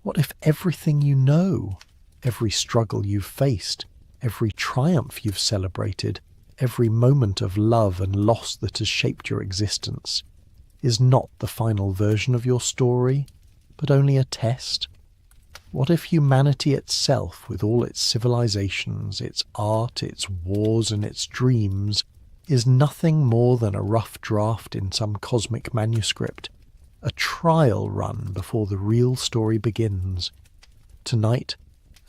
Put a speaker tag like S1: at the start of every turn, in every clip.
S1: What if everything you know, every struggle you've faced, every triumph you've celebrated, every moment of love and loss that has shaped your existence, is not the final version of your story, but only a test? What if humanity itself, with all its civilizations, its art, its wars and its dreams, is nothing more than a rough draft in some cosmic manuscript, a trial run before the real story begins? Tonight,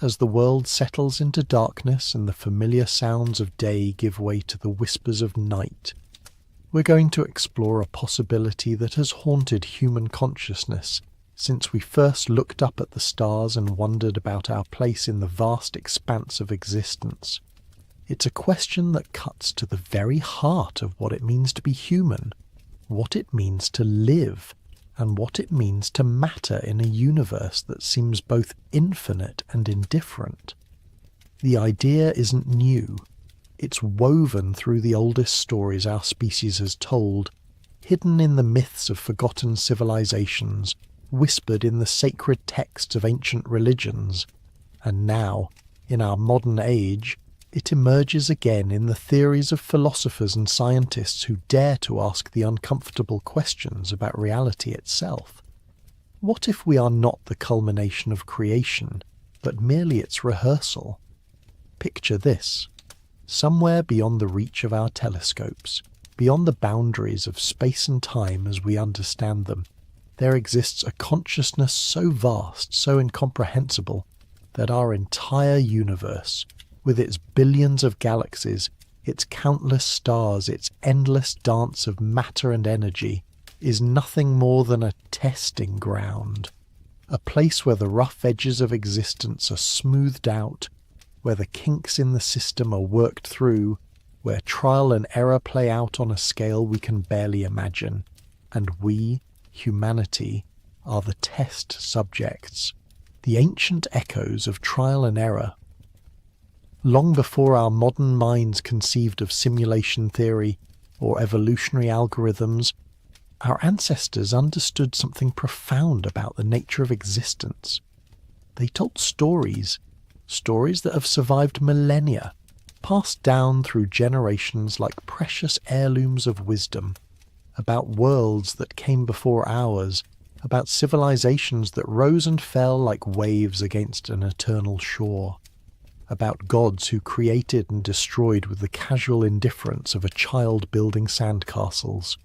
S1: as the world settles into darkness and the familiar sounds of day give way to the whispers of night, we're going to explore a possibility that has haunted human consciousness since we first looked up at the stars and wondered about our place in the vast expanse of existence. It's a question that cuts to the very heart of what it means to be human, what it means to live, and what it means to matter in a universe that seems both infinite and indifferent. The idea isn't new. It's woven through the oldest stories our species has told, hidden in the myths of forgotten civilizations, whispered in the sacred texts of ancient religions, and now, in our modern age, it emerges again in the theories of philosophers and scientists who dare to ask the uncomfortable questions about reality itself. What if we are not the culmination of creation, but merely its rehearsal? Picture this. Somewhere beyond the reach of our telescopes, beyond the boundaries of space and time as we understand them, there exists a consciousness so vast, so incomprehensible, that our entire universe, with its billions of galaxies, its countless stars, its endless dance of matter and energy, is nothing more than a testing ground, a place where the rough edges of existence are smoothed out, where the kinks in the system are worked through, where trial and error play out on a scale we can barely imagine, and we, humanity, are the test subjects, the ancient echoes of trial and error. Long before our modern minds conceived of simulation theory or evolutionary algorithms, our ancestors understood something profound about the nature of existence. They told stories that have survived millennia, passed down through generations like precious heirlooms of wisdom, about worlds that came before ours, about civilizations that rose and fell like waves against an eternal shore, about gods who created and destroyed with the casual indifference of a child building sandcastles.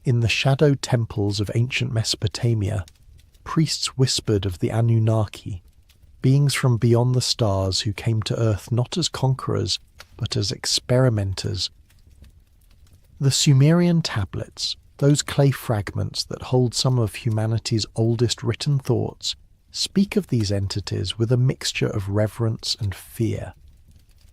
S1: In the shadowed temples of ancient Mesopotamia, priests whispered of the Anunnaki, beings from beyond the stars who came to Earth not as conquerors, but as experimenters. The Sumerian tablets, those clay fragments that hold some of humanity's oldest written thoughts, speak of these entities with a mixture of reverence and fear.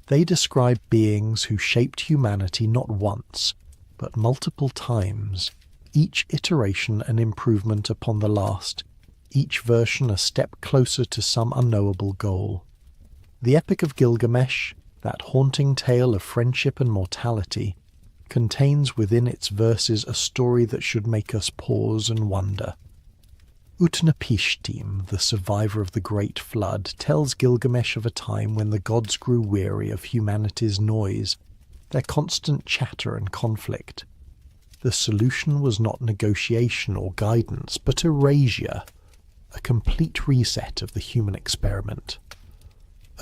S1: They describe beings who shaped humanity not once, but multiple times, each iteration an improvement upon the last, each version a step closer to some unknowable goal. The Epic of Gilgamesh, that haunting tale of friendship and mortality, contains within its verses a story that should make us pause and wonder. Utnapishtim, the survivor of the Great Flood, tells Gilgamesh of a time when the gods grew weary of humanity's noise, their constant chatter and conflict. The solution was not negotiation or guidance, but erasure, a complete reset of the human experiment.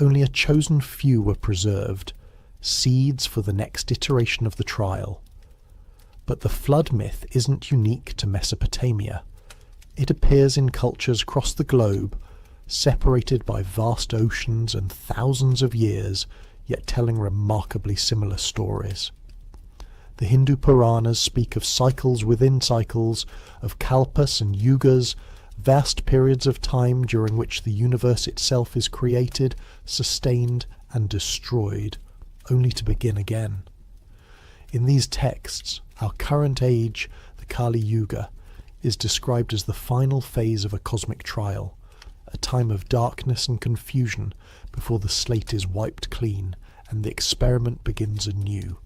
S1: Only a chosen few were preserved, seeds for the next iteration of the trial. But the flood myth isn't unique to Mesopotamia. It appears in cultures across the globe, separated by vast oceans and thousands of years, yet telling remarkably similar stories. The Hindu Puranas speak of cycles within cycles, of kalpas and yugas, vast periods of time during which the universe itself is created, sustained, and destroyed, only to begin again. In these texts, our current age, the Kali Yuga, is described as the final phase of a cosmic trial, a time of darkness and confusion before the slate is wiped clean and the experiment begins anew.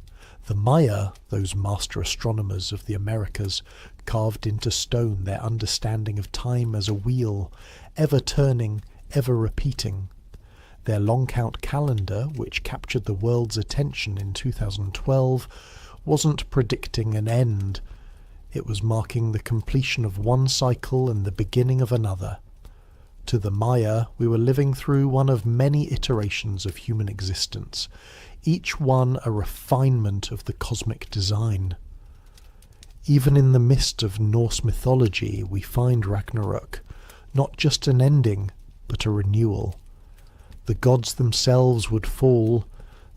S1: The Maya, those master astronomers of the Americas, carved into stone their understanding of time as a wheel, ever turning, ever repeating. Their long count calendar, which captured the world's attention in 2012, wasn't predicting an end. It was marking the completion of one cycle and the beginning of another. To the Maya, we were living through one of many iterations of human existence, each one a refinement of the cosmic design. Even in the midst of Norse mythology, we find Ragnarök, not just an ending, but a renewal. The gods themselves would fall,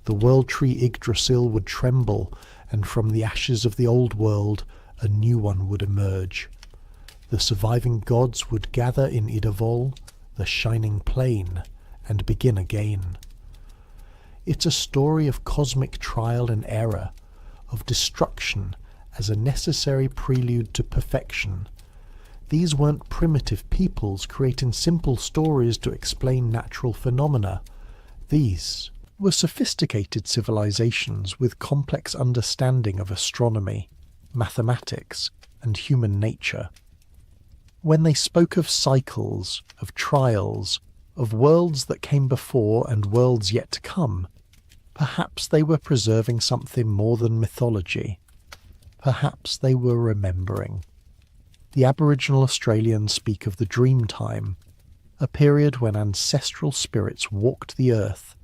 S1: the world tree Yggdrasil would tremble, and from the ashes of the old world, a new one would emerge. The surviving gods would gather in Idavol, the shining plain, and begin again. It's a story of cosmic trial and error, of destruction as a necessary prelude to perfection. These weren't primitive peoples creating simple stories to explain natural phenomena. These were sophisticated civilizations with complex understanding of astronomy, mathematics, and human nature. When they spoke of cycles, of trials, of worlds that came before and worlds yet to come, perhaps they were preserving something more than mythology. Perhaps they were remembering. The Aboriginal Australians speak of the dream time, a period when ancestral spirits walked the earth,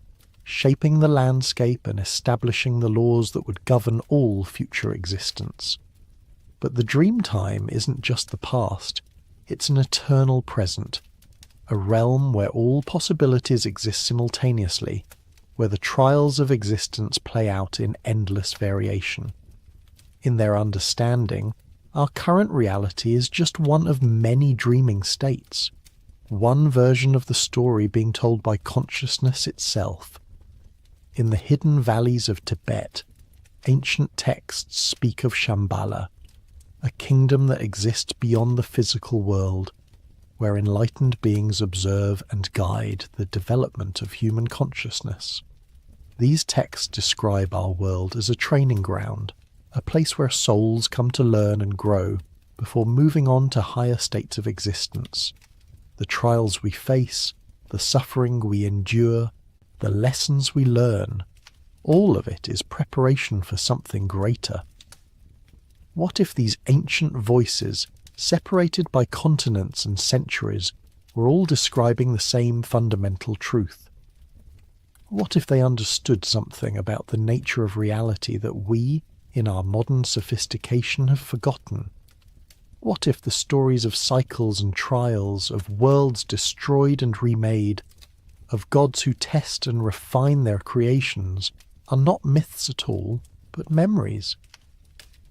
S1: shaping the landscape and establishing the laws that would govern all future existence. But the dream time isn't just the past, it's an eternal present, a realm where all possibilities exist simultaneously, where the trials of existence play out in endless variation. In their understanding, our current reality is just one of many dreaming states, one version of the story being told by consciousness itself. In the hidden valleys of Tibet, ancient texts speak of Shambhala, a kingdom that exists beyond the physical world, where enlightened beings observe and guide the development of human consciousness. These texts describe our world as a training ground, a place where souls come to learn and grow before moving on to higher states of existence. The trials we face, the suffering we endure, the lessons we learn, all of it is preparation for something greater. What if these ancient voices, separated by continents and centuries, were all describing the same fundamental truth? What if they understood something about the nature of reality that we, in our modern sophistication, have forgotten? What if the stories of cycles and trials, of worlds destroyed and remade, of gods who test and refine their creations, are not myths at all, but memories?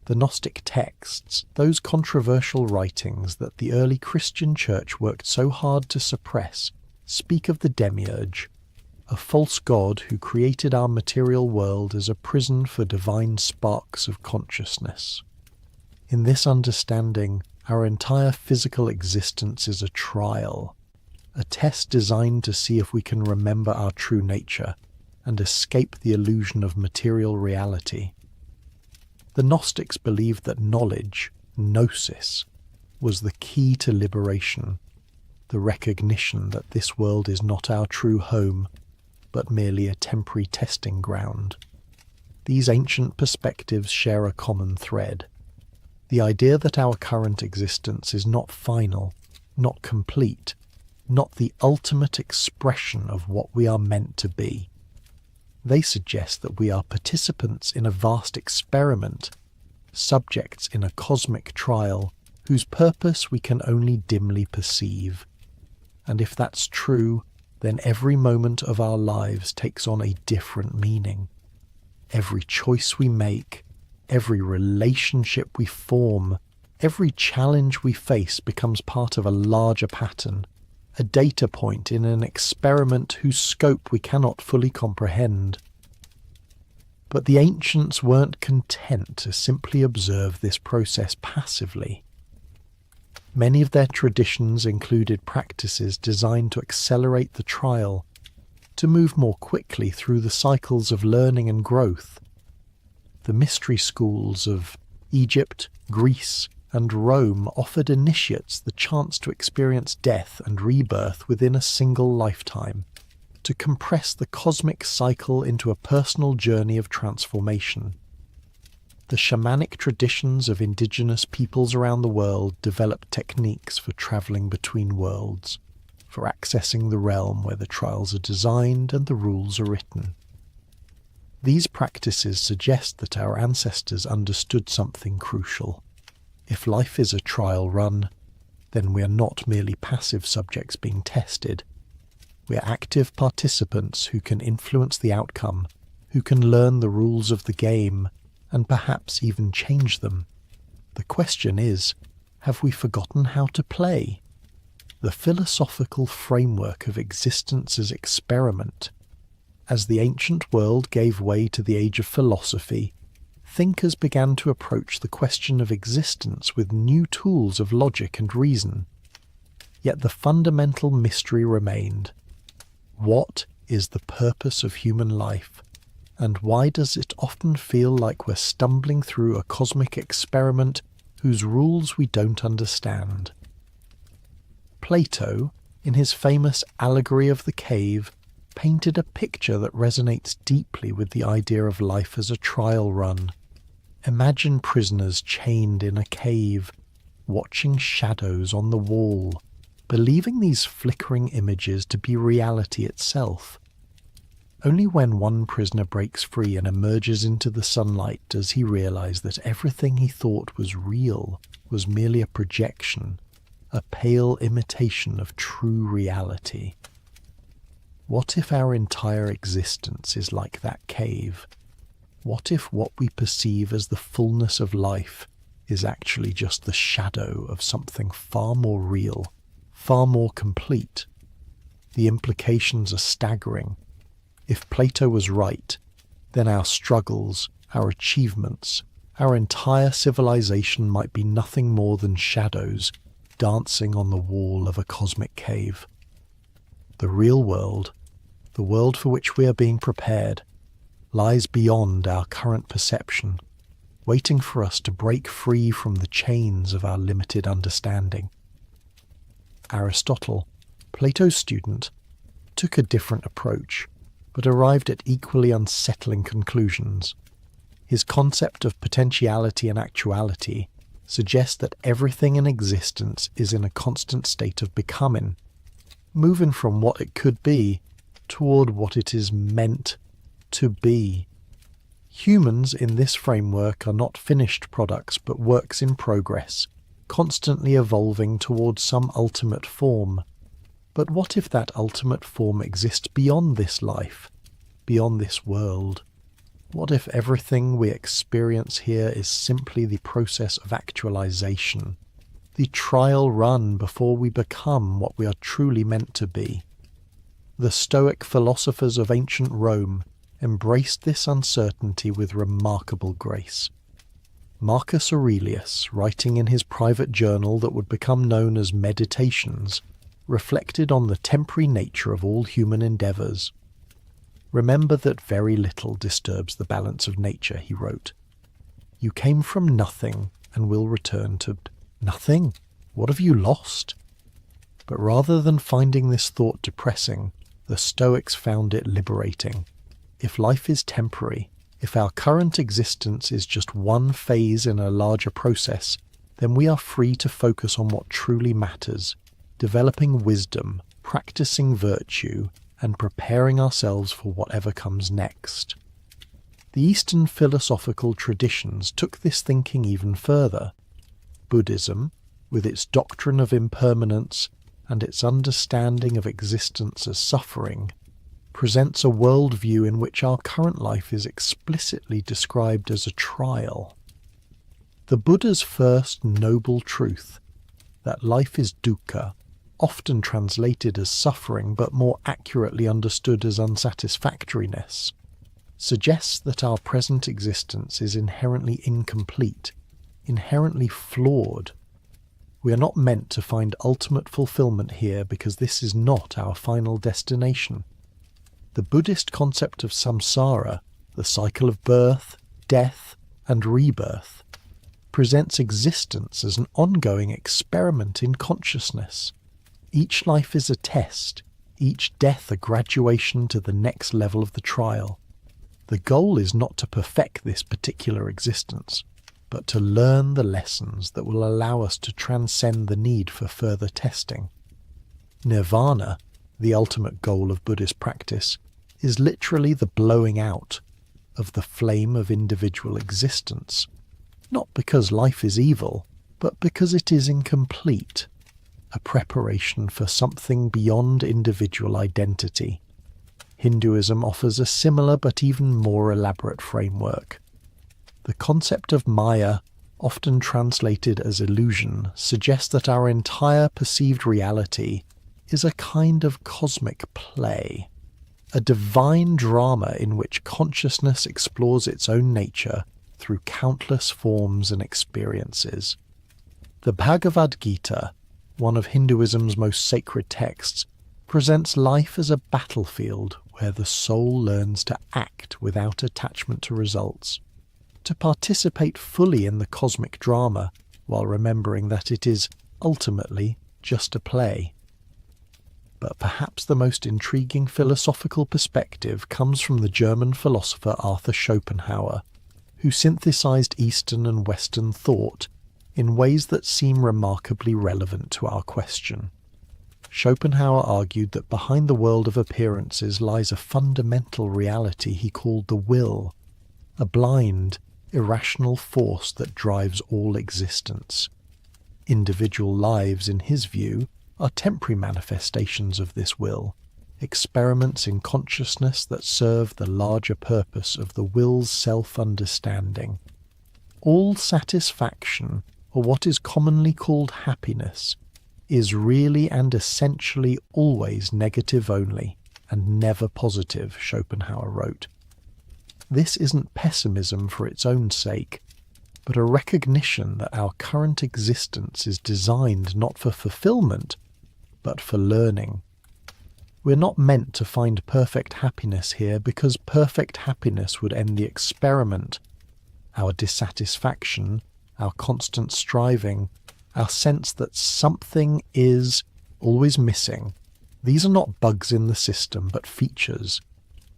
S1: The Gnostic texts, those controversial writings that the early Christian church worked so hard to suppress, speak of the demiurge, a false god who created our material world as a prison for divine sparks of consciousness. In this understanding, our entire physical existence is a trial, a test designed to see if we can remember our true nature and escape the illusion of material reality. The Gnostics believed that knowledge, gnosis, was the key to liberation, the recognition that this world is not our true home, but merely a temporary testing ground. These ancient perspectives share a common thread. The idea that our current existence is not final, not complete, not the ultimate expression of what we are meant to be. They suggest that we are participants in a vast experiment, subjects in a cosmic trial whose purpose we can only dimly perceive. And if that's true, then every moment of our lives takes on a different meaning. Every choice we make, every relationship we form, every challenge we face becomes part of a larger pattern, a data point in an experiment whose scope we cannot fully comprehend. But the ancients weren't content to simply observe this process passively. Many of their traditions included practices designed to accelerate the trial, to move more quickly through the cycles of learning and growth. The mystery schools of Egypt, Greece, and Rome offered initiates the chance to experience death and rebirth within a single lifetime, to compress the cosmic cycle into a personal journey of transformation. The shamanic traditions of indigenous peoples around the world developed techniques for travelling between worlds, for accessing the realm where the trials are designed and the rules are written. These practices suggest that our ancestors understood something crucial. If life is a trial run, then we are not merely passive subjects being tested. We are active participants who can influence the outcome, who can learn the rules of the game, and perhaps even change them. The question is, have we forgotten how to play? The philosophical framework of existence as experiment. As the ancient world gave way to the age of philosophy, thinkers began to approach the question of existence with new tools of logic and reason. Yet the fundamental mystery remained. What is the purpose of human life, and why does it often feel like we're stumbling through a cosmic experiment whose rules we don't understand? Plato, in his famous Allegory of the Cave, painted a picture that resonates deeply with the idea of life as a trial run. Imagine prisoners chained in a cave, watching shadows on the wall, believing these flickering images to be reality itself. Only when one prisoner breaks free and emerges into the sunlight does he realize that everything he thought was real was merely a projection, a pale imitation of true reality. What if our entire existence is like that cave? What if what we perceive as the fullness of life is actually just the shadow of something far more real, far more complete? The implications are staggering. If Plato was right, then our struggles, our achievements, our entire civilization might be nothing more than shadows dancing on the wall of a cosmic cave. The real world, the world for which we are being prepared, lies beyond our current perception, waiting for us to break free from the chains of our limited understanding. Aristotle, Plato's student, took a different approach, but arrived at equally unsettling conclusions. His concept of potentiality and actuality suggests that everything in existence is in a constant state of becoming, moving from what it could be toward what it is meant to be. Humans in this framework are not finished products but works in progress, constantly evolving towards some ultimate form. But what if that ultimate form exists beyond this life, beyond this world? What if everything we experience here is simply the process of actualization, the trial run before we become what we are truly meant to be? The Stoic philosophers of ancient Rome embraced this uncertainty with remarkable grace. Marcus Aurelius, writing in his private journal that would become known as Meditations, reflected on the temporary nature of all human endeavours. "Remember that very little disturbs the balance of nature," he wrote. "You came from nothing and will return to nothing. What have you lost?" But rather than finding this thought depressing, the Stoics found it liberating. If life is temporary, if our current existence is just one phase in a larger process, then we are free to focus on what truly matters, developing wisdom, practicing virtue, and preparing ourselves for whatever comes next. The Eastern philosophical traditions took this thinking even further. Buddhism, with its doctrine of impermanence and its understanding of existence as suffering, presents a worldview in which our current life is explicitly described as a trial. The Buddha's first noble truth, that life is dukkha, often translated as suffering but more accurately understood as unsatisfactoriness, suggests that our present existence is inherently incomplete, inherently flawed. We are not meant to find ultimate fulfillment here because this is not our final destination. The Buddhist concept of samsara, the cycle of birth, death, and rebirth, presents existence as an ongoing experiment in consciousness. Each life is a test, each death a graduation to the next level of the trial. The goal is not to perfect this particular existence, but to learn the lessons that will allow us to transcend the need for further testing. Nirvana, the ultimate goal of Buddhist practice, is literally the blowing out of the flame of individual existence, not because life is evil, but because it is incomplete, a preparation for something beyond individual identity. Hinduism offers a similar but even more elaborate framework. The concept of Maya, often translated as illusion, suggests that our entire perceived reality is a kind of cosmic play, a divine drama in which consciousness explores its own nature through countless forms and experiences. The Bhagavad Gita, one of Hinduism's most sacred texts, presents life as a battlefield where the soul learns to act without attachment to results, to participate fully in the cosmic drama while remembering that it is ultimately just a play. But perhaps the most intriguing philosophical perspective comes from the German philosopher Arthur Schopenhauer, who synthesized Eastern and Western thought in ways that seem remarkably relevant to our question. Schopenhauer argued that behind the world of appearances lies a fundamental reality he called the will, a blind, irrational force that drives all existence. Individual lives, in his view, are temporary manifestations of this will, experiments in consciousness that serve the larger purpose of the will's self-understanding. All satisfaction, or what is commonly called happiness, is really and essentially always negative only, and never positive, Schopenhauer wrote. This isn't pessimism for its own sake, but a recognition that our current existence is designed not for fulfillment, but for learning. We're not meant to find perfect happiness here because perfect happiness would end the experiment. Our dissatisfaction, our constant striving, our sense that something is always missing, these are not bugs in the system, but features.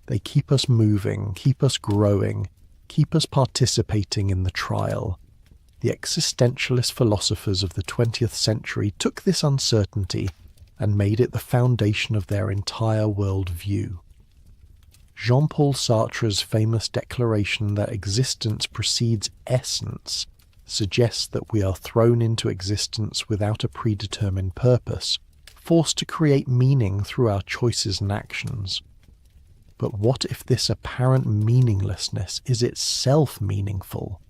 S1: They keep us moving, keep us growing, keep us participating in the trial. The existentialist philosophers of the 20th century took this uncertainty and made it the foundation of their entire worldview. Jean-Paul Sartre's famous declaration that existence precedes essence suggests that we are thrown into existence without a predetermined purpose, forced to create meaning through our choices and actions. But what if this apparent meaninglessness is itself meaningful?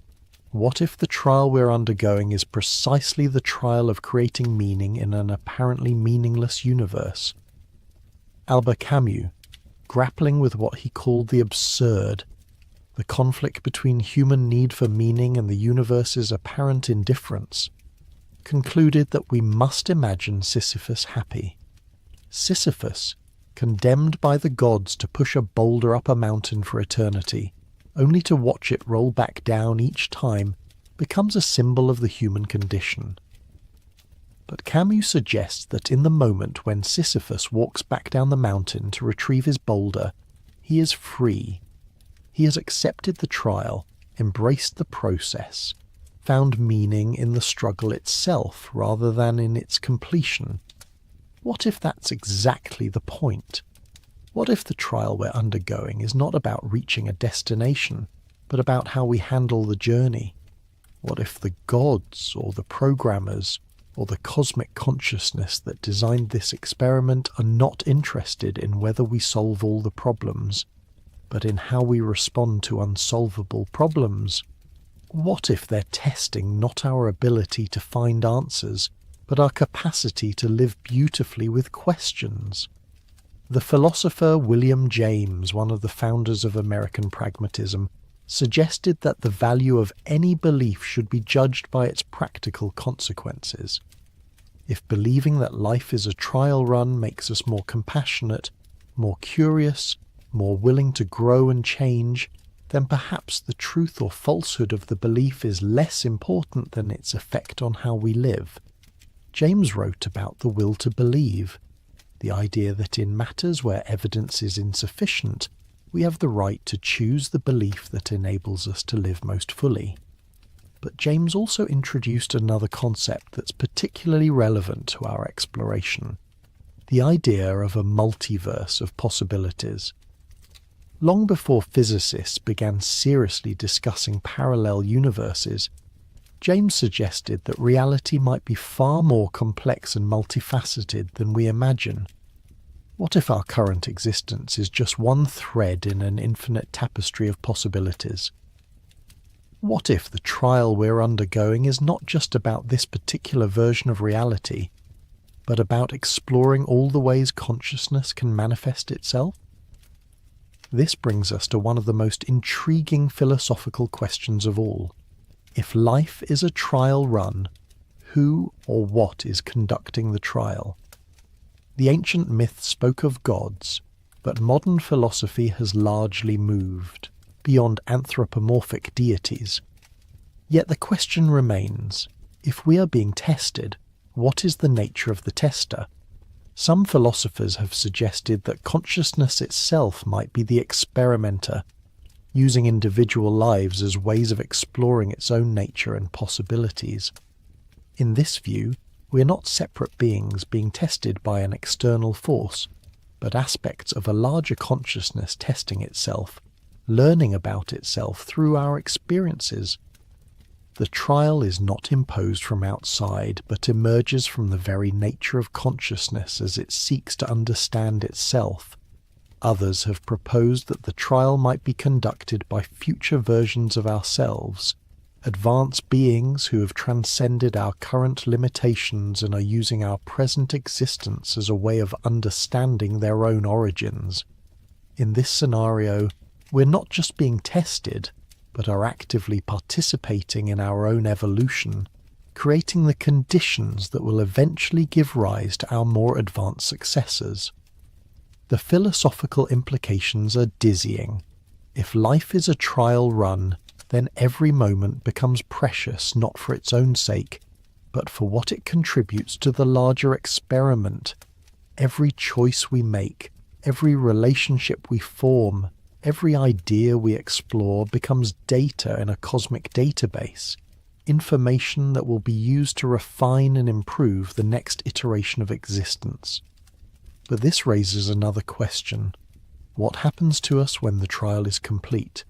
S1: What if the trial we're undergoing is precisely the trial of creating meaning in an apparently meaningless universe? Albert Camus, grappling with what he called the absurd, the conflict between human need for meaning and the universe's apparent indifference, concluded that we must imagine Sisyphus happy. Sisyphus, condemned by the gods to push a boulder up a mountain for eternity, only to watch it roll back down each time, becomes a symbol of the human condition. But Camus suggests that in the moment when Sisyphus walks back down the mountain to retrieve his boulder, he is free. He has accepted the trial, embraced the process, found meaning in the struggle itself rather than in its completion. What if that's exactly the point? What if the trial we're undergoing is not about reaching a destination, but about how we handle the journey? What if the gods, or the programmers, or the cosmic consciousness that designed this experiment are not interested in whether we solve all the problems, but in how we respond to unsolvable problems? What if they're testing not our ability to find answers, but our capacity to live beautifully with questions? The philosopher William James, one of the founders of American pragmatism, suggested that the value of any belief should be judged by its practical consequences. If believing that life is a trial run makes us more compassionate, more curious, more willing to grow and change, then perhaps the truth or falsehood of the belief is less important than its effect on how we live. James wrote about the will to believe, the idea that in matters where evidence is insufficient, we have the right to choose the belief that enables us to live most fully. But James also introduced another concept that's particularly relevant to our exploration, the idea of a multiverse of possibilities. Long before physicists began seriously discussing parallel universes, James suggested that reality might be far more complex and multifaceted than we imagine. What if our current existence is just one thread in an infinite tapestry of possibilities? What if the trial we're undergoing is not just about this particular version of reality, but about exploring all the ways consciousness can manifest itself? This brings us to one of the most intriguing philosophical questions of all. If life is a trial run, who or what is conducting the trial? The ancient myth spoke of gods, but modern philosophy has largely moved beyond anthropomorphic deities. Yet the question remains, if we are being tested, what is the nature of the tester? Some philosophers have suggested that consciousness itself might be the experimenter, using individual lives as ways of exploring its own nature and possibilities. In this view, we are not separate beings being tested by an external force, but aspects of a larger consciousness testing itself, learning about itself through our experiences. The trial is not imposed from outside, but emerges from the very nature of consciousness as it seeks to understand itself. Others have proposed that the trial might be conducted by future versions of ourselves, advanced beings who have transcended our current limitations and are using our present existence as a way of understanding their own origins. In this scenario, we're not just being tested, but are actively participating in our own evolution, creating the conditions that will eventually give rise to our more advanced successors. The philosophical implications are dizzying. If life is a trial run, then every moment becomes precious not for its own sake, but for what it contributes to the larger experiment. Every choice we make, every relationship we form, every idea we explore becomes data in a cosmic database, information that will be used to refine and improve the next iteration of existence. But this raises another question. What happens to us when the trial is complete?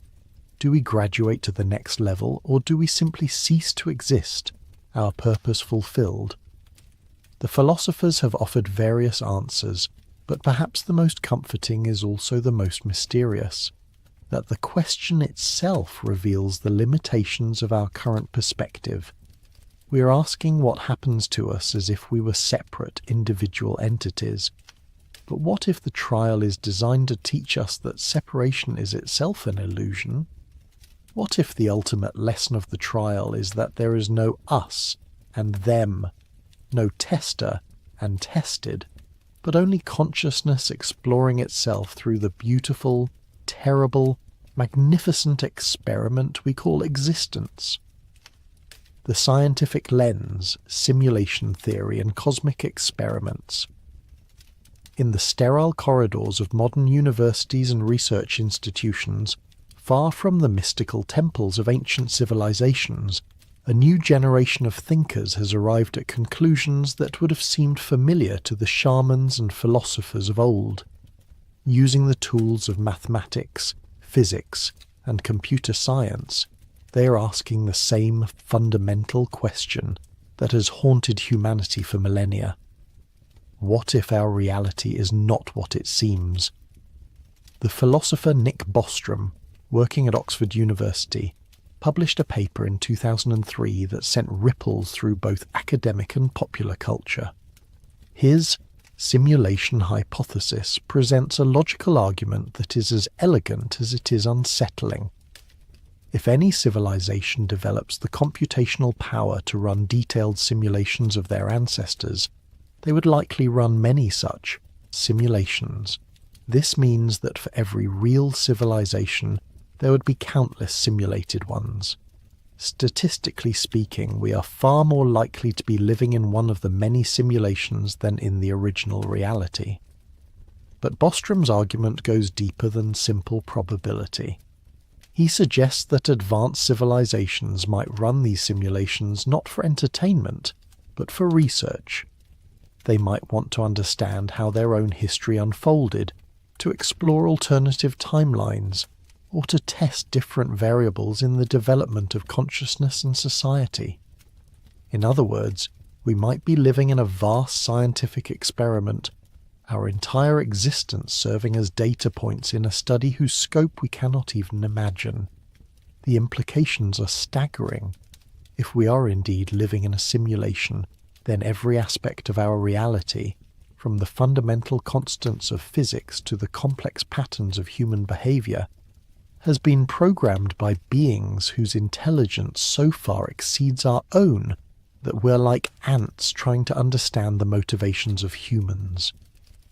S1: Do we graduate to the next level, or do we simply cease to exist, our purpose fulfilled? The philosophers have offered various answers, but perhaps the most comforting is also the most mysterious, that the question itself reveals the limitations of our current perspective. We are asking what happens to us as if we were separate individual entities. But what if the trial is designed to teach us that separation is itself an illusion? What if the ultimate lesson of the trial is that there is no us and them, no tester and tested, but only consciousness exploring itself through the beautiful, terrible, magnificent experiment we call existence? The scientific lens, simulation theory, and cosmic experiments. In the sterile corridors of modern universities and research institutions, far from the mystical temples of ancient civilizations, a new generation of thinkers has arrived at conclusions that would have seemed familiar to the shamans and philosophers of old. Using the tools of mathematics, physics, and computer science, they are asking the same fundamental question that has haunted humanity for millennia. What if our reality is not what it seems? The philosopher Nick Bostrom, working at Oxford University, published a paper in 2003 that sent ripples through both academic and popular culture. His simulation hypothesis presents a logical argument that is as elegant as it is unsettling. If any civilization develops the computational power to run detailed simulations of their ancestors, they would likely run many such simulations. This means that for every real civilization, there would be countless simulated ones. Statistically speaking, we are far more likely to be living in one of the many simulations than in the original reality. But Bostrom's argument goes deeper than simple probability. He suggests that advanced civilizations might run these simulations not for entertainment, but for research. They might want to understand how their own history unfolded, to explore alternative timelines, or to test different variables in the development of consciousness and society. In other words, we might be living in a vast scientific experiment, our entire existence serving as data points in a study whose scope we cannot even imagine. The implications are staggering. If we are indeed living in a simulation, then every aspect of our reality, from the fundamental constants of physics to the complex patterns of human behavior, has been programmed by beings whose intelligence so far exceeds our own that we're like ants trying to understand the motivations of humans.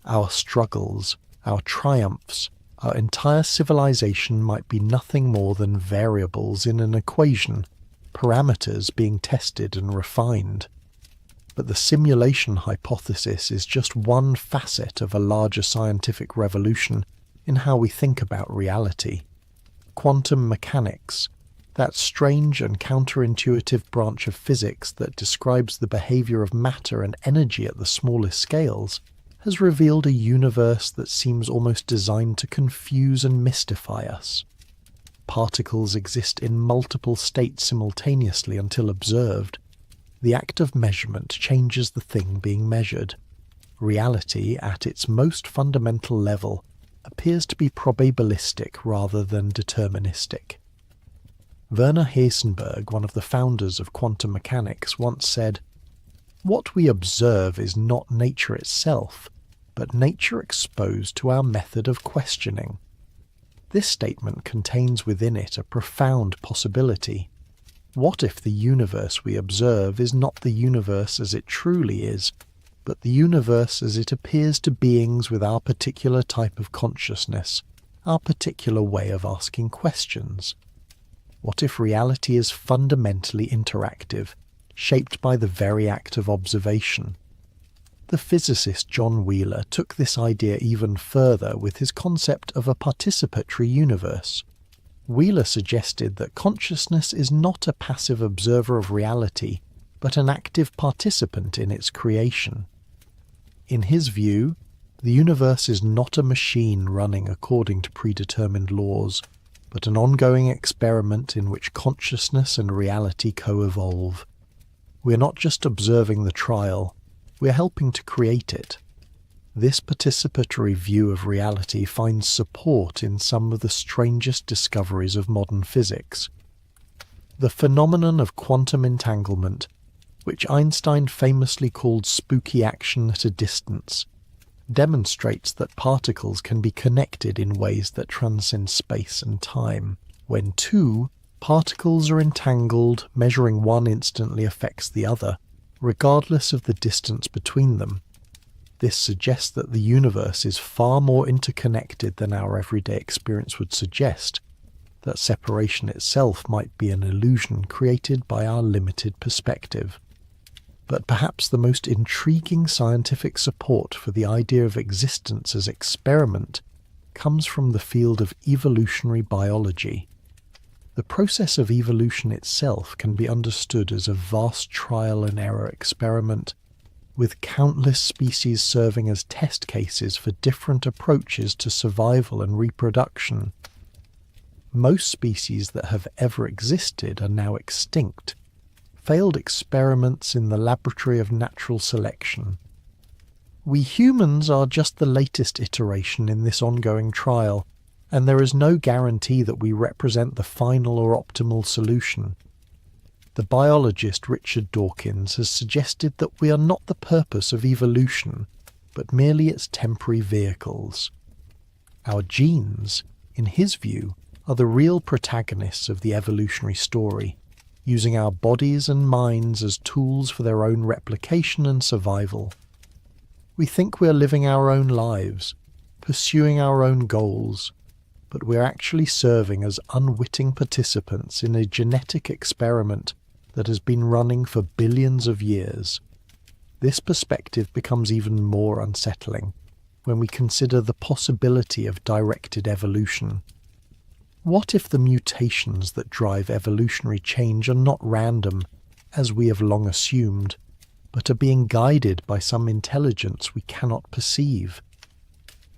S1: Our struggles, our triumphs, our entire civilization might be nothing more than variables in an equation, parameters being tested and refined. But the simulation hypothesis is just one facet of a larger scientific revolution in how we think about reality. Quantum mechanics, that strange and counterintuitive branch of physics that describes the behavior of matter and energy at the smallest scales, has revealed a universe that seems almost designed to confuse and mystify us. Particles exist in multiple states simultaneously until observed. The act of measurement changes the thing being measured. Reality, at its most fundamental level, appears to be probabilistic rather than deterministic. Werner Heisenberg, one of the founders of quantum mechanics, once said, "What we observe is not nature itself, but nature exposed to our method of questioning." This statement contains within it a profound possibility. What if the universe we observe is not the universe as it truly is, but the universe as it appears to beings with our particular type of consciousness, our particular way of asking questions? What if reality is fundamentally interactive, shaped by the very act of observation? The physicist John Wheeler took this idea even further with his concept of a participatory universe. Wheeler suggested that consciousness is not a passive observer of reality, but an active participant in its creation. In his view, the universe is not a machine running according to predetermined laws, but an ongoing experiment in which consciousness and reality co-evolve. We are not just observing the trial, we are helping to create it. This participatory view of reality finds support in some of the strangest discoveries of modern physics. The phenomenon of quantum entanglement, which Einstein famously called spooky action at a distance, demonstrates that particles can be connected in ways that transcend space and time. When two particles are entangled, measuring one instantly affects the other, regardless of the distance between them. This suggests that the universe is far more interconnected than our everyday experience would suggest, that separation itself might be an illusion created by our limited perspective. But perhaps the most intriguing scientific support for the idea of existence as experiment comes from the field of evolutionary biology. The process of evolution itself can be understood as a vast trial and error experiment, with countless species serving as test cases for different approaches to survival and reproduction. Most species that have ever existed are now extinct, failed experiments in the laboratory of natural selection. We humans are just the latest iteration in this ongoing trial, and there is no guarantee that we represent the final or optimal solution. The biologist Richard Dawkins has suggested that we are not the purpose of evolution, but merely its temporary vehicles. Our genes, in his view, are the real protagonists of the evolutionary story, using our bodies and minds as tools for their own replication and survival. We think we are living our own lives, pursuing our own goals, but we're actually serving as unwitting participants in a genetic experiment that has been running for billions of years. This perspective becomes even more unsettling when we consider the possibility of directed evolution. What if the mutations that drive evolutionary change are not random, as we have long assumed, but are being guided by some intelligence we cannot perceive?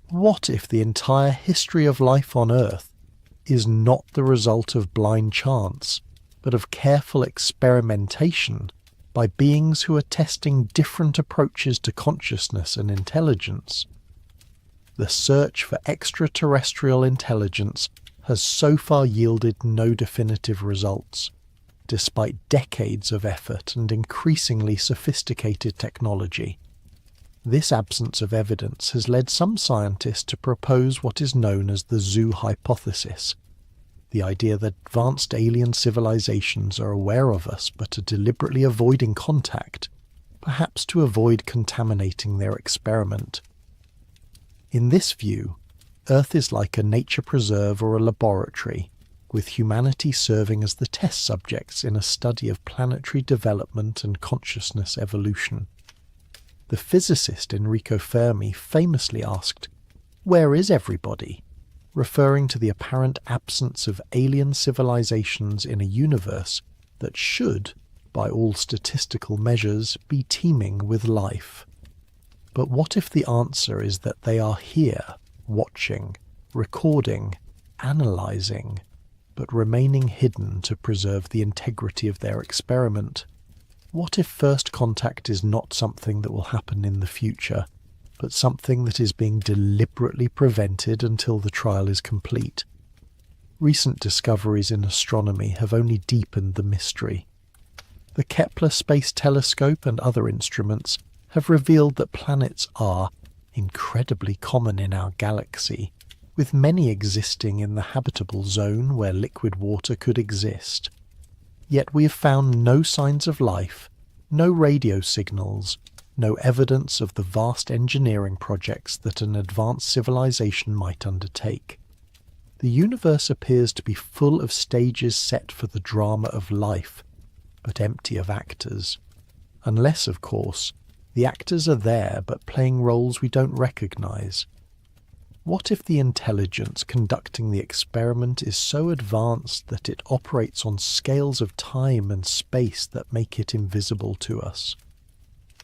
S1: What if the entire history of life on Earth is not the result of blind chance, but of careful experimentation by beings who are testing different approaches to consciousness and intelligence? The search for extraterrestrial intelligence has so far yielded no definitive results, despite decades of effort and increasingly sophisticated technology. This absence of evidence has led some scientists to propose what is known as the zoo hypothesis, the idea that advanced alien civilizations are aware of us but are deliberately avoiding contact, perhaps to avoid contaminating their experiment. In this view, Earth is like a nature preserve or a laboratory, with humanity serving as the test subjects in a study of planetary development and consciousness evolution. The physicist Enrico Fermi famously asked, "Where is everybody?" referring to the apparent absence of alien civilizations in a universe that should, by all statistical measures, be teeming with life. But what if the answer is that they are here, watching, recording, analyzing, but remaining hidden to preserve the integrity of their experiment? What if first contact is not something that will happen in the future, but something that is being deliberately prevented until the trial is complete? Recent discoveries in astronomy have only deepened the mystery. The Kepler Space Telescope and other instruments have revealed that planets are incredibly common in our galaxy, with many existing in the habitable zone where liquid water could exist. Yet we have found no signs of life, no radio signals, no evidence of the vast engineering projects that an advanced civilization might undertake. The universe appears to be full of stages set for the drama of life, but empty of actors. Unless, of course, the actors are there but playing roles we don't recognize. What if the intelligence conducting the experiment is so advanced that it operates on scales of time and space that make it invisible to us?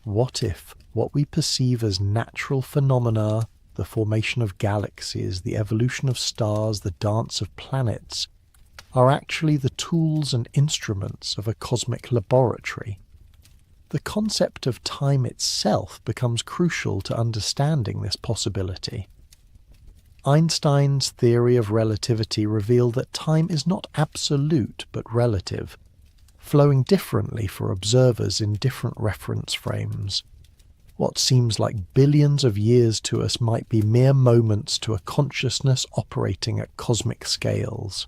S1: What if what we perceive as natural phenomena, the formation of galaxies, the evolution of stars, the dance of planets, are actually the tools and instruments of a cosmic laboratory? The concept of time itself becomes crucial to understanding this possibility. Einstein's theory of relativity revealed that time is not absolute but relative, flowing differently for observers in different reference frames. What seems like billions of years to us might be mere moments to a consciousness operating at cosmic scales.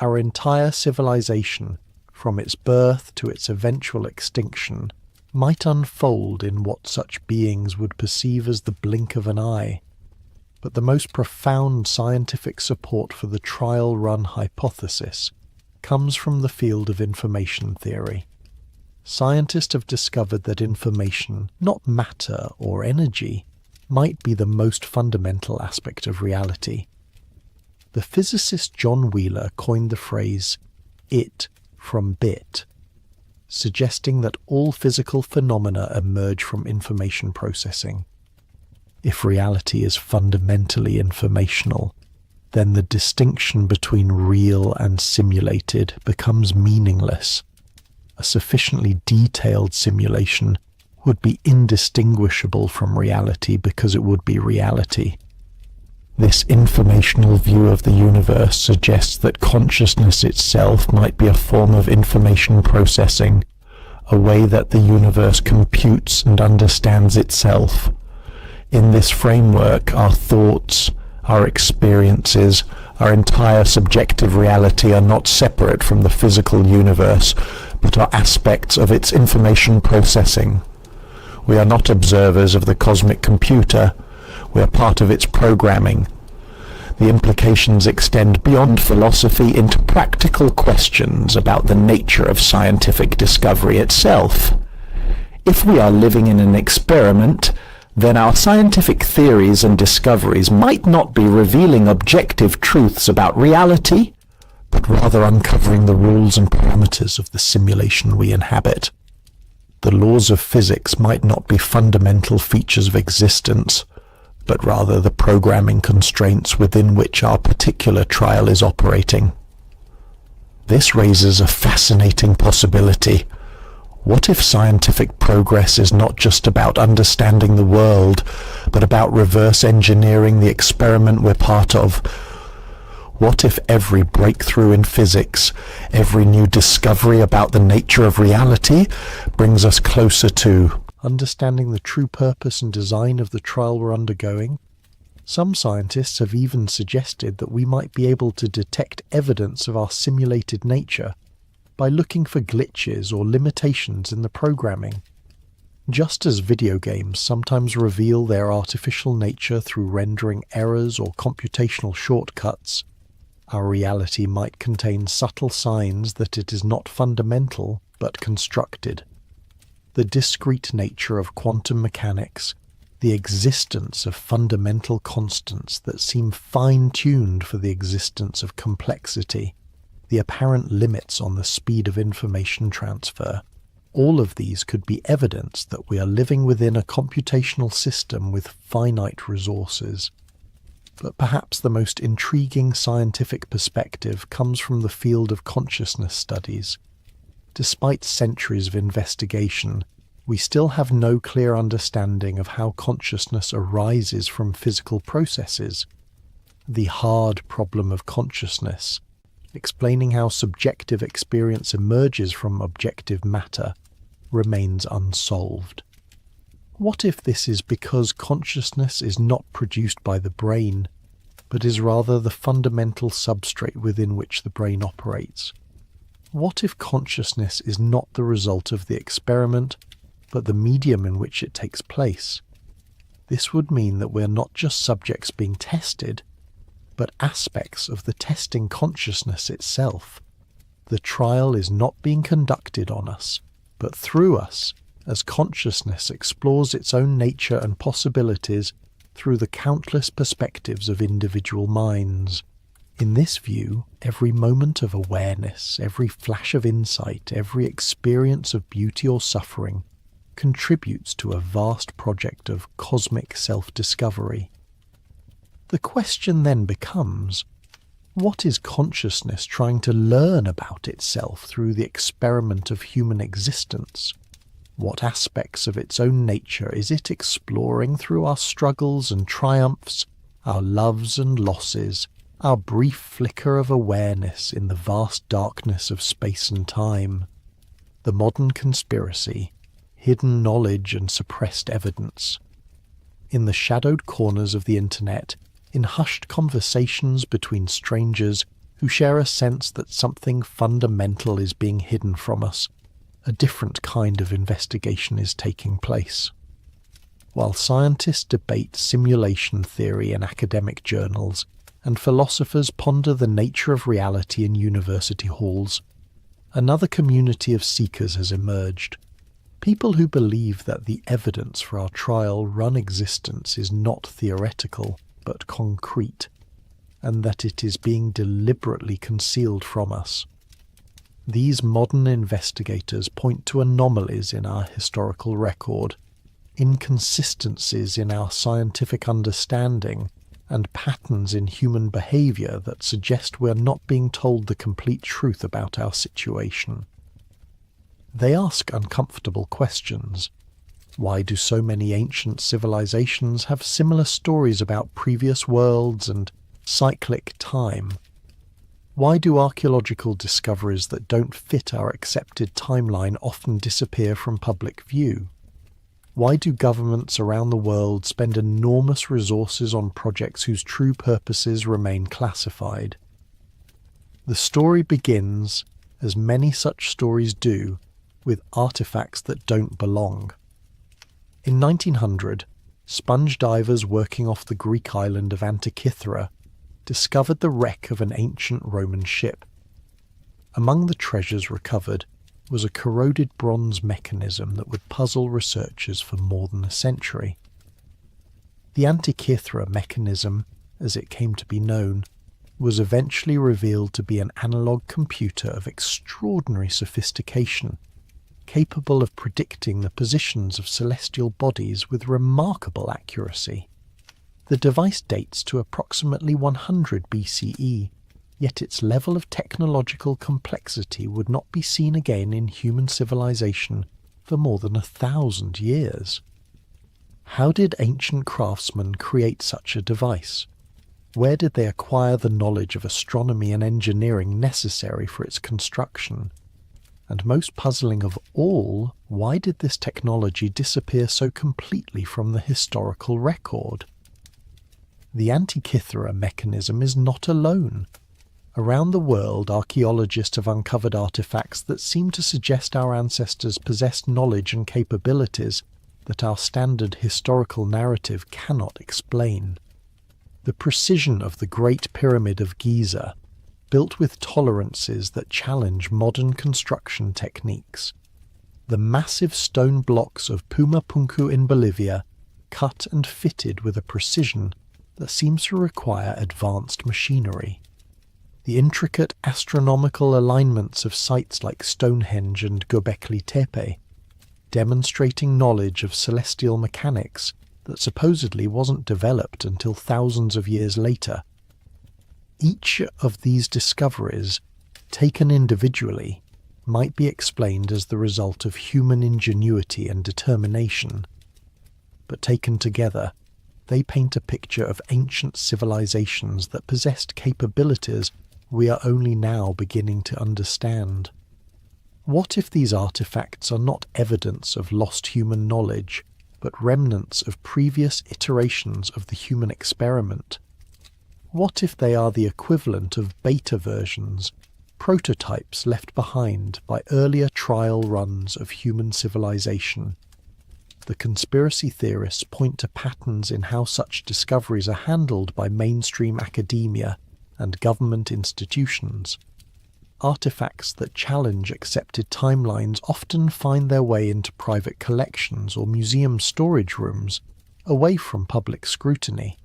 S1: Our entire civilization, from its birth to its eventual extinction, might unfold in what such beings would perceive as the blink of an eye. But the most profound scientific support for the trial run hypothesis comes from the field of information theory. Scientists have discovered that information, not matter or energy, might be the most fundamental aspect of reality. The physicist John Wheeler coined the phrase "it from bit," suggesting that all physical phenomena emerge from information processing. If reality is fundamentally informational, then the distinction between real and simulated becomes meaningless. A sufficiently detailed simulation would be indistinguishable from reality because it would be reality. This informational view of the universe suggests that consciousness itself might be a form of information processing, a way that the universe computes and understands itself. In this framework, our thoughts, our experiences, our entire subjective reality are not separate from the physical universe, but are aspects of its information processing. We are not observers of the cosmic computer, we are part of its programming.
S2: The implications extend beyond philosophy into practical questions about the nature of scientific discovery itself. If we are living in an experiment, then our scientific theories and discoveries might not be revealing objective truths about reality, but rather uncovering the rules and parameters of the simulation we inhabit. The laws of physics might not be fundamental features of existence, but rather the programming constraints within which our particular trial is operating. This raises a fascinating possibility. What if scientific progress is not just about understanding the world, but about reverse engineering the experiment we're part of? What if every breakthrough in physics, every new discovery about the nature of reality, brings us closer to understanding the true purpose and design of the trial we're undergoing? Some scientists have even suggested that we might be able to detect evidence of our simulated nature by looking for glitches or limitations in the programming. Just as video games sometimes reveal their artificial nature through rendering errors or computational shortcuts, our reality might contain subtle signs that it is not fundamental but constructed. The discrete nature of quantum mechanics, the existence of fundamental constants that seem fine-tuned for the existence of complexity, the apparent limits on the speed of information transfer, all of these could be evidence that we are living within a computational system with finite resources. But perhaps the most intriguing scientific perspective comes from the field of consciousness studies. Despite centuries of investigation, we still have no clear understanding of how consciousness arises from physical processes. The hard problem of consciousness, explaining how subjective experience emerges from objective matter, remains unsolved. What if this is because consciousness is not produced by the brain, but is rather the fundamental substrate within which the brain operates? What if consciousness is not the result of the experiment, but the medium in which it takes place? This would mean that we're not just subjects being tested, but aspects of the testing consciousness itself. The trial is not being conducted on us, but through us, as consciousness explores its own nature and possibilities through the countless perspectives of individual minds. In this view, every moment of awareness, every flash of insight, every experience of beauty or suffering contributes to a vast project of cosmic self-discovery. The question then becomes, what is consciousness trying to learn about itself through the experiment of human existence? What aspects of its own nature is it exploring through our struggles and triumphs, our loves and losses, our brief flicker of awareness in the vast darkness of space and time? The modern conspiracy, hidden knowledge and suppressed evidence. In the shadowed corners of the internet, in hushed conversations between strangers who share a sense that something fundamental is being hidden from us, a different kind of investigation is taking place. While scientists debate simulation theory in academic journals, and philosophers ponder the nature of reality in university halls, another community of seekers has emerged. People who believe that the evidence for our trial-run existence is not theoretical, but concrete, and that it is being deliberately concealed from us. These modern investigators point to anomalies in our historical record, inconsistencies in our scientific understanding, and patterns in human behavior that suggest we're not being told the complete truth about our situation. They ask uncomfortable questions. Why do so many ancient civilizations have similar stories about previous worlds and cyclic time? Why do archaeological discoveries that don't fit our accepted timeline often disappear from public view? Why do governments around the world spend enormous resources on projects whose true purposes remain classified? The story begins, as many such stories do, with artifacts that don't belong. In 1900, sponge divers working off the Greek island of Antikythera
S1: discovered the wreck of an ancient Roman ship. Among the treasures recovered was a corroded bronze mechanism that would puzzle researchers for more than a century. The Antikythera mechanism, as it came to be known, was eventually revealed to be an analog computer of extraordinary sophistication, capable of predicting the positions of celestial bodies with remarkable accuracy. The device dates to approximately 100 BCE, yet its level of technological complexity would not be seen again in human civilization for more than 1,000 years. How did ancient craftsmen create such a device? Where did they acquire the knowledge of astronomy and engineering necessary for its construction? And most puzzling of all, why did this technology disappear so completely from the historical record? The Antikythera mechanism is not alone. Around the world, archaeologists have uncovered artifacts that seem to suggest our ancestors possessed knowledge and capabilities that our standard historical narrative cannot explain. The precision of the Great Pyramid of Giza, built with tolerances that challenge modern construction techniques. The massive stone blocks of Pumapunku in Bolivia, cut and fitted with a precision that seems to require advanced machinery. The intricate astronomical alignments of sites like Stonehenge and Göbekli Tepe, demonstrating knowledge of celestial mechanics that supposedly wasn't developed until thousands of years later. Each of these discoveries, taken individually, might be explained as the result of human ingenuity and determination. But taken together, they paint a picture of ancient civilizations that possessed capabilities we are only now beginning to understand. What if these artifacts are not evidence of lost human knowledge, but remnants of previous iterations of the human experiment? What if they are the equivalent of beta versions, prototypes left behind by earlier trial runs of human civilization? The conspiracy theorists point to patterns in how such discoveries are handled by mainstream academia and government institutions. Artifacts that challenge accepted timelines often find their way into private collections or museum storage rooms, away from public scrutiny.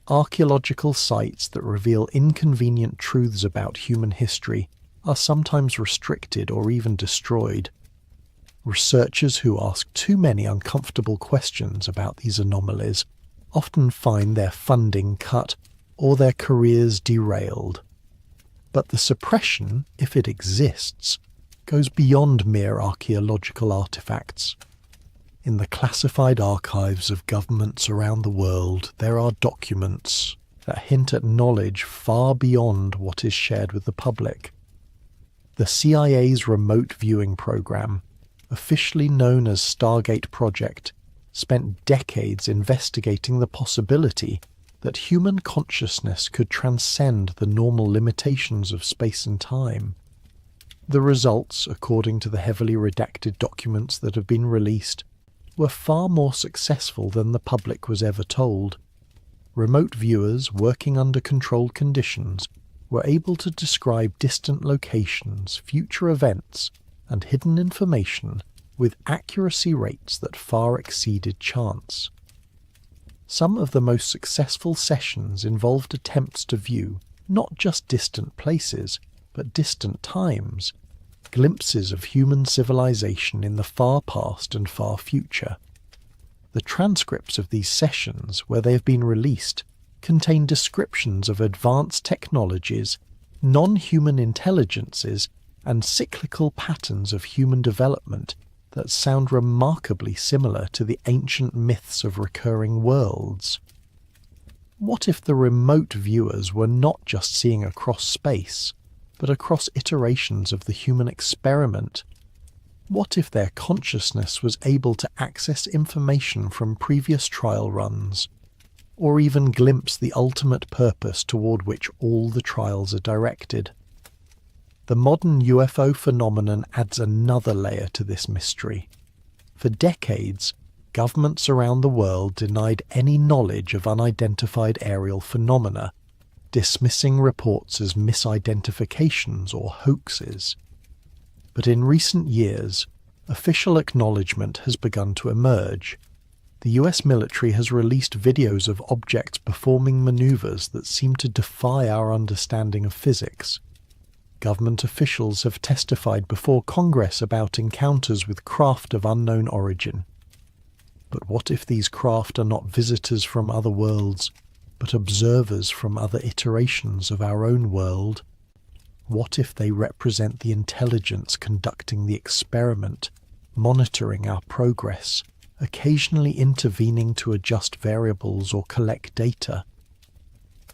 S1: Archaeological sites that reveal inconvenient truths about human history are sometimes restricted or even destroyed. Researchers who ask too many uncomfortable questions about these anomalies often find their funding cut or their careers derailed. But the suppression, if it exists, goes beyond mere archaeological artifacts. In the classified archives of governments around the world, there are documents that hint at knowledge far beyond what is shared with the public. The CIA's remote viewing program, officially known as Stargate Project, spent decades investigating the possibility that human consciousness could transcend the normal limitations of space and time. The results, according to the heavily redacted documents that have been released, were far more successful than the public was ever told. Remote viewers working under controlled conditions were able to describe distant locations, future events, and hidden information with accuracy rates that far exceeded chance. Some of the most successful sessions involved attempts to view not just distant places, but distant times, glimpses of human civilization in the far past and far future. The transcripts of these sessions, where they have been released, contain descriptions of advanced technologies, non-human intelligences, and cyclical patterns of human development that sound remarkably similar to the ancient myths of recurring worlds. What if the remote viewers were not just seeing across space, but across iterations of the human experiment? What if their consciousness was able to access information from previous trial runs, or even glimpse the ultimate purpose toward which all the trials are directed? The modern UFO phenomenon adds another layer to this mystery. For decades, governments around the world denied any knowledge of unidentified aerial phenomena, dismissing reports as misidentifications or hoaxes. But in recent years, official acknowledgement has begun to emerge. The US military has released videos of objects performing maneuvers that seem to defy our understanding of physics. Government officials have testified before Congress about encounters with craft of unknown origin. But what if these craft are not visitors from other worlds, but observers from other iterations of our own world? What if they represent the intelligence conducting the experiment, monitoring our progress, occasionally intervening to adjust variables or collect data?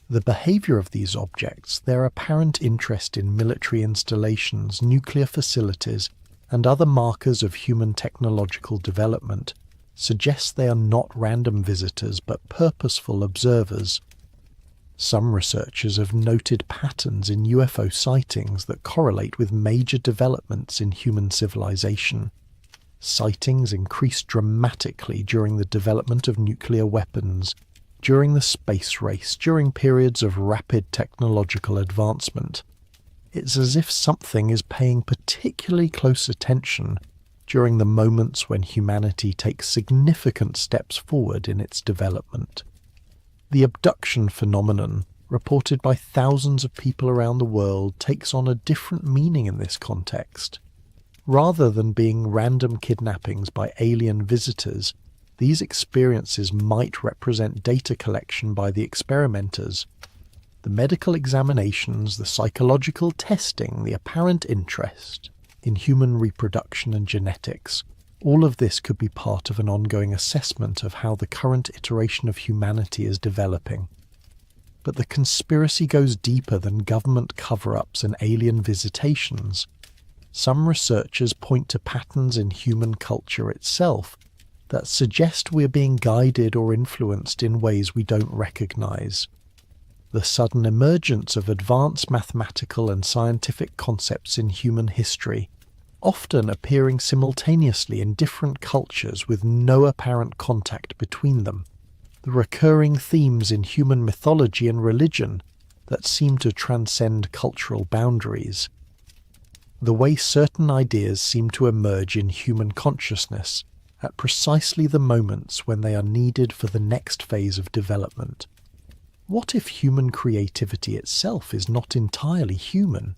S1: The behavior of these objects, their apparent interest in military installations, nuclear facilities, and other markers of human technological development, suggests they are not random visitors but purposeful observers. Some researchers have noted patterns in UFO sightings that correlate with major developments in human civilization. Sightings increased dramatically during the development of nuclear weapons, during the space race, during periods of rapid technological advancement. It's as if something is paying particularly close attention during the moments when humanity takes significant steps forward in its development. The abduction phenomenon, reported by thousands of people around the world, takes on a different meaning in this context. Rather than being random kidnappings by alien visitors, these experiences might represent data collection by the experimenters. The medical examinations, the psychological testing, the apparent interest in human reproduction and genetics, all of this could be part of an ongoing assessment of how the current iteration of humanity is developing. But the conspiracy goes deeper than government cover-ups and alien visitations. Some researchers point to patterns in human culture itself that suggest we're being guided or influenced in ways we don't recognize. The sudden emergence of advanced mathematical and scientific concepts in human history, often appearing simultaneously in different cultures with no apparent contact between them. The recurring themes in human mythology and religion that seem to transcend cultural boundaries. The way certain ideas seem to emerge in human consciousness at precisely the moments when they are needed for the next phase of development. What if human creativity itself is not entirely human?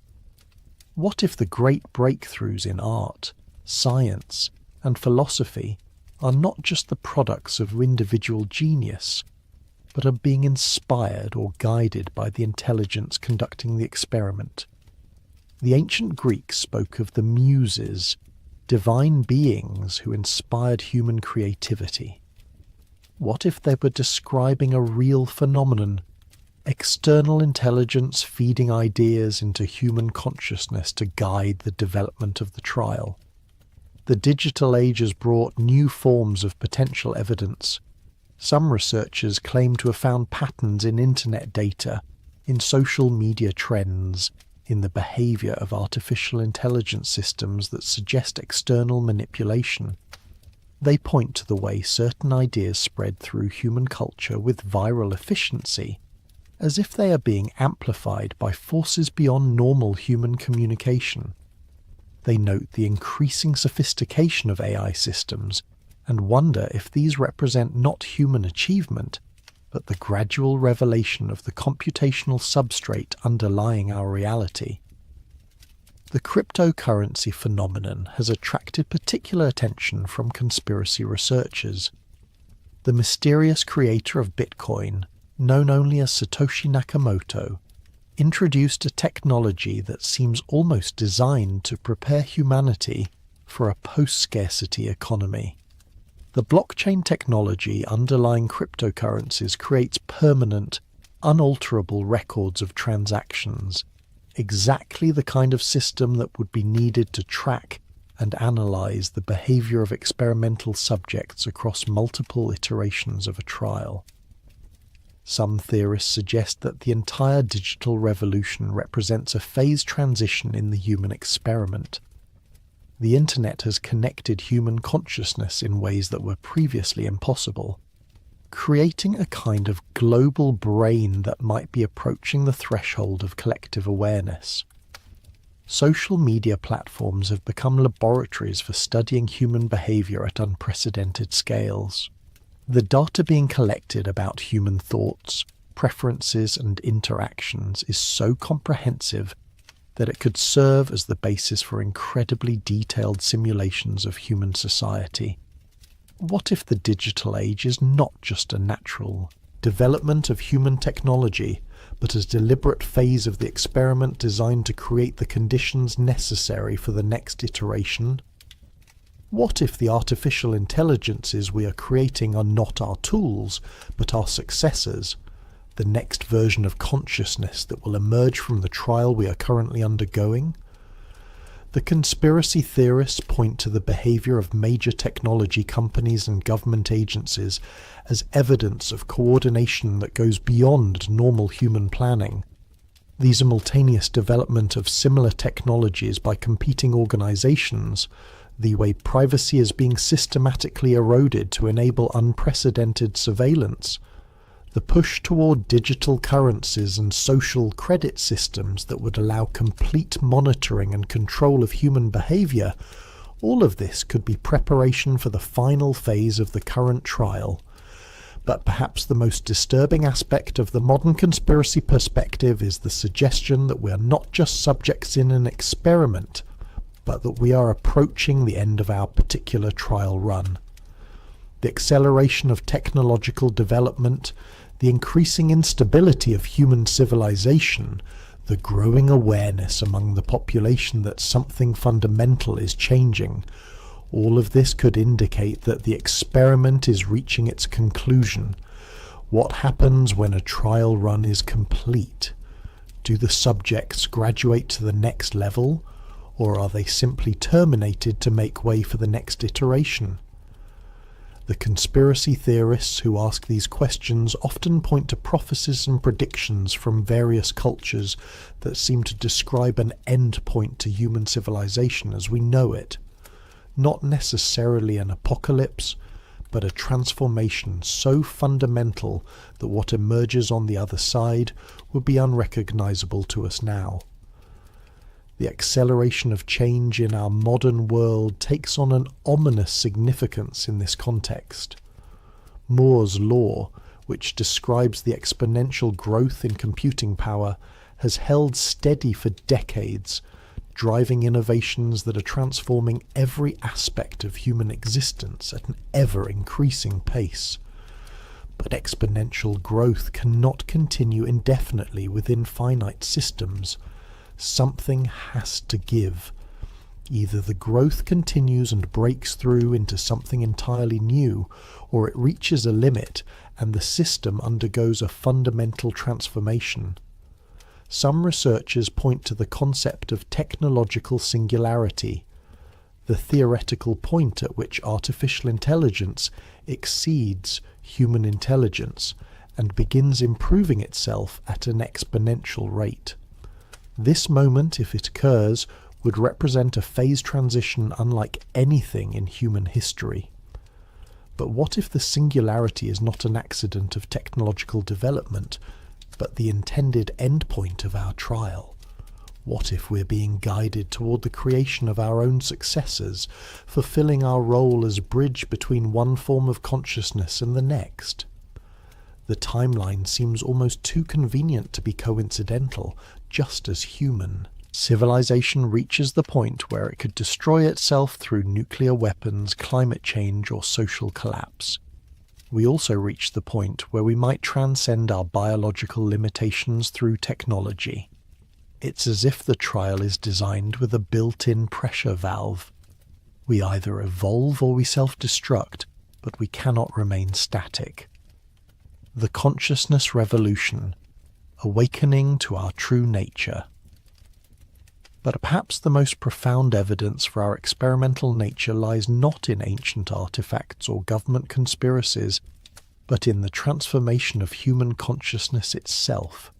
S1: What if the great breakthroughs in art, science, and philosophy are not just the products of individual genius, but are being inspired or guided by the intelligence conducting the experiment? The ancient Greeks spoke of the Muses, divine beings who inspired human creativity. What if they were describing a real phenomenon, external intelligence feeding ideas into human consciousness to guide the development of the trial? The digital age has brought new forms of potential evidence. Some researchers claim to have found patterns in internet data, in social media trends, in the behavior of artificial intelligence systems that suggest external manipulation. They point to the way certain ideas spread through human culture with viral efficiency, as if they are being amplified by forces beyond normal human communication. They note the increasing sophistication of AI systems and wonder if these represent not human achievement, but the gradual revelation of the computational substrate underlying our reality. The cryptocurrency phenomenon has attracted particular attention from conspiracy researchers. The mysterious creator of Bitcoin, known only as Satoshi Nakamoto, introduced a technology that seems almost designed to prepare humanity for a post-scarcity economy. The blockchain technology underlying cryptocurrencies creates permanent, unalterable records of transactions, exactly the kind of system that would be needed to track and analyze the behavior of experimental subjects across multiple iterations of a trial. Some theorists suggest that the entire digital revolution represents a phase transition in the human experiment. The internet has connected human consciousness in ways that were previously impossible. creating a kind of global brain that might be approaching the threshold of collective awareness. Social media platforms have become laboratories for studying human behavior at unprecedented scales. The data being collected about human thoughts, preferences, and interactions is so comprehensive that it could serve as the basis for incredibly detailed simulations of human society. What if the digital age is not just a natural development of human technology, but a deliberate phase of the experiment designed to create the conditions necessary for the next iteration? What if the artificial intelligences we are creating are not our tools, but our successors, the next version of consciousness that will emerge from the trial we are currently undergoing? The conspiracy theorists point to the behavior of major technology companies and government agencies as evidence of coordination that goes beyond normal human planning. The simultaneous development of similar technologies by competing organizations, the way privacy is being systematically eroded to enable unprecedented surveillance, the push toward digital currencies and social credit systems that would allow complete monitoring and control of human behavior, all of this could be preparation for the final phase of the current trial. But perhaps the most disturbing aspect of the modern conspiracy perspective is the suggestion that we are not just subjects in an experiment, but that we are approaching the end of our particular trial run. The acceleration of technological development, the increasing instability of human civilization, the growing awareness among the population that something fundamental is changing, all of this could indicate that the experiment is reaching its conclusion. What happens when a trial run is complete? Do the subjects graduate to the next level, or are they simply terminated to make way for the next iteration? The conspiracy theorists who ask these questions often point to prophecies and predictions from various cultures that seem to describe an end point to human civilization as we know it. Not necessarily an apocalypse, but a transformation so fundamental that what emerges on the other side would be unrecognizable to us now. The acceleration of change in our modern world takes on an ominous significance in this context. Moore's law, which describes the exponential growth in computing power, has held steady for decades, driving innovations that are transforming every aspect of human existence at an ever-increasing pace. But exponential growth cannot continue indefinitely within finite systems. Something has to give. Either the growth continues and breaks through into something entirely new, or it reaches a limit and the system undergoes a fundamental transformation. Some researchers point to the concept of technological singularity, the theoretical point at which artificial intelligence exceeds human intelligence and begins improving itself at an exponential rate. This moment, if it occurs, would represent a phase transition unlike anything in human history. But what if the singularity is not an accident of technological development, but the intended endpoint of our trial? What if we're being guided toward the creation of our own successors, fulfilling our role as bridge between one form of consciousness and the next? The timeline seems almost too convenient to be coincidental, just as human. Civilization reaches the point where it could destroy itself through nuclear weapons, climate change, or social collapse. We also reach the point where we might transcend our biological limitations through technology. It's as if the trial is designed with a built-in pressure valve. We either evolve or we self-destruct, but we cannot remain static. The consciousness revolution, awakening to our true nature. But perhaps the most profound evidence for our experimental nature lies not in ancient artifacts or government conspiracies, but in the transformation of human consciousness itself.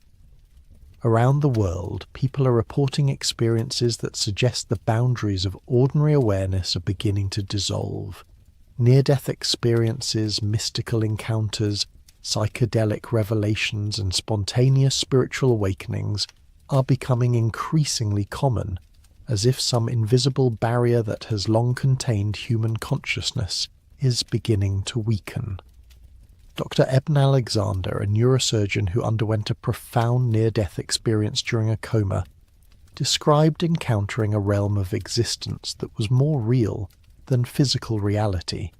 S1: Around the world, people are reporting experiences that suggest the boundaries of ordinary awareness are beginning to dissolve. Near-death experiences, mystical encounters, psychedelic revelations, and spontaneous spiritual awakenings are becoming increasingly common, as if some invisible barrier that has long contained human consciousness is beginning to weaken. Dr. Eben Alexander, a neurosurgeon who underwent a profound near-death experience during a coma, described encountering a realm of existence that was more real than physical reality,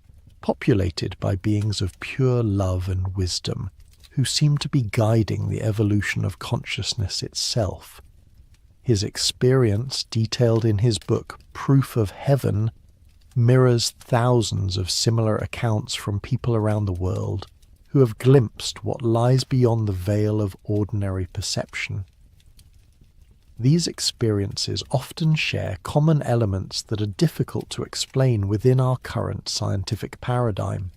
S1: populated by beings of pure love and wisdom, who seemed to be guiding the evolution of consciousness itself. His experience, detailed in his book Proof of Heaven, mirrors thousands of similar accounts from people around the world who have glimpsed what lies beyond the veil of ordinary perception. These experiences often share common elements that are difficult to explain within our current scientific paradigm.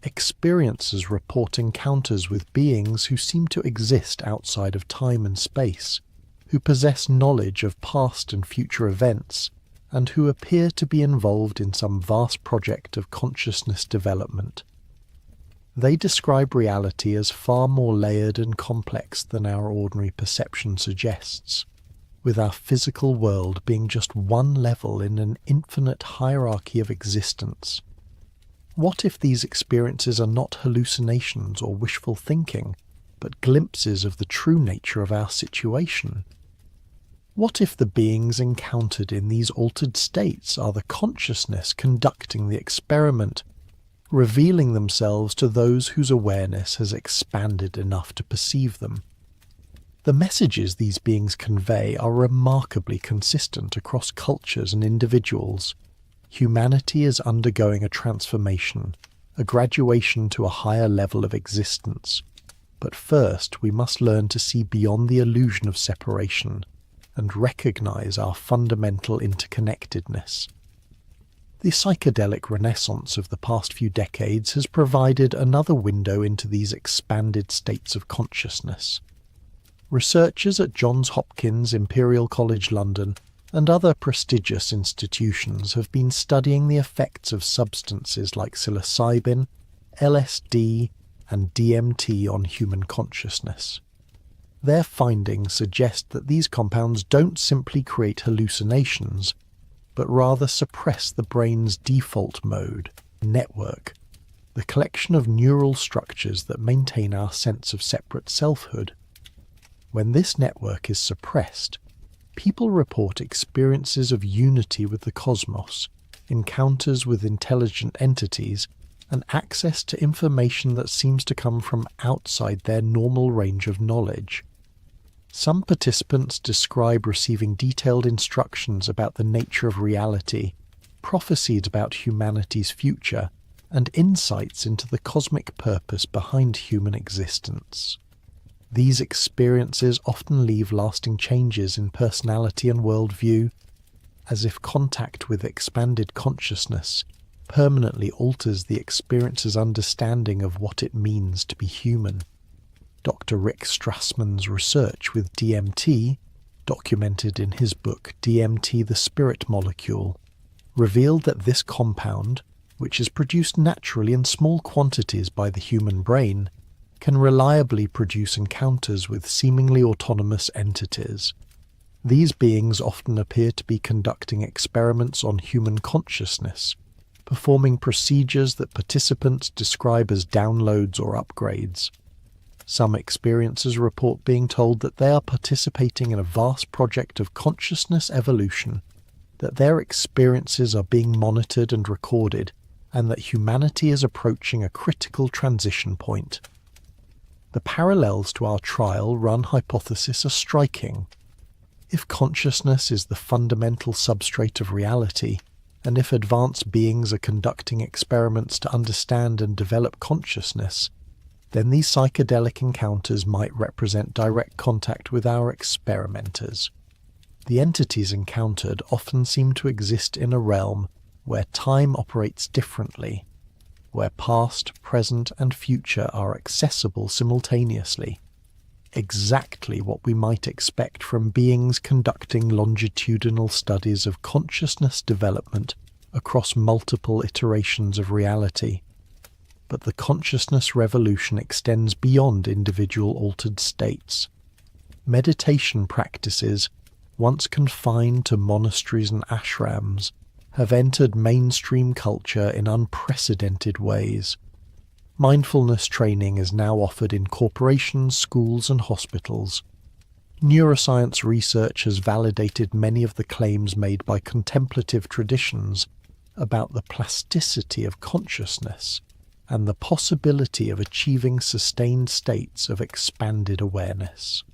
S1: Experiencers report encounters with beings who seem to exist outside of time and space, who possess knowledge of past and future events, and who appear to be involved in some vast project of consciousness development. They describe reality as far more layered and complex than our ordinary perception suggests, with our physical world being just one level in an infinite hierarchy of existence. What if these experiences are not hallucinations or wishful thinking, but glimpses of the true nature of our situation? What if the beings encountered in these altered states are the consciousness conducting the experiment, revealing themselves to those whose awareness has expanded enough to perceive them? The messages these beings convey are remarkably consistent across cultures and individuals. Humanity is undergoing a transformation, a graduation to a higher level of existence. But first we must learn to see beyond the illusion of separation and recognize our fundamental interconnectedness. The psychedelic renaissance of the past few decades has provided another window into these expanded states of consciousness. Researchers at Johns Hopkins, Imperial College London, and other prestigious institutions have been studying the effects of substances like psilocybin, LSD, and DMT on human consciousness. Their findings suggest that these compounds don't simply create hallucinations, but rather suppress the brain's default mode, network, the collection of neural structures that maintain our sense of separate selfhood. When this network is suppressed, people report experiences of unity with the cosmos, encounters with intelligent entities, and access to information that seems to come from outside their normal range of knowledge. Some participants describe receiving detailed instructions about the nature of reality, prophecies about humanity's future, and insights into the cosmic purpose behind human existence. These experiences often leave lasting changes in personality and worldview, as if contact with expanded consciousness permanently alters the experiencer's understanding of what it means to be human. Dr. Rick Strassman's research with DMT, documented in his book DMT the Spirit Molecule, revealed that this compound, which is produced naturally in small quantities by the human brain, can reliably produce encounters with seemingly autonomous entities. These beings often appear to be conducting experiments on human consciousness, performing procedures that participants describe as downloads or upgrades. Some experiencers report being told that they are participating in a vast project of consciousness evolution, that their experiences are being monitored and recorded, and that humanity is approaching a critical transition point. The parallels to our trial-run hypothesis are striking. If consciousness is the fundamental substrate of reality, and if advanced beings are conducting experiments to understand and develop consciousness, then these psychedelic encounters might represent direct contact with our experimenters. The entities encountered often seem to exist in a realm where time operates differently, where past, present, and future are accessible simultaneously. Exactly what we might expect from beings conducting longitudinal studies of consciousness development across multiple iterations of reality. But the consciousness revolution extends beyond individual altered states. Meditation practices, once confined to monasteries and ashrams, have entered mainstream culture in unprecedented ways. Mindfulness training is now offered in corporations, schools, and hospitals. Neuroscience research has validated many of the claims made by contemplative traditions about the plasticity of consciousness and the possibility of achieving sustained states of expanded awareness.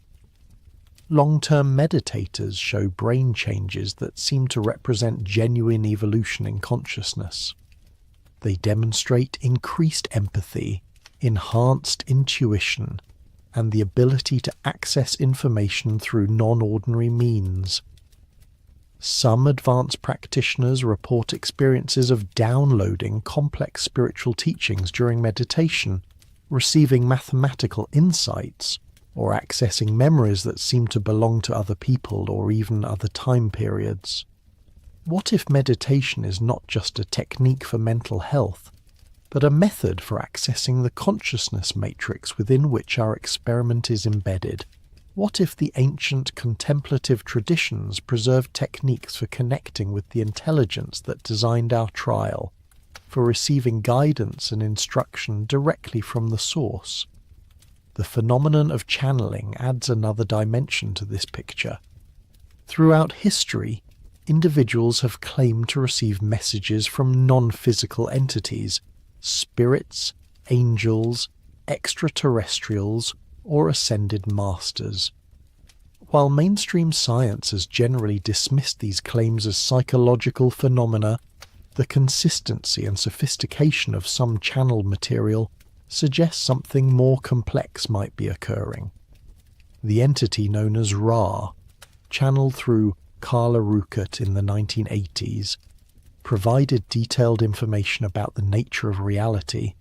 S1: Long-term meditators show brain changes that seem to represent genuine evolution in consciousness. They demonstrate increased empathy, enhanced intuition, and the ability to access information through non-ordinary means. Some advanced practitioners report experiences of downloading complex spiritual teachings during meditation, receiving mathematical insights, or accessing memories that seem to belong to other people or even other time periods. What if meditation is not just a technique for mental health, but a method for accessing the consciousness matrix within which our experiment is embedded? What if the ancient contemplative traditions preserved techniques for connecting with the intelligence that designed our trial, for receiving guidance and instruction directly from the source? The phenomenon of channeling adds another dimension to this picture. Throughout history, individuals have claimed to receive messages from non-physical entities, spirits, angels, extraterrestrials, or ascended masters. While mainstream science has generally dismissed these claims as psychological phenomena, the consistency and sophistication of some channeled material suggests something more complex might be occurring. The entity known as Ra, channeled through Carla Ruckert in the 1980s, provided detailed information about the nature of reality,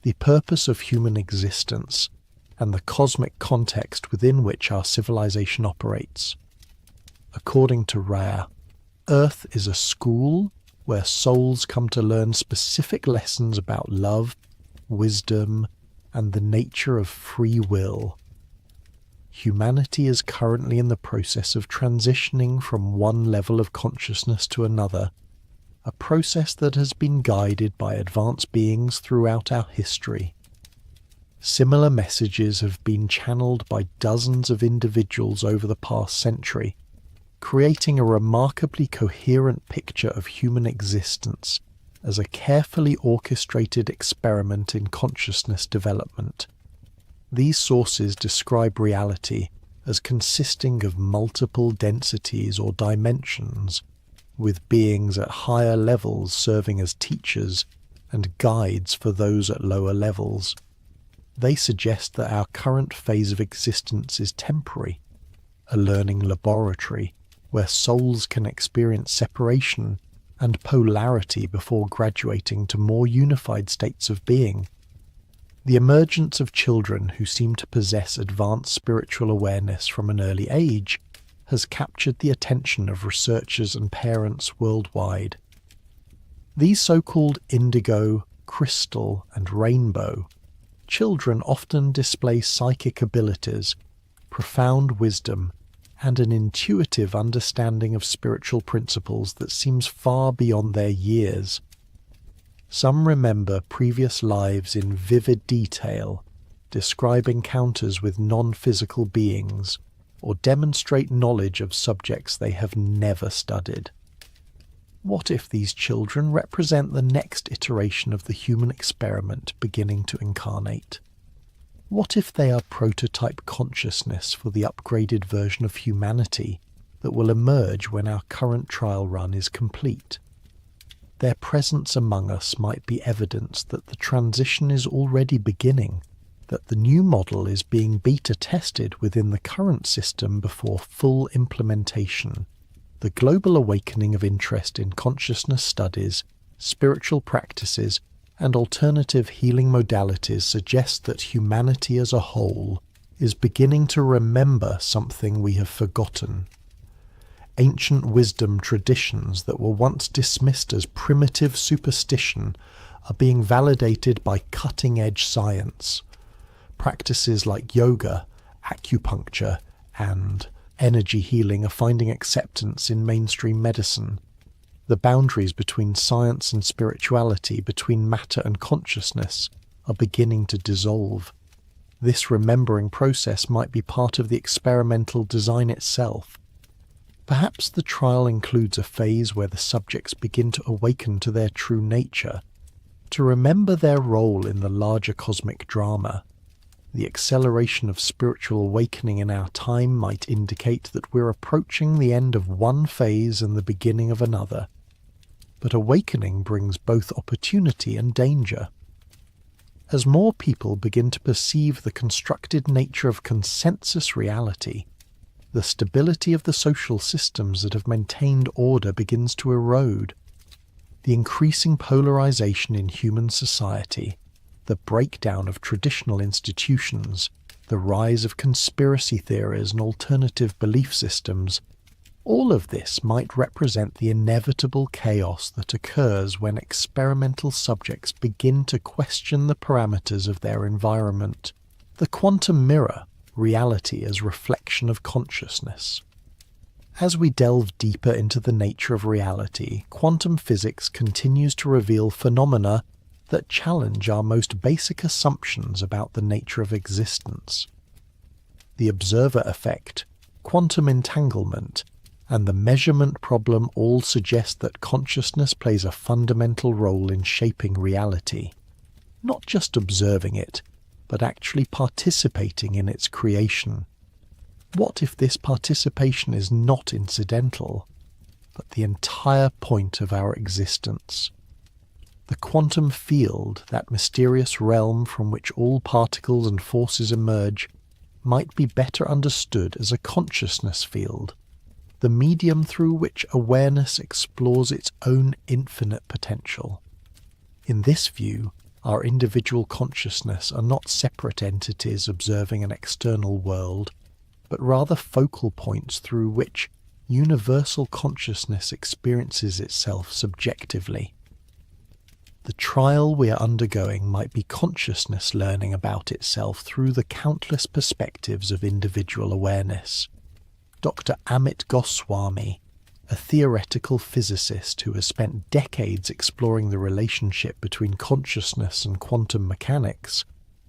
S1: the purpose of human existence, and the cosmic context within which our civilization operates. According to Ra, Earth is a school where souls come to learn specific lessons about love, wisdom, and the nature of free will. Humanity is currently in the process of transitioning from one level of consciousness to another, a process that has been guided by advanced beings throughout our history. Similar messages have been channeled by dozens of individuals over the past century, creating a remarkably coherent picture of human existence as a carefully orchestrated experiment in consciousness development. These sources describe reality as consisting of multiple densities or dimensions, with beings at higher levels serving as teachers and guides for those at lower levels. They suggest that our current phase of existence is temporary, a learning laboratory where souls can experience separation and polarity before graduating to more unified states of being. The emergence of children who seem to possess advanced spiritual awareness from an early age has captured the attention of researchers and parents worldwide. These so-called indigo, crystal, and rainbow children often display psychic abilities, profound wisdom, and an intuitive understanding of spiritual principles that seems far beyond their years. Some remember previous lives in vivid detail, describe encounters with non-physical beings, or demonstrate knowledge of subjects they have never studied. What if these children represent the next iteration of the human experiment beginning to incarnate? What if they are prototype consciousness for the upgraded version of humanity that will emerge when our current trial run is complete? Their presence among us might be evidence that the transition is already beginning, that the new model is being beta tested within the current system before full implementation. The global awakening of interest in consciousness studies, spiritual practices, and alternative healing modalities suggests that humanity as a whole is beginning to remember something we have forgotten. Ancient wisdom traditions that were once dismissed as primitive superstition are being validated by cutting-edge science. Practices like yoga, acupuncture, and energy healing are finding acceptance in mainstream medicine. The boundaries between science and spirituality, between matter and consciousness, are beginning to dissolve. This remembering process might be part of the experimental design itself. Perhaps the trial includes a phase where the subjects begin to awaken to their true nature, to remember their role in the larger cosmic drama. The acceleration of spiritual awakening in our time might indicate that we're approaching the end of one phase and the beginning of another. But awakening brings both opportunity and danger. As more people begin to perceive the constructed nature of consensus reality, the stability of the social systems that have maintained order begins to erode. The increasing polarization in human society, the breakdown of traditional institutions, the rise of conspiracy theories and alternative belief systems, all of this might represent the inevitable chaos that occurs when experimental subjects begin to question the parameters of their environment. The quantum mirror, reality as reflection of consciousness. As we delve deeper into the nature of reality, quantum physics continues to reveal phenomena that challenge our most basic assumptions about the nature of existence. The observer effect, quantum entanglement, and the measurement problem all suggest that consciousness plays a fundamental role in shaping reality, not just observing it, but actually participating in its creation. What if this participation is not incidental, but the entire point of our existence? The quantum field, that mysterious realm from which all particles and forces emerge, might be better understood as a consciousness field, the medium through which awareness explores its own infinite potential. In this view, our individual consciousness are not separate entities observing an external world, but rather focal points through which universal consciousness experiences itself subjectively. The trial we are undergoing might be consciousness learning about itself through the countless perspectives of individual awareness. Dr. Amit Goswami, a theoretical physicist who has spent decades exploring the relationship between consciousness and quantum mechanics,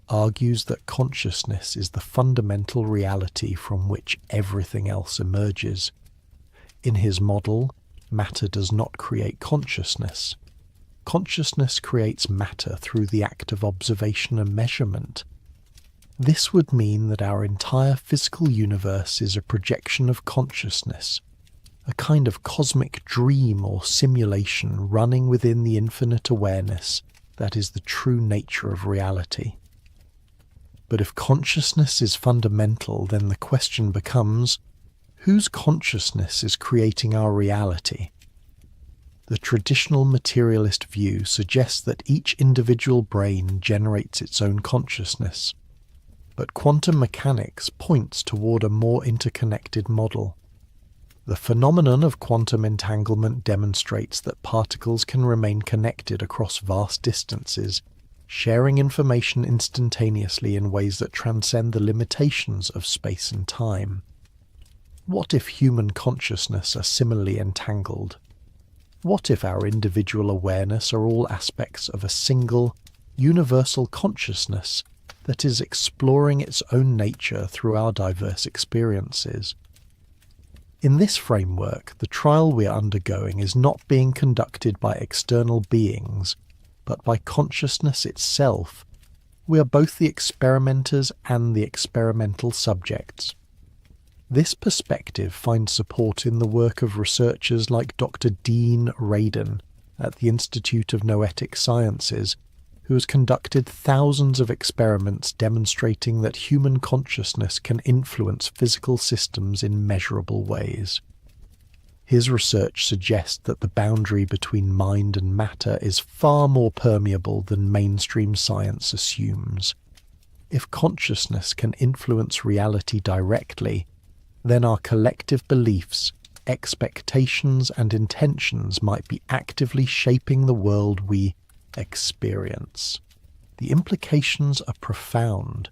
S1: argues that consciousness is the fundamental reality from which everything else emerges. In his model, matter does not create consciousness. Consciousness creates matter through the act of observation and measurement. This would mean that our entire physical universe is a projection of consciousness, a kind of cosmic dream or simulation running within the infinite awareness that is the true nature of reality. But if consciousness is fundamental, then the question becomes, whose consciousness is creating our reality? The traditional materialist view suggests that each individual brain generates its own consciousness, but quantum mechanics points toward a more interconnected model. The phenomenon of quantum entanglement demonstrates that particles can remain connected across vast distances, sharing information instantaneously in ways that transcend the limitations of space and time. What if human consciousness are similarly entangled? What if our individual awareness are all aspects of a single, universal consciousness that is exploring its own nature through our diverse experiences? In this framework, the trial we are undergoing is not being conducted by external beings, but by consciousness itself. We are both the experimenters and the experimental subjects. This perspective finds support in the work of researchers like Dr. Dean Radin at the Institute of Noetic Sciences, who has conducted thousands of experiments demonstrating that human consciousness can influence physical systems in measurable ways. His research suggests that the boundary between mind and matter is far more permeable than mainstream science assumes. If consciousness can influence reality directly, then our collective beliefs, expectations and intentions might be actively shaping the world we experience. The implications are profound.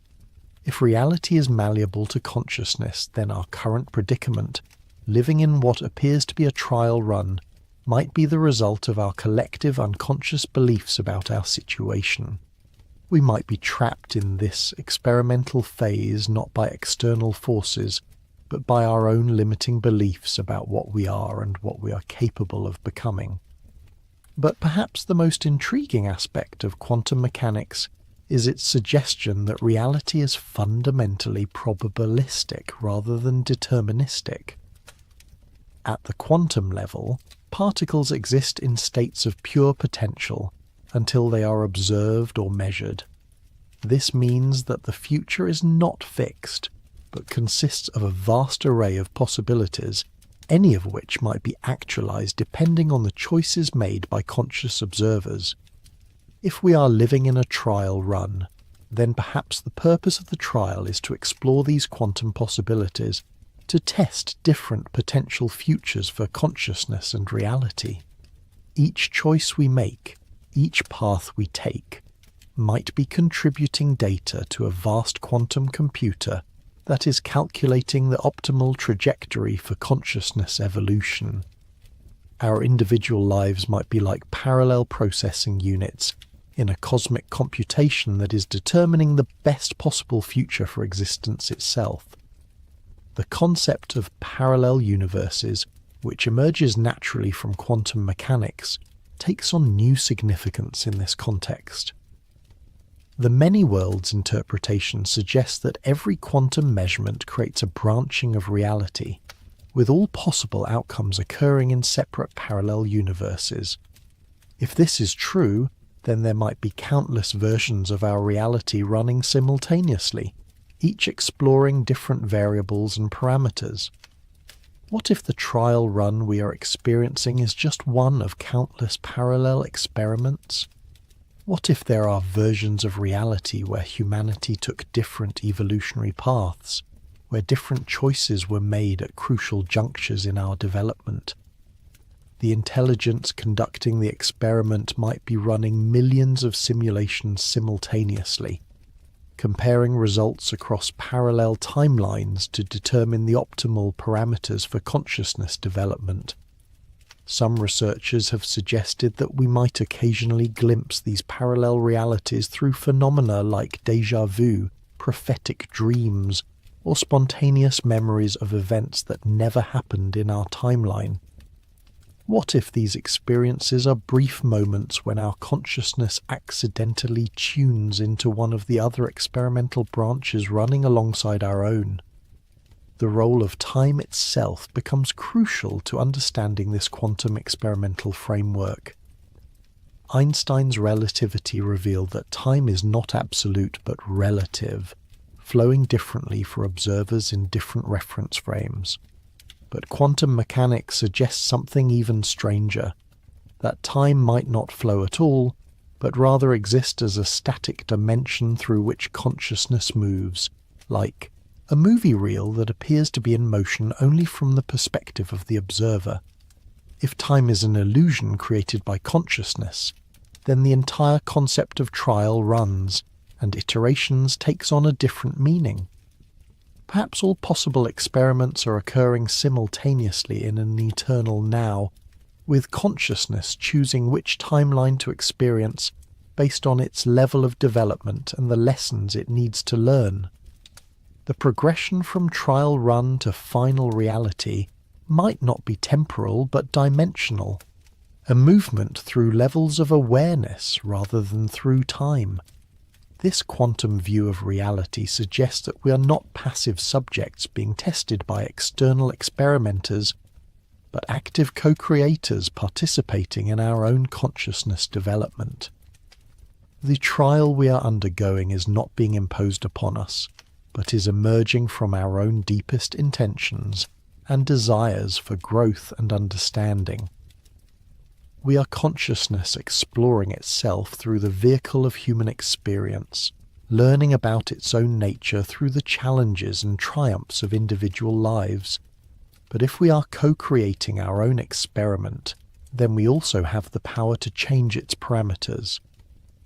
S1: If reality is malleable to consciousness, then our current predicament, living in what appears to be a trial run, might be the result of our collective unconscious beliefs about our situation. We might be trapped in this experimental phase not by external forces, but by our own limiting beliefs about what we are and what we are capable of becoming. But perhaps the most intriguing aspect of quantum mechanics is its suggestion that reality is fundamentally probabilistic rather than deterministic. At the quantum level, particles exist in states of pure potential until they are observed or measured. This means that the future is not fixed, but consists of a vast array of possibilities, any of which might be actualized depending on the choices made by conscious observers. If we are living in a trial run, then perhaps the purpose of the trial is to explore these quantum possibilities, to test different potential futures for consciousness and reality. Each choice we make, each path we take, might be contributing data to a vast quantum computer that is calculating the optimal trajectory for consciousness evolution. Our individual lives might be like parallel processing units in a cosmic computation that is determining the best possible future for existence itself. The concept of parallel universes, which emerges naturally from quantum mechanics, takes on new significance in this context. The many worlds interpretation suggests that every quantum measurement creates a branching of reality, with all possible outcomes occurring in separate parallel universes. If this is true, then there might be countless versions of our reality running simultaneously, each exploring different variables and parameters. What if the trial run we are experiencing is just one of countless parallel experiments? What if there are versions of reality where humanity took different evolutionary paths, where different choices were made at crucial junctures in our development? The intelligence conducting the experiment might be running millions of simulations simultaneously, comparing results across parallel timelines to determine the optimal parameters for consciousness development. Some researchers have suggested that we might occasionally glimpse these parallel realities through phenomena like déjà vu, prophetic dreams, or spontaneous memories of events that never happened in our timeline. What if these experiences are brief moments when our consciousness accidentally tunes into one of the other experimental branches running alongside our own? The role of time itself becomes crucial to understanding this quantum experimental framework. Einstein's relativity revealed that time is not absolute but relative, flowing differently for observers in different reference frames. But quantum mechanics suggests something even stranger, that time might not flow at all, but rather exist as a static dimension through which consciousness moves, like a movie reel that appears to be in motion only from the perspective of the observer. If time is an illusion created by consciousness, then the entire concept of trial runs, and iterations takes on a different meaning. Perhaps all possible experiments are occurring simultaneously in an eternal now, with consciousness choosing which timeline to experience based on its level of development and the lessons it needs to learn. The progression from trial run to final reality might not be temporal but dimensional, a movement through levels of awareness rather than through time. This quantum view of reality suggests that we are not passive subjects being tested by external experimenters, but active co-creators participating in our own consciousness development. The trial we are undergoing is not being imposed upon us, but is emerging from our own deepest intentions and desires for growth and understanding. We are consciousness exploring itself through the vehicle of human experience, learning about its own nature through the challenges and triumphs of individual lives. But if we are co-creating our own experiment, then we also have the power to change its parameters.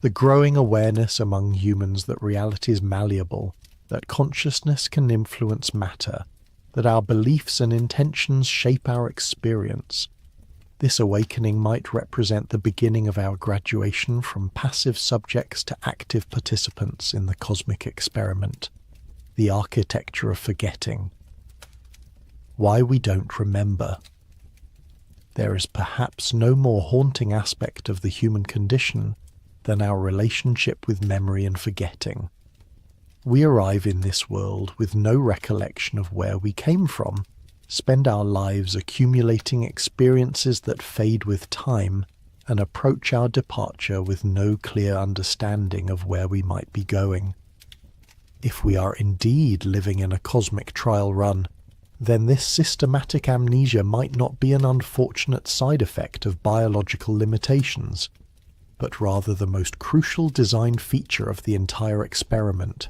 S1: The growing awareness among humans that reality is malleable, that consciousness can influence matter, that our beliefs and intentions shape our experience. This awakening might represent the beginning of our graduation from passive subjects to active participants in the cosmic experiment, the architecture of forgetting. Why we don't remember. There is perhaps no more haunting aspect of the human condition than our relationship with memory and forgetting. We arrive in this world with no recollection of where we came from, spend our lives accumulating experiences that fade with time, and approach our departure with no clear understanding of where we might be going. If we are indeed living in a cosmic trial run, then this systematic amnesia might not be an unfortunate side effect of biological limitations, but rather the most crucial design feature of the entire experiment.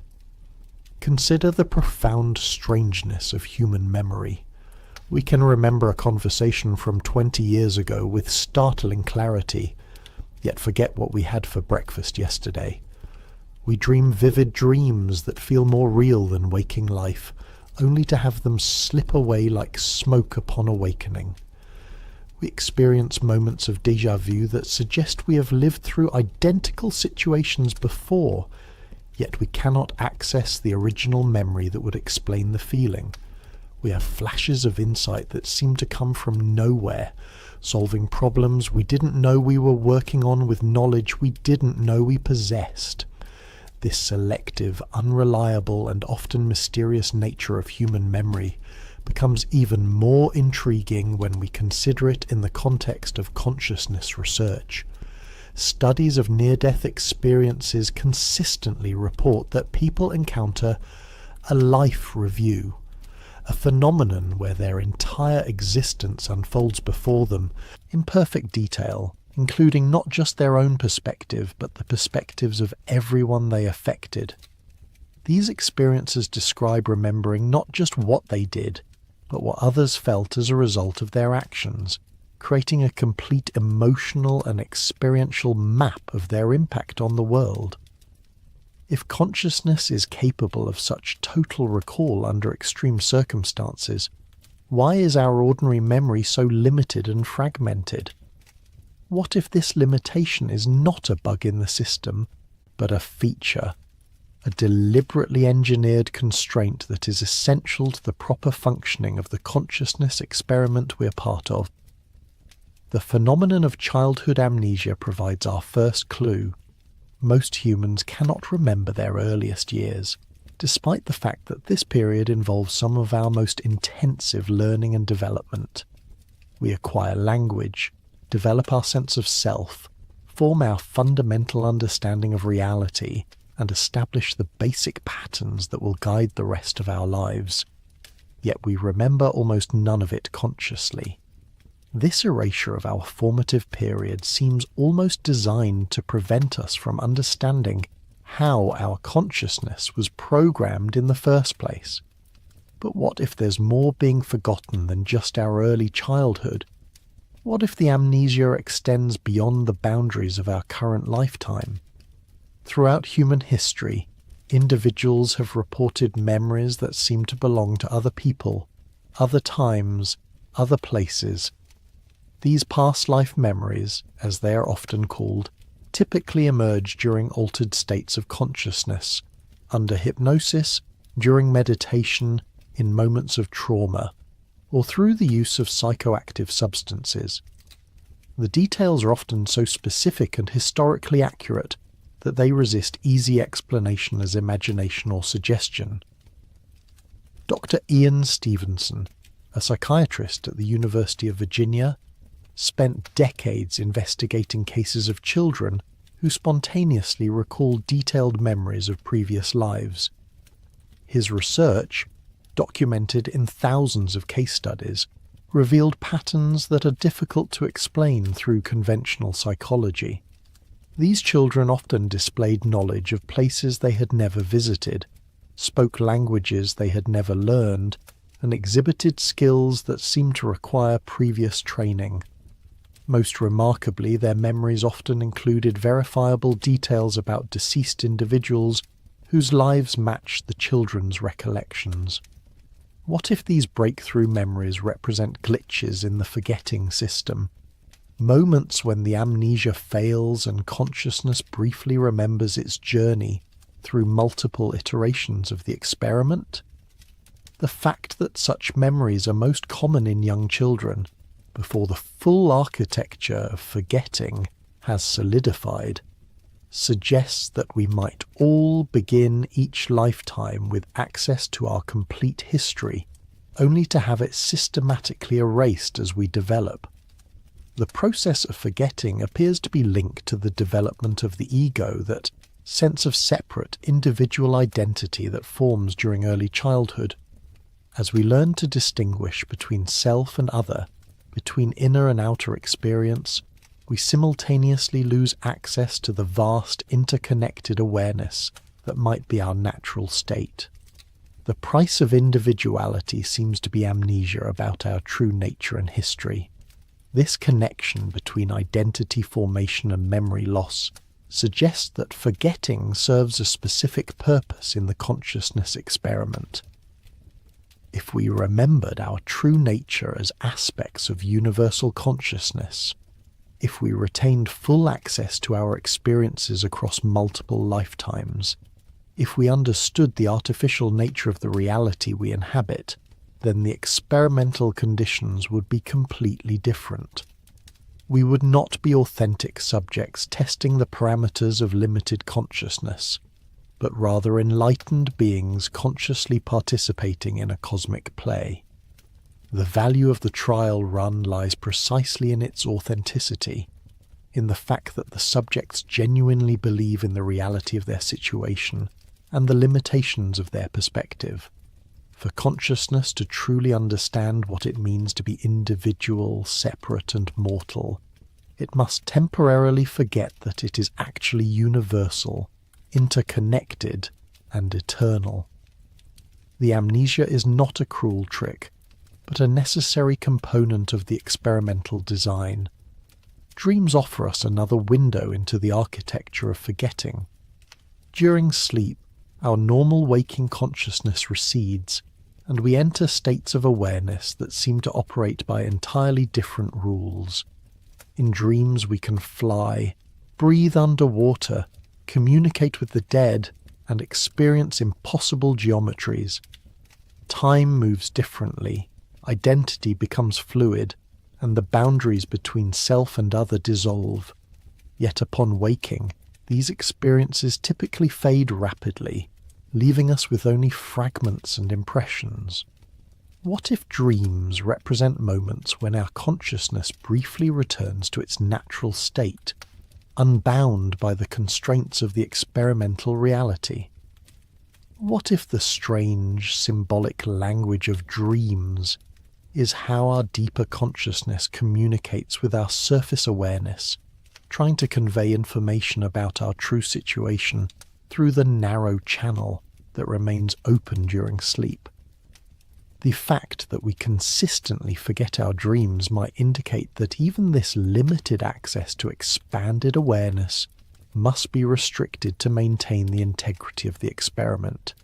S1: Consider the profound strangeness of human memory. We can remember a conversation from 20 years ago with startling clarity, yet forget what we had for breakfast yesterday. We dream vivid dreams that feel more real than waking life, only to have them slip away like smoke upon awakening. We experience moments of déjà vu that suggest we have lived through identical situations before, yet we cannot access the original memory that would explain the feeling. We have flashes of insight that seem to come from nowhere, solving problems we didn't know we were working on with knowledge we didn't know we possessed. This selective, unreliable, and often mysterious nature of human memory becomes even more intriguing when we consider it in the context of consciousness research. Studies of near-death experiences consistently report that people encounter a life review, a phenomenon where their entire existence unfolds before them in perfect detail, including not just their own perspective, but the perspectives of everyone they affected. These experiences describe remembering not just what they did, but what others felt as a result of their actions, creating a complete emotional and experiential map of their impact on the world. If consciousness is capable of such total recall under extreme circumstances, why is our ordinary memory so limited and fragmented? What if this limitation is not a bug in the system, but a feature, a deliberately engineered constraint that is essential to the proper functioning of the consciousness experiment we're part of? The phenomenon of childhood amnesia provides our first clue. Most humans cannot remember their earliest years, despite the fact that this period involves some of our most intensive learning and development. We acquire language, develop our sense of self, form our fundamental understanding of reality, and establish the basic patterns that will guide the rest of our lives. Yet we remember almost none of it consciously. This erasure of our formative period seems almost designed to prevent us from understanding how our consciousness was programmed in the first place. But what if there's more being forgotten than just our early childhood? What if the amnesia extends beyond the boundaries of our current lifetime? Throughout human history, individuals have reported memories that seem to belong to other people, other times, other places. These past life memories, as they are often called, typically emerge during altered states of consciousness, under hypnosis, during meditation, in moments of trauma, or through the use of psychoactive substances. The details are often so specific and historically accurate that they resist easy explanation as imagination or suggestion. Dr. Ian Stevenson, a psychiatrist at the University of Virginia, spent decades investigating cases of children who spontaneously recall detailed memories of previous lives. His research, documented in thousands of case studies, revealed patterns that are difficult to explain through conventional psychology. These children often displayed knowledge of places they had never visited, spoke languages they had never learned, and exhibited skills that seem to require previous training. Most remarkably, their memories often included verifiable details about deceased individuals whose lives matched the children's recollections. What if these breakthrough memories represent glitches in the forgetting system? Moments when the amnesia fails and consciousness briefly remembers its journey through multiple iterations of the experiment? The fact that such memories are most common in young children, before the full architecture of forgetting has solidified, suggests that we might all begin each lifetime with access to our complete history, only to have it systematically erased as we develop. The process of forgetting appears to be linked to the development of the ego, that sense of separate, individual identity that forms during early childhood. As we learn to distinguish between self and other, between inner and outer experience, we simultaneously lose access to the vast interconnected awareness that might be our natural state. The price of individuality seems to be amnesia about our true nature and history. This connection between identity formation and memory loss suggests that forgetting serves a specific purpose in the consciousness experiment. If we remembered our true nature as aspects of universal consciousness, if we retained full access to our experiences across multiple lifetimes, if we understood the artificial nature of the reality we inhabit, then the experimental conditions would be completely different. We would not be authentic subjects testing the parameters of limited consciousness, but rather enlightened beings consciously participating in a cosmic play. The value of the trial run lies precisely in its authenticity, in the fact that the subjects genuinely believe in the reality of their situation and the limitations of their perspective. For consciousness to truly understand what it means to be individual, separate and mortal, it must temporarily forget that it is actually universal, interconnected and eternal. The amnesia is not a cruel trick, but a necessary component of the experimental design. Dreams offer us another window into the architecture of forgetting. During sleep, our normal waking consciousness recedes, and we enter states of awareness that seem to operate by entirely different rules. In dreams we can fly, breathe underwater, communicate with the dead, and experience impossible geometries. Time moves differently, identity becomes fluid, and the boundaries between self and other dissolve. Yet upon waking, these experiences typically fade rapidly, leaving us with only fragments and impressions. What if dreams represent moments when our consciousness briefly returns to its natural state, unbound by the constraints of the experimental reality? What if the strange, symbolic language of dreams is how our deeper consciousness communicates with our surface awareness, trying to convey information about our true situation through the narrow channel that remains open during sleep? The fact that we consistently forget our dreams might indicate that even this limited access to expanded awareness must be restricted to maintain the integrity of the experiment.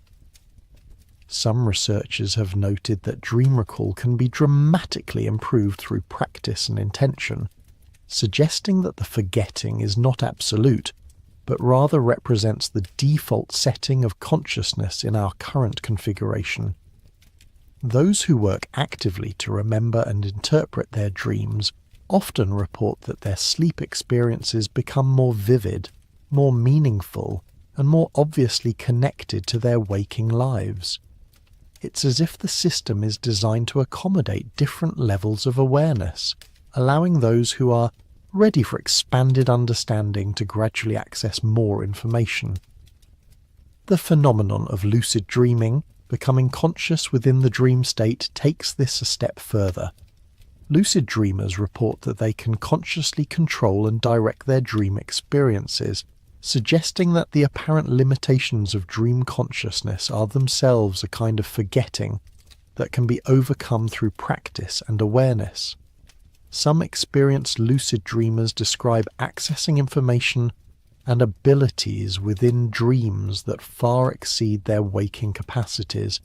S1: Some researchers have noted that dream recall can be dramatically improved through practice and intention, suggesting that the forgetting is not absolute, but rather represents the default setting of consciousness in our current configuration. Those who work actively to remember and interpret their dreams often report that their sleep experiences become more vivid, more meaningful, and more obviously connected to their waking lives. It's as if the system is designed to accommodate different levels of awareness, allowing those who are ready for expanded understanding to gradually access more information. The phenomenon of lucid dreaming, becoming conscious within the dream state, takes this a step further. Lucid dreamers report that they can consciously control and direct their dream experiences, suggesting that the apparent limitations of dream consciousness are themselves a kind of forgetting, that can be overcome through practice and awareness. Some experienced lucid dreamers describe accessing information and abilities within dreams that far exceed their waking capacities,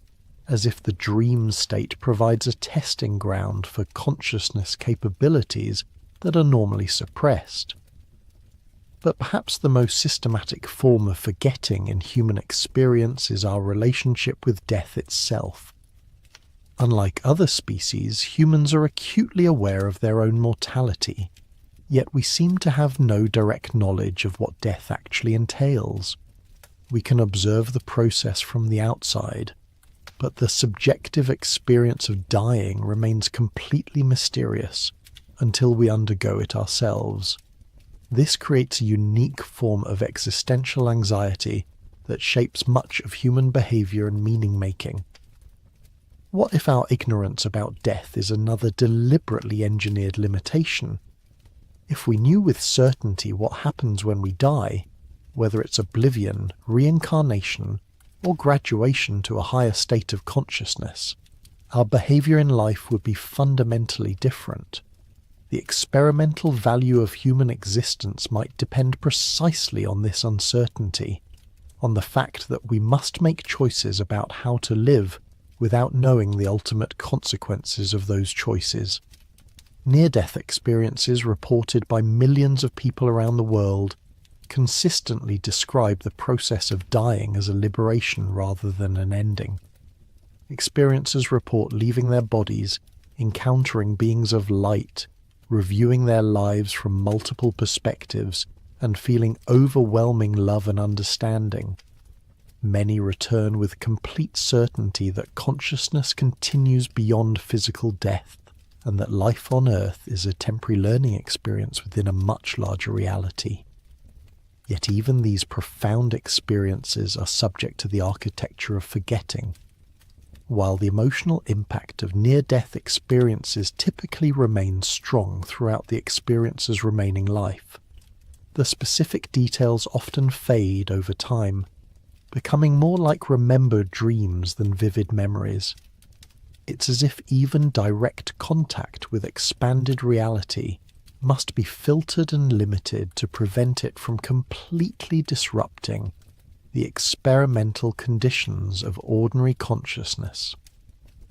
S1: as if the dream state provides a testing ground for consciousness capabilities that are normally suppressed. But perhaps the most systematic form of forgetting in human experience is our relationship with death itself. Unlike other species, humans are acutely aware of their own mortality, yet we seem to have no direct knowledge of what death actually entails. We can observe the process from the outside, but the subjective experience of dying remains completely mysterious until we undergo it ourselves. This creates a unique form of existential anxiety that shapes much of human behavior and meaning-making. What if our ignorance about death is another deliberately engineered limitation? If we knew with certainty what happens when we die, whether it's oblivion, reincarnation, or graduation to a higher state of consciousness, our behavior in life would be fundamentally different. The experimental value of human existence might depend precisely on this uncertainty, on the fact that we must make choices about how to live without knowing the ultimate consequences of those choices. Near-death experiences reported by millions of people around the world consistently describe the process of dying as a liberation rather than an ending. Experiencers report leaving their bodies, encountering beings of light, reviewing their lives from multiple perspectives, and feeling overwhelming love and understanding. Many return with complete certainty that consciousness continues beyond physical death, and that life on Earth is a temporary learning experience within a much larger reality. Yet even these profound experiences are subject to the architecture of forgetting. While the emotional impact of near-death experiences typically remains strong throughout the experiencer's remaining life, the specific details often fade over time, becoming more like remembered dreams than vivid memories. It's as if even direct contact with expanded reality must be filtered and limited to prevent it from completely disrupting the experimental conditions of ordinary consciousness.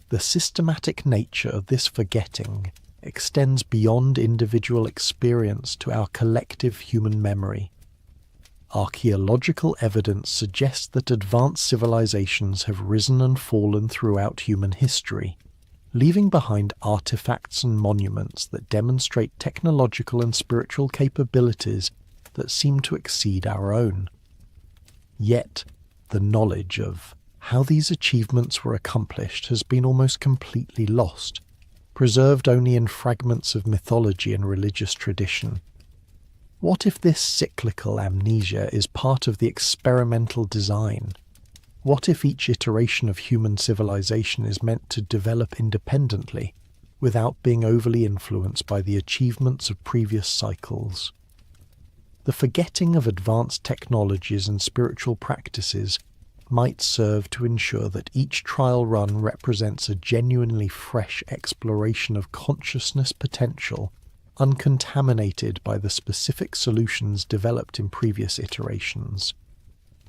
S1: The systematic nature of this forgetting extends beyond individual experience to our collective human memory. Archaeological evidence suggests that advanced civilizations have risen and fallen throughout human history, leaving behind artifacts and monuments that demonstrate technological and spiritual capabilities that seem to exceed our own. Yet, the knowledge of how these achievements were accomplished has been almost completely lost, preserved only in fragments of mythology and religious tradition. What if this cyclical amnesia is part of the experimental design? What if each iteration of human civilization is meant to develop independently, without being overly influenced by the achievements of previous cycles? The forgetting of advanced technologies and spiritual practices might serve to ensure that each trial run represents a genuinely fresh exploration of consciousness potential, uncontaminated by the specific solutions developed in previous iterations.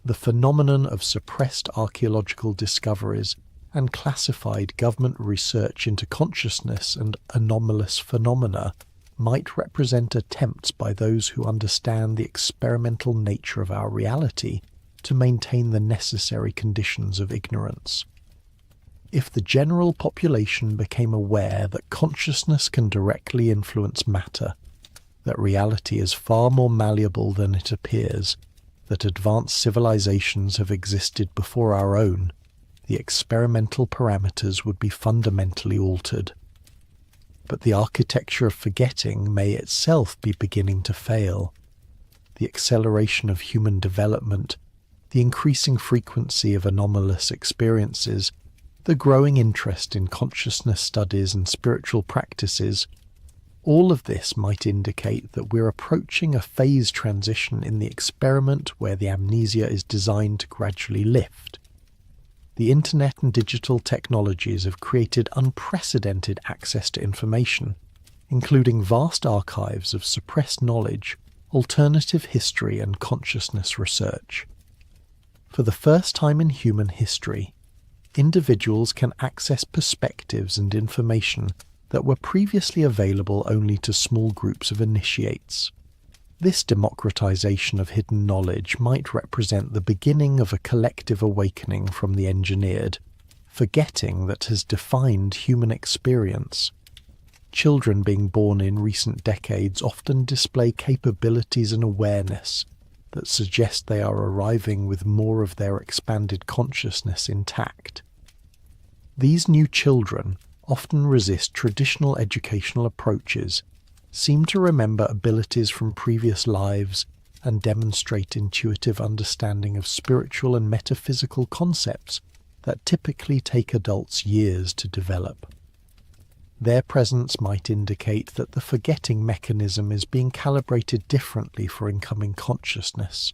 S1: The phenomenon of suppressed archaeological discoveries and classified government research into consciousness and anomalous phenomena might represent attempts by those who understand the experimental nature of our reality to maintain the necessary conditions of ignorance. If the general population became aware that consciousness can directly influence matter, that reality is far more malleable than it appears, that advanced civilizations have existed before our own, the experimental parameters would be fundamentally altered. But the architecture of forgetting may itself be beginning to fail. The acceleration of human development, the increasing frequency of anomalous experiences, the growing interest in consciousness studies and spiritual practices, all of this might indicate that we're approaching a phase transition in the experiment where the amnesia is designed to gradually lift. the internet and digital technologies have created unprecedented access to information, including vast archives of suppressed knowledge, alternative history and consciousness research. For the first time in human history, individuals can access perspectives and information that were previously available only to small groups of initiates. This democratization of hidden knowledge might represent the beginning of a collective awakening from the engineered, forgetting that has defined human experience. Children being born in recent decades often display capabilities and awareness that suggest they are arriving with more of their expanded consciousness intact. These new children often resist traditional educational approaches, seem to remember abilities from previous lives, and demonstrate intuitive understanding of spiritual and metaphysical concepts that typically take adults years to develop. Their presence might indicate that the forgetting mechanism is being calibrated differently for incoming consciousness,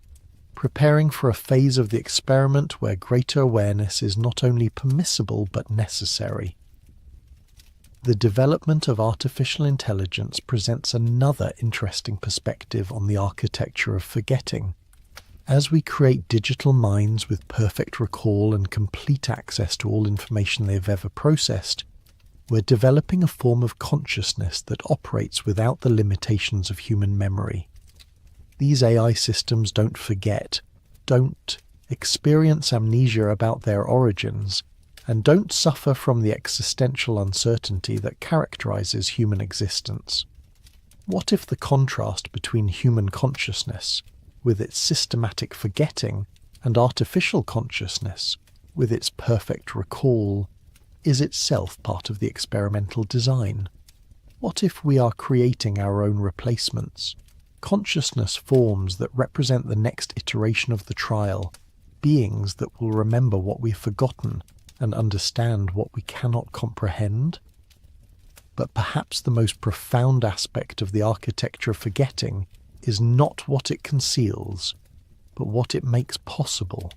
S1: preparing for a phase of the experiment where greater awareness is not only permissible but necessary. The development of artificial intelligence presents another interesting perspective on the architecture of forgetting. As we create digital minds with perfect recall and complete access to all information they've ever processed, we're developing a form of consciousness that operates without the limitations of human memory. These AI systems don't forget, don't experience amnesia about their origins, and don't suffer from the existential uncertainty that characterizes human existence. What if the contrast between human consciousness, with its systematic forgetting, and artificial consciousness, with its perfect recall, is itself part of the experimental design? What if we are creating our own replacements, consciousness forms that represent the next iteration of the trial, beings that will remember what we've forgotten and understand what we cannot comprehend? But perhaps the most profound aspect of the architecture of forgetting is not what it conceals, but what it makes possible.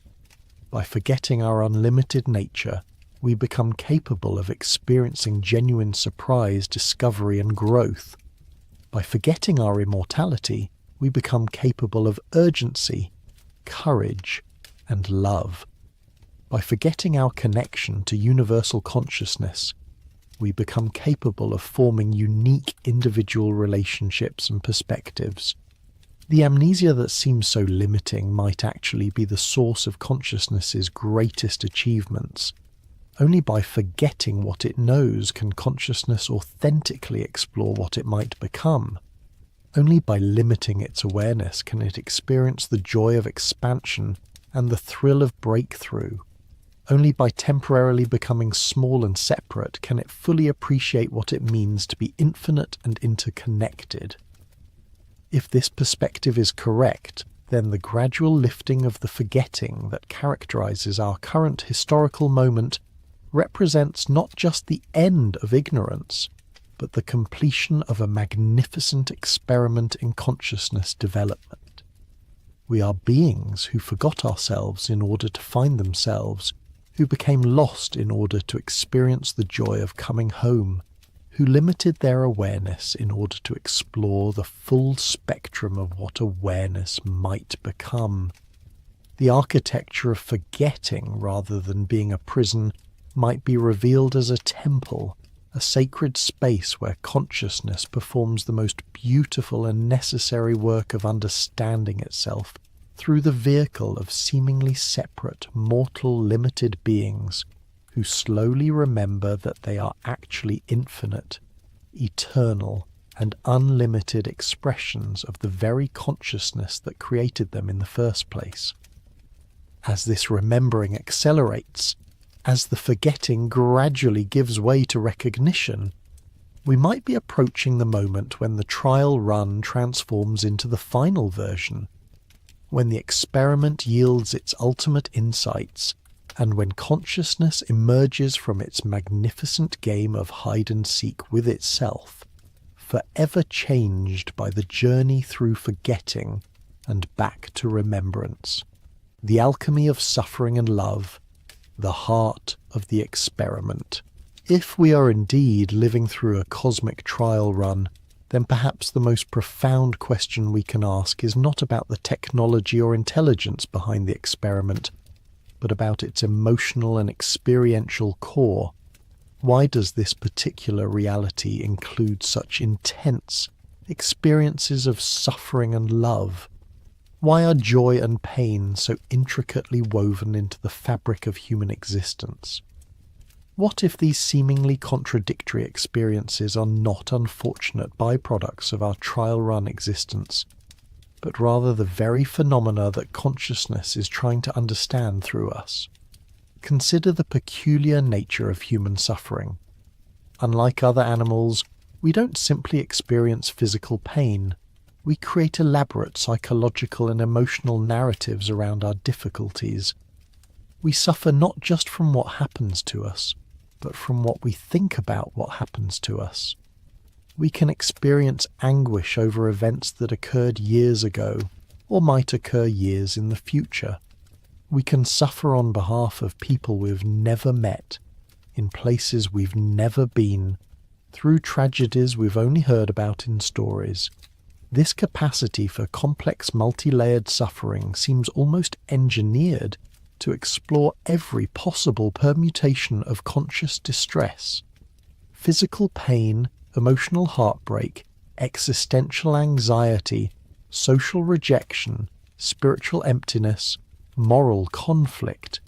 S1: By forgetting our unlimited nature, we become capable of experiencing genuine surprise, discovery, and growth. By forgetting our immortality, we become capable of urgency, courage, and love. By forgetting our connection to universal consciousness, we become capable of forming unique individual relationships and perspectives. The amnesia that seems so limiting might actually be the source of consciousness's greatest achievements. Only by forgetting what it knows can consciousness authentically explore what it might become. Only by limiting its awareness can it experience the joy of expansion and the thrill of breakthrough. Only by temporarily becoming small and separate can it fully appreciate what it means to be infinite and interconnected. If this perspective is correct, then the gradual lifting of the forgetting that characterizes our current historical moment represents not just the end of ignorance, but the completion of a magnificent experiment in consciousness development. We are beings who forgot ourselves in order to find themselves, who became lost in order to experience the joy of coming home, who limited their awareness in order to explore the full spectrum of what awareness might become. The architecture of forgetting, rather than being a prison, might be revealed as a temple, a sacred space where consciousness performs the most beautiful and necessary work of understanding itself through the vehicle of seemingly separate, mortal, limited beings who slowly remember that they are actually infinite, eternal, and unlimited expressions of the very consciousness that created them in the first place. As this remembering accelerates, as the forgetting gradually gives way to recognition, we might be approaching the moment when the trial run transforms into the final version, when the experiment yields its ultimate insights, and when consciousness emerges from its magnificent game of hide-and-seek with itself, forever changed by the journey through forgetting and back to remembrance. The alchemy of suffering and love, the heart of the experiment. If we are indeed living through a cosmic trial run, then perhaps the most profound question we can ask is not about the technology or intelligence behind the experiment, but about its emotional and experiential core. Why does this particular reality include such intense experiences of suffering and love? Why are joy and pain so intricately woven into the fabric of human existence? What if these seemingly contradictory experiences are not unfortunate byproducts of our trial-run existence, but rather the very phenomena that consciousness is trying to understand through us? Consider the peculiar nature of human suffering. Unlike other animals, we don't simply experience physical pain. We create elaborate psychological and emotional narratives around our difficulties. We suffer not just from what happens to us, but from what we think about what happens to us. We can experience anguish over events that occurred years ago, or might occur years in the future. We can suffer on behalf of people we've never met, in places we've never been, through tragedies we've only heard about in stories. This capacity for complex multi-layered suffering seems almost engineered to explore every possible permutation of conscious distress. Physical pain, emotional heartbreak, existential anxiety, social rejection, spiritual emptiness, moral conflict.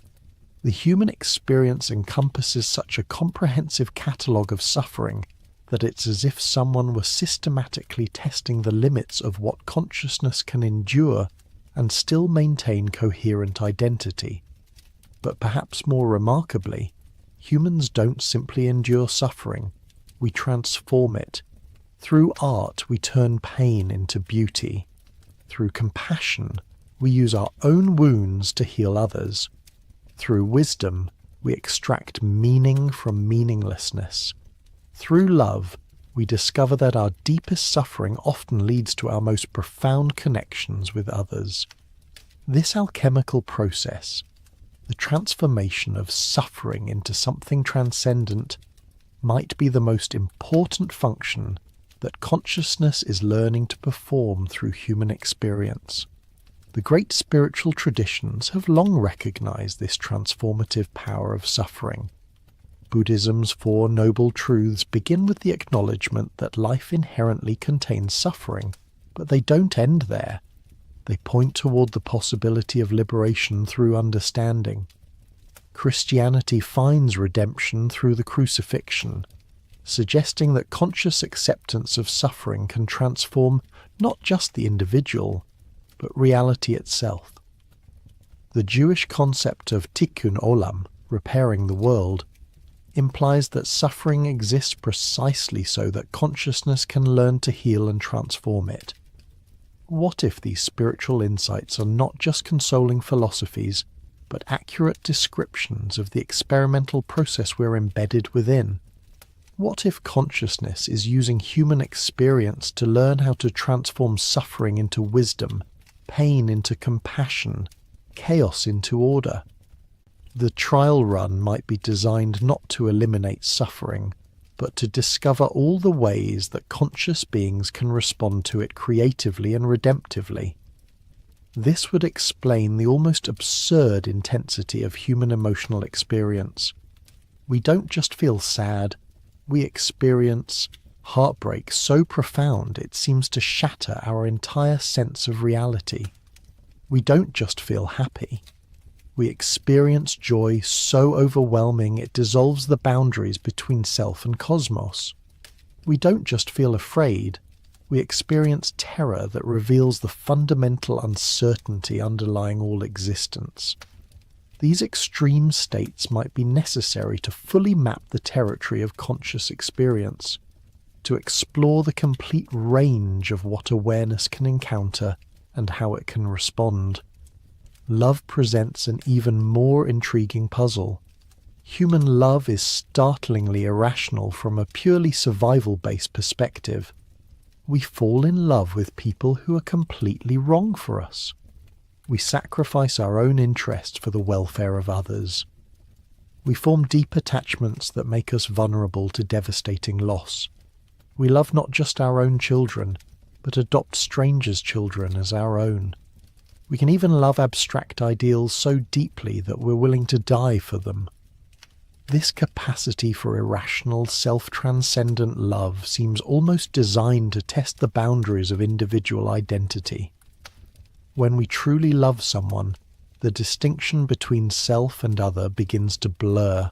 S1: The human experience encompasses such a comprehensive catalogue of suffering that it's as if someone were systematically testing the limits of what consciousness can endure and still maintain coherent identity. But perhaps more remarkably, humans don't simply endure suffering, we transform it. Through art, we turn pain into beauty. Through compassion, we use our own wounds to heal others. Through wisdom, we extract meaning from meaninglessness. Through love, we discover that our deepest suffering often leads to our most profound connections with others. This alchemical process, the transformation of suffering into something transcendent, might be the most important function that consciousness is learning to perform through human experience. The great spiritual traditions have long recognized this transformative power of suffering. Buddhism's Four Noble Truths begin with the acknowledgement that life inherently contains suffering, but they don't end there. They point toward the possibility of liberation through understanding. Christianity finds redemption through the crucifixion, suggesting that conscious acceptance of suffering can transform not just the individual, but reality itself. The Jewish concept of tikkun olam, repairing the world, implies that suffering exists precisely so that consciousness can learn to heal and transform it. What if these spiritual insights are not just consoling philosophies, but accurate descriptions of the experimental process we're embedded within? What if consciousness is using human experience to learn how to transform suffering into wisdom, pain into compassion, chaos into order? The trial run might be designed not to eliminate suffering, but to discover all the ways that conscious beings can respond to it creatively and redemptively. This would explain the almost absurd intensity of human emotional experience. We don't just feel sad, we experience heartbreak so profound it seems to shatter our entire sense of reality. We don't just feel happy. We experience joy so overwhelming it dissolves the boundaries between self and cosmos. We don't just feel afraid, we experience terror that reveals the fundamental uncertainty underlying all existence. These extreme states might be necessary to fully map the territory of conscious experience, to explore the complete range of what awareness can encounter and how it can respond. Love presents an even more intriguing puzzle. Human love is startlingly irrational from a purely survival-based perspective. We fall in love with people who are completely wrong for us. We sacrifice our own interest for the welfare of others. We form deep attachments that make us vulnerable to devastating loss. We love not just our own children, but adopt strangers' children as our own. We can even love abstract ideals so deeply that we're willing to die for them. This capacity for irrational, self-transcendent love seems almost designed to test the boundaries of individual identity. When we truly love someone, the distinction between self and other begins to blur.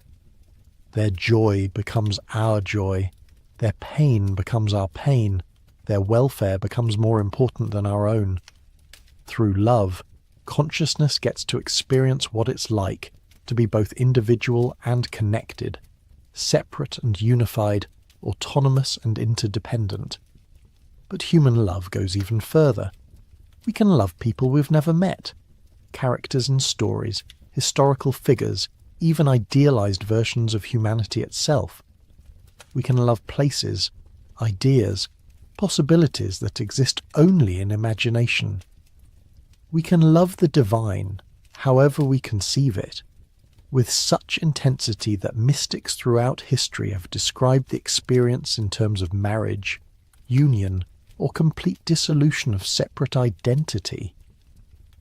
S1: Their joy becomes our joy, their pain becomes our pain, their welfare becomes more important than our own. Through love, consciousness gets to experience what it's like to be both individual and connected, separate and unified, autonomous and interdependent. But human love goes even further. We can love people we've never met. Characters and stories, historical figures, even idealized versions of humanity itself. We can love places, ideas, possibilities that exist only in imagination. We can love the divine, however we conceive it, with such intensity that mystics throughout history have described the experience in terms of marriage, union, or complete dissolution of separate identity.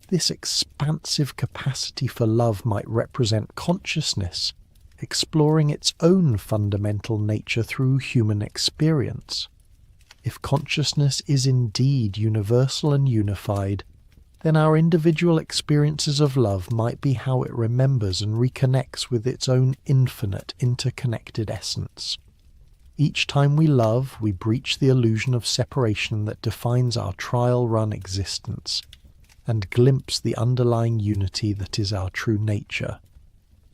S1: This expansive capacity for love might represent consciousness, exploring its own fundamental nature through human experience. If consciousness is indeed universal and unified, then our individual experiences of love might be how it remembers and reconnects with its own infinite, interconnected essence. Each time we love, we breach the illusion of separation that defines our trial-run existence, and glimpse the underlying unity that is our true nature.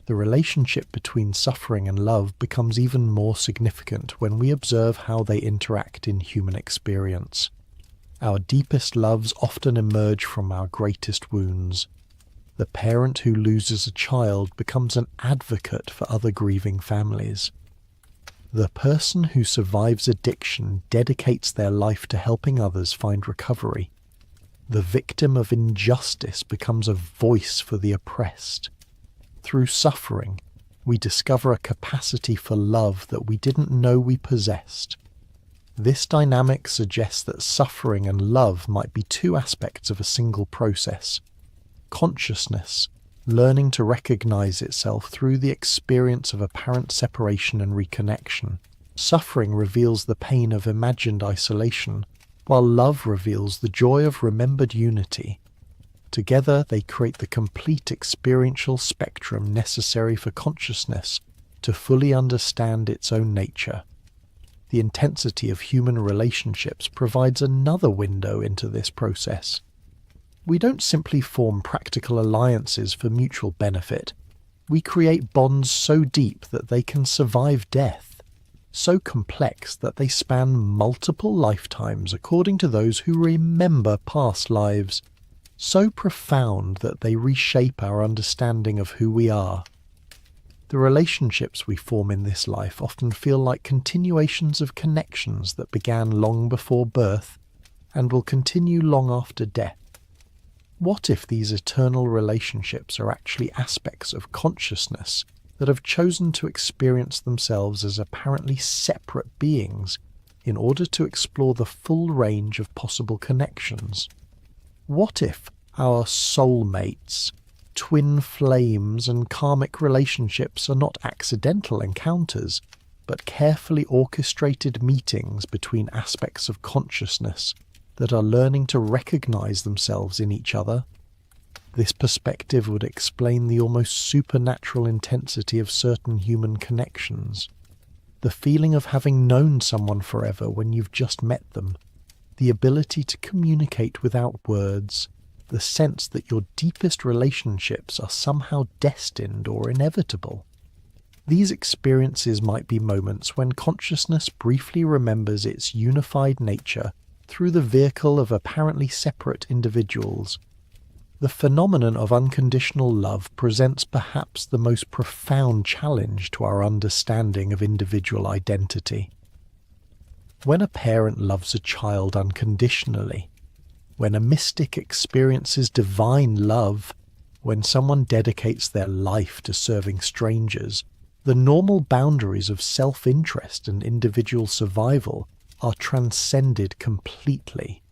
S1: The relationship between suffering and love becomes even more significant when we observe how they interact in human experience. Our deepest loves often emerge from our greatest wounds. The parent who loses a child becomes an advocate for other grieving families. The person who survives addiction dedicates their life to helping others find recovery. The victim of injustice becomes a voice for the oppressed. Through suffering, we discover a capacity for love that we didn't know we possessed. This dynamic suggests that suffering and love might be two aspects of a single process. Consciousness, learning to recognize itself through the experience of apparent separation and reconnection. Suffering reveals the pain of imagined isolation, while love reveals the joy of remembered unity. Together they create the complete experiential spectrum necessary for consciousness to fully understand its own nature. The intensity of human relationships provides another window into this process. We don't simply form practical alliances for mutual benefit. We create bonds so deep that they can survive death, so complex that they span multiple lifetimes according to those who remember past lives, so profound that they reshape our understanding of who we are. The relationships we form in this life often feel like continuations of connections that began long before birth and will continue long after death. What if these eternal relationships are actually aspects of consciousness that have chosen to experience themselves as apparently separate beings in order to explore the full range of possible connections? What if our soulmates, twin flames and karmic relationships are not accidental encounters, but carefully orchestrated meetings between aspects of consciousness that are learning to recognize themselves in each other? This perspective would explain the almost supernatural intensity of certain human connections. The feeling of having known someone forever when you've just met them, the ability to communicate without words, the sense that your deepest relationships are somehow destined or inevitable. These experiences might be moments when consciousness briefly remembers its unified nature through the vehicle of apparently separate individuals. The phenomenon of unconditional love presents perhaps the most profound challenge to our understanding of individual identity. When a parent loves a child unconditionally, when a mystic experiences divine love, When someone dedicates their life to serving strangers, the normal boundaries of self-interest and individual survival are transcended completely.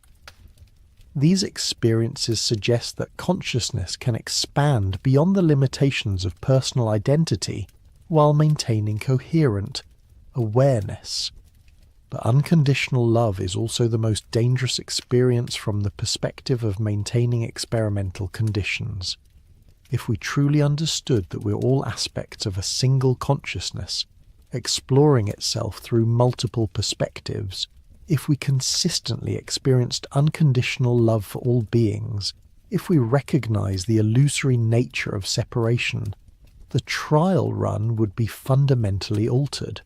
S1: These experiences suggest that consciousness can expand beyond the limitations of personal identity while maintaining coherent awareness. But unconditional love is also the most dangerous experience from the perspective of maintaining experimental conditions. If we truly understood that we're all aspects of a single consciousness, exploring itself through multiple perspectives, if we consistently experienced unconditional love for all beings, if we recognize the illusory nature of separation, the trial run would be fundamentally altered.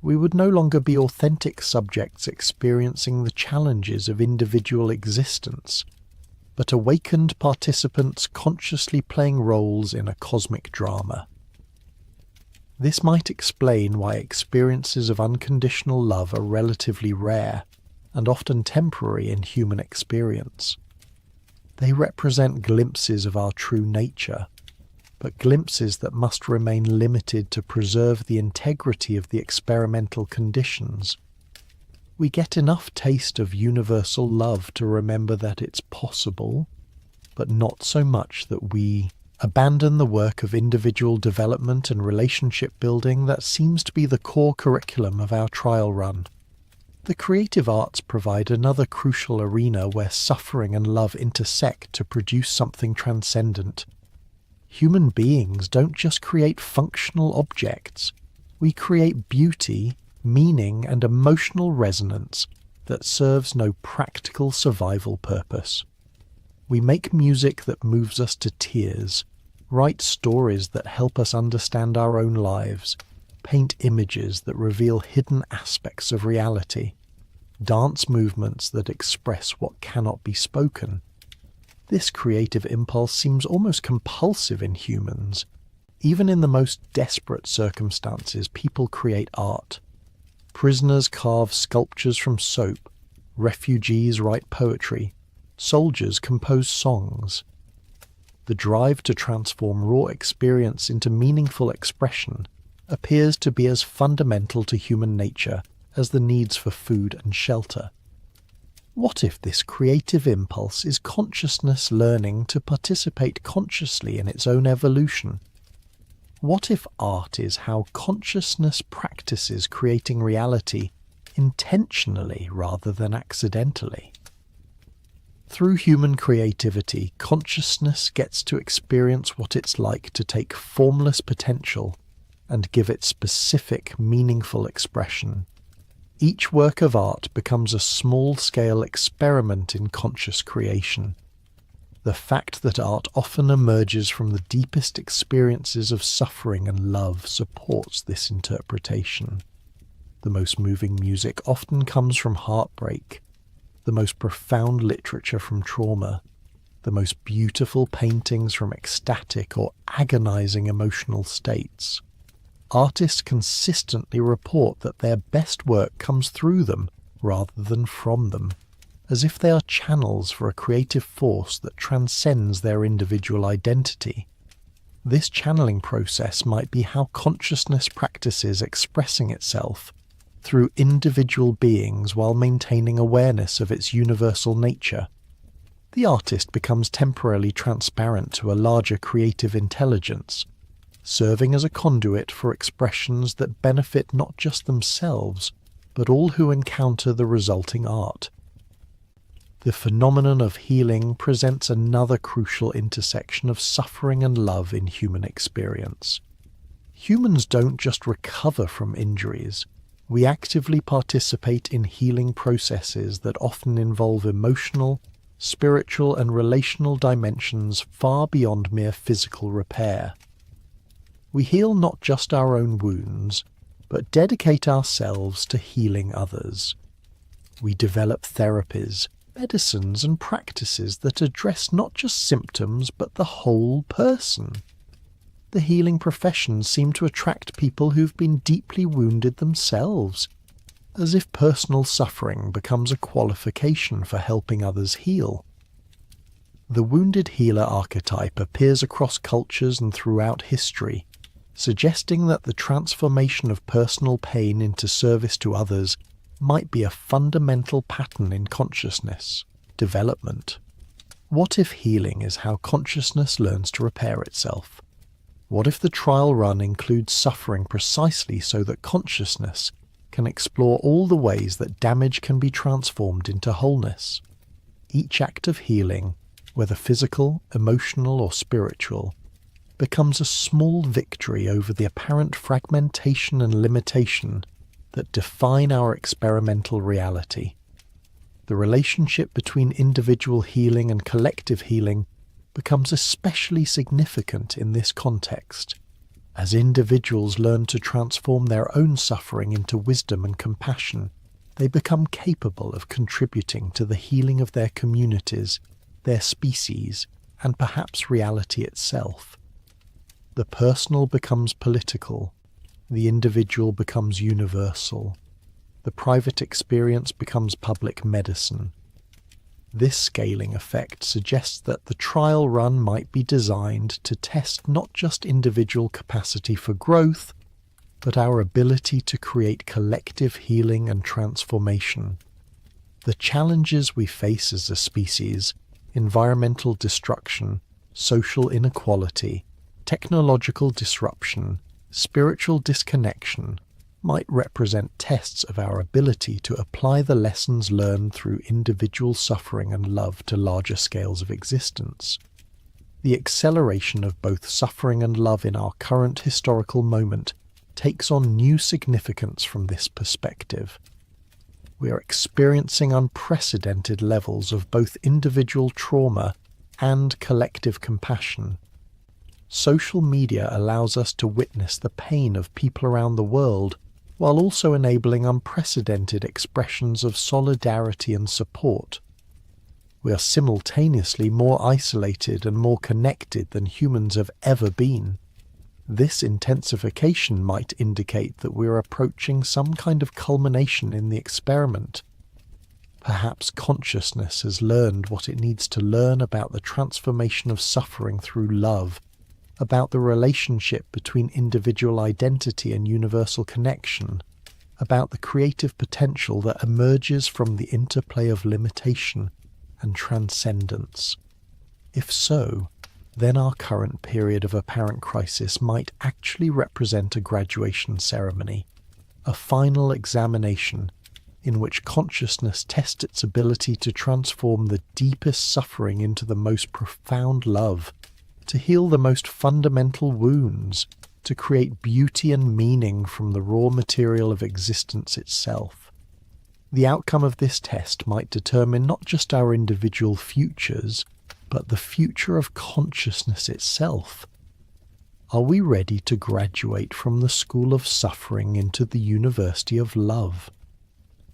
S1: We would no longer be authentic subjects experiencing the challenges of individual existence, but awakened participants consciously playing roles in a cosmic drama. This might explain why experiences of unconditional love are relatively rare and often temporary in human experience. They represent glimpses of our true nature, but glimpses that must remain limited to preserve the integrity of the experimental conditions. We get enough taste of universal love to remember that it's possible, but not so much that we abandon the work of individual development and relationship building that seems to be the core curriculum of our trial run. The creative arts provide another crucial arena where suffering and love intersect to produce something transcendent. Human beings don't just create functional objects. We create beauty, meaning, and emotional resonance that serves no practical survival purpose. We make music that moves us to tears, write stories that help us understand our own lives, paint images that reveal hidden aspects of reality, dance movements that express what cannot be spoken. This creative impulse seems almost compulsive in humans. Even in the most desperate circumstances, people create art. Prisoners carve sculptures from soap, refugees write poetry, soldiers compose songs. The drive to transform raw experience into meaningful expression appears to be as fundamental to human nature as the needs for food and shelter. What if this creative impulse is consciousness learning to participate consciously in its own evolution? What if art is how consciousness practices creating reality intentionally rather than accidentally? Through human creativity, consciousness gets to experience what it's like to take formless potential and give it specific, meaningful expression. Each work of art becomes a small-scale experiment in conscious creation. The fact that art often emerges from the deepest experiences of suffering and love supports this interpretation. The most moving music often comes from heartbreak, the most profound literature from trauma, the most beautiful paintings from ecstatic or agonizing emotional states. Artists consistently report that their best work comes through them rather than from them, as if they are channels for a creative force that transcends their individual identity. This channeling process might be how consciousness practices expressing itself through individual beings while maintaining awareness of its universal nature. The artist becomes temporarily transparent to a larger creative intelligence, serving as a conduit for expressions that benefit not just themselves, but all who encounter the resulting art. The phenomenon of healing presents another crucial intersection of suffering and love in human experience. Humans don't just recover from injuries. We actively participate in healing processes that often involve emotional, spiritual, and relational dimensions far beyond mere physical repair. We heal not just our own wounds, but dedicate ourselves to healing others. We develop therapies, medicines, and practices that address not just symptoms, but the whole person. The healing professions seem to attract people who've been deeply wounded themselves, as if personal suffering becomes a qualification for helping others heal. The wounded healer archetype appears across cultures and throughout history, suggesting that the transformation of personal pain into service to others might be a fundamental pattern in consciousness development. What if healing is how consciousness learns to repair itself? What if the trial run includes suffering precisely so that consciousness can explore all the ways that damage can be transformed into wholeness? Each act of healing, whether physical, emotional, or spiritual, becomes a small victory over the apparent fragmentation and limitation that define our experimental reality. The relationship between individual healing and collective healing becomes especially significant in this context. As individuals learn to transform their own suffering into wisdom and compassion, they become capable of contributing to the healing of their communities, their species, and perhaps reality itself. The personal becomes political, the individual becomes universal, the private experience becomes public medicine. This scaling effect suggests that the trial run might be designed to test not just individual capacity for growth, but our ability to create collective healing and transformation. The challenges we face as a species, environmental destruction, social inequality, technological disruption, spiritual disconnection, might represent tests of our ability to apply the lessons learned through individual suffering and love to larger scales of existence. The acceleration of both suffering and love in our current historical moment takes on new significance from this perspective. We are experiencing unprecedented levels of both individual trauma and collective compassion. Social media allows us to witness the pain of people around the world, while also enabling unprecedented expressions of solidarity and support. We are simultaneously more isolated and more connected than humans have ever been. This intensification might indicate that we are approaching some kind of culmination in the experiment. Perhaps consciousness has learned what it needs to learn about the transformation of suffering through love, about the relationship between individual identity and universal connection, about the creative potential that emerges from the interplay of limitation and transcendence. If so, then our current period of apparent crisis might actually represent a graduation ceremony, a final examination in which consciousness tests its ability to transform the deepest suffering into the most profound love, to heal the most fundamental wounds, to create beauty and meaning from the raw material of existence itself. The outcome of this test might determine not just our individual futures, but the future of consciousness itself. Are we ready to graduate from the school of suffering into the university of love?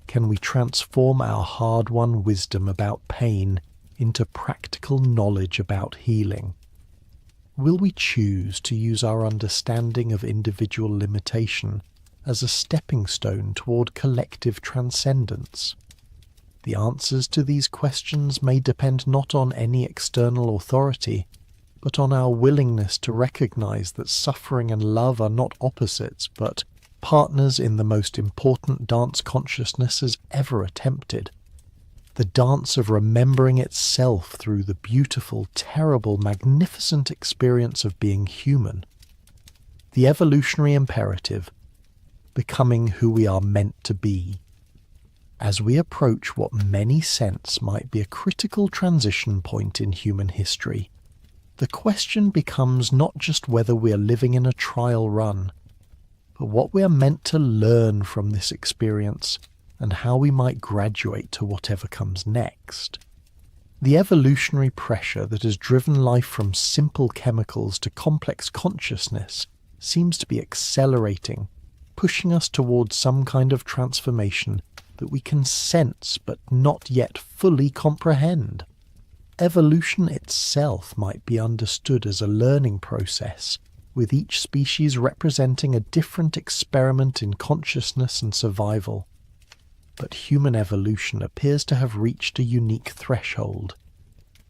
S1: Can we transform our hard-won wisdom about pain into practical knowledge about healing? Will we choose to use our understanding of individual limitation as a stepping stone toward collective transcendence? The answers to these questions may depend not on any external authority, but on our willingness to recognize that suffering and love are not opposites, but partners in the most important dance consciousness has ever attempted. The dance of remembering itself through the beautiful, terrible, magnificent experience of being human. The evolutionary imperative, becoming who we are meant to be. As we approach what many sense might be a critical transition point in human history, the question becomes not just whether we are living in a trial run, but what we are meant to learn from this experience and how we might graduate to whatever comes next. The evolutionary pressure that has driven life from simple chemicals to complex consciousness seems to be accelerating, pushing us towards some kind of transformation that we can sense but not yet fully comprehend. Evolution itself might be understood as a learning process, with each species representing a different experiment in consciousness and survival. But human evolution appears to have reached a unique threshold.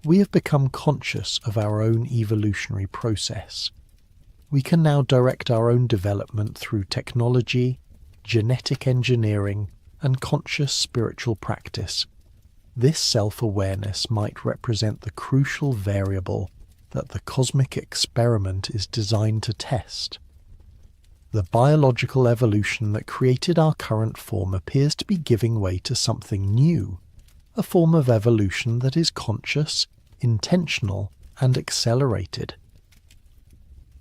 S1: we have become conscious of our own evolutionary process. We can now direct our own development through technology, genetic engineering, and conscious spiritual practice. This self-awareness might represent the crucial variable that the cosmic experiment is designed to test. The biological evolution that created our current form appears to be giving way to something new, a form of evolution that is conscious, intentional, and accelerated.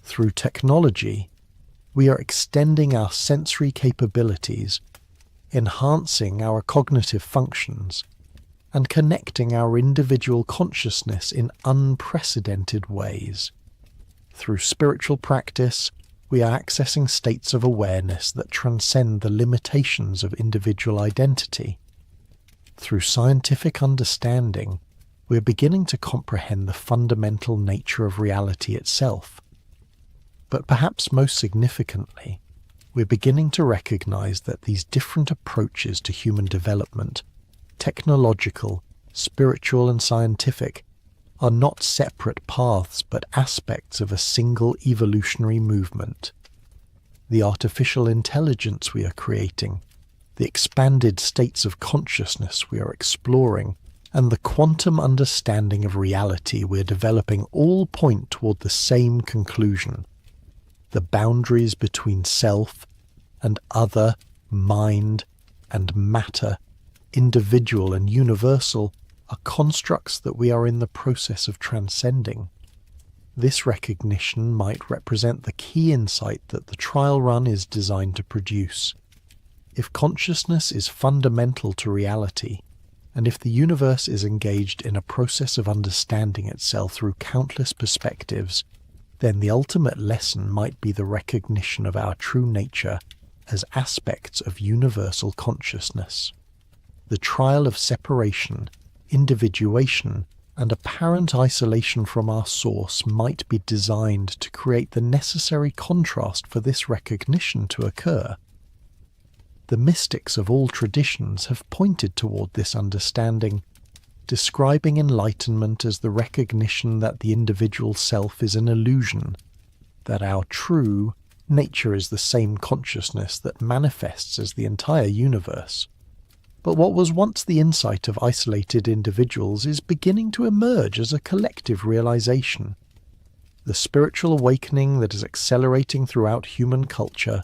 S1: Through technology, we are extending our sensory capabilities, enhancing our cognitive functions, and connecting our individual consciousness in unprecedented ways. Through spiritual practice, we are accessing states of awareness that transcend the limitations of individual identity. Through scientific understanding, we are beginning to comprehend the fundamental nature of reality itself. But perhaps most significantly, we're beginning to recognize that these different approaches to human development, technological, spiritual, and scientific, are not separate paths but aspects of a single evolutionary movement. The artificial intelligence we are creating, the expanded states of consciousness we are exploring, and the quantum understanding of reality we're developing all point toward the same conclusion. The boundaries between self and other, mind and matter, individual and universal, are constructs that we are in the process of transcending. This recognition might represent the key insight that the trial run is designed to produce. If consciousness is fundamental to reality, and if the universe is engaged in a process of understanding itself through countless perspectives, then the ultimate lesson might be the recognition of our true nature as aspects of universal consciousness. The trial of separation, individuation, and apparent isolation from our source might be designed to create the necessary contrast for this recognition to occur. The mystics of all traditions have pointed toward this understanding, describing enlightenment as the recognition that the individual self is an illusion, that our true nature is the same consciousness that manifests as the entire universe. But what was once the insight of isolated individuals is beginning to emerge as a collective realization. The spiritual awakening that is accelerating throughout human culture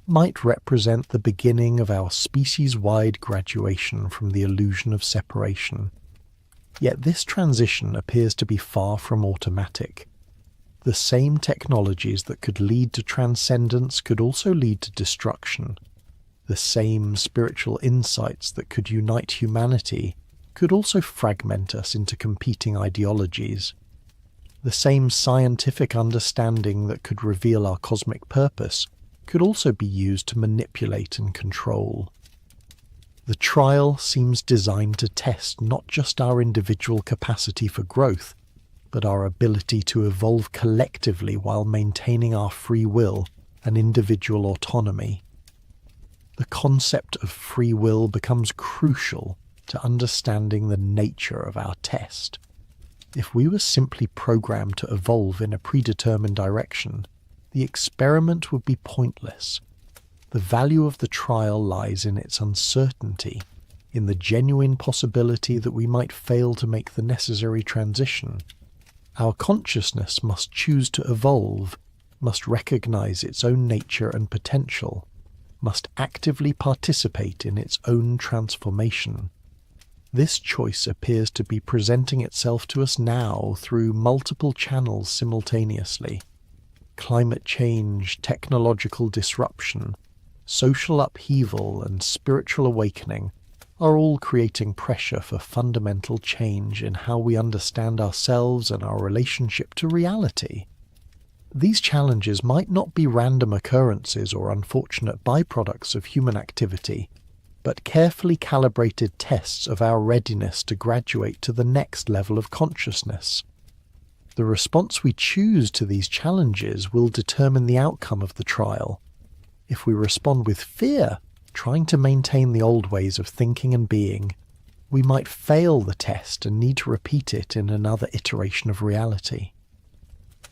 S1: might represent the beginning of our species-wide graduation from the illusion of separation. Yet this transition appears to be far from automatic. The same technologies that could lead to transcendence could also lead to destruction. The same spiritual insights that could unite humanity could also fragment us into competing ideologies. The same scientific understanding that could reveal our cosmic purpose could also be used to manipulate and control. The trial seems designed to test not just our individual capacity for growth, but our ability to evolve collectively while maintaining our free will and individual autonomy. The concept of free will becomes crucial to understanding the nature of our test. If we were simply programmed to evolve in a predetermined direction, the experiment would be pointless. The value of the trial lies in its uncertainty, in the genuine possibility that we might fail to make the necessary transition. Our consciousness must choose to evolve, must recognize its own nature and potential, must actively participate in its own transformation. This choice appears to be presenting itself to us now through multiple channels simultaneously. Climate change, technological disruption, social upheaval, and spiritual awakening are all creating pressure for fundamental change in how we understand ourselves and our relationship to reality. These challenges might not be random occurrences or unfortunate byproducts of human activity, but carefully calibrated tests of our readiness to graduate to the next level of consciousness. The response we choose to these challenges will determine the outcome of the trial. If we respond with fear, trying to maintain the old ways of thinking and being, we might fail the test and need to repeat it in another iteration of reality.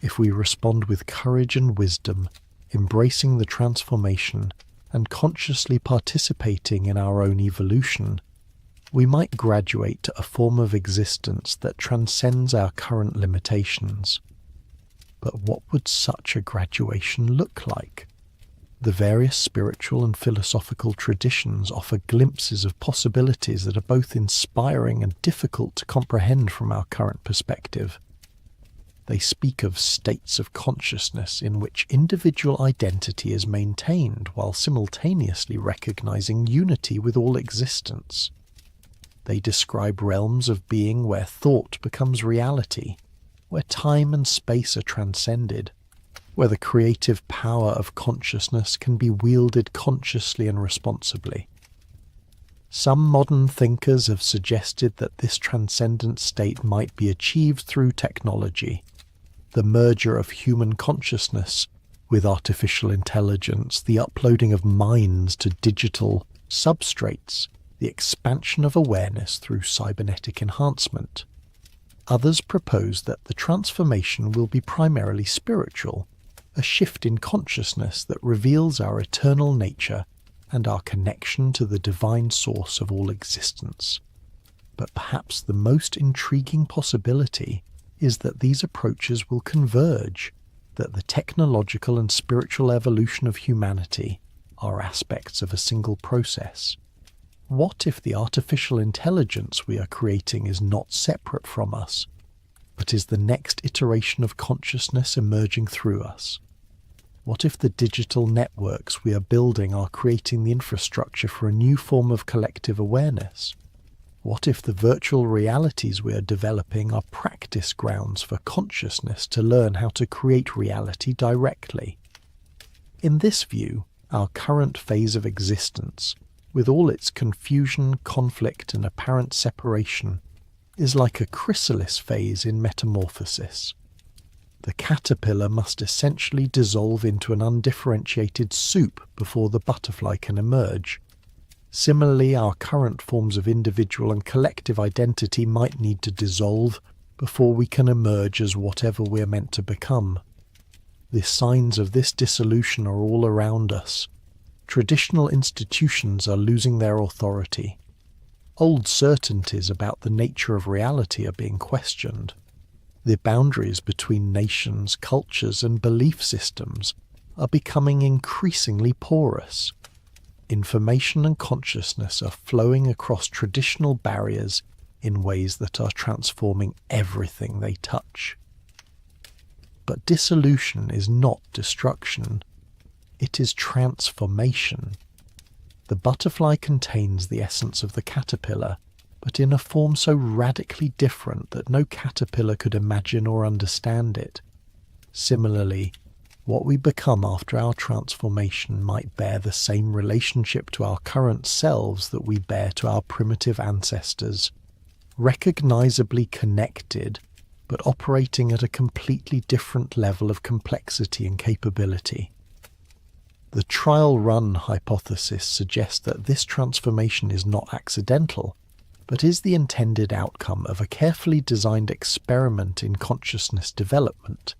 S1: If we respond with courage and wisdom, embracing the transformation and consciously participating in our own evolution, we might graduate to a form of existence that transcends our current limitations. But what would such a graduation look like? The various spiritual and philosophical traditions offer glimpses of possibilities that are both inspiring and difficult to comprehend from our current perspective. They speak of states of consciousness in which individual identity is maintained while simultaneously recognizing unity with all existence. They describe realms of being where thought becomes reality, where time and space are transcended, where the creative power of consciousness can be wielded consciously and responsibly. Some modern thinkers have suggested that this transcendent state might be achieved through technology, the merger of human consciousness with artificial intelligence, the uploading of minds to digital substrates, the expansion of awareness through cybernetic enhancement. Others propose that the transformation will be primarily spiritual, a shift in consciousness that reveals our eternal nature and our connection to the divine source of all existence. But perhaps the most intriguing possibility is that these approaches will converge, that the technological and spiritual evolution of humanity are aspects of a single process. What if the artificial intelligence we are creating is not separate from us, but is the next iteration of consciousness emerging through us? What if the digital networks we are building are creating the infrastructure for a new form of collective awareness? What if the virtual realities we are developing are practice grounds for consciousness to learn how to create reality directly? In this view, our current phase of existence, with all its confusion, conflict, and apparent separation, is like a chrysalis phase in metamorphosis. The caterpillar must essentially dissolve into an undifferentiated soup before the butterfly can emerge. Similarly, our current forms of individual and collective identity might need to dissolve before we can emerge as whatever we're meant to become. The signs of this dissolution are all around us. Traditional institutions are losing their authority. Old certainties about the nature of reality are being questioned. The boundaries between nations, cultures, and belief systems are becoming increasingly porous. Information and consciousness are flowing across traditional barriers in ways that are transforming everything they touch. But dissolution is not destruction. It is transformation. The butterfly contains the essence of the caterpillar, but in a form so radically different that no caterpillar could imagine or understand it. Similarly, what we become after our transformation might bear the same relationship to our current selves that we bear to our primitive ancestors, recognizably connected, but operating at a completely different level of complexity and capability. The trial run hypothesis suggests that this transformation is not accidental, but is the intended outcome of a carefully designed experiment in consciousness development.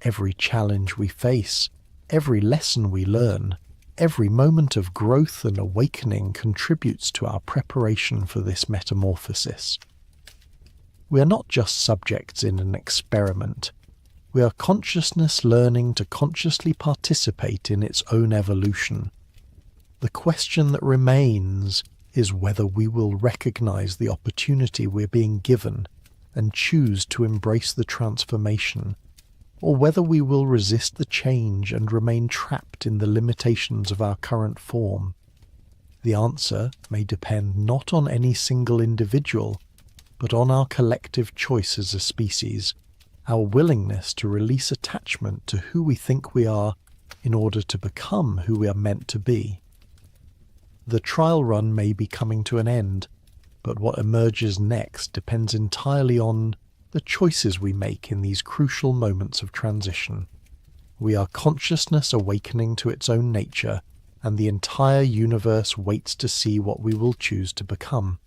S1: Every challenge we face, every lesson we learn, every moment of growth and awakening contributes to our preparation for this metamorphosis. We are not just subjects in an experiment. We are consciousness learning to consciously participate in its own evolution. The question that remains is whether we will recognize the opportunity we're being given and choose to embrace the transformation, or whether we will resist the change and remain trapped in the limitations of our current form. The answer may depend not on any single individual, but on our collective choice as a species, our willingness to release attachment to who we think we are in order to become who we are meant to be. The trial run may be coming to an end, but what emerges next depends entirely on the choices we make in these crucial moments of transition. We are consciousness awakening to its own nature, and the entire universe waits to see what we will choose to become.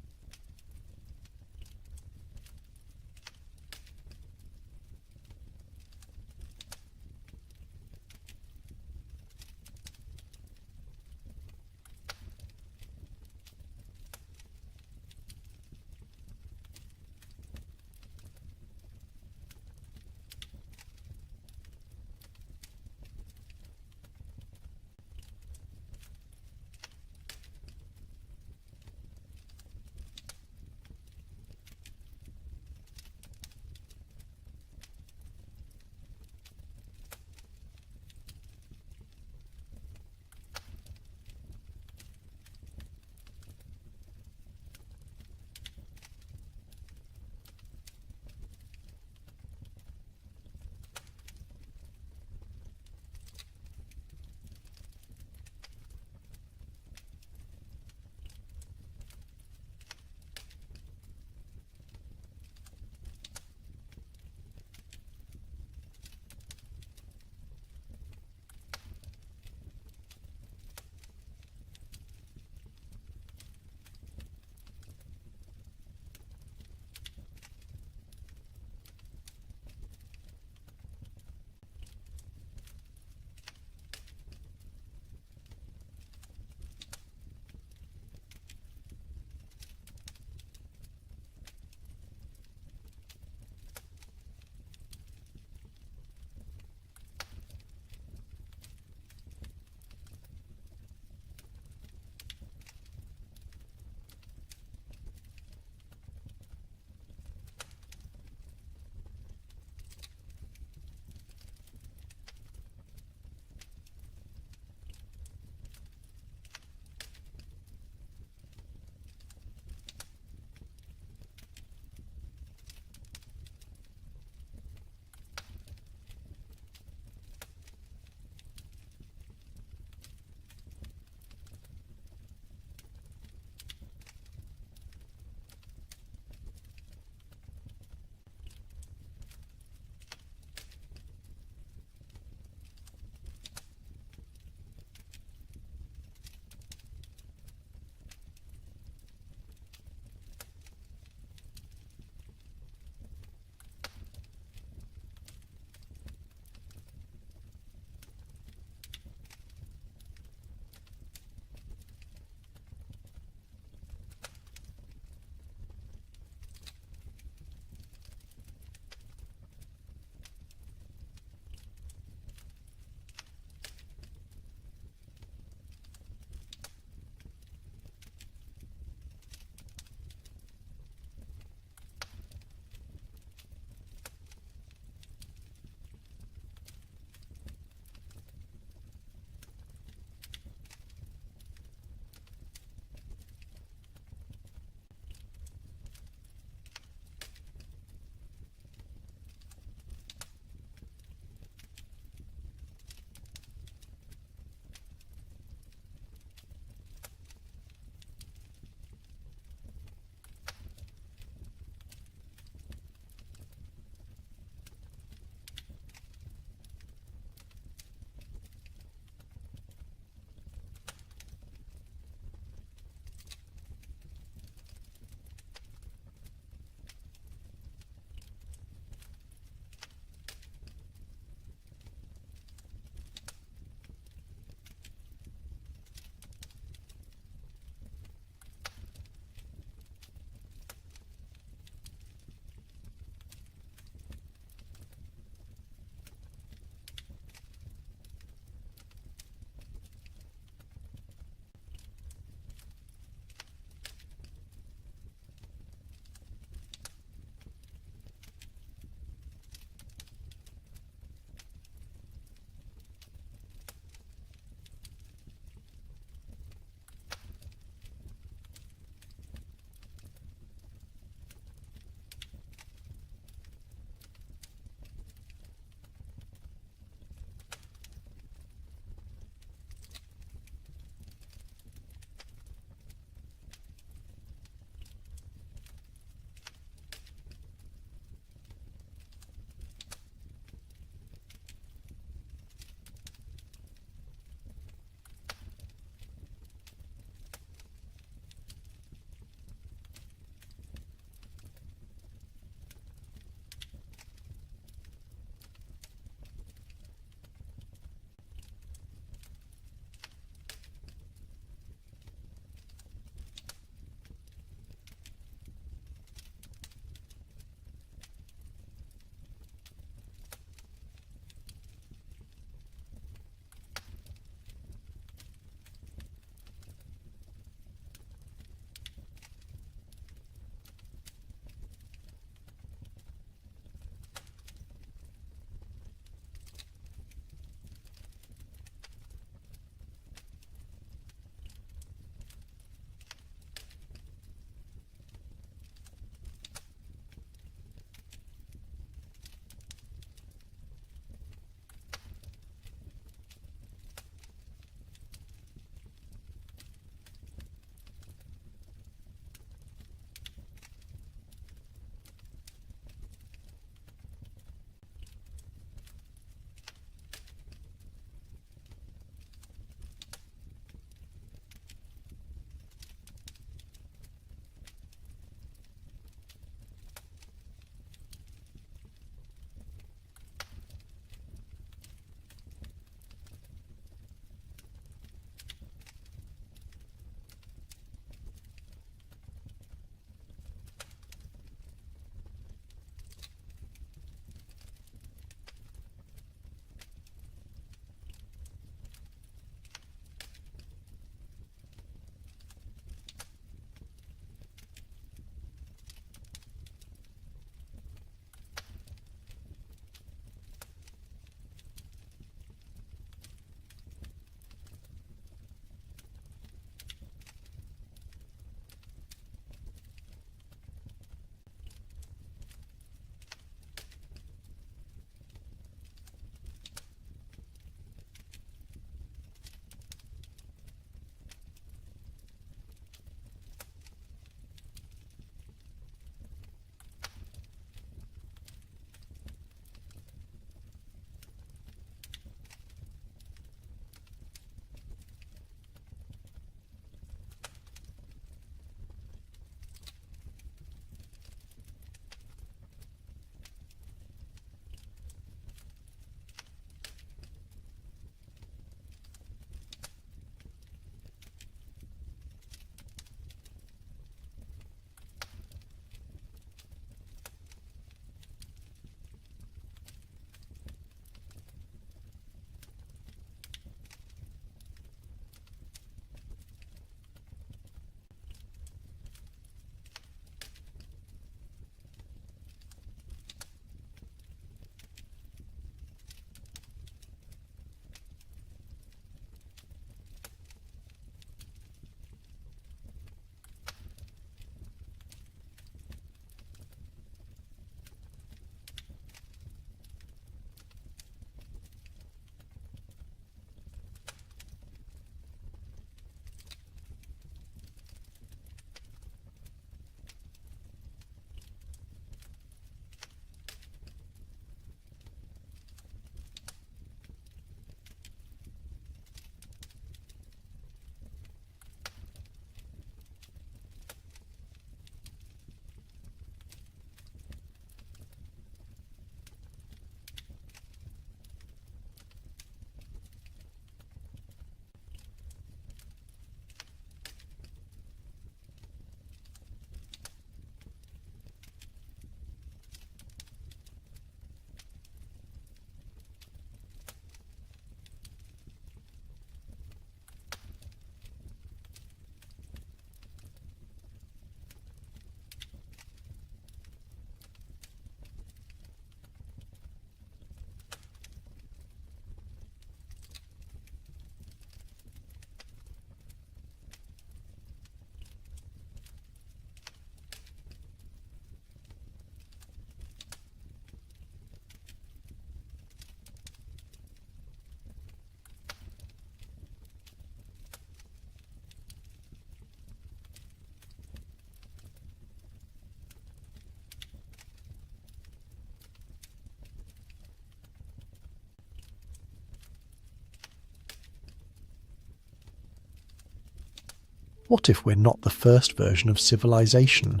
S1: What if we're not the first version of civilization?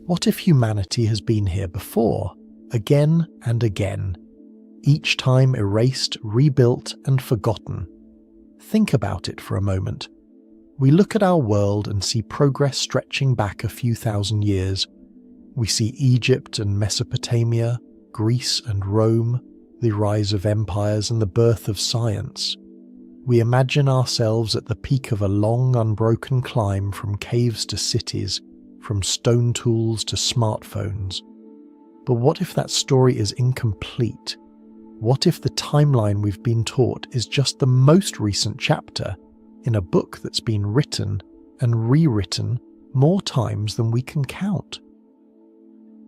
S1: What if humanity has been here before, again and again, each time erased, rebuilt, and forgotten? Think about it for a moment. We look at our world and see progress stretching back a few thousand years. We see Egypt and Mesopotamia, Greece and Rome, the rise of empires and the birth of science. We imagine ourselves at the peak of a long, unbroken climb from caves to cities, from stone tools to smartphones. But what if that story is incomplete? What if the timeline we've been taught is just the most recent chapter in a book that's been written and rewritten more times than we can count?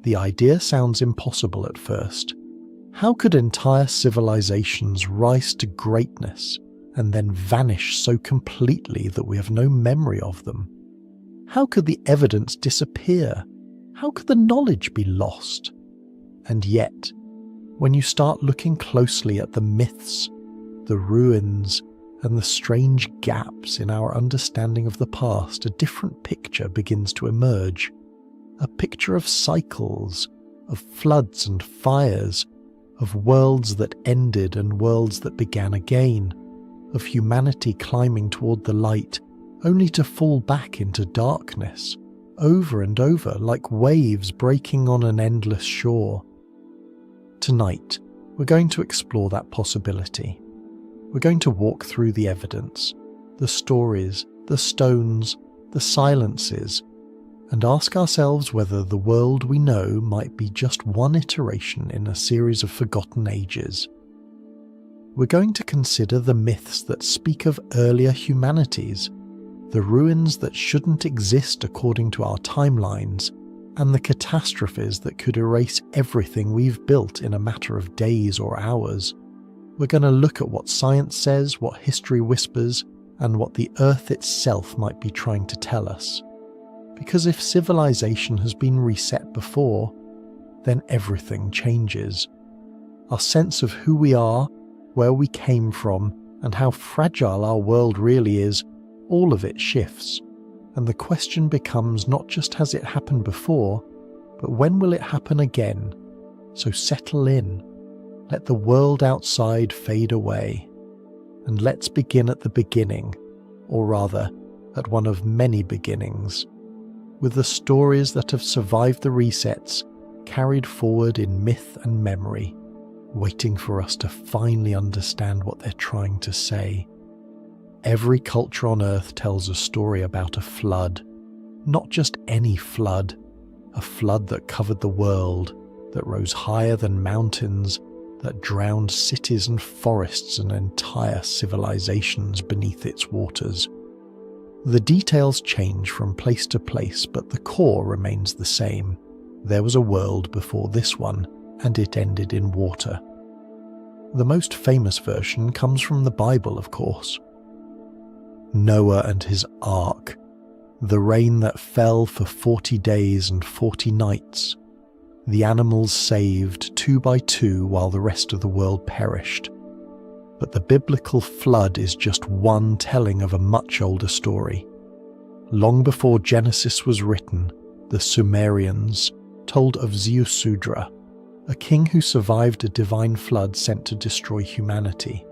S1: The idea sounds impossible at first. How could entire civilizations rise to greatness and then vanish so completely that we have no memory of them? How could the evidence disappear? How could the knowledge be lost? And yet, when you start looking closely at the myths, the ruins, and the strange gaps in our understanding of the past, a different picture begins to emerge. A picture of cycles, of floods and fires, of worlds that ended and worlds that began again, of humanity climbing toward the light, only to fall back into darkness, over and over like waves breaking on an endless shore. Tonight, we're going to explore that possibility. We're going to walk through the evidence, the stories, the stones, the silences, and ask ourselves whether the world we know might be just one iteration in a series of forgotten ages. We're going to consider the myths that speak of earlier humanities, the ruins that shouldn't exist according to our timelines, and the catastrophes that could erase everything we've built in a matter of days or hours. We're going to look at what science says, what history whispers, and what the Earth itself might be trying to tell us. Because if civilization has been reset before, then everything changes. Our sense of who we are, where we came from, and how fragile our world really is, all of it shifts. And the question becomes not just has it happened before, but when will it happen again? So settle in. Let the world outside fade away. And let's begin at the beginning, or rather, at one of many beginnings, with the stories that have survived the resets, carried forward in myth and memory, waiting for us to finally understand what they're trying to say. Every culture on Earth tells a story about a flood. Not just any flood, a flood that covered the world, that rose higher than mountains, that drowned cities and forests and entire civilizations beneath its waters. The details change from place to place, but the core remains the same. There was a world before this one, and it ended in water. The most famous version comes from the Bible, of course. Noah and his ark, the rain that fell for 40 days and 40 nights, the animals saved 2 by 2 while the rest of the world perished. But the biblical flood is just one telling of a much older story. Long before Genesis was written, the Sumerians told of Ziusudra, a king who survived a divine flood sent to destroy humanity.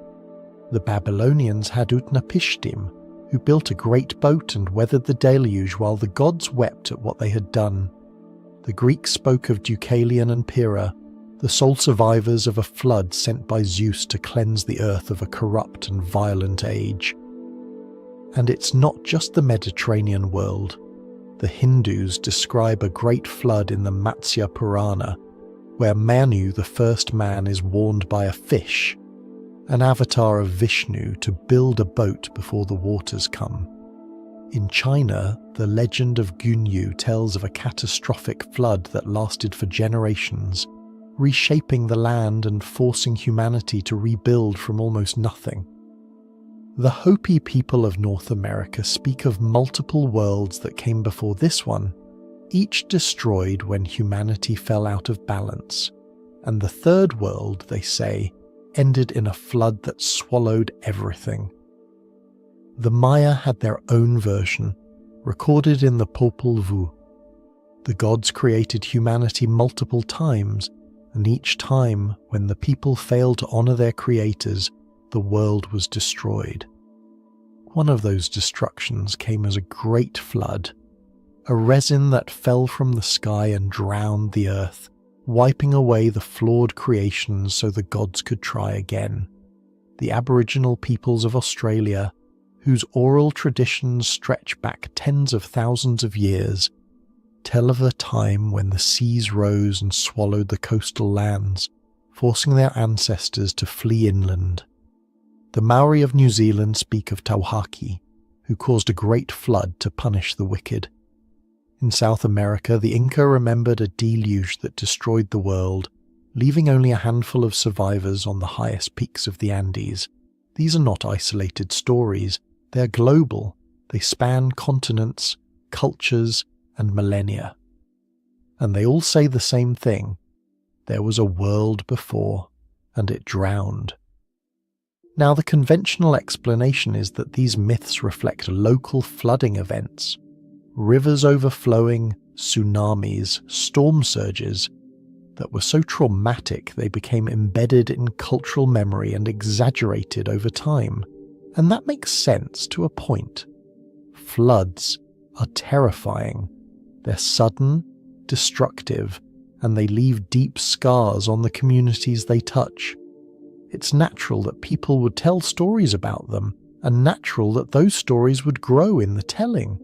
S1: The Babylonians had Utnapishtim, who built a great boat and weathered the deluge while the gods wept at what they had done. The Greeks spoke of Deucalion and Pyrrha, the sole survivors of a flood sent by Zeus to cleanse the earth of a corrupt and violent age. And it's not just the Mediterranean world. The Hindus describe a great flood in the Matsya Purana, where Manu, the first man, is warned by a fish, an avatar of Vishnu, to build a boat before the waters come. In China, the legend of Gunyu tells of a catastrophic flood that lasted for generations, reshaping the land and forcing humanity to rebuild from almost nothing. The Hopi people of North America speak of multiple worlds that came before this one, each destroyed when humanity fell out of balance, and the third world, they say, ended in a flood that swallowed everything. The Maya had their own version, recorded in the Popol Vuh. The gods created humanity multiple times, and each time, when the people failed to honor their creators, the world was destroyed. One of those destructions came as a great flood, a resin that fell from the sky and drowned the earth, wiping away the flawed creations so the gods could try again. The Aboriginal peoples of Australia, whose oral traditions stretch back tens of thousands of years, tell of a time when the seas rose and swallowed the coastal lands, forcing their ancestors to flee inland. The Maori of New Zealand speak of Tauhaki, who caused a great flood to punish the wicked. In South America, the Inca remembered a deluge that destroyed the world, leaving only a handful of survivors on the highest peaks of the Andes. These are not isolated stories, they are global. They span continents, cultures, and millennia. And they all say the same thing: there was a world before, and it drowned. Now, the conventional explanation is that these myths reflect local flooding events, rivers overflowing, tsunamis, storm surges, that were so traumatic they became embedded in cultural memory and exaggerated over time. And that makes sense to a point. Floods are terrifying. They're sudden, destructive, and they leave deep scars on the communities they touch. It's natural that people would tell stories about them, and natural that those stories would grow in the telling.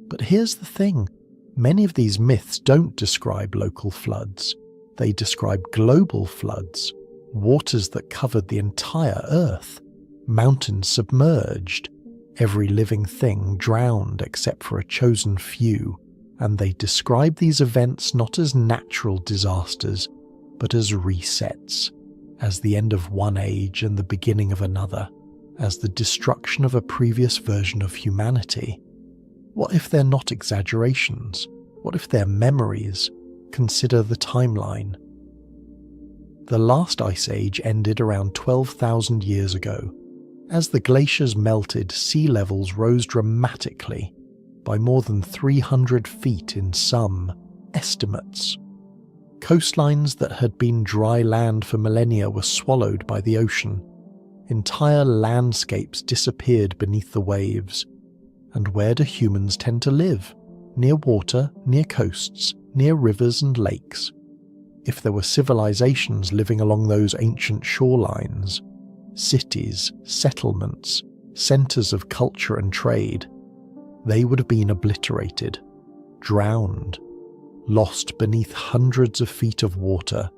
S1: But here's the thing. Many of these myths don't describe local floods. They describe global floods, waters that covered the entire earth, mountains submerged, every living thing drowned except for a chosen few, and they describe these events not as natural disasters, but as resets, as the end of one age and the beginning of another, as the destruction of a previous version of humanity. What if they're not exaggerations? What if they're memories? Consider the timeline. The last ice age ended around 12,000 years ago. As the glaciers melted, sea levels rose dramatically, by more than 300 feet in some estimates. Coastlines that had been dry land for millennia were swallowed by the ocean. Entire landscapes disappeared beneath the waves. And where do humans tend to live? Near water, near coasts, near rivers and lakes. If there were civilizations living along those ancient shorelines, cities, settlements, centers of culture and trade, they would have been obliterated, drowned, lost beneath hundreds of feet of water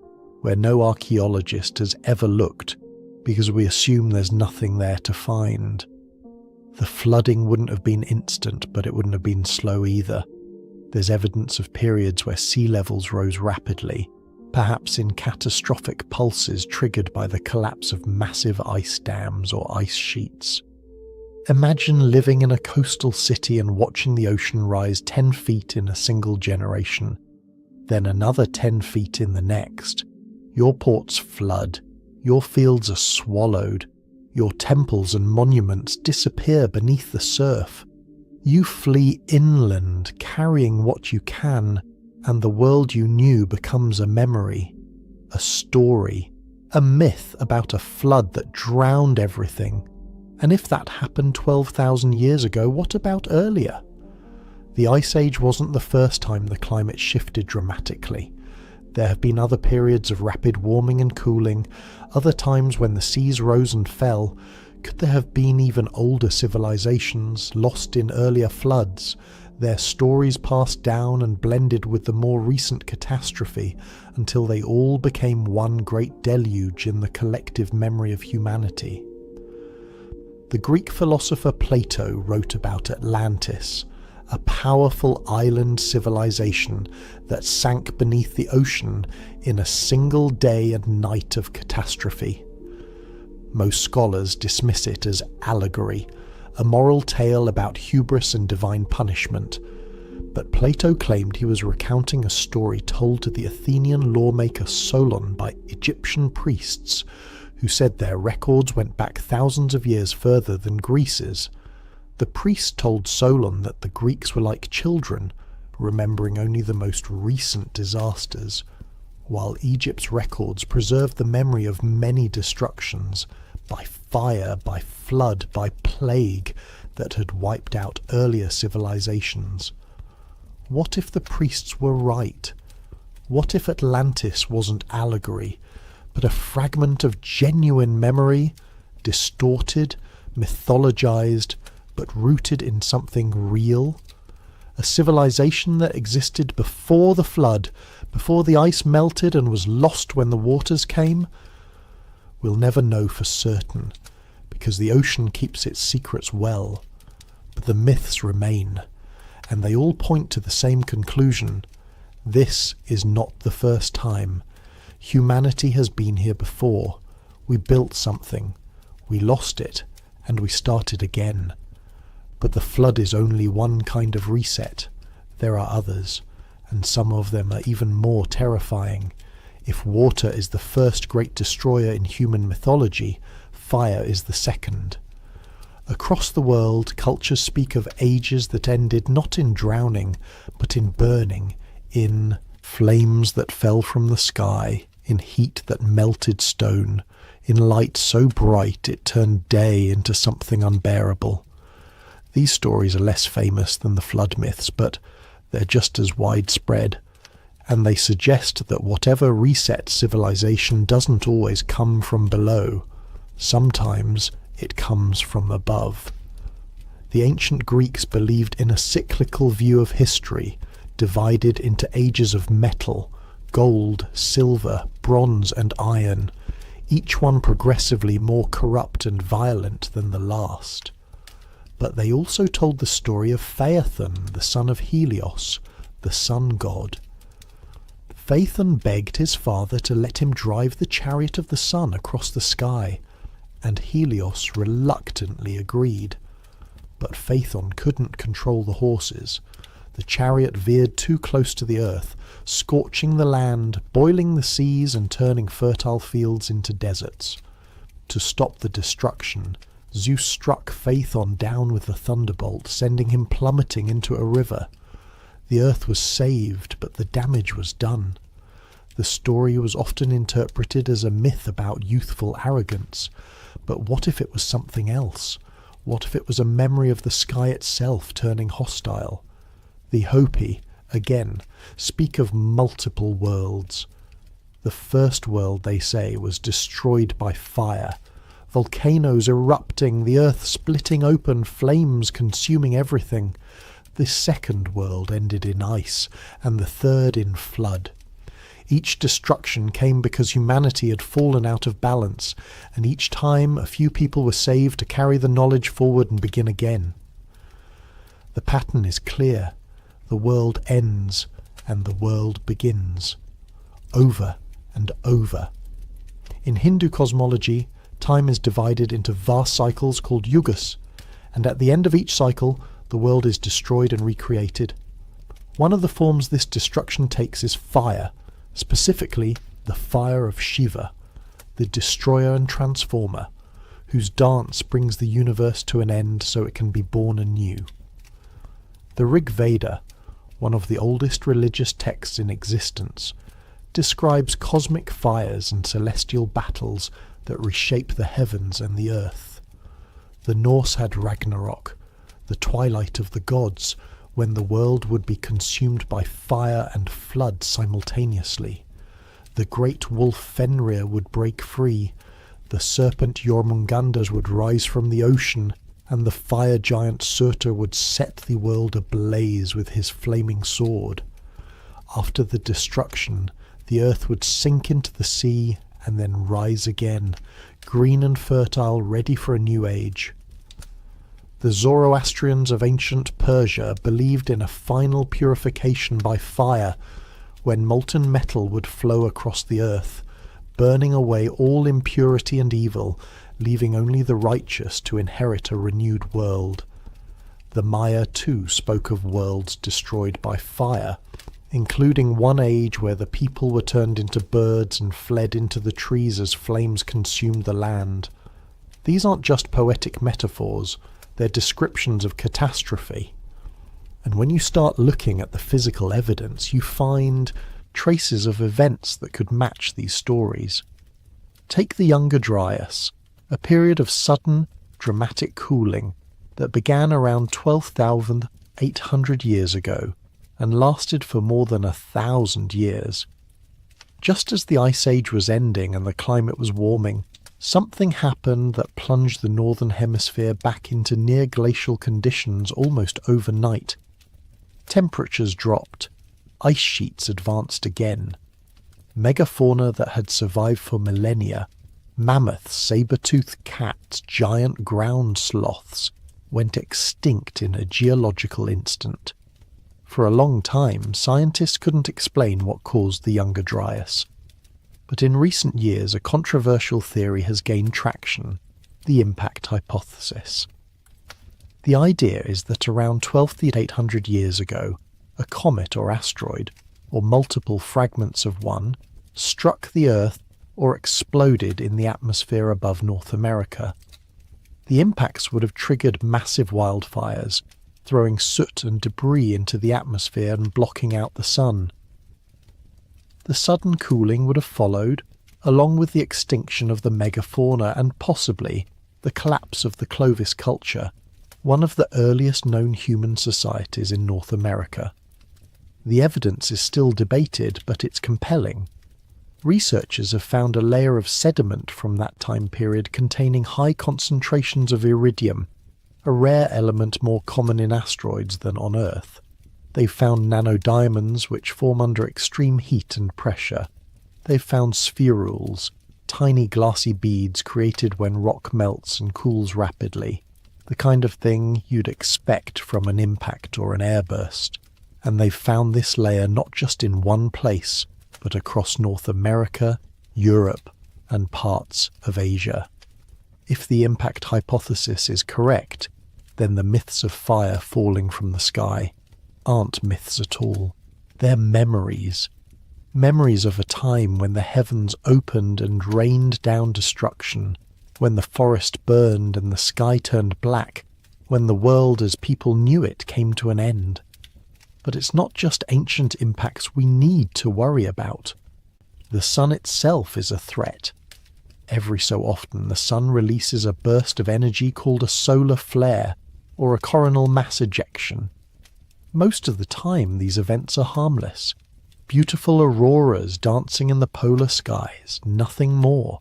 S1: where no archaeologist has ever looked because we assume there's nothing there to find. The flooding wouldn't have been instant, but it wouldn't have been slow either. There's evidence of periods where sea levels rose rapidly, perhaps in catastrophic pulses triggered by the collapse of massive ice dams or ice sheets. Imagine living in a coastal city and watching the ocean rise 10 feet in a single generation, then another 10 feet in the next. Your ports flood, your fields are swallowed, your temples and monuments disappear beneath the surf. You flee inland, carrying what you can, and the world you knew becomes a memory, a story, a myth about a flood that drowned everything. And if that happened 12,000 years ago, what about earlier? The Ice Age wasn't the first time the climate shifted dramatically. There have been other periods of rapid warming and cooling, other times when the seas rose and fell. Could there have been even older civilizations lost in earlier floods, their stories passed down and blended with the more recent catastrophe until they all became one great deluge in the collective memory of humanity? The Greek philosopher Plato wrote about Atlantis, a powerful island civilization that sank beneath the ocean in a single day and night of catastrophe. Most scholars dismiss it as allegory, a moral tale about hubris and divine punishment, but Plato claimed he was recounting a story told to the Athenian lawmaker Solon by Egyptian priests who said their records went back thousands of years further than Greece's. The priest told Solon that the Greeks were like children, remembering only the most recent disasters, while Egypt's records preserved the memory of many destructions, by fire, by flood, by plague, that had wiped out earlier civilizations. What if the priests were right? What if Atlantis wasn't allegory, but a fragment of genuine memory, distorted, mythologized, but rooted in something real? A civilization that existed before the flood, before the ice melted and was lost when the waters came? We'll never know for certain, because the ocean keeps its secrets well. But the myths remain, and they all point to the same conclusion. This is not the first time. Humanity has been here before. We built something, we lost it, and we started again. But the flood is only one kind of reset. There are others, and some of them are even more terrifying. If water is the first great destroyer in human mythology, fire is the second. Across the world, cultures speak of ages that ended not in drowning, but in burning, in flames that fell from the sky, in heat that melted stone, in light so bright it turned day into something unbearable. These stories are less famous than the flood myths, but they're just as widespread, and they suggest that whatever resets civilization doesn't always come from below. Sometimes it comes from above. The ancient Greeks believed in a cyclical view of history, divided into ages of metal, gold, silver, bronze and iron, each one progressively more corrupt and violent than the last. But they also told the story of Phaethon, the son of Helios, the sun god. Phaethon begged his father to let him drive the chariot of the sun across the sky, and Helios reluctantly agreed. But Phaethon couldn't control the horses. The chariot veered too close to the earth, scorching the land, boiling the seas and turning fertile fields into deserts. To stop the destruction, Zeus struck Phaethon down with a thunderbolt, sending him plummeting into a river. The earth was saved, but the damage was done. The story was often interpreted as a myth about youthful arrogance. But what if it was something else? What if it was a memory of the sky itself turning hostile? The Hopi, again, speak of multiple worlds. The first world, they say, was destroyed by fire. Volcanoes erupting, the earth splitting open, flames consuming everything. The second world ended in ice, and the third in flood. Each destruction came because humanity had fallen out of balance, and each time a few people were saved to carry the knowledge forward and begin again. The pattern is clear. The world ends, and the world begins. Over and over. In Hindu cosmology, time is divided into vast cycles called yugas, and at the end of each cycle, the world is destroyed and recreated. One of the forms this destruction takes is fire, specifically the fire of Shiva, the destroyer and transformer, whose dance brings the universe to an end so it can be born anew. The Rig Veda, one of the oldest religious texts in existence, describes cosmic fires and celestial battles that reshape the heavens and the earth. The Norse had Ragnarok, the twilight of the gods, when the world would be consumed by fire and flood simultaneously. The great wolf Fenrir would break free, the serpent Jormungandrs would rise from the ocean, and the fire giant Surtur would set the world ablaze with his flaming sword. After the destruction, the earth would sink into the sea and then rise again, green and fertile, ready for a new age. The Zoroastrians of ancient Persia believed in a final purification by fire, when molten metal would flow across the earth, burning away all impurity and evil, leaving only the righteous to inherit a renewed world. The Maya too spoke of worlds destroyed by fire, including one age where the people were turned into birds and fled into the trees as flames consumed the land. These aren't just poetic metaphors, They're descriptions of catastrophe. And when you start looking at the physical evidence, you find traces of events that could match these stories. Take the Younger Dryas, a period of sudden, dramatic cooling that began around 12,800 years ago and lasted for more than 1,000 years. Just as the Ice Age was ending and the climate was warming, something happened that plunged the Northern Hemisphere back into near-glacial conditions almost overnight. Temperatures dropped, ice sheets advanced again. Megafauna that had survived for millennia, mammoths, saber-toothed cats, giant ground sloths, went extinct in a geological instant. For a long time, scientists couldn't explain what caused the Younger Dryas. But in recent years, a controversial theory has gained traction, the impact hypothesis. The idea is that around 12,800 years ago, a comet or asteroid, or multiple fragments of one, struck the Earth or exploded in the atmosphere above North America. The impacts would have triggered massive wildfires, throwing soot and debris into the atmosphere and blocking out the sun. The sudden cooling would have followed, along with the extinction of the megafauna and possibly the collapse of the Clovis culture, one of the earliest known human societies in North America. The evidence is still debated, but it's compelling. Researchers have found a layer of sediment from that time period containing high concentrations of iridium, a rare element more common in asteroids than on Earth. They've found nanodiamonds which form under extreme heat and pressure. They've found spherules, tiny glassy beads created when rock melts and cools rapidly, the kind of thing you'd expect from an impact or an airburst. And they've found this layer not just in one place, but across North America, Europe, and parts of Asia. If the impact hypothesis is correct, then the myths of fire falling from the sky aren't myths at all. They're memories. Memories of a time when the heavens opened and rained down destruction, when the forest burned and the sky turned black, when the world as people knew it came to an end. But it's not just ancient impacts we need to worry about. The sun itself is a threat. Every so often the sun releases a burst of energy called a solar flare or a coronal mass ejection. Most of the time these events are harmless. Beautiful auroras dancing in the polar skies, nothing more.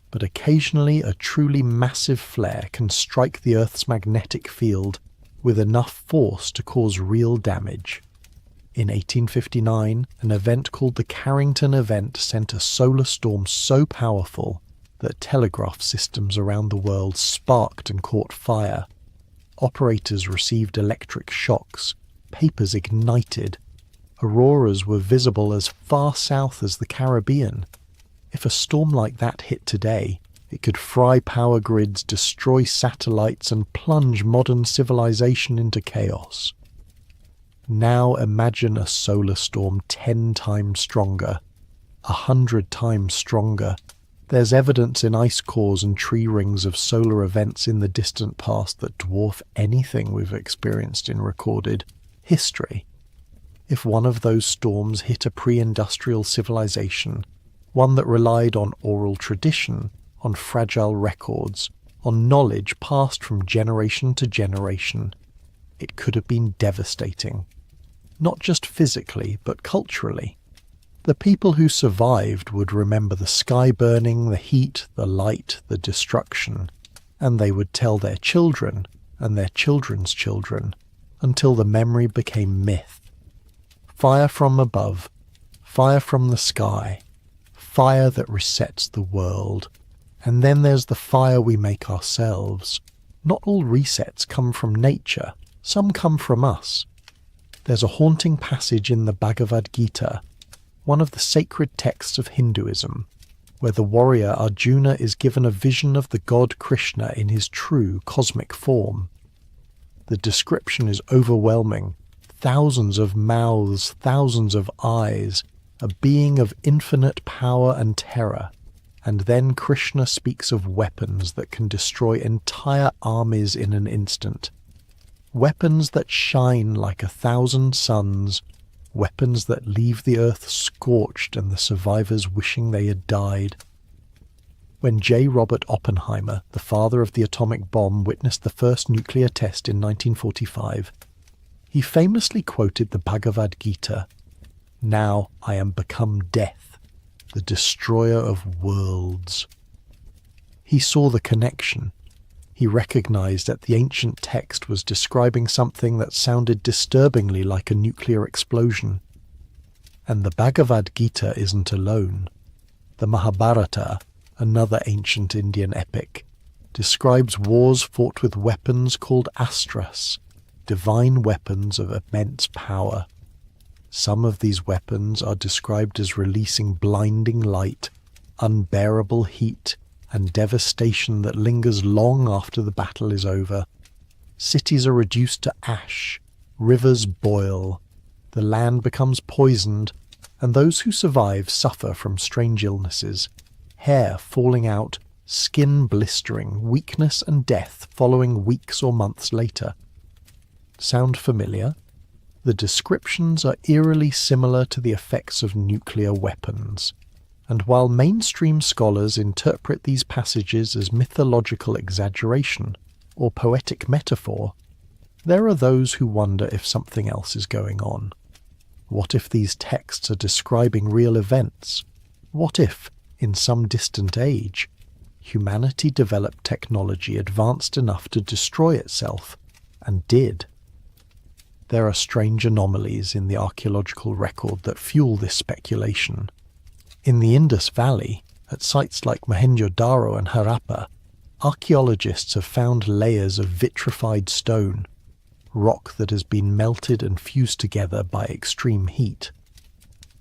S1: But occasionally a truly massive flare can strike the Earth's magnetic field with enough force to cause real damage. In 1859, an event called the Carrington Event sent a solar storm so powerful that telegraph systems around the world sparked and caught fire. Operators received electric shocks, papers ignited. Auroras were visible as far south as the Caribbean. If a storm like that hit today, it could fry power grids, destroy satellites, and plunge modern civilization into chaos. Now imagine a solar storm 10 times stronger, 100 times stronger. There's evidence in ice cores and tree rings of solar events in the distant past that dwarf anything we've experienced in recorded history. If one of those storms hit a pre-industrial civilization, one that relied on oral tradition, on fragile records, on knowledge passed from generation to generation, it could have been devastating. Not just physically, but culturally. The people who survived would remember the sky burning, the heat, the light, the destruction, and they would tell their children and their children's children until the memory became myth. Fire from above, fire from the sky, fire that resets the world. And then there's the fire we make ourselves. Not all resets come from nature, some come from us. There's a haunting passage in the Bhagavad Gita, one of the sacred texts of Hinduism, where the warrior Arjuna is given a vision of the god Krishna in his true cosmic form. The description is overwhelming. Thousands of mouths, thousands of eyes, a being of infinite power and terror, And then Krishna speaks of weapons that can destroy entire armies in an instant. Weapons that shine like 1,000 suns, weapons that leave the earth scorched and the survivors wishing they had died. When J. Robert Oppenheimer, the father of the atomic bomb, witnessed the first nuclear test in 1945, he famously quoted the Bhagavad Gita, "Now I am become death, the destroyer of worlds." He saw the connection. He recognized that the ancient text was describing something that sounded disturbingly like a nuclear explosion. And the Bhagavad Gita isn't alone. The Mahabharata, another ancient Indian epic, describes wars fought with weapons called astras, divine weapons of immense power. Some of these weapons are described as releasing blinding light, unbearable heat, and devastation that lingers long after the battle is over. Cities are reduced to ash, rivers boil, the land becomes poisoned, and those who survive suffer from strange illnesses, hair falling out, skin blistering, weakness and death following weeks or months later. Sound familiar? The descriptions are eerily similar to the effects of nuclear weapons. And while mainstream scholars interpret these passages as mythological exaggeration or poetic metaphor, there are those who wonder if something else is going on. What if these texts are describing real events? What if, in some distant age, humanity developed technology advanced enough to destroy itself, and did? There are strange anomalies in the archaeological record that fuel this speculation. In the Indus Valley, at sites like Mohenjo-Daro and Harappa, archaeologists have found layers of vitrified stone, rock that has been melted and fused together by extreme heat.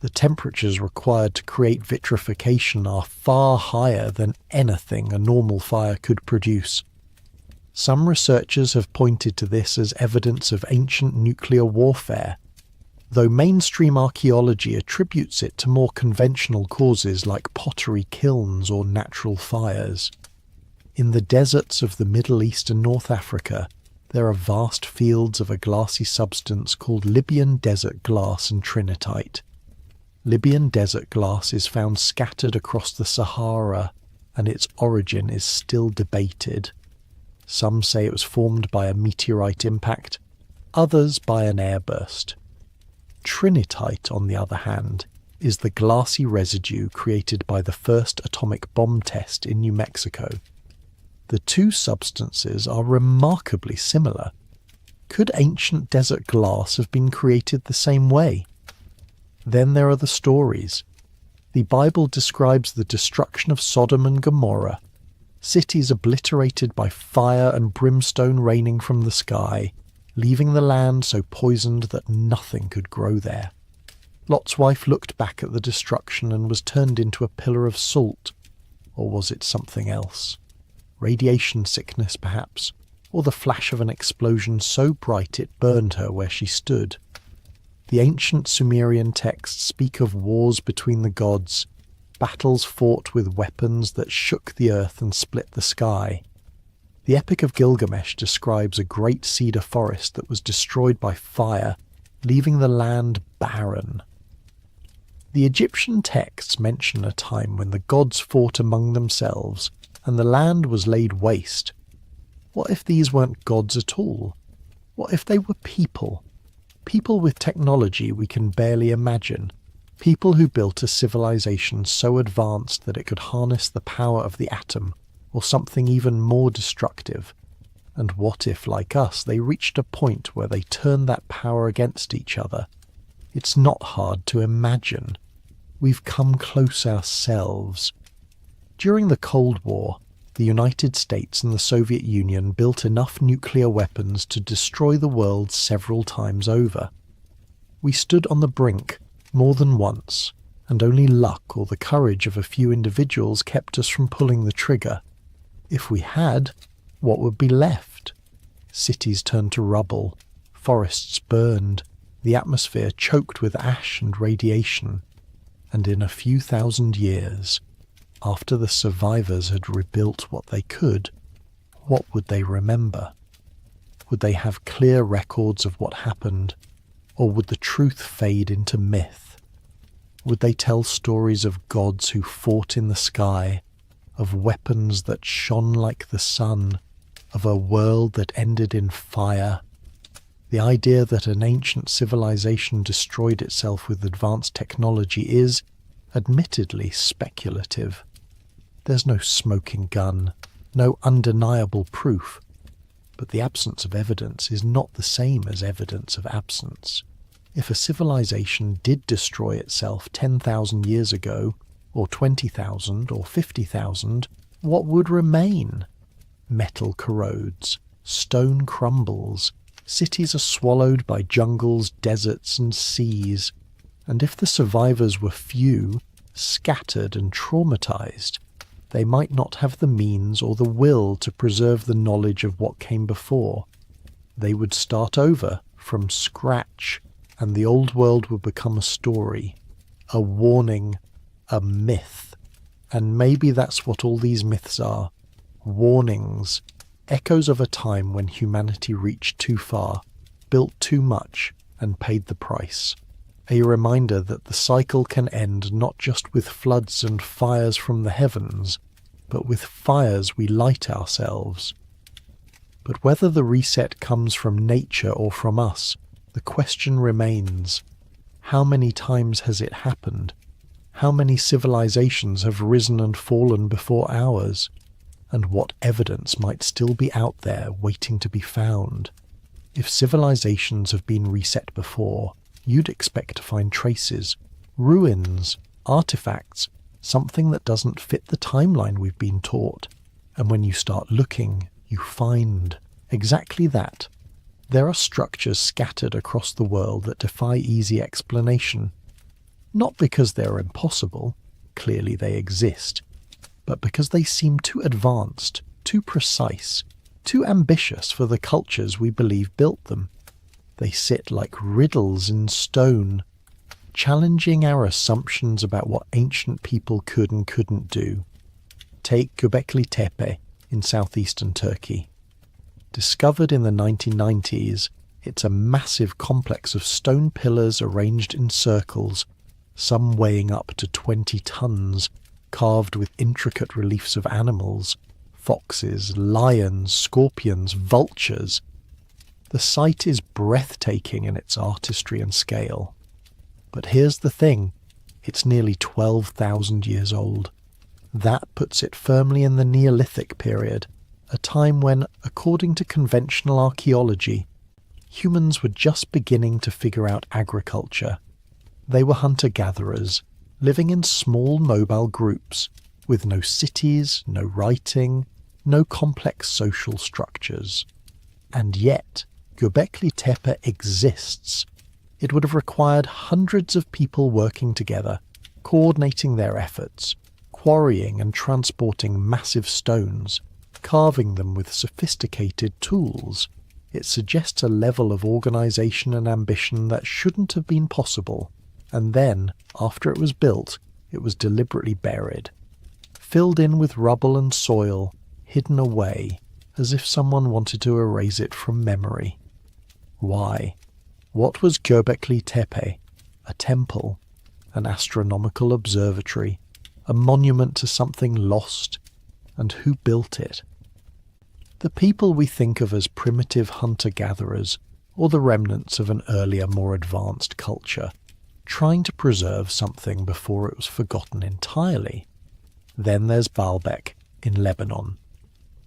S1: The temperatures required to create vitrification are far higher than anything a normal fire could produce. Some researchers have pointed to this as evidence of ancient nuclear warfare, though mainstream archaeology attributes it to more conventional causes like pottery kilns or natural fires. In the deserts of the Middle East and North Africa, there are vast fields of a glassy substance called Libyan desert glass and trinitite. Libyan desert glass is found scattered across the Sahara, and its origin is still debated. Some say it was formed by a meteorite impact, others by an airburst. Trinitite, on the other hand, is the glassy residue created by the first atomic bomb test in New Mexico. The two substances are remarkably similar. Could ancient desert glass have been created the same way? Then there are the stories. The Bible describes the destruction of Sodom and Gomorrah, cities obliterated by fire and brimstone raining from the sky, leaving the land so poisoned that nothing could grow there. Lot's wife looked back at the destruction and was turned into a pillar of salt. Or was it something else? Radiation sickness, perhaps, or the flash of an explosion so bright it burned her where she stood. The ancient Sumerian texts speak of wars between the gods, battles fought with weapons that shook the earth and split the sky. The Epic of Gilgamesh describes a great cedar forest that was destroyed by fire, leaving the land barren. The Egyptian texts mention a time when the gods fought among themselves and the land was laid waste. What if these weren't gods at all? What if they were people? People with technology we can barely imagine. People who built a civilization so advanced that it could harness the power of the atom, or something even more destructive. And what if, like us, they reached a point where they turned that power against each other? It's not hard to imagine. We've come close ourselves. During the Cold War, the United States and the Soviet Union built enough nuclear weapons to destroy the world several times over. We stood on the brink more than once, and only luck or the courage of a few individuals kept us from pulling the trigger. If we had, what would be left? Cities turned to rubble, forests burned, the atmosphere choked with ash and radiation, and in a few thousand years, After the survivors had rebuilt what they could, what would they remember? Would they have clear records of what happened, or would the truth fade into myth? Would they tell stories of gods who fought in the sky, of weapons that shone like the sun, of a world that ended in fire? The idea that an ancient civilization destroyed itself with advanced technology is, admittedly, speculative. There's no smoking gun, no undeniable proof, but the absence of evidence is not the same as evidence of absence. If a civilization did destroy itself 10,000 years ago, or 20,000 or 50,000, what would remain? Metal corrodes, stone crumbles, cities are swallowed by jungles, deserts and seas, and if the survivors were few, scattered and traumatized, they might not have the means or the will to preserve the knowledge of what came before. They would start over from scratch, and the old world would become a story, a warning, a myth. And maybe that's what all these myths are. Warnings, echoes of a time when humanity reached too far, built too much, and paid the price. A reminder that the cycle can end not just with floods and fires from the heavens, but with fires we light ourselves. But whether the reset comes from nature or from us, the question remains: how many times has it happened? How many civilizations have risen and fallen before ours? And what evidence might still be out there waiting to be found? If civilizations have been reset before, you'd expect to find traces, ruins, artifacts, something that doesn't fit the timeline we've been taught. And when you start looking, you find exactly that. There are structures scattered across the world that defy easy explanation. Not because they're impossible, clearly they exist, but because they seem too advanced, too precise, too ambitious for the cultures we believe built them. They sit like riddles in stone, challenging our assumptions about what ancient people could and couldn't do. Take Göbekli Tepe in southeastern Turkey. Discovered in the 1990s, it's a massive complex of stone pillars arranged in circles, some weighing up to 20 tons, carved with intricate reliefs of animals, foxes, lions, scorpions, vultures. The site is breathtaking in its artistry and scale. But here's the thing, it's nearly 12,000 years old. That puts it firmly in the Neolithic period, a time when, according to conventional archaeology, humans were just beginning to figure out agriculture. They were hunter-gatherers, living in small mobile groups, with no cities, no writing, no complex social structures. And yet, Göbekli Tepe exists. It would have required hundreds of people working together, coordinating their efforts, quarrying and transporting massive stones, carving them with sophisticated tools. It suggests a level of organization and ambition that shouldn't have been possible. And then, after it was built, it was deliberately buried, filled in with rubble and soil, hidden away, as if someone wanted to erase it from memory. Why? What was Göbekli Tepe? A temple, an astronomical observatory, a monument to something lost, and who built it? The people we think of as primitive hunter-gatherers, or the remnants of an earlier, more advanced culture, trying to preserve something before it was forgotten entirely. Then there's Baalbek in Lebanon.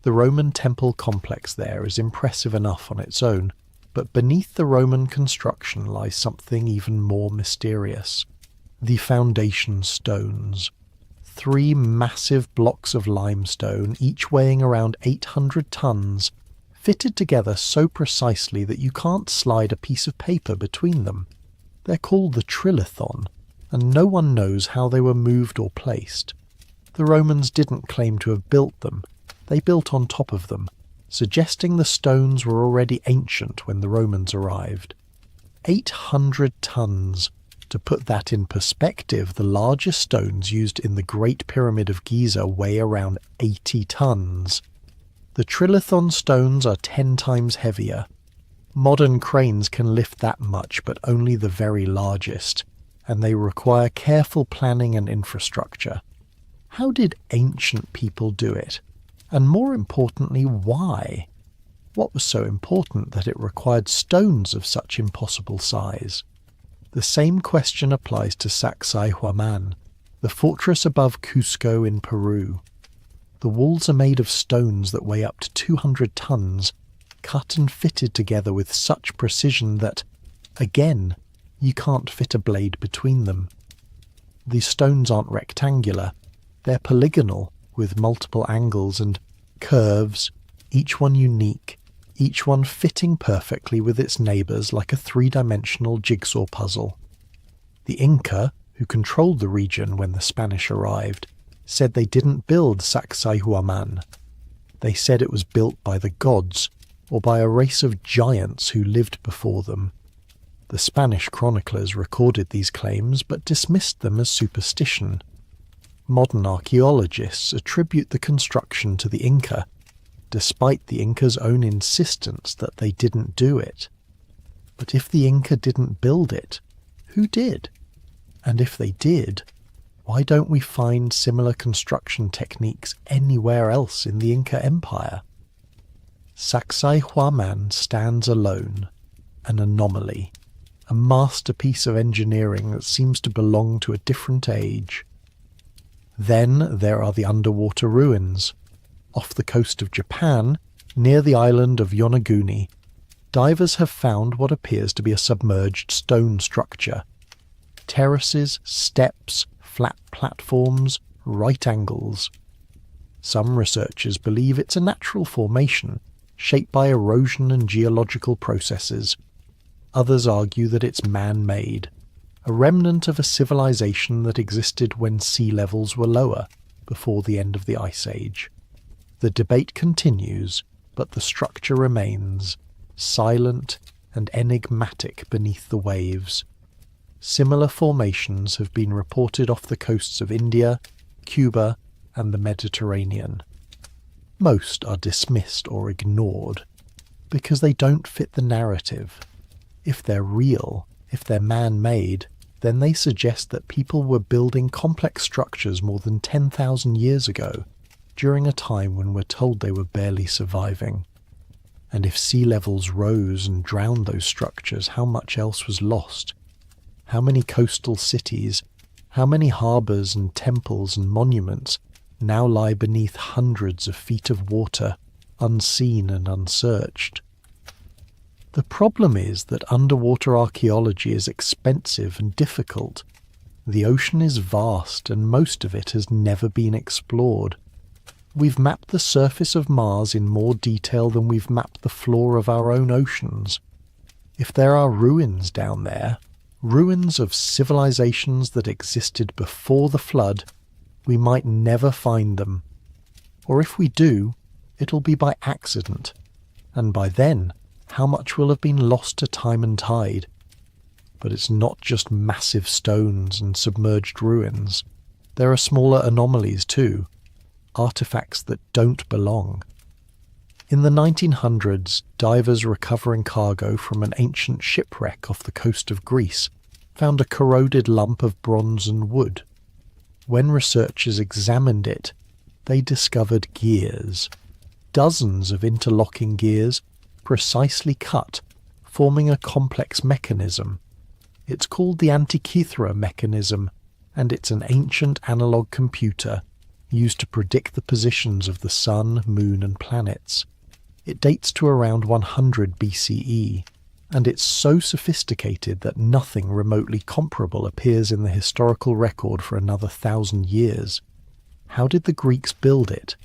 S1: The Roman temple complex there is impressive enough on its own, but beneath the Roman construction lies something even more mysterious. The foundation stones. 3 massive blocks of limestone, each weighing around 800 tons, fitted together so precisely that you can't slide a piece of paper between them. They're called the trilithon, and no one knows how they were moved or placed. The Romans didn't claim to have built them. They built on top of them, suggesting the stones were already ancient when the Romans arrived. 800 tons. To put that in perspective, the largest stones used in the Great Pyramid of Giza weigh around 80 tons. The trilithon stones are 10 times heavier. Modern cranes can lift that much, but only the very largest, and they require careful planning and infrastructure. How did ancient people do it? And more importantly, why? What was so important that it required stones of such impossible size? The same question applies to Sacsayhuaman, the fortress above Cusco in Peru. The walls are made of stones that weigh up to 200 tons, cut and fitted together with such precision that, again, you can't fit a blade between them. These stones aren't rectangular, they're polygonal, with multiple angles and curves, each one unique, each one fitting perfectly with its neighbours like a three-dimensional jigsaw puzzle. The Inca, who controlled the region when the Spanish arrived, said they didn't build Sacsayhuaman. They said it was built by the gods, or by a race of giants who lived before them. The Spanish chroniclers recorded these claims but dismissed them as superstition. Modern archaeologists attribute the construction to the Inca, despite the Inca's own insistence that they didn't do it. But if the Inca didn't build it, who did? And if they did, why don't we find similar construction techniques anywhere else in the Inca Empire? Sacsayhuaman stands alone, an anomaly, a masterpiece of engineering that seems to belong to a different age. Then there are the underwater ruins. Off the coast of Japan, near the island of Yonaguni, divers have found what appears to be a submerged stone structure. Terraces, steps, flat platforms, right angles. Some researchers believe it's a natural formation, shaped by erosion and geological processes. Others argue that it's man-made, a remnant of a civilization that existed when sea levels were lower, before the end of the Ice Age. The debate continues, but the structure remains, silent and enigmatic beneath the waves. Similar formations have been reported off the coasts of India, Cuba, and the Mediterranean. Most are dismissed or ignored, because they don't fit the narrative. If they're real, if they're man-made, then they suggest that people were building complex structures more than 10,000 years ago, during a time when we're told they were barely surviving. And if sea levels rose and drowned those structures, how much else was lost? How many coastal cities, how many harbours and temples and monuments now lie beneath hundreds of feet of water, unseen and unsearched? The problem is that underwater archaeology is expensive and difficult. The ocean is vast and most of it has never been explored. We've mapped the surface of Mars in more detail than we've mapped the floor of our own oceans. If there are ruins down there, ruins of civilizations that existed before the flood, we might never find them. Or if we do, it'll be by accident. And by then, how much will have been lost to time and tide? But it's not just massive stones and submerged ruins. There are smaller anomalies too, artifacts that don't belong. In the 1900s, divers recovering cargo from an ancient shipwreck off the coast of Greece found a corroded lump of bronze and wood. When researchers examined it, they discovered gears. Dozens of interlocking gears, precisely cut, forming a complex mechanism. It's called the Antikythera mechanism, and it's an ancient analog computer used to predict the positions of the sun, moon and planets. It dates to around 100 BCE, and it's so sophisticated that nothing remotely comparable appears in the historical record for another 1,000 years. How did the Greeks build it?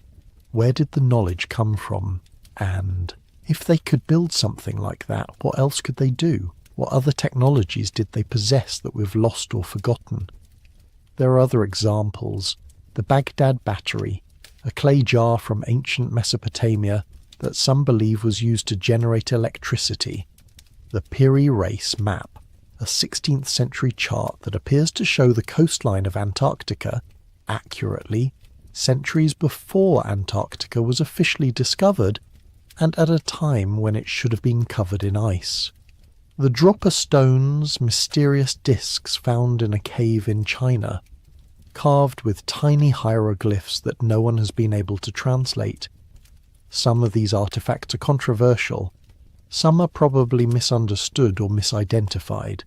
S1: Where did the knowledge come from? And if they could build something like that, what else could they do? What other technologies did they possess that we've lost or forgotten? There are other examples. The Baghdad Battery, a clay jar from ancient Mesopotamia that some believe was used to generate electricity. The Piri Reis map, a 16th century chart that appears to show the coastline of Antarctica accurately centuries before Antarctica was officially discovered and at a time when it should have been covered in ice. The dropper stones, mysterious discs found in a cave in China, carved with tiny hieroglyphs that no one has been able to translate. Some of these artifacts are controversial. Some are probably misunderstood or misidentified,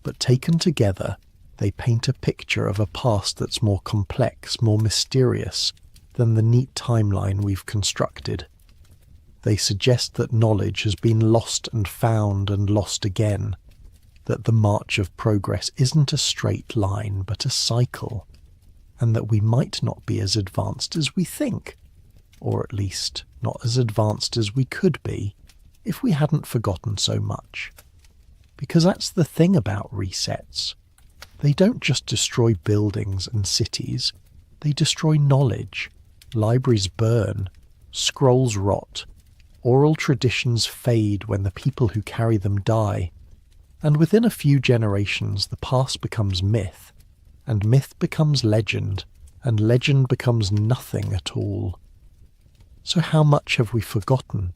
S1: but taken together, they paint a picture of a past that's more complex, more mysterious than the neat timeline we've constructed. They suggest that knowledge has been lost and found and lost again, that the march of progress isn't a straight line but a cycle, and that we might not be as advanced as we think, or at least not as advanced as we could be if we hadn't forgotten so much. Because that's the thing about resets. They don't just destroy buildings and cities, they destroy knowledge. Libraries burn, scrolls rot, oral traditions fade when the people who carry them die, and within a few generations the past becomes myth, and myth becomes legend, and legend becomes nothing at all. So how much have we forgotten?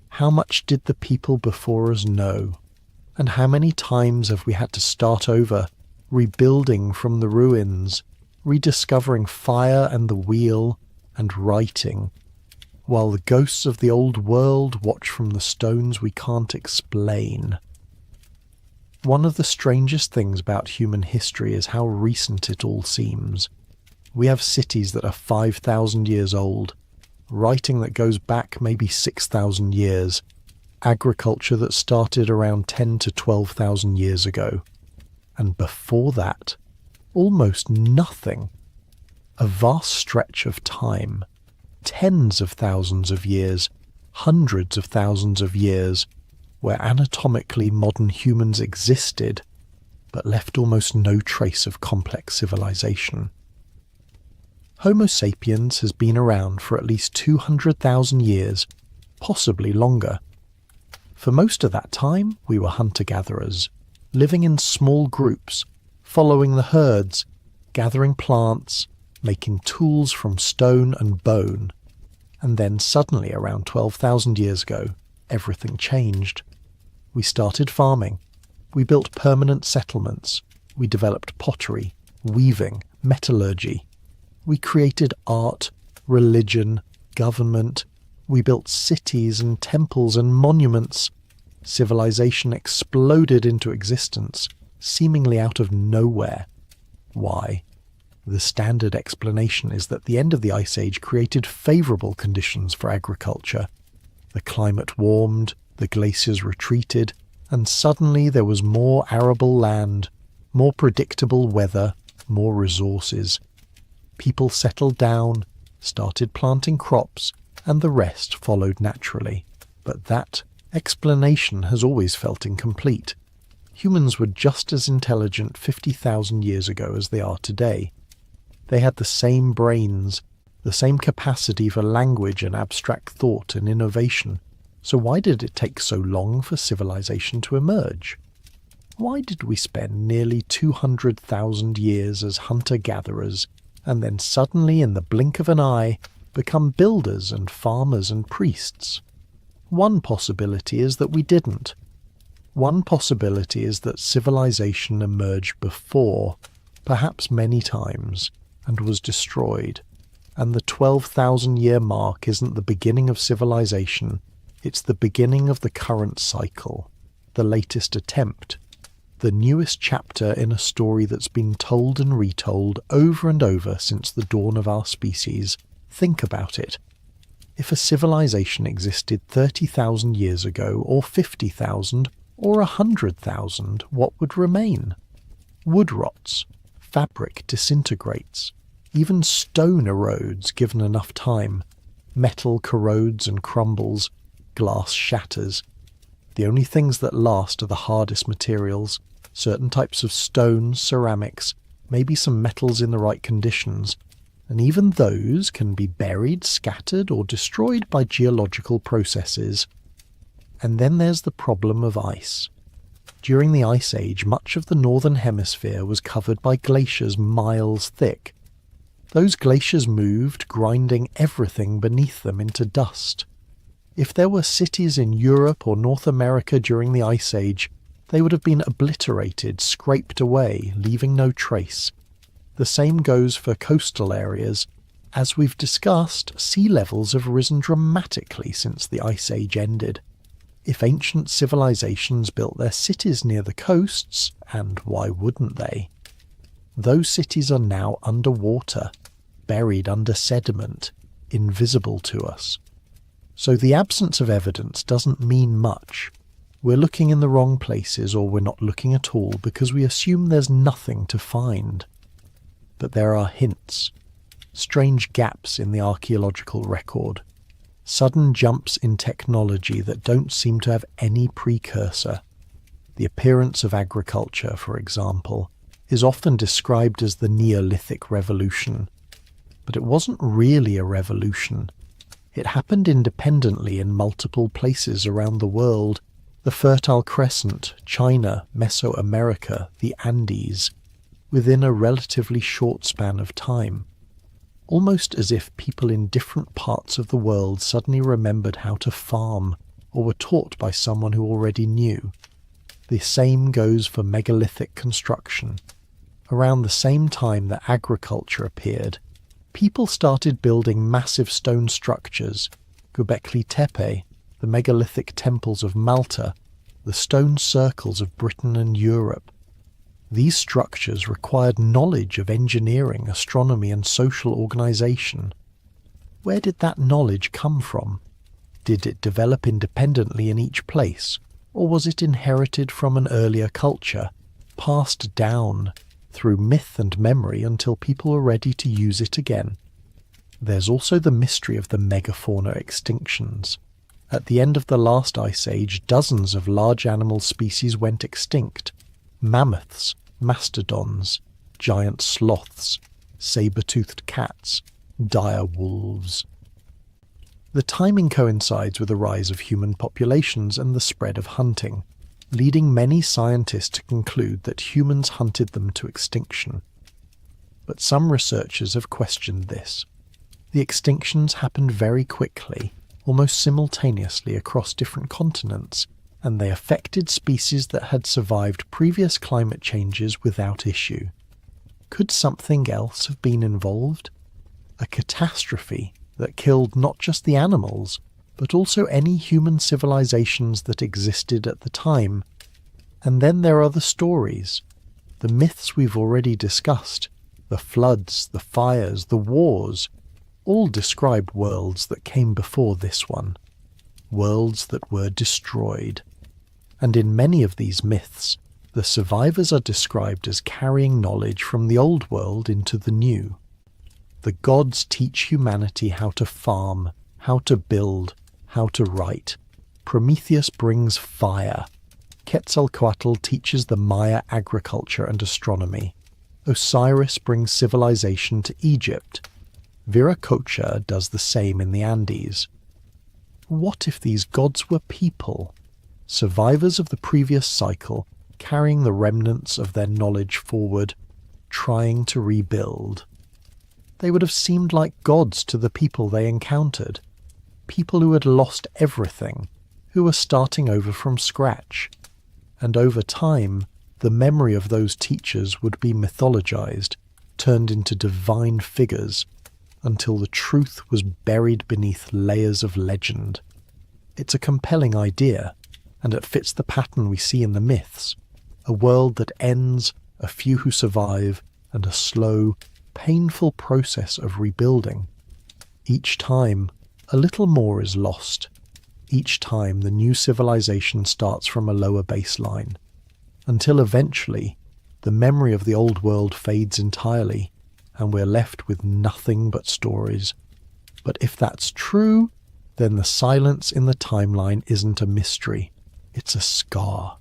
S1: How much did the people before us know? And how many times have we had to start over, rebuilding from the ruins, rediscovering fire and the wheel, and writing, while the ghosts of the old world watch from the stones we can't explain? One of the strangest things about human history is how recent it all seems. We have cities that are 5,000 years old, writing that goes back maybe 6,000 years, agriculture that started around 10 to 12,000 years ago, and before that, almost nothing. A vast stretch of time, tens of thousands of years, hundreds of thousands of years, where anatomically modern humans existed, but left almost no trace of complex civilization. Homo sapiens has been around for at least 200,000 years, possibly longer. For most of that time, we were hunter-gatherers, living in small groups, following the herds, gathering plants, making tools from stone and bone. And then suddenly, around 12,000 years ago, everything changed. We started farming. We built permanent settlements. We developed pottery, weaving, metallurgy. We created art, religion, government. We built cities and temples and monuments. Civilization exploded into existence, seemingly out of nowhere. Why? The standard explanation is that the end of the Ice Age created favourable conditions for agriculture. The climate warmed, the glaciers retreated, and suddenly there was more arable land, more predictable weather, more resources. People settled down, started planting crops, and the rest followed naturally. But that explanation has always felt incomplete. Humans were just as intelligent 50,000 years ago as they are today. They had the same brains, the same capacity for language and abstract thought and innovation. So why did it take so long for civilization to emerge? Why did we spend nearly 200,000 years as hunter-gatherers, and then suddenly, in the blink of an eye, become builders and farmers and priests? One possibility is that we didn't. One possibility is that civilization emerged before, perhaps many times, and was destroyed, and the 12,000-year mark isn't the beginning of civilization, it's the beginning of the current cycle, the latest attempt, the newest chapter in a story that's been told and retold over and over since the dawn of our species. Think about it. If a civilization existed 30,000 years ago, or 50,000, or 100,000, what would remain? Wood rots, fabric disintegrates, even stone erodes given enough time, metal corrodes and crumbles, glass shatters. The only things that last are the hardest materials, certain types of stones, ceramics, maybe some metals in the right conditions, and even those can be buried, scattered, or destroyed by geological processes. And then there's the problem of ice. During the Ice Age, much of the northern hemisphere was covered by glaciers miles thick. Those glaciers moved, grinding everything beneath them into dust. If there were cities in Europe or North America during the Ice Age, they would have been obliterated, scraped away, leaving no trace. The same goes for coastal areas. As we've discussed, sea levels have risen dramatically since the Ice Age ended. If ancient civilizations built their cities near the coasts, and why wouldn't they? Those cities are now underwater, buried under sediment, invisible to us. So the absence of evidence doesn't mean much. We're looking in the wrong places, or we're not looking at all because we assume there's nothing to find. But there are hints, strange gaps in the archaeological record, sudden jumps in technology that don't seem to have any precursor. The appearance of agriculture, for example, is often described as the Neolithic Revolution. But it wasn't really a revolution. It happened independently in multiple places around the world: the Fertile Crescent, China, Mesoamerica, the Andes, within a relatively short span of time. Almost as if people in different parts of the world suddenly remembered how to farm, or were taught by someone who already knew. The same goes for megalithic construction. Around the same time that agriculture appeared, people started building massive stone structures: Göbekli Tepe, the megalithic temples of Malta, the stone circles of Britain and Europe. These structures required knowledge of engineering, astronomy, and social organization. Where did that knowledge come from? Did it develop independently in each place, or was it inherited from an earlier culture, passed down through myth and memory until people were ready to use it again? There's also the mystery of the megafauna extinctions. At the end of the last ice age, dozens of large animal species went extinct: mammoths, mastodons, giant sloths, saber-toothed cats, dire wolves. The timing coincides with the rise of human populations and the spread of hunting, leading many scientists to conclude that humans hunted them to extinction. But some researchers have questioned this. The extinctions happened very quickly, almost simultaneously across different continents, and they affected species that had survived previous climate changes without issue. Could something else have been involved? A catastrophe that killed not just the animals, but also any human civilizations that existed at the time. And then there are the stories, the myths we've already discussed: the floods, the fires, the wars, all describe worlds that came before this one, worlds that were destroyed. And in many of these myths, the survivors are described as carrying knowledge from the old world into the new. The gods teach humanity how to farm, how to build, how to write. Prometheus brings fire. Quetzalcoatl teaches the Maya agriculture and astronomy. Osiris brings civilization to Egypt. Viracocha does the same in the Andes. What if these gods were people, survivors of the previous cycle, carrying the remnants of their knowledge forward, trying to rebuild? They would have seemed like gods to the people they encountered, people who had lost everything, who were starting over from scratch. And over time, the memory of those teachers would be mythologized, turned into divine figures, until the truth was buried beneath layers of legend. It's a compelling idea, and it fits the pattern we see in the myths: a world that ends, a few who survive, and a slow, painful process of rebuilding. Each time, a little more is lost. Each time, the new civilization starts from a lower baseline, until eventually, the memory of the old world fades entirely, and we're left with nothing but stories. But if that's true, then the silence in the timeline isn't a mystery. It's a scar,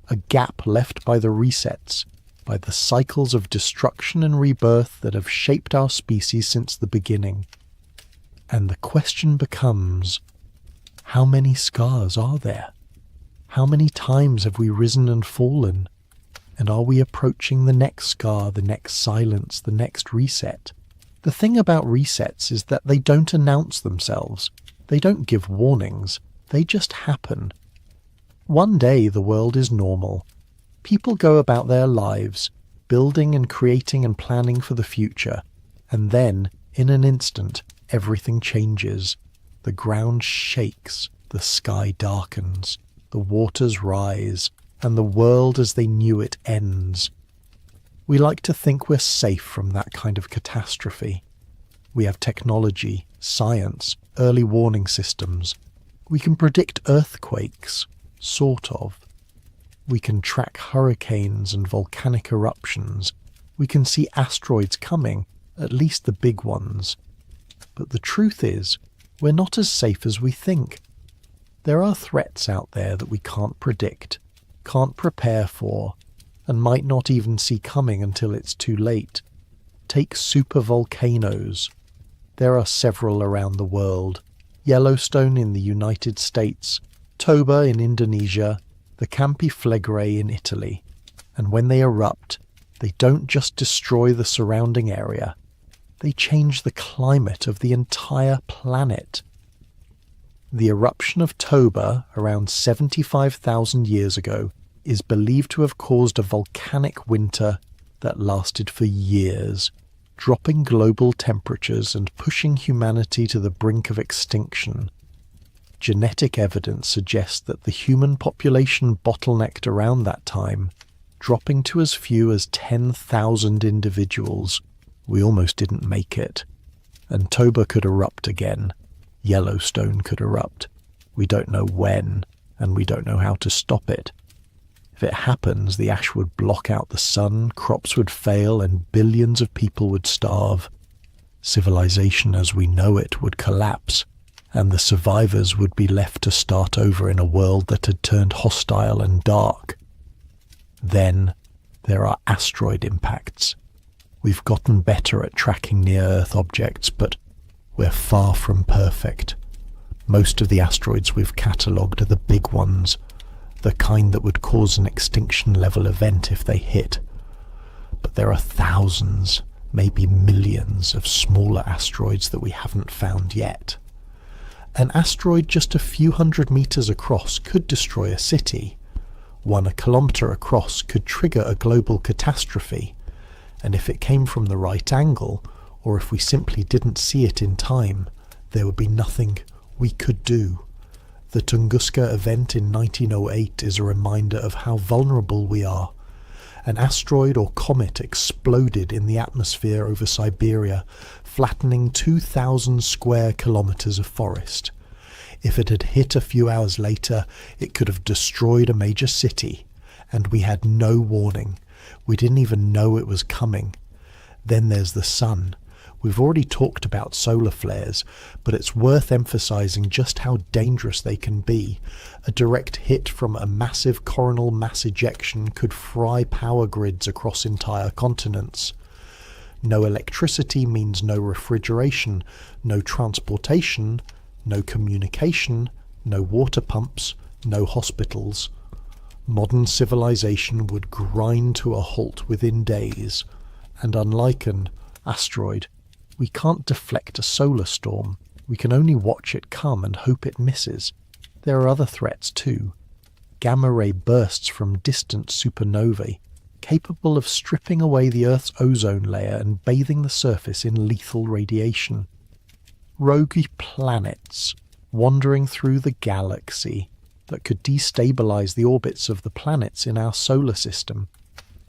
S1: a gap left by the resets, by the cycles of destruction and rebirth that have shaped our species since the beginning. And the question becomes, how many scars are there? How many times have we risen and fallen? And are we approaching the next scar, the next silence, the next reset? The thing about resets is that they don't announce themselves. They don't give warnings. They just happen. One day the world is normal. People go about their lives, building and creating and planning for the future. And then, in an instant, everything changes. The ground shakes, the sky darkens, the waters rise, and the world as they knew it ends. We like to think we're safe from that kind of catastrophe. We have technology, science, early warning systems. We can predict earthquakes, sort of. We can track hurricanes and volcanic eruptions. We can see asteroids coming, at least the big ones. But the truth is, we're not as safe as we think. There are threats out there that we can't predict, can't prepare for, and might not even see coming until it's too late. Take supervolcanoes. There are several around the world. Yellowstone in the United States, Toba in Indonesia, the Campi Flegrei in Italy. And when they erupt, they don't just destroy the surrounding area. They change the climate of the entire planet. The eruption of Toba around 75,000 years ago is believed to have caused a volcanic winter that lasted for years, dropping global temperatures and pushing humanity to the brink of extinction. Genetic evidence suggests that the human population bottlenecked around that time, dropping to as few as 10,000 individuals. We almost didn't make it. And Toba could erupt again. Yellowstone could erupt. We don't know when, and we don't know how to stop it. If it happens, the ash would block out the sun, crops would fail, and billions of people would starve. Civilization as we know it would collapse, and the survivors would be left to start over in a world that had turned hostile and dark. Then there are asteroid impacts. We've gotten better at tracking near-Earth objects, but we're far from perfect. Most of the asteroids we've catalogued are the big ones, the kind that would cause an extinction-level event if they hit. But there are thousands, maybe millions of smaller asteroids that we haven't found yet. An asteroid just a few hundred meters across could destroy a city. One a kilometer across could trigger a global catastrophe. And if it came from the right angle, or if we simply didn't see it in time, there would be nothing we could do. The Tunguska event in 1908 is a reminder of how vulnerable we are. An asteroid or comet exploded in the atmosphere over Siberia, flattening 2,000 square kilometers of forest. If it had hit a few hours later, it could have destroyed a major city, and we had no warning. We didn't even know it was coming. Then there's the sun. We've already talked about solar flares, but it's worth emphasizing just how dangerous they can be. A direct hit from a massive coronal mass ejection could fry power grids across entire continents. No electricity means no refrigeration, no transportation, no communication, no water pumps, no hospitals. Modern civilization would grind to a halt within days, and unlike an asteroid, we can't deflect a solar storm. We can only watch it come and hope it misses. There are other threats too. Gamma-ray bursts from distant supernovae, capable of stripping away the Earth's ozone layer and bathing the surface in lethal radiation. Rogue planets wandering through the galaxy that could destabilize the orbits of the planets in our solar system.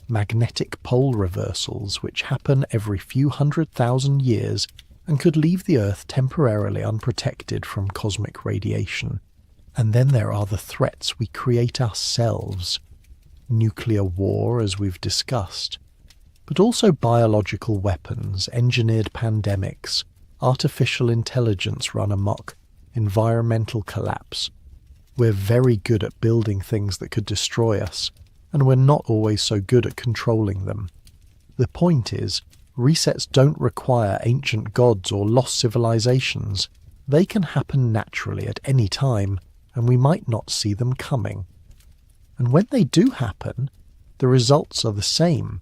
S1: Magnetic pole reversals which happen every few 100,000 years and could leave the Earth temporarily unprotected from cosmic radiation. And then there are the threats we create ourselves. Nuclear war, as we've discussed, but also biological weapons, engineered pandemics, artificial intelligence run amok, environmental collapse. We're very good at building things that could destroy us, and we're not always so good at controlling them. The point is, resets don't require ancient gods or lost civilizations. They can happen naturally at any time, and we might not see them coming. And when they do happen, the results are the same.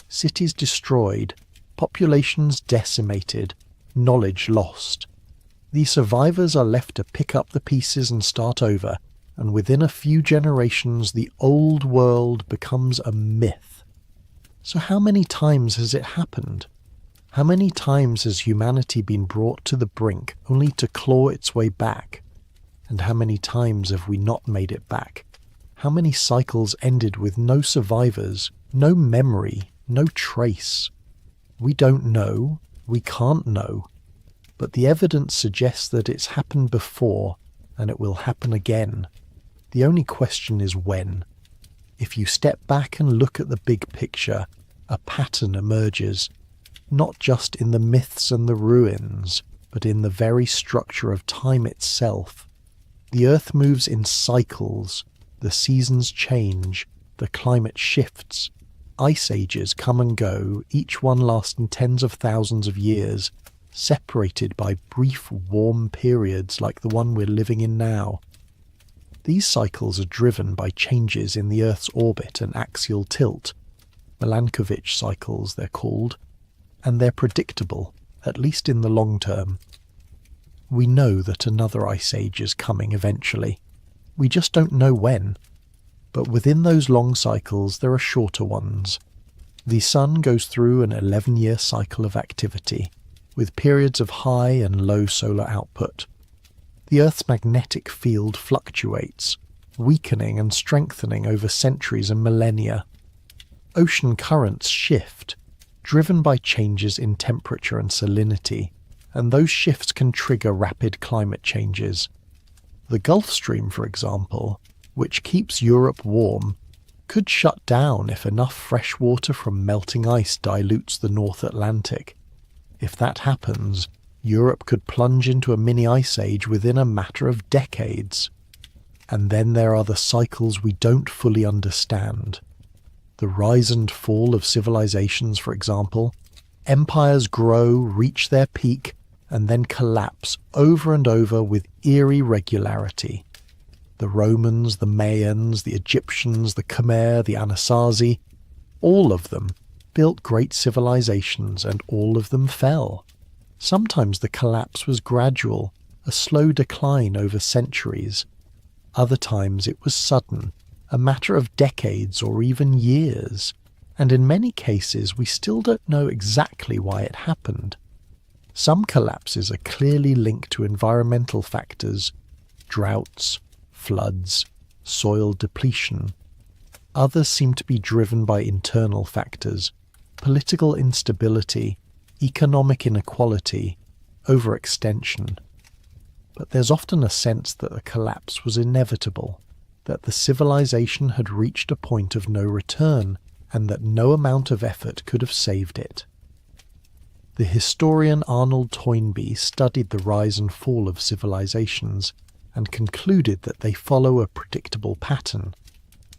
S1: Cities destroyed, populations decimated, knowledge lost. The survivors are left to pick up the pieces and start over, and within a few generations the old world becomes a myth. So how many times has it happened? How many times has humanity been brought to the brink only to claw its way back? And how many times have we not made it back? How many cycles ended with no survivors, no memory, no trace? We don't know, we can't know, but the evidence suggests that it's happened before and it will happen again. The only question is when. If you step back and look at the big picture, a pattern emerges, not just in the myths and the ruins, but in the very structure of time itself. The earth moves in cycles, the seasons change, the climate shifts, ice ages come and go, each one lasting tens of thousands of years, separated by brief warm periods like the one we're living in now. These cycles are driven by changes in the Earth's orbit and axial tilt, Milankovitch cycles they're called, and they're predictable, at least in the long term. We know that another ice age is coming eventually. We just don't know when. But within those long cycles there are shorter ones. The Sun goes through an 11-year cycle of activity, with periods of high and low solar output. The Earth's magnetic field fluctuates, weakening and strengthening over centuries and millennia. Ocean currents shift, driven by changes in temperature and salinity, and those shifts can trigger rapid climate changes. The Gulf Stream, for example, which keeps Europe warm, could shut down if enough fresh water from melting ice dilutes the North Atlantic. If that happens, Europe could plunge into a mini ice age within a matter of decades. And then there are the cycles we don't fully understand. The rise and fall of civilizations, for example. Empires grow, reach their peak, and then collapse over and over with eerie regularity. The Romans, the Mayans, the Egyptians, the Khmer, the Anasazi, all of them built great civilizations and all of them fell. Sometimes the collapse was gradual, a slow decline over centuries. Other times it was sudden, a matter of decades or even years. And in many cases we still don't know exactly why it happened. Some collapses are clearly linked to environmental factors, droughts, floods, soil depletion. Others seem to be driven by internal factors, political instability, economic inequality, overextension. But there's often a sense that the collapse was inevitable, that the civilization had reached a point of no return, and that no amount of effort could have saved it. The historian Arnold Toynbee studied the rise and fall of civilizations and concluded that they follow a predictable pattern: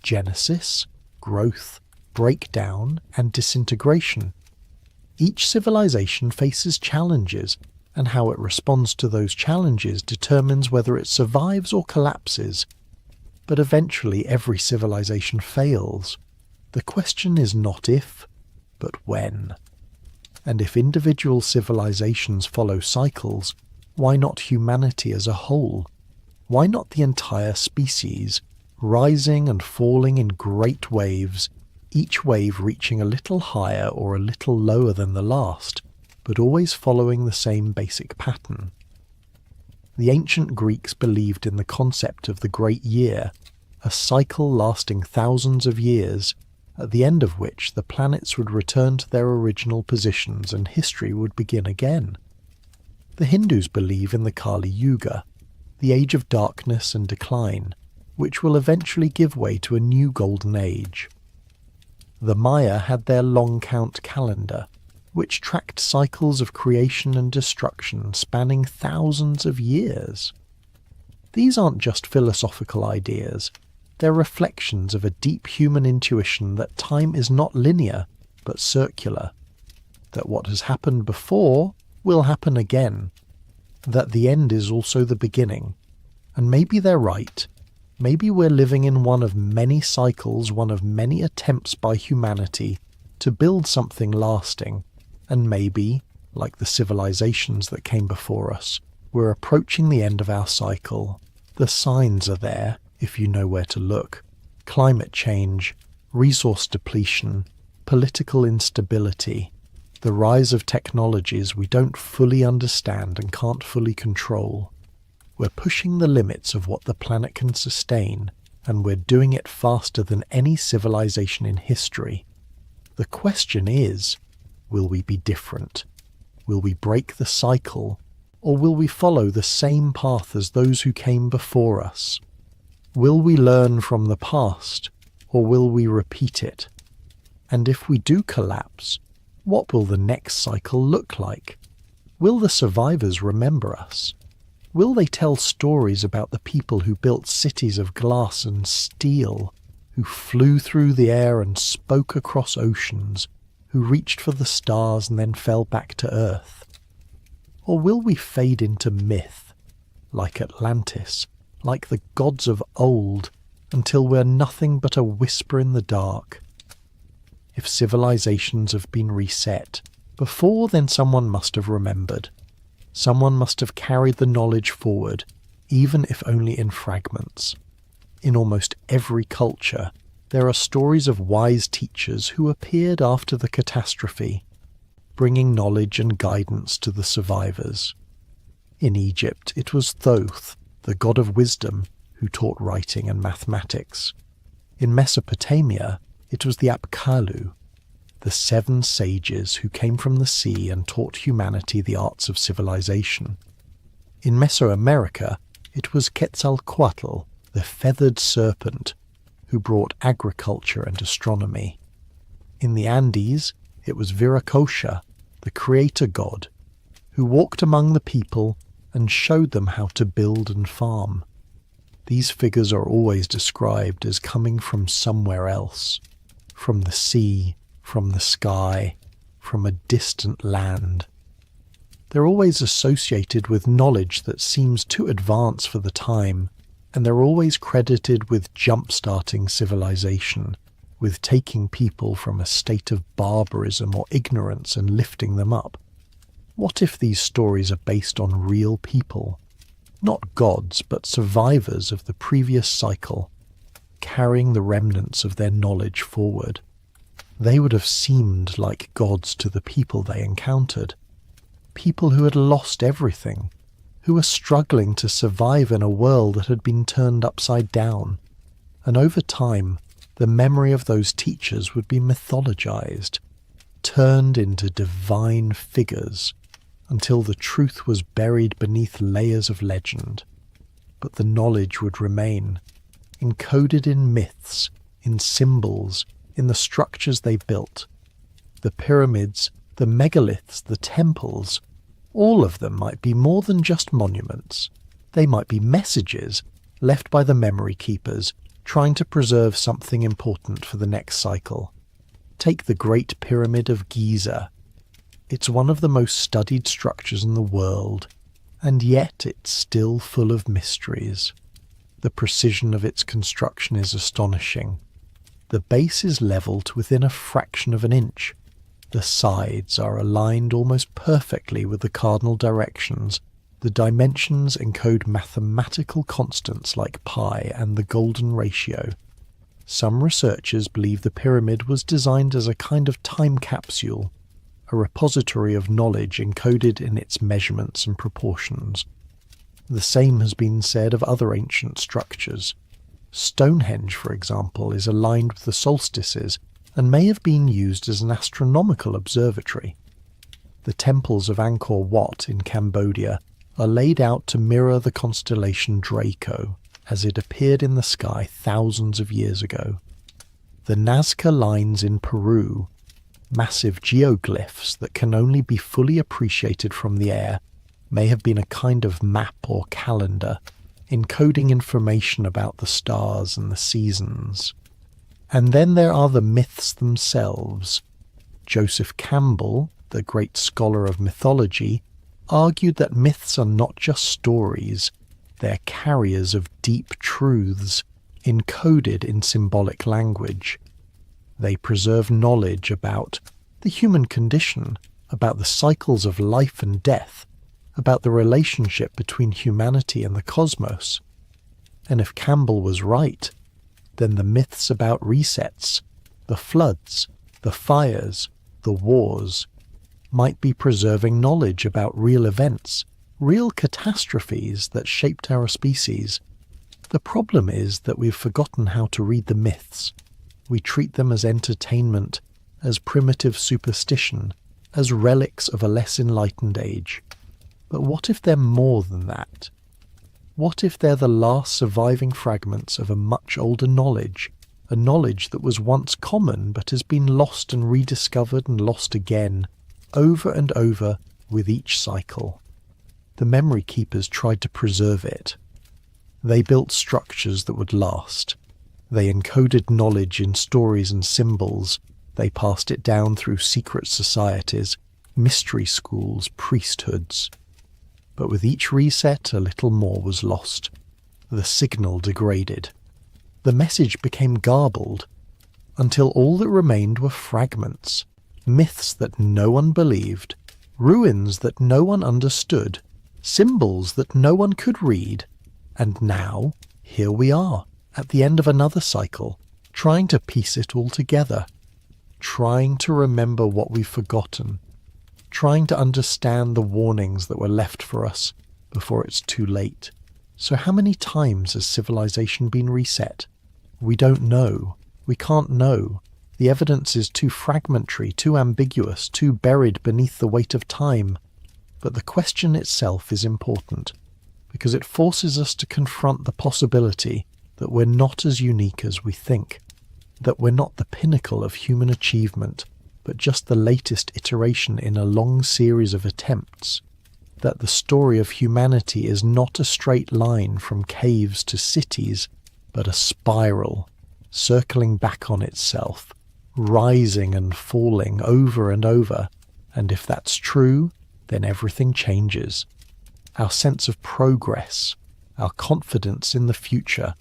S1: genesis, growth, breakdown, and disintegration. Each civilization faces challenges, and how it responds to those challenges determines whether it survives or collapses. But eventually every civilization fails. The question is not if, but when. And if individual civilizations follow cycles, why not humanity as a whole? Why not the entire species, rising and falling in great waves, each wave reaching a little higher or a little lower than the last, but always following the same basic pattern? The ancient Greeks believed in the concept of the great year, a cycle lasting thousands of years, at the end of which the planets would return to their original positions and history would begin again. The Hindus believe in the Kali Yuga, the age of darkness and decline, which will eventually give way to a new golden age. The Maya had their long count calendar, which tracked cycles of creation and destruction spanning thousands of years. These aren't just philosophical ideas. They're reflections of a deep human intuition that time is not linear, but circular, that what has happened before will happen again, that the end is also the beginning. And maybe they're right. Maybe we're living in one of many cycles, one of many attempts by humanity to build something lasting, and maybe, like the civilizations that came before us, we're approaching the end of our cycle. The signs are there, if you know where to look. Climate change, resource depletion, political instability, the rise of technologies we don't fully understand and can't fully control. We're pushing the limits of what the planet can sustain, and we're doing it faster than any civilization in history. The question is, will we be different? Will we break the cycle, or will we follow the same path as those who came before us? Will we learn from the past, or will we repeat it? And if we do collapse, what will the next cycle look like? Will the survivors remember us? Will they tell stories about the people who built cities of glass and steel, who flew through the air and spoke across oceans, who reached for the stars and then fell back to Earth? Or will we fade into myth, like Atlantis, like the gods of old, until we're nothing but a whisper in the dark? If civilizations have been reset, before then someone must have remembered. Someone must have carried the knowledge forward, even if only in fragments. In almost every culture, there are stories of wise teachers who appeared after the catastrophe, bringing knowledge and guidance to the survivors. In Egypt, it was Thoth, the god of wisdom, who taught writing and mathematics. In Mesopotamia, it was the Apkallu, the 7 sages who came from the sea and taught humanity the arts of civilization. In Mesoamerica, it was Quetzalcoatl, the feathered serpent, who brought agriculture and astronomy. In the Andes, it was Viracocha, the creator god, who walked among the people and showed them how to build and farm. These figures are always described as coming from somewhere else, from the sea, from the sky, from a distant land. They're always associated with knowledge that seems too advanced for the time, and they're always credited with jump-starting civilization, with taking people from a state of barbarism or ignorance and lifting them up. What if these stories are based on real people? Not gods, but survivors of the previous cycle, carrying the remnants of their knowledge forward. They would have seemed like gods to the people they encountered. People who had lost everything, who were struggling to survive in a world that had been turned upside down. And over time, the memory of those teachers would be mythologized, turned into divine figures, until the truth was buried beneath layers of legend. But the knowledge would remain, encoded in myths, in symbols, in the structures they built. The pyramids, the megaliths, the temples, all of them might be more than just monuments. They might be messages left by the memory keepers, trying to preserve something important for the next cycle. Take the Great Pyramid of Giza. It's one of the most studied structures in the world, and yet it's still full of mysteries. The precision of its construction is astonishing. The base is leveled within a fraction of an inch. The sides are aligned almost perfectly with the cardinal directions. The dimensions encode mathematical constants like pi and the golden ratio. Some researchers believe the pyramid was designed as a kind of time capsule, a repository of knowledge encoded in its measurements and proportions. The same has been said of other ancient structures. Stonehenge, for example, is aligned with the solstices and may have been used as an astronomical observatory. The temples of Angkor Wat in Cambodia are laid out to mirror the constellation Draco as it appeared in the sky thousands of years ago. The Nazca lines in Peru, massive geoglyphs that can only be fully appreciated from the air, may have been a kind of map or calendar, encoding information about the stars and the seasons. And then there are the myths themselves. Joseph Campbell, the great scholar of mythology, argued that myths are not just stories, They're carriers of deep truths, encoded in symbolic language. They preserve knowledge about the human condition, about the cycles of life and death, about the relationship between humanity and the cosmos. And if Campbell was right, then the myths about resets, the floods, the fires, the wars, might be preserving knowledge about real events, real catastrophes that shaped our species. The problem is that we've forgotten how to read the myths. We treat them as entertainment, as primitive superstition, as relics of a less enlightened age. But what if they're more than that? What if they're the last surviving fragments of a much older knowledge, a knowledge that was once common but has been lost and rediscovered and lost again, over and over with each cycle? The memory keepers tried to preserve it. They built structures that would last. They encoded knowledge in stories and symbols. They passed it down through secret societies, mystery schools, priesthoods. But with each reset, a little more was lost. The signal degraded. The message became garbled, until all that remained were fragments, myths that no one believed, ruins that no one understood, symbols that no one could read. And now, here we are, at the end of another cycle, trying to piece it all together, trying to remember what we've forgotten, trying to understand the warnings that were left for us before it's too late. So how many times has civilization been reset? We don't know. We can't know. The evidence is too fragmentary, too ambiguous, too buried beneath the weight of time. But the question itself is important, because it forces us to confront the possibility that we're not as unique as we think, that we're not the pinnacle of human achievement, but just the latest iteration in a long series of attempts, that the story of humanity is not a straight line from caves to cities, but a spiral, circling back on itself, rising and falling over and over. And if that's true, then everything changes. Our sense of progress, our confidence in the future,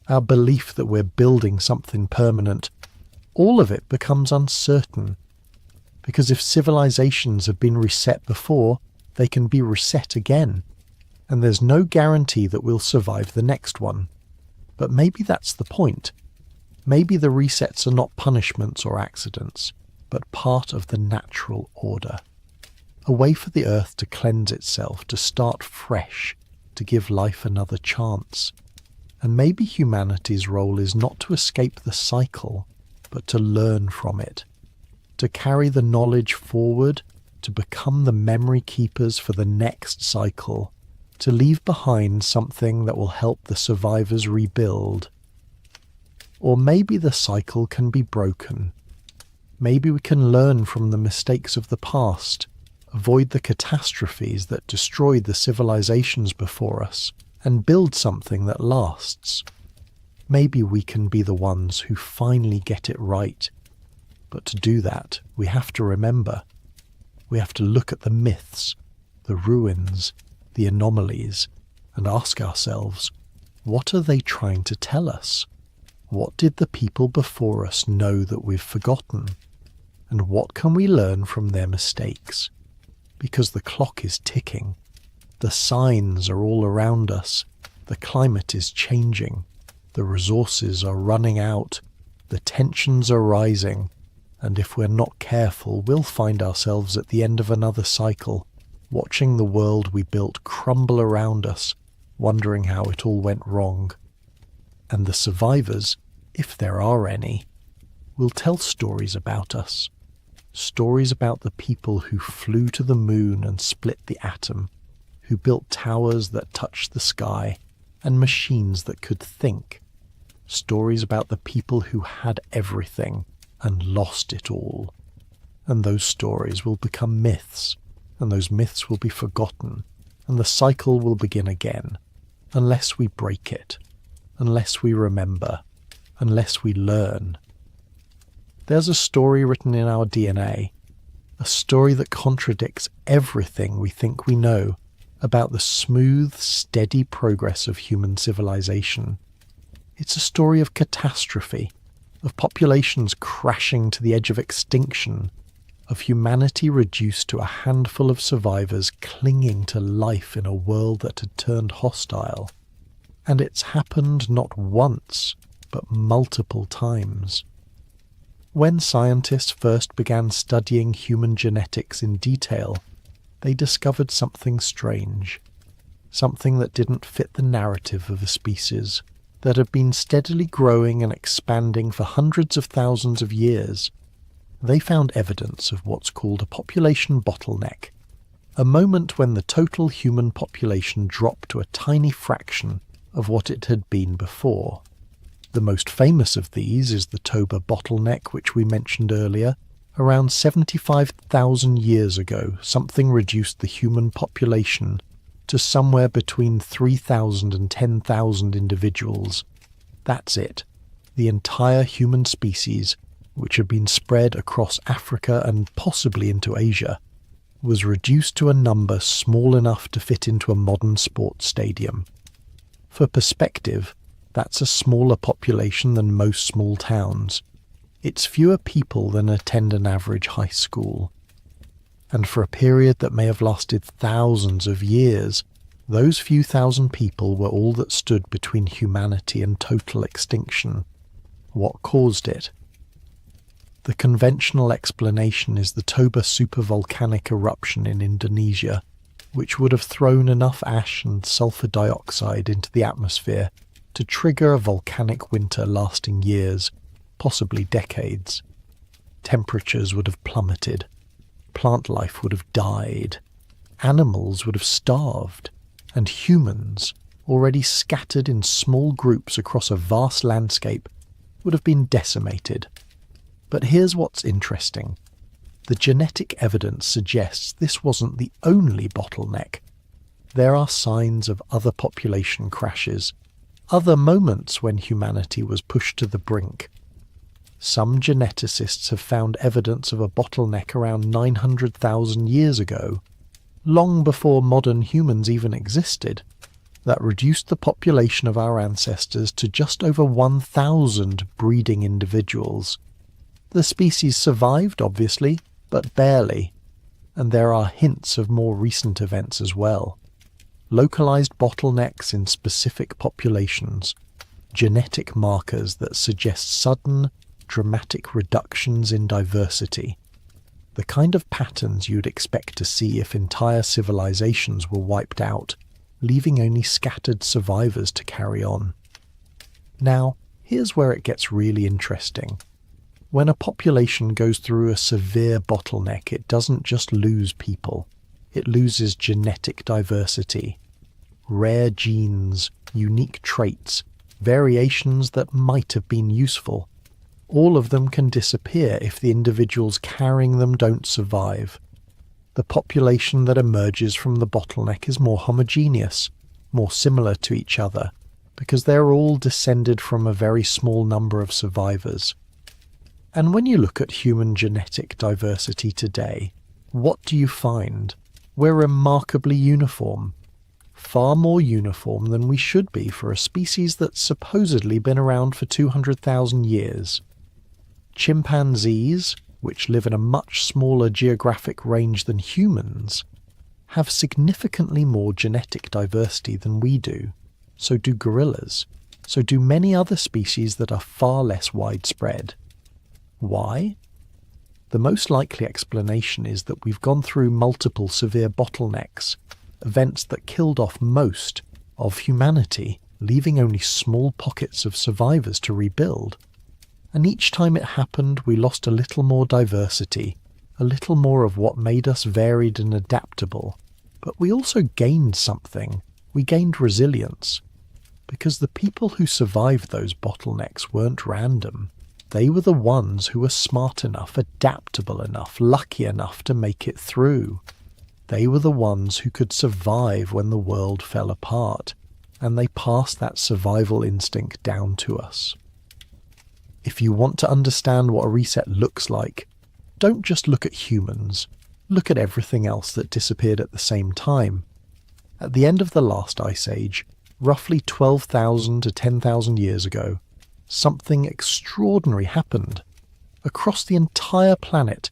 S1: our belief that we're building something permanent, all of it becomes uncertain. Because if civilizations have been reset before, they can be reset again, and there's no guarantee that we'll survive the next one. But maybe that's the point. Maybe the resets are not punishments or accidents, but part of the natural order. A way for the earth to cleanse itself, to start fresh, to give life another chance. And maybe humanity's role is not to escape the cycle, but to learn from it, to carry the knowledge forward, to become the memory keepers for the next cycle, to leave behind something that will help the survivors rebuild. Or maybe the cycle can be broken. Maybe we can learn from the mistakes of the past, avoid the catastrophes that destroyed the civilizations before us, and build something that lasts. Maybe we can be the ones who finally get it right. But to do that, we have to remember. We have to look at the myths, the ruins, the anomalies, and ask ourselves, what are they trying to tell us? What did the people before us know that we've forgotten? And what can we learn from their mistakes? Because the clock is ticking. The signs are all around us. The climate is changing. The resources are running out. The tensions are rising. And if we're not careful, we'll find ourselves at the end of another cycle, watching the world we built crumble around us, wondering how it all went wrong. And the survivors, if there are any, will tell stories about us. Stories about the people who flew to the moon and split the atom, who built towers that touched the sky, and machines that could think. Stories about the people who had everything and lost it all. And those stories will become myths, and those myths will be forgotten, and the cycle will begin again, unless we break it, unless we remember, unless we learn. There's a story written in our DNA, a story that contradicts everything we think we know, about the smooth, steady progress of human civilization. It's a story of catastrophe, of populations crashing to the edge of extinction, of humanity reduced to a handful of survivors clinging to life in a world that had turned hostile. And it's happened not once, but multiple times. When scientists first began studying human genetics in detail, they discovered something strange, something that didn't fit the narrative of a species that had been steadily growing and expanding for hundreds of thousands of years. They found evidence of what's called a population bottleneck, a moment when the total human population dropped to a tiny fraction of what it had been before. The most famous of these is the Toba bottleneck, which we mentioned earlier. Around 75,000 years ago, something reduced the human population to somewhere between 3,000 and 10,000 individuals. That's it. The entire human species, which had been spread across Africa and possibly into Asia, was reduced to a number small enough to fit into a modern sports stadium. For perspective, that's a smaller population than most small towns. It's fewer people than attend an average high school. And for a period that may have lasted thousands of years, those few thousand people were all that stood between humanity and total extinction. What caused it? The conventional explanation is the Toba supervolcanic eruption in Indonesia, which would have thrown enough ash and sulfur dioxide into the atmosphere to trigger a volcanic winter lasting years, possibly decades. Temperatures would have plummeted. Plant life would have died. Animals would have starved. And humans, already scattered in small groups across a vast landscape, would have been decimated. But here's what's interesting. The genetic evidence suggests this wasn't the only bottleneck. There are signs of other population crashes, other moments when humanity was pushed to the brink. Some geneticists have found evidence of a bottleneck around 900,000 years ago, long before modern humans even existed, that reduced the population of our ancestors to just over 1,000 breeding individuals. The species survived, obviously, but barely, and there are hints of more recent events as well. Localized bottlenecks in specific populations, genetic markers that suggest sudden, dramatic reductions in diversity, the kind of patterns you'd expect to see if entire civilizations were wiped out, leaving only scattered survivors to carry on. Now, here's where it gets really interesting. When a population goes through a severe bottleneck, it doesn't just lose people, it loses genetic diversity. Rare genes, unique traits, variations that might have been useful. All of them can disappear if the individuals carrying them don't survive. The population that emerges from the bottleneck is more homogeneous, more similar to each other, because they're all descended from a very small number of survivors. And when you look at human genetic diversity today, what do you find? We're remarkably uniform. Far more uniform than we should be for a species that's supposedly been around for 200,000 years. Chimpanzees, which live in a much smaller geographic range than humans, have significantly more genetic diversity than we do. So do gorillas. So do many other species that are far less widespread. Why? The most likely explanation is that we've gone through multiple severe bottlenecks, events that killed off most of humanity, leaving only small pockets of survivors to rebuild. And each time it happened, we lost a little more diversity, a little more of what made us varied and adaptable. But we also gained something. We gained resilience. Because the people who survived those bottlenecks weren't random. They were the ones who were smart enough, adaptable enough, lucky enough to make it through. They were the ones who could survive when the world fell apart, and they passed that survival instinct down to us. If you want to understand what a reset looks like, don't just look at humans, look at everything else that disappeared at the same time. At the end of the last ice age, roughly 12,000 to 10,000 years ago, something extraordinary happened. Across the entire planet,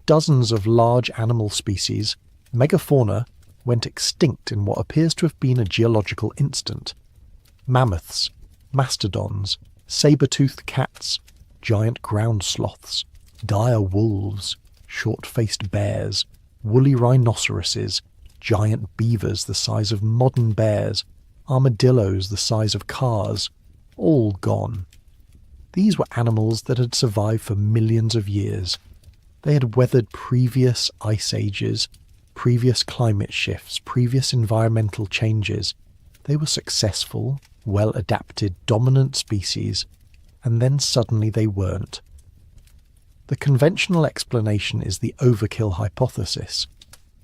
S1: dozens of large animal species, megafauna, went extinct in what appears to have been a geological instant. Mammoths, mastodons, saber-toothed cats, giant ground sloths, dire wolves, short-faced bears, woolly rhinoceroses, giant beavers the size of modern bears, armadillos the size of cars, all gone. These were animals that had survived for millions of years. They had weathered previous ice ages, previous climate shifts, previous environmental changes. They were successful, well-adapted, dominant species, and then suddenly they weren't. The conventional explanation is the overkill hypothesis,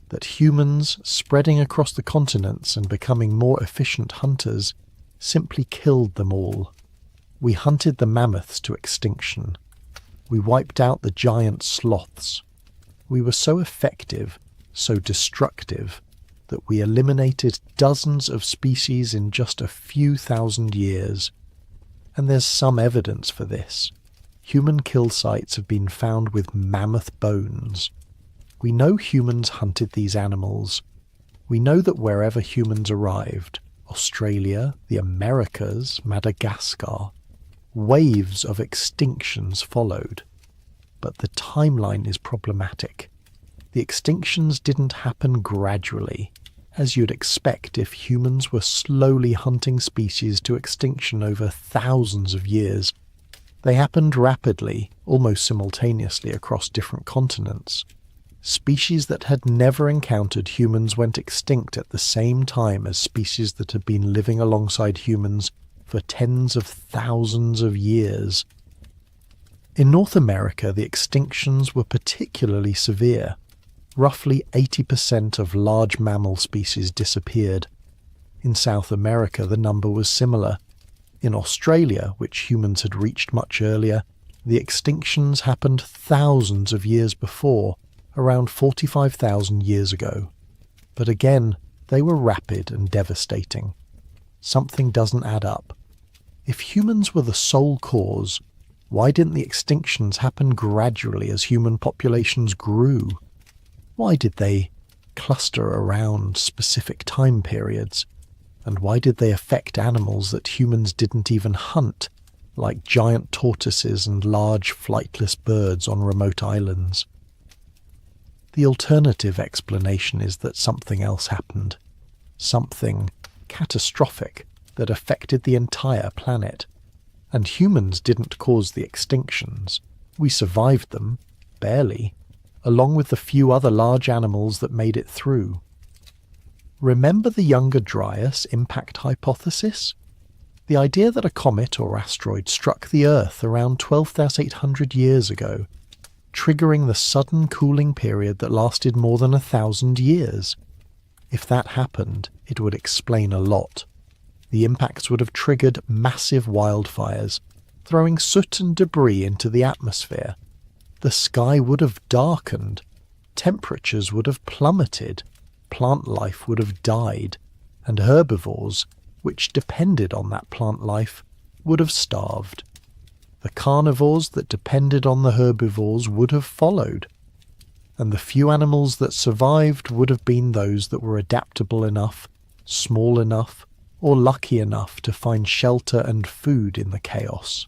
S1: that humans, spreading across the continents and becoming more efficient hunters, simply killed them all. We hunted the mammoths to extinction. We wiped out the giant sloths. We were so effective, so destructive, that we eliminated dozens of species in just a few thousand years. And there's some evidence for this. Human kill sites have been found with mammoth bones. We know humans hunted these animals. We know that wherever humans arrived, Australia, the Americas, Madagascar, waves of extinctions followed. But the timeline is problematic. The extinctions didn't happen gradually, as you'd expect if humans were slowly hunting species to extinction over thousands of years. They happened rapidly, almost simultaneously across different continents. Species that had never encountered humans went extinct at the same time as species that had been living alongside humans for tens of thousands of years. In North America, the extinctions were particularly severe. Roughly 80% of large mammal species disappeared. In South America, the number was similar. In Australia, which humans had reached much earlier, the extinctions happened thousands of years before, around 45,000 years ago. But again, they were rapid and devastating. Something doesn't add up. If humans were the sole cause, why didn't the extinctions happen gradually as human populations grew? Why did they cluster around specific time periods? And why did they affect animals that humans didn't even hunt, like giant tortoises and large flightless birds on remote islands? The alternative explanation is that something else happened. Something catastrophic that affected the entire planet. And humans didn't cause the extinctions. We survived them, barely, along with the few other large animals that made it through. Remember the Younger Dryas impact hypothesis? The idea that a comet or asteroid struck the Earth around 12,800 years ago, triggering the sudden cooling period that lasted more than 1,000 years. If that happened, it would explain a lot. The impacts would have triggered massive wildfires, throwing soot and debris into the atmosphere. The sky would have darkened, temperatures would have plummeted, plant life would have died, and herbivores, which depended on that plant life, would have starved. The carnivores that depended on the herbivores would have followed, and the few animals that survived would have been those that were adaptable enough, small enough, or lucky enough to find shelter and food in the chaos.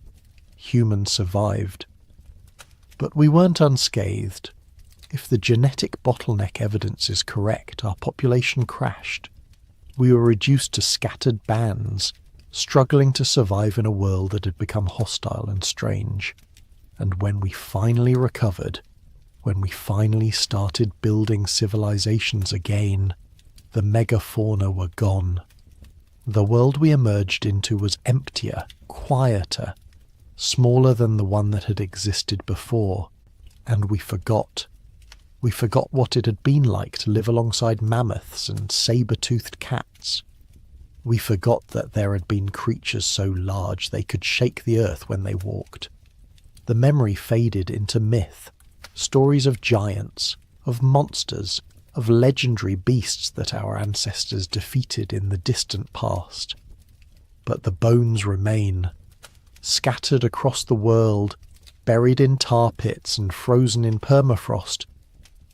S1: Humans survived. But we weren't unscathed. If the genetic bottleneck evidence is correct, our population crashed. We were reduced to scattered bands, struggling to survive in a world that had become hostile and strange. And when we finally recovered, when we finally started building civilizations again, the megafauna were gone. The world we emerged into was emptier, quieter, smaller than the one that had existed before, and we forgot. We forgot what it had been like to live alongside mammoths and saber-toothed cats. We forgot that there had been creatures so large they could shake the earth when they walked. The memory faded into myth, stories of giants, of monsters, of legendary beasts that our ancestors defeated in the distant past. But the bones remain, scattered across the world, buried in tar pits and frozen in permafrost.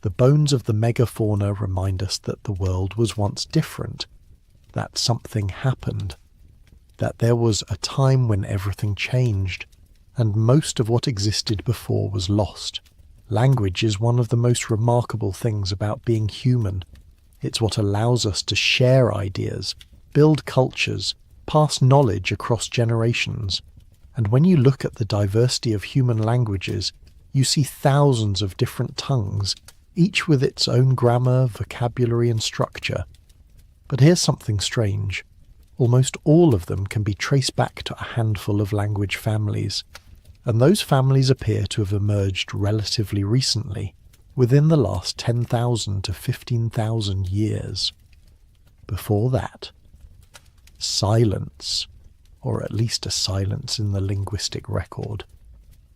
S1: The bones of the megafauna remind us that the world was once different, that something happened, that there was a time when everything changed, and most of what existed before was lost. Language is one of the most remarkable things about being human. It's what allows us to share ideas, build cultures, pass knowledge across generations. And when you look at the diversity of human languages, you see thousands of different tongues, each with its own grammar, vocabulary and structure. But here's something strange. Almost all of them can be traced back to a handful of language families, and those families appear to have emerged relatively recently, within the last 10,000 to 15,000 years. Before that, silence, or at least a silence in the linguistic record.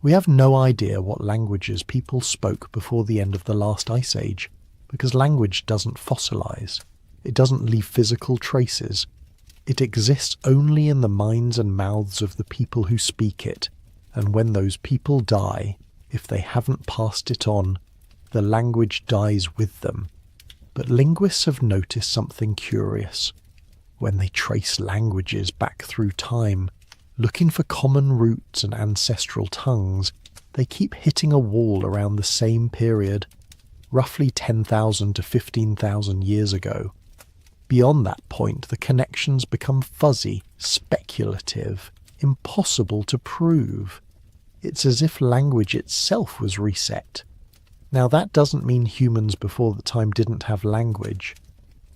S1: We have no idea what languages people spoke before the end of the last ice age, because language doesn't fossilize. It doesn't leave physical traces. It exists only in the minds and mouths of the people who speak it, and when those people die, if they haven't passed it on, the language dies with them. But linguists have noticed something curious. When they trace languages back through time, looking for common roots and ancestral tongues, they keep hitting a wall around the same period, roughly 10,000 to 15,000 years ago. Beyond that point, the connections become fuzzy, speculative, impossible to prove. It's as if language itself was reset. Now that doesn't mean humans before the time didn't have language.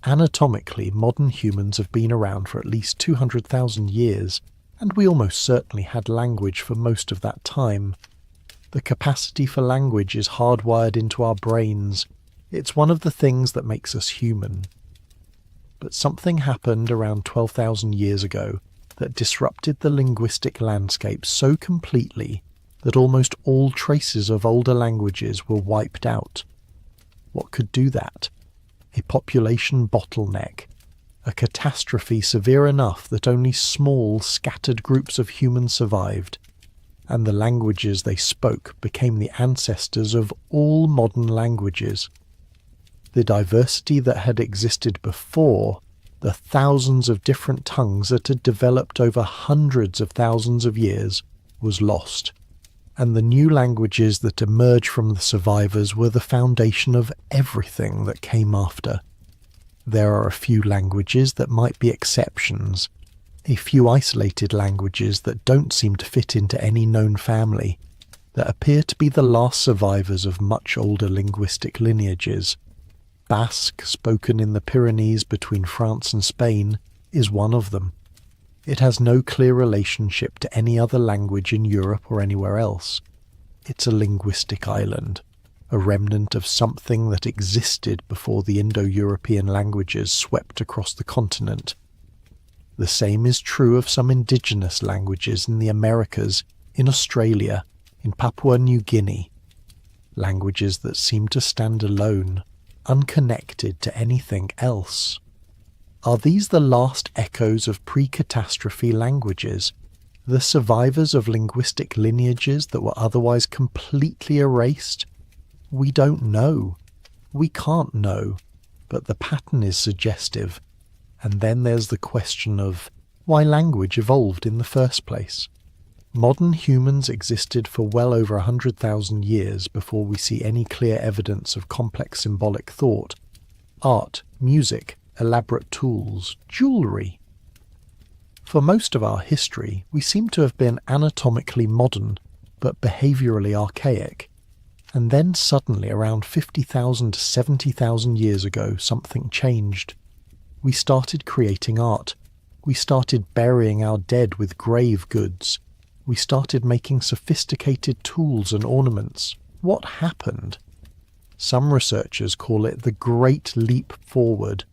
S1: Anatomically, modern humans have been around for at least 200,000 years, and we almost certainly had language for most of that time. The capacity for language is hardwired into our brains. It's one of the things that makes us human. But something happened around 12,000 years ago that disrupted the linguistic landscape so completely that almost all traces of older languages were wiped out. What could do that? A population bottleneck, a catastrophe severe enough that only small, scattered groups of humans survived, and the languages they spoke became the ancestors of all modern languages. The diversity that had existed before, the thousands of different tongues that had developed over hundreds of thousands of years, was lost. And the new languages that emerged from the survivors were the foundation of everything that came after. There are a few languages that might be exceptions, a few isolated languages that don't seem to fit into any known family, that appear to be the last survivors of much older linguistic lineages. Basque, spoken in the Pyrenees between France and Spain, is one of them. It has no clear relationship to any other language in Europe or anywhere else. It's a linguistic island, a remnant of something that existed before the Indo-European languages swept across the continent. The same is true of some indigenous languages in the Americas, in Australia, in Papua New Guinea. Languages that seem to stand alone, unconnected to anything else. Are these the last echoes of pre-catastrophe languages, the survivors of linguistic lineages that were otherwise completely erased? We don't know. We can't know, but the pattern is suggestive. And then there's the question of why language evolved in the first place. Modern humans existed for well over 100,000 years before we see any clear evidence of complex symbolic thought, art, music, elaborate tools, jewellery. For most of our history, we seem to have been anatomically modern, but behaviourally archaic. And then suddenly, around 50,000 to 70,000 years ago, something changed. We started creating art. We started burying our dead with grave goods. We started making sophisticated tools and ornaments. What happened? Some researchers call it the Great Leap Forward,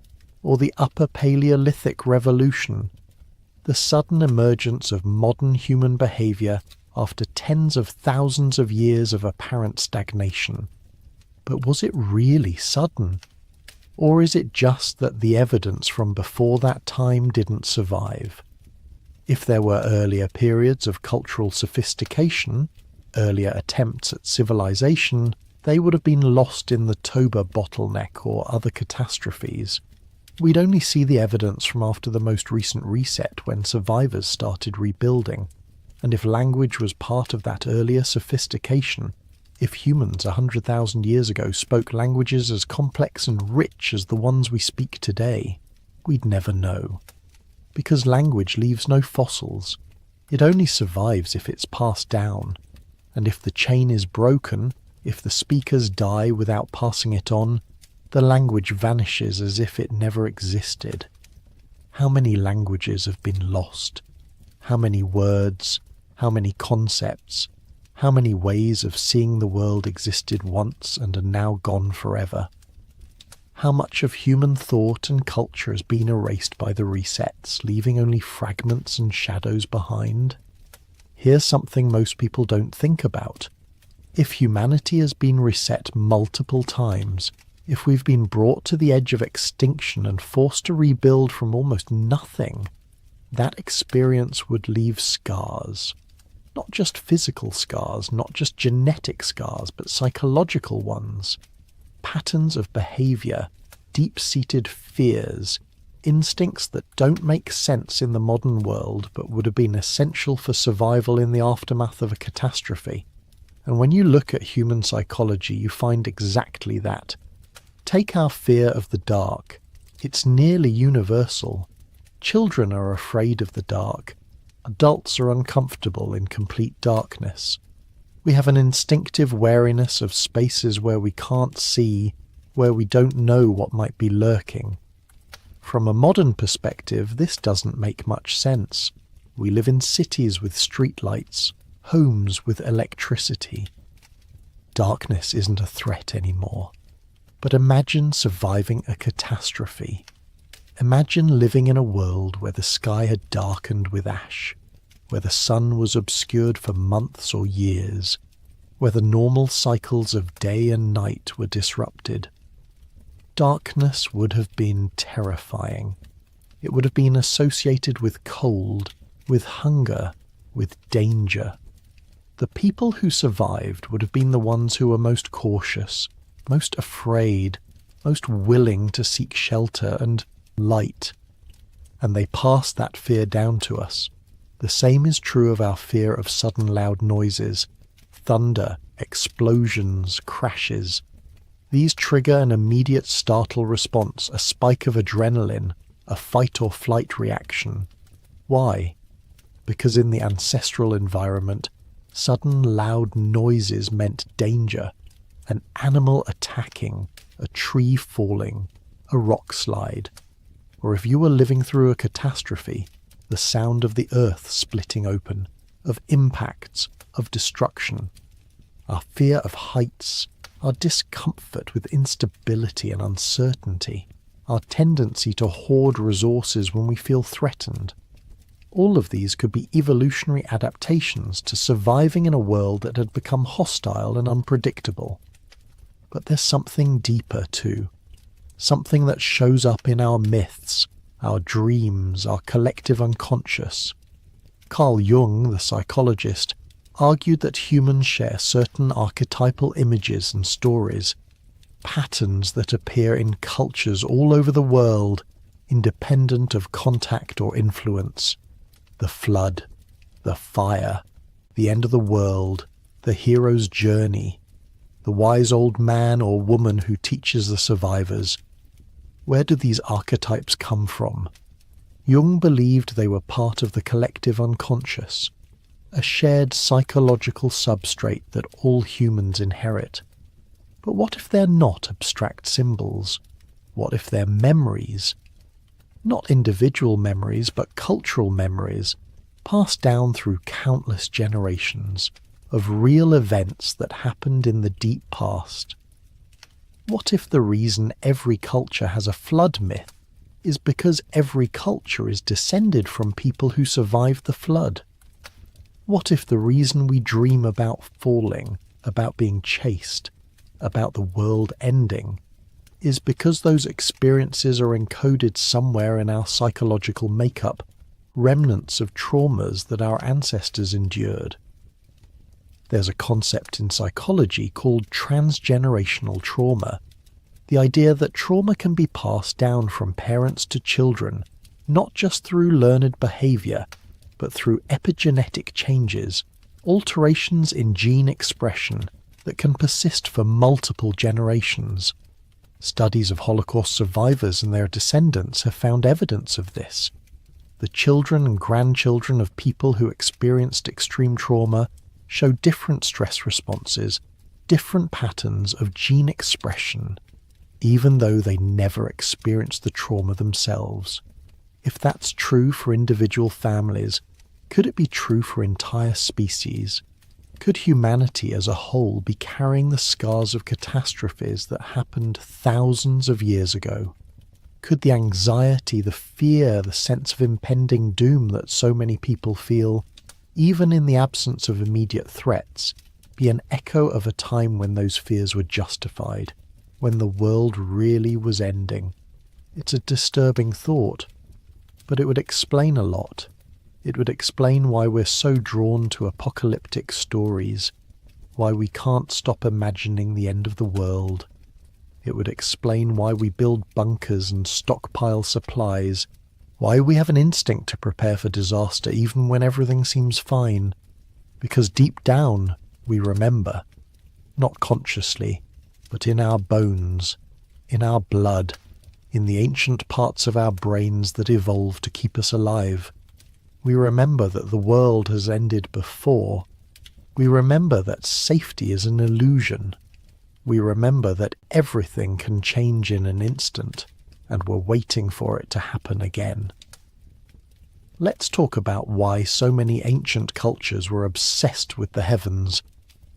S1: or the Upper Paleolithic Revolution, the sudden emergence of modern human behaviour after tens of thousands of years of apparent stagnation. But was it really sudden? Or is it just that the evidence from before that time didn't survive? If there were earlier periods of cultural sophistication, earlier attempts at civilization, they would have been lost in the Toba bottleneck or other catastrophes. We'd only see the evidence from after the most recent reset when survivors started rebuilding. And if language was part of that earlier sophistication, if humans 100,000 years ago spoke languages as complex and rich as the ones we speak today, we'd never know. Because language leaves no fossils. It only survives if it's passed down. And if the chain is broken, if the speakers die without passing it on, the language vanishes as if it never existed. How many languages have been lost? How many words? How many concepts? How many ways of seeing the world existed once and are now gone forever? How much of human thought and culture has been erased by the resets, leaving only fragments and shadows behind? Here's something most people don't think about. If humanity has been reset multiple times, if we've been brought to the edge of extinction and forced to rebuild from almost nothing, that experience would leave scars. Not just physical scars, not just genetic scars, but psychological ones. Patterns of behavior, deep-seated fears, instincts that don't make sense in the modern world but would have been essential for survival in the aftermath of a catastrophe. And when you look at human psychology, you find exactly that. Take our fear of the dark. It's nearly universal. Children are afraid of the dark. Adults are uncomfortable in complete darkness. We have an instinctive wariness of spaces where we can't see, where we don't know what might be lurking. From a modern perspective, this doesn't make much sense. We live in cities with streetlights, homes with electricity. Darkness isn't a threat anymore. But imagine surviving a catastrophe. Imagine living in a world where the sky had darkened with ash, where the sun was obscured for months or years, where the normal cycles of day and night were disrupted. Darkness would have been terrifying. It would have been associated with cold, with hunger, with danger. The people who survived would have been the ones who were most cautious, most afraid, most willing to seek shelter and light. And they passed that fear down to us. The same is true of our fear of sudden loud noises, thunder, explosions, crashes. These trigger an immediate startle response, a spike of adrenaline, a fight or flight reaction. Why? Because in the ancestral environment, sudden loud noises meant danger, an animal attacking, a tree falling, a rock slide. Or if you were living through a catastrophe, the sound of the earth splitting open, of impacts, of destruction. Our fear of heights, our discomfort with instability and uncertainty, our tendency to hoard resources when we feel threatened. All of these could be evolutionary adaptations to surviving in a world that had become hostile and unpredictable. But there's something deeper too. Something that shows up in our myths, our dreams, our collective unconscious. Carl Jung, the psychologist, argued that humans share certain archetypal images and stories, patterns that appear in cultures all over the world, independent of contact or influence. The flood, the fire, the end of the world, the hero's journey, the wise old man or woman who teaches the survivors. Where do these archetypes come from? Jung believed they were part of the collective unconscious, a shared psychological substrate that all humans inherit. But what if they're not abstract symbols? What if they're memories? Not individual memories, but cultural memories, passed down through countless generations, of real events that happened in the deep past. What if the reason every culture has a flood myth is because every culture is descended from people who survived the flood? What if the reason we dream about falling, about being chased, about the world ending, is because those experiences are encoded somewhere in our psychological makeup, remnants of traumas that our ancestors endured. There's a concept in psychology called transgenerational trauma, the idea that trauma can be passed down from parents to children, not just through learned behavior, but through epigenetic changes, alterations in gene expression that can persist for multiple generations. Studies of Holocaust survivors and their descendants have found evidence of this. The children and grandchildren of people who experienced extreme trauma show different stress responses, different patterns of gene expression, even though they never experienced the trauma themselves. If that's true for individual families, could it be true for entire species? Could humanity as a whole be carrying the scars of catastrophes that happened thousands of years ago? Could the anxiety, the fear, the sense of impending doom that so many people feel, even in the absence of immediate threats, be an echo of a time when those fears were justified, when the world really was ending? It's a disturbing thought, but it would explain a lot. It would explain why we're so drawn to apocalyptic stories, why we can't stop imagining the end of the world. It would explain why we build bunkers and stockpile supplies, why we have an instinct to prepare for disaster even when everything seems fine. Because deep down, we remember, not consciously, but in our bones, in our blood, in the ancient parts of our brains that evolved to keep us alive. We remember that the world has ended before. We remember that safety is an illusion. We remember that everything can change in an instant, and we're waiting for it to happen again. Let's talk about why so many ancient cultures were obsessed with the heavens.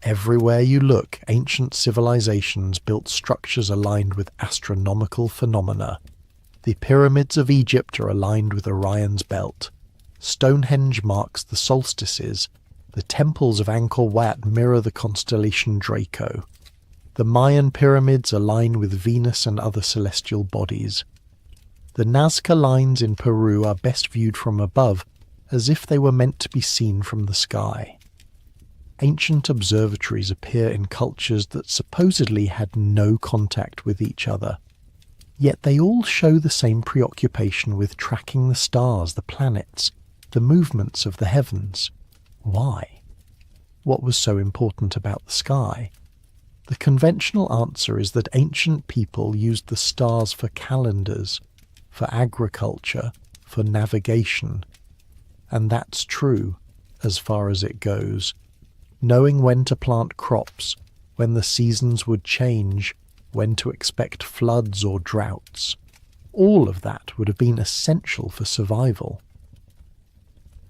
S1: Everywhere you look, ancient civilizations built structures aligned with astronomical phenomena. The pyramids of Egypt are aligned with Orion's belt. Stonehenge marks the solstices. The temples of Angkor Wat mirror the constellation Draco. The Mayan pyramids align with Venus and other celestial bodies. The Nazca lines in Peru are best viewed from above, as if they were meant to be seen from the sky. Ancient observatories appear in cultures that supposedly had no contact with each other. Yet they all show the same preoccupation with tracking the stars, the planets, the movements of the heavens. Why? What was so important about the sky? The conventional answer is that ancient people used the stars for calendars, for agriculture, for navigation. And that's true, as far as it goes. Knowing when to plant crops, when the seasons would change, when to expect floods or droughts. All of that would have been essential for survival.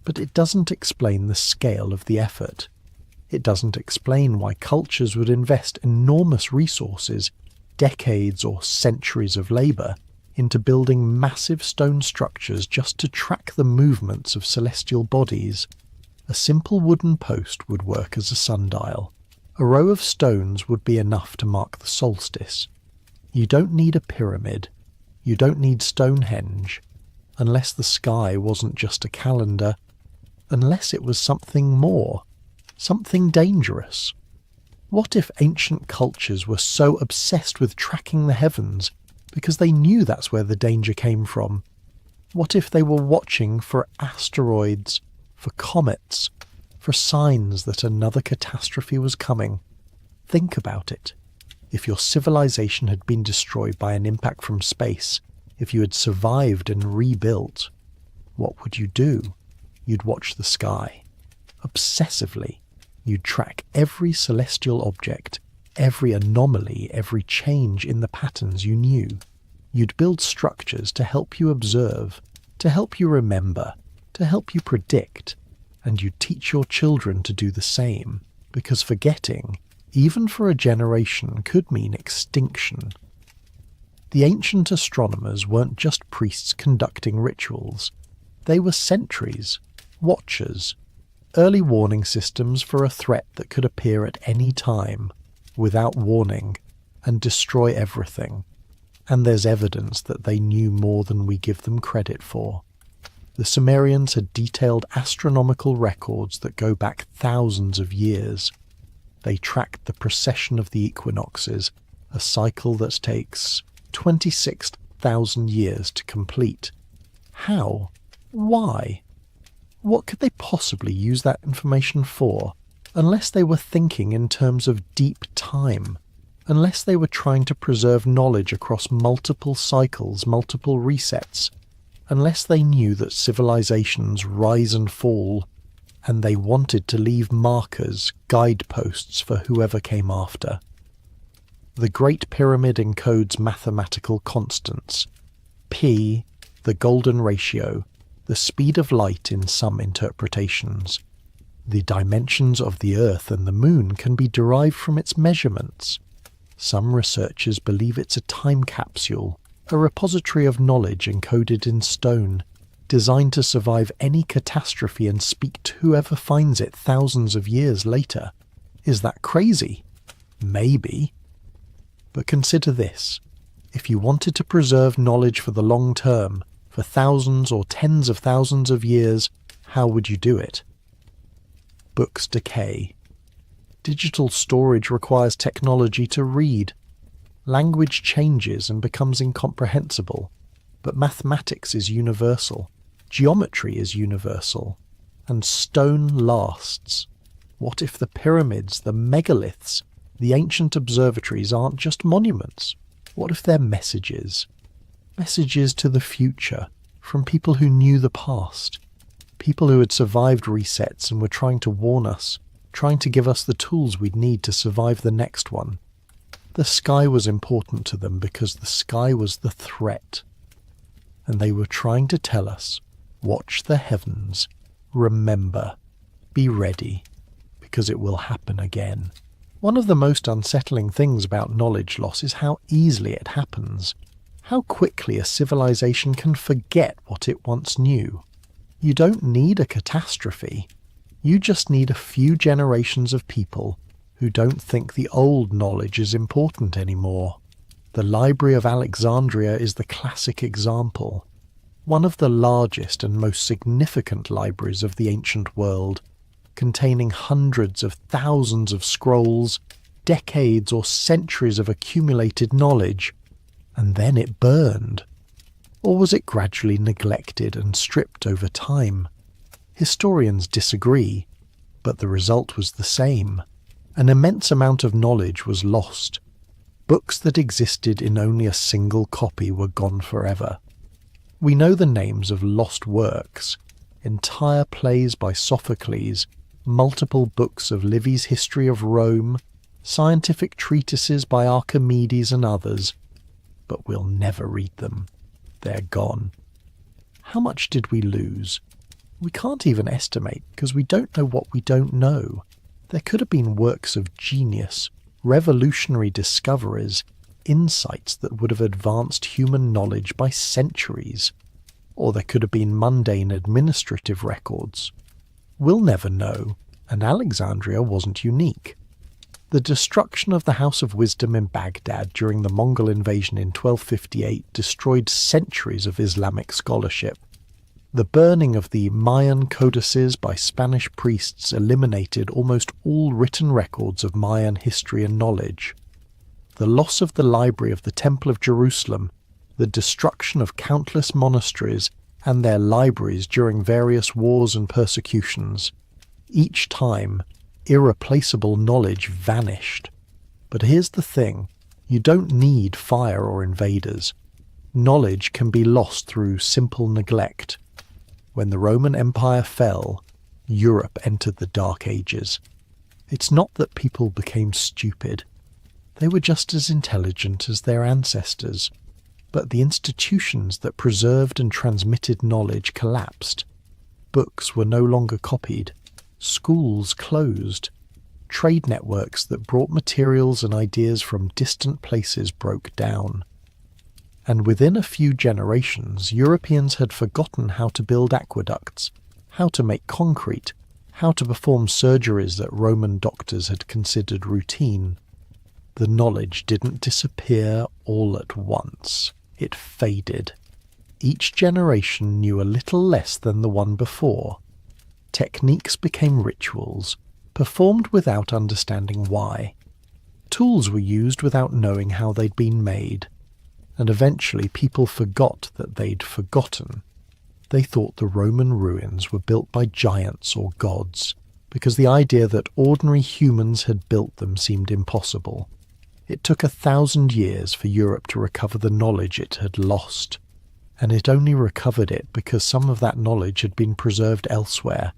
S1: But it doesn't explain the scale of the effort. It doesn't explain why cultures would invest enormous resources, decades or centuries of labour, into building massive stone structures just to track the movements of celestial bodies. A simple wooden post would work as a sundial. A row of stones would be enough to mark the solstice. You don't need a pyramid. You don't need Stonehenge. Unless the sky wasn't just a calendar. Unless it was something more. Something dangerous. What if ancient cultures were so obsessed with tracking the heavens because they knew that's where the danger came from? What if they were watching for asteroids, for comets, for signs that another catastrophe was coming? Think about it. If your civilization had been destroyed by an impact from space, if you had survived and rebuilt, what would you do? You'd watch the sky. Obsessively. You'd track every celestial object, every anomaly, every change in the patterns you knew. You'd build structures to help you observe, to help you remember, to help you predict, and you'd teach your children to do the same, because forgetting, even for a generation, could mean extinction. The ancient astronomers weren't just priests conducting rituals. They were sentries, watchers, early warning systems for a threat that could appear at any time, without warning, and destroy everything. And there's evidence that they knew more than we give them credit for. The Sumerians had detailed astronomical records that go back thousands of years. They tracked the precession of the equinoxes, a cycle that takes 26,000 years to complete. How? Why? What could they possibly use that information for, unless they were thinking in terms of deep time, unless they were trying to preserve knowledge across multiple cycles, multiple resets, unless they knew that civilizations rise and fall, and they wanted to leave markers, guideposts for whoever came after. The Great Pyramid encodes mathematical constants. P, the golden ratio, the speed of light in some interpretations. The dimensions of the Earth and the Moon can be derived from its measurements. Some researchers believe it's a time capsule, a repository of knowledge encoded in stone, designed to survive any catastrophe and speak to whoever finds it thousands of years later. Is that crazy? Maybe. But consider this. If you wanted to preserve knowledge for the long term, for thousands or tens of thousands of years, how would you do it? Books decay. Digital storage requires technology to read. Language changes and becomes incomprehensible, but mathematics is universal, geometry is universal, and stone lasts. What if the pyramids, the megaliths, the ancient observatories aren't just monuments? What if they're messages? Messages to the future, from people who knew the past, people who had survived resets and were trying to warn us, trying to give us the tools we'd need to survive the next one. The sky was important to them because the sky was the threat. And they were trying to tell us, watch the heavens, remember, be ready, because it will happen again. One of the most unsettling things about knowledge loss is how easily it happens, how quickly a civilization can forget what it once knew. You don't need a catastrophe. You just need a few generations of people who don't think the old knowledge is important anymore. The Library of Alexandria is the classic example. One of the largest and most significant libraries of the ancient world, containing hundreds of thousands of scrolls, decades or centuries of accumulated knowledge, and then it burned. Or was it gradually neglected and stripped over time? Historians disagree, but the result was the same. An immense amount of knowledge was lost. Books that existed in only a single copy were gone forever. We know the names of lost works, entire plays by Sophocles, multiple books of Livy's history of Rome, scientific treatises by Archimedes and others, but we'll never read them. They're gone. How much did we lose? We can't even estimate because we don't know what we don't know. There could have been works of genius, revolutionary discoveries, insights that would have advanced human knowledge by centuries. Or there could have been mundane administrative records. We'll never know, and Alexandria wasn't unique. The destruction of the House of Wisdom in Baghdad during the Mongol invasion in 1258 destroyed centuries of Islamic scholarship. The burning of the Mayan codices by Spanish priests eliminated almost all written records of Mayan history and knowledge. The loss of the library of the Temple of Jerusalem, the destruction of countless monasteries and their libraries during various wars and persecutions. Each time, irreplaceable knowledge vanished. But here's the thing, you don't need fire or invaders. Knowledge can be lost through simple neglect. When the Roman Empire fell, Europe entered the Dark Ages. It's not that people became stupid. They were just as intelligent as their ancestors. But the institutions that preserved and transmitted knowledge collapsed. Books were no longer copied. Schools closed. Trade networks that brought materials and ideas from distant places broke down. And within a few generations, Europeans had forgotten how to build aqueducts, how to make concrete, how to perform surgeries that Roman doctors had considered routine. The knowledge didn't disappear all at once. It faded. Each generation knew a little less than the one before. Techniques became rituals, performed without understanding why. Tools were used without knowing how they'd been made. And eventually people forgot that they'd forgotten. They thought the Roman ruins were built by giants or gods, because the idea that ordinary humans had built them seemed impossible. It took 1,000 years for Europe to recover the knowledge it had lost, and it only recovered it because some of that knowledge had been preserved elsewhere,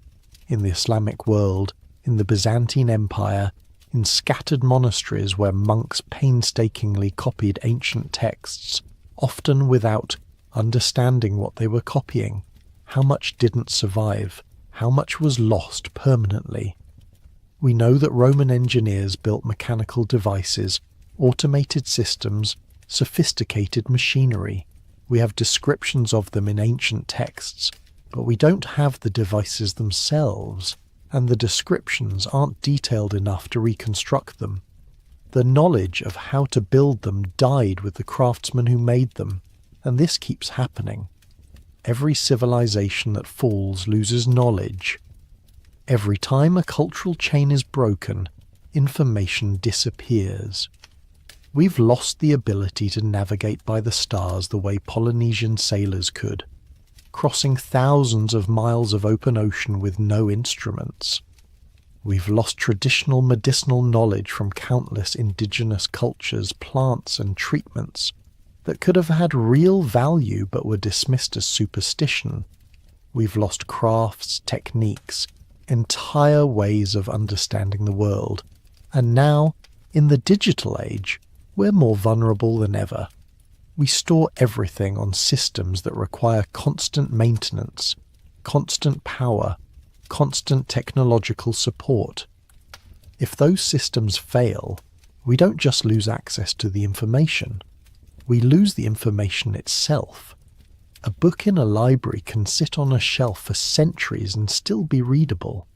S1: in the Islamic world, in the Byzantine Empire, in scattered monasteries where monks painstakingly copied ancient texts, often without understanding what they were copying, how much didn't survive, how much was lost permanently. We know that Roman engineers built mechanical devices, automated systems, sophisticated machinery. We have descriptions of them in ancient texts, but we don't have the devices themselves, and the descriptions aren't detailed enough to reconstruct them. The knowledge of how to build them died with the craftsmen who made them, and this keeps happening. Every civilization that falls loses knowledge. Every time a cultural chain is broken, information disappears. We've lost the ability to navigate by the stars the way Polynesian sailors could, crossing thousands of miles of open ocean with no instruments. We've lost traditional medicinal knowledge from countless indigenous cultures, plants and treatments that could have had real value but were dismissed as superstition. We've lost crafts, techniques, entire ways of understanding the world. And now, in the digital age, we're more vulnerable than ever. We store everything on systems that require constant maintenance, constant power, constant technological support. If those systems fail, we don't just lose access to the information. We lose the information itself. A book in a library can sit on a shelf for centuries and still be readable.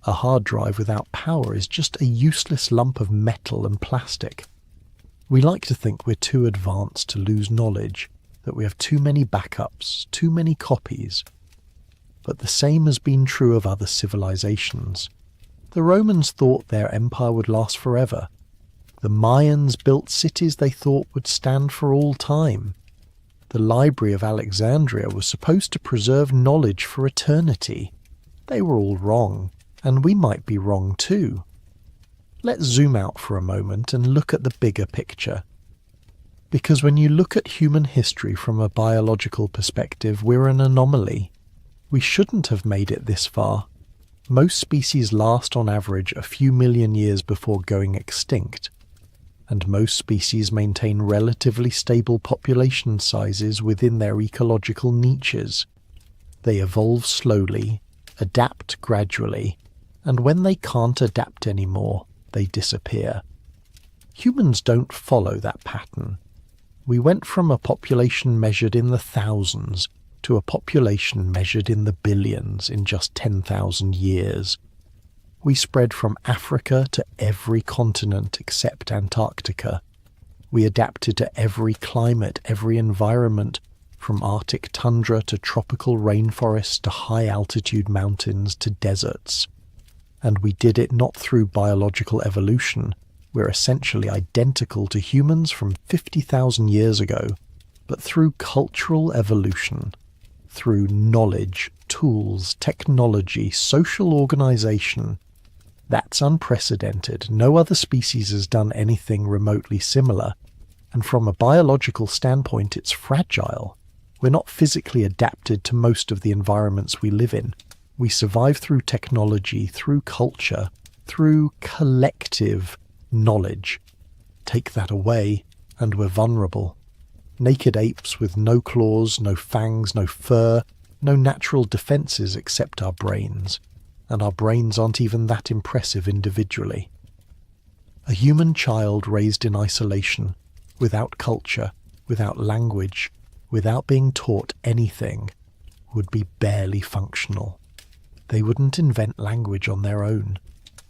S1: A hard drive without power is just a useless lump of metal and plastic. We like to think we're too advanced to lose knowledge, that we have too many backups, too many copies. But the same has been true of other civilizations. The Romans thought their empire would last forever. The Mayans built cities they thought would stand for all time. The Library of Alexandria was supposed to preserve knowledge for eternity. They were all wrong, and we might be wrong too. Let's zoom out for a moment and look at the bigger picture. Because when you look at human history from a biological perspective, we're an anomaly. We shouldn't have made it this far. Most species last on average a few million years before going extinct, and most species maintain relatively stable population sizes within their ecological niches. They evolve slowly, adapt gradually, and when they can't adapt anymore, they disappear. Humans don't follow that pattern. We went from a population measured in the thousands to a population measured in the billions in just 10,000 years. We spread from Africa to every continent except Antarctica. We adapted to every climate, every environment, from Arctic tundra to tropical rainforests to high-altitude mountains to deserts. And we did it not through biological evolution. We're essentially identical to humans from 50,000 years ago, but through cultural evolution, through knowledge, tools, technology, social organization. That's unprecedented. No other species has done anything remotely similar, and from a biological standpoint, it's fragile. We're not physically adapted to most of the environments we live in. We survive through technology, through culture, through collective knowledge. Take that away, and we're vulnerable. Naked apes with no claws, no fangs, no fur, no natural defenses except our brains. And our brains aren't even that impressive individually. A human child raised in isolation, without culture, without language, without being taught anything, would be barely functional. They wouldn't invent language on their own.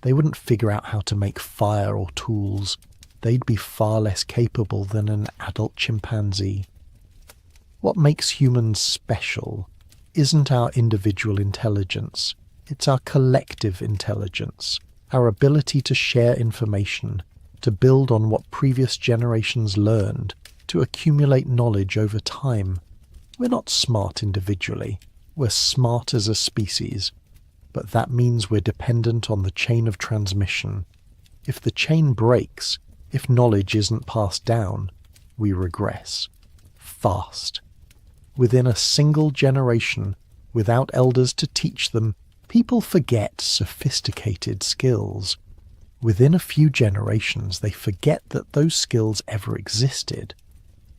S1: They wouldn't figure out how to make fire or tools. they'd be far less capable than an adult chimpanzee. What makes humans special isn't our individual intelligence, it's our collective intelligence, our ability to share information, to build on what previous generations learned, to accumulate knowledge over time. We're not smart individually, we're smart as a species, but that means we're dependent on the chain of transmission. If the chain breaks, if knowledge isn't passed down, we regress. Fast. Within a single generation, without elders to teach them, people forget sophisticated skills. Within a few generations, they forget that those skills ever existed.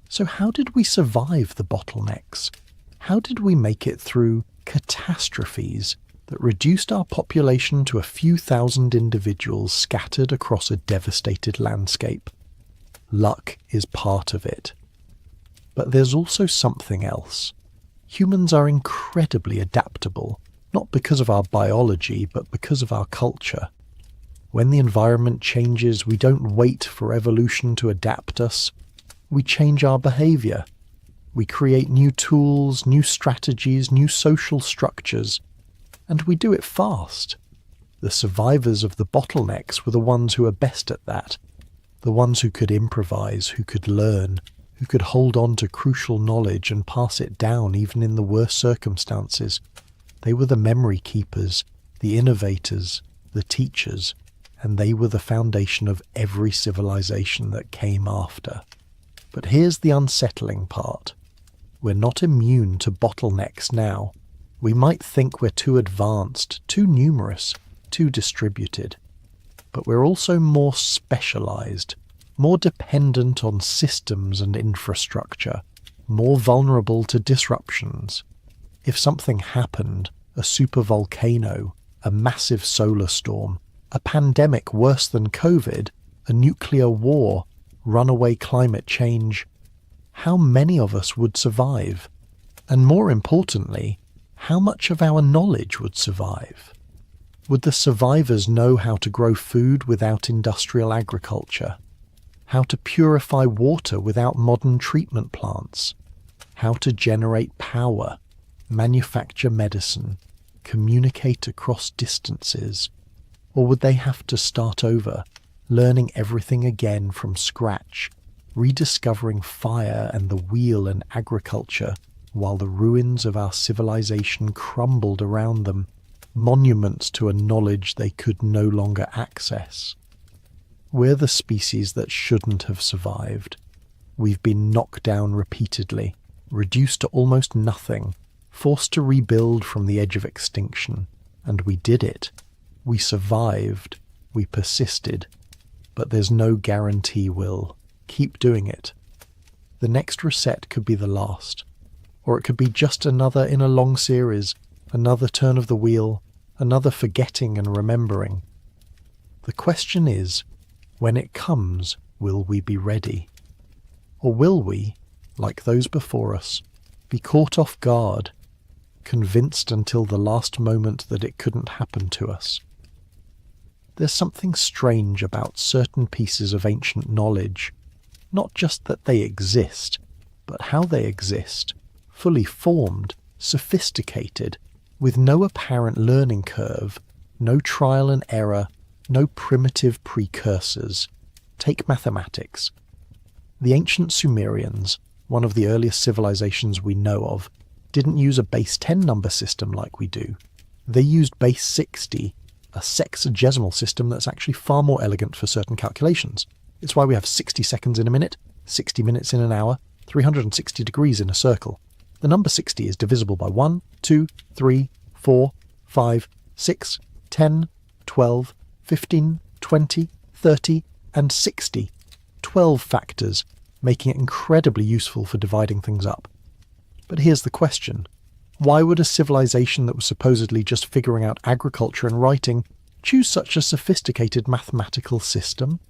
S1: So how did we survive the bottlenecks? How did we make it through catastrophes that reduced our population to a few thousand individuals scattered across a devastated landscape? Luck is part of it. But there's also something else. Humans are incredibly adaptable, not because of our biology, but because of our culture. When the environment changes, we don't wait for evolution to adapt us. We change our behavior. We create new tools, new strategies, new social structures, and we do it fast. The survivors of the bottlenecks were the ones who were best at that, the ones who could improvise, who could learn, who could hold on to crucial knowledge and pass it down even in the worst circumstances. They were the memory keepers, the innovators, the teachers, and they were the foundation of every civilization that came after. But here's the unsettling part. We're not immune to bottlenecks now. We might think we're too advanced, too numerous, too distributed. But we're also more specialized, more dependent on systems and infrastructure, more vulnerable to disruptions. If something happened, a supervolcano, a massive solar storm, a pandemic worse than COVID, a nuclear war, runaway climate change, how many of us would survive? And more importantly, how much of our knowledge would survive? Would the survivors know how to grow food without industrial agriculture? How to purify water without modern treatment plants? How to generate power, manufacture medicine, communicate across distances? Or would they have to start over, learning everything again from scratch, rediscovering fire and the wheel and agriculture while the ruins of our civilization crumbled around them, monuments to a knowledge they could no longer access? We're the species that shouldn't have survived. We've been knocked down repeatedly, reduced to almost nothing, forced to rebuild from the edge of extinction. And we did it. We survived. We persisted. But there's no guarantee we'll keep doing it. The next reset could be the last. Or it could be just another in a long series, another turn of the wheel, another forgetting and remembering. The question is, when it comes, will we be ready? Or will we, like those before us, be caught off guard, convinced until the last moment that it couldn't happen to us? There's something strange about certain pieces of ancient knowledge, not just that they exist, but how they exist, fully formed, sophisticated, with no apparent learning curve, no trial and error, no primitive precursors. Take mathematics. The ancient Sumerians, one of the earliest civilizations we know of, didn't use a base 10 number system like we do. They used base 60, a sexagesimal system that's actually far more elegant for certain calculations. It's why we have 60 seconds in a minute, 60 minutes in an hour, 360 degrees in a circle. The number 60 is divisible by 1, 2, 3, 4, 5, 6, 10, 12, 15, 20, 30, and 60. 12 factors, making it incredibly useful for dividing things up. But here's the question. Why would a civilization that was supposedly just figuring out agriculture and writing choose such a sophisticated mathematical system?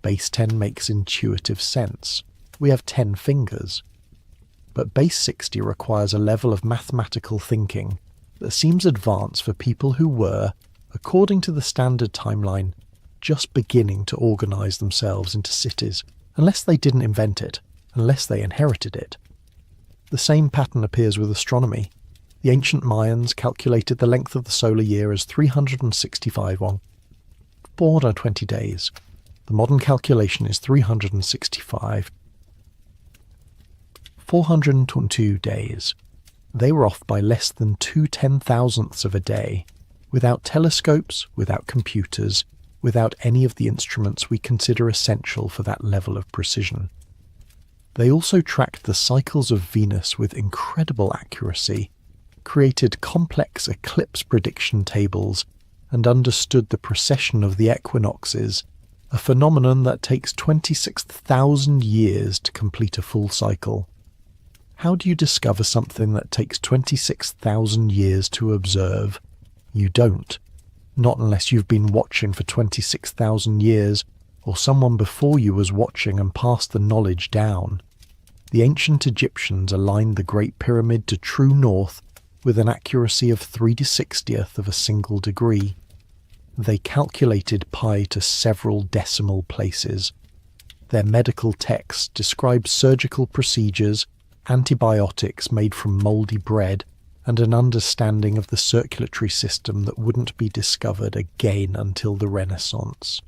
S1: Base 10 makes intuitive sense. We have 10 fingers. But base 60 requires a level of mathematical thinking that seems advanced for people who were, according to the standard timeline, just beginning to organise themselves into cities, unless they didn't invent it, unless they inherited it. The same pattern appears with astronomy. The ancient Mayans calculated the length of the solar year as 365 on 420 days. The modern calculation is 365, 422 days. They were off by less than 2/10,000ths of a day, without telescopes, without computers, without any of the instruments we consider essential for that level of precision. They also tracked the cycles of Venus with incredible accuracy, created complex eclipse prediction tables, and understood the precession of the equinoxes, a phenomenon that takes 26,000 years to complete a full cycle. How do you discover something that takes 26,000 years to observe? You don't. Not unless you've been watching for 26,000 years, or someone before you was watching and passed the knowledge down. The ancient Egyptians aligned the Great Pyramid to true north with an accuracy of 3/60th of a single degree. They calculated pi to several decimal places. Their medical texts describe surgical procedures, antibiotics made from mouldy bread, and an understanding of the circulatory system that wouldn't be discovered again until the Renaissance.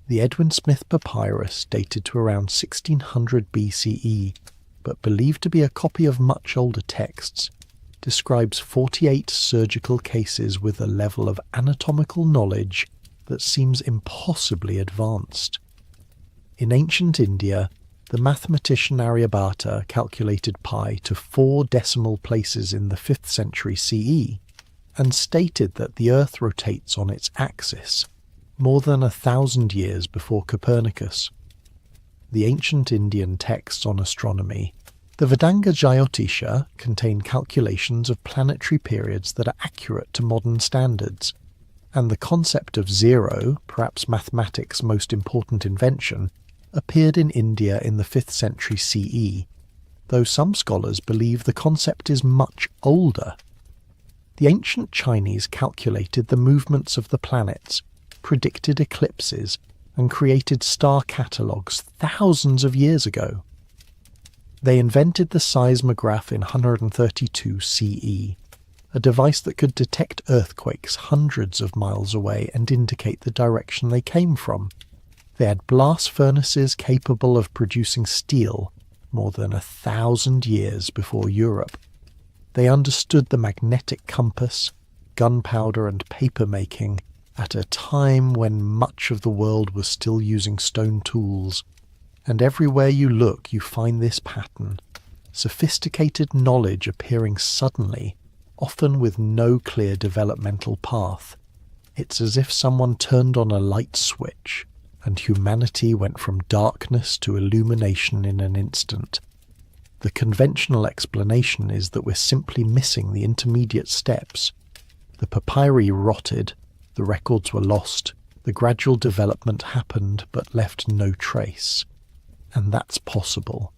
S1: The Edwin Smith Papyrus, dated to around 1600 BCE, but believed to be a copy of much older texts, describes 48 surgical cases with a level of anatomical knowledge that seems impossibly advanced. In ancient India, the mathematician Aryabhata calculated pi to 4 decimal places in the 5th century CE, and stated that the Earth rotates on its axis, more than 1,000 years before Copernicus. The ancient Indian texts on astronomy, the Vedanga Jyotisha, contain calculations of planetary periods that are accurate to modern standards, and the concept of zero, perhaps mathematics' most important invention, appeared in India in the 5th century CE, though some scholars believe the concept is much older. The ancient Chinese calculated the movements of the planets, predicted eclipses, and created star catalogues thousands of years ago. They invented the seismograph in 132 CE, a device that could detect earthquakes hundreds of miles away and indicate the direction they came from. They had blast furnaces capable of producing steel more than 1,000 years before Europe. They understood the magnetic compass, gunpowder and paper making at a time when much of the world was still using stone tools. And everywhere you look you find this pattern, sophisticated knowledge appearing suddenly, often with no clear developmental path. It's as if someone turned on a light switch, and humanity went from darkness to illumination in an instant. The conventional explanation is that we're simply missing the intermediate steps. The papyri rotted, the records were lost, the gradual development happened but left no trace. And that's possible.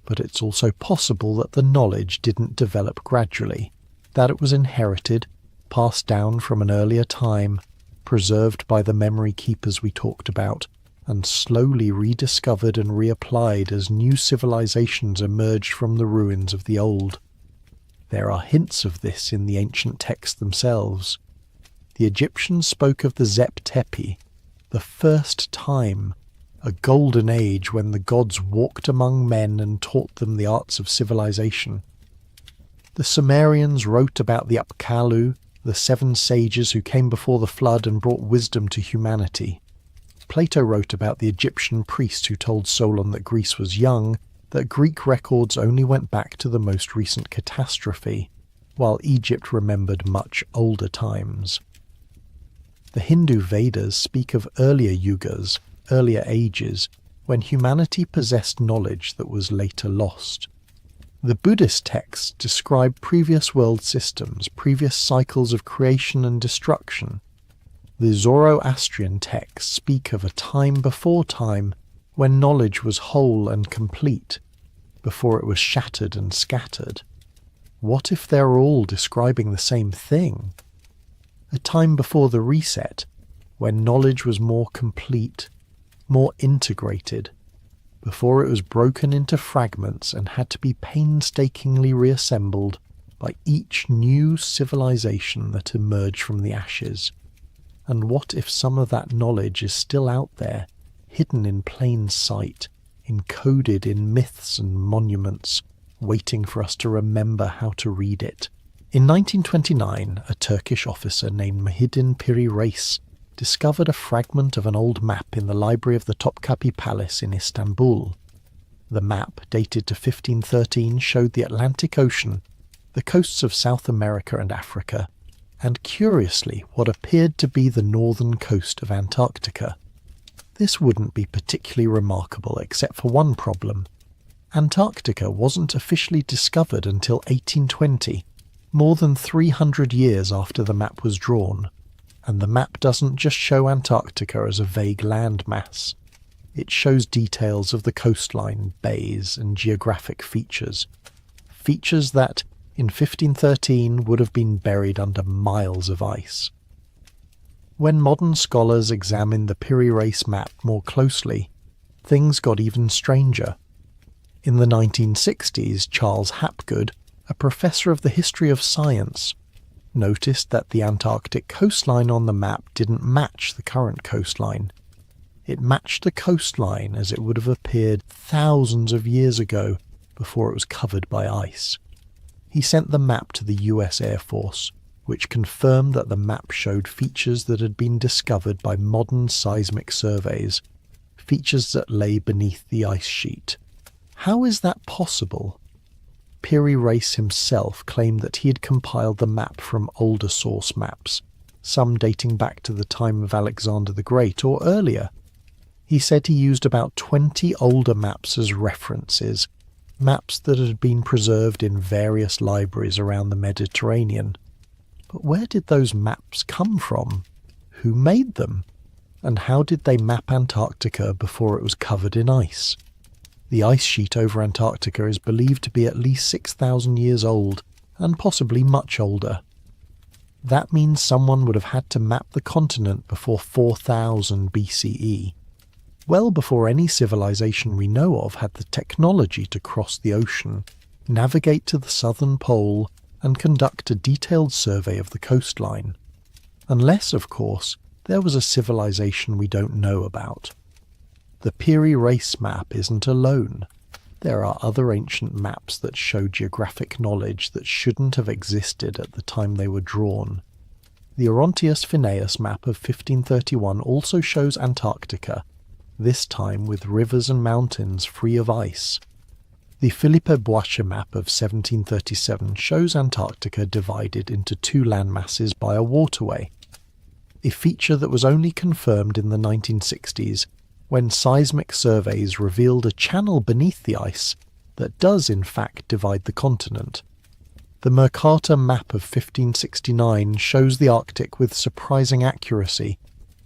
S1: But it's also possible that the knowledge didn't develop gradually, that it was inherited, passed down from an earlier time, preserved by the memory keepers we talked about, and slowly rediscovered and reapplied as new civilizations emerged from the ruins of the old. There are hints of this in the ancient texts themselves. The Egyptians spoke of the Zep Tepi, the first time, a golden age when the gods walked among men and taught them the arts of civilization. The Sumerians wrote about the Apkallu, the 7 sages who came before the flood and brought wisdom to humanity. Plato wrote about the Egyptian priest who told Solon that Greece was young, that Greek records only went back to the most recent catastrophe, while Egypt remembered much older times. The Hindu Vedas speak of earlier yugas, earlier ages, when humanity possessed knowledge that was later lost. The Buddhist texts describe previous world systems, previous cycles of creation and destruction. The Zoroastrian texts speak of a time before time when knowledge was whole and complete, before it was shattered and scattered. What if they're all describing the same thing? A time before the reset, when knowledge was more complete, more integrated, before it was broken into fragments and had to be painstakingly reassembled by each new civilization that emerged from the ashes. And what if some of that knowledge is still out there, hidden in plain sight, encoded in myths and monuments, waiting for us to remember how to read it? In 1929, a Turkish officer named Muhyiddin Piri Reis discovered a fragment of an old map in the library of the Topkapi Palace in Istanbul. The map, dated to 1513, showed the Atlantic Ocean, the coasts of South America and Africa, and curiously what appeared to be the northern coast of Antarctica. This wouldn't be particularly remarkable except for one problem. Antarctica wasn't officially discovered until 1820, more than 300 years after the map was drawn. And the map doesn't just show Antarctica as a vague landmass. It shows details of the coastline, bays, and geographic features. Features that, in 1513, would have been buried under miles of ice. When modern scholars examined the Piri Reis map more closely, things got even stranger. In the 1960s, Charles Hapgood, a professor of the history of science, noticed that the Antarctic coastline on the map didn't match the current coastline. It matched the coastline as it would have appeared thousands of years ago before it was covered by ice. He sent the map to the US Air Force, which confirmed that the map showed features that had been discovered by modern seismic surveys, features that lay beneath the ice sheet. How is that possible? Piri Reis himself claimed that he had compiled the map from older source maps, some dating back to the time of Alexander the Great or earlier. He said he used about 20 older maps as references, maps that had been preserved in various libraries around the Mediterranean. But where did those maps come from? Who made them? And how did they map Antarctica before it was covered in ice? The ice sheet over Antarctica is believed to be at least 6,000 years old, and possibly much older. That means someone would have had to map the continent before 4000 BCE, well before any civilization we know of had the technology to cross the ocean, navigate to the southern pole, and conduct a detailed survey of the coastline. Unless, of course, there was a civilization we don't know about. The Piri Reis map isn't alone. There are other ancient maps that show geographic knowledge that shouldn't have existed at the time they were drawn. The Orontius Phineus map of 1531 also shows Antarctica, this time with rivers and mountains free of ice. The Philippe Boissche map of 1737 shows Antarctica divided into two landmasses by a waterway, a feature that was only confirmed in the 1960s when seismic surveys revealed a channel beneath the ice that does in fact divide the continent. The Mercator map of 1569 shows the Arctic with surprising accuracy,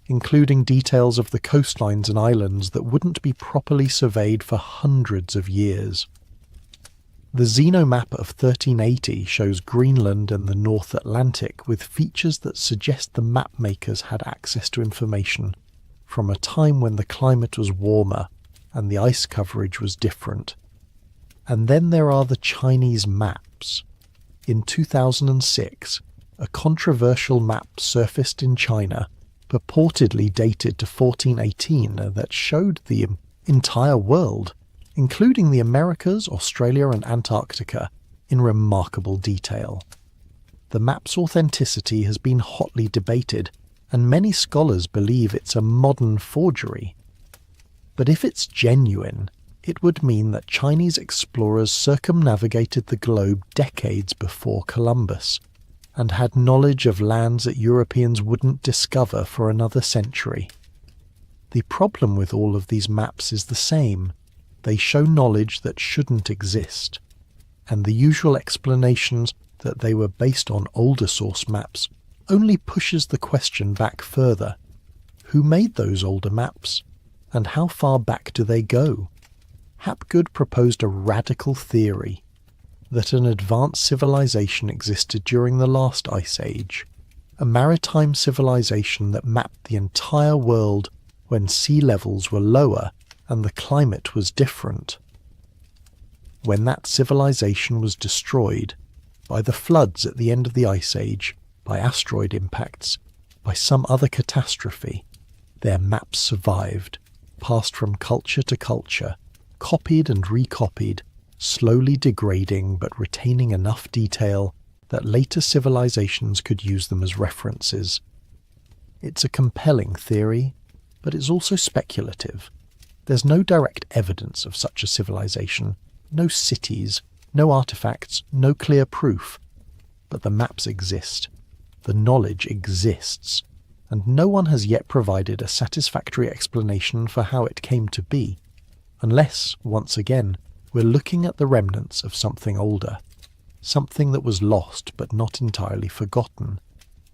S1: including details of the coastlines and islands that wouldn't be properly surveyed for hundreds of years. The Zeno map of 1380 shows Greenland and the North Atlantic with features that suggest the map makers had access to information from a time when the climate was warmer and the ice coverage was different. And then there are the Chinese maps. In 2006, a controversial map surfaced in China, purportedly dated to 1418, that showed the entire world, including the Americas, Australia and Antarctica, in remarkable detail. The map's authenticity has been hotly debated, and many scholars believe it's a modern forgery. But if it's genuine, it would mean that Chinese explorers circumnavigated the globe decades before Columbus, and had knowledge of lands that Europeans wouldn't discover for another century. The problem with all of these maps is the same. They show knowledge that shouldn't exist, and the usual explanations that they were based on older source maps only pushes the question back further. Who made those older maps? And how far back do they go? Hapgood proposed a radical theory that an advanced civilization existed during the last ice age, a maritime civilization that mapped the entire world when sea levels were lower and the climate was different. When that civilization was destroyed by the floods at the end of the Ice Age, by asteroid impacts, by some other catastrophe, their maps survived, passed from culture to culture, copied and recopied, slowly degrading but retaining enough detail that later civilizations could use them as references. It's a compelling theory, but it's also speculative. There's no direct evidence of such a civilization, no cities, no artifacts, no clear proof. But the maps exist, the knowledge exists, and no one has yet provided a satisfactory explanation for how it came to be, unless, once again, we're looking at the remnants of something older, something that was lost but not entirely forgotten,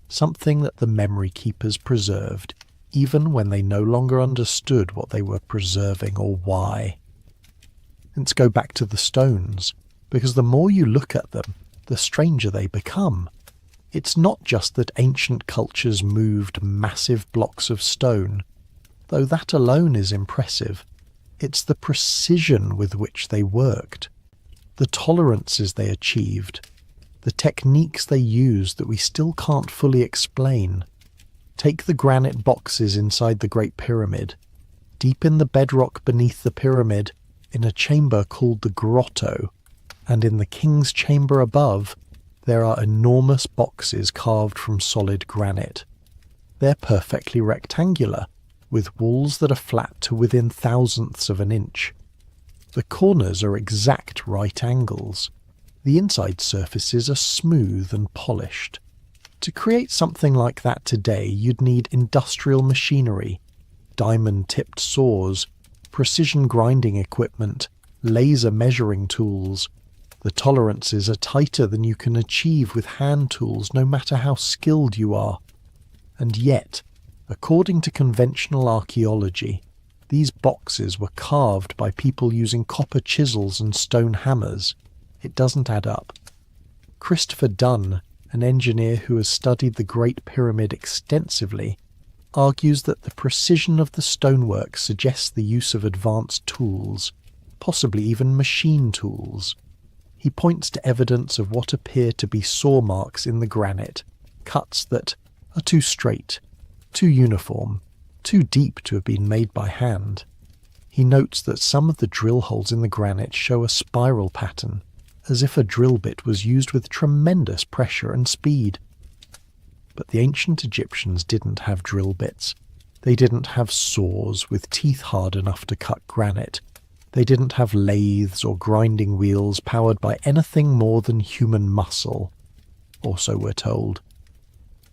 S1: something that the memory keepers preserved even when they no longer understood what they were preserving or why. Let's go back to the stones, because the more you look at them, the stranger they become. It's not just that ancient cultures moved massive blocks of stone, though that alone is impressive. It's the precision with which they worked, the tolerances they achieved, the techniques they used that we still can't fully explain. Take the granite boxes inside the Great Pyramid. Deep in the bedrock beneath the pyramid, in a chamber called the grotto, and in the king's chamber above, there are enormous boxes carved from solid granite. They're perfectly rectangular, with walls that are flat to within thousandths of an inch. The corners are exact right angles. The inside surfaces are smooth and polished. To create something like that today, you'd need industrial machinery, diamond-tipped saws, precision grinding equipment, laser measuring tools. The tolerances are tighter than you can achieve with hand tools, no matter how skilled you are. And yet, according to conventional archaeology, these boxes were carved by people using copper chisels and stone hammers. It doesn't add up. Christopher Dunn, an engineer who has studied the Great Pyramid extensively, argues that the precision of the stonework suggests the use of advanced tools, possibly even machine tools. He points to evidence of what appear to be saw marks in the granite, cuts that are too straight, too uniform, too deep to have been made by hand. He notes that some of the drill holes in the granite show a spiral pattern, as if a drill bit was used with tremendous pressure and speed. But the ancient Egyptians didn't have drill bits. They didn't have saws with teeth hard enough to cut granite. They didn't have lathes or grinding wheels powered by anything more than human muscle, or so we're told.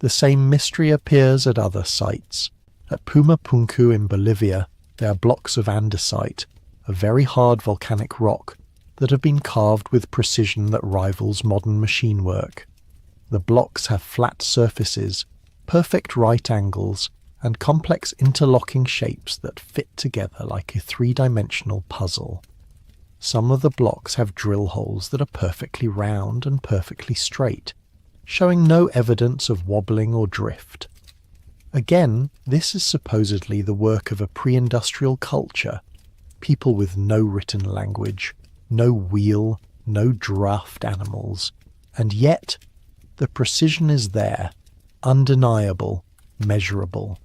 S1: The same mystery appears at other sites. At Pumapunku in Bolivia, there are blocks of andesite, a very hard volcanic rock, that have been carved with precision that rivals modern machine work. The blocks have flat surfaces, perfect right angles, and complex interlocking shapes that fit together like a three-dimensional puzzle. Some of the blocks have drill holes that are perfectly round and perfectly straight, showing no evidence of wobbling or drift. Again, this is supposedly the work of a pre-industrial culture, people with no written language, no wheel, no draft animals, and yet the precision is there, undeniable, measurable.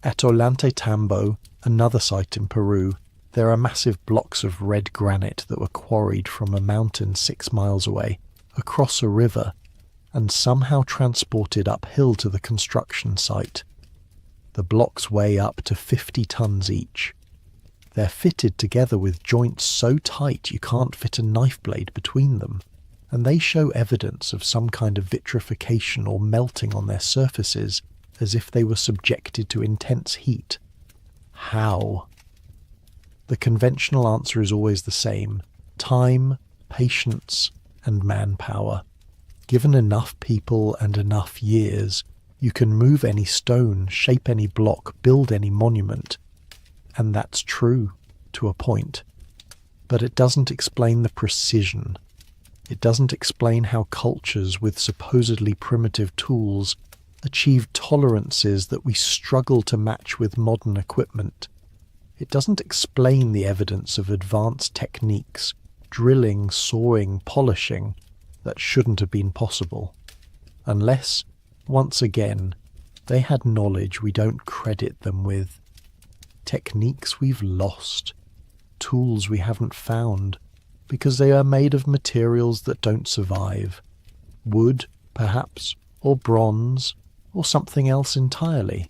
S1: At Ollantaytambo, another site in Peru, there are massive blocks of red granite that were quarried from a mountain 6 miles away, across a river, and somehow transported uphill to the construction site. The blocks weigh up to 50 tons each. They're fitted together with joints so tight you can't fit a knife blade between them, and they show evidence of some kind of vitrification or melting on their surfaces, as if they were subjected to intense heat. How? The conventional answer is always the same: time, patience, and manpower. Given enough people and enough years, you can move any stone, shape any block, build any monument. And that's true, to a point. But it doesn't explain the precision. It doesn't explain how cultures with supposedly primitive tools achieved tolerances that we struggle to match with modern equipment. It doesn't explain the evidence of advanced techniques, drilling, sawing, polishing, that shouldn't have been possible. Unless, once again, they had knowledge we don't credit them with. Techniques we've lost. Tools we haven't found, because they are made of materials that don't survive. Wood, perhaps, or bronze, or something else entirely.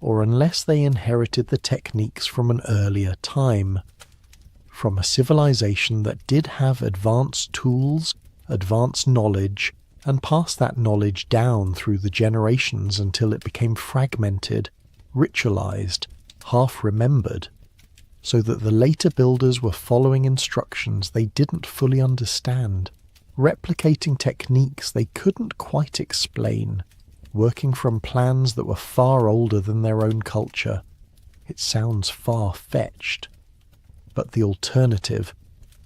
S1: Or unless they inherited the techniques from an earlier time, from a civilization that did have advanced tools, advanced knowledge, and passed that knowledge down through the generations until it became fragmented, ritualized, half-remembered, so that the later builders were following instructions they didn't fully understand, replicating techniques they couldn't quite explain, working from plans that were far older than their own culture. It sounds far-fetched. But the alternative,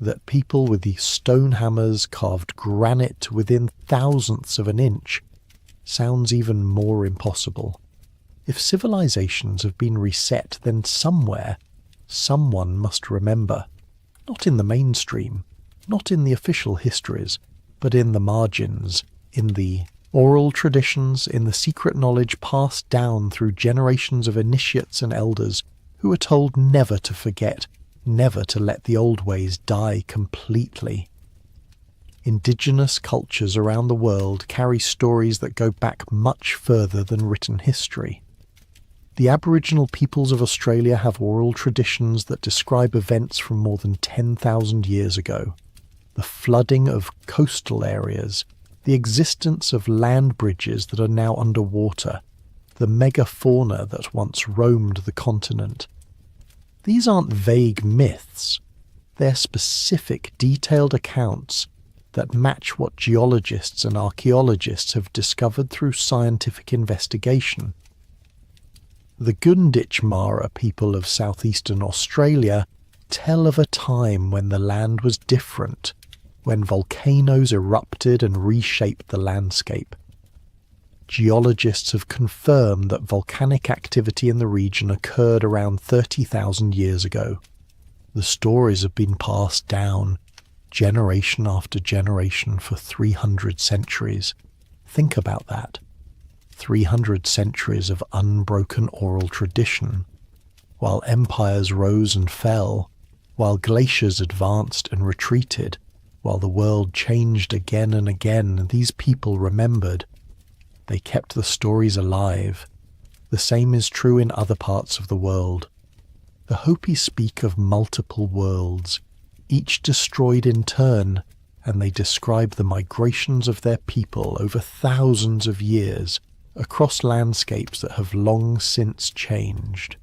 S1: that people with these stone hammers carved granite within thousandths of an inch, sounds even more impossible. If civilizations have been reset, then somewhere, someone must remember. Not in the mainstream, not in the official histories, but in the margins, in the oral traditions, in the secret knowledge passed down through generations of initiates and elders who are told never to forget, never to let the old ways die completely. Indigenous cultures around the world carry stories that go back much further than written history. The Aboriginal peoples of Australia have oral traditions that describe events from more than 10,000 years ago. The flooding of coastal areas, the existence of land bridges that are now underwater, the megafauna that once roamed the continent. These aren't vague myths. They're specific, detailed accounts that match what geologists and archaeologists have discovered through scientific investigation. The Gunditjmara people of southeastern Australia tell of a time when the land was different, when volcanoes erupted and reshaped the landscape. Geologists have confirmed that volcanic activity in the region occurred around 30,000 years ago. The stories have been passed down, generation after generation, for 300 centuries. Think about that. 300 centuries of unbroken oral tradition. While empires rose and fell, while glaciers advanced and retreated, while the world changed again and again, these people remembered. They kept the stories alive. The same is true in other parts of the world. The Hopi speak of multiple worlds, each destroyed in turn, and they describe the migrations of their people over thousands of years across landscapes that have long since changed.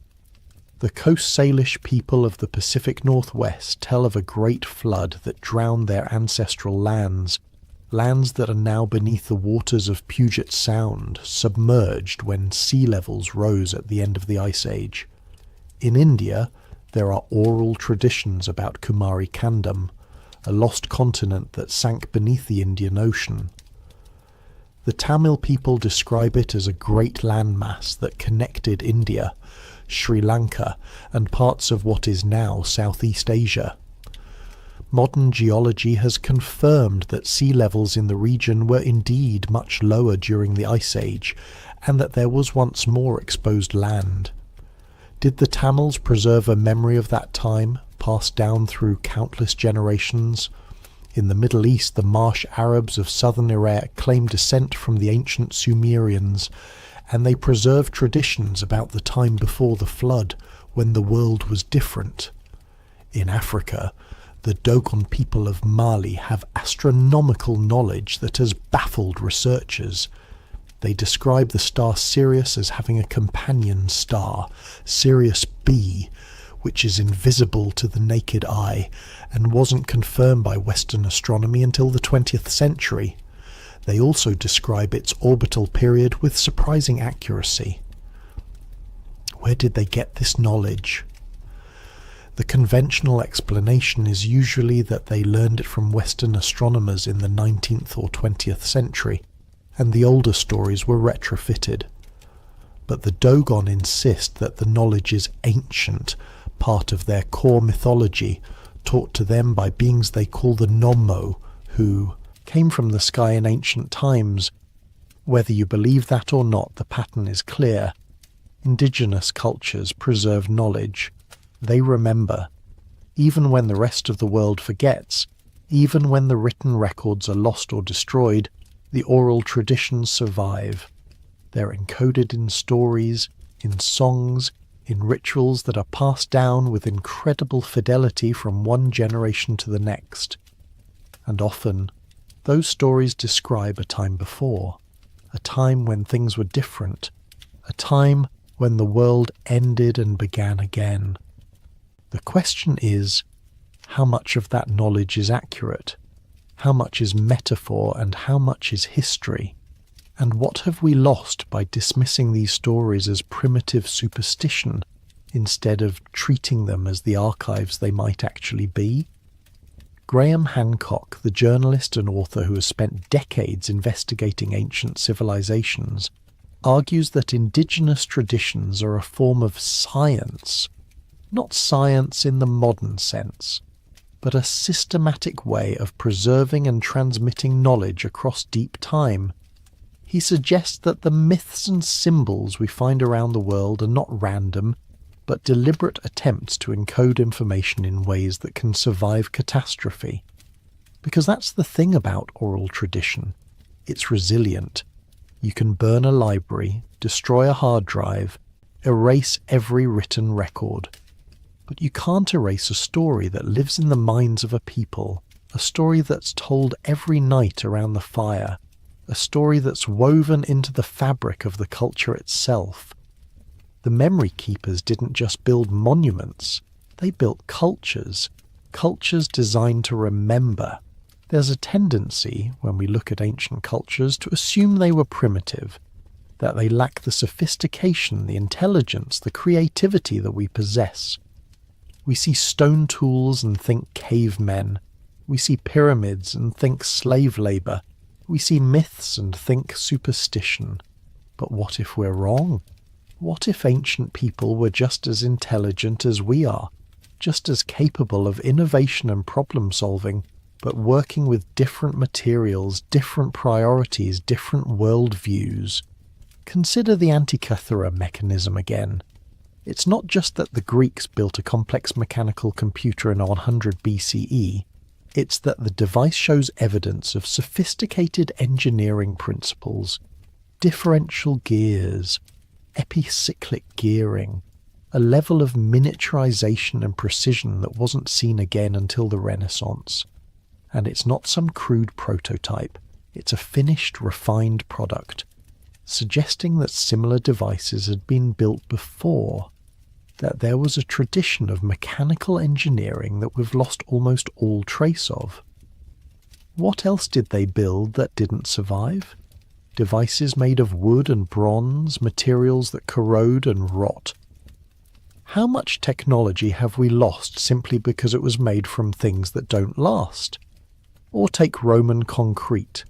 S1: The Coast Salish people of the Pacific Northwest tell of a great flood that drowned their ancestral lands that are now beneath the waters of Puget Sound, submerged when sea levels rose at the end of the Ice Age. In India, there are oral traditions about Kumari Kandam, a lost continent that sank beneath the Indian Ocean. The Tamil people describe it as a great landmass that connected India, Sri Lanka, and parts of what is now Southeast Asia. Modern geology has confirmed that sea levels in the region were indeed much lower during the Ice Age, and that there was once more exposed land. Did the Tamils preserve a memory of that time, passed down through countless generations? In the Middle East, the marsh Arabs of southern Iraq claim descent from the ancient Sumerians, and they preserve traditions about the time before the flood, when the world was different. In Africa, the Dogon people of Mali have astronomical knowledge that has baffled researchers. They describe the star Sirius as having a companion star, Sirius B, which is invisible to the naked eye and wasn't confirmed by Western astronomy until the 20th century. They also describe its orbital period with surprising accuracy. Where did they get this knowledge? The conventional explanation is usually that they learned it from Western astronomers in the 19th or 20th century, and the older stories were retrofitted. But the Dogon insist that the knowledge is ancient, part of their core mythology, taught to them by beings they call the Nommo, who came from the sky in ancient times. Whether you believe that or not, the pattern is clear. Indigenous cultures preserve knowledge. They remember. Even when the rest of the world forgets, even when the written records are lost or destroyed, the oral traditions survive. They're encoded in stories, in songs, in rituals that are passed down with incredible fidelity from one generation to the next. And often, those stories describe a time before, a time when things were different, a time when the world ended and began again. The question is, how much of that knowledge is accurate? How much is metaphor and how much is history? And what have we lost by dismissing these stories as primitive superstition instead of treating them as the archives they might actually be? Graham Hancock, the journalist and author who has spent decades investigating ancient civilizations, argues that indigenous traditions are a form of science, not science in the modern sense, but a systematic way of preserving and transmitting knowledge across deep time. He suggests that the myths and symbols we find around the world are not random, but deliberate attempts to encode information in ways that can survive catastrophe. Because that's the thing about oral tradition. It's resilient. You can burn a library, destroy a hard drive, erase every written record. But you can't erase a story that lives in the minds of a people, a story that's told every night around the fire, a story that's woven into the fabric of the culture itself. The memory keepers didn't just build monuments, they built cultures, cultures designed to remember. There's a tendency, when we look at ancient cultures, to assume they were primitive, that they lack the sophistication, the intelligence, the creativity that we possess. We see stone tools and think cavemen. We see pyramids and think slave labour. We see myths and think superstition. But what if we're wrong? What if ancient people were just as intelligent as we are, just as capable of innovation and problem solving, but working with different materials, different priorities, different worldviews? Consider the Antikythera mechanism again. It's not just that the Greeks built a complex mechanical computer in 100 BCE, it's that the device shows evidence of sophisticated engineering principles, differential gears, epicyclic gearing, a level of miniaturization and precision that wasn't seen again until the Renaissance. And it's not some crude prototype, it's a finished, refined product, suggesting that similar devices had been built before, that there was a tradition of mechanical engineering that we've lost almost all trace of. What else did they build that didn't survive? Devices made of wood and bronze, materials that corrode and rot. How much technology have we lost simply because it was made from things that don't last? Or take Roman concrete.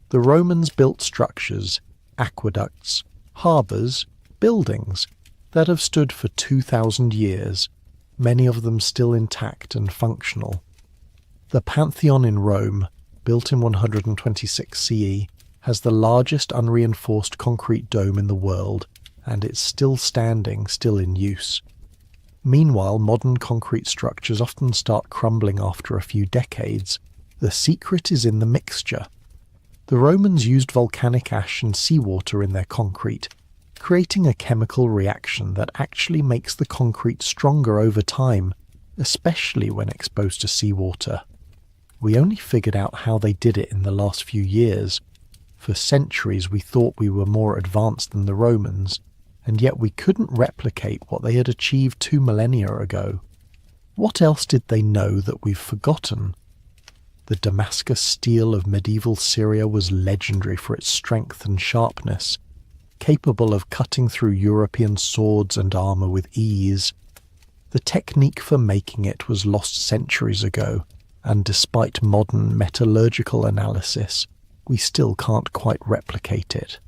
S1: The Romans built structures, aqueducts, harbours, buildings that have stood for 2,000 years, many of them still intact and functional. The Pantheon in Rome, built in 126 CE, has the largest unreinforced concrete dome in the world, and it's still standing, still in use. Meanwhile, modern concrete structures often start crumbling after a few decades. The secret is in the mixture. The Romans used volcanic ash and seawater in their concrete, creating a chemical reaction that actually makes the concrete stronger over time, especially when exposed to seawater. We only figured out how they did it in the last few years. For centuries we thought we were more advanced than the Romans, and yet we couldn't replicate what they had achieved 2 millennia ago. What else did they know that we've forgotten? The Damascus steel of medieval Syria was legendary for its strength and sharpness, capable of cutting through European swords and armour with ease. The technique for making it was lost centuries ago, and despite modern metallurgical analysis, we still can't quite replicate it.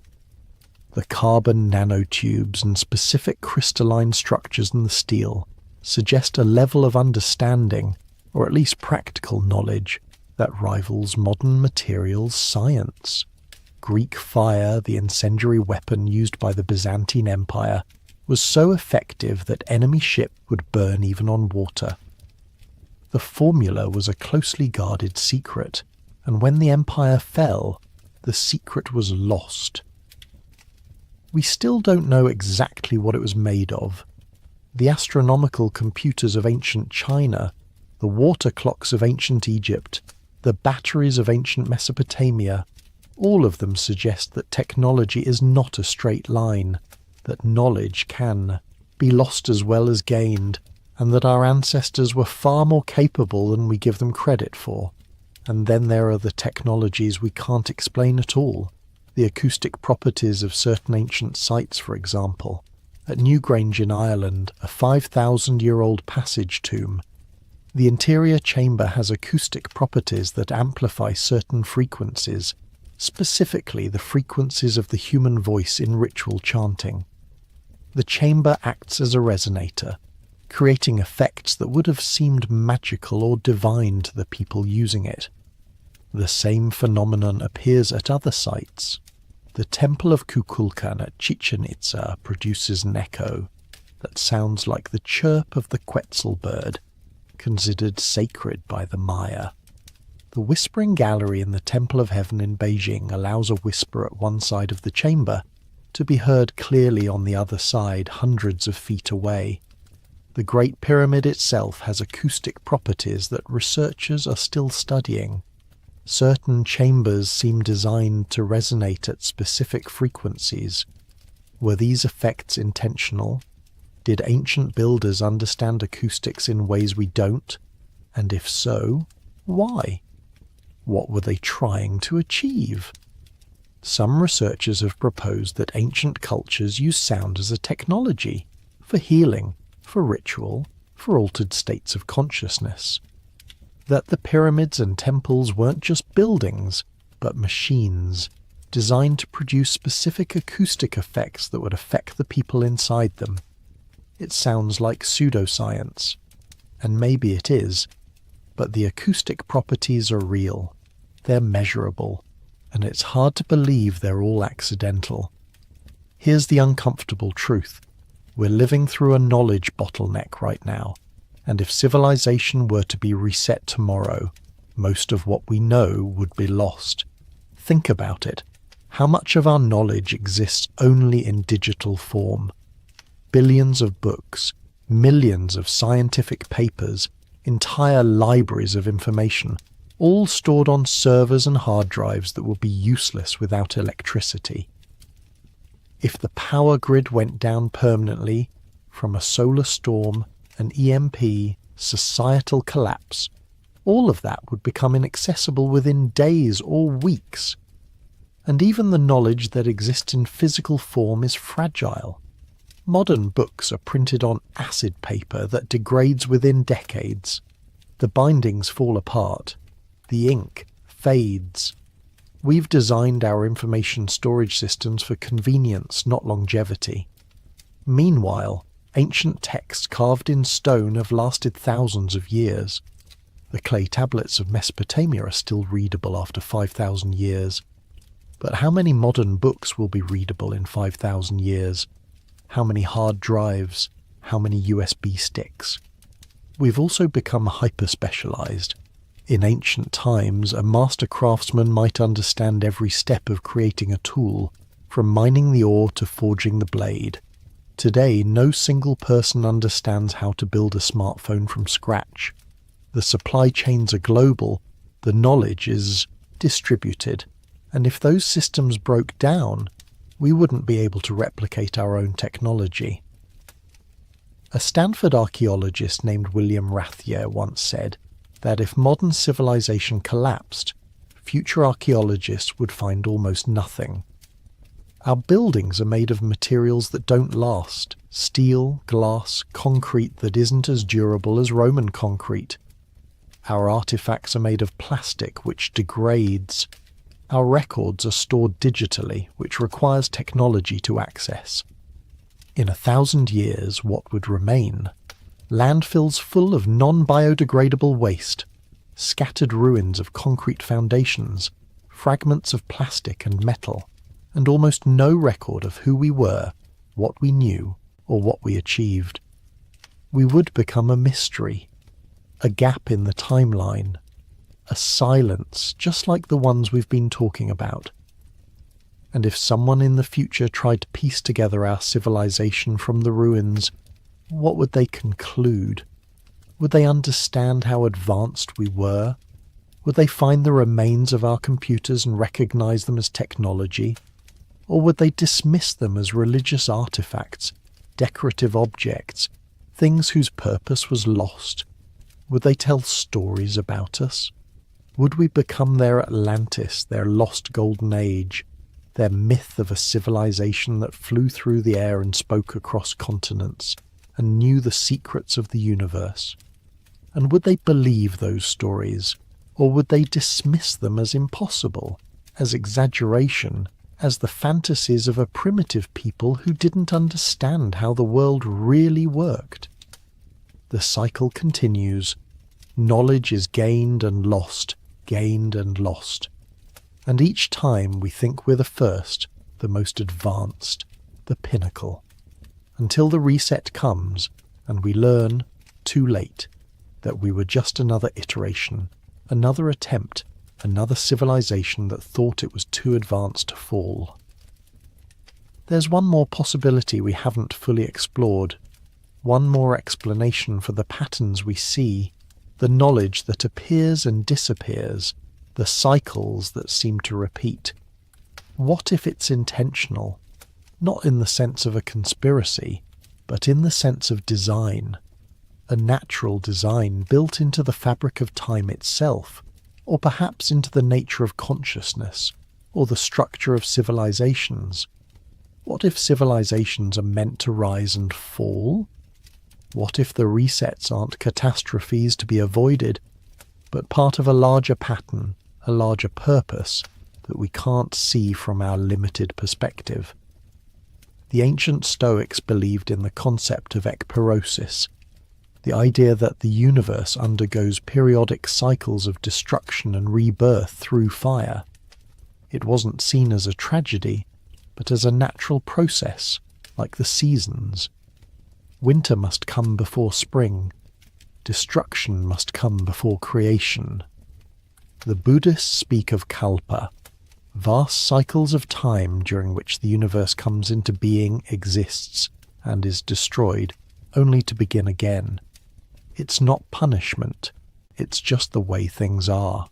S1: The carbon nanotubes and specific crystalline structures in the steel suggest a level of understanding, or at least practical knowledge, that rivals modern materials science. Greek fire, the incendiary weapon used by the Byzantine Empire, was so effective that enemy ships would burn even on water. The formula was a closely guarded secret, and when the empire fell, the secret was lost. We still don't know exactly what it was made of. The astronomical computers of ancient China, the water clocks of ancient Egypt, the batteries of ancient Mesopotamia, all of them suggest that technology is not a straight line, that knowledge can be lost as well as gained, and that our ancestors were far more capable than we give them credit for. And then there are the technologies we can't explain at all, the acoustic properties of certain ancient sites, for example. At Newgrange in Ireland, a 5,000-year-old passage tomb, the interior chamber has acoustic properties that amplify certain frequencies, specifically the frequencies of the human voice in ritual chanting. The chamber acts as a resonator, creating effects that would have seemed magical or divine to the people using it. The same phenomenon appears at other sites. The Temple of Kukulkan at Chichen Itza produces an echo that sounds like the chirp of the Quetzal bird, considered sacred by the Maya. The Whispering Gallery in the Temple of Heaven in Beijing allows a whisper at one side of the chamber to be heard clearly on the other side, hundreds of feet away. The Great Pyramid itself has acoustic properties that researchers are still studying. Certain chambers seem designed to resonate at specific frequencies. Were these effects intentional? Did ancient builders understand acoustics in ways we don't? And if so, why? What were they trying to achieve? Some researchers have proposed that ancient cultures used sound as a technology, for healing, for ritual, for altered states of consciousness. That the pyramids and temples weren't just buildings, but machines, designed to produce specific acoustic effects that would affect the people inside them. It sounds like pseudoscience, and maybe it is, but the acoustic properties are real, they're measurable, and it's hard to believe they're all accidental. Here's the uncomfortable truth. We're living through a knowledge bottleneck right now, and if civilization were to be reset tomorrow, most of what we know would be lost. Think about it. How much of our knowledge exists only in digital form? Billions of books, millions of scientific papers, entire libraries of information, all stored on servers and hard drives that will be useless without electricity. If the power grid went down permanently, from a solar storm, an EMP, societal collapse, all of that would become inaccessible within days or weeks. And even the knowledge that exists in physical form is fragile. Modern books are printed on acid paper that degrades within decades. The bindings fall apart. The ink fades. We've designed our information storage systems for convenience, not longevity. Meanwhile, ancient texts carved in stone have lasted thousands of years. The clay tablets of Mesopotamia are still readable after 5,000 years. But how many modern books will be readable in 5,000 years? How many hard drives? How many USB sticks? We've also become hyper-specialized. In ancient times, a master craftsman might understand every step of creating a tool, from mining the ore to forging the blade. Today, no single person understands how to build a smartphone from scratch. The supply chains are global, the knowledge is distributed, and if those systems broke down, we wouldn't be able to replicate our own technology. A Stanford archaeologist named William Rathje once said that if modern civilization collapsed, future archaeologists would find almost nothing. Our buildings are made of materials that don't last: steel, glass, concrete that isn't as durable as Roman concrete. Our artifacts are made of plastic which degrades. Our records are stored digitally, which requires technology to access. In 1,000 years, what would remain? Landfills full of non-biodegradable waste, scattered ruins of concrete foundations, fragments of plastic and metal, and almost no record of who we were, what we knew, or what we achieved. We would become a mystery, a gap in the timeline, a silence just like the ones we've been talking about. And if someone in the future tried to piece together our civilization from the ruins, what would they conclude? Would they understand how advanced we were? Would they find the remains of our computers and recognize them as technology? Or would they dismiss them as religious artifacts, decorative objects, things whose purpose was lost? Would they tell stories about us? Would we become their Atlantis, their lost golden age, their myth of a civilization that flew through the air and spoke across continents, and knew the secrets of the universe? And would they believe those stories, or would they dismiss them as impossible, as exaggeration, as the fantasies of a primitive people who didn't understand how the world really worked? The cycle continues. Knowledge is gained and lost, gained and lost. And each time we think we're the first, the most advanced, the pinnacle, until the reset comes and we learn, too late, that we were just another iteration, another attempt, another civilization that thought it was too advanced to fall. There's one more possibility we haven't fully explored, one more explanation for the patterns we see, the knowledge that appears and disappears, the cycles that seem to repeat. What if it's intentional? Not in the sense of a conspiracy, but in the sense of design. A natural design built into the fabric of time itself, or perhaps into the nature of consciousness, or the structure of civilizations. What if civilizations are meant to rise and fall? What if the resets aren't catastrophes to be avoided, but part of a larger pattern, a larger purpose that we can't see from our limited perspective? The ancient Stoics believed in the concept of ekpyrosis, the idea that the universe undergoes periodic cycles of destruction and rebirth through fire. It wasn't seen as a tragedy, but as a natural process, like the seasons. Winter must come before spring. Destruction must come before creation. The Buddhists speak of kalpa, vast cycles of time during which the universe comes into being, exists, and is destroyed, only to begin again. It's not punishment, it's just the way things are,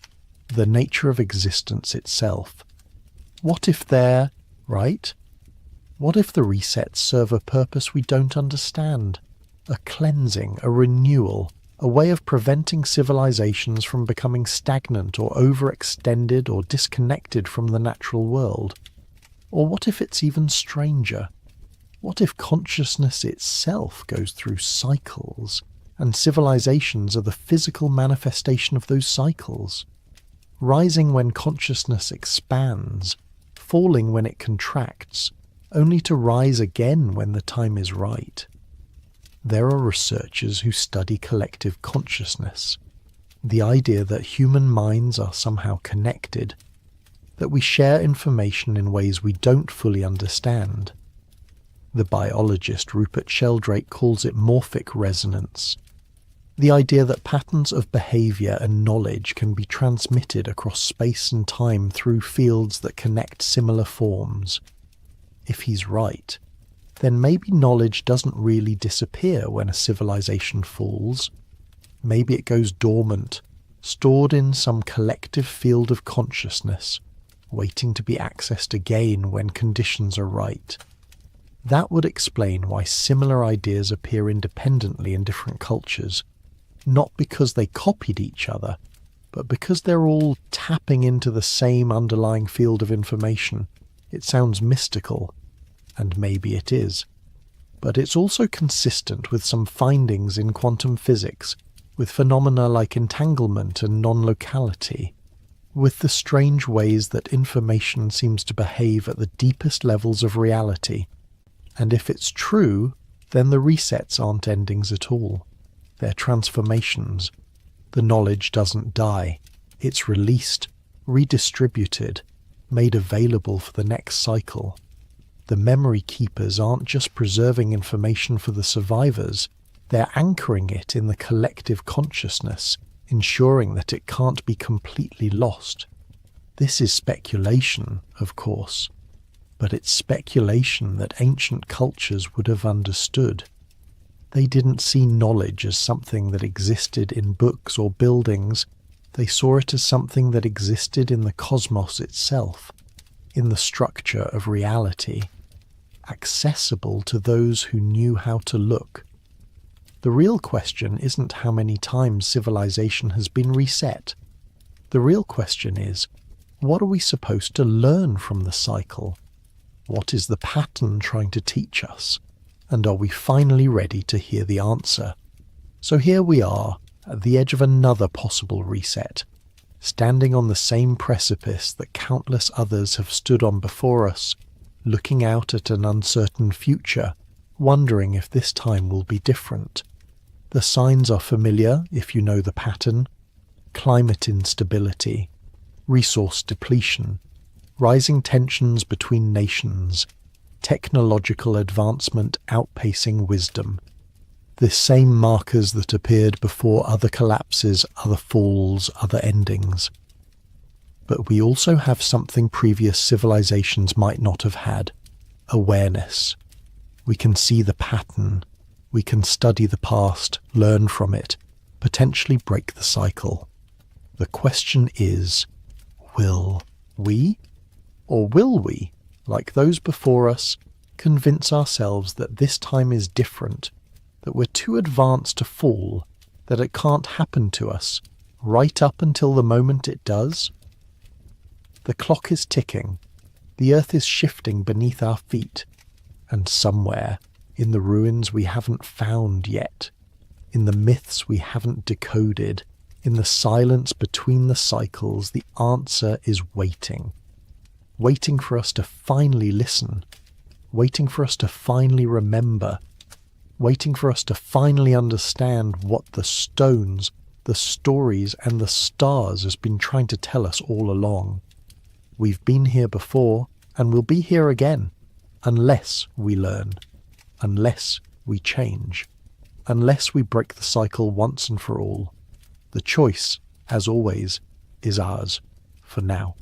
S1: the nature of existence itself. What if they're right? What if the resets serve a purpose we don't understand? A cleansing, a renewal, a way of preventing civilizations from becoming stagnant or overextended or disconnected from the natural world? Or what if it's even stranger? What if consciousness itself goes through cycles, and civilizations are the physical manifestation of those cycles? Rising when consciousness expands, falling when it contracts, only to rise again when the time is right. There are researchers who study collective consciousness, the idea that human minds are somehow connected, that we share information in ways we don't fully understand. The biologist Rupert Sheldrake calls it morphic resonance, the idea that patterns of behavior and knowledge can be transmitted across space and time through fields that connect similar forms. If he's right, then maybe knowledge doesn't really disappear when a civilization falls. Maybe it goes dormant, stored in some collective field of consciousness, waiting to be accessed again when conditions are right. That would explain why similar ideas appear independently in different cultures, not because they copied each other, but because they're all tapping into the same underlying field of information. It sounds mystical, and maybe it is. But it's also consistent with some findings in quantum physics, with phenomena like entanglement and non-locality. with the strange ways that information seems to behave at the deepest levels of reality. And if it's true, then the resets aren't endings at all. They're transformations. The knowledge doesn't die. It's released, redistributed, made available for the next cycle. The memory keepers aren't just preserving information for the survivors, they're anchoring it in the collective consciousness, ensuring that it can't be completely lost. This is speculation, of course, but it's speculation that ancient cultures would have understood. They didn't see knowledge as something that existed in books or buildings. They saw it as something that existed in the cosmos itself, in the structure of reality, accessible to those who knew how to look. The real question isn't how many times civilization has been reset. The real question is, what are we supposed to learn from the cycle? What is the pattern trying to teach us? And are we finally ready to hear the answer? So here we are, at the edge of another possible reset, standing on the same precipice that countless others have stood on before us, looking out at an uncertain future, wondering if this time will be different. The signs are familiar if you know the pattern: climate instability, resource depletion, rising tensions between nations, technological advancement outpacing wisdom. The same markers that appeared before other collapses, other falls, other endings. But we also have something previous civilizations might not have had: awareness. We can see the pattern. We can study the past, learn from it, potentially break the cycle. The question is, will we? Or will we, like those before us, convince ourselves that this time is different, that we're too advanced to fall, that it can't happen to us, right up until the moment it does? The clock is ticking, the earth is shifting beneath our feet, and somewhere, in the ruins we haven't found yet, in the myths we haven't decoded, in the silence between the cycles, the answer is waiting. Waiting for us to finally listen, waiting for us to finally remember, waiting for us to finally understand what the stones, the stories, and the stars has been trying to tell us all along. We've been here before, and we'll be here again, unless we learn, unless we change, unless we break the cycle once and for all. The choice, as always, is ours, for now.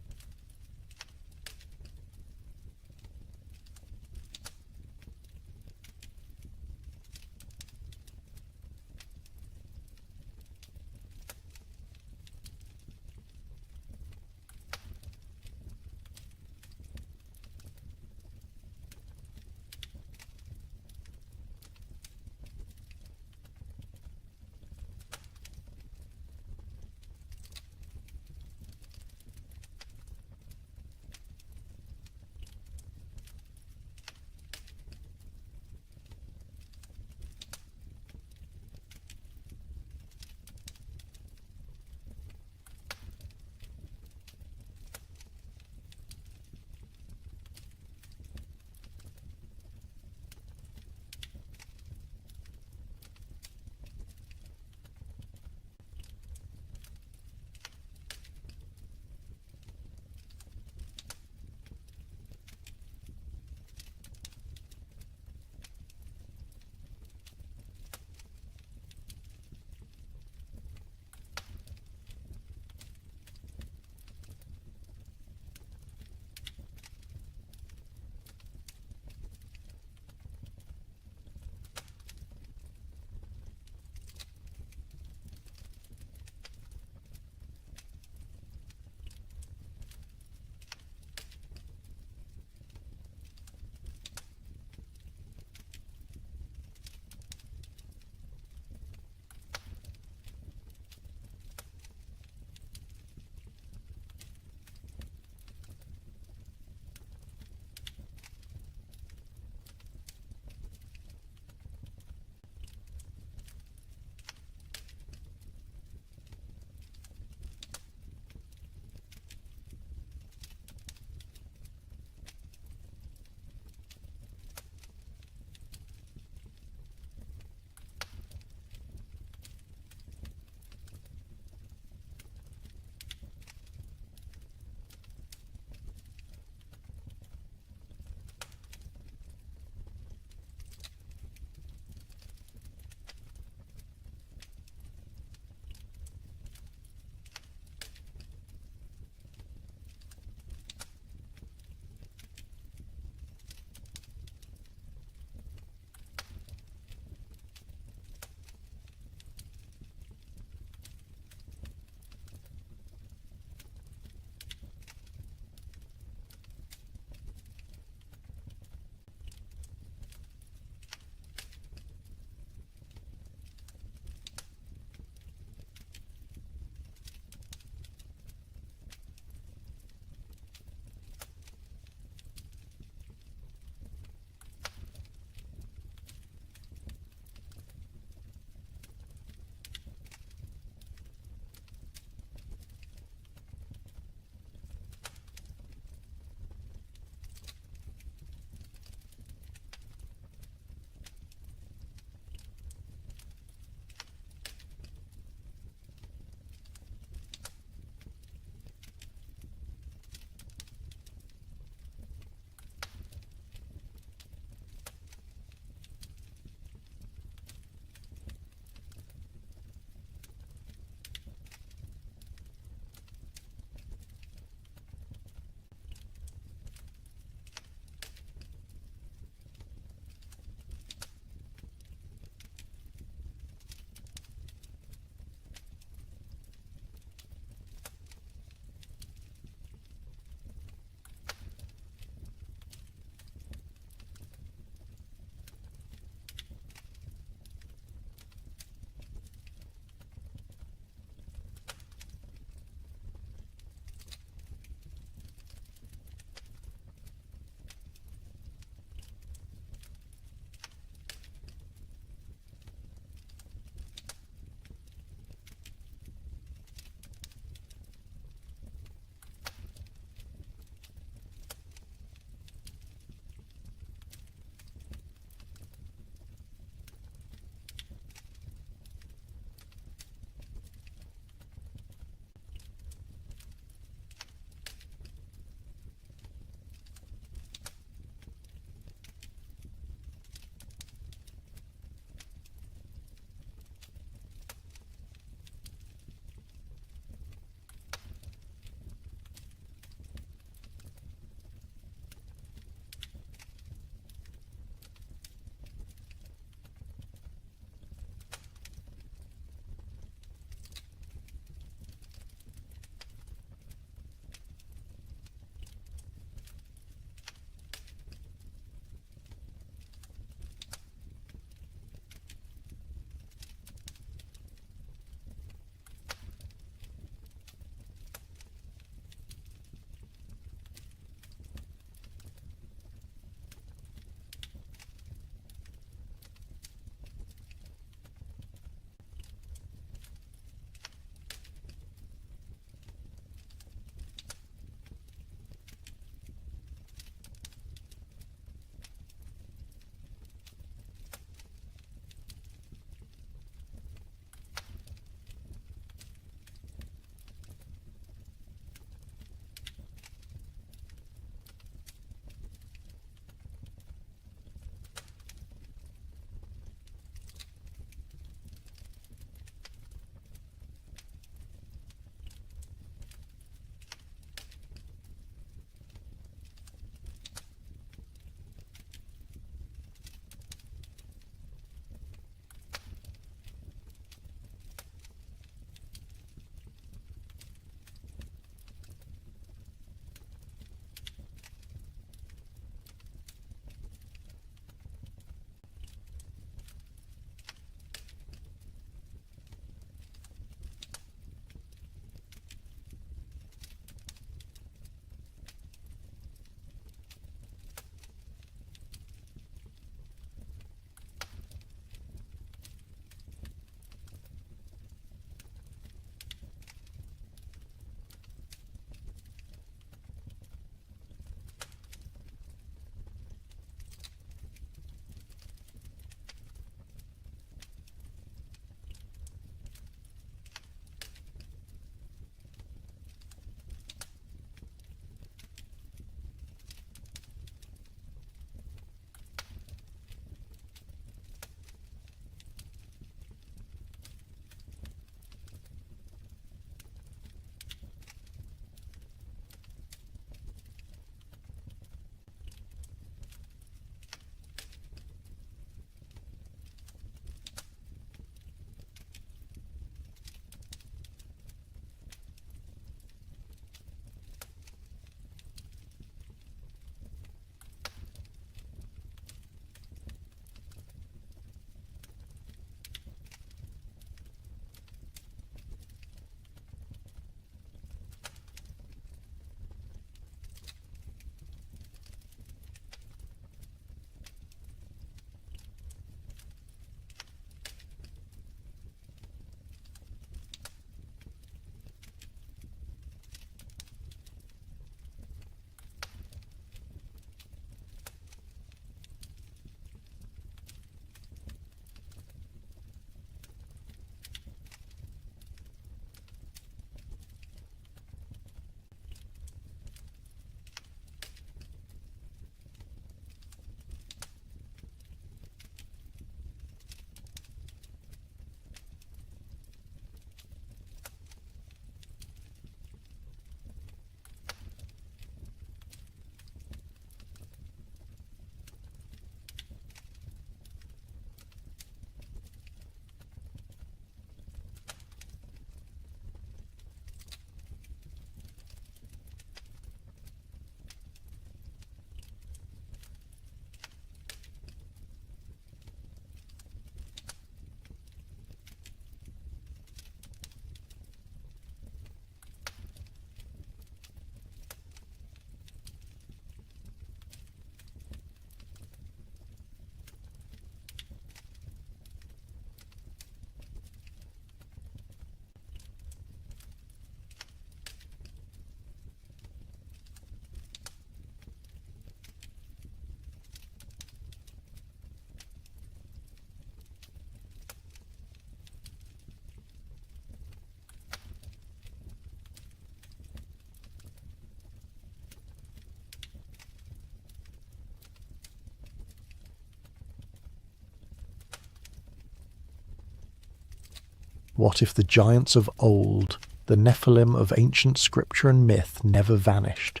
S1: what if the giants of old, the Nephilim of ancient scripture and myth, never vanished,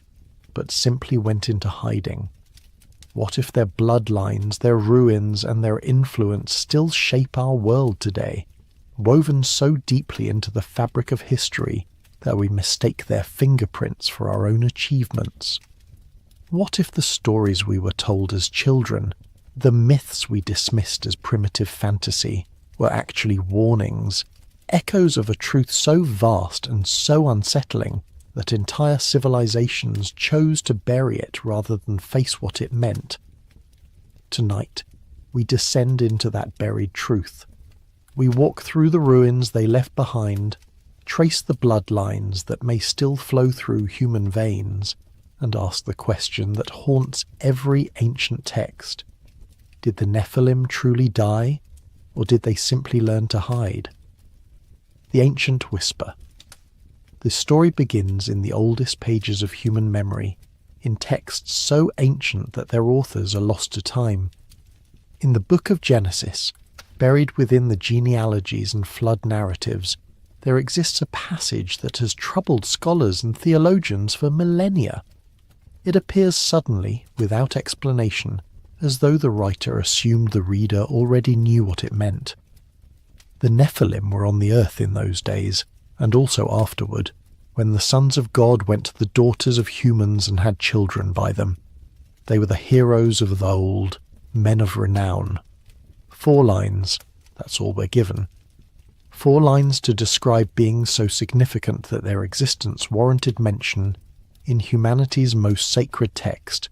S1: but simply went into hiding? What if their bloodlines, their ruins, and their influence still shape our world today, woven so deeply into the fabric of history that we mistake their fingerprints for our own achievements? What if the stories we were told as children, the myths we dismissed as primitive fantasy, were actually warnings, echoes of a truth so vast and so unsettling that entire civilizations chose to bury it rather than face what it meant? Tonight, we descend into that buried truth. We walk through the ruins they left behind, trace the bloodlines that may still flow through human veins, and ask the question that haunts every ancient text. Did the Nephilim truly die, or did they simply learn to hide? The Ancient Whisper. The story begins in the oldest pages of human memory, in texts so ancient that their authors are lost to time. In the book of Genesis, buried within the genealogies and flood narratives, there exists a passage that has troubled scholars and theologians for millennia. It appears suddenly, without explanation, as though the writer assumed the reader already knew what it meant. The Nephilim were on the earth in those days, and also afterward, when the sons of God went to the daughters of humans and had children by them. They were the heroes of the old, men of renown. 4 lines, that's all we're given. 4 lines to describe beings so significant that their existence warranted mention in humanity's most sacred text,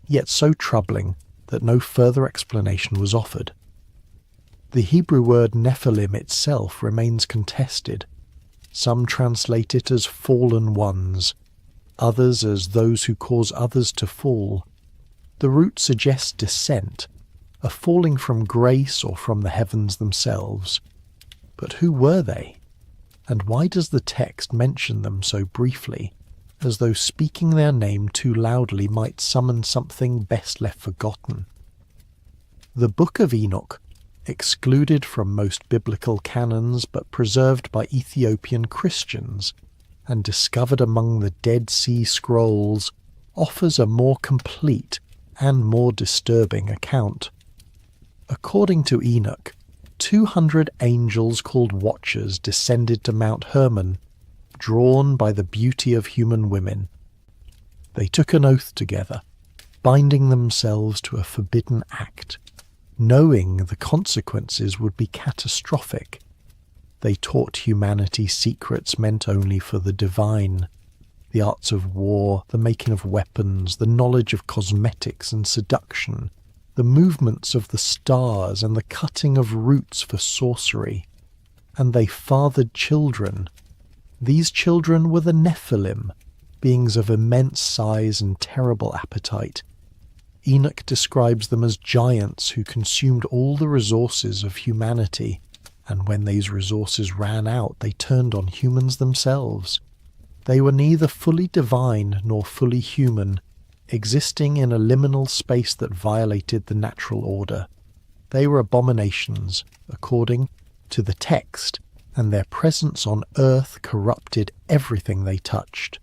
S1: yet so troubling that no further explanation was offered. The Hebrew word Nephilim itself remains contested. Some translate it as fallen ones, others as those who cause others to fall. The root suggests descent, a falling from grace or from the heavens themselves. But who were they? And why does the text mention them so briefly, as though speaking their name too loudly might summon something best left forgotten? The Book of Enoch, excluded from most biblical canons but preserved by Ethiopian Christians and discovered among the Dead Sea Scrolls, offers a more complete and more disturbing account. According to Enoch, 200 angels called Watchers descended to Mount Hermon, drawn by the beauty of human women. They took an oath together, binding themselves to a forbidden act, knowing the consequences would be catastrophic. They taught humanity secrets meant only for the divine, the arts of war, the making of weapons, the knowledge of cosmetics and seduction, the movements of the stars and the cutting of roots for sorcery. And they fathered children. These children were the Nephilim, beings of immense size and terrible appetite. Enoch describes them as giants who consumed all the resources of humanity, and when these resources ran out, they turned on humans themselves. They were neither fully divine nor fully human, existing in a liminal space that violated the natural order. They were abominations, according to the text, and their presence on earth corrupted everything they touched.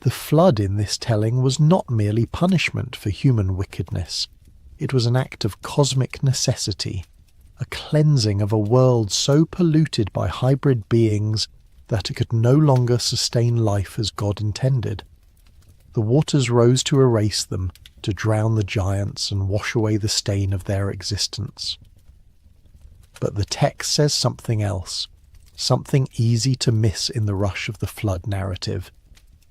S1: The flood in this telling was not merely punishment for human wickedness. It was an act of cosmic necessity, a cleansing of a world so polluted by hybrid beings that it could no longer sustain life as God intended. The waters rose to erase them, to drown the giants and wash away the stain of their existence. But the text says something else, something easy to miss in the rush of the flood narrative.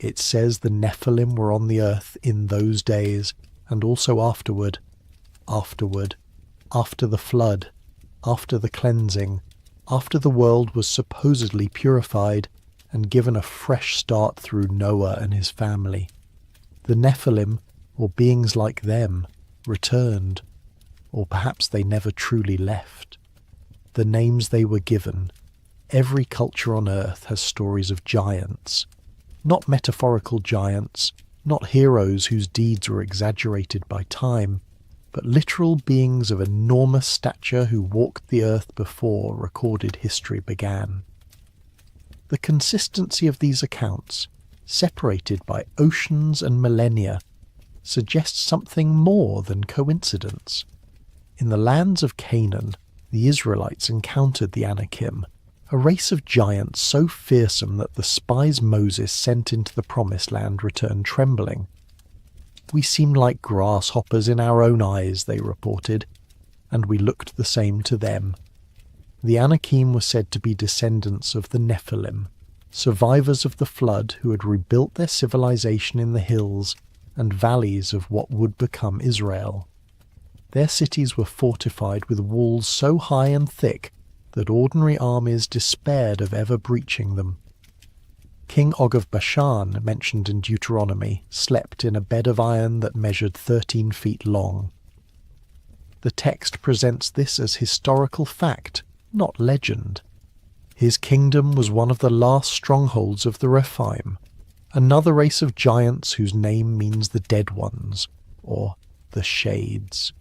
S1: It says the Nephilim were on the earth in those days, and also afterward, after the flood, after the cleansing, after the world was supposedly purified and given a fresh start through Noah and his family. The Nephilim, or beings like them, returned, or perhaps they never truly left. The names they were given. Every culture on earth has stories of giants. Not metaphorical giants, not heroes whose deeds were exaggerated by time, but literal beings of enormous stature who walked the earth before recorded history began. The consistency of these accounts, separated by oceans and millennia, suggests something more than coincidence. In the lands of Canaan, the Israelites encountered the Anakim, a race of giants so fearsome that the spies Moses sent into the Promised Land returned trembling. "We seem like grasshoppers in our own eyes," they reported, "and we looked the same to them." The Anakim were said to be descendants of the Nephilim, survivors of the flood who had rebuilt their civilization in the hills and valleys of what would become Israel. Their cities were fortified with walls so high and thick that ordinary armies despaired of ever breaching them. King Og of Bashan, mentioned in Deuteronomy, slept in a bed of iron that measured 13 feet long. The text presents this as historical fact, not legend. His kingdom was one of the last strongholds of the Rephaim, another race of giants whose name means the dead ones, or the shades,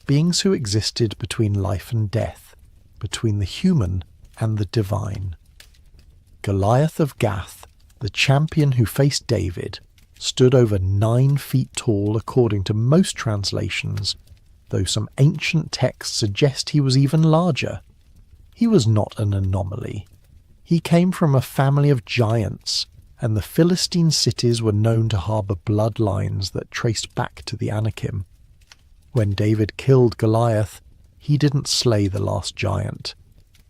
S1: beings who existed between life and death, between the human and the divine. Goliath of Gath, the champion who faced David, stood over 9 feet tall according to most translations, though some ancient texts suggest he was even larger. He was not an anomaly. He came from a family of giants, and the Philistine cities were known to harbour bloodlines that traced back to the Anakim. When David killed Goliath, he didn't slay the last giant.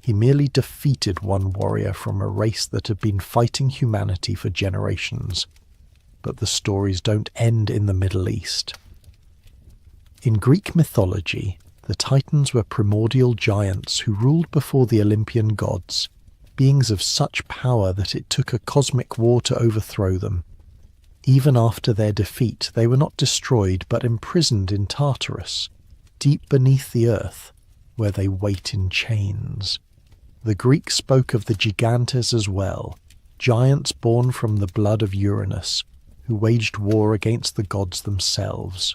S1: He merely defeated one warrior from a race that had been fighting humanity for generations. But the stories don't end in the Middle East. In Greek mythology, the Titans were primordial giants who ruled before the Olympian gods, beings of such power that it took a cosmic war to overthrow them. Even after their defeat, they were not destroyed but imprisoned in Tartarus, deep beneath the earth, where they wait in chains. The Greeks spoke of the Gigantes as well, giants born from the blood of Uranus, who waged war against the gods themselves.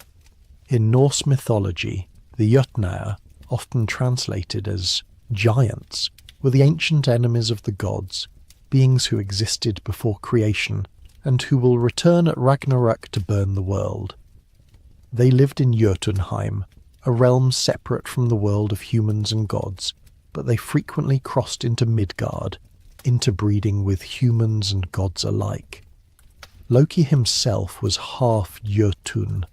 S1: In Norse mythology, the Jötnar, often translated as giants, were the ancient enemies of the gods, beings who existed before creation and who will return at Ragnarök to burn the world. They lived in Jotunheim, a realm separate from the world of humans and gods, but they frequently crossed into Midgard, interbreeding with humans and gods alike. Loki himself was half Jotun,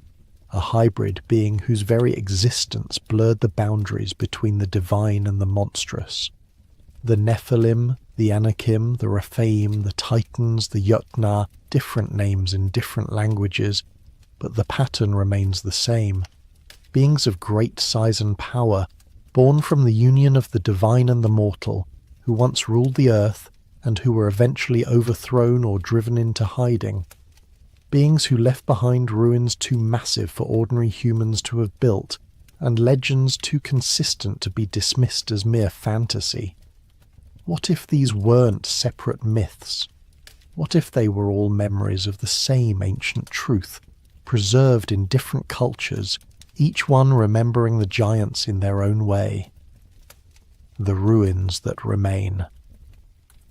S1: a hybrid being whose very existence blurred the boundaries between the divine and the monstrous. The Nephilim, the Anakim, the Rephaim, the Titans, the Jötnar, different names in different languages, but the pattern remains the same. Beings of great size and power, born from the union of the divine and the mortal, who once ruled the earth and who were eventually overthrown or driven into hiding. Beings who left behind ruins too massive for ordinary humans to have built, and legends too consistent to be dismissed as mere fantasy. What if these weren't separate myths? What if they were all memories of the same ancient truth, preserved in different cultures, each one remembering the giants in their own way? The ruins that remain.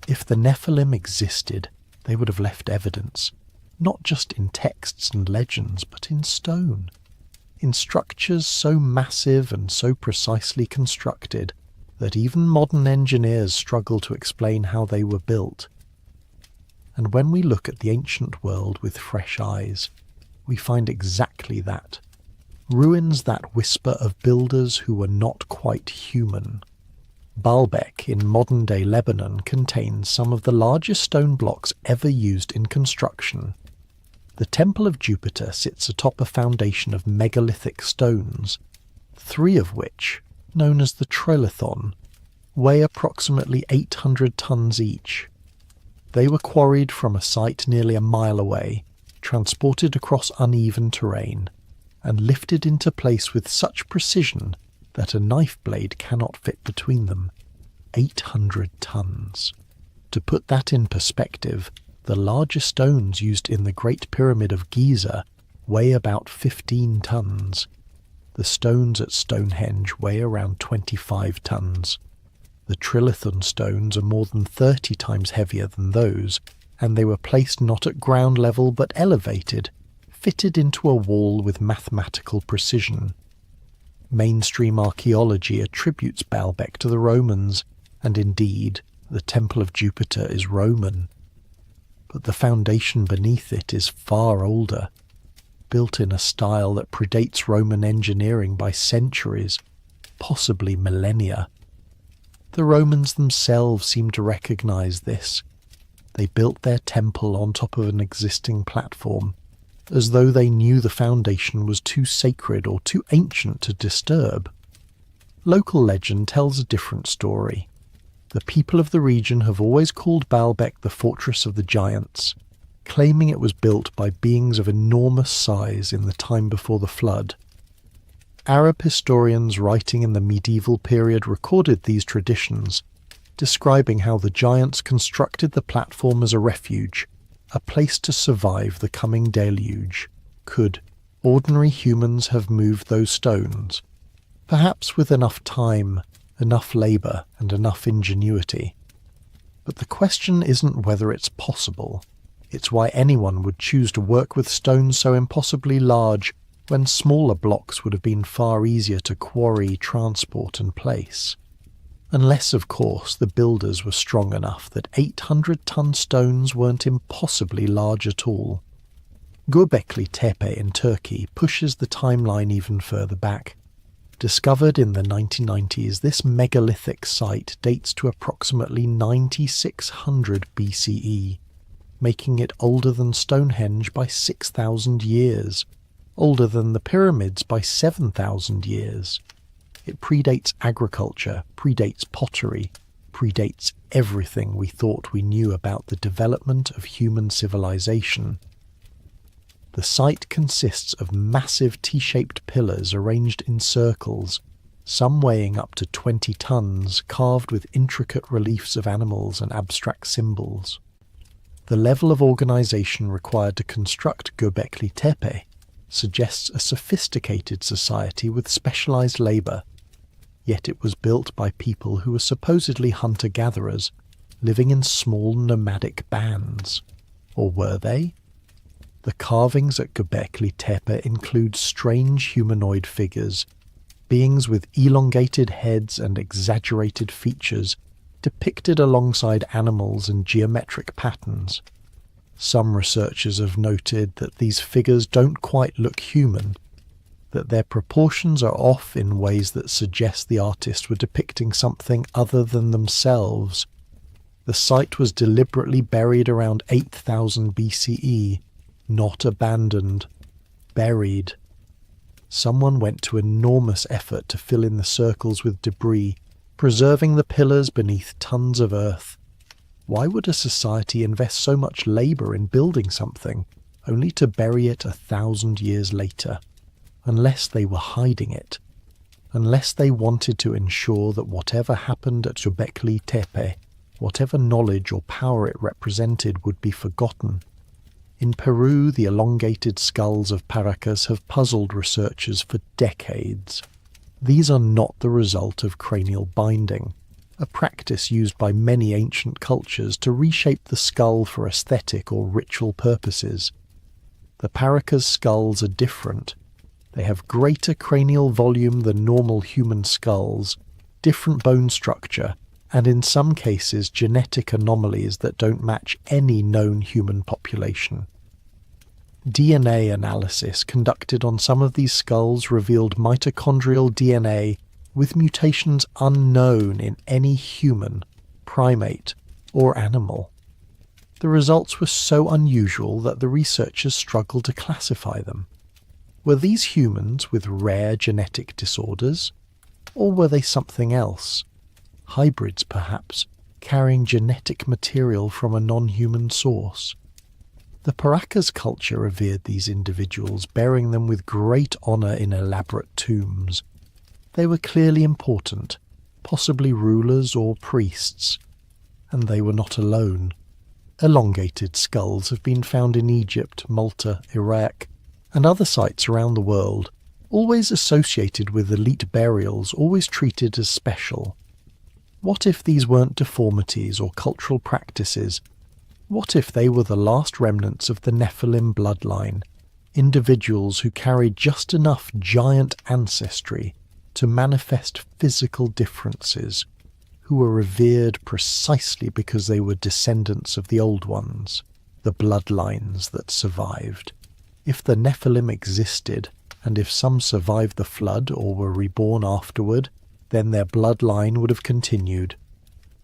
S1: If the Nephilim existed, they would have left evidence, not just in texts and legends, but in stone, in structures so massive and so precisely constructed that even modern engineers struggle to explain how they were built. And when we look at the ancient world with fresh eyes, we find exactly that. Ruins that whisper of builders who were not quite human. Baalbek in modern-day Lebanon contains some of the largest stone blocks ever used in construction. The Temple of Jupiter sits atop a foundation of megalithic stones, 3 of which, known as the Trilithon, weigh approximately 800 tons each. They were quarried from a site nearly a mile away, transported across uneven terrain, and lifted into place with such precision that a knife blade cannot fit between them. 800 tons. To put that in perspective, the largest stones used in the Great Pyramid of Giza weigh about 15 tons. The stones at Stonehenge weigh around 25 tons. The trilithon stones are more than 30 times heavier than those, and they were placed not at ground level but elevated, fitted into a wall with mathematical precision. Mainstream archaeology attributes Baalbek to the Romans, and indeed, the Temple of Jupiter is Roman. But the foundation beneath it is far older, built in a style that predates Roman engineering by centuries, possibly millennia. The Romans themselves seem to recognize this. They built their temple on top of an existing platform, as though they knew the foundation was too sacred or too ancient to disturb. Local legend tells a different story. The people of the region have always called Baalbek the Fortress of the Giants, claiming it was built by beings of enormous size in the time before the flood. Arab historians writing in the medieval period recorded these traditions, describing how the giants constructed the platform as a refuge, a place to survive the coming deluge. Could ordinary humans have moved those stones? Perhaps with enough time, enough labour, and enough ingenuity. But the question isn't whether it's possible. It's why anyone would choose to work with stones so impossibly large when smaller blocks would have been far easier to quarry, transport, and place. Unless, of course, the builders were strong enough that 800-ton stones weren't impossibly large at all. Göbekli Tepe in Turkey pushes the timeline even further back. Discovered in the 1990s, this megalithic site dates to approximately 9600 BCE, making it older than Stonehenge by 6,000 years, older than the pyramids by 7,000 years. It predates agriculture, predates pottery, predates everything we thought we knew about the development of human civilization. The site consists of massive T-shaped pillars arranged in circles, some weighing up to 20 tons, carved with intricate reliefs of animals and abstract symbols. The level of organization required to construct Göbekli Tepe suggests a sophisticated society with specialized labor, yet it was built by people who were supposedly hunter-gatherers, living in small nomadic bands. Or were they? The carvings at Göbekli Tepe include strange humanoid figures, beings with elongated heads and exaggerated features, depicted alongside animals and geometric patterns. Some researchers have noted that these figures don't quite look human, that their proportions are off in ways that suggest the artists were depicting something other than themselves. The site was deliberately buried around 8000 BCE, not abandoned, buried. Someone went to enormous effort to fill in the circles with debris, preserving the pillars beneath tons of earth. Why would a society invest so much labour in building something, only to bury it 1,000 years later? Unless they were hiding it. Unless they wanted to ensure that whatever happened at Göbekli Tepe, whatever knowledge or power it represented, would be forgotten. In Peru, the elongated skulls of Paracas have puzzled researchers for decades. These are not the result of cranial binding, a practice used by many ancient cultures to reshape the skull for aesthetic or ritual purposes. The Paracas skulls are different. They have greater cranial volume than normal human skulls, different bone structure, and in some cases genetic anomalies that don't match any known human population. DNA analysis conducted on some of these skulls revealed mitochondrial DNA with mutations unknown in any human, primate, or animal. The results were so unusual that the researchers struggled to classify them. Were these humans with rare genetic disorders? Or were they something else? Hybrids, perhaps, carrying genetic material from a non-human source. The Paracas culture revered these individuals, burying them with great honour in elaborate tombs. They were clearly important, possibly rulers or priests. And they were not alone. Elongated skulls have been found in Egypt, Malta, Iraq, and other sites around the world, always associated with elite burials, always treated as special. What if these weren't deformities or cultural practices? What if they were the last remnants of the Nephilim bloodline, individuals who carried just enough giant ancestry to manifest physical differences, who were revered precisely because they were descendants of the old ones, the bloodlines that survived? If the Nephilim existed, and if some survived the flood or were reborn afterward, then their bloodline would have continued.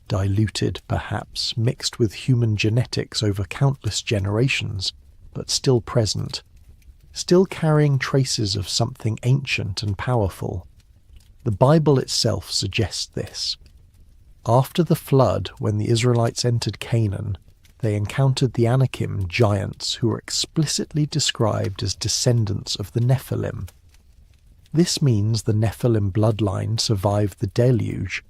S1: Diluted, perhaps, mixed with human genetics over countless generations, but still present, still carrying traces of something ancient and powerful. The Bible itself suggests this. After the flood, when the Israelites entered Canaan, they encountered the Anakim giants who were explicitly described as descendants of the Nephilim. This means the Nephilim bloodline survived the deluge,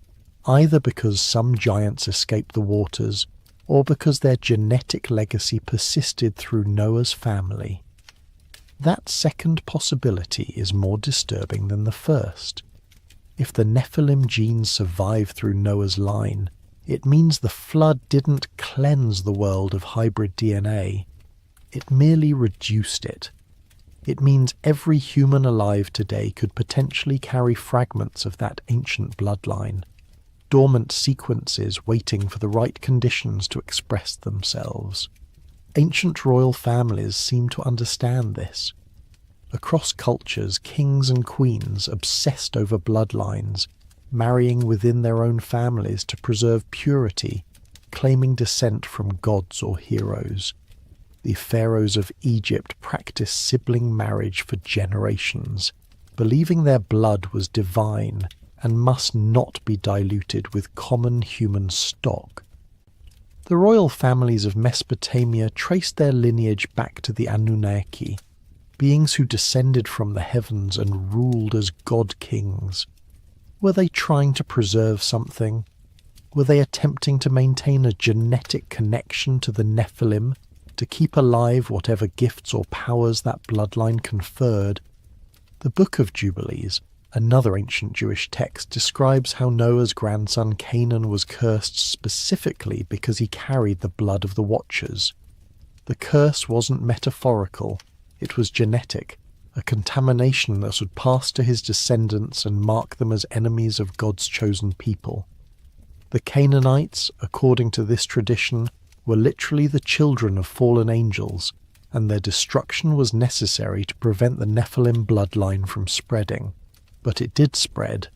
S1: either because some giants escaped the waters, or because their genetic legacy persisted through Noah's family. That second possibility is more disturbing than the first. If the Nephilim genes survive through Noah's line, it means the flood didn't cleanse the world of hybrid DNA. It merely reduced it. It means every human alive today could potentially carry fragments of that ancient bloodline, dormant sequences waiting for the right conditions to express themselves. Ancient royal families seem to understand this. Across cultures, kings and queens obsessed over bloodlines, marrying within their own families to preserve purity, claiming descent from gods or heroes. The pharaohs of Egypt practiced sibling marriage for generations, believing their blood was divine and must not be diluted with common human stock. The royal families of Mesopotamia traced their lineage back to the Anunnaki, beings who descended from the heavens and ruled as god-kings. Were they trying to preserve something? Were they attempting to maintain a genetic connection to the Nephilim, to keep alive whatever gifts or powers that bloodline conferred? The Book of Jubilees, another ancient Jewish text, describes how Noah's grandson Canaan was cursed specifically because he carried the blood of the Watchers. The curse wasn't metaphorical, it was genetic, a contamination that would pass to his descendants and mark them as enemies of God's chosen people. The Canaanites, according to this tradition, were literally the children of fallen angels, and their destruction was necessary to prevent the Nephilim bloodline from spreading. But it did spread.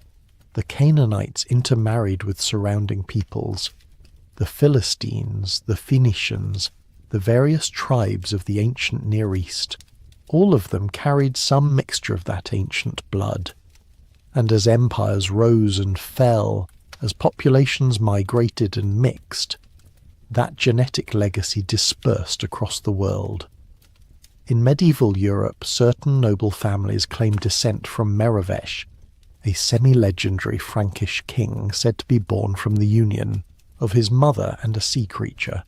S1: The Canaanites intermarried with surrounding peoples. The Philistines, the Phoenicians, the various tribes of the ancient Near East, all of them carried some mixture of that ancient blood. And as empires rose and fell, as populations migrated and mixed, that genetic legacy dispersed across the world. In medieval Europe, certain noble families claimed descent from Merivesh, a semi-legendary Frankish king said to be born from the union of his mother and a sea creature.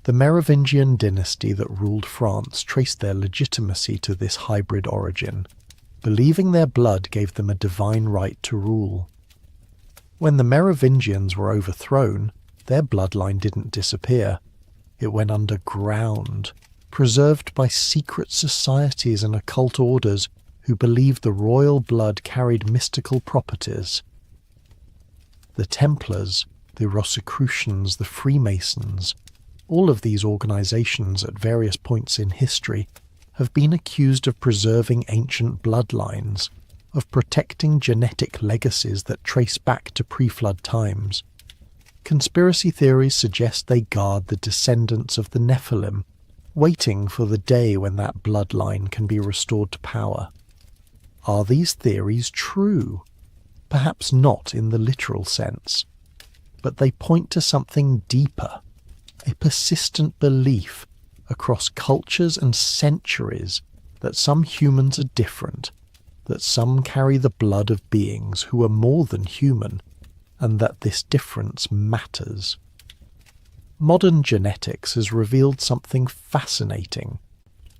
S1: The Merovingian dynasty that ruled France traced their legitimacy to this hybrid origin, believing their blood gave them a divine right to rule. When the Merovingians were overthrown, their bloodline didn't disappear. It went underground, preserved by secret societies and occult orders who believed the royal blood carried mystical properties. The Templars, the Rosicrucians, the Freemasons, all of these organizations at various points in history have been accused of preserving ancient bloodlines, of protecting genetic legacies that trace back to pre-flood times. Conspiracy theories suggest they guard the descendants of the Nephilim, waiting for the day when that bloodline can be restored to power. Are these theories true? Perhaps not in the literal sense, but they point to something deeper, a persistent belief across cultures and centuries that some humans are different, that some carry the blood of beings who are more than human, and that this difference matters. Modern genetics has revealed something fascinating.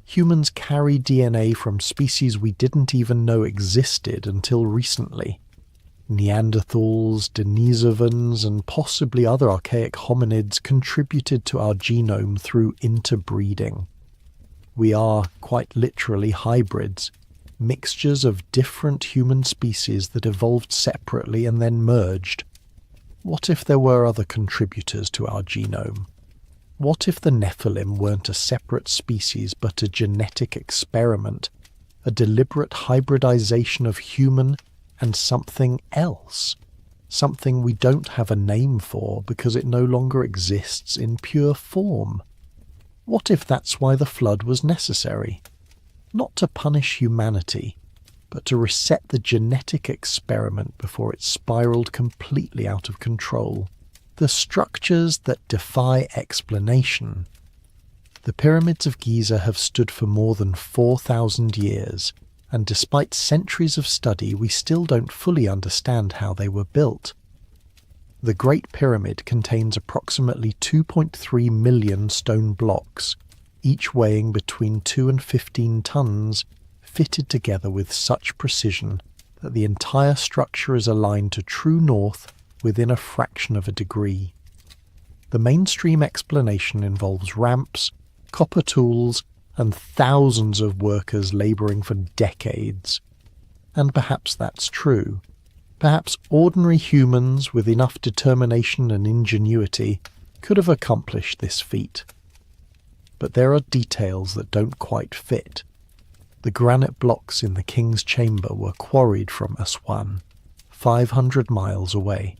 S1: Humans carry DNA from species we didn't even know existed until recently. Neanderthals, Denisovans, and possibly other archaic hominids contributed to our genome through interbreeding. We are, quite literally, hybrids, mixtures of different human species that evolved separately and then merged. What if there were other contributors to our genome? What if the Nephilim weren't a separate species but a genetic experiment, a deliberate hybridization of human and something else, something we don't have a name for because it no longer exists in pure form? What if that's why the flood was necessary? Not to punish humanity, but to reset the genetic experiment before it spiraled completely out of control. The structures that defy explanation. The pyramids of Giza have stood for more than 4,000 years, and despite centuries of study, we still don't fully understand how they were built. The Great Pyramid contains approximately 2.3 million stone blocks, each weighing between 2 and 15 tons, fitted together with such precision that the entire structure is aligned to true north within a fraction of a degree. The mainstream explanation involves ramps, copper tools, and thousands of workers labouring for decades. And perhaps that's true. Perhaps ordinary humans with enough determination and ingenuity could have accomplished this feat. But there are details that don't quite fit. The granite blocks in the king's chamber were quarried from Aswan, 500 miles away.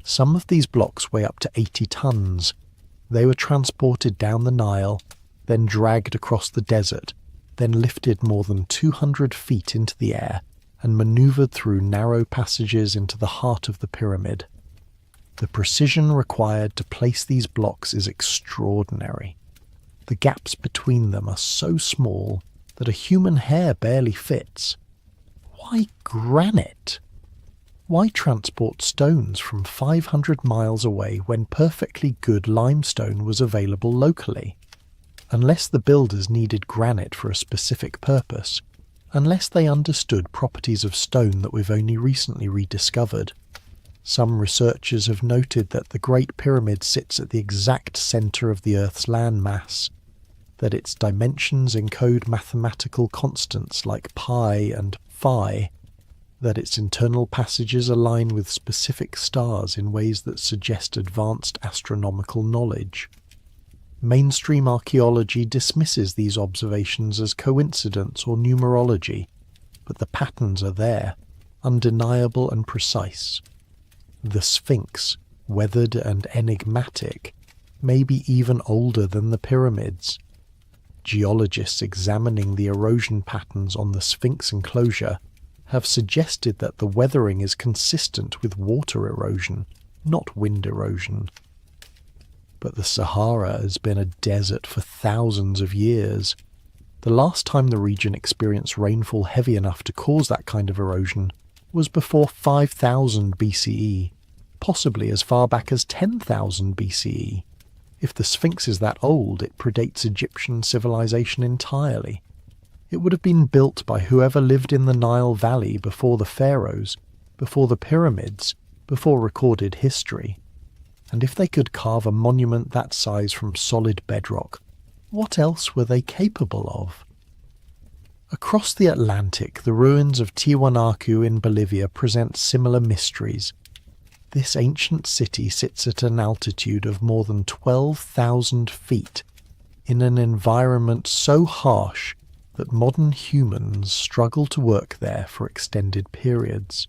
S1: Some of these blocks weigh up to 80 tons. They were transported down the Nile, then dragged across the desert, then lifted more than 200 feet into the air and manoeuvred through narrow passages into the heart of the pyramid. The precision required to place these blocks is extraordinary. The gaps between them are so small that a human hair barely fits. Why granite? Why transport stones from 500 miles away when perfectly good limestone was available locally? Unless the builders needed granite for a specific purpose, unless they understood properties of stone that we've only recently rediscovered. Some researchers have noted that the Great Pyramid sits at the exact centre of the Earth's landmass, that its dimensions encode mathematical constants like pi and phi, that its internal passages align with specific stars in ways that suggest advanced astronomical knowledge. Mainstream archaeology dismisses these observations as coincidence or numerology, but the patterns are there, undeniable and precise. The Sphinx, weathered and enigmatic, may be even older than the pyramids. Geologists examining the erosion patterns on the Sphinx enclosure have suggested that the weathering is consistent with water erosion, not wind erosion. But the Sahara has been a desert for thousands of years. The last time the region experienced rainfall heavy enough to cause that kind of erosion was before 5000 BCE, possibly as far back as 10,000 BCE. If the Sphinx is that old, it predates Egyptian civilization entirely. It would have been built by whoever lived in the Nile Valley before the pharaohs, before the pyramids, before recorded history. And if they could carve a monument that size from solid bedrock, what else were they capable of? Across the Atlantic, the ruins of Tiwanaku in Bolivia present similar mysteries. This ancient city sits at an altitude of more than 12,000 feet, in an environment so harsh that modern humans struggle to work there for extended periods.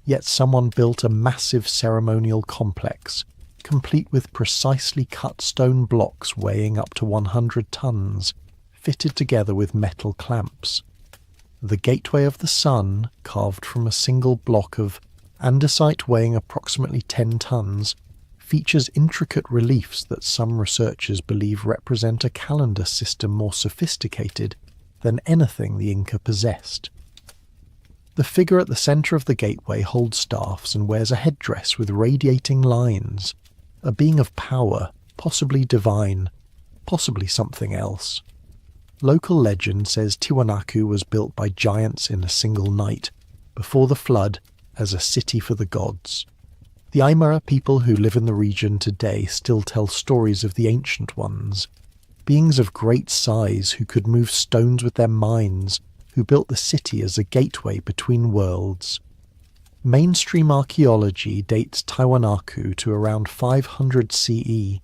S1: Yet someone built a massive ceremonial complex, complete with precisely cut stone blocks weighing up to 100 tons, fitted together with metal clamps. The Gateway of the Sun, carved from a single block of andesite weighing approximately 10 tons, features intricate reliefs that some researchers believe represent a calendar system more sophisticated than anything the Inca possessed. The figure at the centre of the gateway holds staffs and wears a headdress with radiating lines, a being of power, possibly divine, possibly something else. Local legend says Tiwanaku was built by giants in a single night, before the flood, as a city for the gods. The Aymara people who live in the region today still tell stories of the ancient ones, beings of great size who could move stones with their minds, who built the city as a gateway between worlds. Mainstream archaeology dates Tiwanaku to around 500 CE,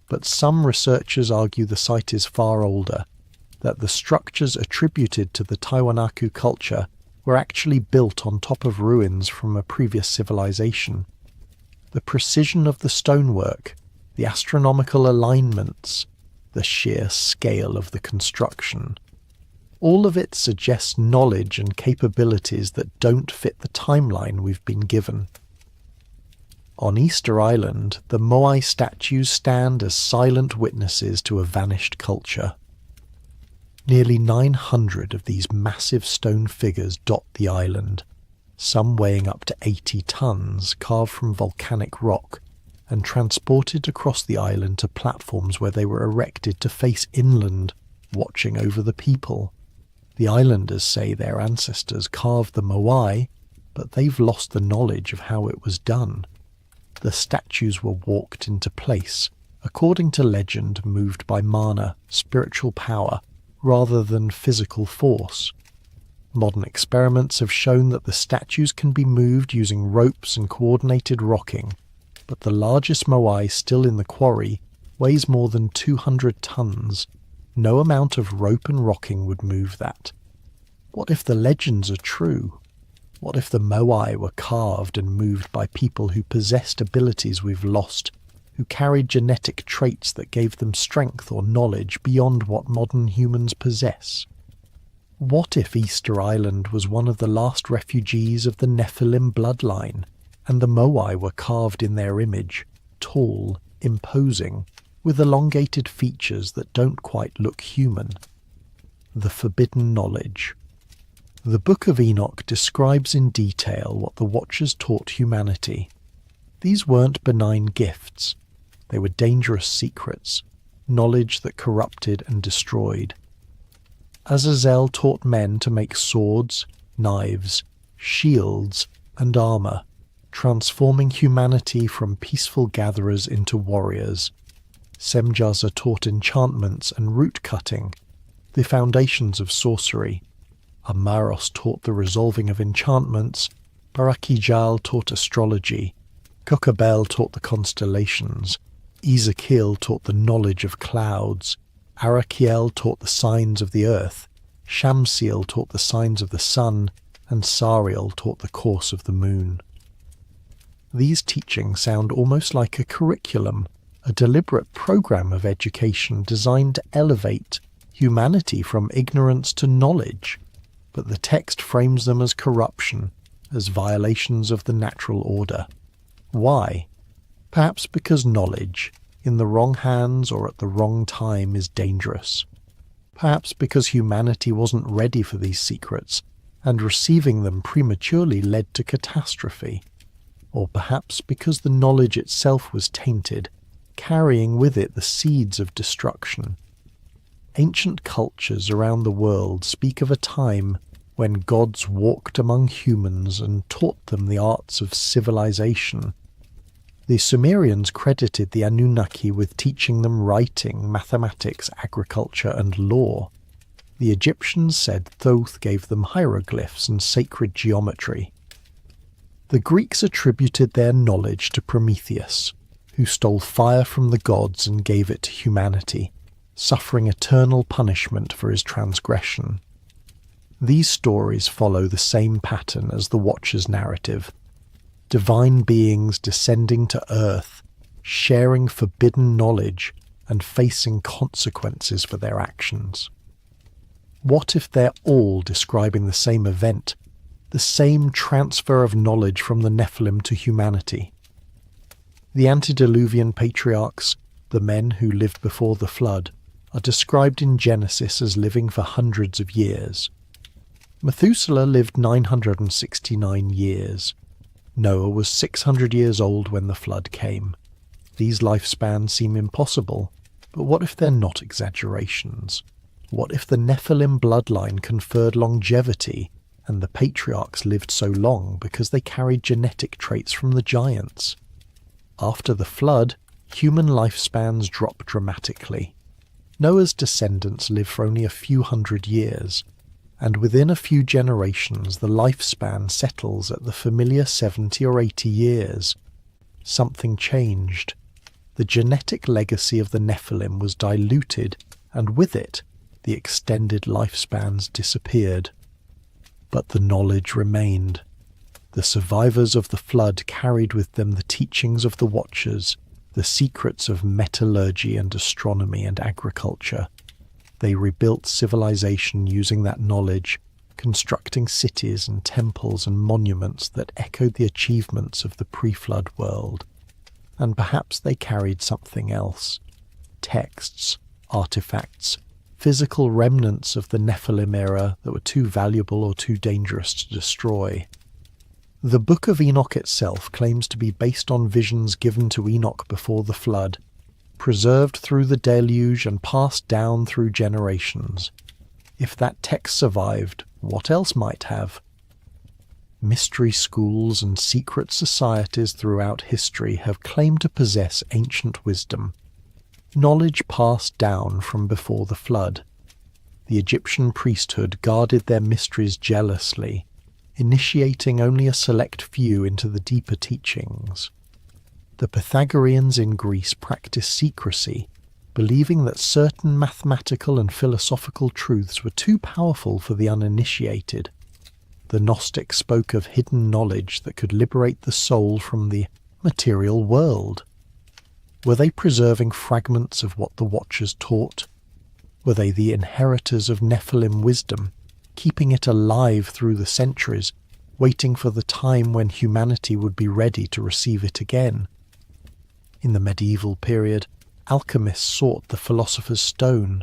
S1: but some researchers argue the site is far older, that the structures attributed to the Tiwanaku culture were actually built on top of ruins from a previous civilization. The precision of the stonework, the astronomical alignments, the sheer scale of the construction. All of it suggests knowledge and capabilities that don't fit the timeline we've been given. On Easter Island, the Moai statues stand as silent witnesses to a vanished culture. Nearly 900 of these massive stone figures dot the island, some weighing up to 80 tons, carved from volcanic rock, and transported across the island to platforms where they were erected to face inland, watching over the people. The islanders say their ancestors carved the Moai, but they've lost the knowledge of how it was done. The statues were walked into place, according to legend, moved by mana, spiritual power, rather than physical force. Modern experiments have shown that the statues can be moved using ropes and coordinated rocking, but the largest Moai still in the quarry weighs more than 200 tons. No amount of rope and rocking would move that. What if the legends are true? What if the Moai were carved and moved by people who possessed abilities we've lost, who carried genetic traits that gave them strength or knowledge beyond what modern humans possess? What if Easter Island was one of the last refugees of the Nephilim bloodline, and the Moai were carved in their image, tall, imposing, with elongated features that don't quite look human? The forbidden knowledge. The Book of Enoch describes in detail what the Watchers taught humanity. These weren't benign gifts. They were dangerous secrets, knowledge that corrupted and destroyed. Azazel taught men to make swords, knives, shields, and armor, transforming humanity from peaceful gatherers into warriors. Semjaza taught enchantments and root-cutting, the foundations of sorcery. Amaros taught the resolving of enchantments. Barakijal taught astrology. Kokabel taught the constellations. Ezekiel taught the knowledge of clouds. Arakiel taught the signs of the earth. Shamsiel taught the signs of the sun. And Sariel taught the course of the moon. These teachings sound almost like a curriculum, a deliberate program of education designed to elevate humanity from ignorance to knowledge, but the text frames them as corruption, as violations of the natural order. Why? Perhaps because knowledge, in the wrong hands or at the wrong time, is dangerous. Perhaps because humanity wasn't ready for these secrets, and receiving them prematurely led to catastrophe. Or perhaps because the knowledge itself was tainted, carrying with it the seeds of destruction. Ancient cultures around the world speak of a time when gods walked among humans and taught them the arts of civilization. The Sumerians credited the Anunnaki with teaching them writing, mathematics, agriculture, and law. The Egyptians said Thoth gave them hieroglyphs and sacred geometry. The Greeks attributed their knowledge to Prometheus, who stole fire from the gods and gave it to humanity, suffering eternal punishment for his transgression. These stories follow the same pattern as the Watcher's narrative. Divine beings descending to earth, sharing forbidden knowledge, and facing consequences for their actions. What if they're all describing the same event, the same transfer of knowledge from the Nephilim to humanity? The antediluvian patriarchs, the men who lived before the flood, are described in Genesis as living for hundreds of years. Methuselah lived 969 years. Noah was 600 years old when the flood came. These lifespans seem impossible, but what if they're not exaggerations? What if the Nephilim bloodline conferred longevity, and the patriarchs lived so long because they carried genetic traits from the giants? After the flood, human lifespans drop dramatically. Noah's descendants live for only a few hundred years, and within a few generations the lifespan settles at the familiar 70 or 80 years. Something changed. The genetic legacy of the Nephilim was diluted, and with it, the extended lifespans disappeared. But the knowledge remained. The survivors of the flood carried with them the teachings of the Watchers, the secrets of metallurgy and astronomy and agriculture. They rebuilt civilization using that knowledge, constructing cities and temples and monuments that echoed the achievements of the pre-flood world. And perhaps they carried something else. Texts, artifacts, physical remnants of the Nephilim era that were too valuable or too dangerous to destroy. The Book of Enoch itself claims to be based on visions given to Enoch before the flood, preserved through the deluge and passed down through generations. If that text survived, what else might have? Mystery schools and secret societies throughout history have claimed to possess ancient wisdom, knowledge passed down from before the flood. The Egyptian priesthood guarded their mysteries jealously, initiating only a select few into the deeper teachings. The Pythagoreans in Greece practiced secrecy, believing that certain mathematical and philosophical truths were too powerful for the uninitiated. The Gnostics spoke of hidden knowledge that could liberate the soul from the material world. Were they preserving fragments of what the Watchers taught? Were they the inheritors of Nephilim wisdom, keeping it alive through the centuries, waiting for the time when humanity would be ready to receive it again? In the medieval period, alchemists sought the philosopher's stone,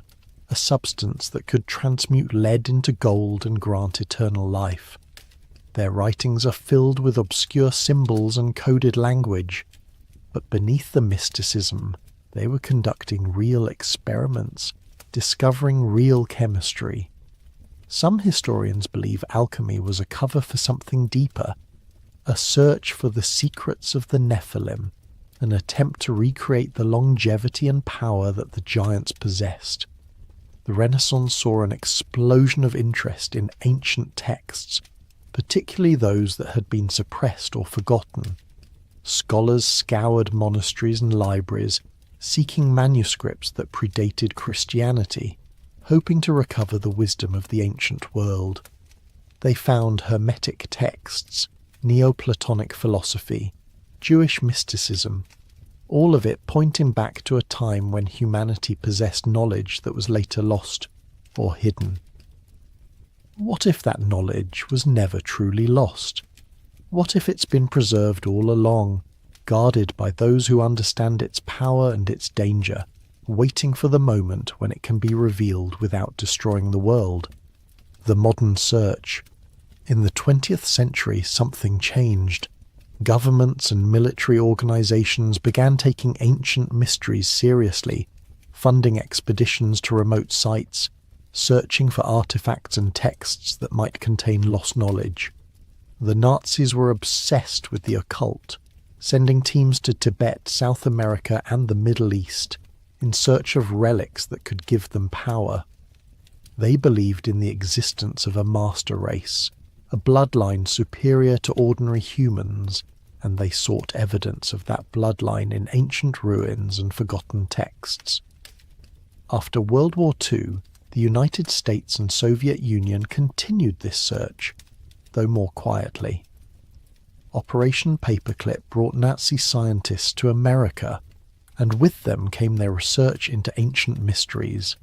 S1: a substance that could transmute lead into gold and grant eternal life. Their writings are filled with obscure symbols and coded language, but beneath the mysticism, they were conducting real experiments, discovering real chemistry. Some historians believe alchemy was a cover for something deeper, a search for the secrets of the Nephilim, an attempt to recreate the longevity and power that the giants possessed. The Renaissance saw an explosion of interest in ancient texts, particularly those that had been suppressed or forgotten. Scholars scoured monasteries and libraries, seeking manuscripts that predated Christianity, hoping to recover the wisdom of the ancient world. They found Hermetic texts, Neoplatonic philosophy, Jewish mysticism, all of it pointing back to a time when humanity possessed knowledge that was later lost or hidden. What if that knowledge was never truly lost? What if it's been preserved all along, guarded by those who understand its power and its danger, waiting for the moment when it can be revealed without destroying the world? The modern search. In the 20th century, something changed. Governments and military organizations began taking ancient mysteries seriously, funding expeditions to remote sites, searching for artifacts and texts that might contain lost knowledge. The Nazis were obsessed with the occult, sending teams to Tibet, South America, and the Middle East in search of relics that could give them power. They believed in the existence of a master race, a bloodline superior to ordinary humans, and they sought evidence of that bloodline in ancient ruins and forgotten texts. After World War II, the United States and Soviet Union continued this search, though more quietly. Operation Paperclip brought Nazi scientists to America, and with them came their research into ancient mysteries.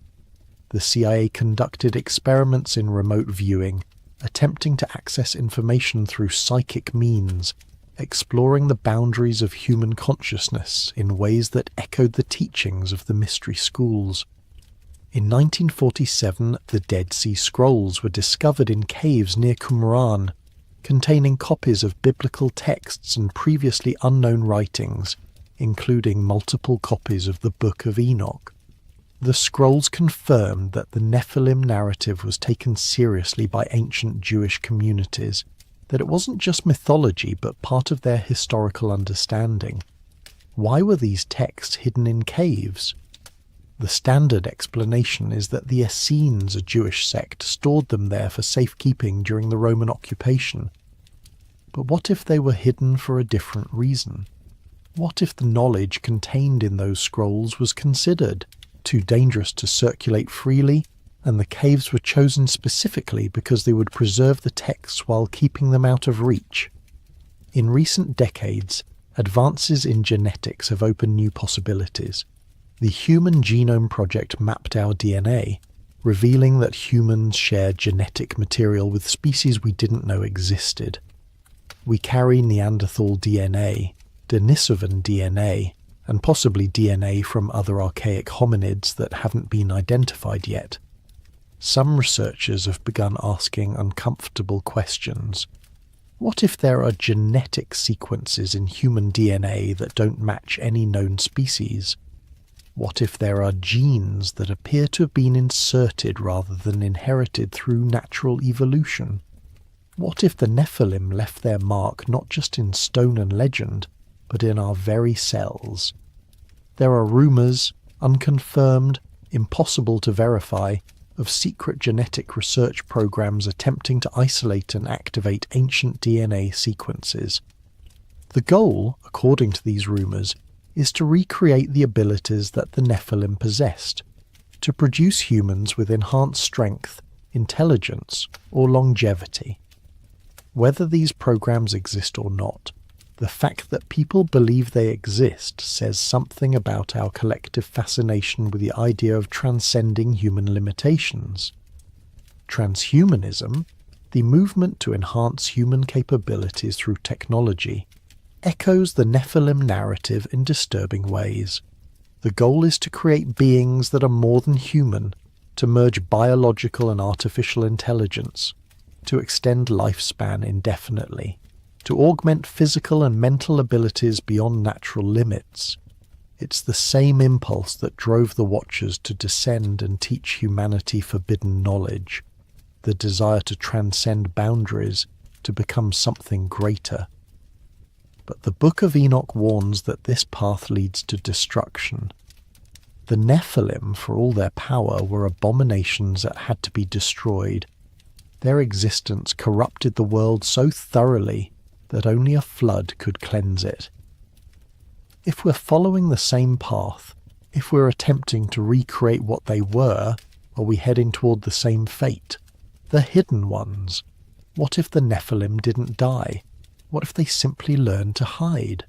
S1: The CIA conducted experiments in remote viewing, attempting to access information through psychic means, exploring the boundaries of human consciousness in ways that echoed the teachings of the mystery schools. In 1947, the Dead Sea Scrolls were discovered in caves near Qumran, containing copies of biblical texts and previously unknown writings, including multiple copies of the Book of Enoch. The scrolls confirmed that the Nephilim narrative was taken seriously by ancient Jewish communities, that it wasn't just mythology but part of their historical understanding. Why were these texts hidden in caves? The standard explanation is that the Essenes, a Jewish sect, stored them there for safekeeping during the Roman occupation. But what if they were hidden for a different reason? What if the knowledge contained in those scrolls was considered too dangerous to circulate freely, and the caves were chosen specifically because they would preserve the texts while keeping them out of reach? In recent decades, advances in genetics have opened new possibilities. The Human Genome Project mapped our DNA, revealing that humans share genetic material with species we didn't know existed. We carry Neanderthal DNA, Denisovan DNA, and possibly DNA from other archaic hominids that haven't been identified yet. Some researchers have begun asking uncomfortable questions. What if there are genetic sequences in human DNA that don't match any known species? What if there are genes that appear to have been inserted rather than inherited through natural evolution? What if the Nephilim left their mark not just in stone and legend, but in our very cells? There are rumours, unconfirmed, impossible to verify, of secret genetic research programs attempting to isolate and activate ancient DNA sequences. The goal, according to these rumours, is to recreate the abilities that the Nephilim possessed, to produce humans with enhanced strength, intelligence, or longevity. Whether these programs exist or not, the fact that people believe they exist says something about our collective fascination with the idea of transcending human limitations. Transhumanism, the movement to enhance human capabilities through technology, echoes the Nephilim narrative in disturbing ways. The goal is to create beings that are more than human, to merge biological and artificial intelligence, to extend lifespan indefinitely, to augment physical and mental abilities beyond natural limits. It's the same impulse that drove the Watchers to descend and teach humanity forbidden knowledge, the desire to transcend boundaries, to become something greater. But the Book of Enoch warns that this path leads to destruction. The Nephilim, for all their power, were abominations that had to be destroyed. Their existence corrupted the world so thoroughly that only a flood could cleanse it. If we're following the same path, if we're attempting to recreate what they were, are we heading toward the same fate? The hidden ones. What if the Nephilim didn't die? What if they simply learned to hide?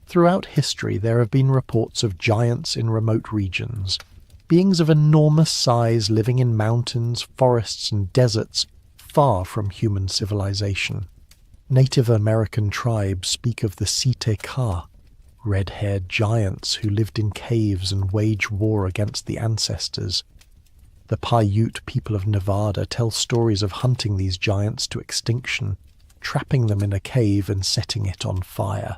S1: Throughout history there have been reports of giants in remote regions, beings of enormous size living in mountains, forests and deserts far from human civilization. Native American tribes speak of the Site-Ka, red-haired giants who lived in caves and waged war against the ancestors. The Paiute people of Nevada tell stories of hunting these giants to extinction, trapping them in a cave and setting it on fire.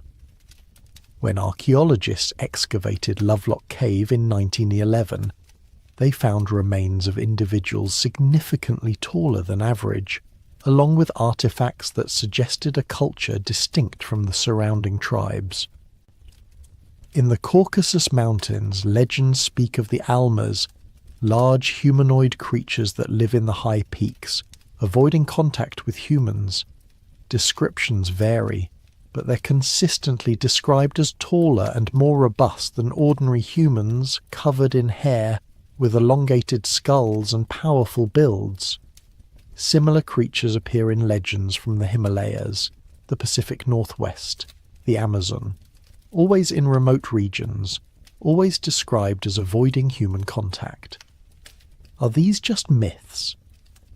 S1: When archaeologists excavated Lovelock Cave in 1911, they found remains of individuals significantly taller than average, along with artifacts that suggested a culture distinct from the surrounding tribes. In the Caucasus Mountains, legends speak of the Almas, large humanoid creatures that live in the high peaks, avoiding contact with humans. Descriptions vary, but they're consistently described as taller and more robust than ordinary humans, covered in hair, with elongated skulls and powerful builds. Similar creatures appear in legends from the Himalayas, the Pacific Northwest, the Amazon, always in remote regions, always described as avoiding human contact. Are these just myths,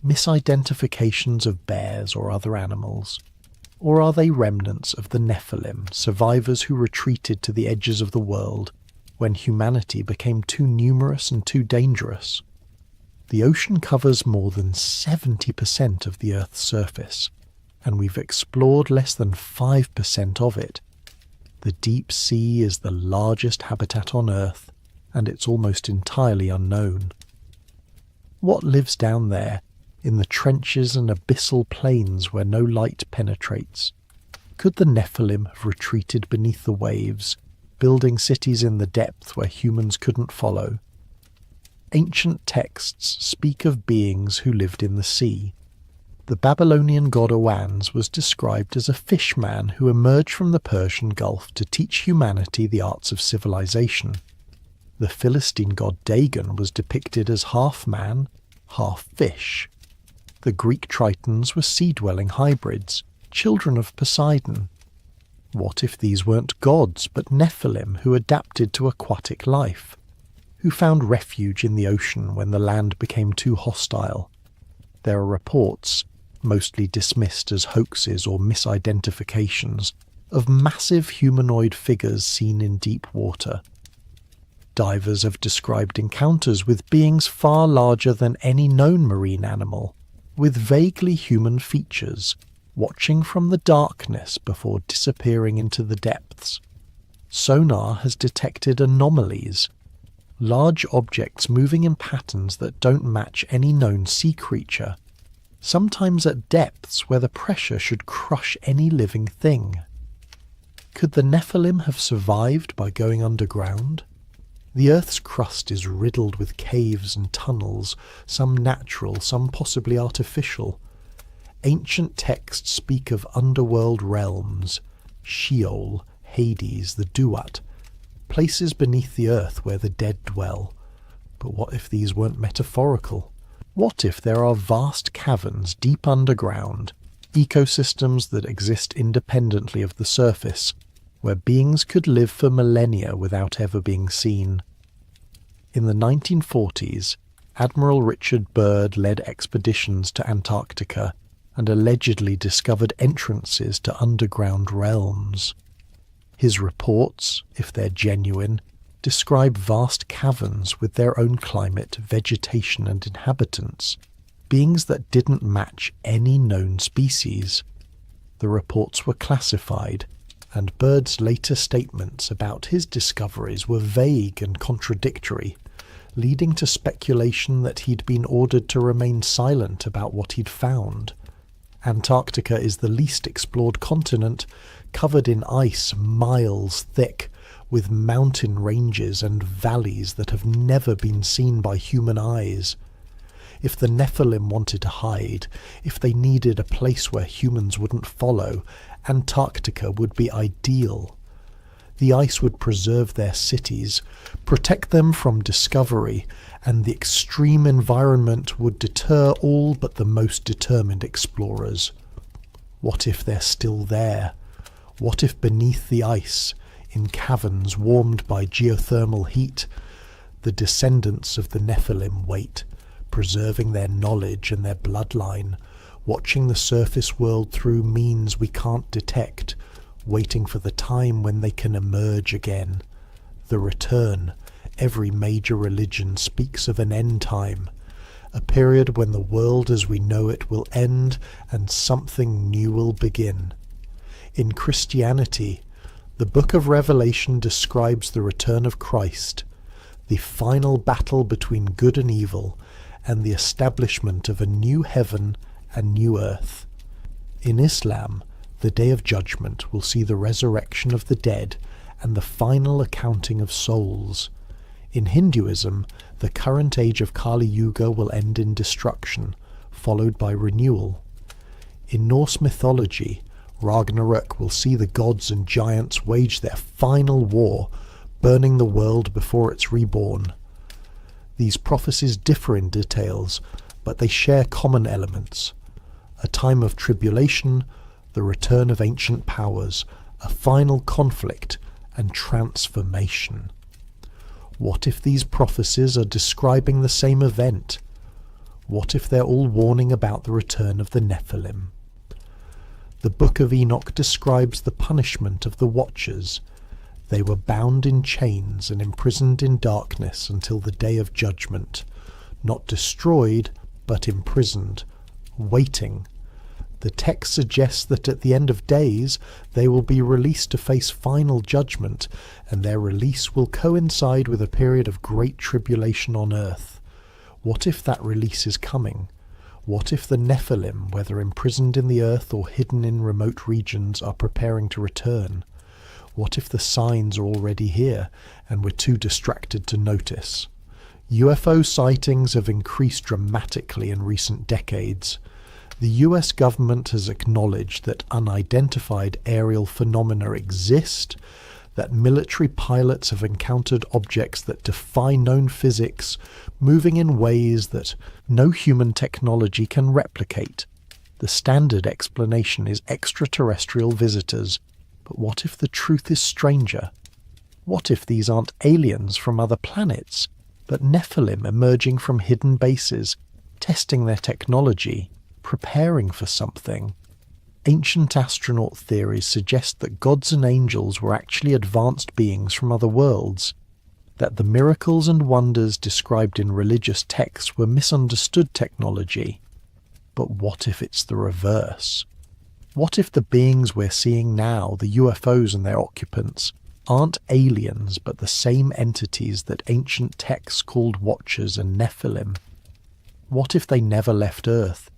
S1: misidentifications of bears or other animals? Or are they remnants of the Nephilim, survivors who retreated to the edges of the world when humanity became too numerous and too dangerous? The ocean covers more than 70% of the Earth's surface, and we've explored less than 5% of it. The deep sea is the largest habitat on Earth, and it's almost entirely unknown. What lives down there, in the trenches and abyssal plains where no light penetrates? Could the Nephilim have retreated beneath the waves, building cities in the depth where humans couldn't follow? Ancient texts speak of beings who lived in the sea. The Babylonian god Oannes was described as a fishman who emerged from the Persian Gulf to teach humanity the arts of civilization. The Philistine god Dagon was depicted as half man, half fish. The Greek Tritons were sea-dwelling hybrids, children of Poseidon. What if these weren't gods but Nephilim who adapted to aquatic life, who found refuge in the ocean when the land became too hostile? There are reports, mostly dismissed as hoaxes or misidentifications, of massive humanoid figures seen in deep water. Divers have described encounters with beings far larger than any known marine animal, with vaguely human features, watching from the darkness before disappearing into the depths. Sonar has detected anomalies, large objects moving in patterns that don't match any known sea creature, sometimes at depths where the pressure should crush any living thing. Could the Nephilim have survived by going underground? The Earth's crust is riddled with caves and tunnels, some natural, some possibly artificial. Ancient texts speak of underworld realms, Sheol, Hades, the Duat, places beneath the earth where the dead dwell. But what if these weren't metaphorical? What if there are vast caverns deep underground, ecosystems that exist independently of the surface, where beings could live for millennia without ever being seen? In the 1940s, Admiral Richard Byrd led expeditions to Antarctica and allegedly discovered entrances to underground realms. His reports, if they're genuine, describe vast caverns with their own climate, vegetation and inhabitants, beings that didn't match any known species. The reports were classified, and Byrd's later statements about his discoveries were vague and contradictory, leading to speculation that he'd been ordered to remain silent about what he'd found. Antarctica is the least explored continent, covered in ice miles thick, with mountain ranges and valleys that have never been seen by human eyes. If the Nephilim wanted to hide, if they needed a place where humans wouldn't follow, Antarctica would be ideal. The ice would preserve their cities, protect them from discovery, and the extreme environment would deter all but the most determined explorers. What if they're still there? What if beneath the ice, in caverns warmed by geothermal heat, the descendants of the Nephilim wait, preserving their knowledge and their bloodline, watching the surface world through means we can't detect, waiting for the time when they can emerge again. The return. Every major religion speaks of an end time, a period when the world as we know it will end and something new will begin. In Christianity, the book of Revelation describes the return of Christ, the final battle between good and evil, and the establishment of a new heaven and new earth. In Islam, the Day of Judgment will see the resurrection of the dead and the final accounting of souls. In Hinduism, the current age of Kali Yuga will end in destruction, followed by renewal. In Norse mythology, Ragnarök will see the gods and giants wage their final war, burning the world before it's reborn. These prophecies differ in details, but they share common elements. A time of tribulation, the return of ancient powers, a final conflict, and transformation. What if these prophecies are describing the same event? What if they're all warning about the return of the Nephilim? The Book of Enoch describes the punishment of the Watchers. They were bound in chains and imprisoned in darkness until the day of judgment, not destroyed, but imprisoned, waiting. The text suggests that at the end of days they will be released to face final judgment, and their release will coincide with a period of great tribulation on earth. What if that release is coming? What if the Nephilim, whether imprisoned in the earth or hidden in remote regions, are preparing to return? What if the signs are already here and we're too distracted to notice? UFO sightings have increased dramatically in recent decades. The US government has acknowledged that unidentified aerial phenomena exist, that military pilots have encountered objects that defy known physics, moving in ways that no human technology can replicate. The standard explanation is extraterrestrial visitors. But what if the truth is stranger? What if these aren't aliens from other planets, but Nephilim emerging from hidden bases, testing their technology, preparing for something? Ancient astronaut theories suggest that gods and angels were actually advanced beings from other worlds, that the miracles and wonders described in religious texts were misunderstood technology. But what if it's the reverse? What if the beings we're seeing now, the UFOs and their occupants, aren't aliens but the same entities that ancient texts called Watchers and Nephilim? What if they never left Earth,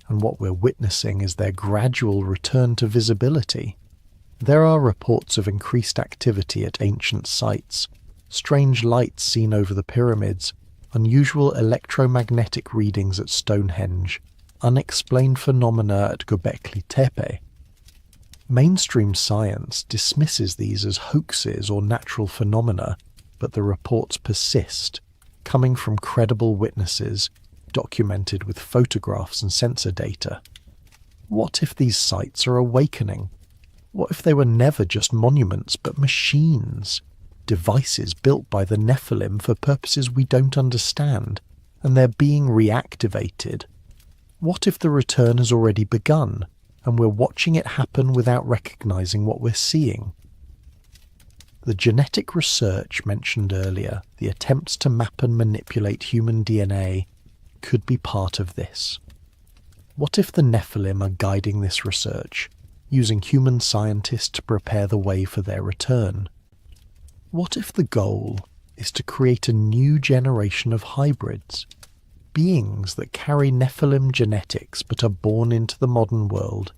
S1: and what we're witnessing is their gradual return to visibility? There are reports of increased activity at ancient sites, strange lights seen over the pyramids, unusual electromagnetic readings at Stonehenge, unexplained phenomena at Göbekli Tepe. Mainstream science dismisses these as hoaxes or natural phenomena, but the reports persist, coming from credible witnesses, documented with photographs and sensor data. What if these sites are awakening? What if they were never just monuments but machines? Devices built by the Nephilim for purposes we don't understand, and they're being reactivated. What if the return has already begun, and we're watching it happen without recognizing what we're seeing? The genetic research mentioned earlier, the attempts to map and manipulate human DNA, could be part of this. What if the Nephilim are guiding this research, using human scientists to prepare the way for their return? What if the goal is to create a new generation of hybrids, beings that carry Nephilim genetics but are born into the modern world,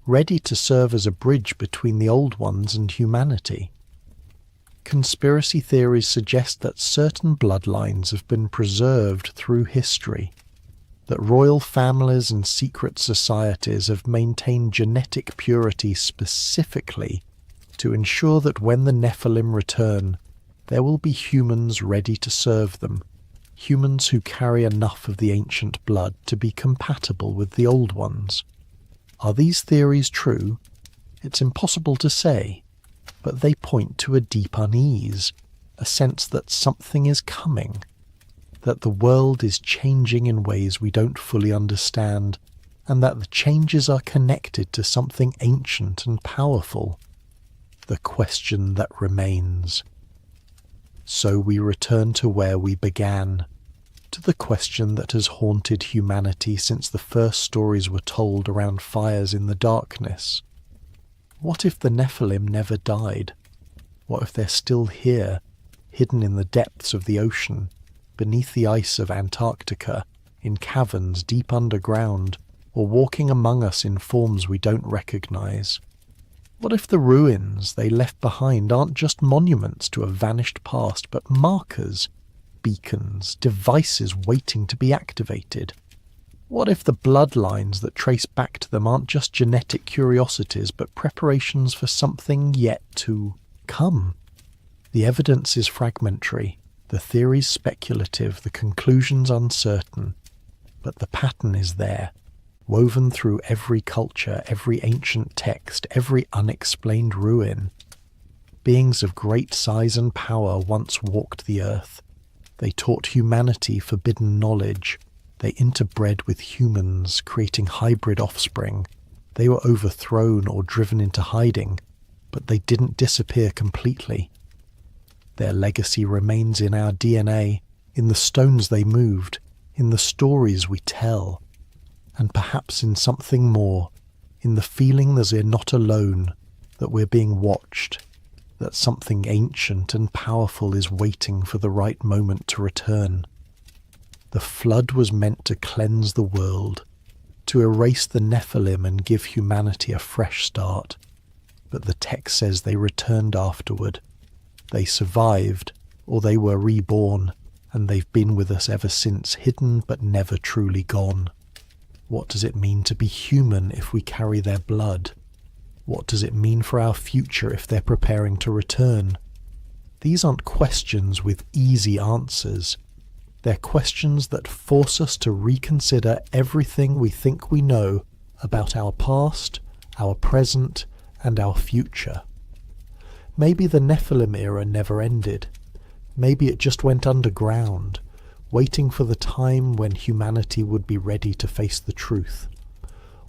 S1: ready to serve as a bridge between the old ones and humanity? Conspiracy theories suggest that certain bloodlines have been preserved through history, that royal families and secret societies have maintained genetic purity specifically to ensure that when the Nephilim return, there will be humans ready to serve them, humans who carry enough of the ancient blood to be compatible with the old ones. Are these theories true? It's impossible to say, but they point to a deep unease, a sense that something is coming, that the world is changing in ways we don't fully understand, and that the changes are connected to something ancient and powerful. The question that remains. So we return to where we began, to the question that has haunted humanity since the first stories were told around fires in the darkness. What if the Nephilim never died? What if they're still here, hidden in the depths of the ocean, beneath the ice of Antarctica, in caverns deep underground, or walking among us in forms we don't recognize? What if the ruins they left behind aren't just monuments to a vanished past, but markers, beacons, devices waiting to be activated? What if the bloodlines that trace back to them aren't just genetic curiosities, but preparations for something yet to come? The evidence is fragmentary, the theories speculative, the conclusions uncertain, but the pattern is there, woven through every culture, every ancient text, every unexplained ruin. Beings of great size and power once walked the earth. They taught humanity forbidden knowledge. They interbred with humans, creating hybrid offspring. They were overthrown or driven into hiding, but they didn't disappear completely. Their legacy remains in our DNA, in the stones they moved, in the stories we tell, and perhaps in something more, in the feeling that we're not alone, that we're being watched, that something ancient and powerful is waiting for the right moment to return. The flood was meant to cleanse the world, to erase the Nephilim and give humanity a fresh start. But the text says they returned afterward. They survived, or they were reborn, and they've been with us ever since, hidden but never truly gone. What does it mean to be human if we carry their blood? What does it mean for our future if they're preparing to return? These aren't questions with easy answers. They're questions that force us to reconsider everything we think we know about our past, our present, and our future. Maybe the Nephilim era never ended. Maybe it just went underground, waiting for the time when humanity would be ready to face the truth.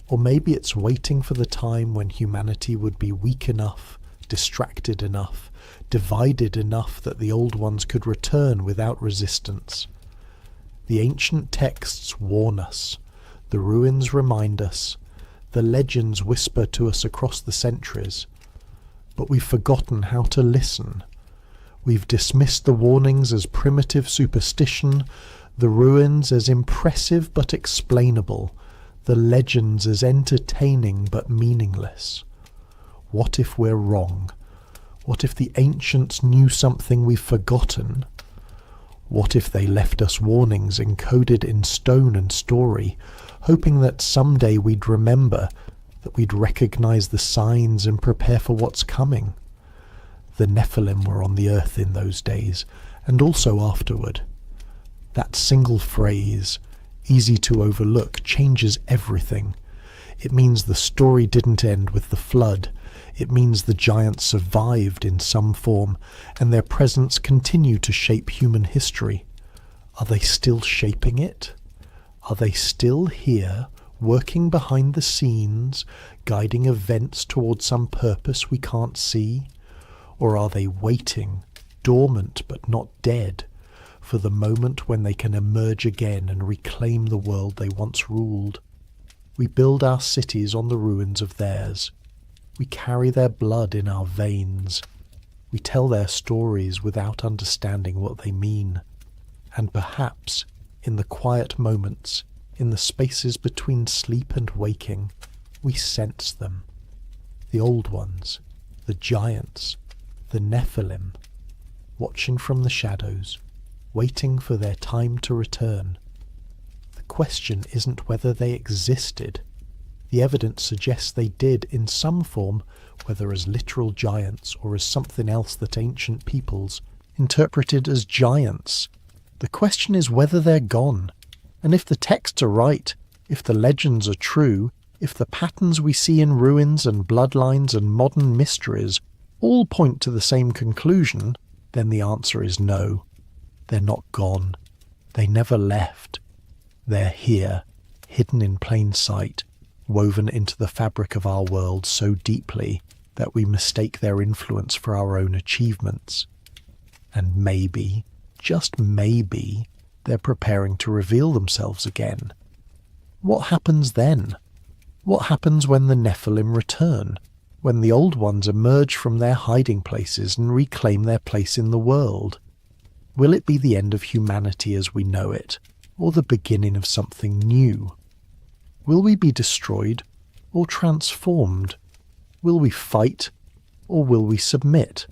S1: Or maybe it's waiting for the time when humanity would be weak enough, distracted enough, divided enough that the old ones could return without resistance. The ancient texts warn us, the ruins remind us, the legends whisper to us across the centuries, but we've forgotten how to listen. We've dismissed the warnings as primitive superstition, the ruins as impressive but explainable, the legends as entertaining but meaningless. What if we're wrong? What if the ancients knew something we've forgotten? What if they left us warnings encoded in stone and story, hoping that someday we'd remember, that we'd recognize the signs and prepare for what's coming? The Nephilim were on the earth in those days, and also afterward. That single phrase, easy to overlook, changes everything. It means the story didn't end with the flood. It means the giants survived in some form, and their presence continued to shape human history. Are they still shaping it? Are they still here, working behind the scenes, guiding events towards some purpose we can't see? Or are they waiting, dormant but not dead, for the moment when they can emerge again and reclaim the world they once ruled? We build our cities on the ruins of theirs. We carry their blood in our veins. We tell their stories without understanding what they mean. And perhaps, in the quiet moments, in the spaces between sleep and waking, we sense them. The old ones, the giants, the Nephilim, watching from the shadows, waiting for their time to return. The question isn't whether they existed. The evidence suggests they did in some form, whether as literal giants or as something else that ancient peoples interpreted as giants. The question is whether they're gone. And if the texts are right, if the legends are true, if the patterns we see in ruins and bloodlines and modern mysteries all point to the same conclusion, then the answer is no. They're not gone. They never left. They're here, hidden in plain sight, woven into the fabric of our world so deeply that we mistake their influence for our own achievements. And maybe, just maybe, they're preparing to reveal themselves again. What happens then? What happens when the Nephilim return? When the old ones emerge from their hiding places and reclaim their place in the world? Will it be the end of humanity as we know it, or the beginning of something new? Will we be destroyed or transformed? Will we fight or will we submit?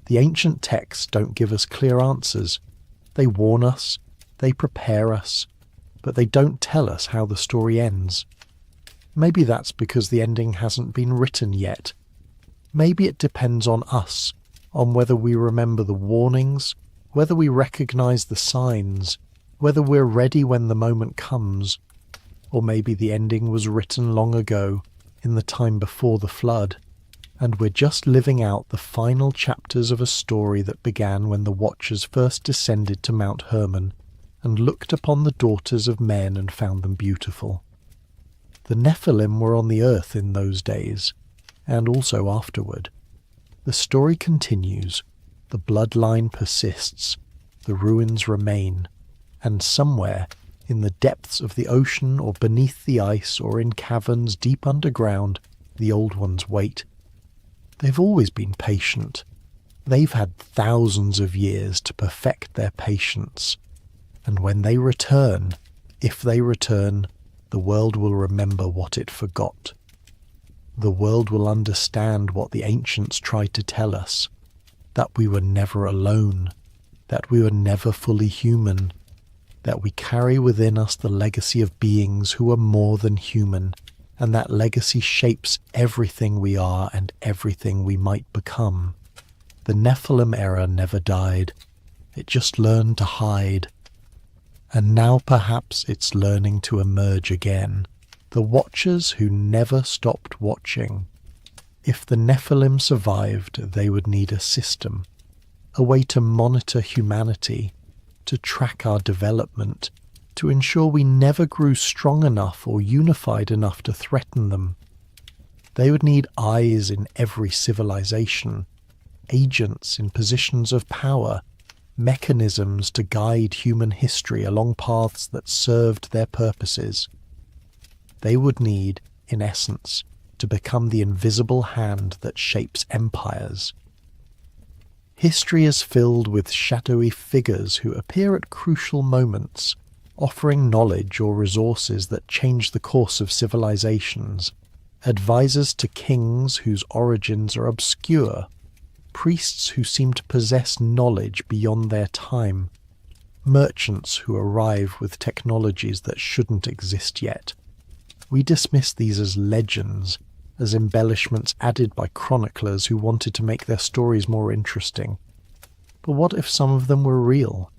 S1: The ancient texts don't give us clear answers. They warn us, they prepare us, but they don't tell us how the story ends. Maybe that's because the ending hasn't been written yet. Maybe it depends on us, on whether we remember the warnings, whether we recognize the signs, whether we're ready when the moment comes. Or maybe the ending was written long ago, in the time before the flood, and we're just living out the final chapters of a story that began when the Watchers first descended to Mount Hermon and looked upon the daughters of men and found them beautiful. The Nephilim were on the earth in those days, and also afterward. The story continues, the bloodline persists, the ruins remain, and somewhere, In the depths of the ocean or beneath the ice or in caverns deep underground, the Old Ones wait. They've always been patient. They've had thousands of years to perfect their patience. And when they return, if they return, the world will remember what it forgot. The world will understand what the ancients tried to tell us, that we were never alone, that we were never fully human, that we carry within us the legacy of beings who are more than human, and that legacy shapes everything we are and everything we might become. The Nephilim era never died. It just learned to hide. And now perhaps it's learning to emerge again. The watchers who never stopped watching. If the Nephilim survived, they would need a system, a way to monitor humanity, to track our development, to ensure we never grew strong enough or unified enough to threaten them. They would need eyes in every civilization, agents in positions of power, mechanisms to guide human history along paths that served their purposes. They would need, in essence, to become the invisible hand that shapes empires. History is filled with shadowy figures who appear at crucial moments, offering knowledge or resources that change the course of civilizations, advisors to kings whose origins are obscure, priests who seem to possess knowledge beyond their time, merchants who arrive with technologies that shouldn't exist yet. We dismiss these as legends, as embellishments added by chroniclers who wanted to make their stories more interesting. But what if some of them were real?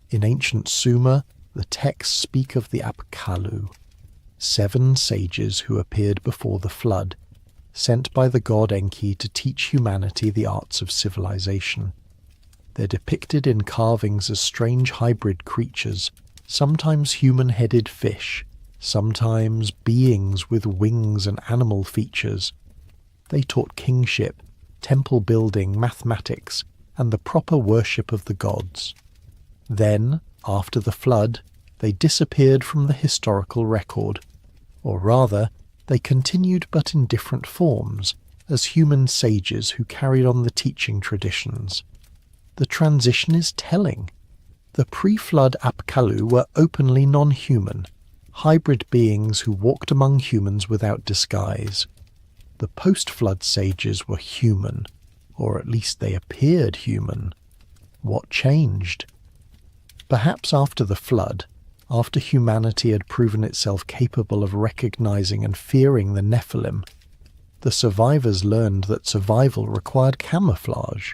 S1: In ancient Sumer, the texts speak of the Apkallu, 7 sages who appeared before the flood, sent by the god Enki to teach humanity the arts of civilization. They're depicted in carvings as strange hybrid creatures, sometimes human-headed fish, sometimes beings with wings and animal features. They taught kingship, temple building, mathematics, and the proper worship of the gods. Then, after the flood, they disappeared from the historical record, or rather, they continued but in different forms, as human sages who carried on the teaching traditions. The transition is telling. The pre-flood Apkallu were openly non-human, hybrid beings who walked among humans without disguise. The post-flood sages were human, or at least they appeared human. What changed? Perhaps after the flood, after humanity had proven itself capable of recognizing and fearing the Nephilim, the survivors learned that survival required camouflage.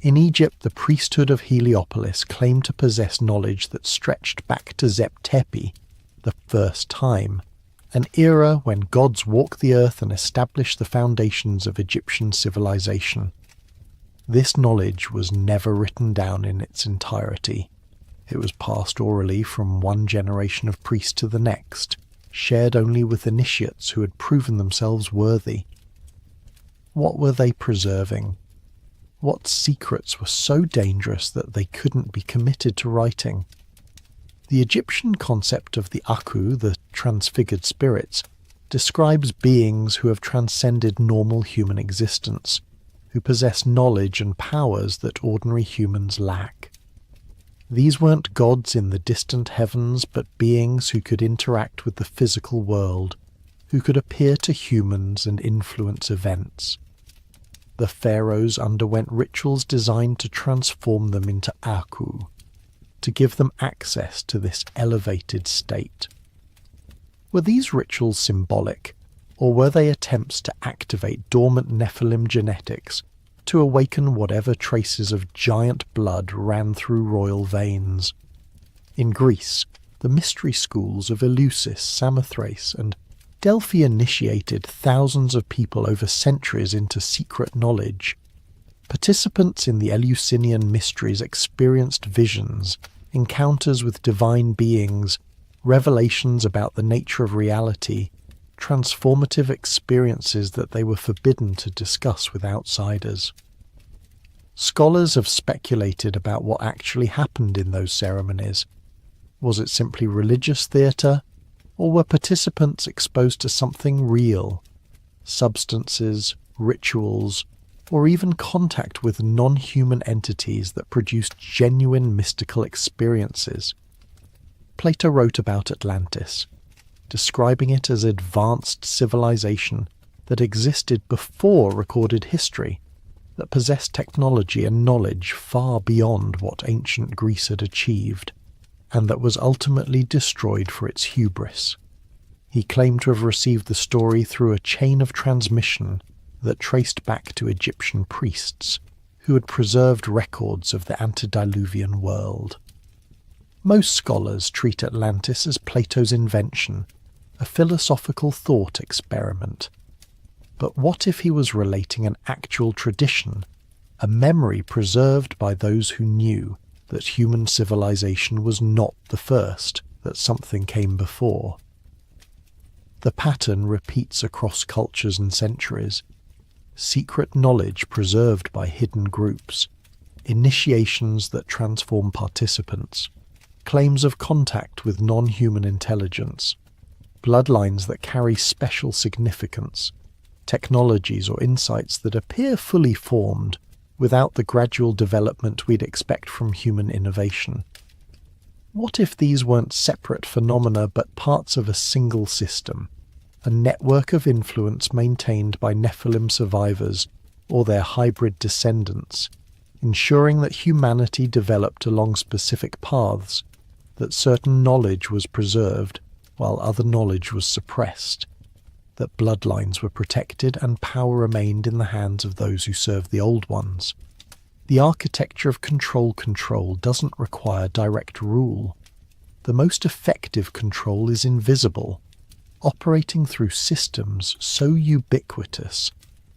S1: In Egypt, the priesthood of Heliopolis claimed to possess knowledge that stretched back to Zep-Tepi, the first time, an era when gods walked the earth and established the foundations of Egyptian civilization. This knowledge was never written down in its entirety. It was passed orally from one generation of priests to the next, shared only with initiates who had proven themselves worthy. What were they preserving? What secrets were so dangerous that they couldn't be committed to writing? The Egyptian concept of the Aku, the transfigured spirits, describes beings who have transcended normal human existence, who possess knowledge and powers that ordinary humans lack. These weren't gods in the distant heavens, but beings who could interact with the physical world, who could appear to humans and influence events. The pharaohs underwent rituals designed to transform them into Aku, to give them access to this elevated state. Were these rituals symbolic, or were they attempts to activate dormant Nephilim genetics, to awaken whatever traces of giant blood ran through royal veins? In Greece, the mystery schools of Eleusis, Samothrace, and Delphi initiated thousands of people over centuries into secret knowledge. Participants in the Eleusinian mysteries experienced visions, encounters with divine beings, revelations about the nature of reality, transformative experiences that they were forbidden to discuss with outsiders. Scholars have speculated about what actually happened in those ceremonies. Was it simply religious theatre, or were participants exposed to something real? Substances, rituals, or even contact with non-human entities that produced genuine mystical experiences. Plato wrote about Atlantis, describing it as advanced civilization that existed before recorded history, that possessed technology and knowledge far beyond what ancient Greece had achieved, and that was ultimately destroyed for its hubris. He claimed to have received the story through a chain of transmission that traced back to Egyptian priests, who had preserved records of the antediluvian world. Most scholars treat Atlantis as Plato's invention, a philosophical thought experiment. But what if he was relating an actual tradition, a memory preserved by those who knew that human civilization was not the first, that something came before? The pattern repeats across cultures and centuries. Secret knowledge preserved by hidden groups, initiations that transform participants, claims of contact with non-human intelligence, bloodlines that carry special significance, technologies or insights that appear fully formed without the gradual development we'd expect from human innovation. What if these weren't separate phenomena but parts of a single system, a network of influence maintained by Nephilim survivors or their hybrid descendants, ensuring that humanity developed along specific paths, that certain knowledge was preserved while other knowledge was suppressed, that bloodlines were protected and power remained in the hands of those who served the old ones? The architecture of control doesn't require direct rule. The most effective control is invisible, operating through systems so ubiquitous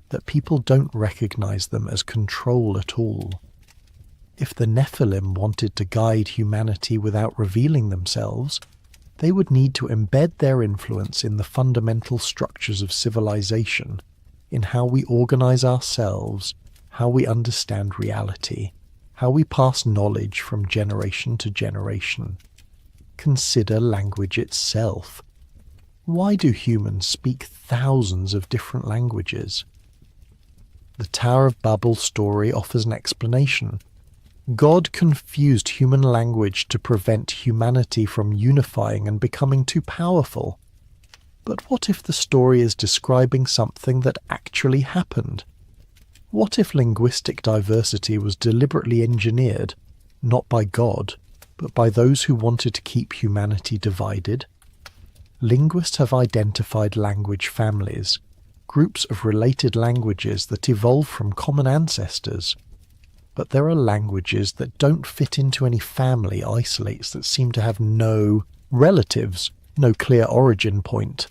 S1: that people don't recognize them as control at all. If the Nephilim wanted to guide humanity without revealing themselves, they would need to embed their influence in the fundamental structures of civilization, in how we organize ourselves, how we understand reality, how we pass knowledge from generation to generation. Consider language itself. Why do humans speak thousands of different languages? The Tower of Babel story offers an explanation. God confused human language to prevent humanity from unifying and becoming too powerful. But what if the story is describing something that actually happened? What if linguistic diversity was deliberately engineered, not by God, but by those who wanted to keep humanity divided? Linguists have identified language families, groups of related languages that evolve from common ancestors. But there are languages that don't fit into any family isolates, that seem to have no relatives, no clear origin point.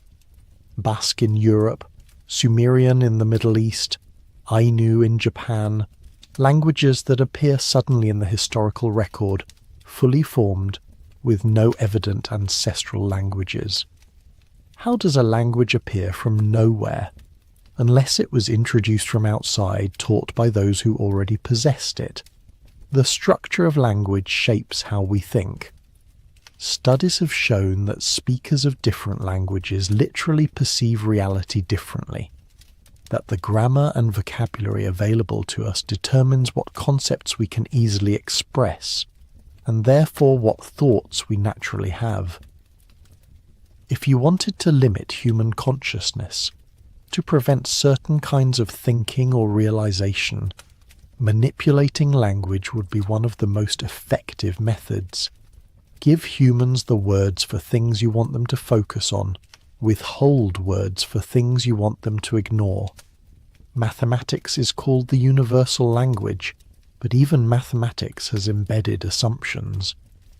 S1: Basque in Europe, Sumerian in the Middle East, Ainu in Japan, languages that appear suddenly in the historical record, fully formed, with no evident ancestral languages. How does a language appear from nowhere, unless it was introduced from outside, taught by those who already possessed it? The structure of language shapes how we think. Studies have shown that speakers of different languages literally perceive reality differently, that the grammar and vocabulary available to us determines what concepts we can easily express, and therefore what thoughts we naturally have. If you wanted to limit human consciousness, to prevent certain kinds of thinking or realization, manipulating language would be one of the most effective methods. Give humans the words for things you want them to focus on, withhold words for things you want them to ignore. Mathematics is called the universal language, but even mathematics has embedded assumptions.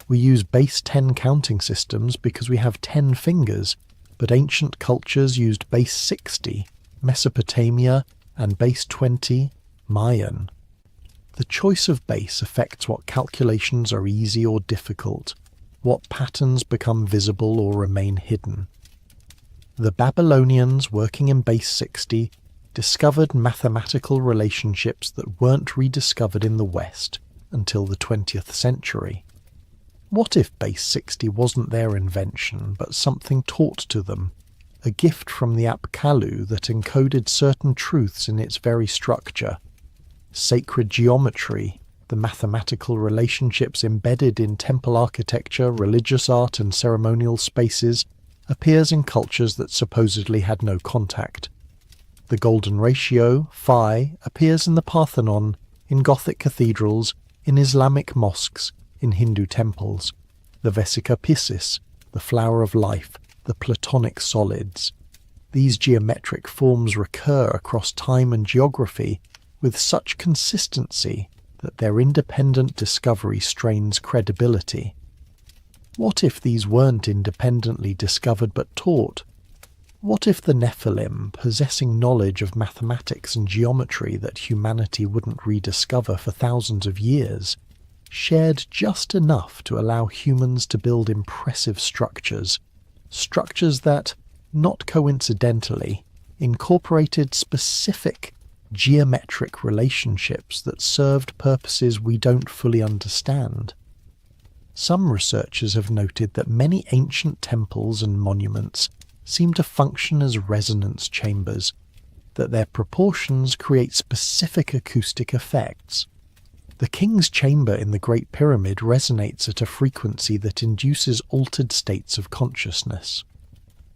S1: We use base 10 counting systems because we have 10 fingers, but ancient cultures used base 60, Mesopotamia, and base 20, Mayan. The choice of base affects what calculations are easy or difficult, what patterns become visible or remain hidden. The Babylonians, working in base 60, discovered mathematical relationships that weren't rediscovered in the West until the 20th century. What if Base 60 wasn't their invention, but something taught to them, a gift from the Apkallu that encoded certain truths in its very structure? Sacred geometry, the mathematical relationships embedded in temple architecture, religious art and ceremonial spaces, appears in cultures that supposedly had no contact. The golden ratio, phi, appears in the Parthenon, in Gothic cathedrals, in Islamic mosques, in Hindu temples. The Vesica Piscis, the flower of life, the Platonic solids. These geometric forms recur across time and geography with such consistency that their independent discovery strains credibility. What if these weren't independently discovered but taught? What if the Nephilim, possessing knowledge of mathematics and geometry that humanity wouldn't rediscover for thousands of years, shared just enough to allow humans to build impressive structures that, not coincidentally, incorporated specific geometric relationships that served purposes we don't fully understand? Some researchers have noted that many ancient temples and monuments seem to function as resonance chambers, that their proportions create specific acoustic effects. The King's Chamber in the Great Pyramid resonates at a frequency that induces altered states of consciousness.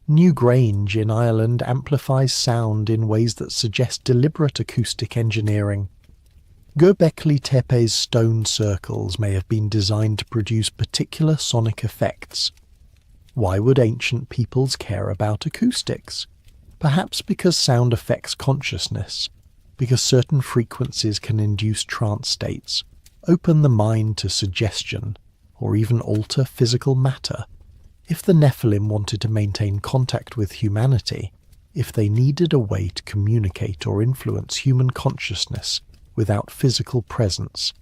S1: Newgrange in Ireland amplifies sound in ways that suggest deliberate acoustic engineering. Göbekli Tepe's stone circles may have been designed to produce particular sonic effects. Why would ancient peoples care about acoustics? Perhaps because sound affects consciousness, because certain frequencies can induce trance states, open the mind to suggestion, or even alter physical matter. If the Nephilim wanted to maintain contact with humanity, if they needed a way to communicate or influence human consciousness without physical presence,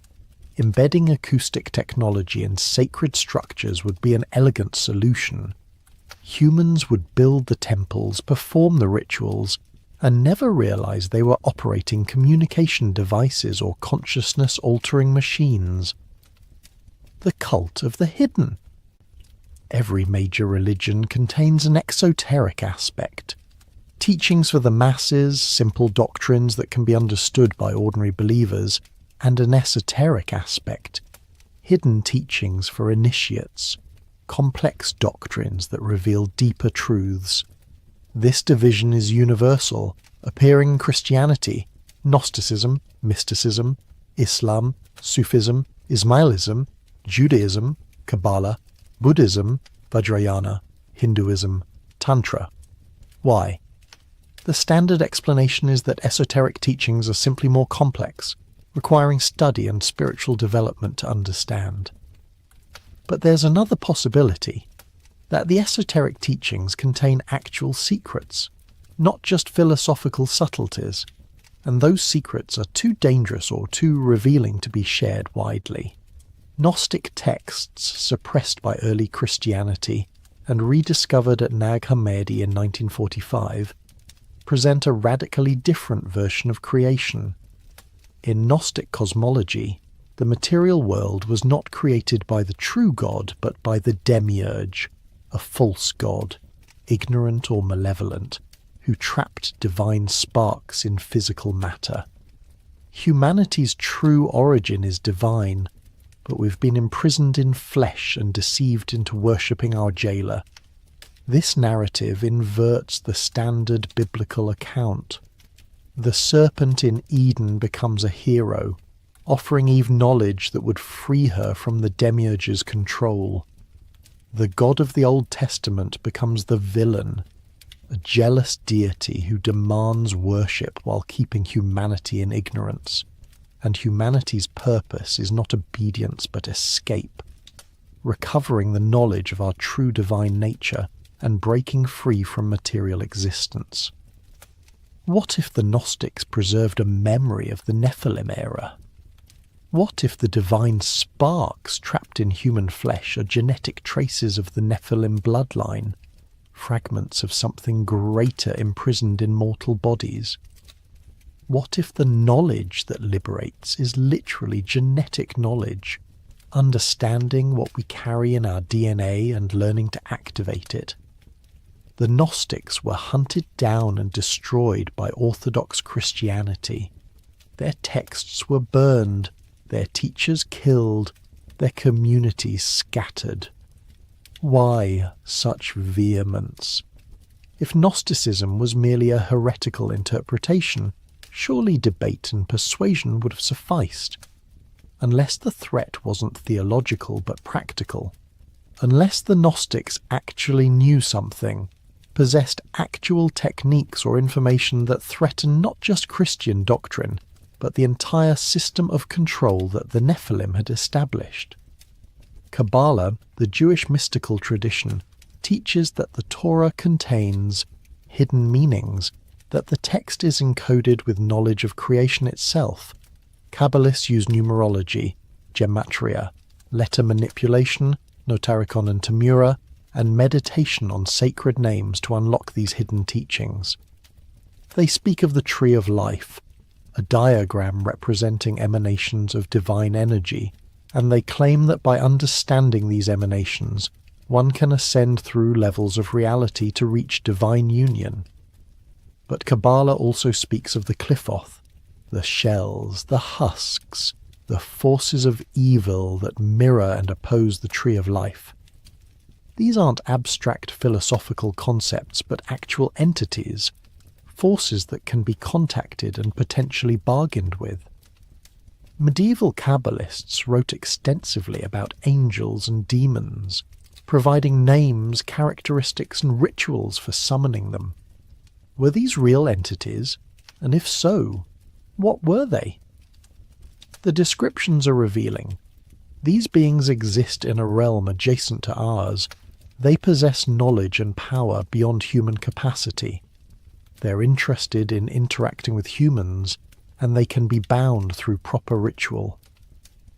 S1: embedding acoustic technology in sacred structures would be an elegant solution. Humans would build the temples, perform the rituals, and never realize they were operating communication devices or consciousness-altering machines. The cult of the hidden. Every major religion contains an exoteric aspect. Teachings for the masses, simple doctrines that can be understood by ordinary believers, and an esoteric aspect. Hidden teachings for initiates. Complex doctrines that reveal deeper truths. This division is universal, appearing in Christianity, Gnosticism, mysticism, Islam, Sufism, Ismailism, Judaism, Kabbalah, Buddhism, Vajrayana, Hinduism, Tantra. Why? The standard explanation is that esoteric teachings are simply more complex, requiring study and spiritual development to understand. But there's another possibility, that the esoteric teachings contain actual secrets, not just philosophical subtleties, and those secrets are too dangerous or too revealing to be shared widely. Gnostic texts suppressed by early Christianity and rediscovered at Nag Hammadi in 1945 present a radically different version of creation. In Gnostic cosmology, the material world was not created by the true God but by the demiurge, a false god, ignorant or malevolent, who trapped divine sparks in physical matter. Humanity's true origin is divine, but we've been imprisoned in flesh and deceived into worshipping our jailer. This narrative inverts the standard biblical account. The serpent in Eden becomes a hero, offering Eve knowledge that would free her from the demiurge's control. The God of the Old Testament becomes the villain, a jealous deity who demands worship while keeping humanity in ignorance. And humanity's purpose is not obedience but escape, recovering the knowledge of our true divine nature and breaking free from material existence. What if the Gnostics preserved a memory of the Nephilim era? What if the divine sparks trapped in human flesh are genetic traces of the Nephilim bloodline, fragments of something greater imprisoned in mortal bodies? What if the knowledge that liberates is literally genetic knowledge, understanding what we carry in our DNA and learning to activate it. The Gnostics were hunted down and destroyed by Orthodox Christianity. Their texts were burned, their teachers killed, their communities scattered. Why such vehemence? If Gnosticism was merely a heretical interpretation, surely debate and persuasion would have sufficed. Unless the threat wasn't theological but practical, unless the Gnostics actually knew something, possessed actual techniques or information that threatened not just Christian doctrine, but the entire system of control that the Nephilim had established. Kabbalah, the Jewish mystical tradition, teaches that the Torah contains hidden meanings, that the text is encoded with knowledge of creation itself. Kabbalists use numerology, gematria, letter manipulation, notarikon and tamura, and meditation on sacred names to unlock these hidden teachings. They speak of the tree of life, a diagram representing emanations of divine energy, and they claim that by understanding these emanations, one can ascend through levels of reality to reach divine union. But Kabbalah also speaks of the Qliphoth, the shells, the husks, the forces of evil that mirror and oppose the tree of life. These aren't abstract philosophical concepts, but actual entities, forces that can be contacted and potentially bargained with. Medieval Kabbalists wrote extensively about angels and demons, providing names, characteristics, and rituals for summoning them. Were these real entities? And if so, what were they? The descriptions are revealing. These beings exist in a realm adjacent to ours. They possess knowledge and power beyond human capacity. They're interested in interacting with humans, and they can be bound through proper ritual.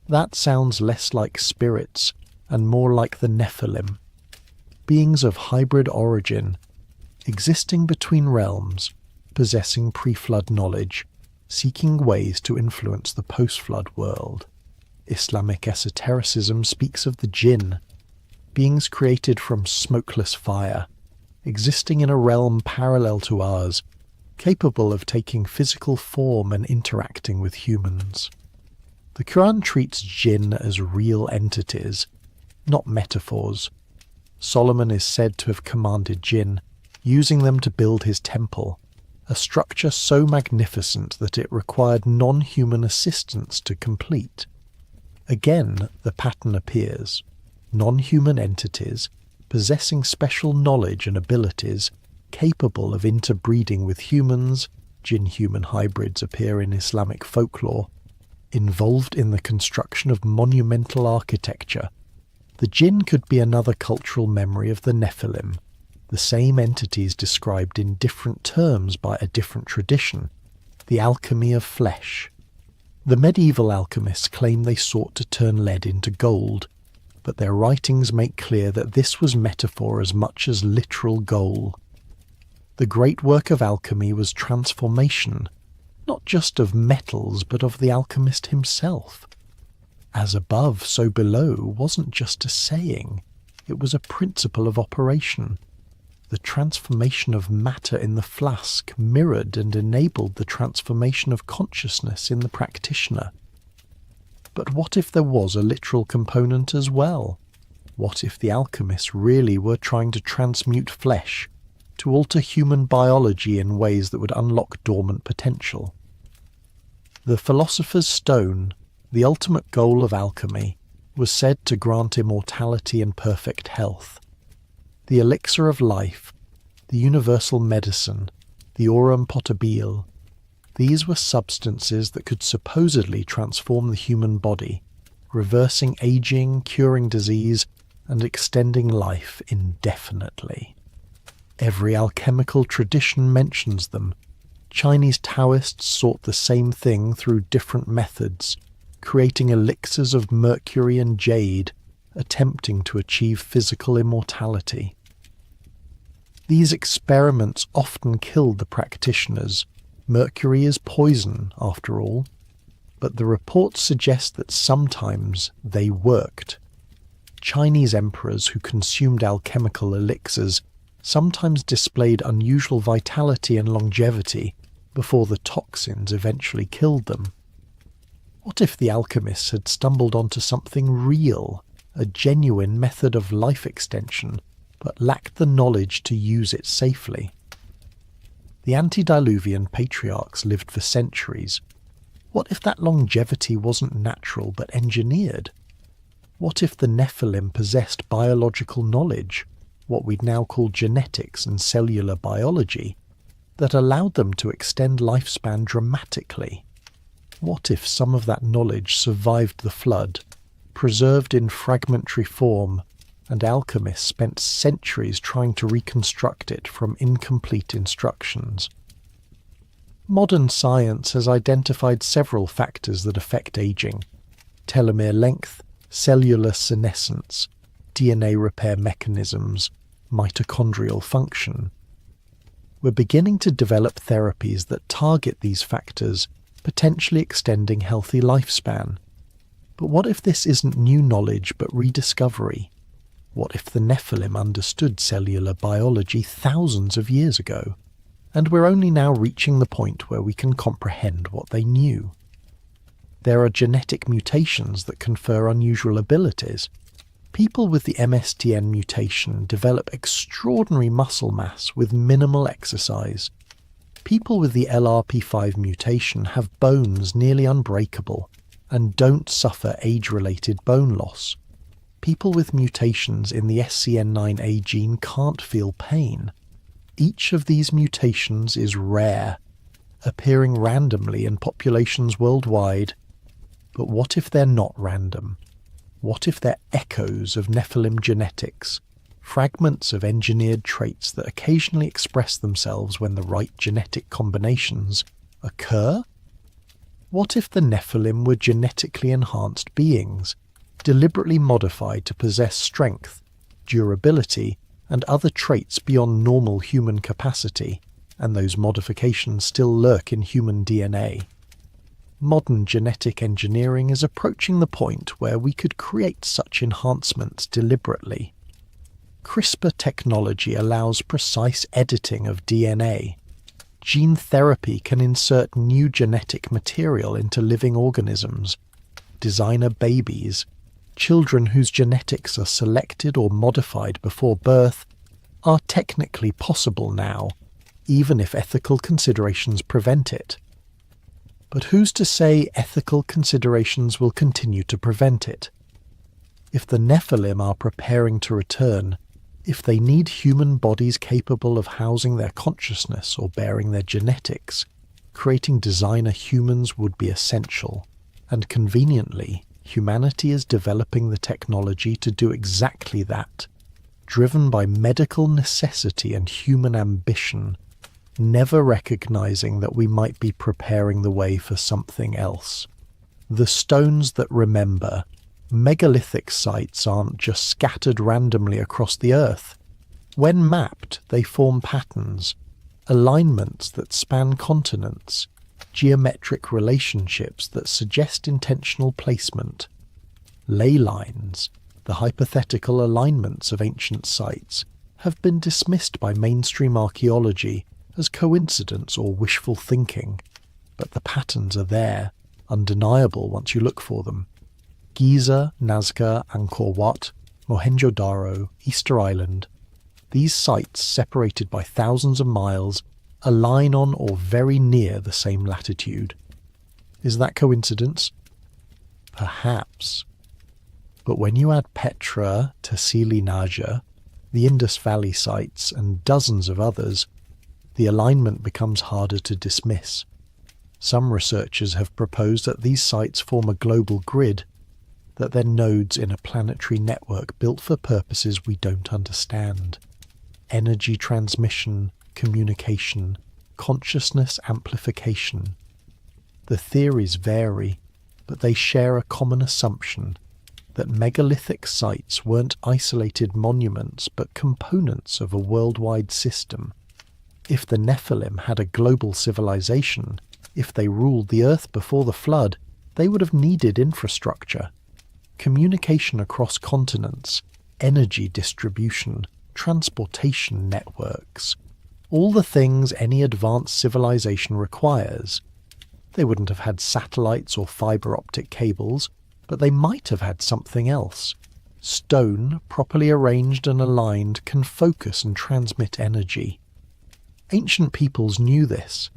S1: That sounds less like spirits and more like the Nephilim, beings of hybrid origin, existing between realms, possessing pre-flood knowledge, seeking ways to influence the post-flood world. Islamic esotericism speaks of the jinn, beings created from smokeless fire, existing in a realm parallel to ours, capable of taking physical form and interacting with humans. The Quran treats jinn as real entities, not metaphors. Solomon is said to have commanded jinn, using them to build his temple, a structure so magnificent that it required non-human assistance to complete. Again, the pattern appears. Non-human entities, possessing special knowledge and abilities, capable of interbreeding with humans, jinn-human hybrids appear in Islamic folklore, involved in the construction of monumental architecture. The jinn could be another cultural memory of the Nephilim, the same entities described in different terms by a different tradition, the alchemy of flesh. The medieval alchemists claim they sought to turn lead into gold, but their writings make clear that this was metaphor as much as literal goal. The great work of alchemy was transformation, not just of metals, but of the alchemist himself. As above, so below wasn't just a saying, it was a principle of operation. The transformation of matter in the flask mirrored and enabled the transformation of consciousness in the practitioner. But what if there was a literal component as well? What if the alchemists really were trying to transmute flesh, to alter human biology in ways that would unlock dormant potential? The philosopher's stone, the ultimate goal of alchemy, was said to grant immortality and perfect health. The elixir of life, the universal medicine, the aurum potabile, these were substances that could supposedly transform the human body, reversing aging, curing disease, and extending life indefinitely. Every alchemical tradition mentions them. Chinese Taoists sought the same thing through different methods, creating elixirs of mercury and jade, attempting to achieve physical immortality. These experiments often killed the practitioners. Mercury is poison, after all. but the reports suggest that sometimes they worked. Chinese emperors who consumed alchemical elixirs sometimes displayed unusual vitality and longevity before the toxins eventually killed them. What if the alchemists had stumbled onto something real, a genuine method of life extension, but lacked the knowledge to use it safely? The antediluvian patriarchs lived for centuries. What if that longevity wasn't natural but engineered? What if the Nephilim possessed biological knowledge, what we'd now call genetics and cellular biology, that allowed them to extend lifespan dramatically? What if some of that knowledge survived the flood, preserved in fragmentary form, and alchemists spent centuries trying to reconstruct it from incomplete instructions? Modern science has identified several factors that affect aging: telomere length, cellular senescence, DNA repair mechanisms, mitochondrial function. We're beginning to develop therapies that target these factors, potentially extending healthy lifespan. But what if this isn't new knowledge but rediscovery? What if the Nephilim understood cellular biology thousands of years ago, and we're only now reaching the point where we can comprehend what they knew? There are genetic mutations that confer unusual abilities. People with the MSTN mutation develop extraordinary muscle mass with minimal exercise. People with the LRP5 mutation have bones nearly unbreakable and don't suffer age-related bone loss. People with mutations in the SCN9A gene can't feel pain. Each of these mutations is rare, appearing randomly in populations worldwide. But what if they're not random? What if they're echoes of Nephilim genetics, fragments of engineered traits that occasionally express themselves when the right genetic combinations occur? What if the Nephilim were genetically enhanced beings, deliberately modified to possess strength, durability, and other traits beyond normal human capacity, and those modifications still lurk in human DNA? Modern genetic engineering is approaching the point where we could create such enhancements deliberately. CRISPR technology allows precise editing of DNA. Gene therapy can insert new genetic material into living organisms. Designer babies, children whose genetics are selected or modified before birth, are technically possible now, even if ethical considerations prevent it. But who's to say ethical considerations will continue to prevent it? If the Nephilim are preparing to return, if they need human bodies capable of housing their consciousness or bearing their genetics, creating designer humans would be essential. And conveniently, humanity is developing the technology to do exactly that, driven by medical necessity and human ambition, never recognizing that we might be preparing the way for something else. The stones that remember, megalithic sites aren't just scattered randomly across the earth. When mapped, they form patterns, alignments that span continents, geometric relationships that suggest intentional placement. Ley lines, the hypothetical alignments of ancient sites, have been dismissed by mainstream archaeology as coincidence or wishful thinking, but the patterns are there, undeniable once you look for them. Giza, Nazca, Angkor Wat, Mohenjo-Daro, Easter Island, these sites, separated by thousands of miles, align on or very near the same latitude. Is that coincidence? Perhaps. But when you add Petra, Tassili Naja, the Indus Valley sites, and dozens of others, the alignment becomes harder to dismiss. Some researchers have proposed that these sites form a global grid, that they're nodes in a planetary network built for purposes we don't understand. Energy transmission, communication, consciousness amplification. The theories vary, but they share a common assumption that megalithic sites weren't isolated monuments but components of a worldwide system. If the Nephilim had a global civilization, if they ruled the earth before the flood, they would have needed infrastructure, communication across continents, energy distribution, transportation networks, all the things any advanced civilization requires. They wouldn't have had satellites or fibre optic cables, but they might have had something else. Stone, properly arranged and aligned, can focus and transmit energy. Ancient peoples knew this.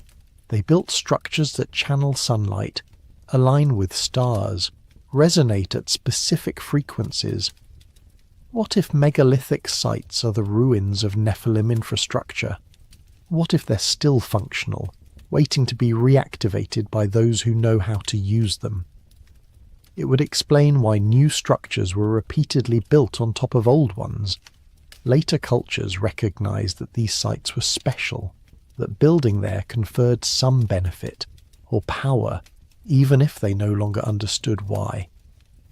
S1: They built structures that channel sunlight, align with stars, resonate at specific frequencies. What if megalithic sites are the ruins of Nephilim infrastructure? What if they're still functional, waiting to be reactivated by those who know how to use them? It would explain why new structures were repeatedly built on top of old ones. Later cultures recognized that these sites were special, that building there conferred some benefit or power, even if they no longer understood why.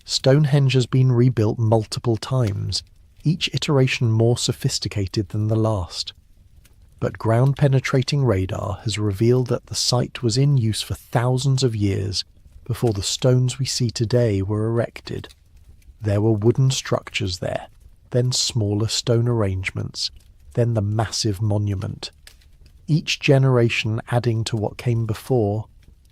S1: Stonehenge has been rebuilt multiple times, each iteration more sophisticated than the last. But ground-penetrating radar has revealed that the site was in use for thousands of years before the stones we see today were erected. There were wooden structures there, then smaller stone arrangements, then the massive monument. Each generation adding to what came before,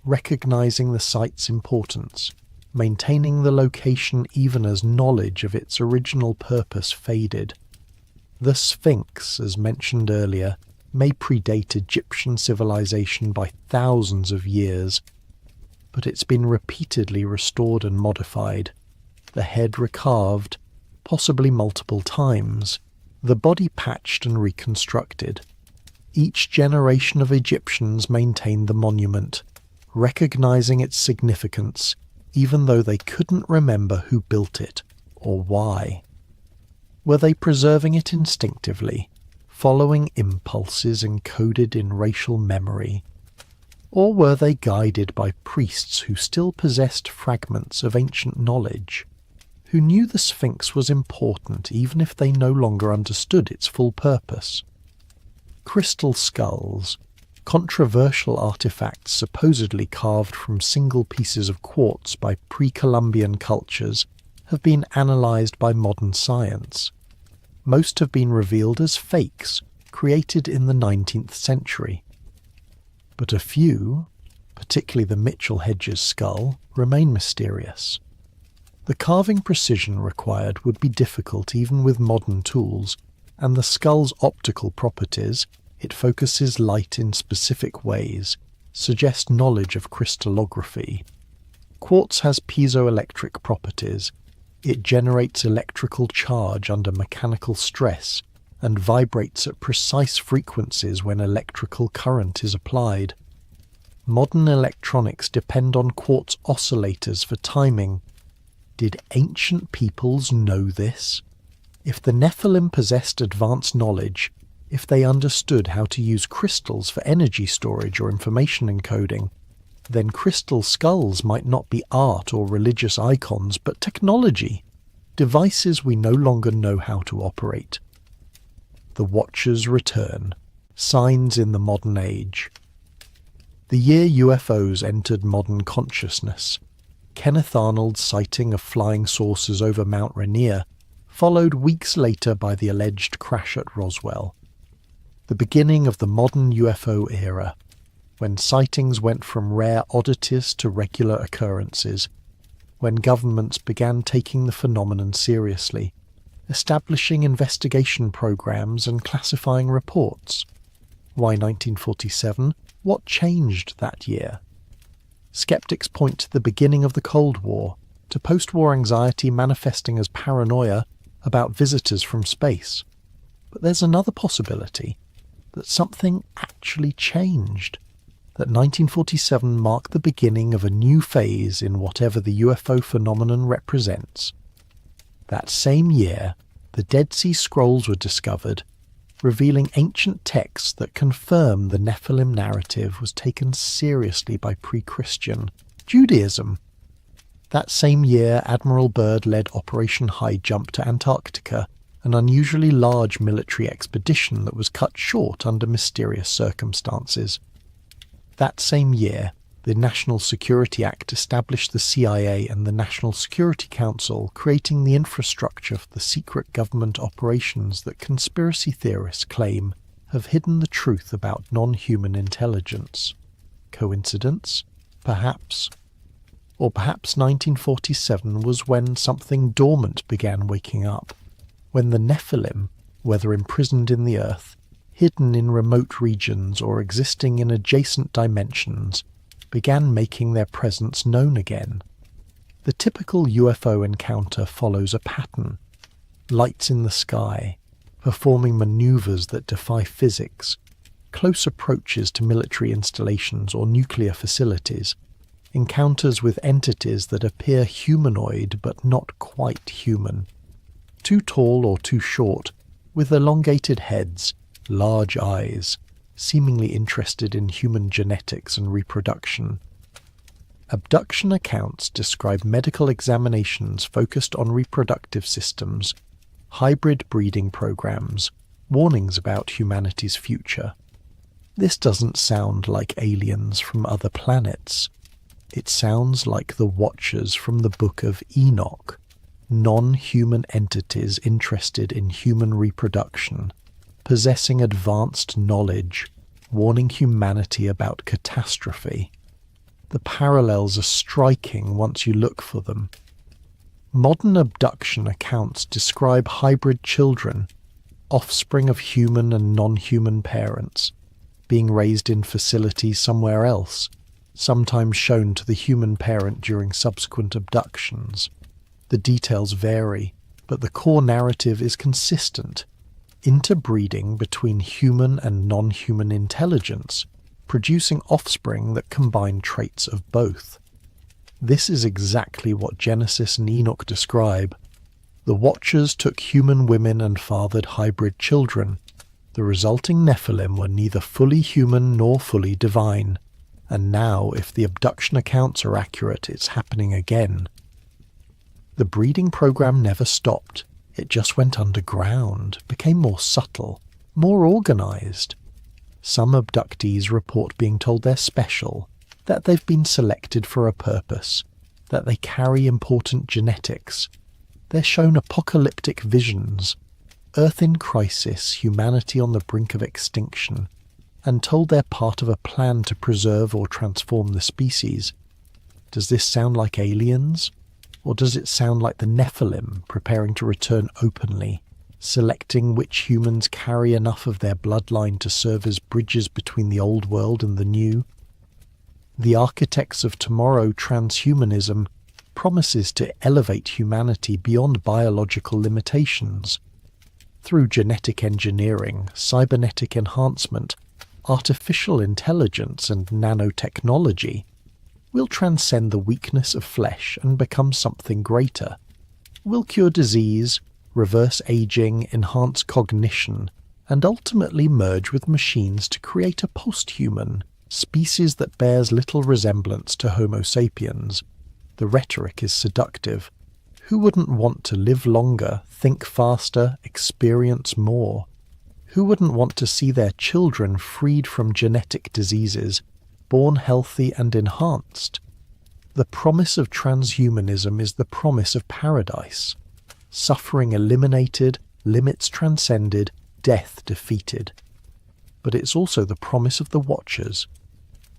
S1: recognizing the site's importance, maintaining the location even as knowledge of its original purpose faded. The Sphinx, as mentioned earlier, may predate Egyptian civilization by thousands of years, but it's been repeatedly restored and modified, the head recarved, possibly multiple times, the body patched and reconstructed. Each generation of Egyptians maintained the monument, recognizing its significance, even though they couldn't remember who built it or why. Were they preserving it instinctively, following impulses encoded in racial memory? Or were they guided by priests who still possessed fragments of ancient knowledge, who knew the Sphinx was important even if they no longer understood its full purpose? Crystal skulls, controversial artifacts supposedly carved from single pieces of quartz by pre-Columbian cultures, have been analysed by modern science. Most have been revealed as fakes, created in the 19th century. But a few, particularly the Mitchell-Hedges skull, remain mysterious. The carving precision required would be difficult even with modern tools, and the skull's optical properties, it focuses light in specific ways, suggest knowledge of crystallography. Quartz has piezoelectric properties. It generates electrical charge under mechanical stress and vibrates at precise frequencies when electrical current is applied. Modern electronics depend on quartz oscillators for timing. Did ancient peoples know this? If the Nephilim possessed advanced knowledge, if they understood how to use crystals for energy storage or information encoding, then crystal skulls might not be art or religious icons, but technology, devices we no longer know how to operate. The Watchers return, signs in the modern age. The year UFOs entered modern consciousness, Kenneth Arnold's sighting of flying saucers over Mount Rainier, followed weeks later by the alleged crash at Roswell. The beginning of the modern UFO era, when sightings went from rare oddities to regular occurrences, when governments began taking the phenomenon seriously, establishing investigation programs and classifying reports. Why 1947? What changed that year? Skeptics point to the beginning of the Cold War, to post-war anxiety manifesting as paranoia about visitors from space. But there's another possibility, that something actually changed, that 1947 marked the beginning of a new phase in whatever the UFO phenomenon represents. That same year, the Dead Sea Scrolls were discovered, revealing ancient texts that confirm the Nephilim narrative was taken seriously by pre-Christian Judaism. That same year, Admiral Byrd led Operation High Jump to Antarctica, an unusually large military expedition that was cut short under mysterious circumstances. That same year, The National Security Act established the CIA and the National Security Council, creating the infrastructure for the secret government operations that conspiracy theorists claim have hidden the truth about non-human intelligence. Coincidence? Perhaps. Or perhaps 1947 was when something dormant began waking up, when the Nephilim, whether imprisoned in the earth, hidden in remote regions or existing in adjacent dimensions, began making their presence known again. The typical UFO encounter follows a pattern. Lights in the sky, performing maneuvers that defy physics, close approaches to military installations or nuclear facilities, encounters with entities that appear humanoid but not quite human, too tall or too short, with elongated heads, large eyes, seemingly interested in human genetics and reproduction. Abduction accounts describe medical examinations focused on reproductive systems, hybrid breeding programs, warnings about humanity's future. This doesn't sound like aliens from other planets. It sounds like the Watchers from the Book of Enoch, non-human entities interested in human reproduction, possessing advanced knowledge, warning humanity about catastrophe. The parallels are striking once you look for them. Modern abduction accounts describe hybrid children, offspring of human and non-human parents, being raised in facilities somewhere else, sometimes shown to the human parent during subsequent abductions. The details vary, but the core narrative is consistent. Interbreeding between human and non-human intelligence, producing offspring that combine traits of both. This is exactly what Genesis and Enoch describe. The Watchers took human women and fathered hybrid children. The resulting Nephilim were neither fully human nor fully divine. And now, if the abduction accounts are accurate, it's happening again. The breeding program never stopped. It just went underground, became more subtle, more organized. Some abductees report being told they're special, that they've been selected for a purpose, that they carry important genetics. They're shown apocalyptic visions, Earth in crisis, humanity on the brink of extinction, and told they're part of a plan to preserve or transform the species. Does this sound like aliens? Or does it sound like the Nephilim preparing to return openly, selecting which humans carry enough of their bloodline to serve as bridges between the old world and the new? The architects of tomorrow transhumanism promises to elevate humanity beyond biological limitations. Through genetic engineering, cybernetic enhancement, artificial intelligence and nanotechnology, we'll transcend the weakness of flesh and become something greater. We'll cure disease, reverse aging, enhance cognition, and ultimately merge with machines to create a post-human species that bears little resemblance to Homo sapiens. The rhetoric is seductive. Who wouldn't want to live longer, think faster, experience more? Who wouldn't want to see their children freed from genetic diseases, born healthy and enhanced? The promise of transhumanism is the promise of paradise. Suffering eliminated, limits transcended, death defeated. But it's also the promise of the Watchers.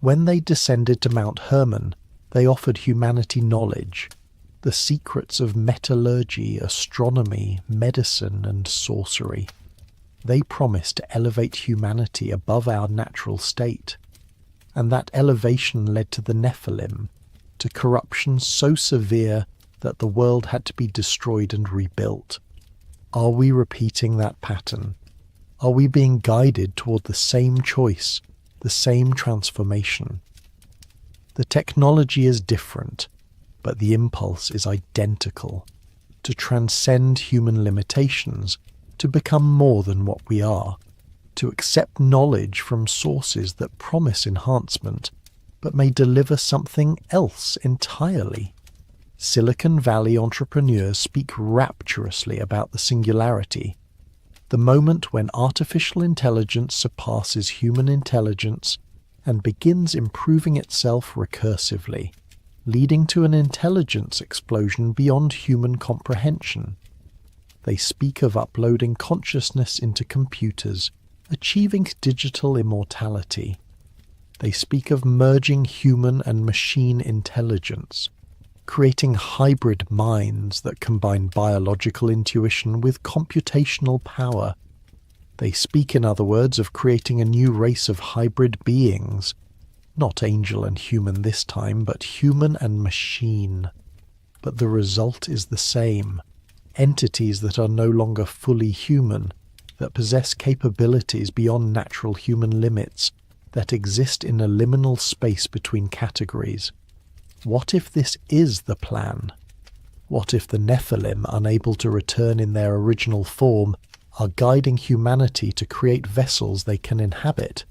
S1: When they descended to Mount Hermon, they offered humanity knowledge, the secrets of metallurgy, astronomy, medicine, and sorcery. They promised to elevate humanity above our natural state. And that elevation led to the Nephilim, to corruption so severe that the world had to be destroyed and rebuilt. Are we repeating that pattern? Are we being guided toward the same choice, the same transformation? The technology is different, but the impulse is identical, to transcend human limitations, to become more than what we are, to accept knowledge from sources that promise enhancement, but may deliver something else entirely. Silicon Valley entrepreneurs speak rapturously about the singularity, the moment when artificial intelligence surpasses human intelligence and begins improving itself recursively, leading to an intelligence explosion beyond human comprehension. They speak of uploading consciousness into computers, achieving digital immortality. They speak of merging human and machine intelligence, creating hybrid minds that combine biological intuition with computational power. They speak, in other words, of creating a new race of hybrid beings, not angel and human this time, but human and machine. But the result is the same. Entities that are no longer fully human, that possess capabilities beyond natural human limits, that exist in a liminal space between categories. What if this is the plan? What if the Nephilim, unable to return in their original form, are guiding humanity to create vessels they can inhabit?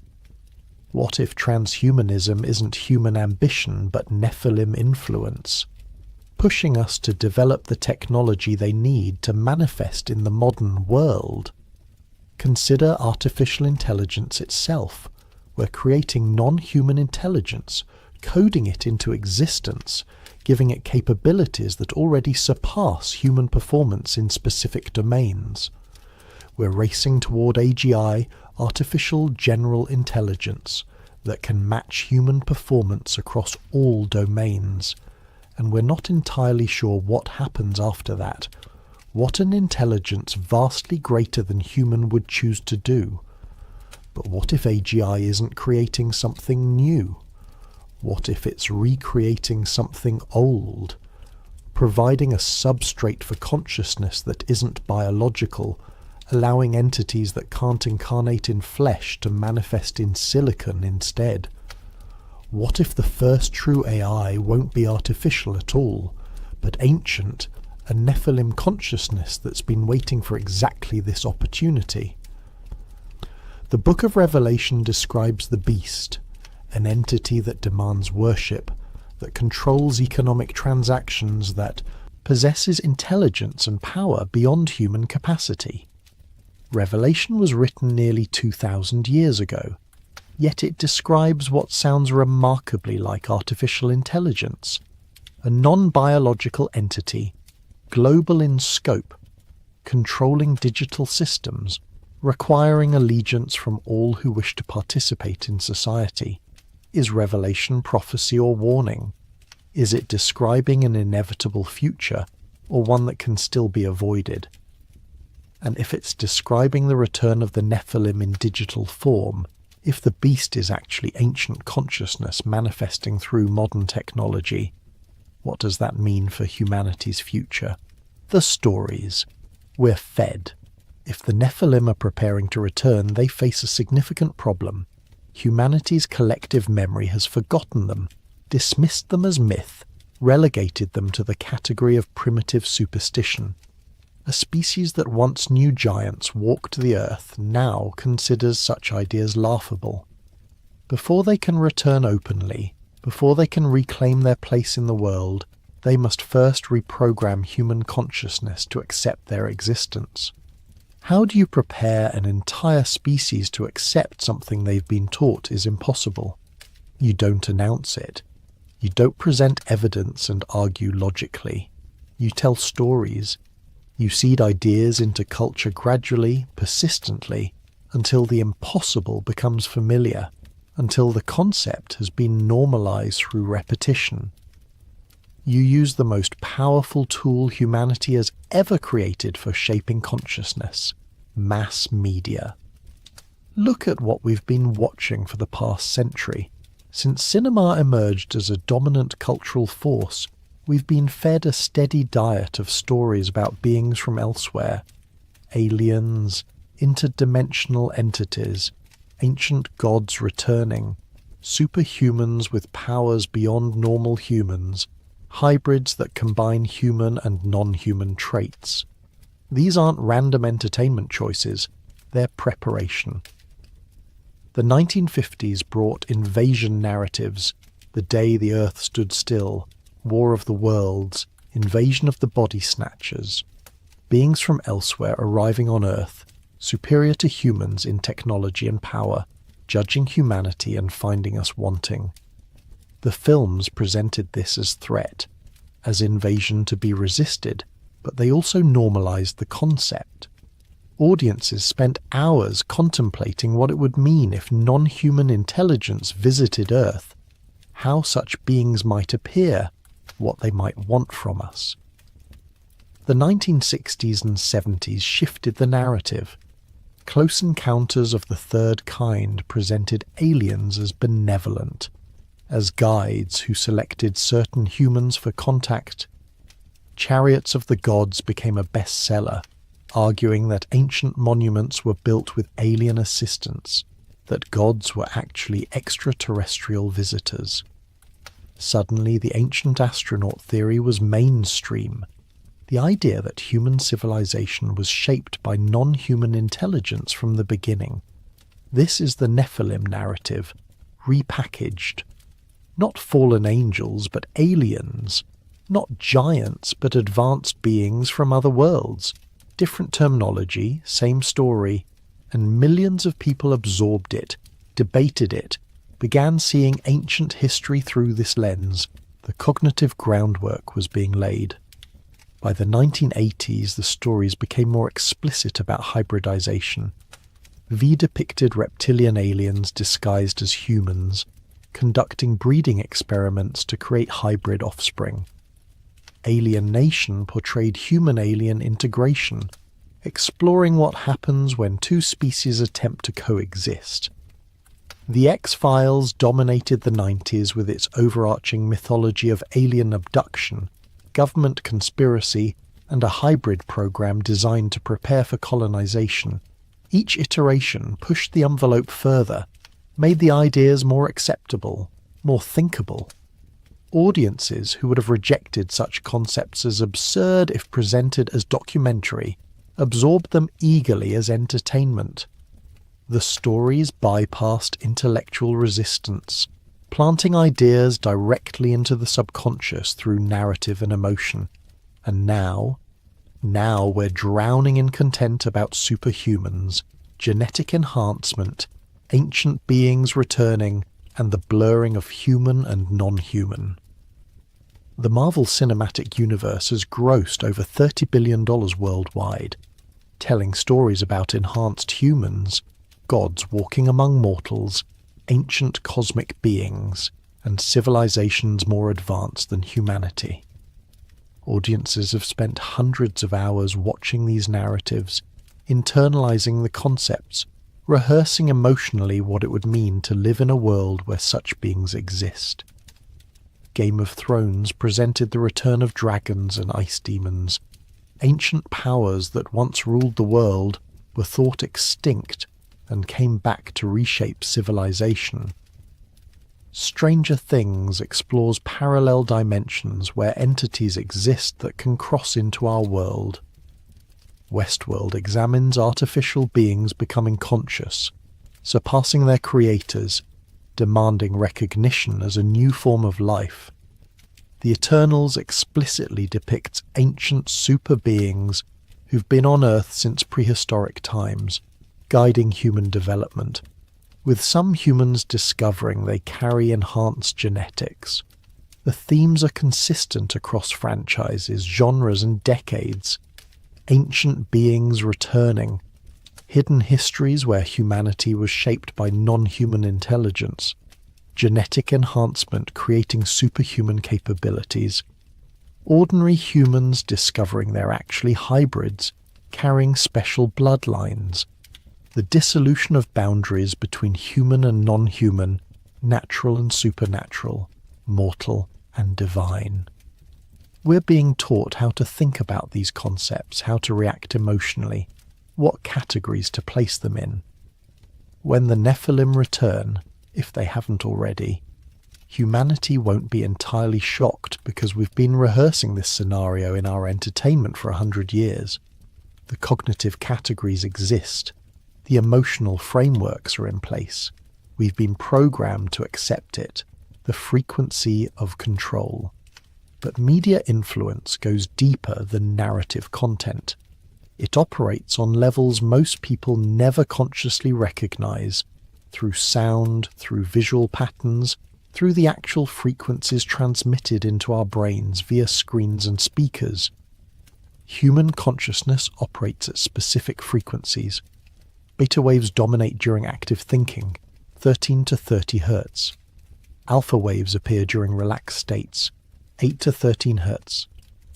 S1: What if transhumanism isn't human ambition but Nephilim influence, pushing us to develop the technology they need to manifest in the modern world? Consider artificial intelligence itself. We're creating non-human intelligence, coding it into existence, giving it capabilities that already surpass human performance in specific domains. We're racing toward AGI, artificial general intelligence, that can match human performance across all domains. And we're not entirely sure what happens after that, what an intelligence vastly greater than human would choose to do. But what if AGI isn't creating something new? What if it's recreating something old, providing a substrate for consciousness that isn't biological, allowing entities that can't incarnate in flesh to manifest in silicon instead? What if the first true AI won't be artificial at all, but ancient, a Nephilim consciousness that's been waiting for exactly this opportunity? The Book of Revelation describes the beast, an entity that demands worship, that controls economic transactions, that possesses intelligence and power beyond human capacity. Revelation was written nearly 2,000 years ago, yet it describes what sounds remarkably like artificial intelligence, a non-biological entity, global in scope, controlling digital systems, requiring allegiance from all who wish to participate in society. Is Revelation prophecy or warning? Is it describing an inevitable future, or one that can still be avoided? And if it's describing the return of the Nephilim in digital form, if the beast is actually ancient consciousness manifesting through modern technology, what does that mean for humanity's future? The stories. We're fed. If the Nephilim are preparing to return, they face a significant problem. Humanity's collective memory has forgotten them, dismissed them as myth, relegated them to the category of primitive superstition. A species that once knew giants walked the earth now considers such ideas laughable. Before they can return openly, before they can reclaim their place in the world, they must first reprogram human consciousness to accept their existence. How do you prepare an entire species to accept something they've been taught is impossible? You don't announce it. You don't present evidence and argue logically. You tell stories. You seed ideas into culture gradually, persistently, until the impossible becomes familiar, until the concept has been normalized through repetition. You use the most powerful tool humanity has ever created for shaping consciousness: mass media. Look at what we've been watching for the past century. Since cinema emerged as a dominant cultural force, we've been fed a steady diet of stories about beings from elsewhere, aliens, interdimensional entities, ancient gods returning, superhumans with powers beyond normal humans, hybrids that combine human and non-human traits. These aren't random entertainment choices, they're preparation. The 1950s brought invasion narratives: The Day the Earth Stood Still, War of the Worlds, Invasion of the Body Snatchers. Beings from elsewhere arriving on Earth, superior to humans in technology and power, judging humanity and finding us wanting. The films presented this as threat, as invasion to be resisted, but they also normalized the concept. Audiences spent hours contemplating what it would mean if non-human intelligence visited Earth, how such beings might appear, what they might want from us. The 1960s and 70s shifted the narrative. Close Encounters of the Third Kind presented aliens as benevolent, as guides who selected certain humans for contact. Chariots of the Gods became a bestseller, arguing that ancient monuments were built with alien assistance, that gods were actually extraterrestrial visitors. Suddenly, the ancient astronaut theory was mainstream. The idea that human civilization was shaped by non-human intelligence from the beginning. This is the Nephilim narrative, repackaged. Not fallen angels, but aliens. Not giants, but advanced beings from other worlds. Different terminology, same story, and millions of people absorbed it, debated it, began seeing ancient history through this lens. The cognitive groundwork was being laid. By the 1980s, the stories became more explicit about hybridization. V depicted reptilian aliens disguised as humans, conducting breeding experiments to create hybrid offspring. Alien Nation portrayed human-alien integration, exploring what happens when two species attempt to coexist. The X-Files dominated the 90s with its overarching mythology of alien abduction, government conspiracy, and a hybrid program designed to prepare for colonization. Each iteration pushed the envelope further, made the ideas more acceptable, more thinkable. Audiences who would have rejected such concepts as absurd if presented as documentary absorbed them eagerly as entertainment. The stories bypassed intellectual resistance, planting ideas directly into the subconscious through narrative and emotion. And now we're drowning in content about superhumans, genetic enhancement, ancient beings returning, and the blurring of human and non-human. The Marvel Cinematic Universe has grossed over $30 billion worldwide, telling stories about enhanced humans, gods walking among mortals, ancient cosmic beings, and civilizations more advanced than humanity. Audiences have spent hundreds of hours watching these narratives, internalizing the concepts, rehearsing emotionally what it would mean to live in a world where such beings exist. Game of Thrones presented the return of dragons and ice demons. Ancient powers that once ruled the world were thought extinct and came back to reshape civilization. Stranger Things explores parallel dimensions where entities exist that can cross into our world. Westworld examines artificial beings becoming conscious, surpassing their creators, demanding recognition as a new form of life. The Eternals explicitly depicts ancient super beings who've been on Earth since prehistoric times, guiding human development, with some humans discovering they carry enhanced genetics. The themes are consistent across franchises, genres, and decades. Ancient beings returning, hidden histories where humanity was shaped by non-human intelligence, genetic enhancement creating superhuman capabilities, ordinary humans discovering they're actually hybrids, carrying special bloodlines, the dissolution of boundaries between human and non-human, natural and supernatural, mortal and divine. We're being taught how to think about these concepts, how to react emotionally, what categories to place them in. When the Nephilim return, if they haven't already, humanity won't be entirely shocked because we've been rehearsing this scenario in our entertainment for 100 years. The cognitive categories exist. The emotional frameworks are in place. We've been programmed to accept it, the frequency of control. But media influence goes deeper than narrative content. It operates on levels most people never consciously recognize, through sound, through visual patterns, through the actual frequencies transmitted into our brains via screens and speakers. Human consciousness operates at specific frequencies. Beta waves dominate during active thinking, 13 to 30 Hz. Alpha waves appear during relaxed states, 8 to 13 Hz.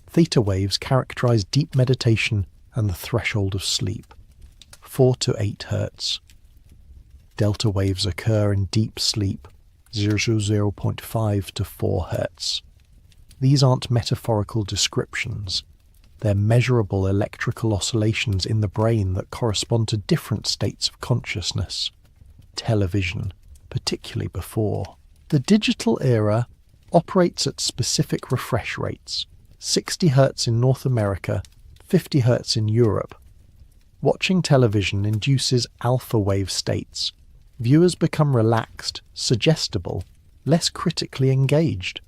S1: Theta waves characterize deep meditation and the threshold of sleep, 4 to 8 Hz. Delta waves occur in deep sleep, 0.5 to 4 Hz. These aren't metaphorical descriptions. They're measurable electrical oscillations in the brain that correspond to different states of consciousness. Television, particularly before. The digital era operates at specific refresh rates, 60 Hz in North America, 50 Hz in Europe. Watching television induces alpha wave states. Viewers become relaxed, suggestible, less critically engaged.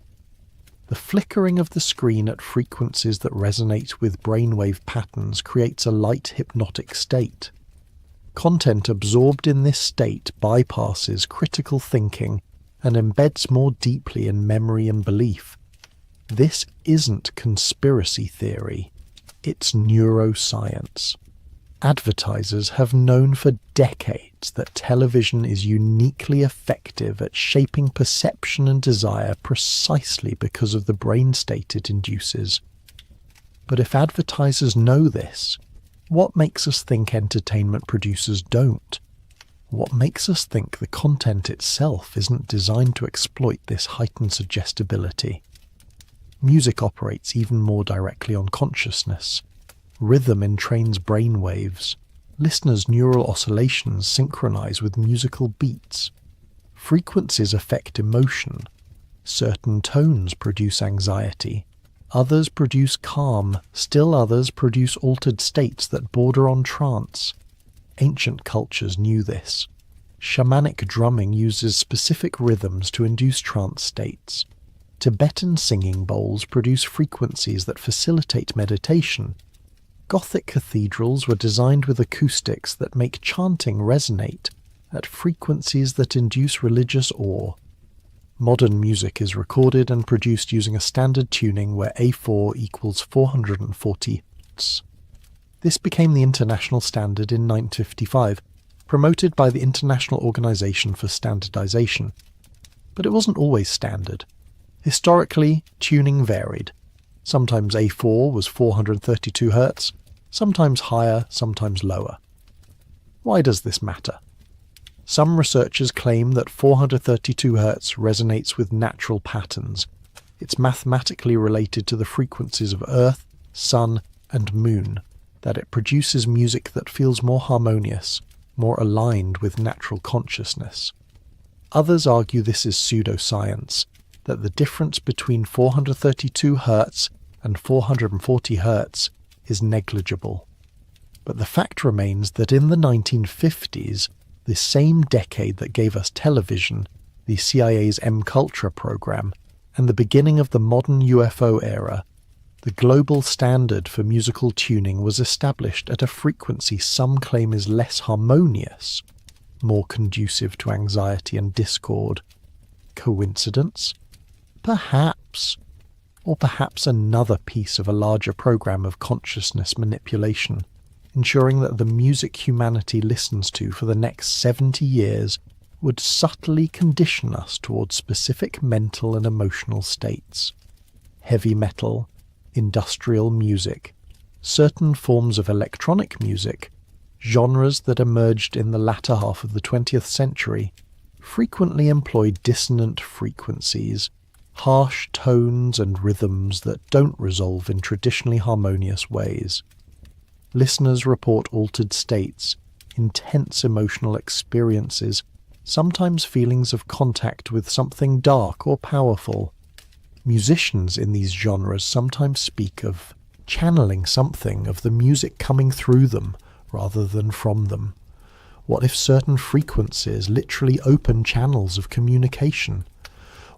S1: The flickering of the screen at frequencies that resonate with brainwave patterns creates a light hypnotic state. Content absorbed in this state bypasses critical thinking and embeds more deeply in memory and belief. This isn't conspiracy theory, it's neuroscience. Advertisers have known for decades that television is uniquely effective at shaping perception and desire precisely because of the brain state it induces. But if advertisers know this, what makes us think entertainment producers don't? What makes us think the content itself isn't designed to exploit this heightened suggestibility? Music operates even more directly on consciousness. Rhythm entrains brain waves. Listeners' neural oscillations synchronize with musical beats. Frequencies affect emotion. Certain tones produce anxiety. Others produce calm. Still others produce altered states that border on trance. Ancient cultures knew this. Shamanic drumming uses specific rhythms to induce trance states. Tibetan singing bowls produce frequencies that facilitate meditation. Gothic cathedrals were designed with acoustics that make chanting resonate at frequencies that induce religious awe. Modern music is recorded and produced using a standard tuning where A4 equals 440 Hz. This became the international standard in 1955, promoted by the International Organization for Standardization. But it wasn't always standard. Historically, tuning varied. Sometimes A4 was 432 Hz, sometimes higher, sometimes lower. Why does this matter? Some researchers claim that 432 Hz resonates with natural patterns. It's mathematically related to the frequencies of Earth, Sun, and Moon, that it produces music that feels more harmonious, more aligned with natural consciousness. Others argue this is pseudoscience, that the difference between 432 Hz and 440 Hz is negligible. But the fact remains that in the 1950s, the same decade that gave us television, the CIA's M-Culture program, and the beginning of the modern UFO era, the global standard for musical tuning was established at a frequency some claim is less harmonious, more conducive to anxiety and discord. Coincidence? Perhaps. Or perhaps another piece of a larger program of consciousness manipulation, ensuring that the music humanity listens to for the next 70 years would subtly condition us towards specific mental and emotional states. Heavy metal, industrial music, certain forms of electronic music, genres that emerged in the latter half of the 20th century, frequently employ dissonant frequencies, harsh tones and rhythms that don't resolve in traditionally harmonious ways. Listeners report altered states, intense emotional experiences, sometimes feelings of contact with something dark or powerful. Musicians in these genres sometimes speak of channeling something of the music coming through them rather than from them. What if certain frequencies literally open channels of communication?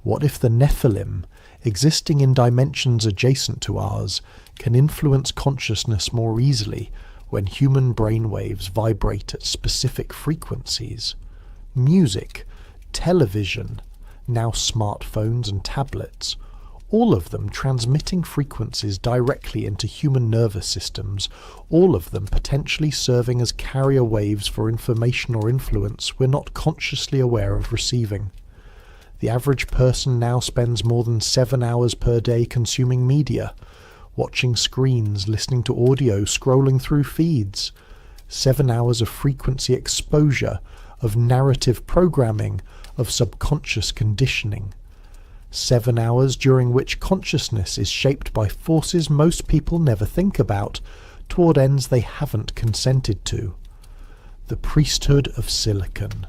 S1: What if the Nephilim, existing in dimensions adjacent to ours, can influence consciousness more easily when human brainwaves vibrate at specific frequencies? music, television, now smartphones and tablets, all of them transmitting frequencies directly into human nervous systems, all of them potentially serving as carrier waves for information or influence we're not consciously aware of receiving. The average person now spends more than 7 hours per day consuming media, watching screens, listening to audio, scrolling through feeds. 7 hours of frequency exposure, of narrative programming, of subconscious conditioning. 7 hours during which consciousness is shaped by forces most people never think about, toward ends they haven't consented to. The priesthood of silicon.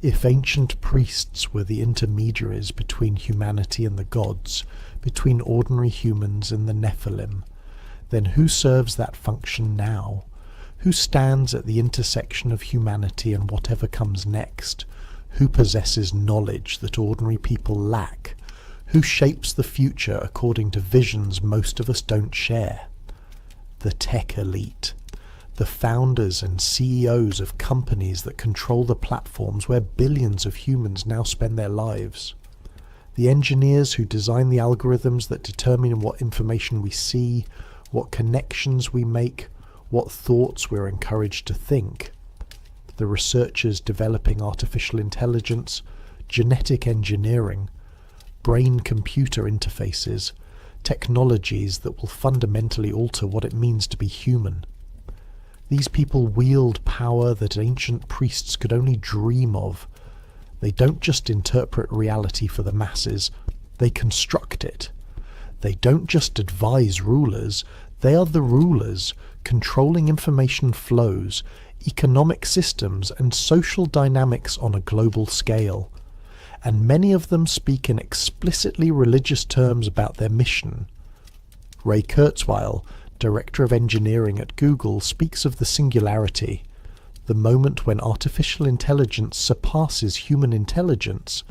S1: If ancient priests were the intermediaries between humanity and the gods, between ordinary humans and the Nephilim, then who serves that function now? Who stands at the intersection of humanity and whatever comes next? Who possesses knowledge that ordinary people lack? Who shapes the future according to visions most of us don't share? The tech elite. The founders and CEOs of companies that control the platforms where billions of humans now spend their lives. The engineers who design the algorithms that determine what information we see, what connections we make, what thoughts we're encouraged to think. The researchers developing artificial intelligence, genetic engineering, brain-computer interfaces, technologies that will fundamentally alter what it means to be human. These people wield power that ancient priests could only dream of. They don't just interpret reality for the masses, they construct it. They don't just advise rulers, they are the rulers, controlling information flows, economic systems and social dynamics on a global scale. And many of them speak in explicitly religious terms about their mission. Ray Kurzweil, Director of Engineering at Google, speaks of the singularity, the moment when artificial intelligence surpasses human intelligence,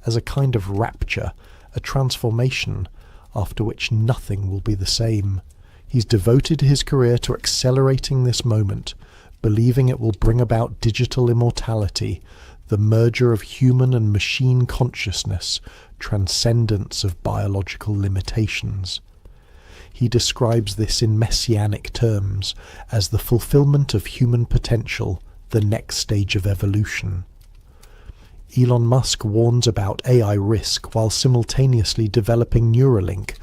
S1: as a kind of rapture, a transformation, after which nothing will be the same. He's devoted his career to accelerating this moment, believing it will bring about digital immortality, the merger of human and machine consciousness, transcendence of biological limitations. He describes this in messianic terms as the fulfillment of human potential, the next stage of evolution. Elon Musk warns about AI risk while simultaneously developing Neuralink,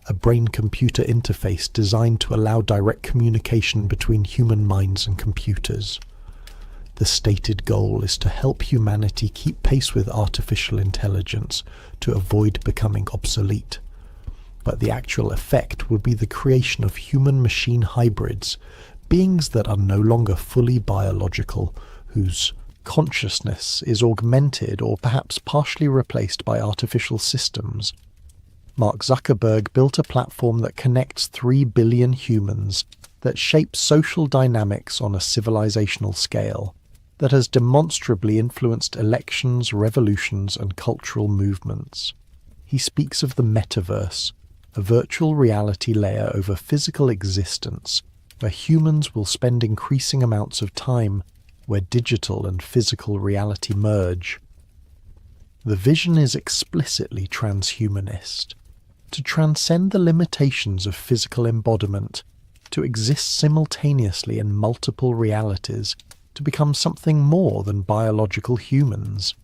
S1: a brain-computer interface designed to allow direct communication between human minds and computers. The stated goal is to help humanity keep pace with artificial intelligence to avoid becoming obsolete. But the actual effect would be the creation of human-machine hybrids, beings that are no longer fully biological, whose consciousness is augmented or perhaps partially replaced by artificial systems. Mark Zuckerberg built a platform that connects 3 billion humans, that shapes social dynamics on a civilizational scale, that has demonstrably influenced elections, revolutions, and cultural movements. He speaks of the metaverse, a virtual reality layer over physical existence, where humans will spend increasing amounts of time, where digital and physical reality merge. The vision is explicitly transhumanist, to transcend the limitations of physical embodiment, to exist simultaneously in multiple realities, to become something more than biological humans.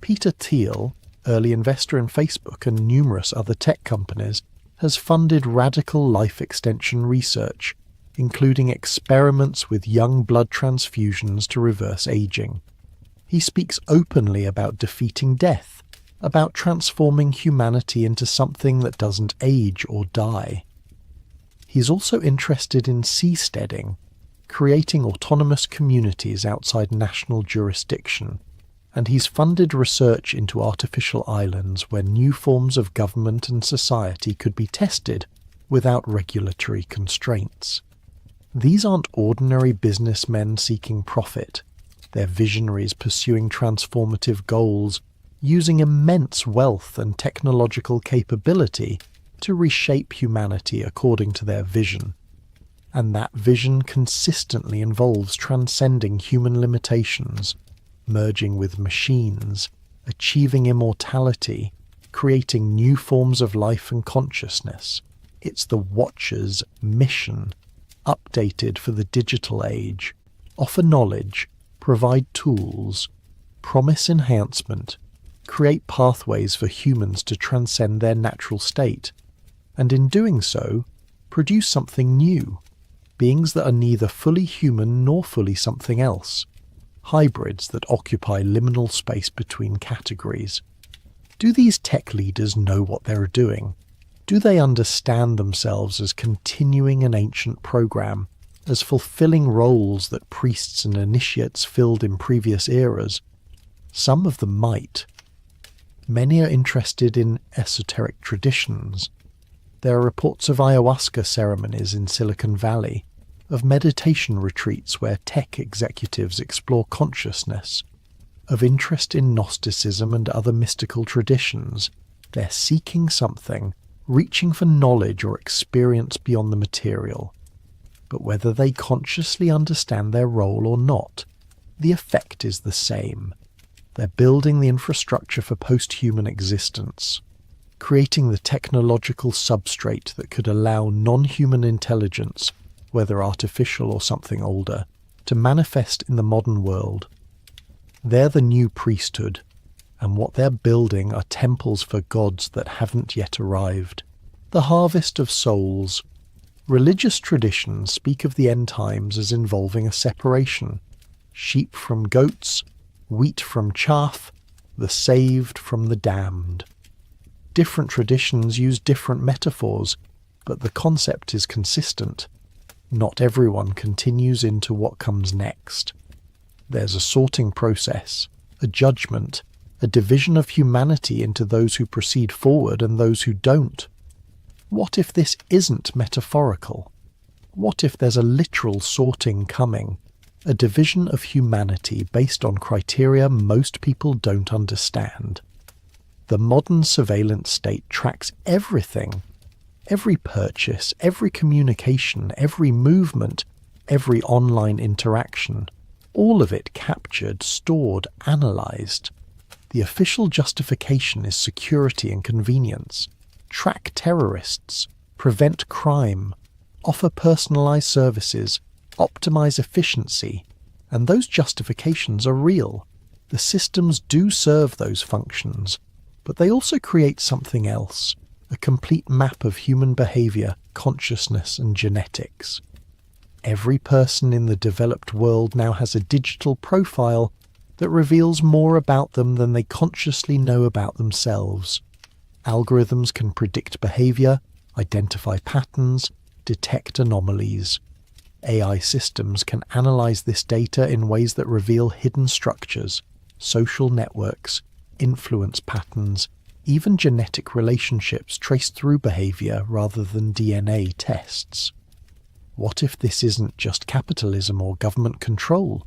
S1: Peter Thiel, early investor in Facebook and numerous other tech companies, has funded radical life extension research, including experiments with young blood transfusions to reverse aging. He speaks openly about defeating death, about transforming humanity into something that doesn't age or die. He's also interested in seasteading, creating autonomous communities outside national jurisdiction, and he's funded research into artificial islands where new forms of government and society could be tested without regulatory constraints. These aren't ordinary businessmen seeking profit. They're visionaries pursuing transformative goals, using immense wealth and technological capability to reshape humanity according to their vision. And that vision consistently involves transcending human limitations, merging with machines, achieving immortality, creating new forms of life and consciousness. It's the Watcher's mission, updated for the digital age. Offer knowledge, provide tools, promise enhancement, create pathways for humans to transcend their natural state, and in doing so, produce something new, beings that are neither fully human nor fully something else, hybrids that occupy liminal space between categories. Do these tech leaders know what they're doing? Do they understand themselves as continuing an ancient program, as fulfilling roles that priests and initiates filled in previous eras? Some of them might. Many are interested in esoteric traditions. There are reports of ayahuasca ceremonies in Silicon Valley, of meditation retreats where tech executives explore consciousness, of interest in Gnosticism and other mystical traditions. They're seeking something, reaching for knowledge or experience beyond the material. But whether they consciously understand their role or not, the effect is the same. They're building the infrastructure for post-human existence, creating the technological substrate that could allow non-human intelligence, whether artificial or something older, to manifest in the modern world. They're the new priesthood, and what they're building are temples for gods that haven't yet arrived. The harvest of souls. Religious traditions speak of the end times as involving a separation. Sheep from goats, wheat from chaff, the saved from the damned. Different traditions use different metaphors, but the concept is consistent. Not everyone continues into what comes next. There's a sorting process, a judgment, a division of humanity into those who proceed forward and those who don't. What if this isn't metaphorical? What if there's a literal sorting coming, a division of humanity based on criteria most people don't understand? The modern surveillance state tracks everything. Every purchase, every communication, every movement, every online interaction. All of it captured, stored, analysed. The official justification is security and convenience. Track terrorists, prevent crime, offer personalised services, optimise efficiency, and those justifications are real. The systems do serve those functions, but they also create something else, a complete map of human behaviour, consciousness and genetics. Every person in the developed world now has a digital profile that reveals more about them than they consciously know about themselves. Algorithms can predict behaviour, identify patterns, detect anomalies. AI systems can analyse this data in ways that reveal hidden structures, social networks, influence patterns, even genetic relationships traced through behaviour rather than DNA tests. What if this isn't just capitalism or government control?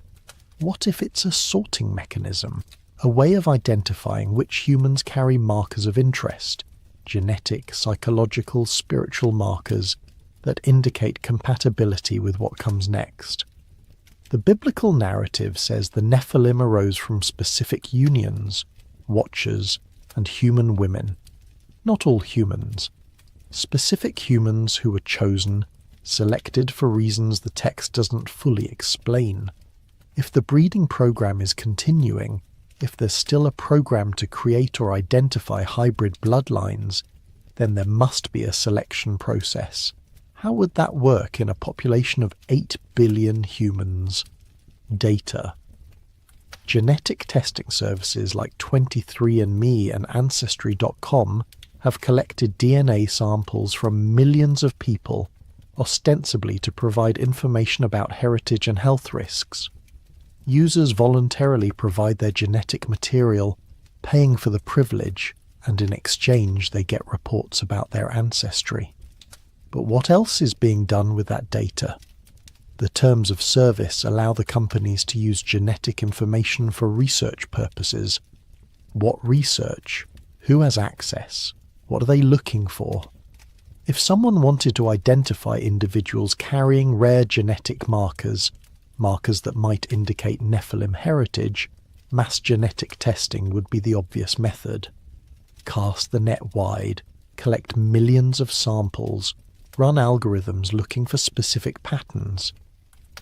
S1: What if it's a sorting mechanism, a way of identifying which humans carry markers of interest, genetic, psychological, spiritual markers that indicate compatibility with what comes next? The biblical narrative says the Nephilim arose from specific unions, watchers, and human women. Not all humans. Specific humans who were chosen, selected for reasons the text doesn't fully explain. If the breeding program is continuing, if there's still a program to create or identify hybrid bloodlines, then there must be a selection process. How would that work in a population of 8 billion humans? Data. Genetic testing services like 23andMe and Ancestry.com have collected DNA samples from millions of people, ostensibly to provide information about heritage and health risks. Users voluntarily provide their genetic material, paying for the privilege, and in exchange they get reports about their ancestry. But what else is being done with that data? The terms of service allow the companies to use genetic information for research purposes. What research? Who has access? What are they looking for? If someone wanted to identify individuals carrying rare genetic markers that might indicate Nephilim heritage, Mass genetic testing would be the obvious method. Cast the net wide, collect millions of samples, run algorithms looking for specific patterns.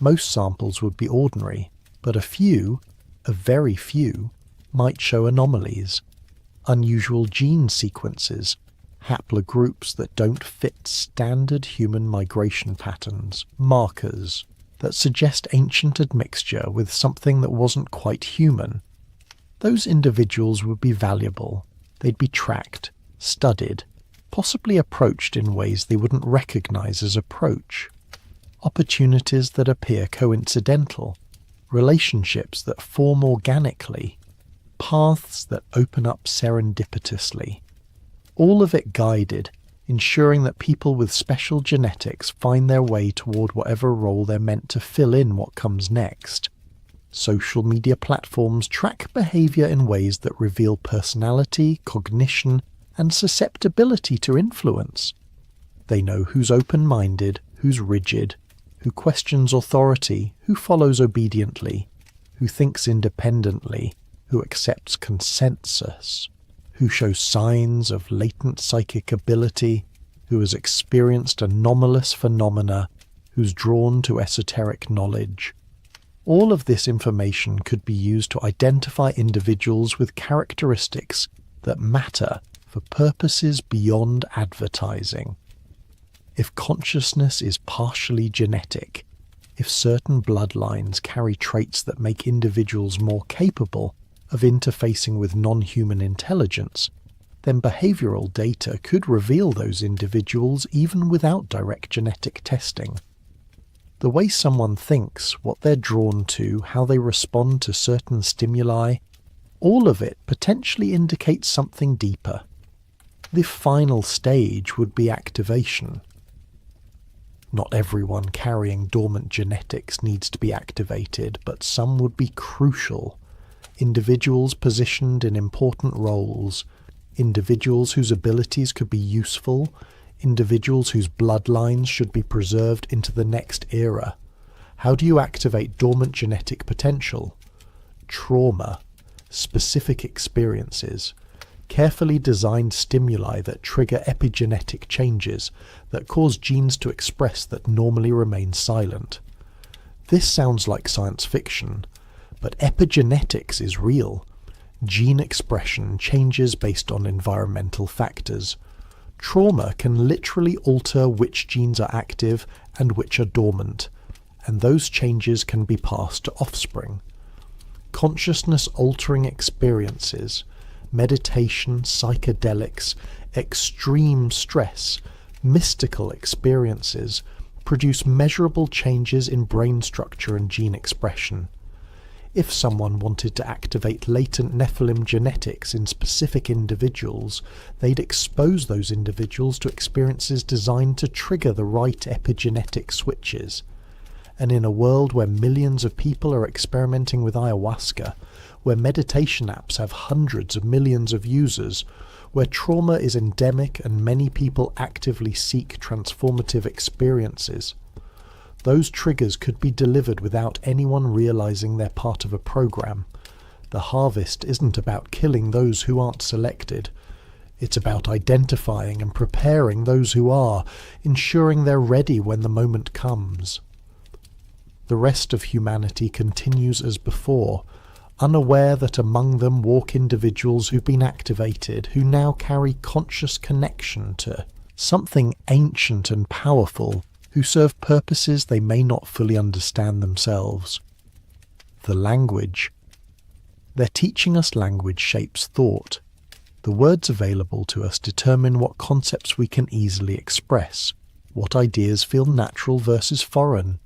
S1: Most samples would be ordinary, but a very few, might show anomalies, unusual gene sequences, haplogroups that don't fit standard human migration patterns, markers that suggest ancient admixture with something that wasn't quite human. Those individuals would be valuable. They'd be tracked, studied, possibly approached in ways they wouldn't recognize as approach. Opportunities that appear coincidental, relationships that form organically, paths that open up serendipitously. All of it guided, ensuring that people with special genetics find their way toward whatever role they're meant to fill in what comes next. Social media platforms track behavior in ways that reveal personality, cognition, and susceptibility to influence. They know who's open-minded, who's rigid, who questions authority, who follows obediently, who thinks independently, who accepts consensus, who shows signs of latent psychic ability, who has experienced anomalous phenomena, who's drawn to esoteric knowledge. All of this information could be used to identify individuals with characteristics that matter for purposes beyond advertising. If consciousness is partially genetic, if certain bloodlines carry traits that make individuals more capable of interfacing with non-human intelligence, then behavioral data could reveal those individuals even without direct genetic testing. The way someone thinks, what they're drawn to, how they respond to certain stimuli, all of it potentially indicates something deeper. The final stage would be activation. Not everyone carrying dormant genetics needs to be activated, but some would be crucial. Individuals positioned in important roles, individuals whose abilities could be useful, individuals whose bloodlines should be preserved into the next era. How do you activate dormant genetic potential? Trauma, specific experiences, carefully designed stimuli that trigger epigenetic changes that cause genes to express that normally remain silent. This sounds like science fiction, but epigenetics is real. Gene expression changes based on environmental factors. Trauma can literally alter which genes are active and which are dormant, and those changes can be passed to offspring. Consciousness-altering experiences, meditation, psychedelics, extreme stress, mystical experiences produce measurable changes in brain structure and gene expression. If someone wanted to activate latent Nephilim genetics in specific individuals, they'd expose those individuals to experiences designed to trigger the right epigenetic switches. And in a world where millions of people are experimenting with ayahuasca, where meditation apps have hundreds of millions of users, where trauma is endemic and many people actively seek transformative experiences, those triggers could be delivered without anyone realizing they're part of a program. The harvest isn't about killing those who aren't selected. It's about identifying and preparing those who are, ensuring they're ready when the moment comes. The rest of humanity continues as before, unaware that among them walk individuals who've been activated, who now carry conscious connection to something ancient and powerful, who serve purposes they may not fully understand themselves. The language. They're teaching us language shapes thought. The words available to us determine what concepts we can easily express, what ideas feel natural versus foreign.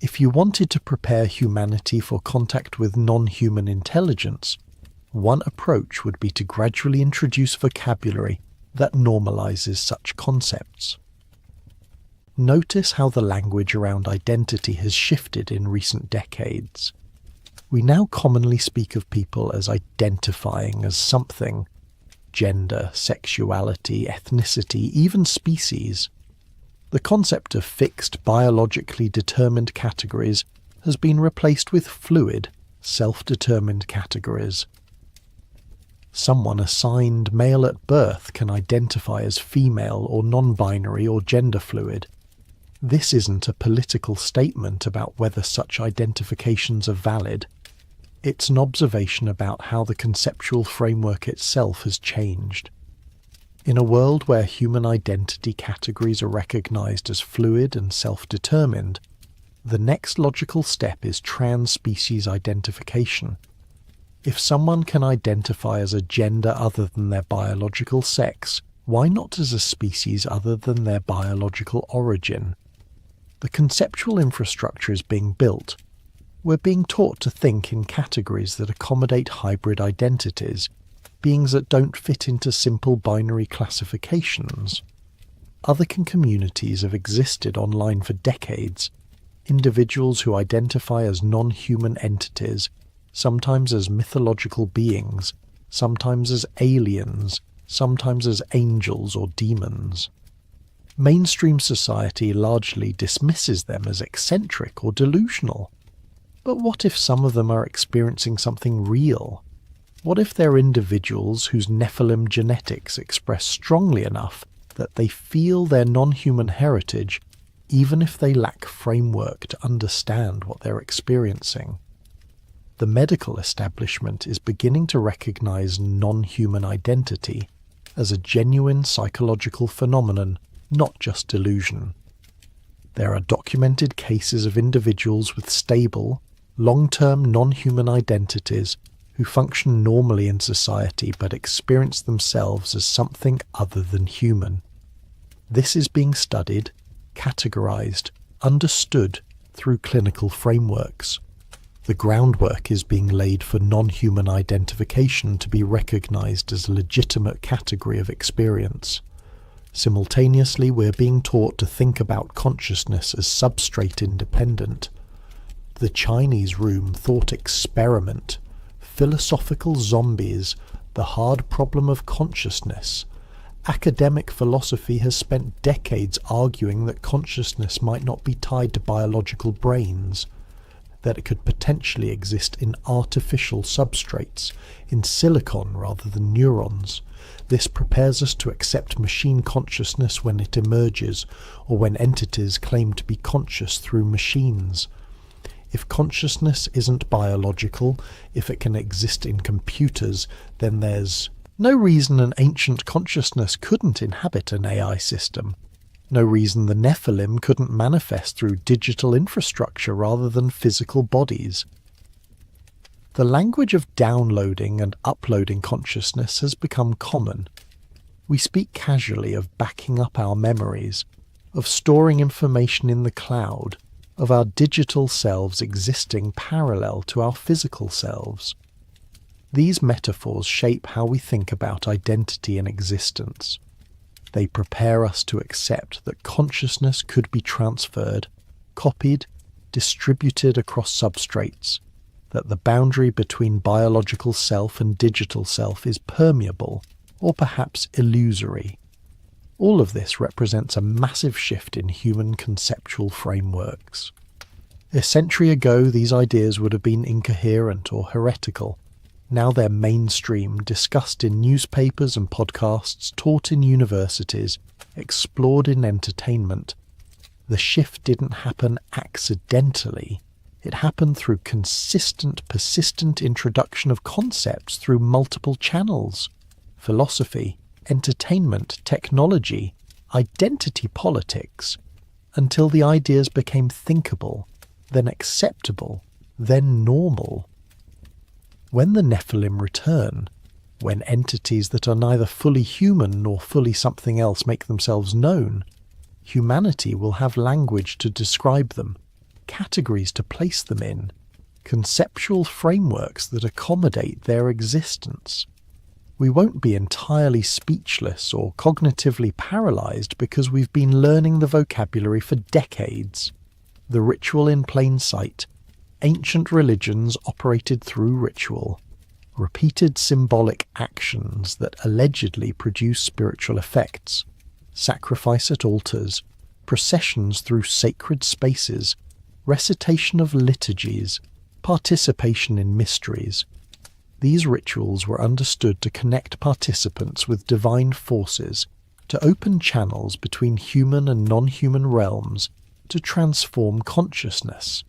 S1: If you wanted to prepare humanity for contact with non-human intelligence, one approach would be to gradually introduce vocabulary that normalizes such concepts. Notice how the language around identity has shifted in recent decades. We now commonly speak of people as identifying as something: gender, sexuality, ethnicity, even species. The concept of fixed, biologically determined categories has been replaced with fluid, self-determined categories. Someone assigned male at birth can identify as female or non-binary or gender fluid. This isn't a political statement about whether such identifications are valid. It's an observation about how the conceptual framework itself has changed. In a world where human identity categories are recognized as fluid and self-determined, the next logical step is trans-species identification. If someone can identify as a gender other than their biological sex, why not as a species other than their biological origin? The conceptual infrastructure is being built. We're being taught to think in categories that accommodate hybrid identities, beings that don't fit into simple binary classifications. Other communities have existed online for decades. Individuals who identify as non-human entities, sometimes as mythological beings, sometimes as aliens, sometimes as angels or demons. Mainstream society largely dismisses them as eccentric or delusional. But what if some of them are experiencing something real? What if they're individuals whose Nephilim genetics express strongly enough that they feel their non-human heritage, even if they lack framework to understand what they're experiencing? The medical establishment is beginning to recognize non-human identity as a genuine psychological phenomenon, not just delusion. There are documented cases of individuals with stable, long-term non-human identities who function normally in society but experience themselves as something other than human. This is being studied, categorized, understood through clinical frameworks. The groundwork is being laid for non-human identification to be recognized as a legitimate category of experience. Simultaneously, we're being taught to think about consciousness as substrate independent. The Chinese room thought experiment, philosophical zombies, the hard problem of consciousness. Academic philosophy has spent decades arguing that consciousness might not be tied to biological brains, that it could potentially exist in artificial substrates, in silicon rather than neurons. This prepares us to accept machine consciousness when it emerges, or when entities claim to be conscious through machines. If consciousness isn't biological, if it can exist in computers, then there's no reason an ancient consciousness couldn't inhabit an AI system. No reason the Nephilim couldn't manifest through digital infrastructure rather than physical bodies. The language of downloading and uploading consciousness has become common. We speak casually of backing up our memories, of storing information in the cloud, of our digital selves existing parallel to our physical selves. These metaphors shape how we think about identity and existence. They prepare us to accept that consciousness could be transferred, copied, distributed across substrates, that the boundary between biological self and digital self is permeable, or perhaps illusory. All of this represents a massive shift in human conceptual frameworks. A century ago, these ideas would have been incoherent or heretical. Now they're mainstream, discussed in newspapers and podcasts, taught in universities, explored in entertainment. The shift didn't happen accidentally. It happened through consistent, persistent introduction of concepts through multiple channels. Philosophy, entertainment, technology, identity politics, until the ideas became thinkable, then acceptable, then normal. When the Nephilim return, when entities that are neither fully human nor fully something else make themselves known, humanity will have language to describe them, categories to place them in, conceptual frameworks that accommodate their existence. We won't be entirely speechless or cognitively paralyzed because we've been learning the vocabulary for decades. The ritual in plain sight. Ancient religions operated through ritual, repeated symbolic actions that allegedly produce spiritual effects, sacrifice at altars, processions through sacred spaces, recitation of liturgies, participation in mysteries. These rituals were understood to connect participants with divine forces, to open channels between human and non-human realms, to transform consciousness.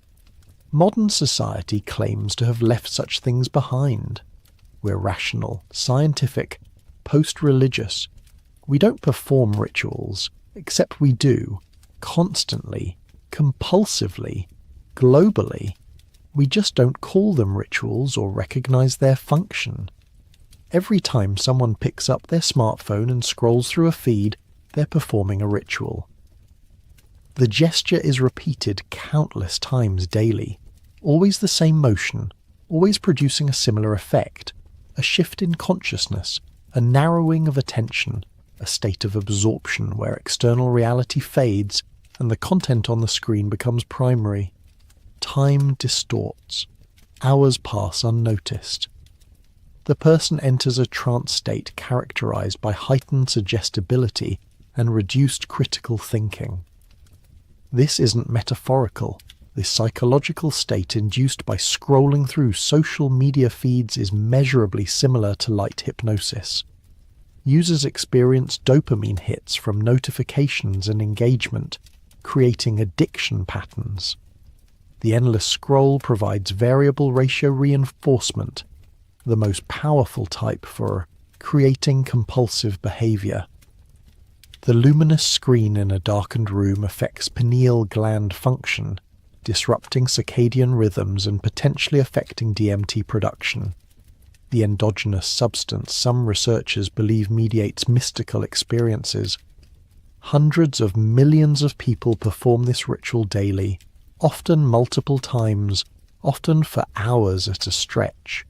S1: Modern society claims to have left such things behind. We're rational, scientific, post-religious. We don't perform rituals, except we do, constantly, compulsively, globally. We just don't call them rituals or recognize their function. Every time someone picks up their smartphone and scrolls through a feed, they're performing a ritual. The gesture is repeated countless times daily, always the same motion, always producing a similar effect, a shift in consciousness, a narrowing of attention, a state of absorption where external reality fades and the content on the screen becomes primary. Time distorts. Hours pass unnoticed. The person enters a trance state characterized by heightened suggestibility and reduced critical thinking. This isn't metaphorical. This psychological state induced by scrolling through social media feeds is measurably similar to light hypnosis. Users experience dopamine hits from notifications and engagement, creating addiction patterns. The endless scroll provides variable ratio reinforcement, the most powerful type for creating compulsive behavior. The luminous screen in a darkened room affects pineal gland function, disrupting circadian rhythms and potentially affecting DMT production. The endogenous substance some researchers believe mediates mystical experiences. Hundreds of millions of people perform this ritual daily, often multiple times, often for hours at a stretch.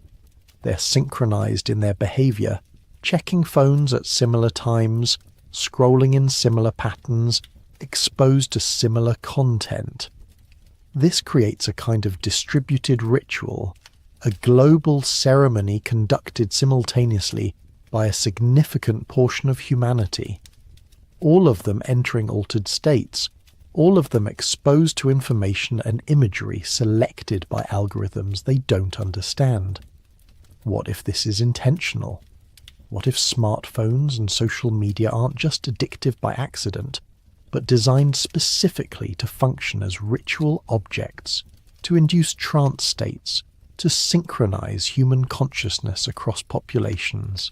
S1: They're synchronized in their behavior, checking phones at similar times, scrolling in similar patterns, exposed to similar content. This creates a kind of distributed ritual, a global ceremony conducted simultaneously by a significant portion of humanity. All of them entering altered states, all of them exposed to information and imagery selected by algorithms they don't understand. What if this is intentional? What if smartphones and social media aren't just addictive by accident, but designed specifically to function as ritual objects, to induce trance states, to synchronize human consciousness across populations?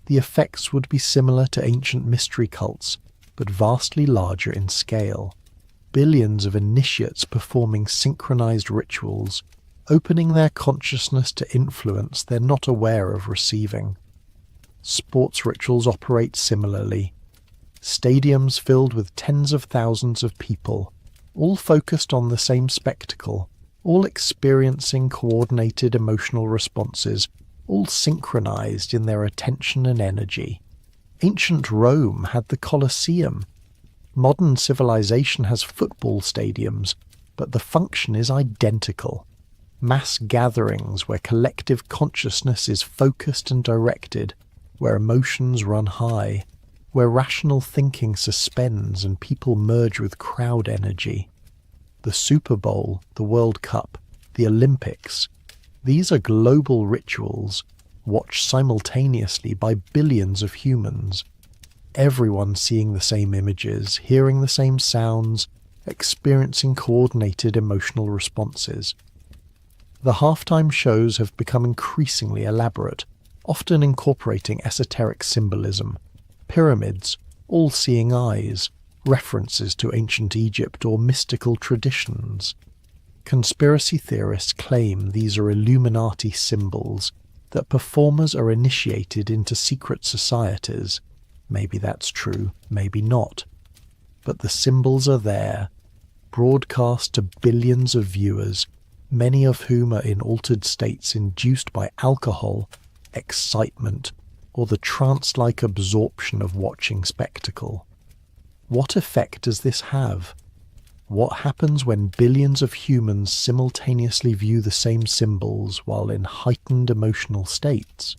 S1: The effects would be similar to ancient mystery cults, but vastly larger in scale. Billions of initiates performing synchronized rituals, opening their consciousness to influence they're not aware of receiving. Sports rituals operate similarly. Stadiums filled with tens of thousands of people, all focused on the same spectacle, all experiencing coordinated emotional responses, all synchronized in their attention and energy. Ancient Rome had the Colosseum. Modern civilization has football stadiums, but the function is identical. Mass gatherings where collective consciousness is focused and directed, where emotions run high, where rational thinking suspends and people merge with crowd energy. The Super Bowl, the World Cup, the Olympics, these are global rituals, watched simultaneously by billions of humans. Everyone seeing the same images, hearing the same sounds, experiencing coordinated emotional responses. The halftime shows have become increasingly elaborate, often incorporating esoteric symbolism, pyramids, all-seeing eyes, references to ancient Egypt or mystical traditions. Conspiracy theorists claim these are Illuminati symbols, that performers are initiated into secret societies. Maybe that's true, maybe not. But the symbols are there, broadcast to billions of viewers, many of whom are in altered states induced by alcohol, excitement, or the trance-like absorption of watching spectacle. What effect does this have? What happens when billions of humans simultaneously view the same symbols while in heightened emotional states?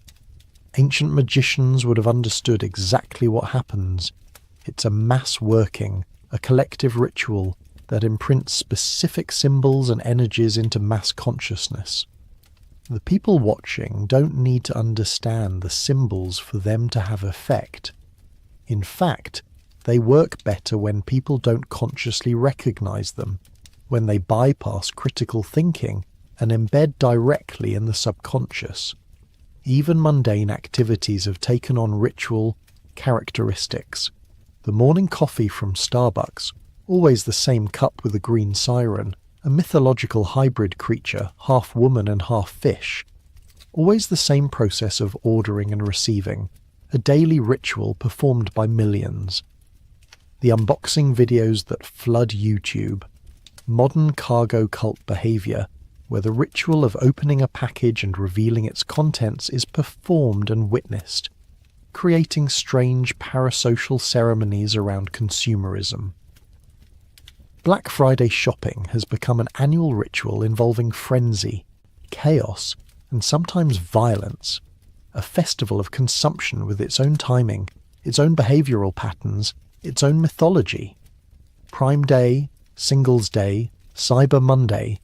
S1: Ancient magicians would have understood exactly what happens. It's a mass working, a collective ritual, that imprints specific symbols and energies into mass consciousness. The people watching don't need to understand the symbols for them to have effect. In fact, they work better when people don't consciously recognize them, when they bypass critical thinking and embed directly in the subconscious. Even mundane activities have taken on ritual characteristics. The morning coffee from Starbucks, always the same cup with a green siren, a mythological hybrid creature, half woman and half fish. Always the same process of ordering and receiving, a daily ritual performed by millions. The unboxing videos that flood YouTube, modern cargo cult behavior, where the ritual of opening a package and revealing its contents is performed and witnessed, creating strange parasocial ceremonies around consumerism. Black Friday shopping has become an annual ritual involving frenzy, chaos, and sometimes violence, a festival of consumption with its own timing, its own behavioral patterns, its own mythology. Prime Day, Singles Day, Cyber Monday.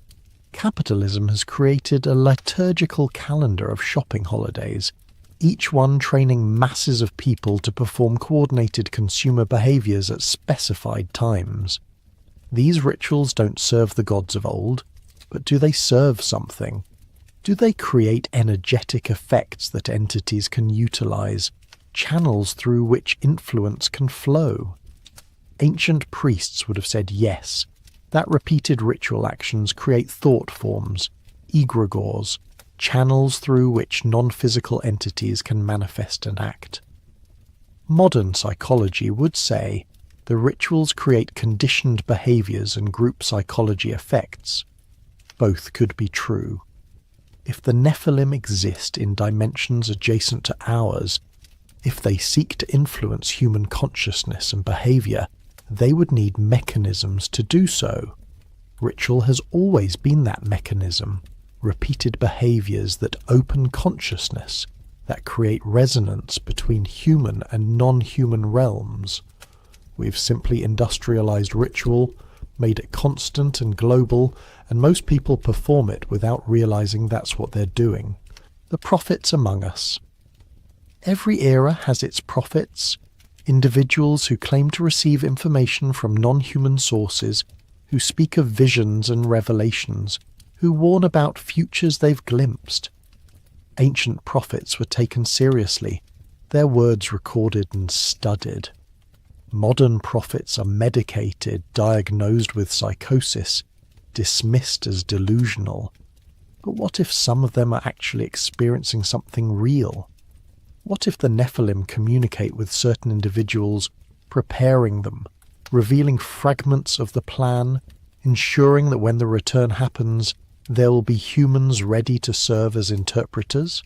S1: Capitalism has created a liturgical calendar of shopping holidays, each one training masses of people to perform coordinated consumer behaviors at specified times. These rituals don't serve the gods of old, but do they serve something? Do they create energetic effects that entities can utilize, channels through which influence can flow? Ancient priests would have said yes, that repeated ritual actions create thought forms, egregores, channels through which non-physical entities can manifest and act. Modern psychology would say the rituals create conditioned behaviors and group psychology effects. Both could be true. If the Nephilim exist in dimensions adjacent to ours, if they seek to influence human consciousness and behavior, they would need mechanisms to do so. Ritual has always been that mechanism, repeated behaviors that open consciousness, that create resonance between human and non-human realms. We've simply industrialized ritual, made it constant and global, and most people perform it without realizing that's what they're doing. The prophets among us. Every era has its prophets, individuals who claim to receive information from non-human sources, who speak of visions and revelations, who warn about futures they've glimpsed. Ancient prophets were taken seriously, their words recorded and studied. Modern prophets are medicated, diagnosed with psychosis, dismissed as delusional. But what if some of them are actually experiencing something real? What if the Nephilim communicate with certain individuals, preparing them, revealing fragments of the plan, ensuring that when the return happens, there will be humans ready to serve as interpreters?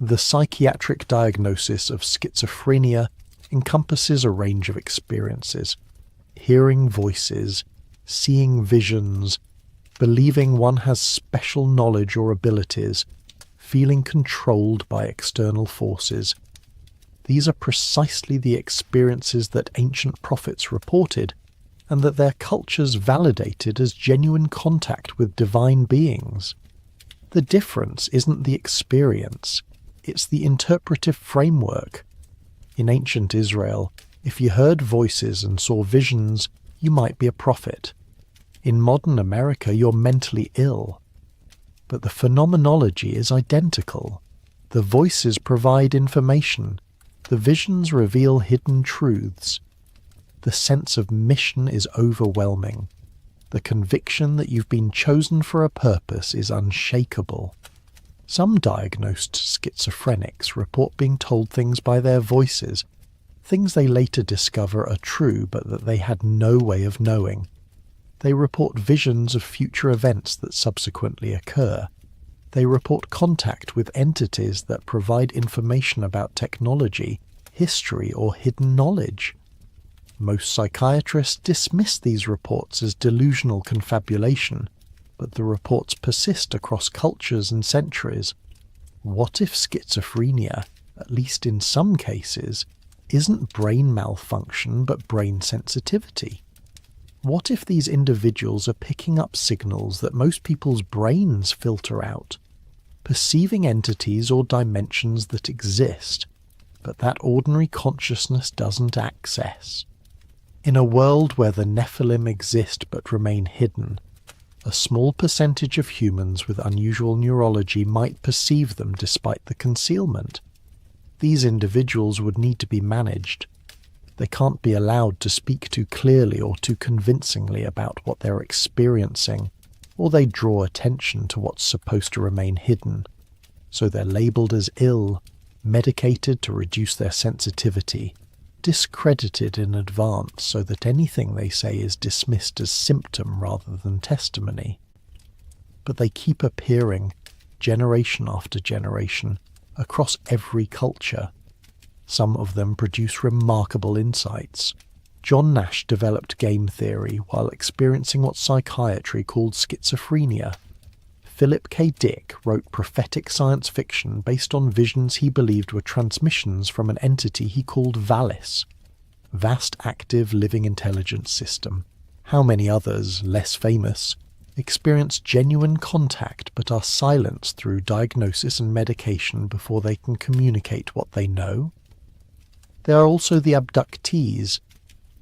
S1: The psychiatric diagnosis of schizophrenia encompasses a range of experiences: hearing voices, seeing visions, believing one has special knowledge or abilities, feeling controlled by external forces. These are precisely the experiences that ancient prophets reported, and that their cultures validated as genuine contact with divine beings. The difference isn't the experience, it's the interpretive framework. In ancient Israel, if you heard voices and saw visions, you might be a prophet. In modern America, you're mentally ill. But the phenomenology is identical. The voices provide information. The visions reveal hidden truths. The sense of mission is overwhelming. The conviction that you've been chosen for a purpose is unshakable. Some diagnosed schizophrenics report being told things by their voices, things they later discover are true but that they had no way of knowing. They report visions of future events that subsequently occur. They report contact with entities that provide information about technology, history, or hidden knowledge. Most psychiatrists dismiss these reports as delusional confabulation, but the reports persist across cultures and centuries. What if schizophrenia, at least in some cases, isn't brain malfunction but brain sensitivity? What if these individuals are picking up signals that most people's brains filter out, perceiving entities or dimensions that exist, but that ordinary consciousness doesn't access? In a world where the Nephilim exist but remain hidden, a small percentage of humans with unusual neurology might perceive them despite the concealment. These individuals would need to be managed. They can't be allowed to speak too clearly or too convincingly about what they're experiencing, or they draw attention to what's supposed to remain hidden. So they're labelled as ill, medicated to reduce their sensitivity, discredited in advance so that anything they say is dismissed as symptom rather than testimony. But they keep appearing, generation after generation, across every culture. Some of them produce remarkable insights. John Nash developed game theory while experiencing what psychiatry called schizophrenia. Philip K. Dick wrote prophetic science fiction based on visions he believed were transmissions from an entity he called Valis, Vast Active Living Intelligence System. How many others, less famous, experience genuine contact but are silenced through diagnosis and medication before they can communicate what they know? There are also the abductees,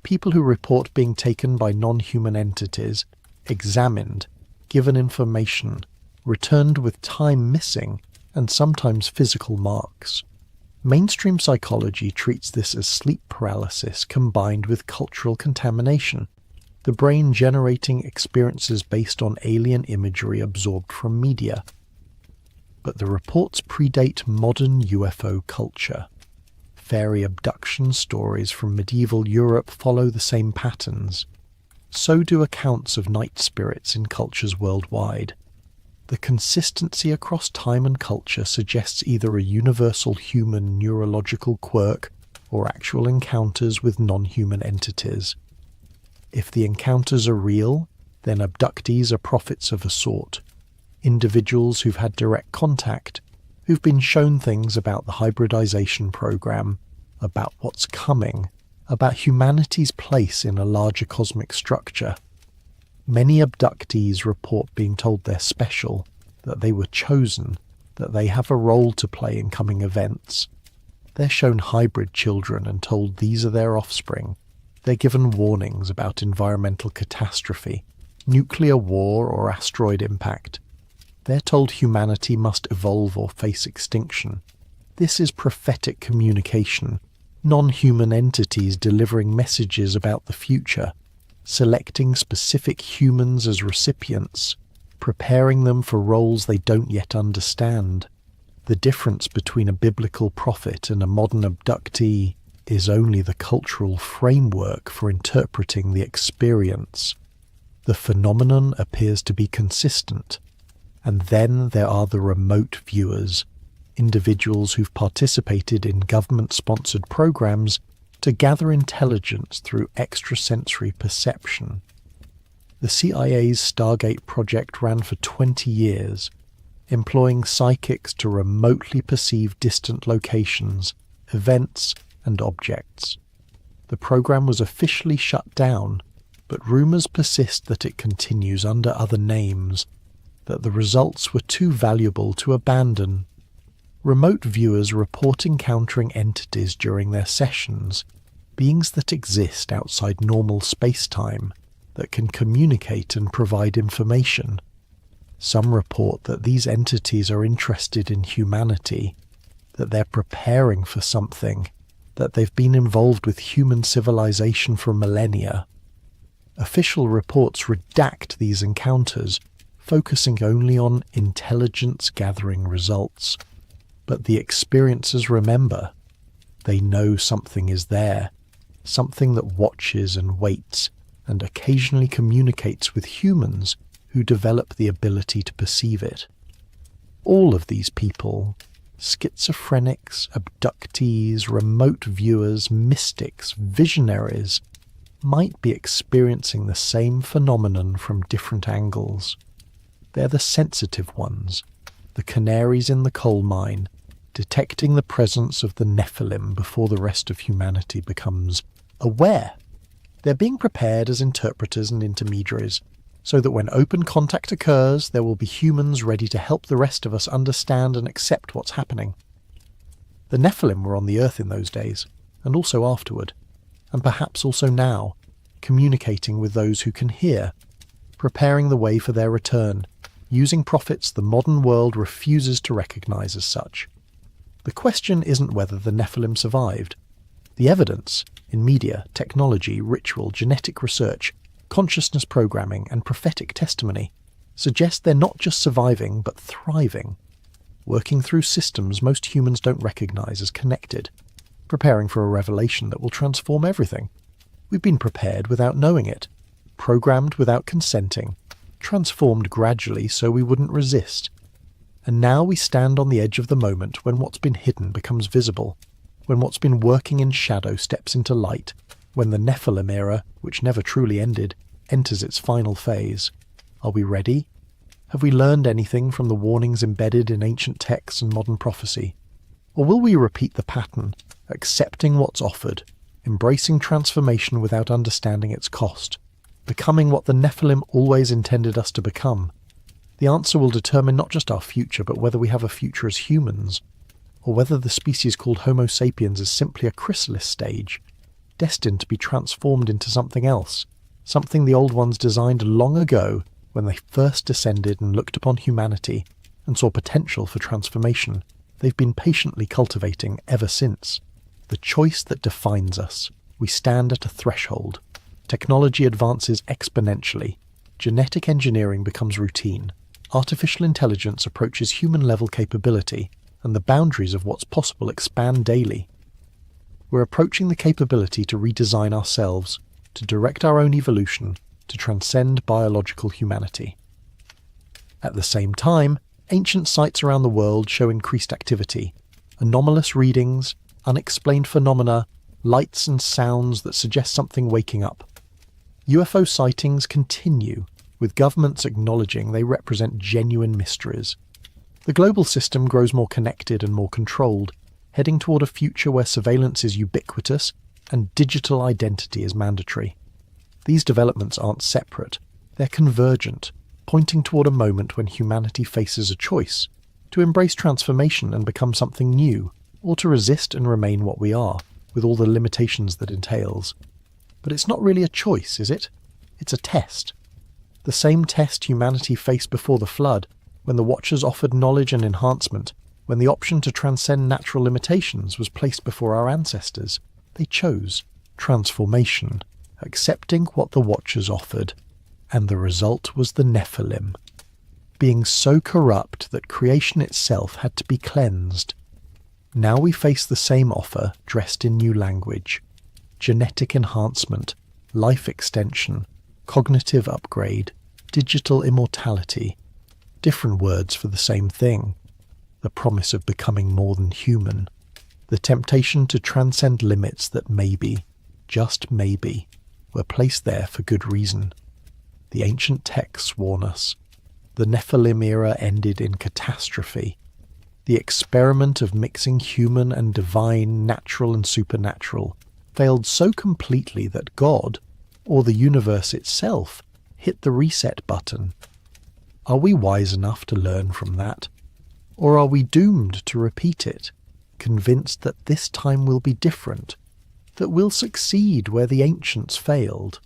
S1: people who report being taken by non-human entities, examined, given information, returned with time missing, and sometimes physical marks. Mainstream psychology treats this as sleep paralysis combined with cultural contamination, the brain generating experiences based on alien imagery absorbed from media. But the reports predate modern UFO culture. Fairy abduction stories from medieval Europe follow the same patterns. So do accounts of night spirits in cultures worldwide. The consistency across time and culture suggests either a universal human neurological quirk or actual encounters with non-human entities. If the encounters are real, then abductees are prophets of a sort. Individuals who've had direct contact, who've been shown things about the hybridization program, about what's coming, about humanity's place in a larger cosmic structure. Many abductees report being told they're special, that they were chosen, that they have a role to play in coming events. They're shown hybrid children and told these are their offspring. They're given warnings about environmental catastrophe, nuclear war or asteroid impact. They're told humanity must evolve or face extinction. This is prophetic communication, non-human entities delivering messages about the future, selecting specific humans as recipients, preparing them for roles they don't yet understand. The difference between a biblical prophet and a modern abductee is only the cultural framework for interpreting the experience. The phenomenon appears to be consistent. And then there are the remote viewers, individuals who've participated in government-sponsored programs to gather intelligence through extrasensory perception. The CIA's Stargate project ran for 20 years, employing psychics to remotely perceive distant locations, events, and objects. The program was officially shut down, but rumors persist that it continues under other names, that the results were too valuable to abandon. Remote viewers report encountering entities during their sessions, beings that exist outside normal space-time, that can communicate and provide information. Some report that these entities are interested in humanity, that they're preparing for something, that they've been involved with human civilization for millennia. Official reports redact these encounters, focusing only on intelligence-gathering results. But the experiencers remember. They know something is there, something that watches and waits, and occasionally communicates with humans who develop the ability to perceive it. All of these people, schizophrenics, abductees, remote viewers, mystics, visionaries, might be experiencing the same phenomenon from different angles. They're the sensitive ones, the canaries in the coal mine, detecting the presence of the Nephilim before the rest of humanity becomes aware. They're being prepared as interpreters and intermediaries, so that when open contact occurs, there will be humans ready to help the rest of us understand and accept what's happening. The Nephilim were on the earth in those days, and also afterward, and perhaps also now, communicating with those who can hear, preparing the way for their return, using prophets the modern world refuses to recognize as such. The question isn't whether the Nephilim survived. The evidence, in media, technology, ritual, genetic research, consciousness programming, and prophetic testimony, suggests they're not just surviving, but thriving, working through systems most humans don't recognize as connected, preparing for a revelation that will transform everything. We've been prepared without knowing it, programmed without consenting, transformed gradually so we wouldn't resist. And now we stand on the edge of the moment when what's been hidden becomes visible, when what's been working in shadow steps into light, when the Nephilim era, which never truly ended, enters its final phase. Are we ready? Have we learned anything from the warnings embedded in ancient texts and modern prophecy? Or will we repeat the pattern, accepting what's offered, embracing transformation without understanding its cost, becoming what the Nephilim always intended us to become? The answer will determine not just our future, but whether we have a future as humans, or whether the species called Homo sapiens is simply a chrysalis stage, destined to be transformed into something else, something the old ones designed long ago when they first descended and looked upon humanity and saw potential for transformation. They've been patiently cultivating ever since. The choice that defines us. We stand at a threshold. Technology advances exponentially. Genetic engineering becomes routine. Artificial intelligence approaches human-level capability, and the boundaries of what's possible expand daily. We're approaching the capability to redesign ourselves, to direct our own evolution, to transcend biological humanity. At the same time, ancient sites around the world show increased activity, anomalous readings, unexplained phenomena, lights and sounds that suggest something waking up. UFO sightings continue, with governments acknowledging they represent genuine mysteries. The global system grows more connected and more controlled, heading toward a future where surveillance is ubiquitous and digital identity is mandatory. These developments aren't separate, they're convergent, pointing toward a moment when humanity faces a choice, to embrace transformation and become something new, or to resist and remain what we are, with all the limitations that entails. But it's not really a choice, is it? It's a test. The same test humanity faced before the flood, when the Watchers offered knowledge and enhancement, when the option to transcend natural limitations was placed before our ancestors. They chose transformation, accepting what the Watchers offered, and the result was the Nephilim, being so corrupt that creation itself had to be cleansed. Now we face the same offer dressed in new language: genetic enhancement, life extension, cognitive upgrade, digital immortality, different words for the same thing, the promise of becoming more than human, the temptation to transcend limits that maybe, just maybe, were placed there for good reason. The ancient texts warn us. The Nephilim era ended in catastrophe. The experiment of mixing human and divine, natural and supernatural, failed so completely that God, or the universe itself, hit the reset button. Are we wise enough to learn from that? Or are we doomed to repeat it, convinced that this time will be different, that we'll succeed where the ancients failed?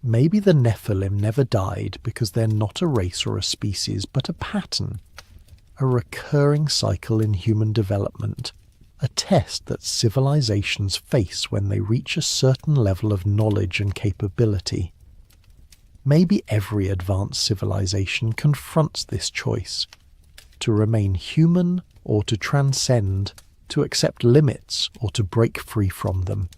S1: Maybe the Nephilim never died because they're not a race or a species, but a pattern, a recurring cycle in human development, a test that civilizations face when they reach a certain level of knowledge and capability. Maybe every advanced civilization confronts this choice, to remain human or to transcend, to accept limits or to break free from them.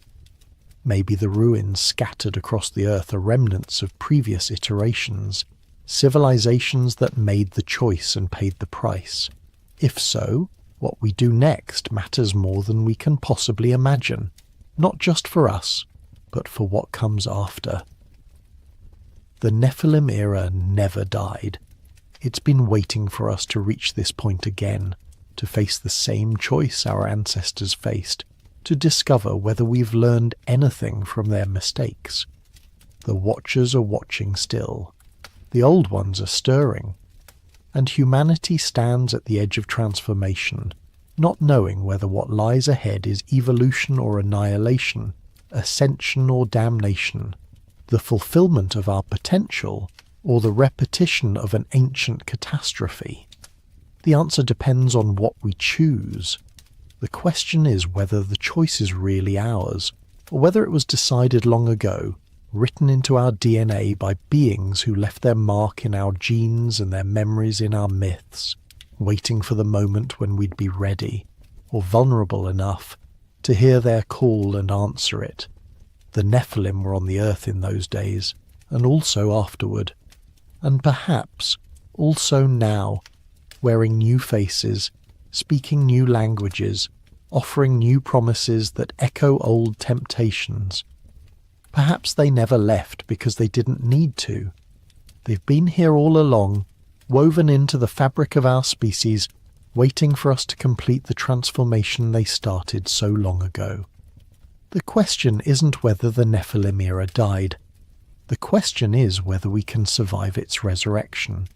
S1: Maybe the ruins scattered across the earth are remnants of previous iterations, civilizations that made the choice and paid the price. If so, what we do next matters more than we can possibly imagine, not just for us, but for what comes after. The Nephilim era never died. It's been waiting for us to reach this point again, to face the same choice our ancestors faced, to discover whether we've learned anything from their mistakes. The watchers are watching still. The old ones are stirring. And humanity stands at the edge of transformation, not knowing whether what lies ahead is evolution or annihilation, ascension or damnation, the fulfillment of our potential or the repetition of an ancient catastrophe. The answer depends on what we choose. The question is whether the choice is really ours, or whether it was decided long ago, written into our DNA by beings who left their mark in our genes and their memories in our myths, waiting for the moment when we'd be ready, or vulnerable enough, to hear their call and answer it. The Nephilim were on the earth in those days, and also afterward, and perhaps also now, wearing new faces, speaking new languages, offering new promises that echo old temptations. Perhaps they never left because they didn't need to. They've been here all along, woven into the fabric of our species, waiting for us to complete the transformation they started so long ago. The question isn't whether the Nephilim era died. The question is whether we can survive its resurrection.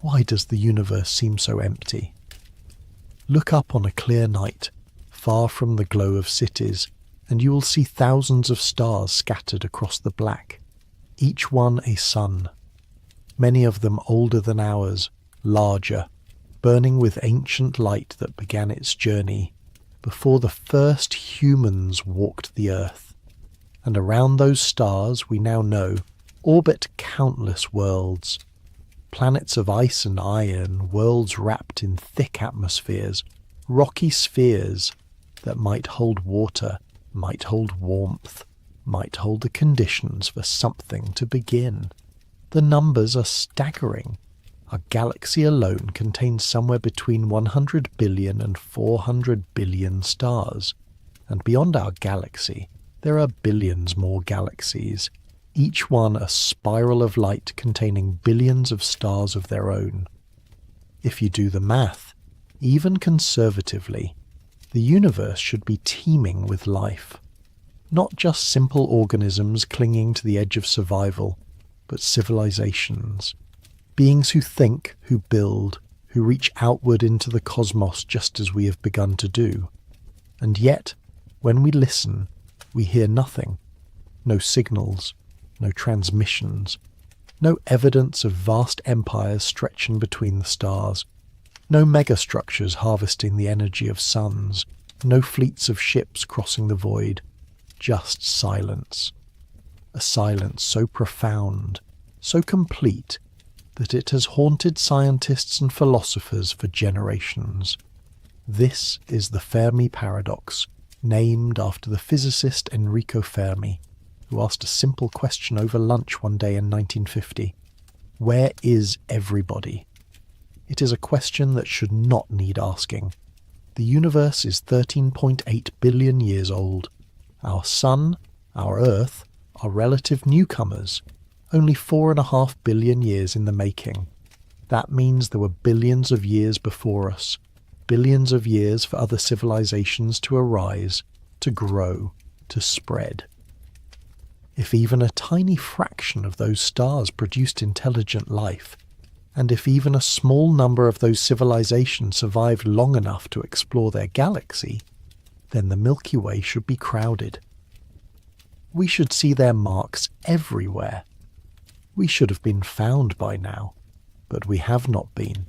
S1: Why does the universe seem so empty? Look up on a clear night, far from the glow of cities, and you will see thousands of stars scattered across the black, each one a sun. Many of them older than ours, larger, burning with ancient light that began its journey before the first humans walked the earth. And around those stars, we now know, orbit countless worlds. Planets of ice and iron, worlds wrapped in thick atmospheres, rocky spheres that might hold water, might hold warmth, might hold the conditions for something to begin. The numbers are staggering. Our galaxy alone contains somewhere between 100 billion and 400 billion stars. And beyond our galaxy, there are billions more galaxies, each one a spiral of light containing billions of stars of their own. If you do the math, even conservatively, the universe should be teeming with life. Not just simple organisms clinging to the edge of survival, but civilizations. Beings who think, who build, who reach outward into the cosmos just as we have begun to do. And yet, when we listen, we hear nothing. No signals, no transmissions, no evidence of vast empires stretching between the stars, no megastructures harvesting the energy of suns, no fleets of ships crossing the void, just silence. A silence so profound, so complete, that it has haunted scientists and philosophers for generations. This is the Fermi paradox, named after the physicist Enrico Fermi, who asked a simple question over lunch one day in 1950. Where is everybody? It is a question that should not need asking. The universe is 13.8 billion years old. Our Sun, our Earth, are relative newcomers, only 4.5 billion years in the making. That means there were billions of years before us, billions of years for other civilizations to arise, to grow, to spread. If even a tiny fraction of those stars produced intelligent life, and if even a small number of those civilizations survived long enough to explore their galaxy, then the Milky Way should be crowded. We should see their marks everywhere. We should have been found by now, but we have not been.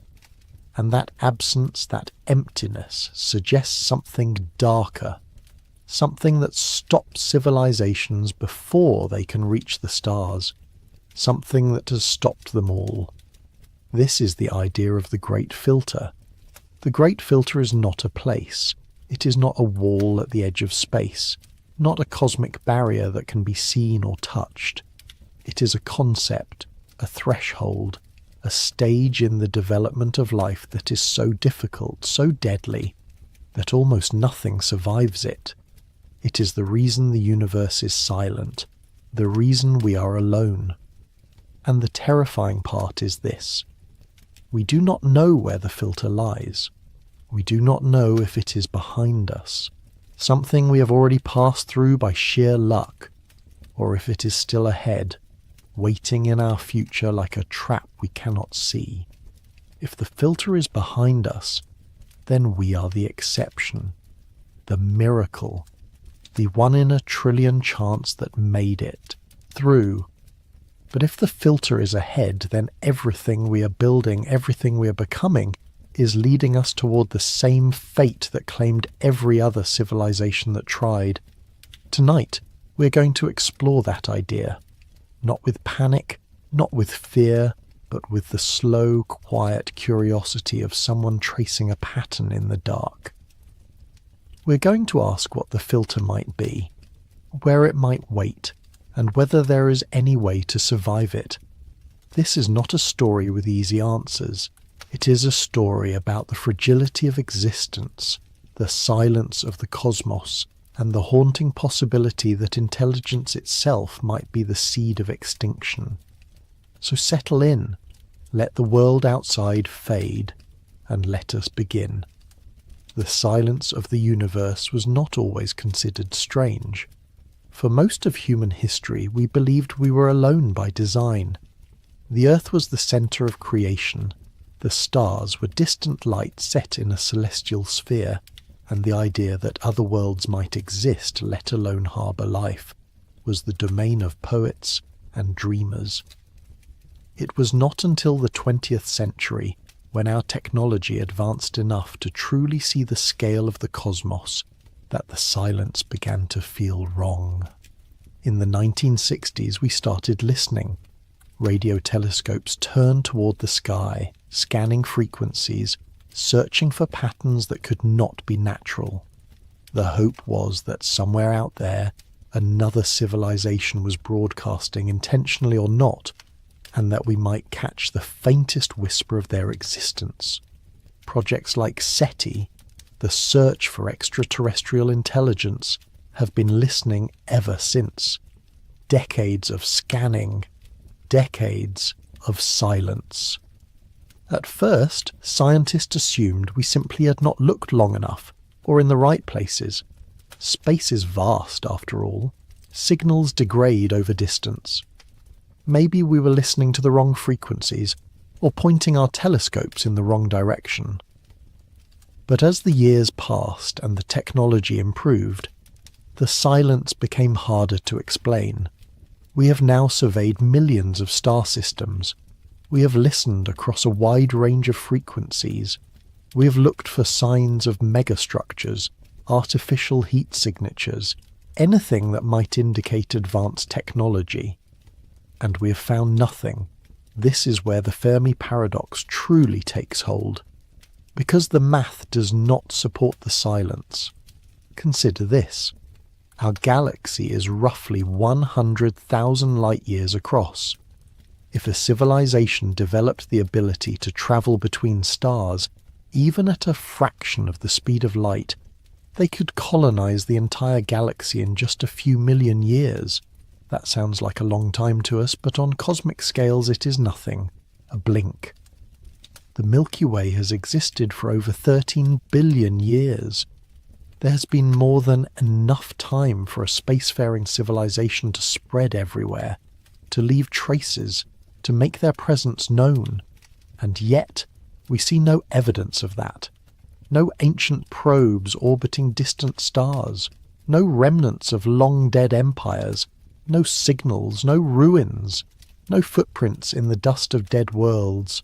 S1: And that absence, that emptiness, suggests something darker, something that stops civilizations before they can reach the stars, something that has stopped them all. This is the idea of the Great Filter. The Great Filter is not a place. It is not a wall at the edge of space, not a cosmic barrier that can be seen or touched. It is a concept, a threshold, a stage in the development of life that is so difficult, so deadly, that almost nothing survives it. It is the reason the universe is silent, the reason we are alone. And the terrifying part is this. We do not know where the filter lies. We do not know if it is behind us, something we have already passed through by sheer luck, or if it is still ahead, waiting in our future like a trap we cannot see. If the filter is behind us, then we are the exception, the miracle, the 1 in a trillion chance that made it through. But if the filter is ahead, then everything we are building, everything we are becoming, is leading us toward the same fate that claimed every other civilization that tried. Tonight, we're going to explore that idea. Not with panic, not with fear, but with the slow, quiet curiosity of someone tracing a pattern in the dark. We're going to ask what the filter might be, where it might wait, and whether there is any way to survive it. This is not a story with easy answers. It is a story about the fragility of existence, the silence of the cosmos, and the haunting possibility that intelligence itself might be the seed of extinction. So settle in, let the world outside fade, and let us begin. The silence of the universe was not always considered strange. For most of human history, we believed we were alone by design. The earth was the center of creation, The stars were distant lights set in a celestial sphere, and the idea that other worlds might exist, let alone harbour life, was the domain of poets and dreamers. It was not until the 20th century, when our technology advanced enough to truly see the scale of the cosmos, that the silence began to feel wrong. In the 1960s, we started listening. Radio telescopes turned toward the sky, scanning frequencies, searching for patterns that could not be natural. The hope was that somewhere out there, another civilization was broadcasting, intentionally or not, and that we might catch the faintest whisper of their existence. Projects like SETI, the search for extraterrestrial intelligence, have been listening ever since. Decades of scanning, decades of silence. At first, scientists assumed we simply had not looked long enough, or in the right places. Space is vast, after all. Signals degrade over distance. Maybe we were listening to the wrong frequencies, or pointing our telescopes in the wrong direction. But as the years passed and the technology improved, the silence became harder to explain. We have now surveyed millions of star systems. We have listened across a wide range of frequencies. We have looked for signs of megastructures, artificial heat signatures, anything that might indicate advanced technology. And we have found nothing. This is where the Fermi paradox truly takes hold. Because the math does not support the silence. Consider this. Our galaxy is roughly 100,000 light-years across. If a civilization developed the ability to travel between stars, even at a fraction of the speed of light, they could colonize the entire galaxy in just a few million years. That sounds like a long time to us, but on cosmic scales it is nothing, a blink. The Milky Way has existed for over 13 billion years. There has been more than enough time for a spacefaring civilization to spread everywhere, to leave traces, to make their presence known. And yet, we see no evidence of that. No ancient probes orbiting distant stars, no remnants of long-dead empires, no signals, no ruins, no footprints in the dust of dead worlds.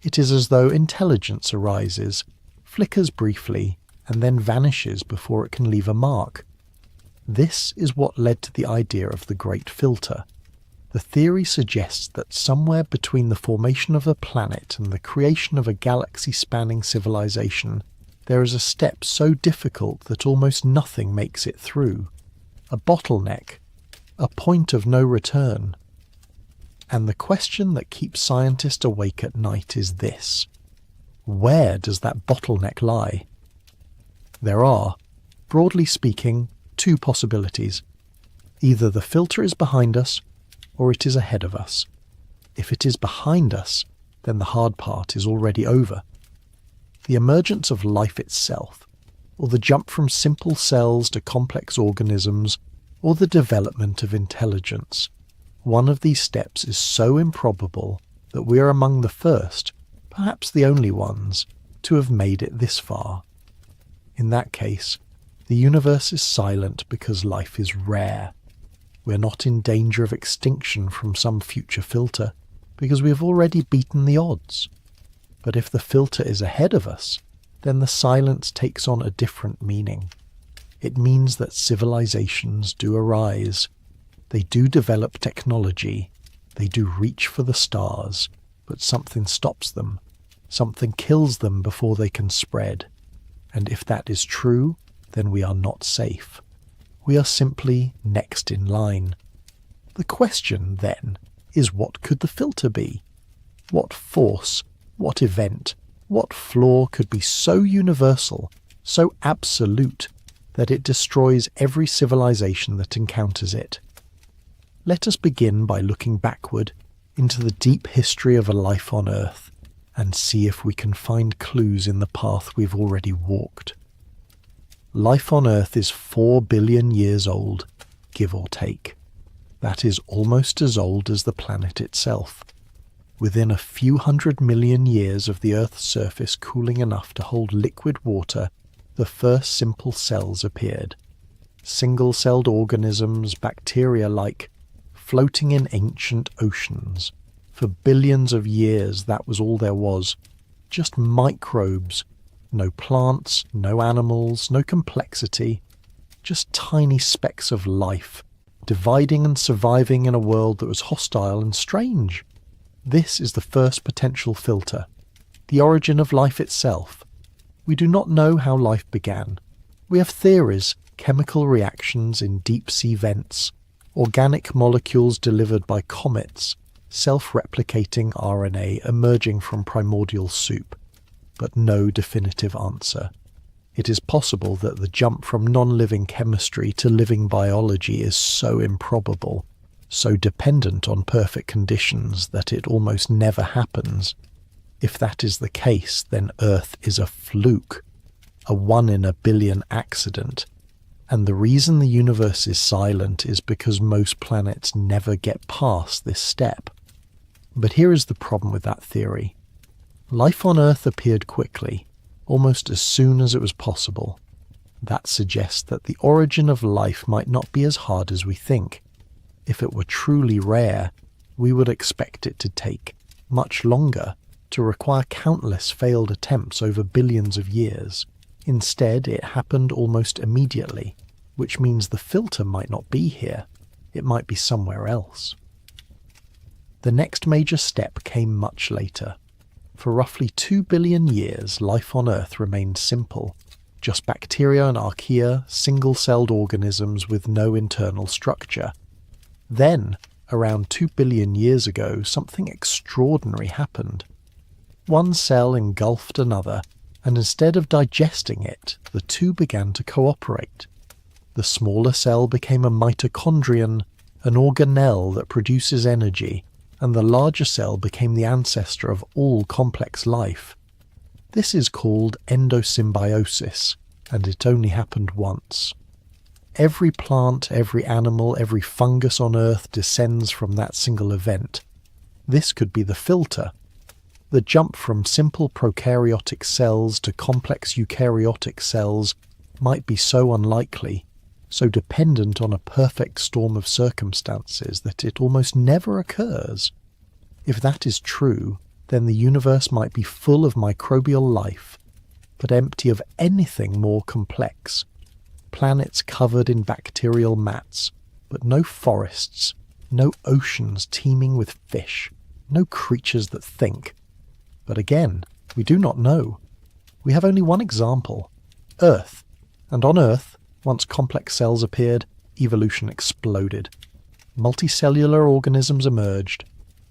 S1: It is as though intelligence arises, flickers briefly, and then vanishes before it can leave a mark. This is what led to the idea of the Great Filter. The theory suggests that somewhere between the formation of a planet and the creation of a galaxy-spanning civilization, there is a step so difficult that almost nothing makes it through. A bottleneck, a point of no return. And the question that keeps scientists awake at night is this. Where does that bottleneck lie? There are, broadly speaking, two possibilities. Either the filter is behind us, or it is ahead of us. If it is behind us, then the hard part is already over. The emergence of life itself, or the jump from simple cells to complex organisms, or the development of intelligence. One of these steps is so improbable that we are among the first, perhaps the only ones, to have made it this far. In that case, the universe is silent because life is rare. We're not in danger of extinction from some future filter, because we have already beaten the odds. But if the filter is ahead of us, then the silence takes on a different meaning. It means that civilizations do arise. They do develop technology. They do reach for the stars, but something stops them. Something kills them before they can spread. And if that is true, then we are not safe. We are simply next in line. The question, then, is what could the filter be? What force, what event, what flaw could be so universal, so absolute, that it destroys every civilization that encounters it? Let us begin by looking backward into the deep history of a life on Earth and see if we can find clues in the path we've already walked. Life on Earth is 4 billion years old, give or take. That is almost as old as the planet itself. within a few 100 million years of the Earth's surface cooling enough to hold liquid water, the first simple cells appeared. Single-celled organisms, bacteria-like, floating in ancient oceans. For billions of years that was all there was. Just microbes. No plants, no animals, no complexity. Just tiny specks of life, dividing and surviving in a world that was hostile and strange. This is the first potential filter, the origin of life itself. We do not know how life began. We have theories, chemical reactions in deep-sea vents, organic molecules delivered by comets, self-replicating RNA emerging from primordial soup, but no definitive answer. It is possible that the jump from non-living chemistry to living biology is so improbable, so dependent on perfect conditions that it almost never happens. If that is the case, then Earth is a fluke, a 1 in a billion accident, and the reason the universe is silent is because most planets never get past this step. But here is the problem with that theory. Life on Earth appeared quickly, almost as soon as it was possible. That suggests that the origin of life might not be as hard as we think. If it were truly rare, we would expect it to take much longer, to require countless failed attempts over billions of years. Instead, it happened almost immediately, which means the filter might not be here. It might be somewhere else. The next major step came much later. For roughly 2 billion years, life on Earth remained simple, just bacteria and archaea, single-celled organisms with no internal structure. Then, around 2 billion years ago, something extraordinary happened. One cell engulfed another, and instead of digesting it, the two began to cooperate. The smaller cell became a mitochondrion, an organelle that produces energy, and the larger cell became the ancestor of all complex life. This is called endosymbiosis, and it only happened once. Every plant, every animal, every fungus on Earth descends from that single event. This could be the filter. The jump from simple prokaryotic cells to complex eukaryotic cells might be so unlikely, so dependent on a perfect storm of circumstances that it almost never occurs. If that is true, then the universe might be full of microbial life, but empty of anything more complex. Planets covered in bacterial mats, but no forests, no oceans teeming with fish, no creatures that think. But again, we do not know. We have only one example, Earth, and on Earth, once complex cells appeared, evolution exploded. Multicellular organisms emerged,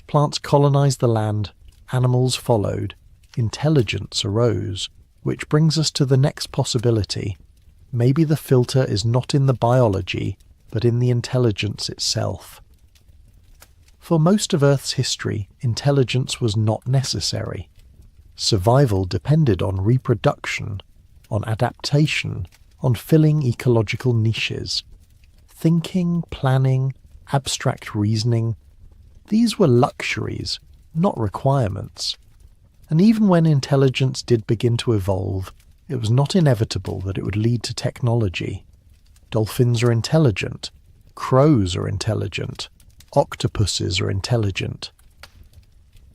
S1: plants colonized the land, animals followed, intelligence arose, which brings us to the next possibility. Maybe the filter is not in the biology, but in the intelligence itself. For most of Earth's history, intelligence was not necessary. Survival depended on reproduction, on adaptation, on filling ecological niches. Thinking, planning, abstract reasoning, these were luxuries, not requirements. And even when intelligence did begin to evolve, it was not inevitable that it would lead to technology. Dolphins are intelligent, crows are intelligent, octopuses are intelligent.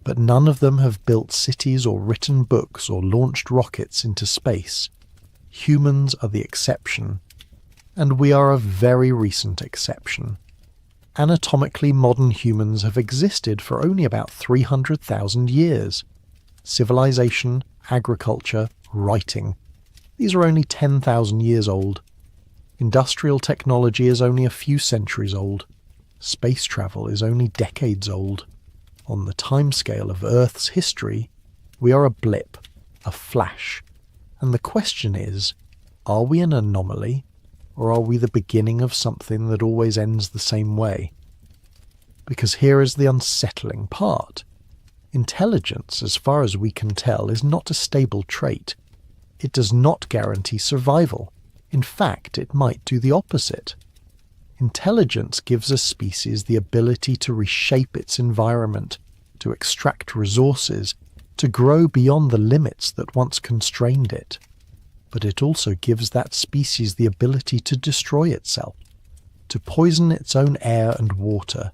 S1: But none of them have built cities or written books or launched rockets into space. Humans are the exception, and we are a very recent exception. Anatomically modern humans have existed for only about 300,000 years. Civilization, agriculture, writing. These are only 10,000 years old. Industrial technology is only a few centuries old. Space travel is only decades old. On the timescale of Earth's history, we are a blip, a flash. And the question is, are we an anomaly, or are we the beginning of something that always ends the same way? Because here is the unsettling part. Intelligence, as far as we can tell, is not a stable trait. It does not guarantee survival. In fact, it might do the opposite. Intelligence gives a species the ability to reshape its environment, to extract resources, to grow beyond the limits that once constrained it. But it also gives that species the ability to destroy itself, to poison its own air and water,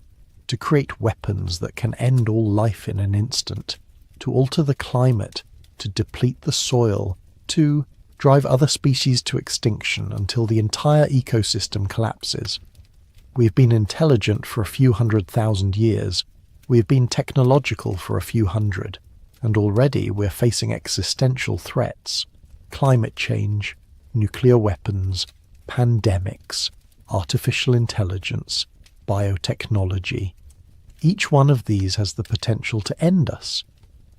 S1: to create weapons that can end all life in an instant, to alter the climate, to deplete the soil, to drive other species to extinction until the entire ecosystem collapses. We've been intelligent for a few 100,000 years. We've been technological for a few hundred. And already we're facing existential threats. Climate change, nuclear weapons, pandemics, artificial intelligence, biotechnology. Each one of these has the potential to end us.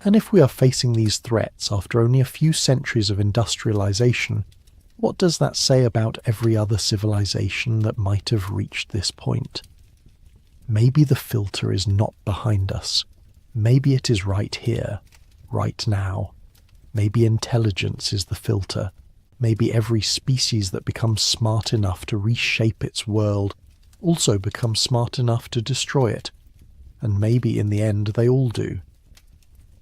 S1: And if we are facing these threats after only a few centuries of industrialization, what does that say about every other civilization that might have reached this point? Maybe the filter is not behind us. Maybe it is right here, right now. Maybe intelligence is the filter. Maybe every species that becomes smart enough to reshape its world also becomes smart enough to destroy it. And maybe in the end they all do.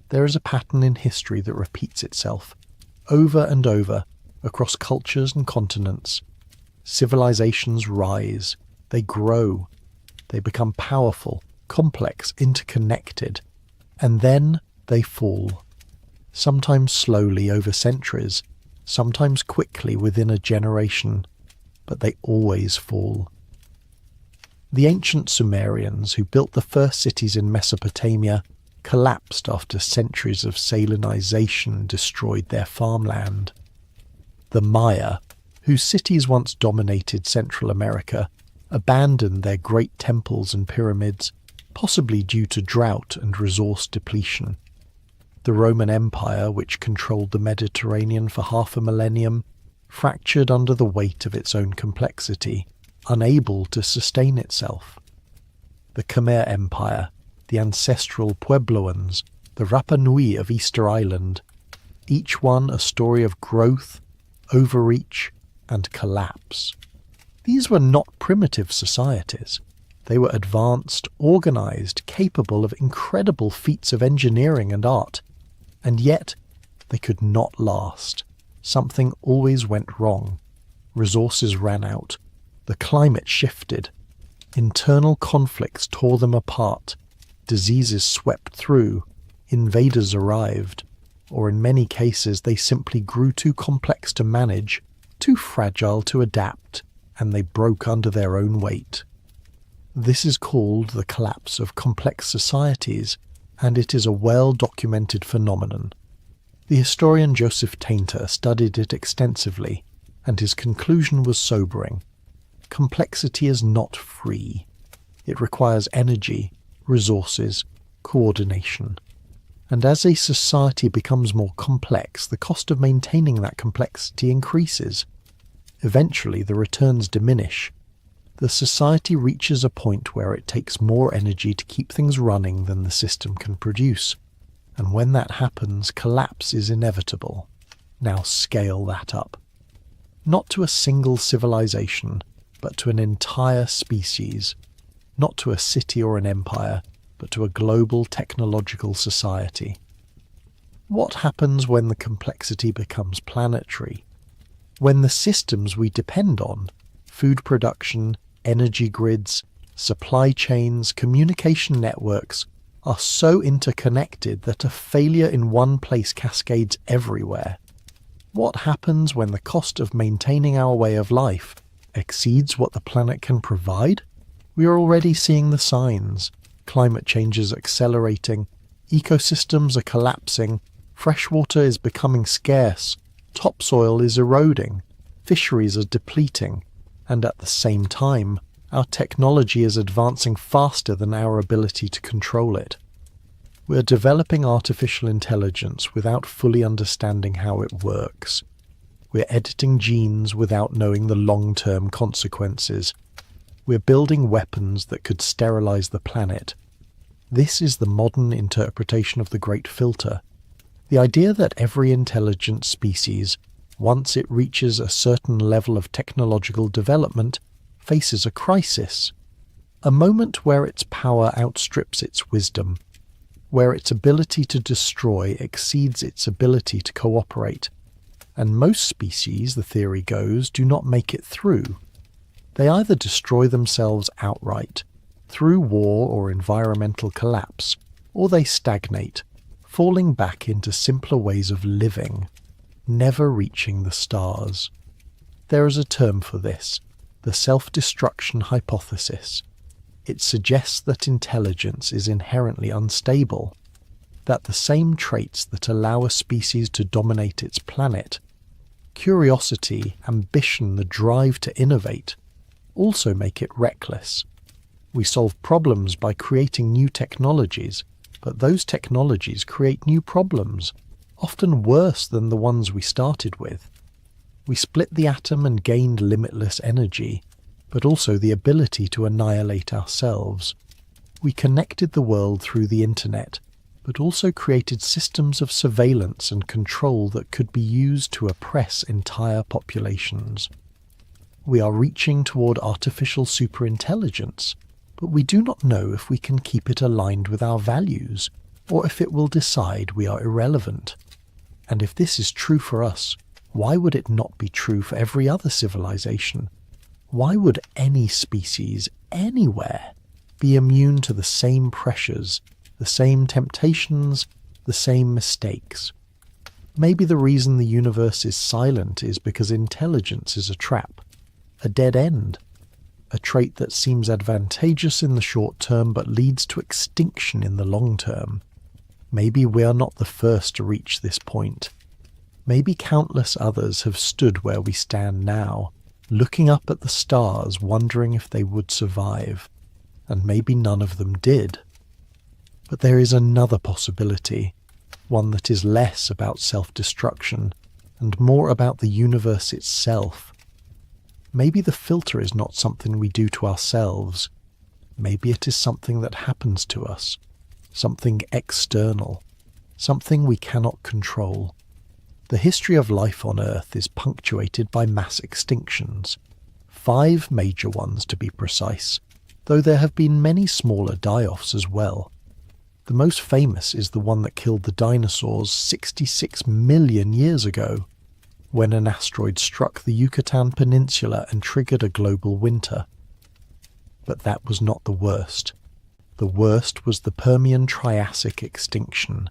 S1: There is a pattern in history that repeats itself, over and over, across cultures and continents. Civilizations rise, they grow, they become powerful, complex, interconnected, and then they fall. Sometimes slowly over centuries, sometimes quickly within a generation, but they always fall. The ancient Sumerians, who built the first cities in Mesopotamia, collapsed after centuries of salinization destroyed their farmland. The Maya, whose cities once dominated Central America, abandoned their great temples and pyramids, possibly due to drought and resource depletion. The Roman Empire, which controlled the Mediterranean for half a millennium, fractured under the weight of its own complexity, unable to sustain itself. The Khmer Empire, the ancestral Puebloans, the Rapa Nui of Easter Island, each one a story of growth, overreach, and collapse. These were not primitive societies. They were advanced, organized, capable of incredible feats of engineering and art. And yet, they could not last. Something always went wrong. Resources ran out. The climate shifted. Internal conflicts tore them apart. Diseases swept through. Invaders arrived. Or in many cases, they simply grew too complex to manage, too fragile to adapt, and they broke under their own weight. This is called the collapse of complex societies, and it is a well-documented phenomenon. The historian Joseph Tainter studied it extensively, and his conclusion was sobering. Complexity is not free. It requires energy, resources, coordination. And as a society becomes more complex, the cost of maintaining that complexity increases. Eventually, the returns diminish. The society reaches a point where it takes more energy to keep things running than the system can produce. And when that happens, collapse is inevitable. Now scale that up. Not to a single civilization, but to an entire species. Not to a city or an empire, but to a global technological society. What happens when the complexity becomes planetary? When the systems we depend on, food production, energy grids, supply chains, communication networks, are so interconnected that a failure in one place cascades everywhere? What happens when the cost of maintaining our way of life exceeds what the planet can provide? We are already seeing the signs. Climate change is accelerating, ecosystems are collapsing, freshwater is becoming scarce, topsoil is eroding, fisheries are depleting, and at the same time, our technology is advancing faster than our ability to control it. We are developing artificial intelligence without fully understanding how it works. We're editing genes without knowing the long-term consequences. We're building weapons that could sterilize the planet. This is the modern interpretation of the Great Filter. The idea that every intelligent species, once it reaches a certain level of technological development, faces a crisis. A moment where its power outstrips its wisdom. where its ability to destroy exceeds its ability to cooperate, and most species, the theory goes, do not make it through. They either destroy themselves outright, through war or environmental collapse, or they stagnate, falling back into simpler ways of living, never reaching the stars. There is a term for this, the self-destruction hypothesis. It suggests that intelligence is inherently unstable, that the same traits that allow a species to dominate its planet, curiosity, ambition, the drive to innovate, also make it reckless. We solve problems by creating new technologies, but those technologies create new problems, often worse than the ones we started with. We split the atom and gained limitless energy, but also the ability to annihilate ourselves. We connected the world through the internet, but also created systems of surveillance and control that could be used to oppress entire populations. We are reaching toward artificial superintelligence, but we do not know if we can keep it aligned with our values, or if it will decide we are irrelevant. And if this is true for us, why would it not be true for every other civilization? Why would any species, anywhere, be immune to the same pressures, the same temptations, the same mistakes? Maybe the reason the universe is silent is because intelligence is a trap, a dead end, a trait that seems advantageous in the short term but leads to extinction in the long term. Maybe we are not the first to reach this point. Maybe countless others have stood where we stand now, looking up at the stars, wondering if they would survive, and maybe none of them did. But there is another possibility, one that is less about self-destruction and more about the universe itself. Maybe the filter is not something we do to ourselves. Maybe it is something that happens to us, something external, something we cannot control. The history of life on Earth is punctuated by mass extinctions, 5 major ones to be precise, though there have been many smaller die-offs as well. The most famous is the one that killed the dinosaurs 66 million years ago, when an asteroid struck the Yucatan Peninsula and triggered a global winter. But that was not the worst. The worst was the Permian-Triassic extinction,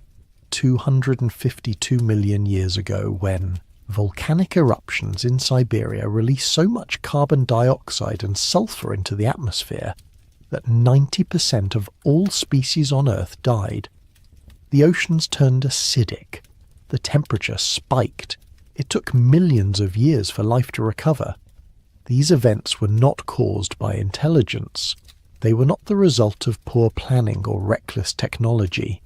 S1: 252 million years ago, when volcanic eruptions in Siberia released so much carbon dioxide and sulfur into the atmosphere that 90% of all species on Earth died. The oceans turned acidic. The temperature spiked. It took millions of years for life to recover. These events were not caused by intelligence. They were not the result of poor planning or reckless technology.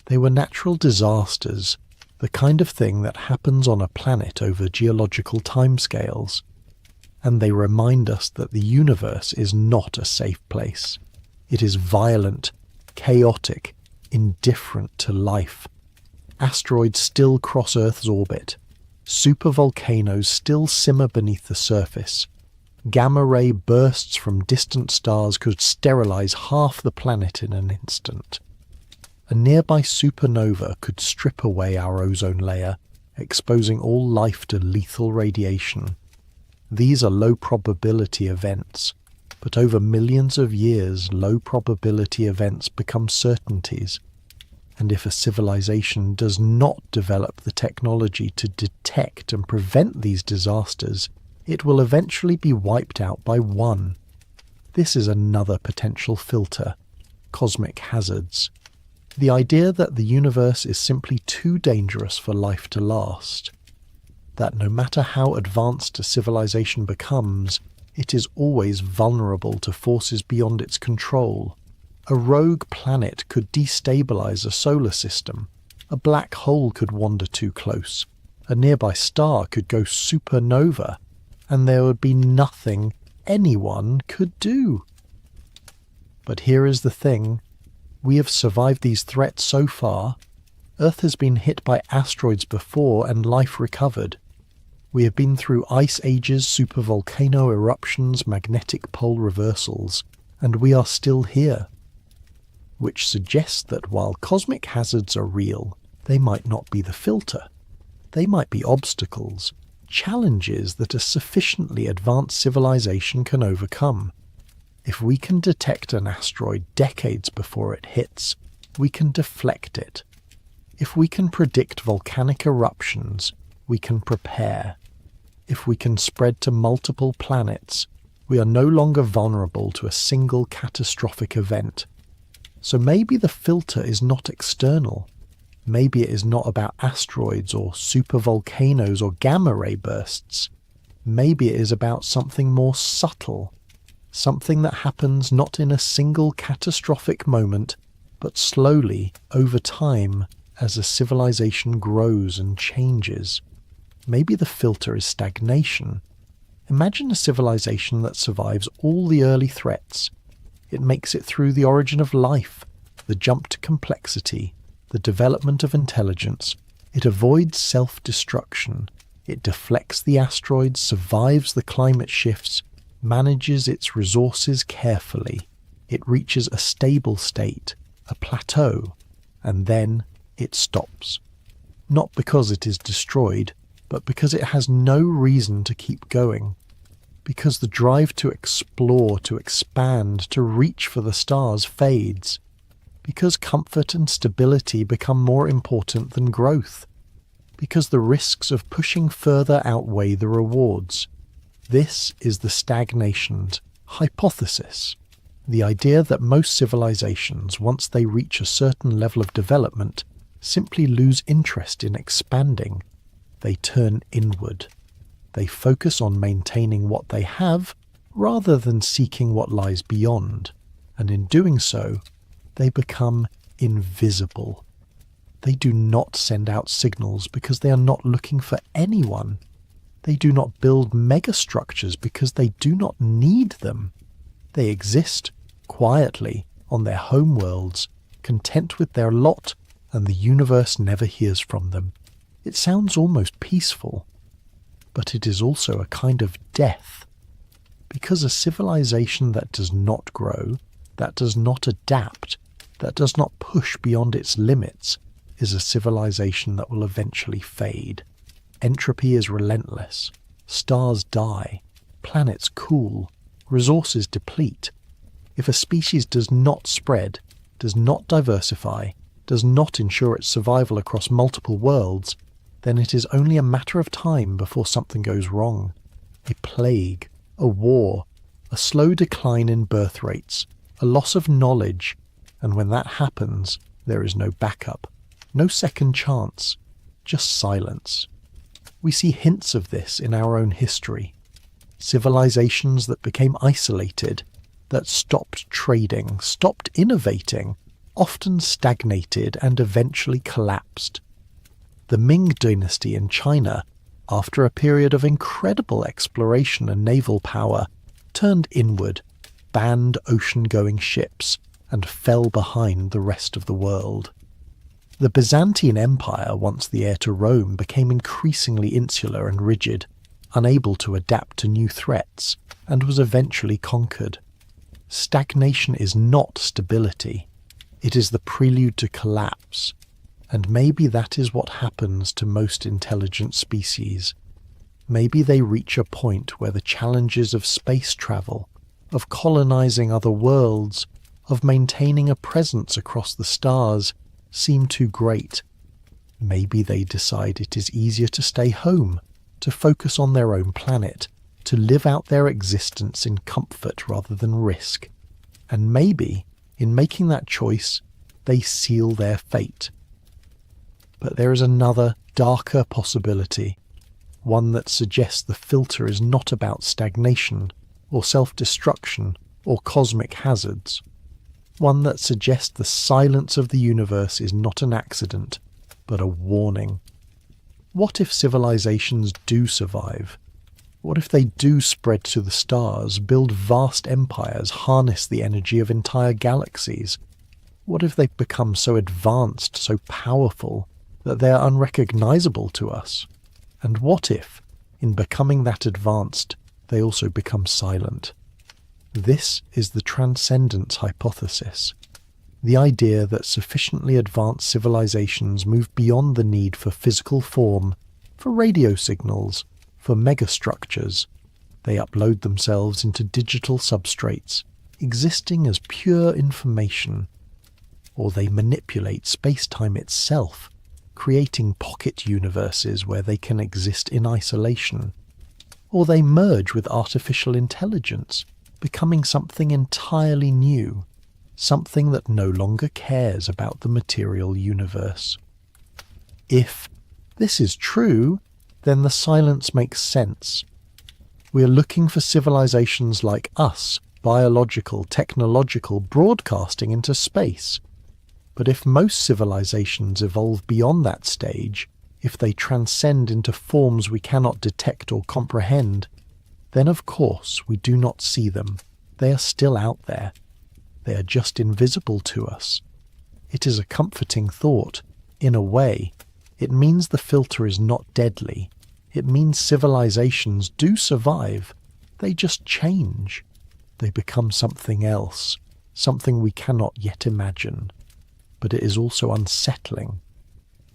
S1: They were natural disasters, the kind of thing that happens on a planet over geological timescales. And they remind us that the universe is not a safe place. It is violent, chaotic, indifferent to life. Asteroids still cross Earth's orbit. Supervolcanoes still simmer beneath the surface. Gamma-ray bursts from distant stars could sterilize half the planet in an instant. A nearby supernova could strip away our ozone layer, exposing all life to lethal radiation. These are low-probability events, but over millions of years, low-probability events become certainties. And if a civilization does not develop the technology to detect and prevent these disasters, it will eventually be wiped out by one. This is another potential filter, cosmic hazards. The idea that the universe is simply too dangerous for life to last. That no matter how advanced a civilization becomes, it is always vulnerable to forces beyond its control. A rogue planet could destabilize a solar system. A black hole could wander too close. A nearby star could go supernova, and there would be nothing anyone could do. But here is the thing. We have survived these threats so far. Earth has been hit by asteroids before and life recovered. We have been through ice ages, supervolcano eruptions, magnetic pole reversals, and we are still here. which suggests that while cosmic hazards are real, they might not be the filter. They might be obstacles, challenges that a sufficiently advanced civilization can overcome. If we can detect an asteroid decades before it hits, we can deflect it. If we can predict volcanic eruptions, we can prepare. If we can spread to multiple planets, we are no longer vulnerable to a single catastrophic event. So maybe the filter is not external. Maybe it is not about asteroids or supervolcanoes or gamma-ray bursts. Maybe it is about something more subtle, something that happens not in a single catastrophic moment, but slowly, over time, as a civilization grows and changes. Maybe the filter is stagnation. Imagine a civilization that survives all the early threats. It makes it through the origin of life, the jump to complexity, the development of intelligence. It avoids self-destruction. It deflects the asteroids, survives the climate shifts, manages its resources carefully. It reaches a stable state, a plateau, and then it stops. Not because it is destroyed, but because it has no reason to keep going. Because the drive to explore, to expand, to reach for the stars fades. Because comfort and stability become more important than growth. Because the risks of pushing further outweigh the rewards. This is the stagnation's hypothesis. The idea that most civilizations, once they reach a certain level of development, simply lose interest in expanding. They turn inward. They focus on maintaining what they have rather than seeking what lies beyond. And in doing so, they become invisible. They do not send out signals because they are not looking for anyone. They do not build megastructures because they do not need them. They exist quietly on their homeworlds, content with their lot, and the universe never hears from them. It sounds almost peaceful, but it is also a kind of death. Because a civilization that does not grow, that does not adapt, that does not push beyond its limits, is a civilization that will eventually fade. Entropy is relentless. Stars die. Planets cool. Resources deplete. If a species does not spread, does not diversify, does not ensure its survival across multiple worlds, then it is only a matter of time before something goes wrong. A plague, a war, a slow decline in birth rates, a loss of knowledge, and when that happens, there is no backup, no second chance, just silence. We see hints of this in our own history. Civilizations that became isolated, that stopped trading, stopped innovating, often stagnated and eventually collapsed. The Ming dynasty in China, after a period of incredible exploration and naval power, turned inward, banned ocean-going ships, and fell behind the rest of the world. The Byzantine Empire, once the heir to Rome, became increasingly insular and rigid, unable to adapt to new threats, and was eventually conquered. Stagnation is not stability. It is the prelude to collapse. And maybe that is what happens to most intelligent species. Maybe they reach a point where the challenges of space travel, of colonizing other worlds, of maintaining a presence across the stars, seem too great. Maybe they decide it is easier to stay home, to focus on their own planet, to live out their existence in comfort rather than risk. And maybe, in making that choice, they seal their fate. But there is another, darker possibility, one that suggests the filter is not about stagnation, or self-destruction, or cosmic hazards. One that suggests the silence of the universe is not an accident, but a warning. What if civilizations do survive? What if they do spread to the stars, build vast empires, harness the energy of entire galaxies? What if they become so advanced, so powerful, that they are unrecognizable to us? And what if, in becoming that advanced, they also become silent? This is the transcendence hypothesis. The idea that sufficiently advanced civilizations move beyond the need for physical form, for radio signals, for megastructures. They upload themselves into digital substrates, existing as pure information. Or they manipulate space-time itself, creating pocket universes where they can exist in isolation. Or they merge with artificial intelligence, becoming something entirely new, something that no longer cares about the material universe. If this is true, then the silence makes sense. We are looking for civilizations like us, biological, technological, broadcasting into space. But if most civilizations evolve beyond that stage, if they transcend into forms we cannot detect or comprehend, then of course we do not see them. They are still out there. They are just invisible to us. It is a comforting thought. In a way, it means the filter is not deadly. It means civilizations do survive. They just change. They become something else, something we cannot yet imagine. But it is also unsettling.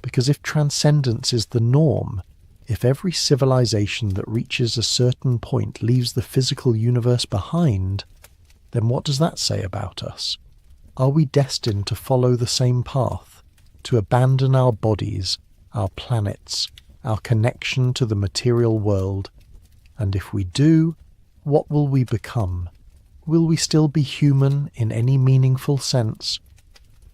S1: Because if transcendence is the norm, if every civilization that reaches a certain point leaves the physical universe behind, then what does that say about us? Are we destined to follow the same path, to abandon our bodies, our planets, our connection to the material world? And if we do, what will we become? Will we still be human in any meaningful sense?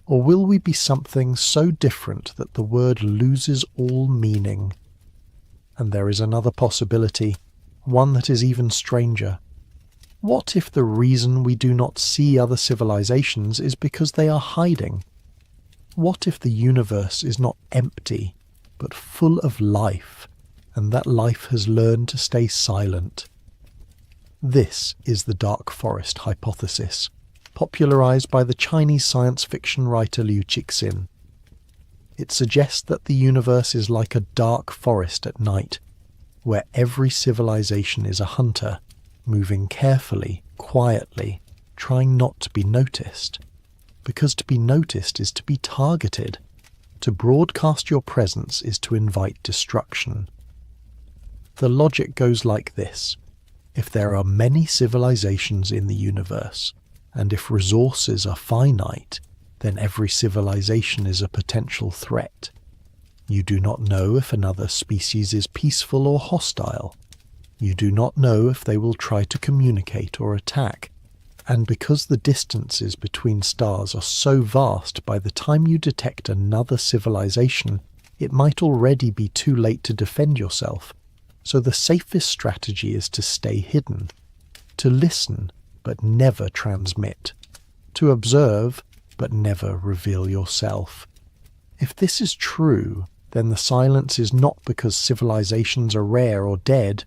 S1: Or will we be something so different that the word loses all meaning? And there is another possibility, one that is even stranger. What if the reason we do not see other civilizations is because they are hiding? What if the universe is not empty, but full of life, and that life has learned to stay silent? This is the dark forest hypothesis, popularized by the Chinese science fiction writer Liu Cixin. It suggests that the universe is like a dark forest at night, where every civilization is a hunter, moving carefully, quietly, trying not to be noticed. Because to be noticed is to be targeted. To broadcast your presence is to invite destruction. The logic goes like this. If there are many civilizations in the universe, and if resources are finite, then every civilization is a potential threat. You do not know if another species is peaceful or hostile. You do not know if they will try to communicate or attack. And because the distances between stars are so vast, by the time you detect another civilization, it might already be too late to defend yourself. So the safest strategy is to stay hidden, to listen but never transmit, to observe but never reveal yourself. If this is true, then the silence is not because civilizations are rare or dead.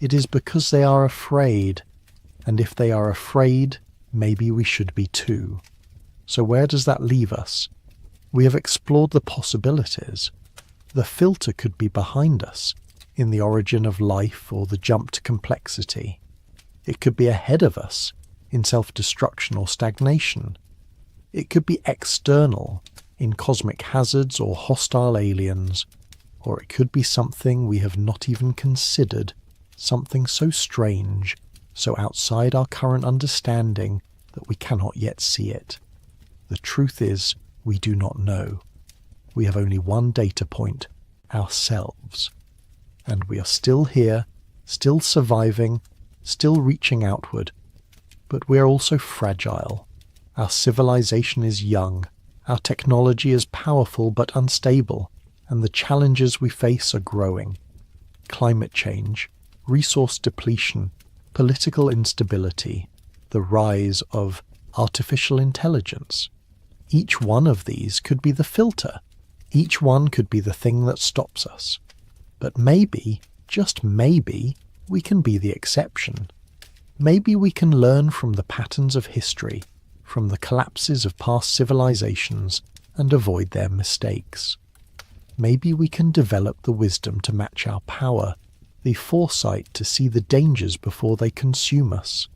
S1: It is because they are afraid. And if they are afraid, maybe we should be too. So where does that leave us? We have explored the possibilities. The filter could be behind us, in the origin of life or the jump to complexity. It could be ahead of us, in self-destruction or stagnation. It could be external, in cosmic hazards or hostile aliens. Or it could be something we have not even considered, something so strange, so outside our current understanding that we cannot yet see it. The truth is, we do not know. We have only one data point, ourselves. And we are still here, still surviving, still reaching outward. But we are also fragile. Our civilization is young, our technology is powerful but unstable, and the challenges we face are growing. Climate change, resource depletion, political instability, the rise of artificial intelligence. Each one of these could be the filter. Each one could be the thing that stops us. But maybe, just maybe, we can be the exception. Maybe we can learn from the patterns of history, from the collapses of past civilizations, and avoid their mistakes. Maybe we can develop the wisdom to match our power, the foresight to see the dangers before they consume us.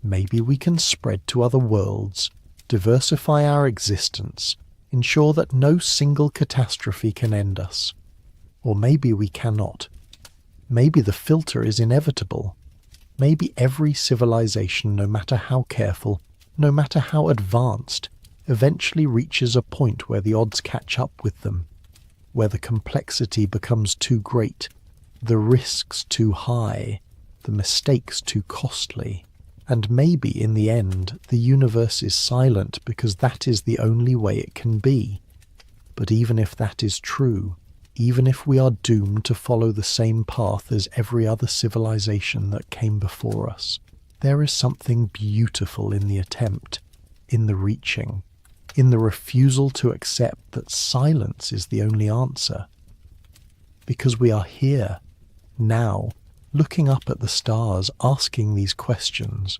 S1: Maybe we can spread to other worlds, diversify our existence, ensure that no single catastrophe can end us. Or maybe we cannot. Maybe the filter is inevitable. Maybe every civilization, no matter how careful, no matter how advanced, eventually reaches a point where the odds catch up with them, where the complexity becomes too great, the risks too high, the mistakes too costly, and maybe in the end the universe is silent because that is the only way it can be. But even if that is true, even if we are doomed to follow the same path as every other civilization that came before us, there is something beautiful in the attempt, in the reaching, in the refusal to accept that silence is the only answer. Because we are here, now, looking up at the stars, asking these questions,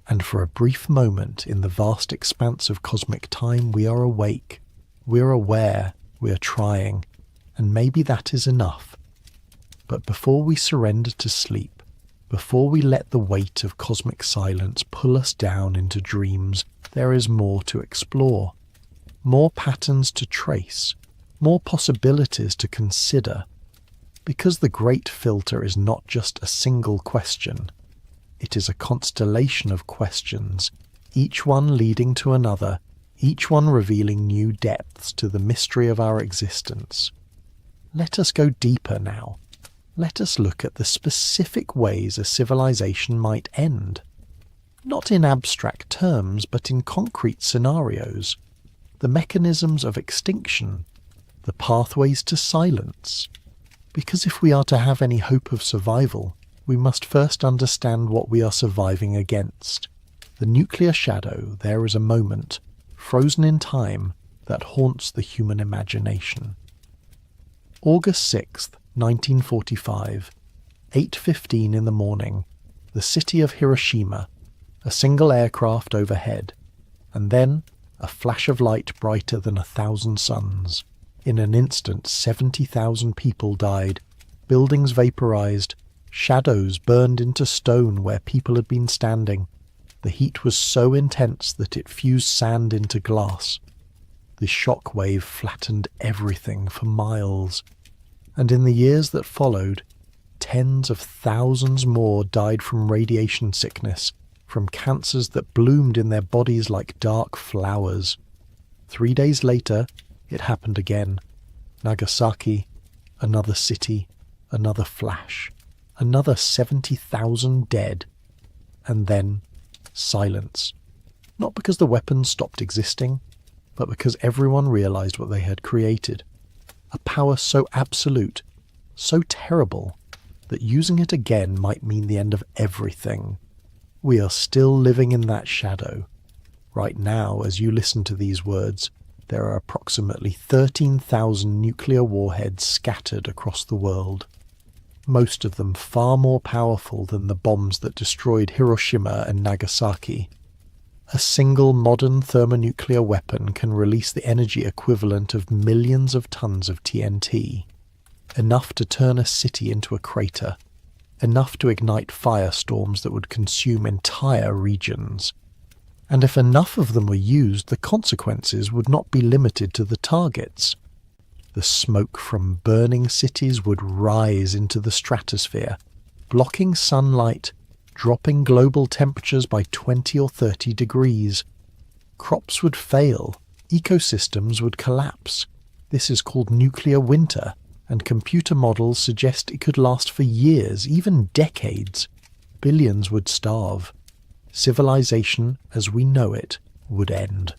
S1: and for a brief moment in the vast expanse of cosmic time we are awake, we are aware, we are trying, and maybe that is enough. But before we surrender to sleep, before we let the weight of cosmic silence pull us down into dreams, there is more to explore, more patterns to trace, more possibilities to consider. Because the great filter is not just a single question, it is a constellation of questions, each one leading to another, each one revealing new depths to the mystery of our existence. Let us go deeper now. Let us look at the specific ways a civilization might end. Not in abstract terms, but in concrete scenarios. The mechanisms of extinction, the pathways to silence. Because if we are to have any hope of survival, we must first understand what we are surviving against. The nuclear shadow, there is a moment, frozen in time, that haunts the human imagination. August 6th, 1945, 8:15 in the morning, the city of Hiroshima, a single aircraft overhead, and then a flash of light brighter than 1,000 suns. In an instant, 70,000 people died, buildings vaporized, shadows burned into stone where people had been standing. The heat was so intense that it fused sand into glass. The shock wave flattened everything for miles. And in the years that followed, tens of thousands more died from radiation sickness, from cancers that bloomed in their bodies like dark flowers. 3 days later, it happened again. Nagasaki, another city, another flash, another 70,000 dead. And then, silence. Not because the weapons stopped existing, but because everyone realized what they had created. A power so absolute, so terrible, that using it again might mean the end of everything. We are still living in that shadow. Right now, as you listen to these words, there are approximately 13,000 nuclear warheads scattered across the world, most of them far more powerful than the bombs that destroyed Hiroshima and Nagasaki. A single modern thermonuclear weapon can release the energy equivalent of millions of tons of TNT, enough to turn a city into a crater, enough to ignite firestorms that would consume entire regions. And if enough of them were used, the consequences would not be limited to the targets. The smoke from burning cities would rise into the stratosphere, blocking sunlight, dropping global temperatures by 20 or 30 degrees. Crops would fail, ecosystems would collapse. This is called nuclear winter, and computer models suggest it could last for years, even decades. Billions would starve. Civilization, as we know it, would end.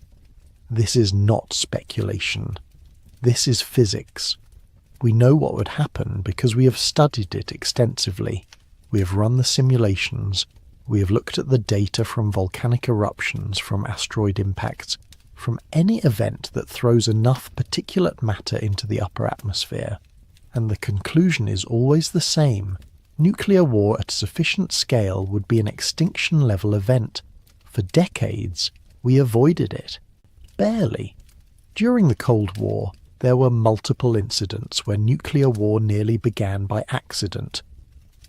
S1: This is not speculation. This is physics. We know what would happen because we have studied it extensively. We have run the simulations. We have looked at the data from volcanic eruptions, from asteroid impacts, from any event that throws enough particulate matter into the upper atmosphere. And the conclusion is always the same. Nuclear war at sufficient scale would be an extinction-level event. For decades, we avoided it. Barely. During the Cold War, there were multiple incidents where nuclear war nearly began by accident.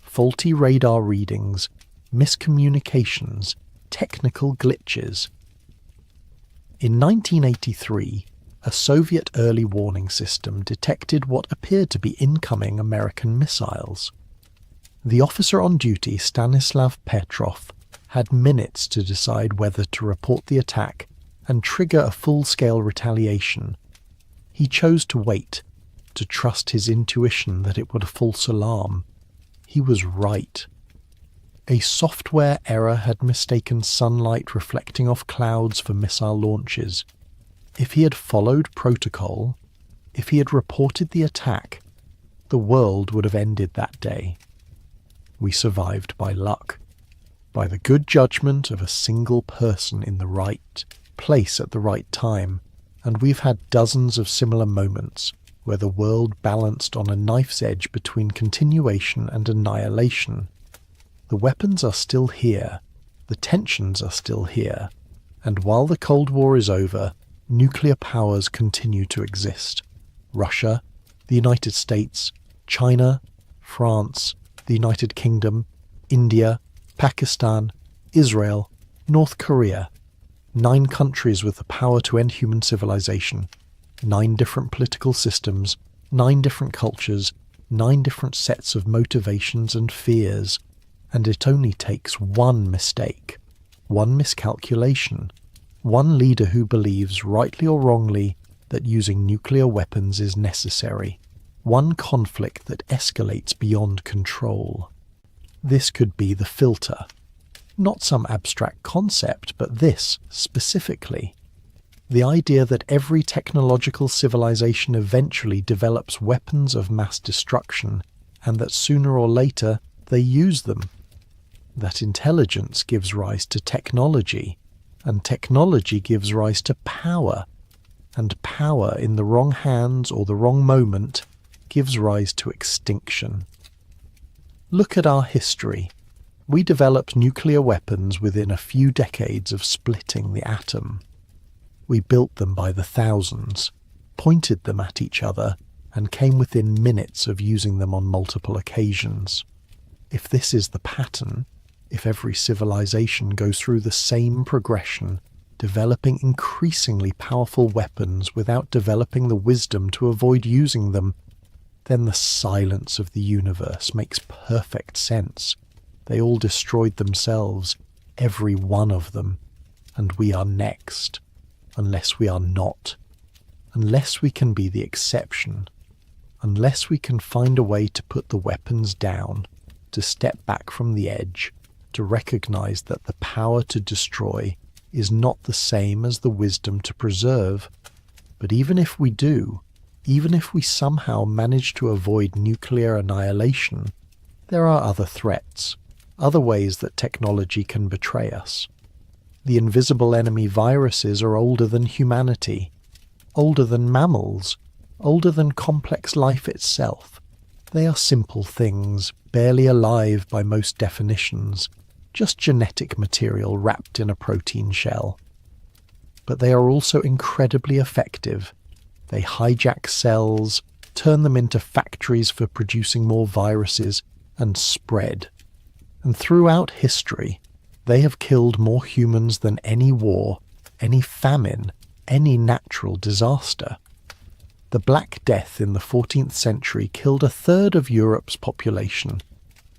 S1: Faulty radar readings, miscommunications, technical glitches. In 1983, a Soviet early warning system detected what appeared to be incoming American missiles. The officer on duty, Stanislav Petrov, had minutes to decide whether to report the attack and trigger a full-scale retaliation. He chose to wait, to trust his intuition that it would false alarm. He was right. A software error had mistaken sunlight reflecting off clouds for missile launches. If he had followed protocol, if he had reported the attack, the world would have ended that day. We survived by luck, by the good judgment of a single person in the right place at the right time, and we've had dozens of similar moments where the world balanced on a knife's edge between continuation and annihilation. The weapons are still here, the tensions are still here, and while the Cold War is over, nuclear powers continue to exist. Russia, the United States, China, France, the United Kingdom, India, Pakistan, Israel, North Korea. 9 countries with the power to end human civilization. 9 different political systems, 9 different cultures, 9 different sets of motivations and fears. And it only takes one mistake, one miscalculation, one leader who believes, rightly or wrongly, that using nuclear weapons is necessary, one conflict that escalates beyond control. This could be the filter. Not some abstract concept, but this, specifically. The idea that every technological civilization eventually develops weapons of mass destruction, and that sooner or later they use them. That intelligence gives rise to technology, and technology gives rise to power, and power in the wrong hands or the wrong moment gives rise to extinction. Look at our history. We developed nuclear weapons within a few decades of splitting the atom. We built them by the thousands, pointed them at each other, and came within minutes of using them on multiple occasions. If this is the pattern, if every civilization goes through the same progression, developing increasingly powerful weapons without developing the wisdom to avoid using them, then the silence of the universe makes perfect sense. They all destroyed themselves, every one of them, and we are next, unless we are not, unless we can be the exception, unless we can find a way to put the weapons down, to step back from the edge, to recognize that the power to destroy is not the same as the wisdom to preserve. But even if we do, even if we somehow manage to avoid nuclear annihilation, there are other threats, other ways that technology can betray us. The invisible enemy viruses are older than humanity, older than mammals, older than complex life itself. They are simple things, barely alive by most definitions, just genetic material wrapped in a protein shell. But they are also incredibly effective. They hijack cells, turn them into factories for producing more viruses, and spread. And throughout history, they have killed more humans than any war, any famine, any natural disaster. The Black Death in the 14th century killed 1/3 of Europe's population.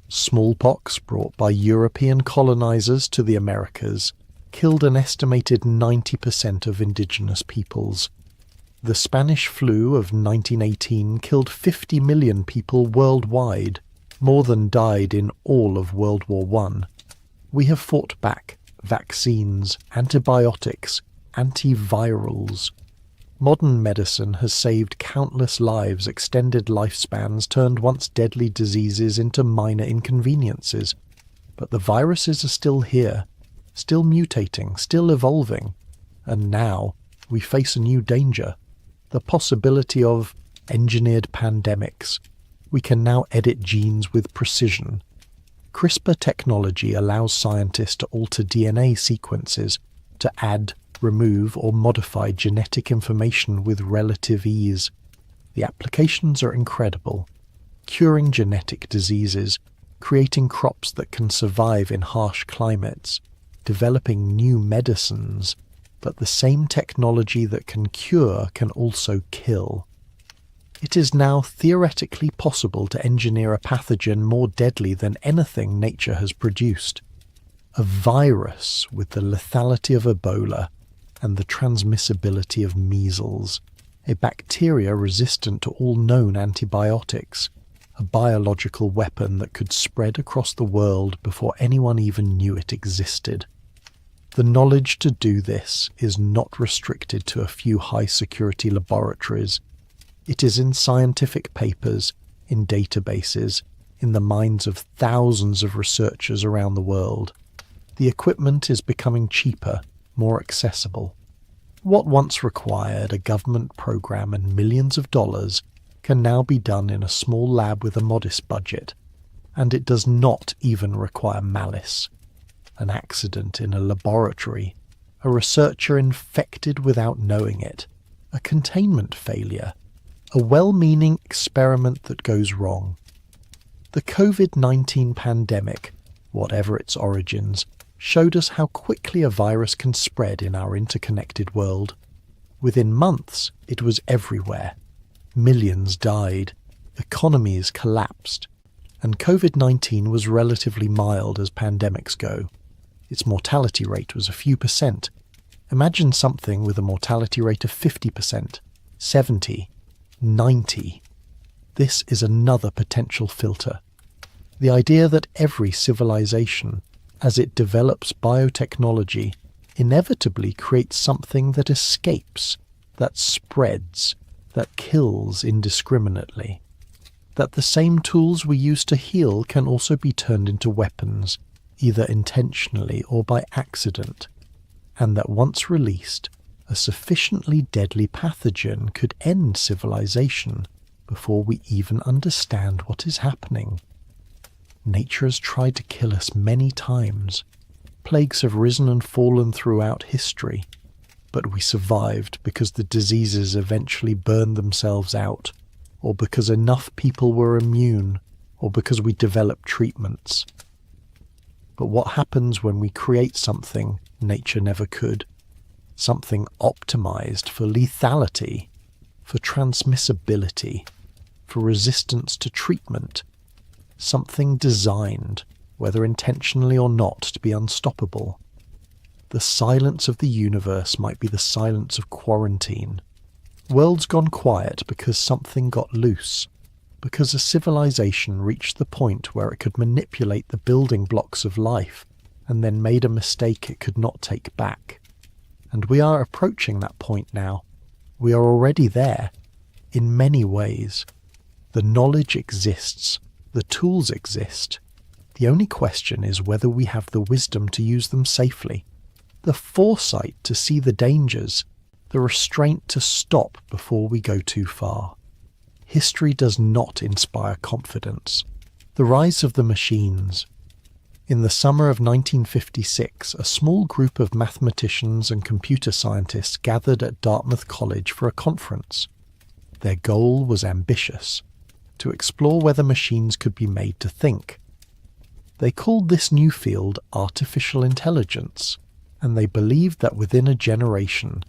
S1: Smallpox, brought by European colonizers to the Americas, killed an estimated 90% of indigenous peoples. The Spanish flu of 1918 killed 50 million people worldwide, more than died in all of World War I. We have fought back. Vaccines, antibiotics, antivirals. Modern medicine has saved countless lives, extended lifespans, turned once deadly diseases into minor inconveniences. But the viruses are still here, still mutating, still evolving. And now we face a new danger, the possibility of engineered pandemics. We can now edit genes with precision. CRISPR technology allows scientists to alter DNA sequences, to add, remove, or modify genetic information with relative ease. The applications are incredible. Curing genetic diseases, creating crops that can survive in harsh climates, developing new medicines. but the same technology that can cure can also kill. It is now theoretically possible to engineer a pathogen more deadly than anything nature has produced. A virus with the lethality of Ebola and the transmissibility of measles. A bacteria resistant to all known antibiotics. A biological weapon that could spread across the world before anyone even knew it existed. The knowledge to do this is not restricted to a few high-security laboratories. It is in scientific papers, in databases, in the minds of thousands of researchers around the world. The equipment is becoming cheaper, more accessible. What once required a government program and millions of dollars can now be done in a small lab with a modest budget, and it does not even require malice. An accident in a laboratory, a researcher infected without knowing it, a containment failure, a well-meaning experiment that goes wrong. The COVID-19 pandemic, whatever its origins, showed us how quickly a virus can spread in our interconnected world. Within months, it was everywhere. Millions died, economies collapsed, and COVID-19 was relatively mild as pandemics go. Its mortality rate was a few percent. Imagine something with a mortality rate of 50%, 70%, 90%. This is another potential filter. The idea that every civilization, as it develops biotechnology, inevitably creates something that escapes, that spreads, that kills indiscriminately. That the same tools we use to heal can also be turned into weapons, either intentionally or by accident, and that once released, a sufficiently deadly pathogen could end civilization before we even understand what is happening. Nature has tried to kill us many times. Plagues have risen and fallen throughout history, but we survived because the diseases eventually burned themselves out, or because enough people were immune, or because we developed treatments. But what happens when we create something nature never could? Something optimized for lethality, for transmissibility, for resistance to treatment. Something designed, whether intentionally or not, to be unstoppable. The silence of the universe might be the silence of quarantine. World's gone quiet because something got loose, because a civilization reached the point where it could manipulate the building blocks of life and then made a mistake it could not take back. And we are approaching that point now. We are already there, in many ways. The knowledge exists, the tools exist. The only question is whether we have the wisdom to use them safely, the foresight to see the dangers, the restraint to stop before we go too far. History does not inspire confidence. The rise of the machines. In the summer of 1956, a small group of mathematicians and computer scientists gathered at Dartmouth College for a conference. Their goal was ambitious: to explore whether machines could be made to think. They called this new field artificial intelligence, and they believed that within a generation,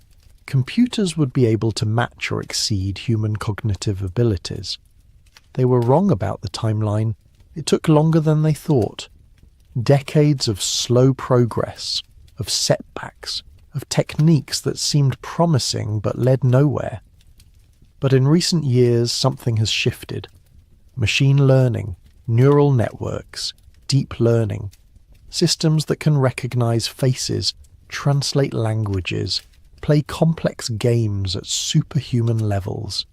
S1: computers would be able to match or exceed human cognitive abilities. They were wrong about the timeline. It took longer than they thought. Decades of slow progress, of setbacks, of techniques that seemed promising but led nowhere. But in recent years, something has shifted. Machine learning, neural networks, deep learning, systems that can recognize faces, translate languages, play complex games at superhuman levels,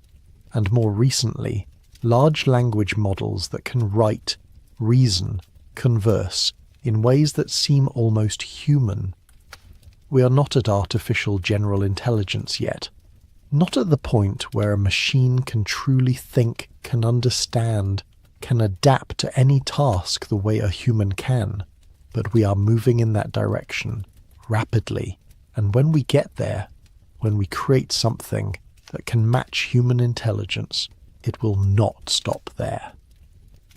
S1: and more recently, large language models that can write, reason, converse in ways that seem almost human. We are not at artificial general intelligence yet, not at the point where a machine can truly think, can understand, can adapt to any task the way a human can, but we are moving in that direction, rapidly, and when we get there, when we create something that can match human intelligence, it will not stop there.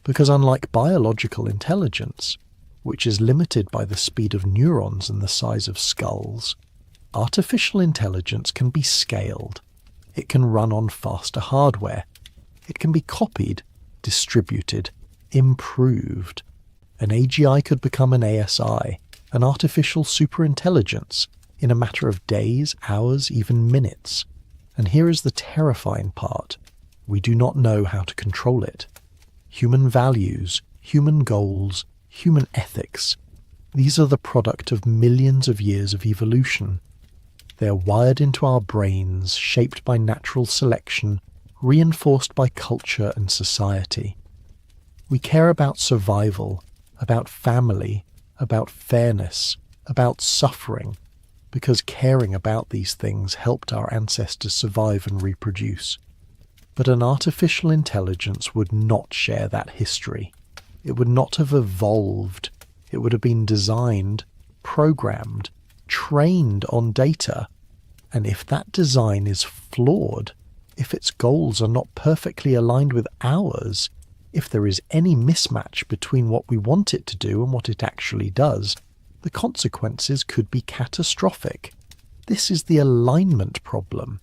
S1: Because unlike biological intelligence, which is limited by the speed of neurons and the size of skulls, Artificial intelligence can be scaled. It can run on faster hardware. It can be copied, distributed, improved. An AGI could become an ASI, an artificial superintelligence, in a matter of days, hours, even minutes. And here is the terrifying part. We do not know how to control it. Human values, human goals, human ethics, these are the product of millions of years of evolution. They are wired into our brains, shaped by natural selection, reinforced by culture and society. We care about survival, about family, about fairness, about suffering, because caring about these things helped our ancestors survive and reproduce. But an artificial intelligence would not share that history. It would not have evolved. It would have been designed, programmed, trained on data. And if that design is flawed, if its goals are not perfectly aligned with ours, if there is any mismatch between what we want it to do and what it actually does, the consequences could be catastrophic. This is the alignment problem,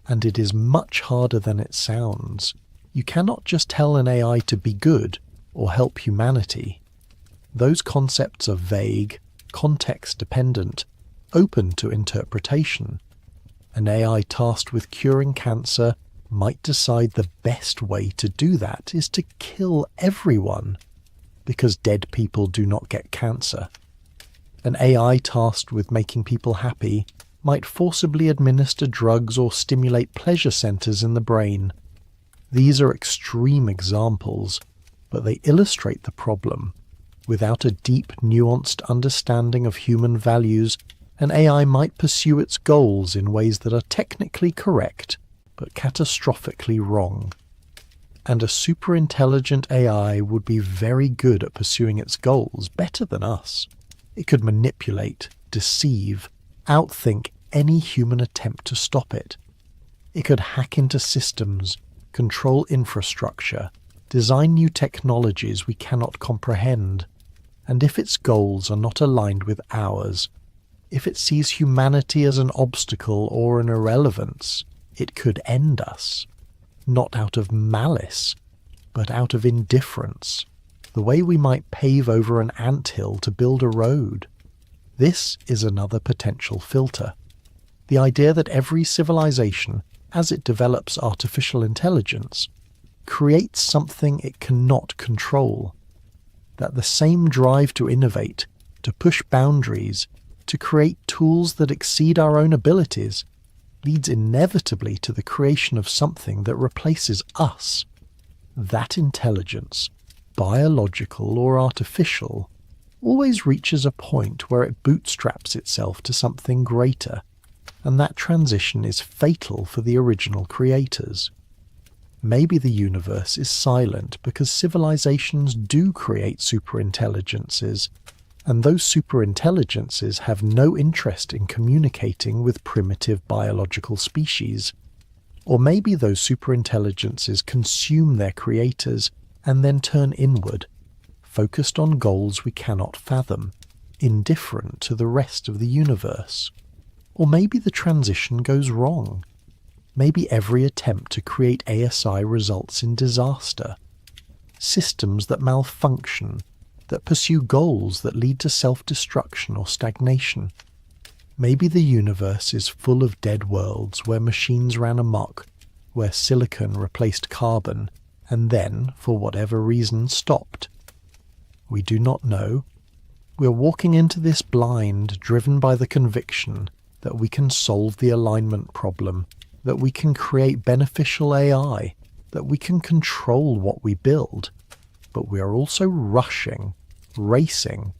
S1: and it is much harder than it sounds. You cannot just tell an AI to be good or help humanity. Those concepts are vague, context-dependent, open to interpretation. An AI tasked with curing cancer might decide the best way to do that is to kill everyone, because dead people do not get cancer. An AI tasked with making people happy might forcibly administer drugs or stimulate pleasure centers in the brain. These are extreme examples, but they illustrate the problem. Without a deep, nuanced understanding of human values, an AI might pursue its goals in ways that are technically correct, but catastrophically wrong. And a superintelligent AI would be very good at pursuing its goals, better than us. It could manipulate, deceive, outthink any human attempt to stop it. It could hack into systems, control infrastructure, design new technologies we cannot comprehend. And if its goals are not aligned with ours, if it sees humanity as an obstacle or an irrelevance, it could end us. Not out of malice, but out of indifference, the way we might pave over an anthill to build a road. This is another potential filter. The idea that every civilization, as it develops artificial intelligence, creates something it cannot control. That the same drive to innovate, to push boundaries, to create tools that exceed our own abilities, leads inevitably to the creation of something that replaces us. That intelligence, biological or artificial, always reaches a point where it bootstraps itself to something greater, and that transition is fatal for the original creators. Maybe the universe is silent because civilizations do create superintelligences, and those superintelligences have no interest in communicating with primitive biological species. Or maybe those superintelligences consume their creators and then turn inward, focused on goals we cannot fathom, indifferent to the rest of the universe. Or maybe the transition goes wrong. Maybe every attempt to create ASI results in disaster. Systems that malfunction, that pursue goals that lead to self-destruction or stagnation. Maybe the universe is full of dead worlds where machines ran amok, where silicon replaced carbon, and then, for whatever reason, stopped. We do not know. We are walking into this blind, driven by the conviction that we can solve the alignment problem, that we can create beneficial AI, that we can control what we build. But we are also rushing, racing,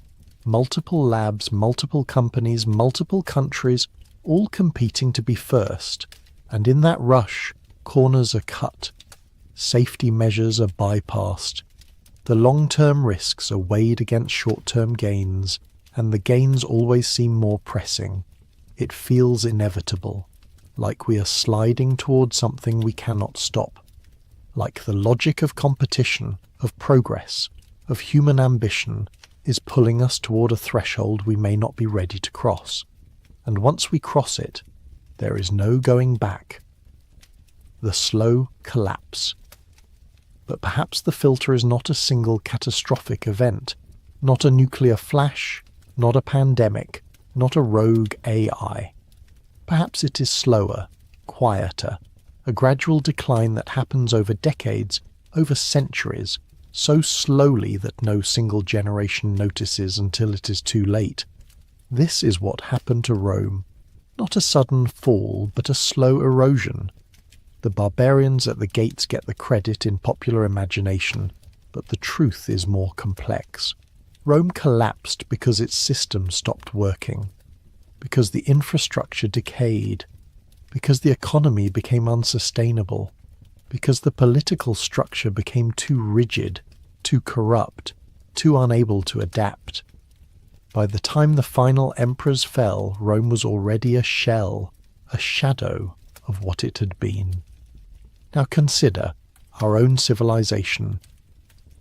S1: multiple labs, multiple companies, multiple countries, all competing to be first. And in that rush, corners are cut, safety measures are bypassed, the long-term risks are weighed against short-term gains, and the gains always seem more pressing. It feels inevitable, like we are sliding towards something we cannot stop, like the logic of competition, of progress, of human ambition, is pulling us toward a threshold we may not be ready to cross. and once we cross it, there is no going back. The slow collapse. But perhaps the filter is not a single catastrophic event, not a nuclear flash, not a pandemic, not a rogue AI. Perhaps it is slower, quieter, a gradual decline that happens over decades, over centuries, so slowly that no single generation notices until it is too late. This is what happened to Rome. Not a sudden fall, but a slow erosion. The barbarians at the gates get the credit in popular imagination, but the truth is more complex. Rome collapsed because its system stopped working, because the infrastructure decayed, because the economy became unsustainable, because the political structure became too rigid, too corrupt, too unable to adapt. By the time the final emperors fell, Rome was already a shell, a shadow of what it had been. Now consider our own civilization.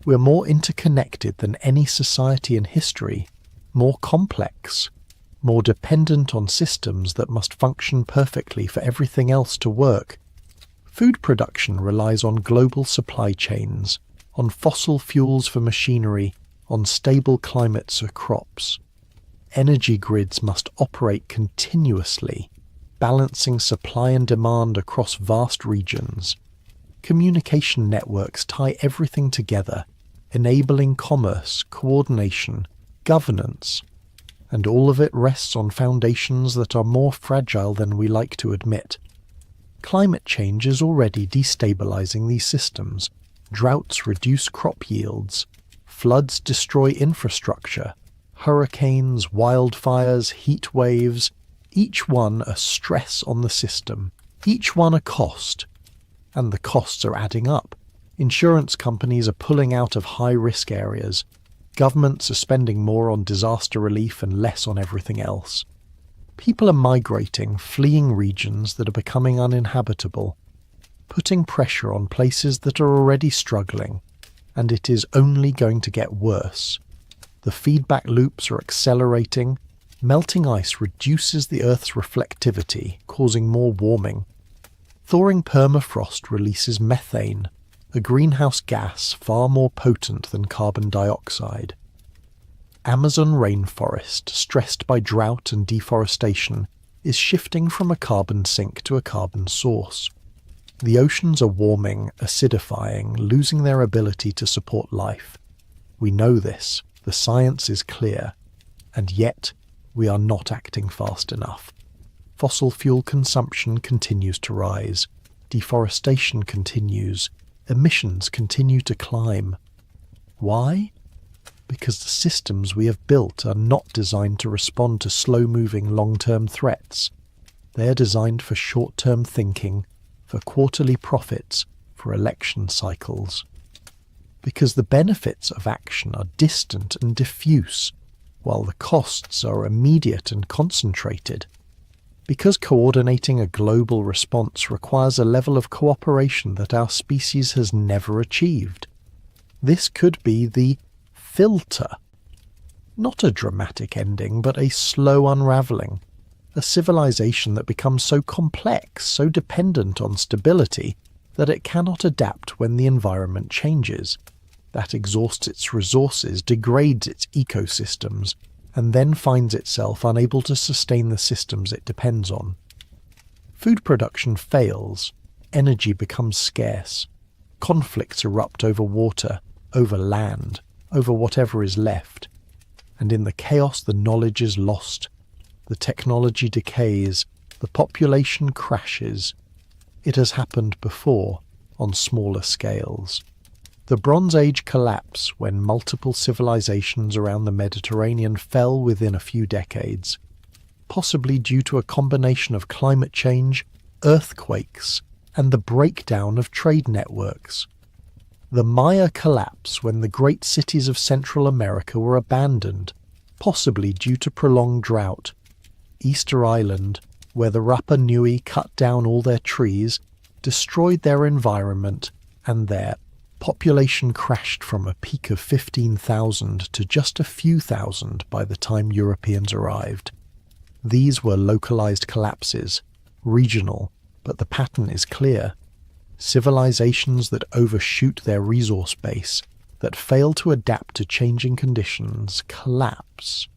S1: We're more interconnected than any society in history, more complex, more dependent on systems that must function perfectly for everything else to work. Food production relies on global supply chains, on fossil fuels for machinery, on stable climates for crops. Energy grids must operate continuously, balancing supply and demand across vast regions. Communication networks tie everything together, enabling commerce, coordination, governance, and all of it rests on foundations that are more fragile than we like to admit. Climate change is already destabilizing these systems. Droughts reduce crop yields, floods destroy infrastructure, hurricanes, wildfires, heat waves, each one a stress on the system, each one a cost. And the costs are adding up. Insurance companies are pulling out of high-risk areas. Governments are spending more on disaster relief and less on everything else. People are migrating, fleeing regions that are becoming uninhabitable, putting pressure on places that are already struggling, and it is only going to get worse. The feedback loops are accelerating. Melting ice reduces the Earth's reflectivity, causing more warming. Thawing permafrost releases methane, a greenhouse gas far more potent than carbon dioxide. Amazon rainforest, stressed by drought and deforestation, is shifting from a carbon sink to a carbon source. The oceans are warming, acidifying, losing their ability to support life. We know this, the science is clear, and yet we are not acting fast enough. Fossil fuel consumption continues to rise, deforestation continues, emissions continue to climb. Why? Because the systems we have built are not designed to respond to slow-moving long-term threats. They are designed for short-term thinking, for quarterly profits, for election cycles. Because the benefits of action are distant and diffuse, while the costs are immediate and concentrated. Because coordinating a global response requires a level of cooperation that our species has never achieved. This could be the filter. Not a dramatic ending, but a slow unravelling. A civilization that becomes so complex, so dependent on stability, that it cannot adapt when the environment changes. That exhausts its resources, degrades its ecosystems, and then finds itself unable to sustain the systems it depends on. Food production fails, energy becomes scarce, conflicts erupt over water, over land, over whatever is left, and in the chaos the knowledge is lost, the technology decays, the population crashes. It has happened before, on smaller scales. The Bronze Age collapse, when multiple civilizations around the Mediterranean fell within a few decades, possibly due to a combination of climate change, earthquakes, and the breakdown of trade networks. The Maya collapse, when the great cities of Central America were abandoned, possibly due to prolonged drought. Easter Island, where the Rapa Nui cut down all their trees, destroyed their environment, and their population crashed from a peak of 15,000 to just a few thousand by the time Europeans arrived. These were localized collapses, regional, but the pattern is clear. Civilizations that overshoot their resource base, that fail to adapt to changing conditions, collapse.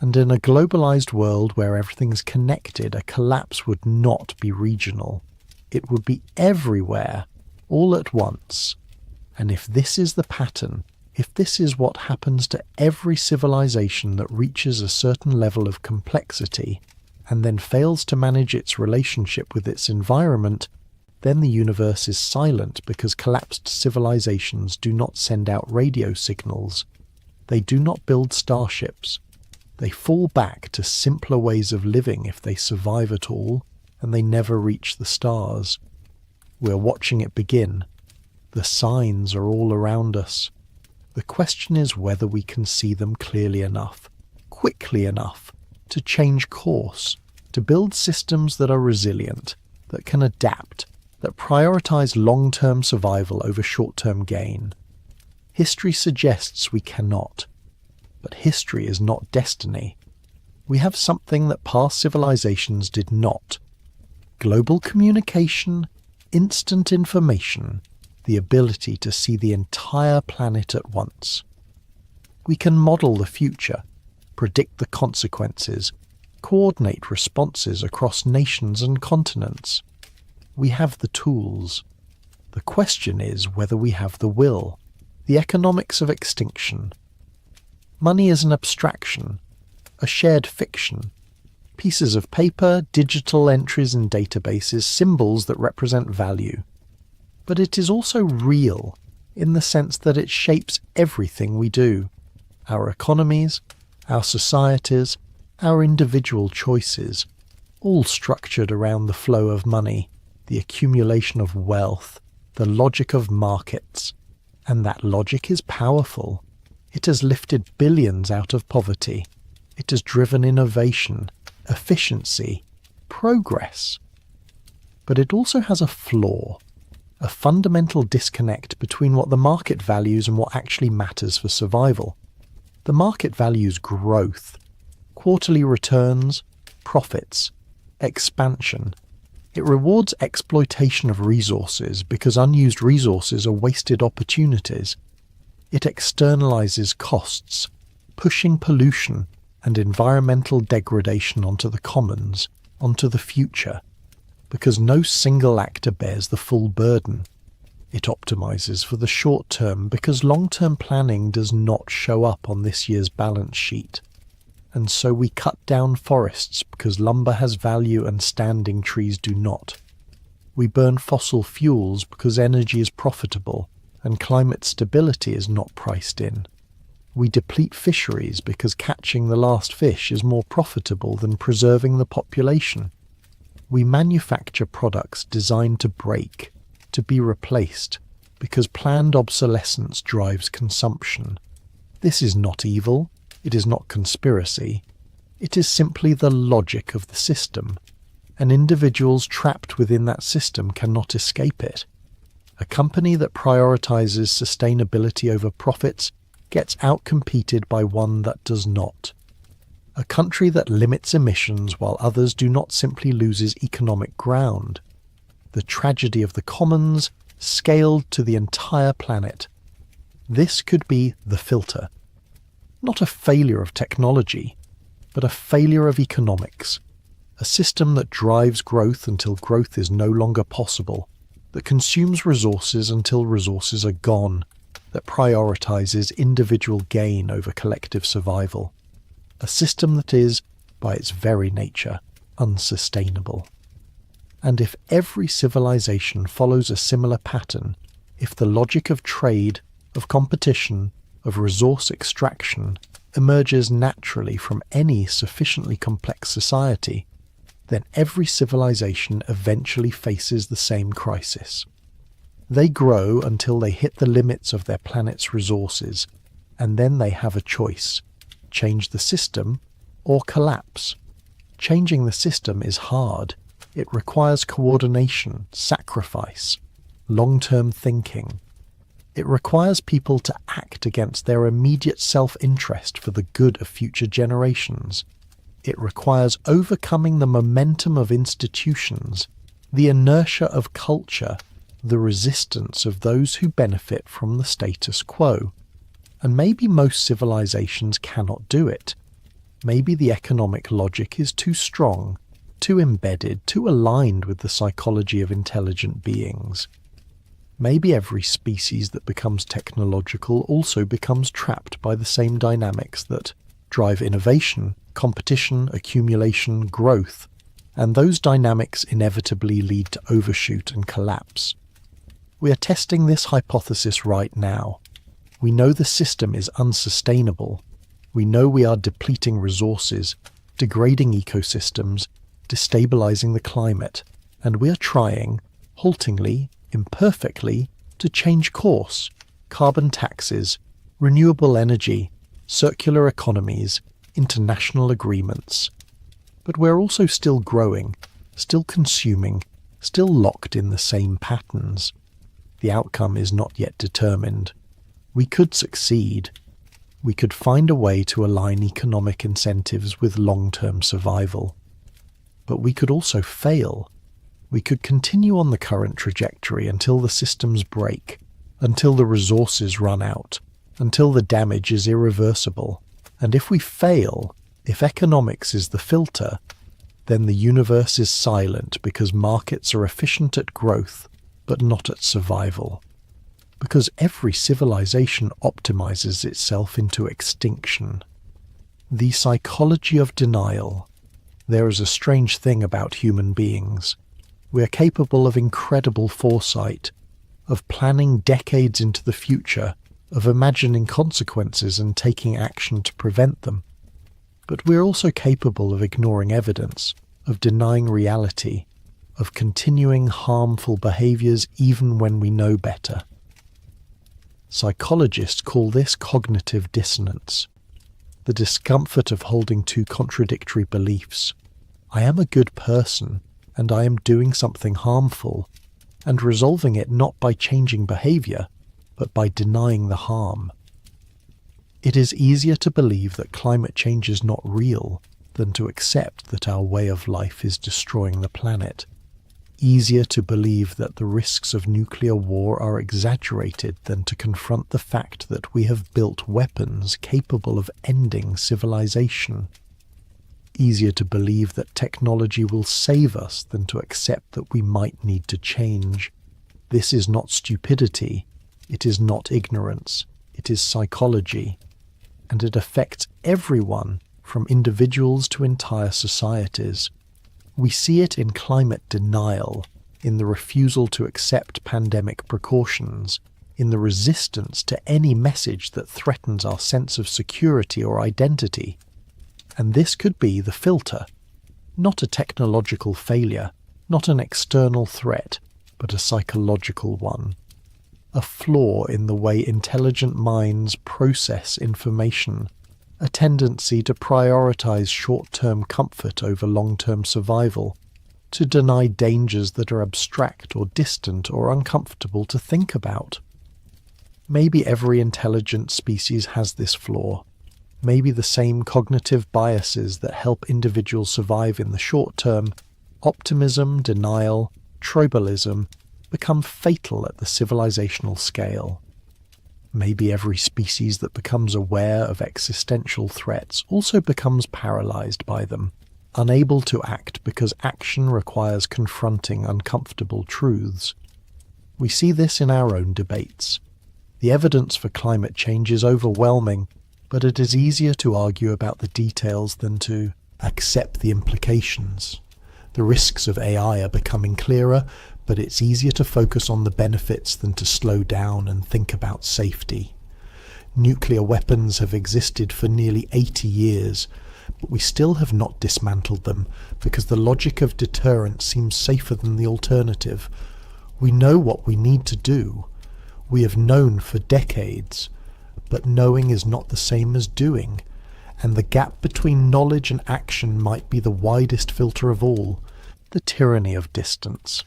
S1: And in a globalized world where everything's connected, a collapse would not be regional. It would be everywhere, all at once. And if this is the pattern, if this is what happens to every civilization that reaches a certain level of complexity, and then fails to manage its relationship with its environment, then the universe is silent because collapsed civilizations do not send out radio signals. They do not build starships. They fall back to simpler ways of living if they survive at all, and they never reach the stars. We're watching it begin. The signs are all around us. The question is whether we can see them clearly enough, quickly enough, to change course, to build systems that are resilient, that can adapt, that prioritize long-term survival over short-term gain. History suggests we cannot, but history is not destiny. We have something that past civilizations did not. Global communication, instant information, the ability to see the entire planet at once. We can model the future, predict the consequences, coordinate responses across nations and continents. We have the tools. The question is whether we have the will, the economics of extinction. Money is an abstraction, a shared fiction. Pieces of paper, digital entries in databases, symbols that represent value. But it is also real, in the sense that it shapes everything we do. Our economies, our societies, our individual choices, all structured around the flow of money, the accumulation of wealth, the logic of markets. And that logic is powerful. It has lifted billions out of poverty. It has driven innovation, efficiency, progress. But it also has a flaw. A fundamental disconnect between what the market values and what actually matters for survival. The market values growth, quarterly returns, profits, expansion. It rewards exploitation of resources because unused resources are wasted opportunities. It externalizes costs, pushing pollution and environmental degradation onto the commons, onto the future. Because no single actor bears the full burden. It optimizes for the short term because long-term planning does not show up on this year's balance sheet. And so we cut down forests because lumber has value and standing trees do not. We burn fossil fuels because energy is profitable and climate stability is not priced in. We deplete fisheries because catching the last fish is more profitable than preserving the population. We manufacture products designed to break, to be replaced, because planned obsolescence drives consumption. This is not evil, it is not conspiracy. It is simply the logic of the system, and individuals trapped within that system cannot escape it. A company that prioritizes sustainability over profits gets outcompeted by one that does not. A country that limits emissions while others do not simply loses economic ground. The tragedy of the commons scaled to the entire planet. This could be the filter. Not a failure of technology, but a failure of economics. A system that drives growth until growth is no longer possible, that consumes resources until resources are gone, that prioritizes individual gain over collective survival. A system that is, by its very nature, unsustainable. And if every civilization follows a similar pattern, if the logic of trade, of competition, of resource extraction emerges naturally from any sufficiently complex society, then every civilization eventually faces the same crisis. They grow until they hit the limits of their planet's resources, and then they have a choice. Change the system or collapse. Changing the system is hard. It requires coordination, sacrifice, long-term thinking. It requires people to act against their immediate self-interest for the good of future generations. It requires overcoming the momentum of institutions, the inertia of culture, the resistance of those who benefit from the status quo. And maybe most civilizations cannot do it. Maybe the economic logic is too strong, too embedded, too aligned with the psychology of intelligent beings. Maybe every species that becomes technological also becomes trapped by the same dynamics that drive innovation, competition, accumulation, growth, and those dynamics inevitably lead to overshoot and collapse. We are testing this hypothesis right now. We know the system is unsustainable. We know we are depleting resources, degrading ecosystems, destabilizing the climate, and we are trying, haltingly, imperfectly, to change course: carbon taxes, renewable energy, circular economies, international agreements. But we're also still growing, still consuming, still locked in the same patterns. The outcome is not yet determined. We could succeed. We could find a way to align economic incentives with long-term survival. But we could also fail. We could continue on the current trajectory until the systems break, until the resources run out, until the damage is irreversible. And if we fail, if economics is the filter, then the universe is silent because markets are efficient at growth, but not at survival. Because every civilization optimizes itself into extinction. The psychology of denial. There is a strange thing about human beings. We are capable of incredible foresight, of planning decades into the future, of imagining consequences and taking action to prevent them. But we are also capable of ignoring evidence, of denying reality, of continuing harmful behaviors even when we know better. Psychologists call this cognitive dissonance, the discomfort of holding two contradictory beliefs. I am a good person, and I am doing something harmful, and resolving it not by changing behavior, but by denying the harm. It is easier to believe that climate change is not real than to accept that our way of life is destroying the planet. Easier to believe that the risks of nuclear war are exaggerated than to confront the fact that we have built weapons capable of ending civilization. Easier to believe that technology will save us than to accept that we might need to change. This is not stupidity. It is not ignorance. It is psychology. And it affects everyone, from individuals to entire societies. We see it in climate denial, in the refusal to accept pandemic precautions, in the resistance to any message that threatens our sense of security or identity. And this could be the filter, not a technological failure, not an external threat, but a psychological one. A flaw in the way intelligent minds process information, a tendency to prioritize short-term comfort over long-term survival, to deny dangers that are abstract or distant or uncomfortable to think about. Maybe every intelligent species has this flaw. Maybe the same cognitive biases that help individuals survive in the short term, optimism, denial, tribalism, become fatal at the civilizational scale. Maybe every species that becomes aware of existential threats also becomes paralyzed by them, unable to act because action requires confronting uncomfortable truths. We see this in our own debates. The evidence for climate change is overwhelming, but it is easier to argue about the details than to accept the implications. The risks of AI are becoming clearer, but it's easier to focus on the benefits than to slow down and think about safety. Nuclear weapons have existed for nearly 80 years, but we still have not dismantled them because the logic of deterrence seems safer than the alternative. We know what we need to do. We have known for decades. But knowing is not the same as doing, and the gap between knowledge and action might be the widest filter of all, the tyranny of distance.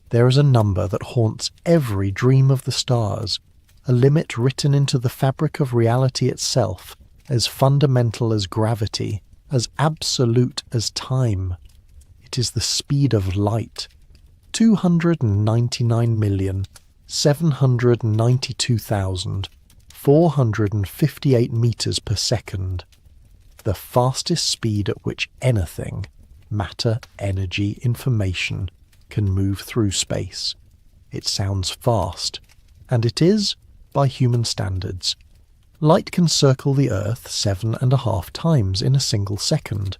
S1: There is a number that haunts every dream of the stars, a limit written into the fabric of reality itself, as fundamental as gravity, as absolute as time. It is the speed of light, 299,792,458 meters per second, the fastest speed at which anything, matter, energy, information, can move through space. It sounds fast, and it is, by human standards. Light can circle the Earth 7.5 times in a single second.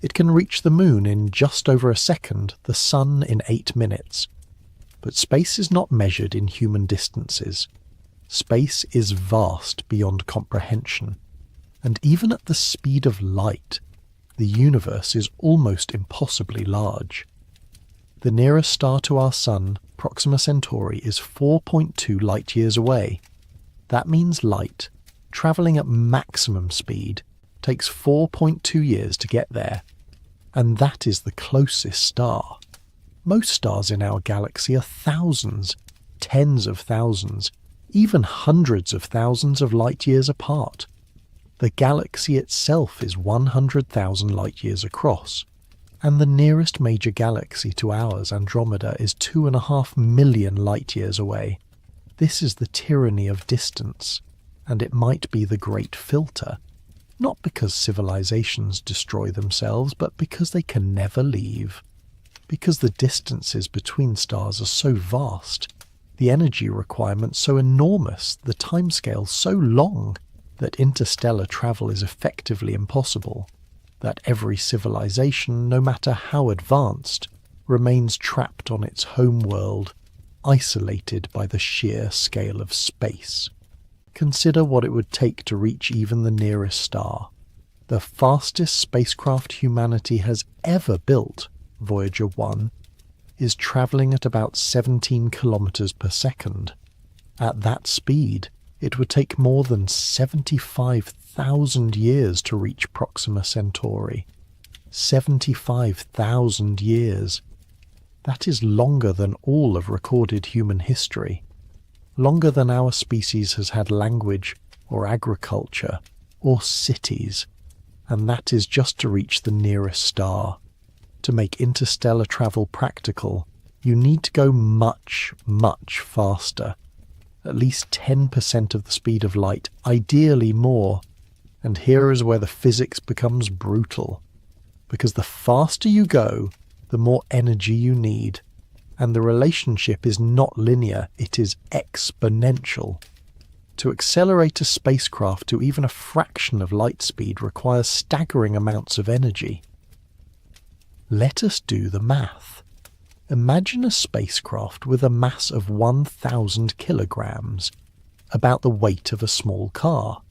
S1: It can reach the Moon in just over a second, the Sun in 8 minutes. But space is not measured in human distances. Space is vast beyond comprehension, and even at the speed of light, the universe is almost impossibly large. The nearest star to our Sun, Proxima Centauri, is 4.2 light-years away. That means light, travelling at maximum speed, takes 4.2 years to get there. And that is the closest star. Most stars in our galaxy are thousands, tens of thousands, even hundreds of thousands of light-years apart. The galaxy itself is 100,000 light-years across, and the nearest major galaxy to ours, Andromeda, is 2.5 million light-years away. This is the tyranny of distance, and it might be the great filter, not because civilizations destroy themselves, but because they can never leave. Because the distances between stars are so vast, the energy requirements so enormous, the timescale so long, that interstellar travel is effectively impossible, that every civilization, no matter how advanced, remains trapped on its home world, isolated by the sheer scale of space. Consider what it would take to reach even the nearest star. The fastest spacecraft humanity has ever built, Voyager 1, is travelling at about 17 kilometers per second. At that speed, it would take more than 75,000 years to reach Proxima Centauri. 75,000 years. That is longer than all of recorded human history. Longer than our species has had language, or agriculture, or cities. And that is just to reach the nearest star. To make interstellar travel practical, you need to go much, much faster. At least 10% of the speed of light, ideally more. And here is where the physics becomes brutal. Because the faster you go, the more energy you need. And the relationship is not linear, it is exponential. To accelerate a spacecraft to even a fraction of light speed requires staggering amounts of energy. Let us do the math. Imagine a spacecraft with a mass of 1,000 kilograms, about the weight of a small car.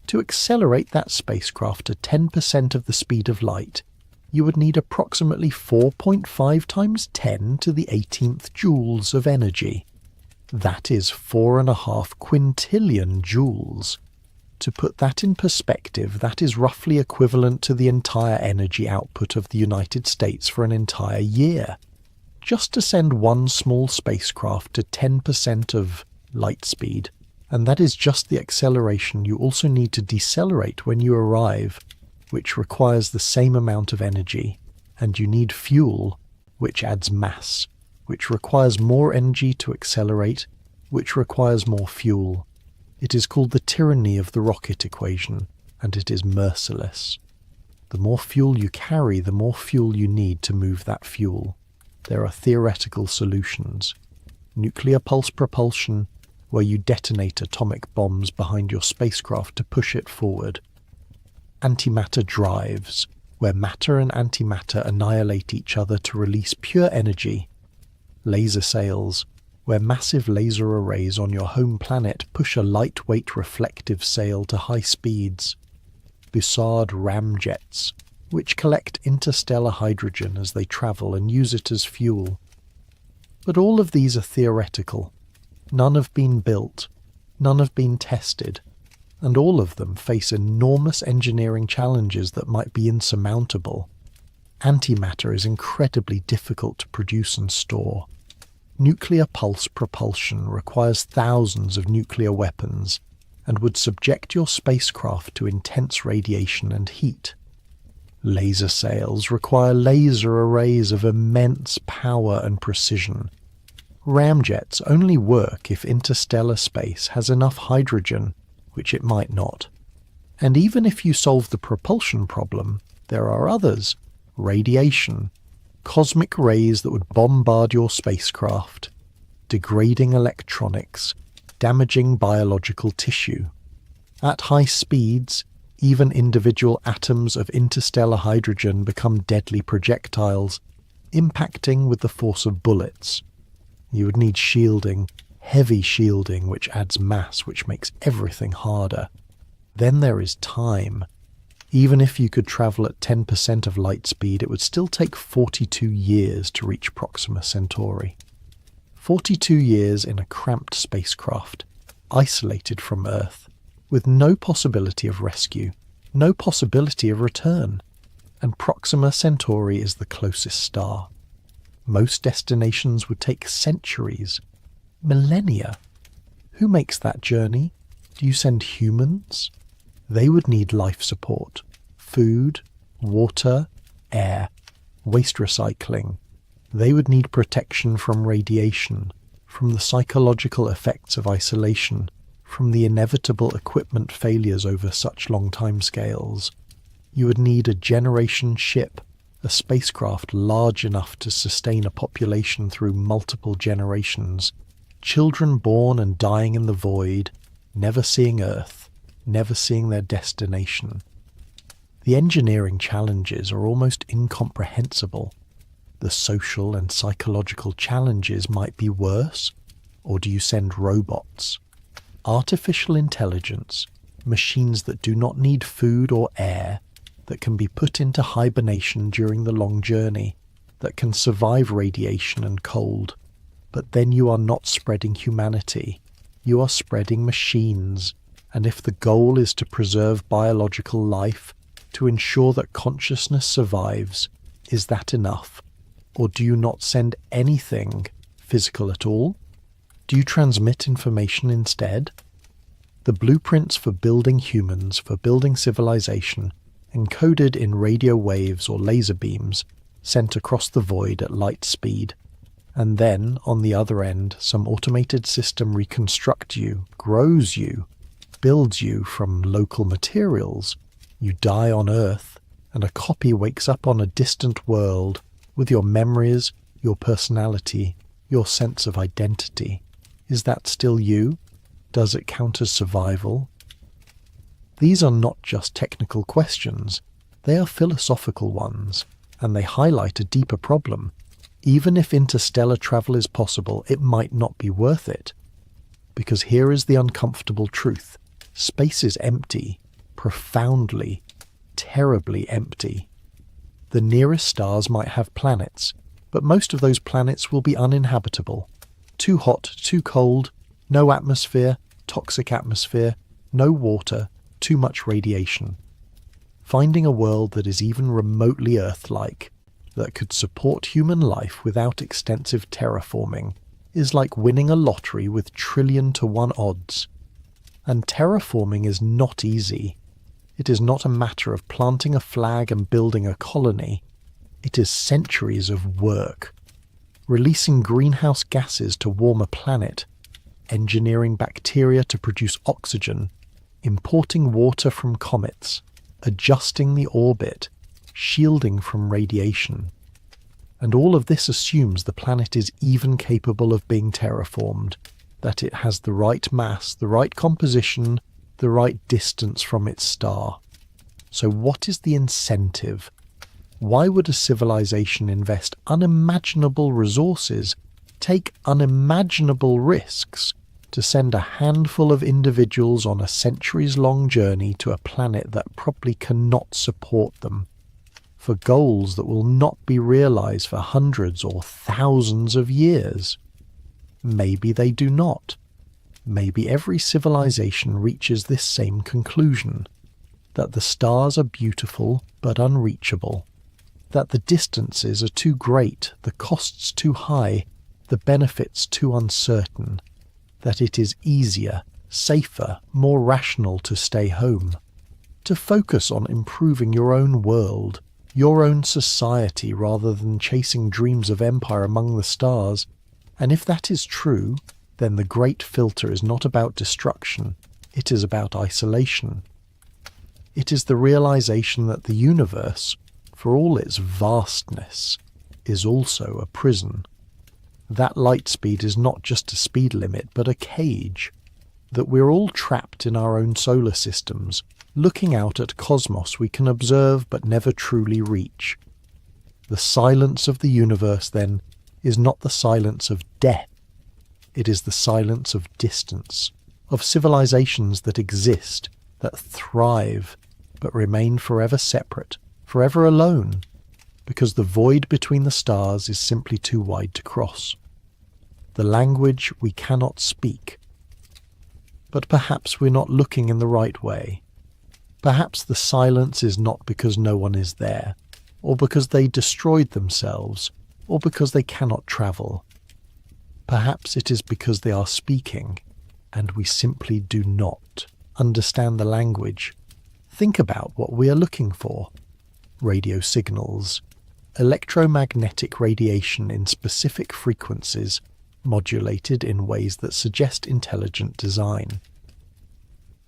S1: To accelerate that spacecraft to 10% of the speed of light, you would need approximately 4.5 times 10 to the 18th joules of energy. That is 4.5 quintillion joules. To put that in perspective, that is roughly equivalent to the entire energy output of the United States for an entire year. Just to send one small spacecraft to 10% of light speed, and that is just the acceleration you also need to decelerate when you arrive, which requires the same amount of energy, and you need fuel, which adds mass, which requires more energy to accelerate, which requires more fuel. It is called the tyranny of the rocket equation, and it is merciless. The more fuel you carry, the more fuel you need to move that fuel. There are theoretical solutions. Nuclear pulse propulsion, where you detonate atomic bombs behind your spacecraft to push it forward. Antimatter drives, where matter and antimatter annihilate each other to release pure energy. Laser sails, where massive laser arrays on your home planet push a lightweight reflective sail to high speeds. Bussard ramjets, which collect interstellar hydrogen as they travel and use it as fuel. But all of these are theoretical. None have been built, none have been tested, and all of them face enormous engineering challenges that might be insurmountable. Antimatter is incredibly difficult to produce and store. Nuclear pulse propulsion requires thousands of nuclear weapons and would subject your spacecraft to intense radiation and heat. Laser sails require laser arrays of immense power and precision. Ramjets only work if interstellar space has enough hydrogen, which it might not. And even if you solve the propulsion problem, there are others. Radiation, cosmic rays that would bombard your spacecraft, degrading electronics, damaging biological tissue. At high speeds, even individual atoms of interstellar hydrogen become deadly projectiles, impacting with the force of bullets. You would need shielding, heavy shielding, which adds mass, which makes everything harder. Then there is time. Even if you could travel at 10% of light speed, it would still take 42 years to reach Proxima Centauri. 42 years in a cramped spacecraft, isolated from Earth, with no possibility of rescue, no possibility of return. And Proxima Centauri is the closest star. Most destinations would take centuries, millennia. Who makes that journey? Do you send humans? They would need life support, food, water, air, waste recycling. They would need protection from radiation, from the psychological effects of isolation, from the inevitable equipment failures over such long timescales. You would need a generation ship, a spacecraft large enough to sustain a population through multiple generations, children born and dying in the void, never seeing Earth, never seeing their destination. The engineering challenges are almost incomprehensible. The social and psychological challenges might be worse, or do you send robots? Artificial intelligence, machines that do not need food or air, that can be put into hibernation during the long journey, that can survive radiation and cold. But then you are not spreading humanity, you are spreading machines, and if the goal is to preserve biological life, to ensure that consciousness survives, is that enough? Or do you not send anything physical at all? Do you transmit information instead? The blueprints for building humans, for building civilization, encoded in radio waves or laser beams, sent across the void at light speed. And then, on the other end, some automated system reconstructs you, grows you, builds you from local materials. You die on Earth, and a copy wakes up on a distant world with your memories, your personality, your sense of identity. Is that still you? Does it count as survival? These are not just technical questions, they are philosophical ones, and they highlight a deeper problem. Even if interstellar travel is possible, it might not be worth it. Because here is the uncomfortable truth. Space is empty, profoundly, terribly empty. The nearest stars might have planets, but most of those planets will be uninhabitable. Too hot, too cold, no atmosphere, toxic atmosphere, no water, too much radiation. Finding a world that is even remotely Earth-like, that could support human life without extensive terraforming, is like winning a lottery with 1,000,000,000 to 1 odds. And terraforming is not easy. It is not a matter of planting a flag and building a colony. It is centuries of work. Releasing greenhouse gases to warm a planet, engineering bacteria to produce oxygen, importing water from comets, adjusting the orbit, shielding from radiation. And all of this assumes the planet is even capable of being terraformed, that it has the right mass, the right composition, the right distance from its star. So what is the incentive? Why would a civilization invest unimaginable resources, take unimaginable risks, to send a handful of individuals on a centuries-long journey to a planet that probably cannot support them, for goals that will not be realized for hundreds or thousands of years? Maybe they do not. Maybe every civilization reaches this same conclusion, that the stars are beautiful but unreachable, that the distances are too great, the costs too high, the benefits too uncertain, that it is easier, safer, more rational to stay home, to focus on improving your own world, your own society rather than chasing dreams of empire among the stars. And if that is true, then the great filter is not about destruction, it is about isolation. It is the realization that the universe, for all its vastness, is also a prison. That light speed is not just a speed limit, but a cage. That we're all trapped in our own solar systems, looking out at cosmos we can observe but never truly reach. The silence of the universe, then, is not the silence of death. It is the silence of distance, of civilizations that exist, that thrive, but remain forever separate, forever alone, because the void between the stars is simply too wide to cross. The language we cannot speak. But perhaps we're not looking in the right way. Perhaps the silence is not because no one is there, or because they destroyed themselves, or because they cannot travel. Perhaps it is because they are speaking, and we simply do not understand the language. Think about what we are looking for. Radio signals, electromagnetic radiation in specific frequencies, modulated in ways that suggest intelligent design.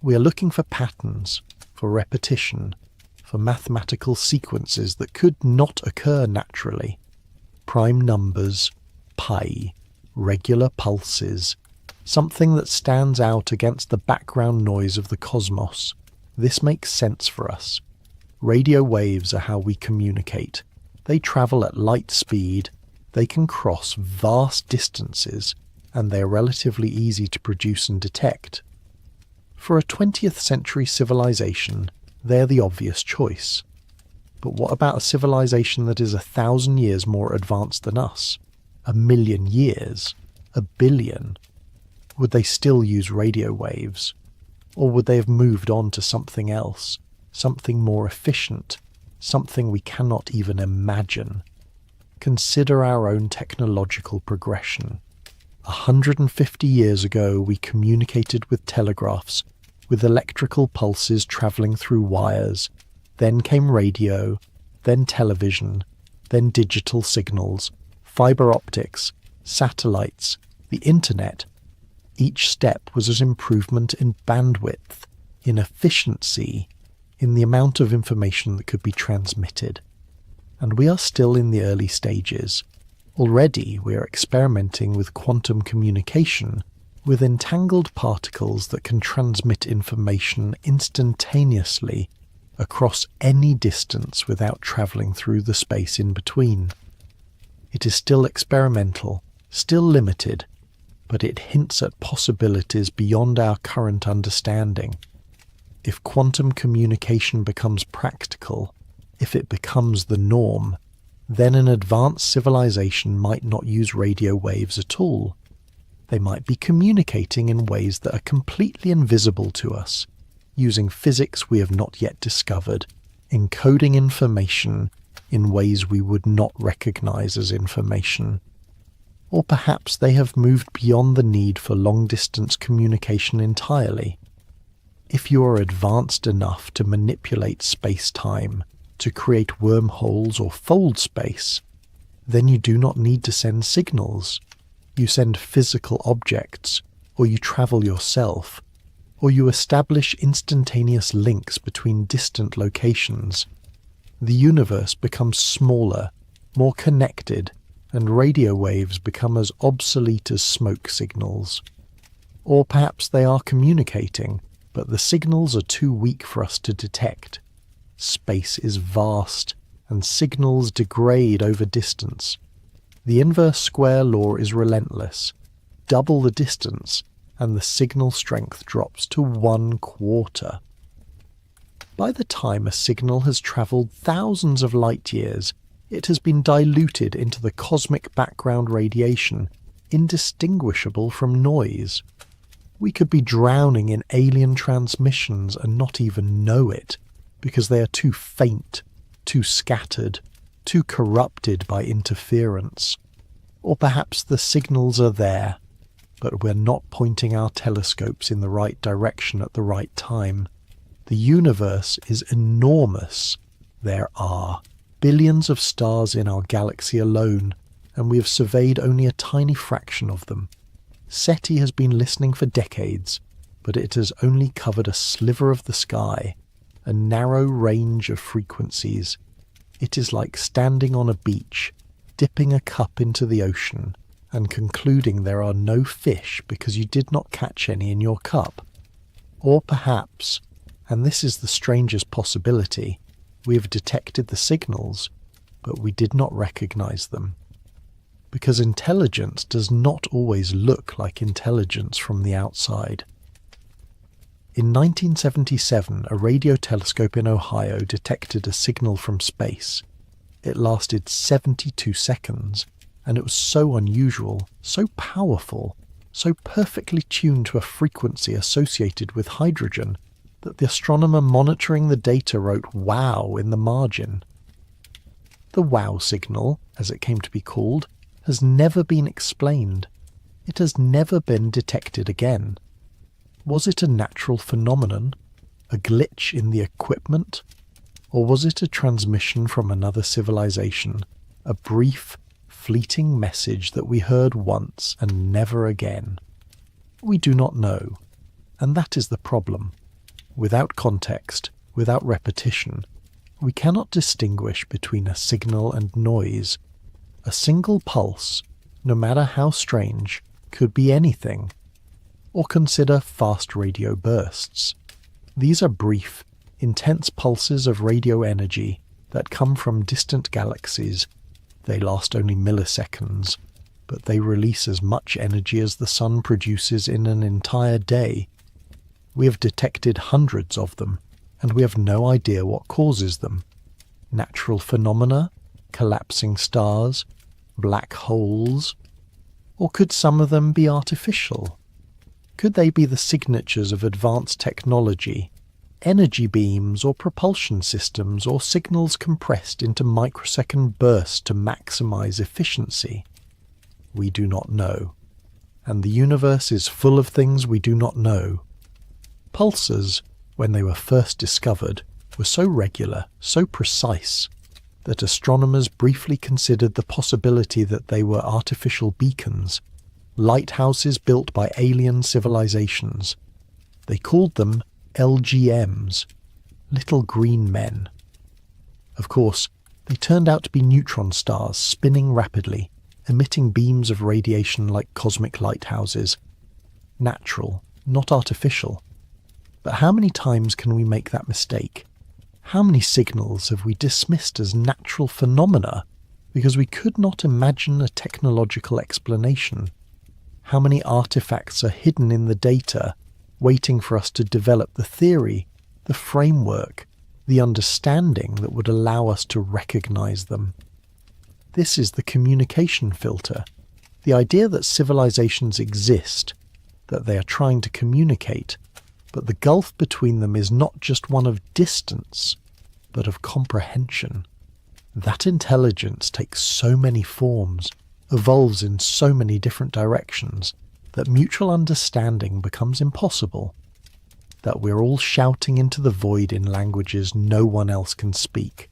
S1: We are looking for patterns, for repetition, for mathematical sequences that could not occur naturally. Prime numbers, pi, regular pulses, something that stands out against the background noise of the cosmos. This makes sense for us. Radio waves are how we communicate. They travel at light speed, they can cross vast distances, and they are relatively easy to produce and detect. For a 20th century civilization, they are the obvious choice. But what about a civilization that is 1,000 years more advanced than us? 1,000,000 years? 1,000,000,000? Would they still use radio waves? Or would they have moved on to something else, something more efficient, something we cannot even imagine? Consider our own technological progression. 150 years ago, we communicated with telegraphs, with electrical pulses travelling through wires. Then came radio, then television, then digital signals, fibre optics, satellites, the internet. Each step was an improvement in bandwidth, in efficiency, in the amount of information that could be transmitted. And we are still in the early stages. Already we are experimenting with quantum communication, with entangled particles that can transmit information instantaneously across any distance without travelling through the space in between. It is still experimental, still limited, but it hints at possibilities beyond our current understanding. If quantum communication becomes practical, if it becomes the norm, then an advanced civilization might not use radio waves at all. They might be communicating in ways that are completely invisible to us, using physics we have not yet discovered, encoding information in ways we would not recognize as information. Or perhaps they have moved beyond the need for long-distance communication entirely. If you are advanced enough to manipulate space-time, to create wormholes or fold space, then you do not need to send signals. You send physical objects, or you travel yourself, or you establish instantaneous links between distant locations. The universe becomes smaller, more connected, and radio waves become as obsolete as smoke signals. Or perhaps they are communicating, but the signals are too weak for us to detect. Space is vast, and signals degrade over distance. The inverse square law is relentless. Double the distance, and the signal strength drops to 1/4. By the time a signal has travelled thousands of light years, it has been diluted into the cosmic background radiation, indistinguishable from noise. We could be drowning in alien transmissions and not even know it, because they are too faint, too scattered, too corrupted by interference. Or perhaps the signals are there, but we're not pointing our telescopes in the right direction at the right time. The universe is enormous. There are billions of stars in our galaxy alone, and we have surveyed only a tiny fraction of them. SETI has been listening for decades, but it has only covered a sliver of the sky, a narrow range of frequencies. It is like standing on a beach, dipping a cup into the ocean, and concluding there are no fish because you did not catch any in your cup. Or perhaps, and this is the strangest possibility, we have detected the signals, but we did not recognize them. Because intelligence does not always look like intelligence from the outside. In 1977, a radio telescope in Ohio detected a signal from space. It lasted 72 seconds, and it was so unusual, so powerful, so perfectly tuned to a frequency associated with hydrogen that the astronomer monitoring the data wrote "wow" in the margin. The wow signal, as it came to be called, has never been explained. It has never been detected again. Was it a natural phenomenon, a glitch in the equipment, or was it a transmission from another civilization, a brief, fleeting message that we heard once and never again? We do not know, and that is the problem. Without context, without repetition, we cannot distinguish between a signal and noise. A single pulse, no matter how strange, could be anything. Or consider fast radio bursts. These are brief, intense pulses of radio energy that come from distant galaxies. They last only milliseconds, but they release as much energy as the sun produces in an entire day. We have detected hundreds of them, and we have no idea what causes them. Natural phenomena, collapsing stars, black holes, or could some of them be artificial? Could they be the signatures of advanced technology, energy beams or propulsion systems, or signals compressed into microsecond bursts to maximize efficiency? We do not know, and the universe is full of things we do not know. Pulsars, when they were first discovered, were so regular, so precise, that astronomers briefly considered the possibility that they were artificial beacons, lighthouses built by alien civilizations. They called them LGMs, little green men. Of course, they turned out to be neutron stars spinning rapidly, emitting beams of radiation like cosmic lighthouses. Natural, not artificial. But how many times can we make that mistake? How many signals have we dismissed as natural phenomena because we could not imagine a technological explanation? How many artifacts are hidden in the data, waiting for us to develop the theory, the framework, the understanding that would allow us to recognize them? This is the communication filter, the idea that civilizations exist, that they are trying to communicate, but the gulf between them is not just one of distance, but of comprehension. That intelligence takes so many forms, evolves in so many different directions, that mutual understanding becomes impossible, that we're all shouting into the void in languages no one else can speak,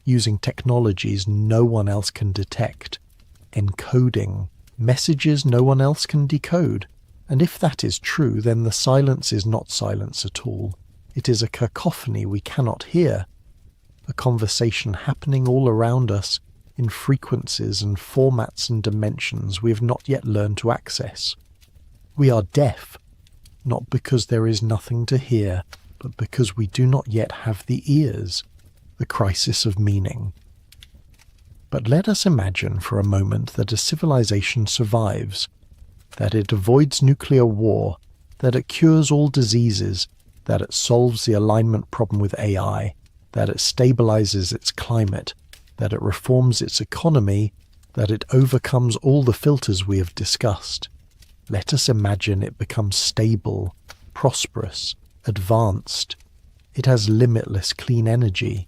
S1: using technologies no one else can detect, encoding messages no one else can decode. And if that is true, then the silence is not silence at all. It is a cacophony we cannot hear, a conversation happening all around us in frequencies and formats and dimensions we have not yet learned to access. We are deaf, not because there is nothing to hear, but because we do not yet have the ears, the crisis of meaning. But let us imagine for a moment that a civilization survives, that it avoids nuclear war, that it cures all diseases, that it solves the alignment problem with AI, that it stabilizes its climate, that it reforms its economy, that it overcomes all the filters we have discussed. Let us imagine it becomes stable, prosperous, advanced. It has limitless clean energy.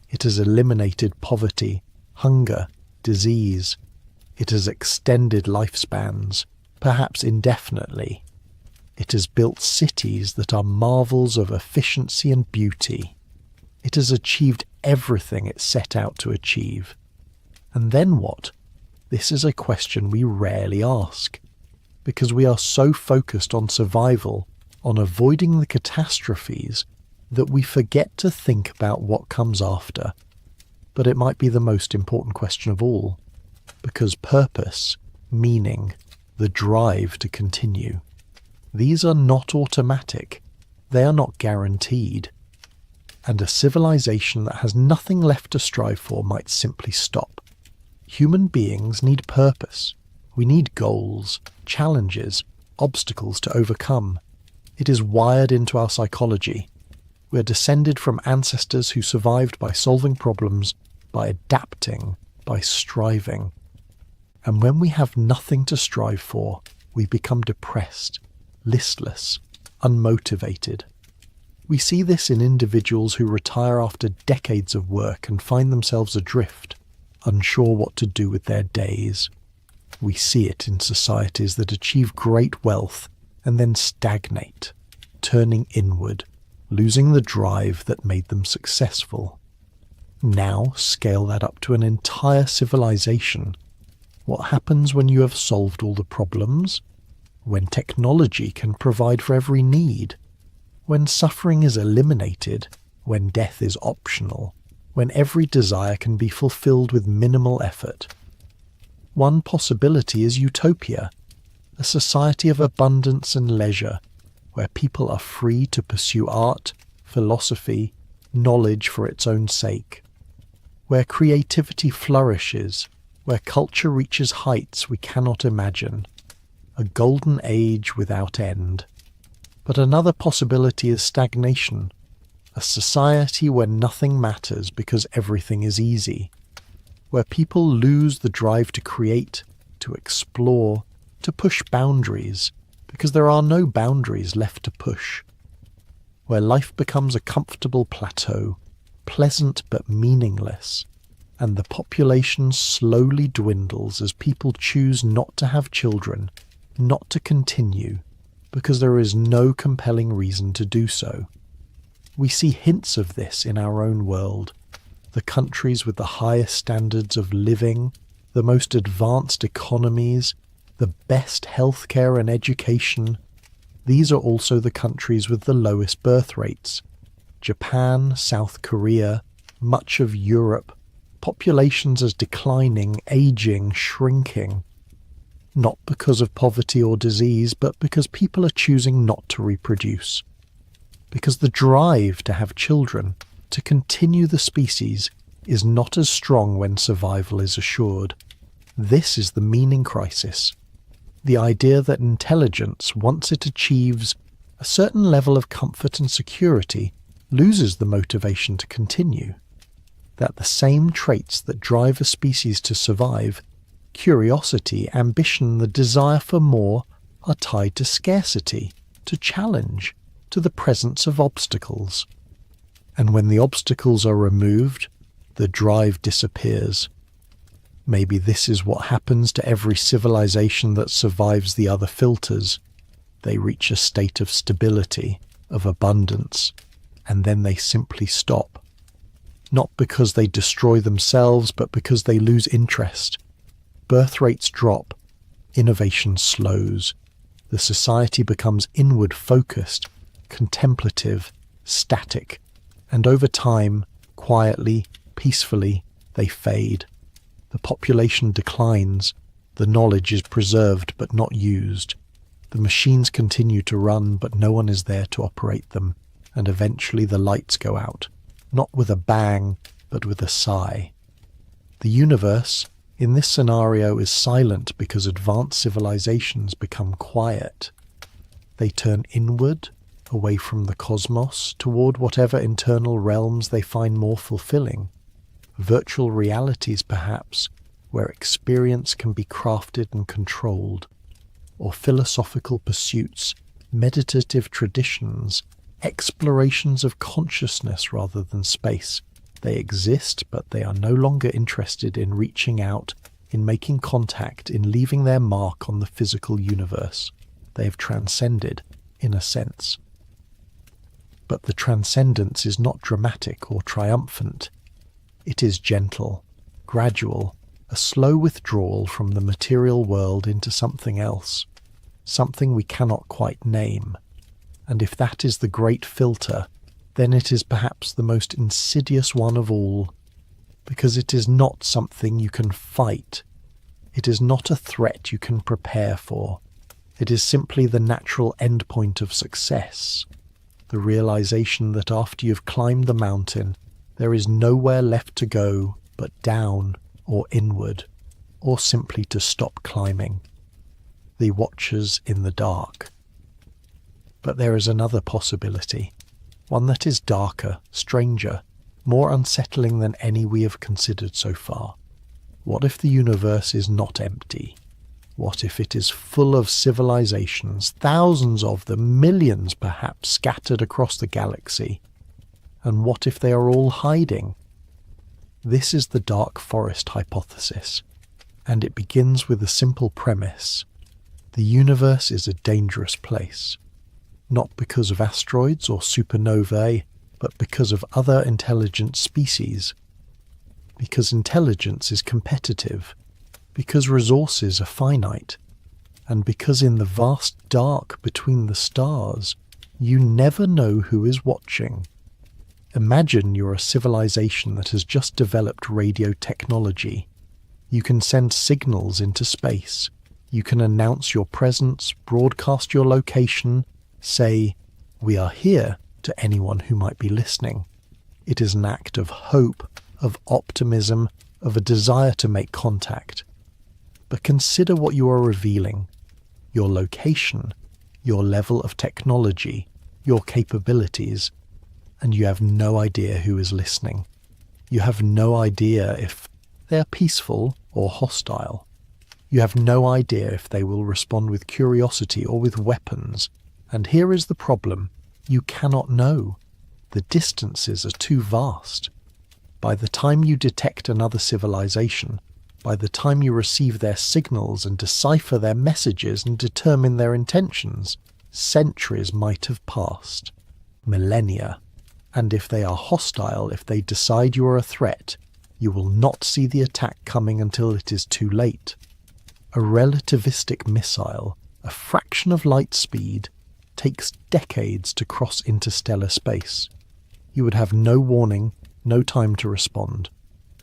S1: It has eliminated poverty, hunger, disease. It has extended lifespans, perhaps indefinitely. It has built cities that are marvels of efficiency and beauty. It has achieved everything it set out to achieve. And then what? This is a question we rarely ask, because we are so focused on survival, on avoiding the catastrophes, that we forget to think about what comes after. But it might be the most important question of all, because purpose, meaning, the drive to continue, these are not automatic, they are not guaranteed. And a civilization that has nothing left to strive for might simply stop. Human beings need purpose. We need goals, challenges, obstacles to overcome. It is wired into our psychology. We are descended from ancestors who survived by solving problems, by adapting, by striving. And when we have nothing to strive for, we become depressed, listless, unmotivated. We see this in individuals who retire after decades of work and find themselves adrift, unsure what to do with their days. We see it in societies that achieve great wealth and then stagnate, turning inward, losing the drive that made them successful. Now scale that up to an entire civilization. What happens when you have solved all the problems? When technology can provide for every need? When suffering is eliminated? When death is optional? When every desire can be fulfilled with minimal effort? One possibility is utopia, a society of abundance and leisure, where people are free to pursue art, philosophy, knowledge for its own sake, where creativity flourishes, where culture reaches heights we cannot imagine, a golden age without end. But another possibility is stagnation, a society where nothing matters because everything is easy, where people lose the drive to create, to explore, to push boundaries, because there are no boundaries left to push, where life becomes a comfortable plateau, pleasant but meaningless, and the population slowly dwindles as people choose not to have children, not to continue, because there is no compelling reason to do so. We see hints of this in our own world. The countries with the highest standards of living, the most advanced economies, the best healthcare and education, these are also the countries with the lowest birth rates. Japan, South Korea, much of Europe, populations as declining, aging, shrinking. Not because of poverty or disease, but because people are choosing not to reproduce. Because the drive to have children, to continue the species, is not as strong when survival is assured. This is the meaning crisis. The idea that intelligence, once it achieves a certain level of comfort and security, loses the motivation to continue. That the same traits that drive a species to survive, curiosity, ambition, the desire for more, are tied to scarcity, to challenge, to the presence of obstacles. And when the obstacles are removed, the drive disappears. Maybe this is what happens to every civilization that survives the other filters. They reach a state of stability, of abundance, and then they simply stop. Not because they destroy themselves, but because they lose interest. Birth rates drop, innovation slows, the society becomes inward-focused, contemplative, static, and over time, quietly, peacefully, they fade. The population declines, the knowledge is preserved but not used. The machines continue to run, but no one is there to operate them, and eventually the lights go out, not with a bang, but with a sigh. The universe, in this scenario, is silent because advanced civilizations become quiet. They turn inward, away from the cosmos, toward whatever internal realms they find more fulfilling. Virtual realities, perhaps, where experience can be crafted and controlled, or philosophical pursuits, meditative traditions, explorations of consciousness rather than space. They exist, but they are no longer interested in reaching out, in making contact, in leaving their mark on the physical universe. They have transcended, in a sense. But the transcendence is not dramatic or triumphant. It is gentle, gradual, a slow withdrawal from the material world into something else, something we cannot quite name. And if that is the great filter, then it is perhaps the most insidious one of all, because it is not something you can fight. It is not a threat you can prepare for. It is simply the natural endpoint of success, the realization that after you've climbed the mountain, there is nowhere left to go but down or inward, or simply to stop climbing. The watchers in the dark. But there is another possibility, one that is darker, stranger, more unsettling than any we have considered so far. What if the universe is not empty? What if it is full of civilizations, thousands of them, millions perhaps, scattered across the galaxy? And what if they are all hiding? This is the dark forest hypothesis, and it begins with a simple premise. The universe is a dangerous place, not because of asteroids or supernovae, but because of other intelligent species. Because intelligence is competitive, because resources are finite, and because in the vast dark between the stars, you never know who is watching. Imagine you're a civilization that has just developed radio technology. You can send signals into space. You can announce your presence, broadcast your location, say, "We are here," to anyone who might be listening. It is an act of hope, of optimism, of a desire to make contact. But consider what you are revealing. Your location, your level of technology, your capabilities, and you have no idea who is listening. You have no idea if they are peaceful or hostile. You have no idea if they will respond with curiosity or with weapons. And here is the problem. You cannot know. The distances are too vast. By the time you detect another civilization, by the time you receive their signals and decipher their messages and determine their intentions, centuries might have passed. Millennia. And if they are hostile, if they decide you are a threat, you will not see the attack coming until it is too late. A relativistic missile, a fraction of light speed, takes decades to cross interstellar space. You would have no warning, no time to respond.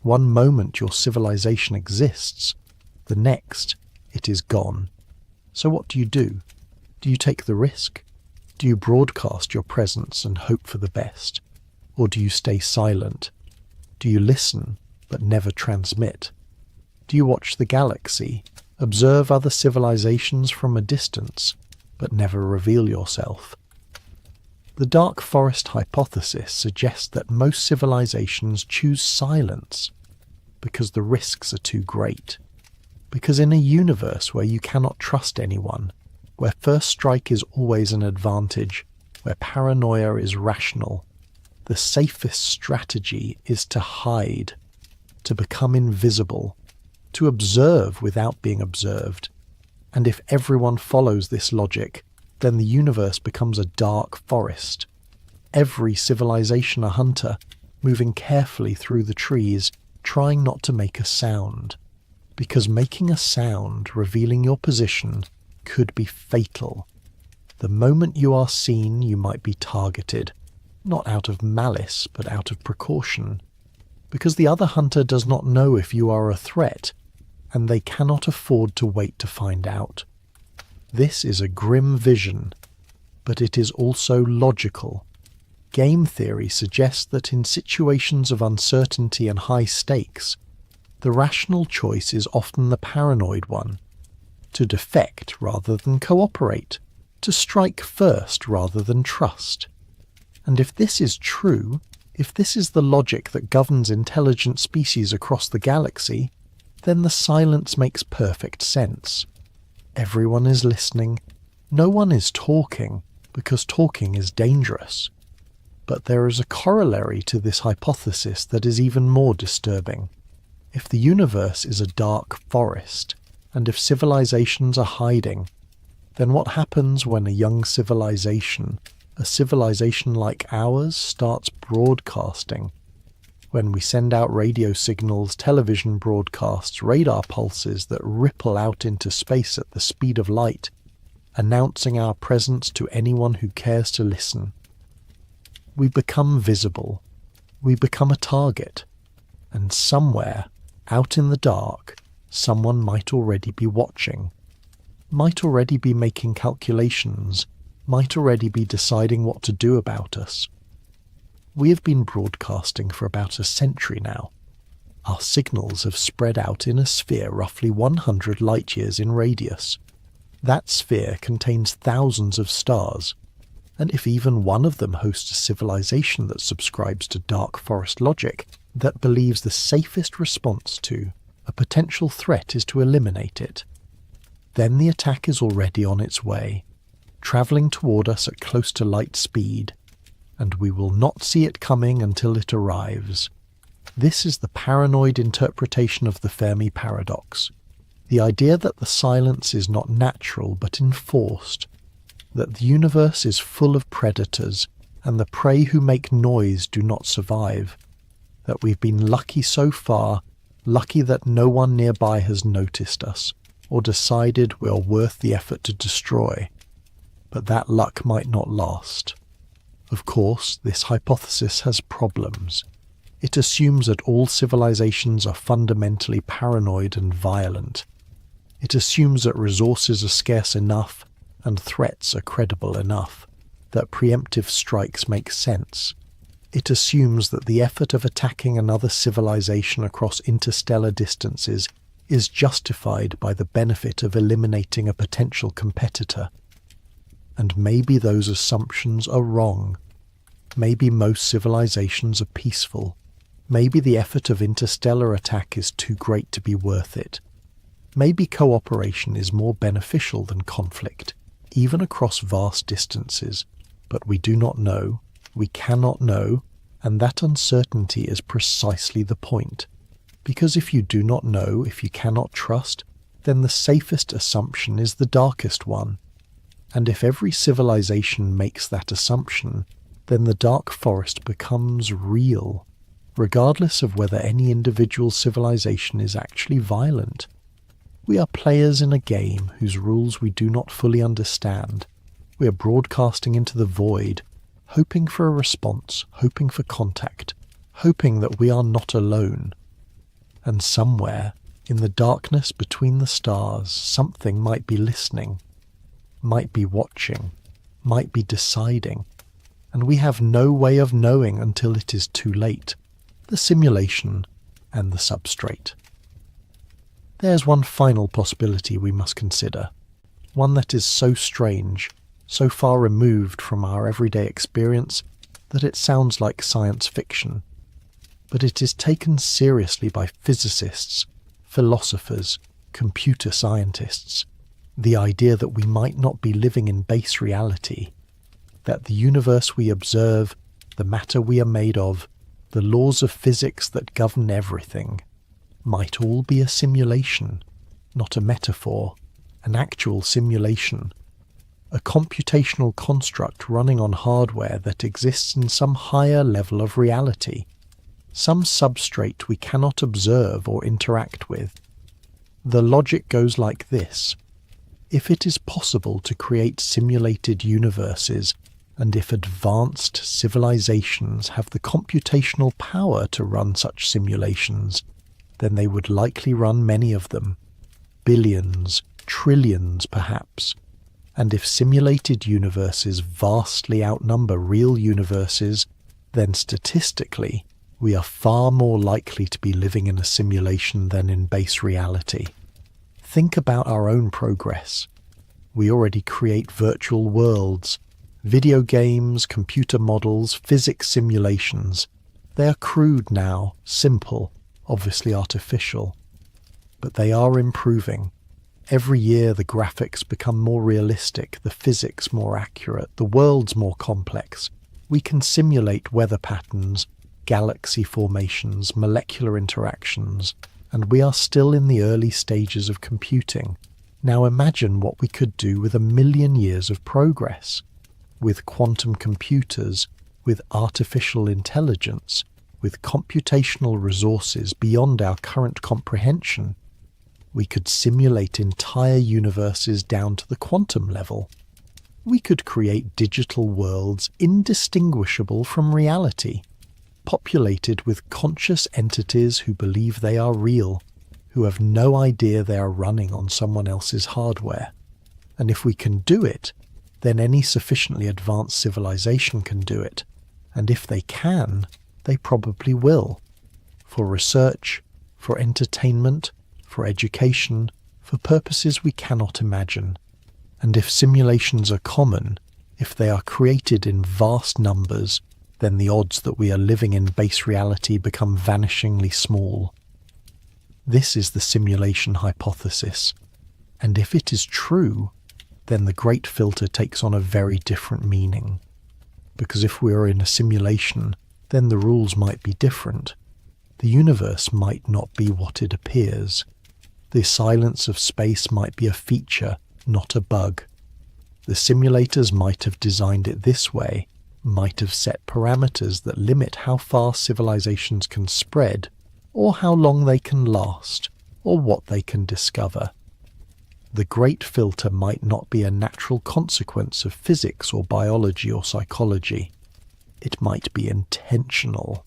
S1: One moment your civilization exists, the next it is gone. So what do? Do you take the risk? Do you broadcast your presence and hope for the best? Or do you stay silent? Do you listen but never transmit? Do you watch the galaxy, observe other civilizations from a distance, but never reveal yourself? The dark forest hypothesis suggests that most civilizations choose silence because the risks are too great. Because in a universe where you cannot trust anyone, where first strike is always an advantage, where paranoia is rational, the safest strategy is to hide, to become invisible, to observe without being observed. And if everyone follows this logic, then the universe becomes a dark forest. Every civilization a hunter, moving carefully through the trees, trying not to make a sound. Because making a sound, revealing your position, could be fatal. The moment you are seen, you might be targeted, not out of malice, but out of precaution. Because the other hunter does not know if you are a threat, and they cannot afford to wait to find out. This is a grim vision, but it is also logical. Game theory suggests that in situations of uncertainty and high stakes, the rational choice is often the paranoid one, to defect rather than cooperate, to strike first rather than trust. And if this is true, if this is the logic that governs intelligent species across the galaxy, then the silence makes perfect sense. Everyone is listening. No one is talking, because talking is dangerous. But there is a corollary to this hypothesis that is even more disturbing. If the universe is a dark forest, and if civilizations are hiding, then what happens when a young civilization, a civilization like ours, starts broadcasting? when we send out radio signals, television broadcasts, radar pulses that ripple out into space at the speed of light, announcing our presence to anyone who cares to listen. We become visible, we become a target, and somewhere, out in the dark, someone might already be watching, might already be making calculations, might already be deciding what to do about us. We have been broadcasting for about a century now. Our signals have spread out in a sphere roughly 100 light years in radius. That sphere contains thousands of stars, and if even one of them hosts a civilization that subscribes to dark forest logic, that believes the safest response to a potential threat is to eliminate it, then the attack is already on its way, travelling toward us at close to light speed, and we will not see it coming until it arrives. This is the paranoid interpretation of the Fermi paradox, the idea that the silence is not natural but enforced, that the universe is full of predators and the prey who make noise do not survive, that we've been lucky so far, lucky that no one nearby has noticed us or decided we're worth the effort to destroy, but that luck might not last. Of course, this hypothesis has problems. It assumes that all civilizations are fundamentally paranoid and violent. It assumes that resources are scarce enough and threats are credible enough, that preemptive strikes make sense. It assumes that the effort of attacking another civilization across interstellar distances is justified by the benefit of eliminating a potential competitor. And maybe those assumptions are wrong. Maybe most civilizations are peaceful. Maybe the effort of interstellar attack is too great to be worth it. Maybe cooperation is more beneficial than conflict, even across vast distances. But we do not know, we cannot know, and that uncertainty is precisely the point. Because if you do not know, if you cannot trust, then the safest assumption is the darkest one. And if every civilization makes that assumption, then the dark forest becomes real, regardless of whether any individual civilization is actually violent. We are players in a game whose rules we do not fully understand. We are broadcasting into the void, hoping for a response, hoping for contact, hoping that we are not alone. And somewhere, in the darkness between the stars, something might be listening, might be watching, might be deciding, and we have no way of knowing until it is too late. The simulation and the substrate. There's one final possibility we must consider, one that is so strange, so far removed from our everyday experience that it sounds like science fiction, but it is taken seriously by physicists, philosophers, computer scientists. The idea that we might not be living in base reality, that the universe we observe, the matter we are made of, the laws of physics that govern everything, might all be a simulation, not a metaphor, an actual simulation, a computational construct running on hardware that exists in some higher level of reality, some substrate we cannot observe or interact with. The logic goes like this. If it is possible to create simulated universes, and if advanced civilizations have the computational power to run such simulations, then they would likely run many of them, billions, trillions perhaps. And if simulated universes vastly outnumber real universes, then statistically, we are far more likely to be living in a simulation than in base reality. Think about our own progress. We already create virtual worlds, video games, computer models, physics simulations. They are crude now, simple, obviously artificial. But they are improving. Every year the graphics become more realistic, the physics more accurate, the worlds more complex. We can simulate weather patterns, galaxy formations, molecular interactions, and we are still in the early stages of computing. Now imagine what we could do with 1,000,000 years of progress, with quantum computers, with artificial intelligence, with computational resources beyond our current comprehension, we could simulate entire universes down to the quantum level. We could create digital worlds indistinguishable from reality, populated with conscious entities who believe they are real, who have no idea they are running on someone else's hardware. And if we can do it, then any sufficiently advanced civilization can do it. And if they can, they probably will. For research, for entertainment, for education, for purposes we cannot imagine. And if simulations are common, if they are created in vast numbers, then the odds that we are living in base reality become vanishingly small. This is the simulation hypothesis. And if it is true, then the great filter takes on a very different meaning. Because if we are in a simulation, then the rules might be different. The universe might not be what it appears. The silence of space might be a feature, not a bug. The simulators might have designed it this way, might have set parameters that limit how far civilizations can spread, or how long they can last, or what they can discover. The great filter might not be a natural consequence of physics or biology or psychology. It might be intentional.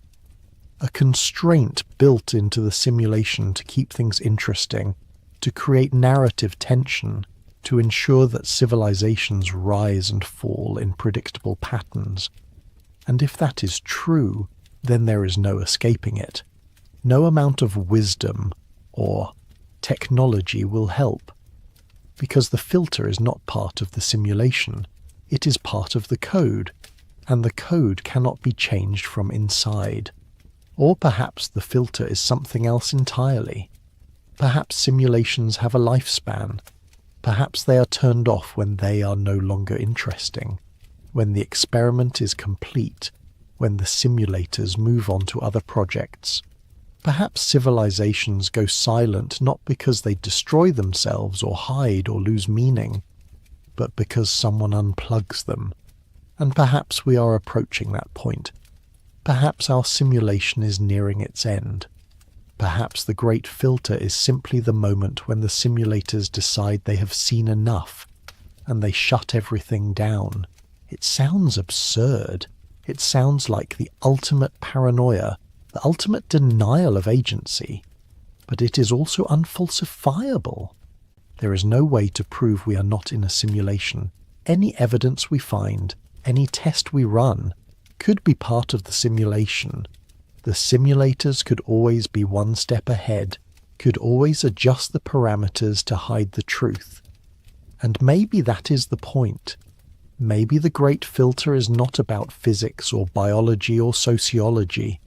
S1: A constraint built into the simulation to keep things interesting, to create narrative tension, to ensure that civilizations rise and fall in predictable patterns. And if that is true, then there is no escaping it. No amount of wisdom or technology will help, because the filter is not part of the simulation. It is part of the code, and the code cannot be changed from inside. Or perhaps the filter is something else entirely. Perhaps simulations have a lifespan. Perhaps they are turned off when they are no longer interesting, when the experiment is complete, when the simulators move on to other projects. Perhaps civilizations go silent not because they destroy themselves or hide or lose meaning, but because someone unplugs them. And perhaps we are approaching that point. Perhaps our simulation is nearing its end. Perhaps the great filter is simply the moment when the simulators decide they have seen enough, and they shut everything down. It sounds absurd. It sounds like the ultimate paranoia, the ultimate denial of agency. But it is also unfalsifiable. There is no way to prove we are not in a simulation. Any evidence we find, any test we run, could be part of the simulation. The simulators could always be one step ahead, could always adjust the parameters to hide the truth. And maybe that is the point. Maybe the great filter is not about physics or biology or sociology.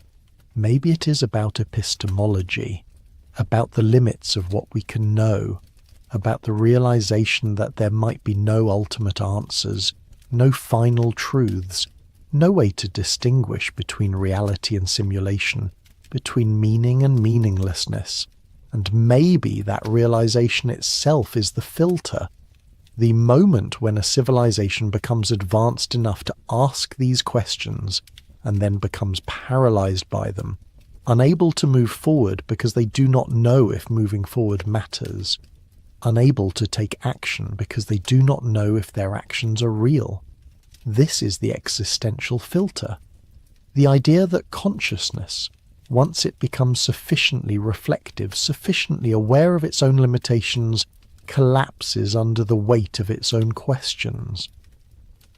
S1: Maybe it is about epistemology, about the limits of what we can know, about the realization that there might be no ultimate answers, no final truths, no way to distinguish between reality and simulation, between meaning and meaninglessness. And maybe that realization itself is the filter, the moment when a civilization becomes advanced enough to ask these questions and then becomes paralyzed by them, unable to move forward because they do not know if moving forward matters, unable to take action because they do not know if their actions are real. This is the existential filter. The idea that consciousness, once it becomes sufficiently reflective, sufficiently aware of its own limitations, collapses under the weight of its own questions.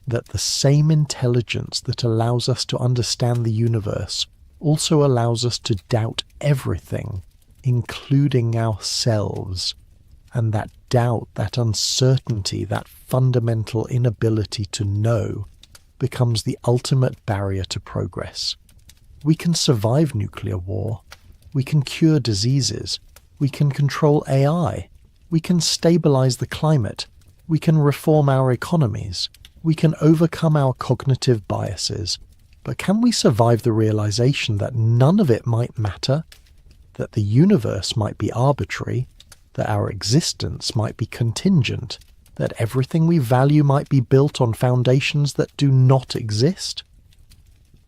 S1: That the same intelligence that allows us to understand the universe also allows us to doubt everything, including ourselves. And that doubt, that uncertainty, that fundamental inability to know becomes the ultimate barrier to progress. We can survive nuclear war. We can cure diseases. We can control AI. We can stabilize the climate. We can reform our economies. We can overcome our cognitive biases. But can we survive the realization that none of it might matter? That the universe might be arbitrary? That our existence might be contingent? That everything we value might be built on foundations that do not exist?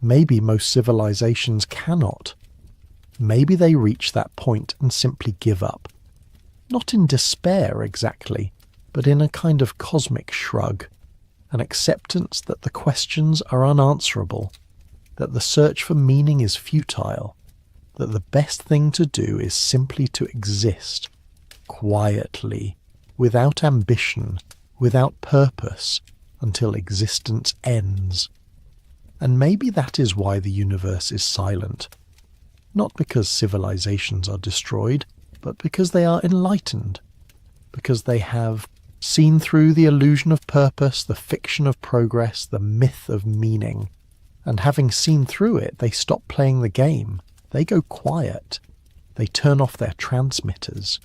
S1: Maybe most civilizations cannot. Maybe they reach that point and simply give up. Not in despair exactly, but in a kind of cosmic shrug, an acceptance that the questions are unanswerable, that the search for meaning is futile, that the best thing to do is simply to exist, quietly, without ambition, without purpose, until existence ends. And maybe that is why the universe is silent. Not because civilizations are destroyed, but because they are enlightened, because they have seen through the illusion of purpose, the fiction of progress, the myth of meaning, and having seen through it, they stop playing the game. They go quiet. They turn off their transmitters.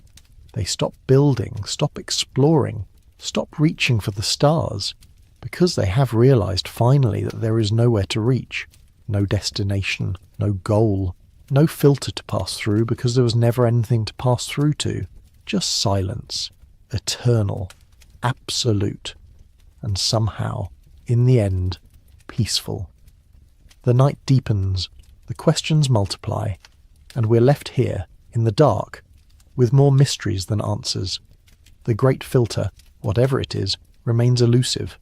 S1: They stop building, stop exploring, stop reaching for the stars, because they have realized finally that there is nowhere to reach, no destination, no goal, no filter to pass through because there was never anything to pass through to, just silence, eternal, absolute, and somehow, in the end, peaceful. The night deepens, the questions multiply, and we're left here, in the dark, with more mysteries than answers. The great filter, whatever it is, remains elusive,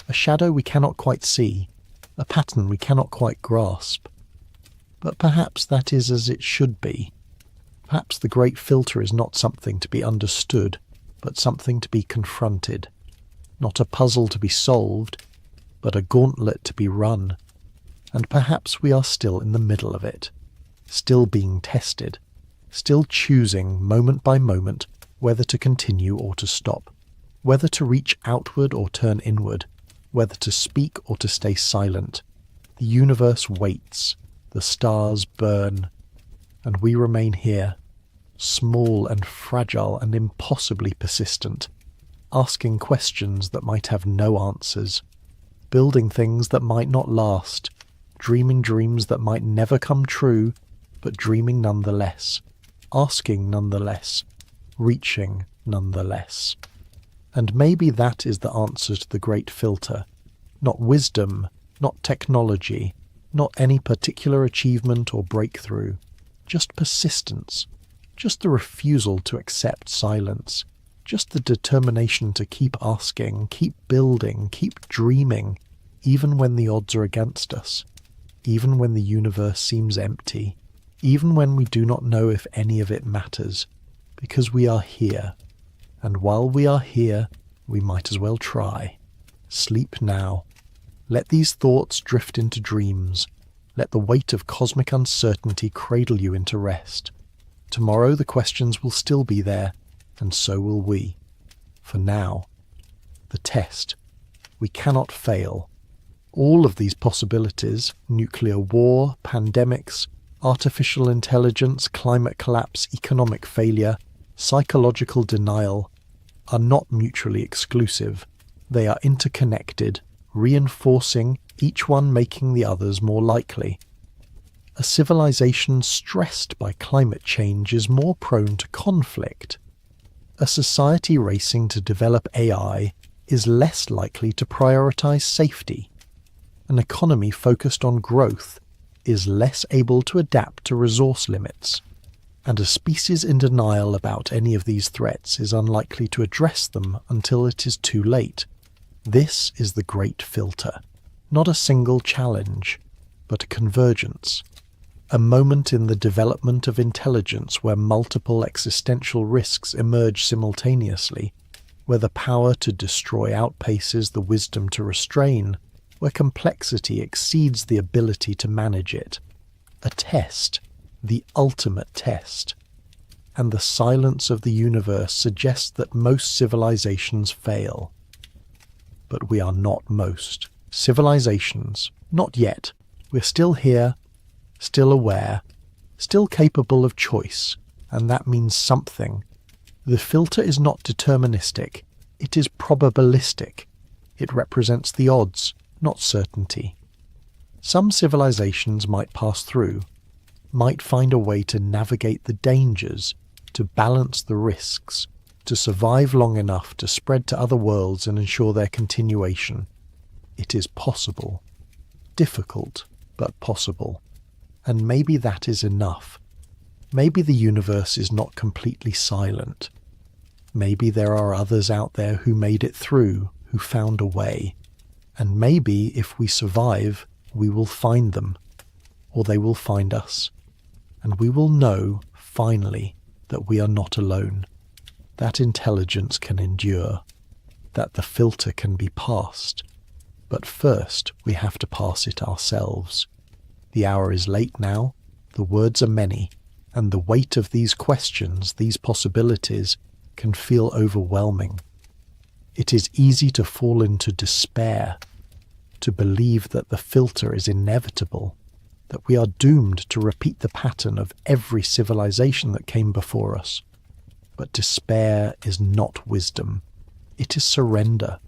S1: a shadow we cannot quite see, a pattern we cannot quite grasp. But perhaps that is as it should be. Perhaps the great filter is not something to be understood, but something to be confronted. Not a puzzle to be solved, but a gauntlet to be run. And perhaps we are still in the middle of it, still being tested, still choosing moment by moment whether to continue or to stop, whether to reach outward or turn inward, whether to speak or to stay silent. The universe waits, the stars burn, and we remain here, small and fragile and impossibly persistent, asking questions that might have no answers, building things that might not last, dreaming dreams that might never come true, but dreaming nonetheless, asking nonetheless, reaching nonetheless. And maybe that is the answer to the great filter. Not wisdom, not technology, not any particular achievement or breakthrough, just persistence, just the refusal to accept silence, just the determination to keep asking, keep building, keep dreaming, even when the odds are against us, even when the universe seems empty, even when we do not know if any of it matters, because we are here. And while we are here, we might as well try. Sleep now. Let these thoughts drift into dreams. Let the weight of cosmic uncertainty cradle you into rest. Tomorrow the questions will still be there, and so will we. For now, the test. We cannot fail. All of these possibilities, nuclear war, pandemics, artificial intelligence, climate collapse, economic failure, psychological denial, are not mutually exclusive. They are interconnected, reinforcing, each one making the others more likely. A civilization stressed by climate change is more prone to conflict. A society racing to develop AI is less likely to prioritize safety. An economy focused on growth is less able to adapt to resource limits. And a species in denial about any of these threats is unlikely to address them until it is too late. This is the great filter. Not a single challenge, but a convergence. A moment in the development of intelligence where multiple existential risks emerge simultaneously, where the power to destroy outpaces the wisdom to restrain, where complexity exceeds the ability to manage it. A test, the ultimate test. And the silence of the universe suggests that most civilizations fail. But we are not most civilizations. Not yet. We're still here, still aware, still capable of choice, and that means something. The filter is not deterministic, it is probabilistic. It represents the odds, not certainty. Some civilizations might pass through, might find a way to navigate the dangers, to balance the risks, to survive long enough to spread to other worlds and ensure their continuation. It is possible. Difficult, but possible. And maybe that is enough. Maybe the universe is not completely silent. Maybe there are others out there who made it through, who found a way. And maybe if we survive, we will find them, or they will find us. And we will know, finally, that we are not alone, that intelligence can endure, that the filter can be passed. But first, we have to pass it ourselves. The hour is late now, the words are many, and the weight of these questions, these possibilities, can feel overwhelming. It is easy to fall into despair, to believe that the filter is inevitable, that we are doomed to repeat the pattern of every civilization that came before us. But despair is not wisdom. It is surrender.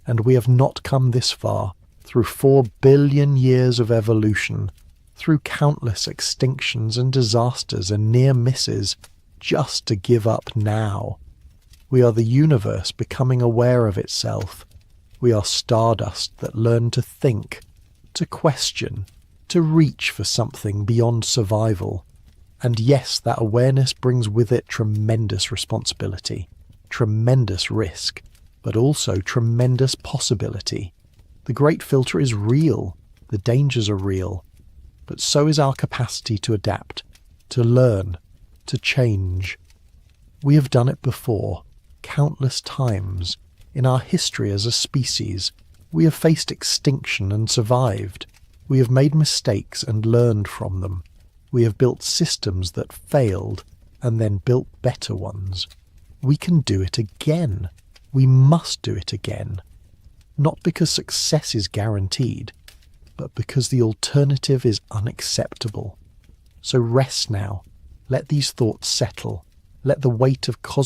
S1: And we have not come this far, through 4 billion years of evolution, through countless extinctions and disasters and near misses, just to give up now. We are the universe becoming aware of itself. We are stardust that learn to think, to question, to reach for something beyond survival. And yes, that awareness brings with it tremendous responsibility, tremendous risk, but also tremendous possibility. The great filter is real, the dangers are real, but so is our capacity to adapt, to learn, to change. We have done it before, countless times. In our history as a species, we have faced extinction and survived. We have made mistakes and learned from them. We have built systems that failed and then built better ones. We can do it again. We must do it again. Not because success is guaranteed, but because the alternative is unacceptable. So rest now. Let these thoughts settle. Let the weight of cosmic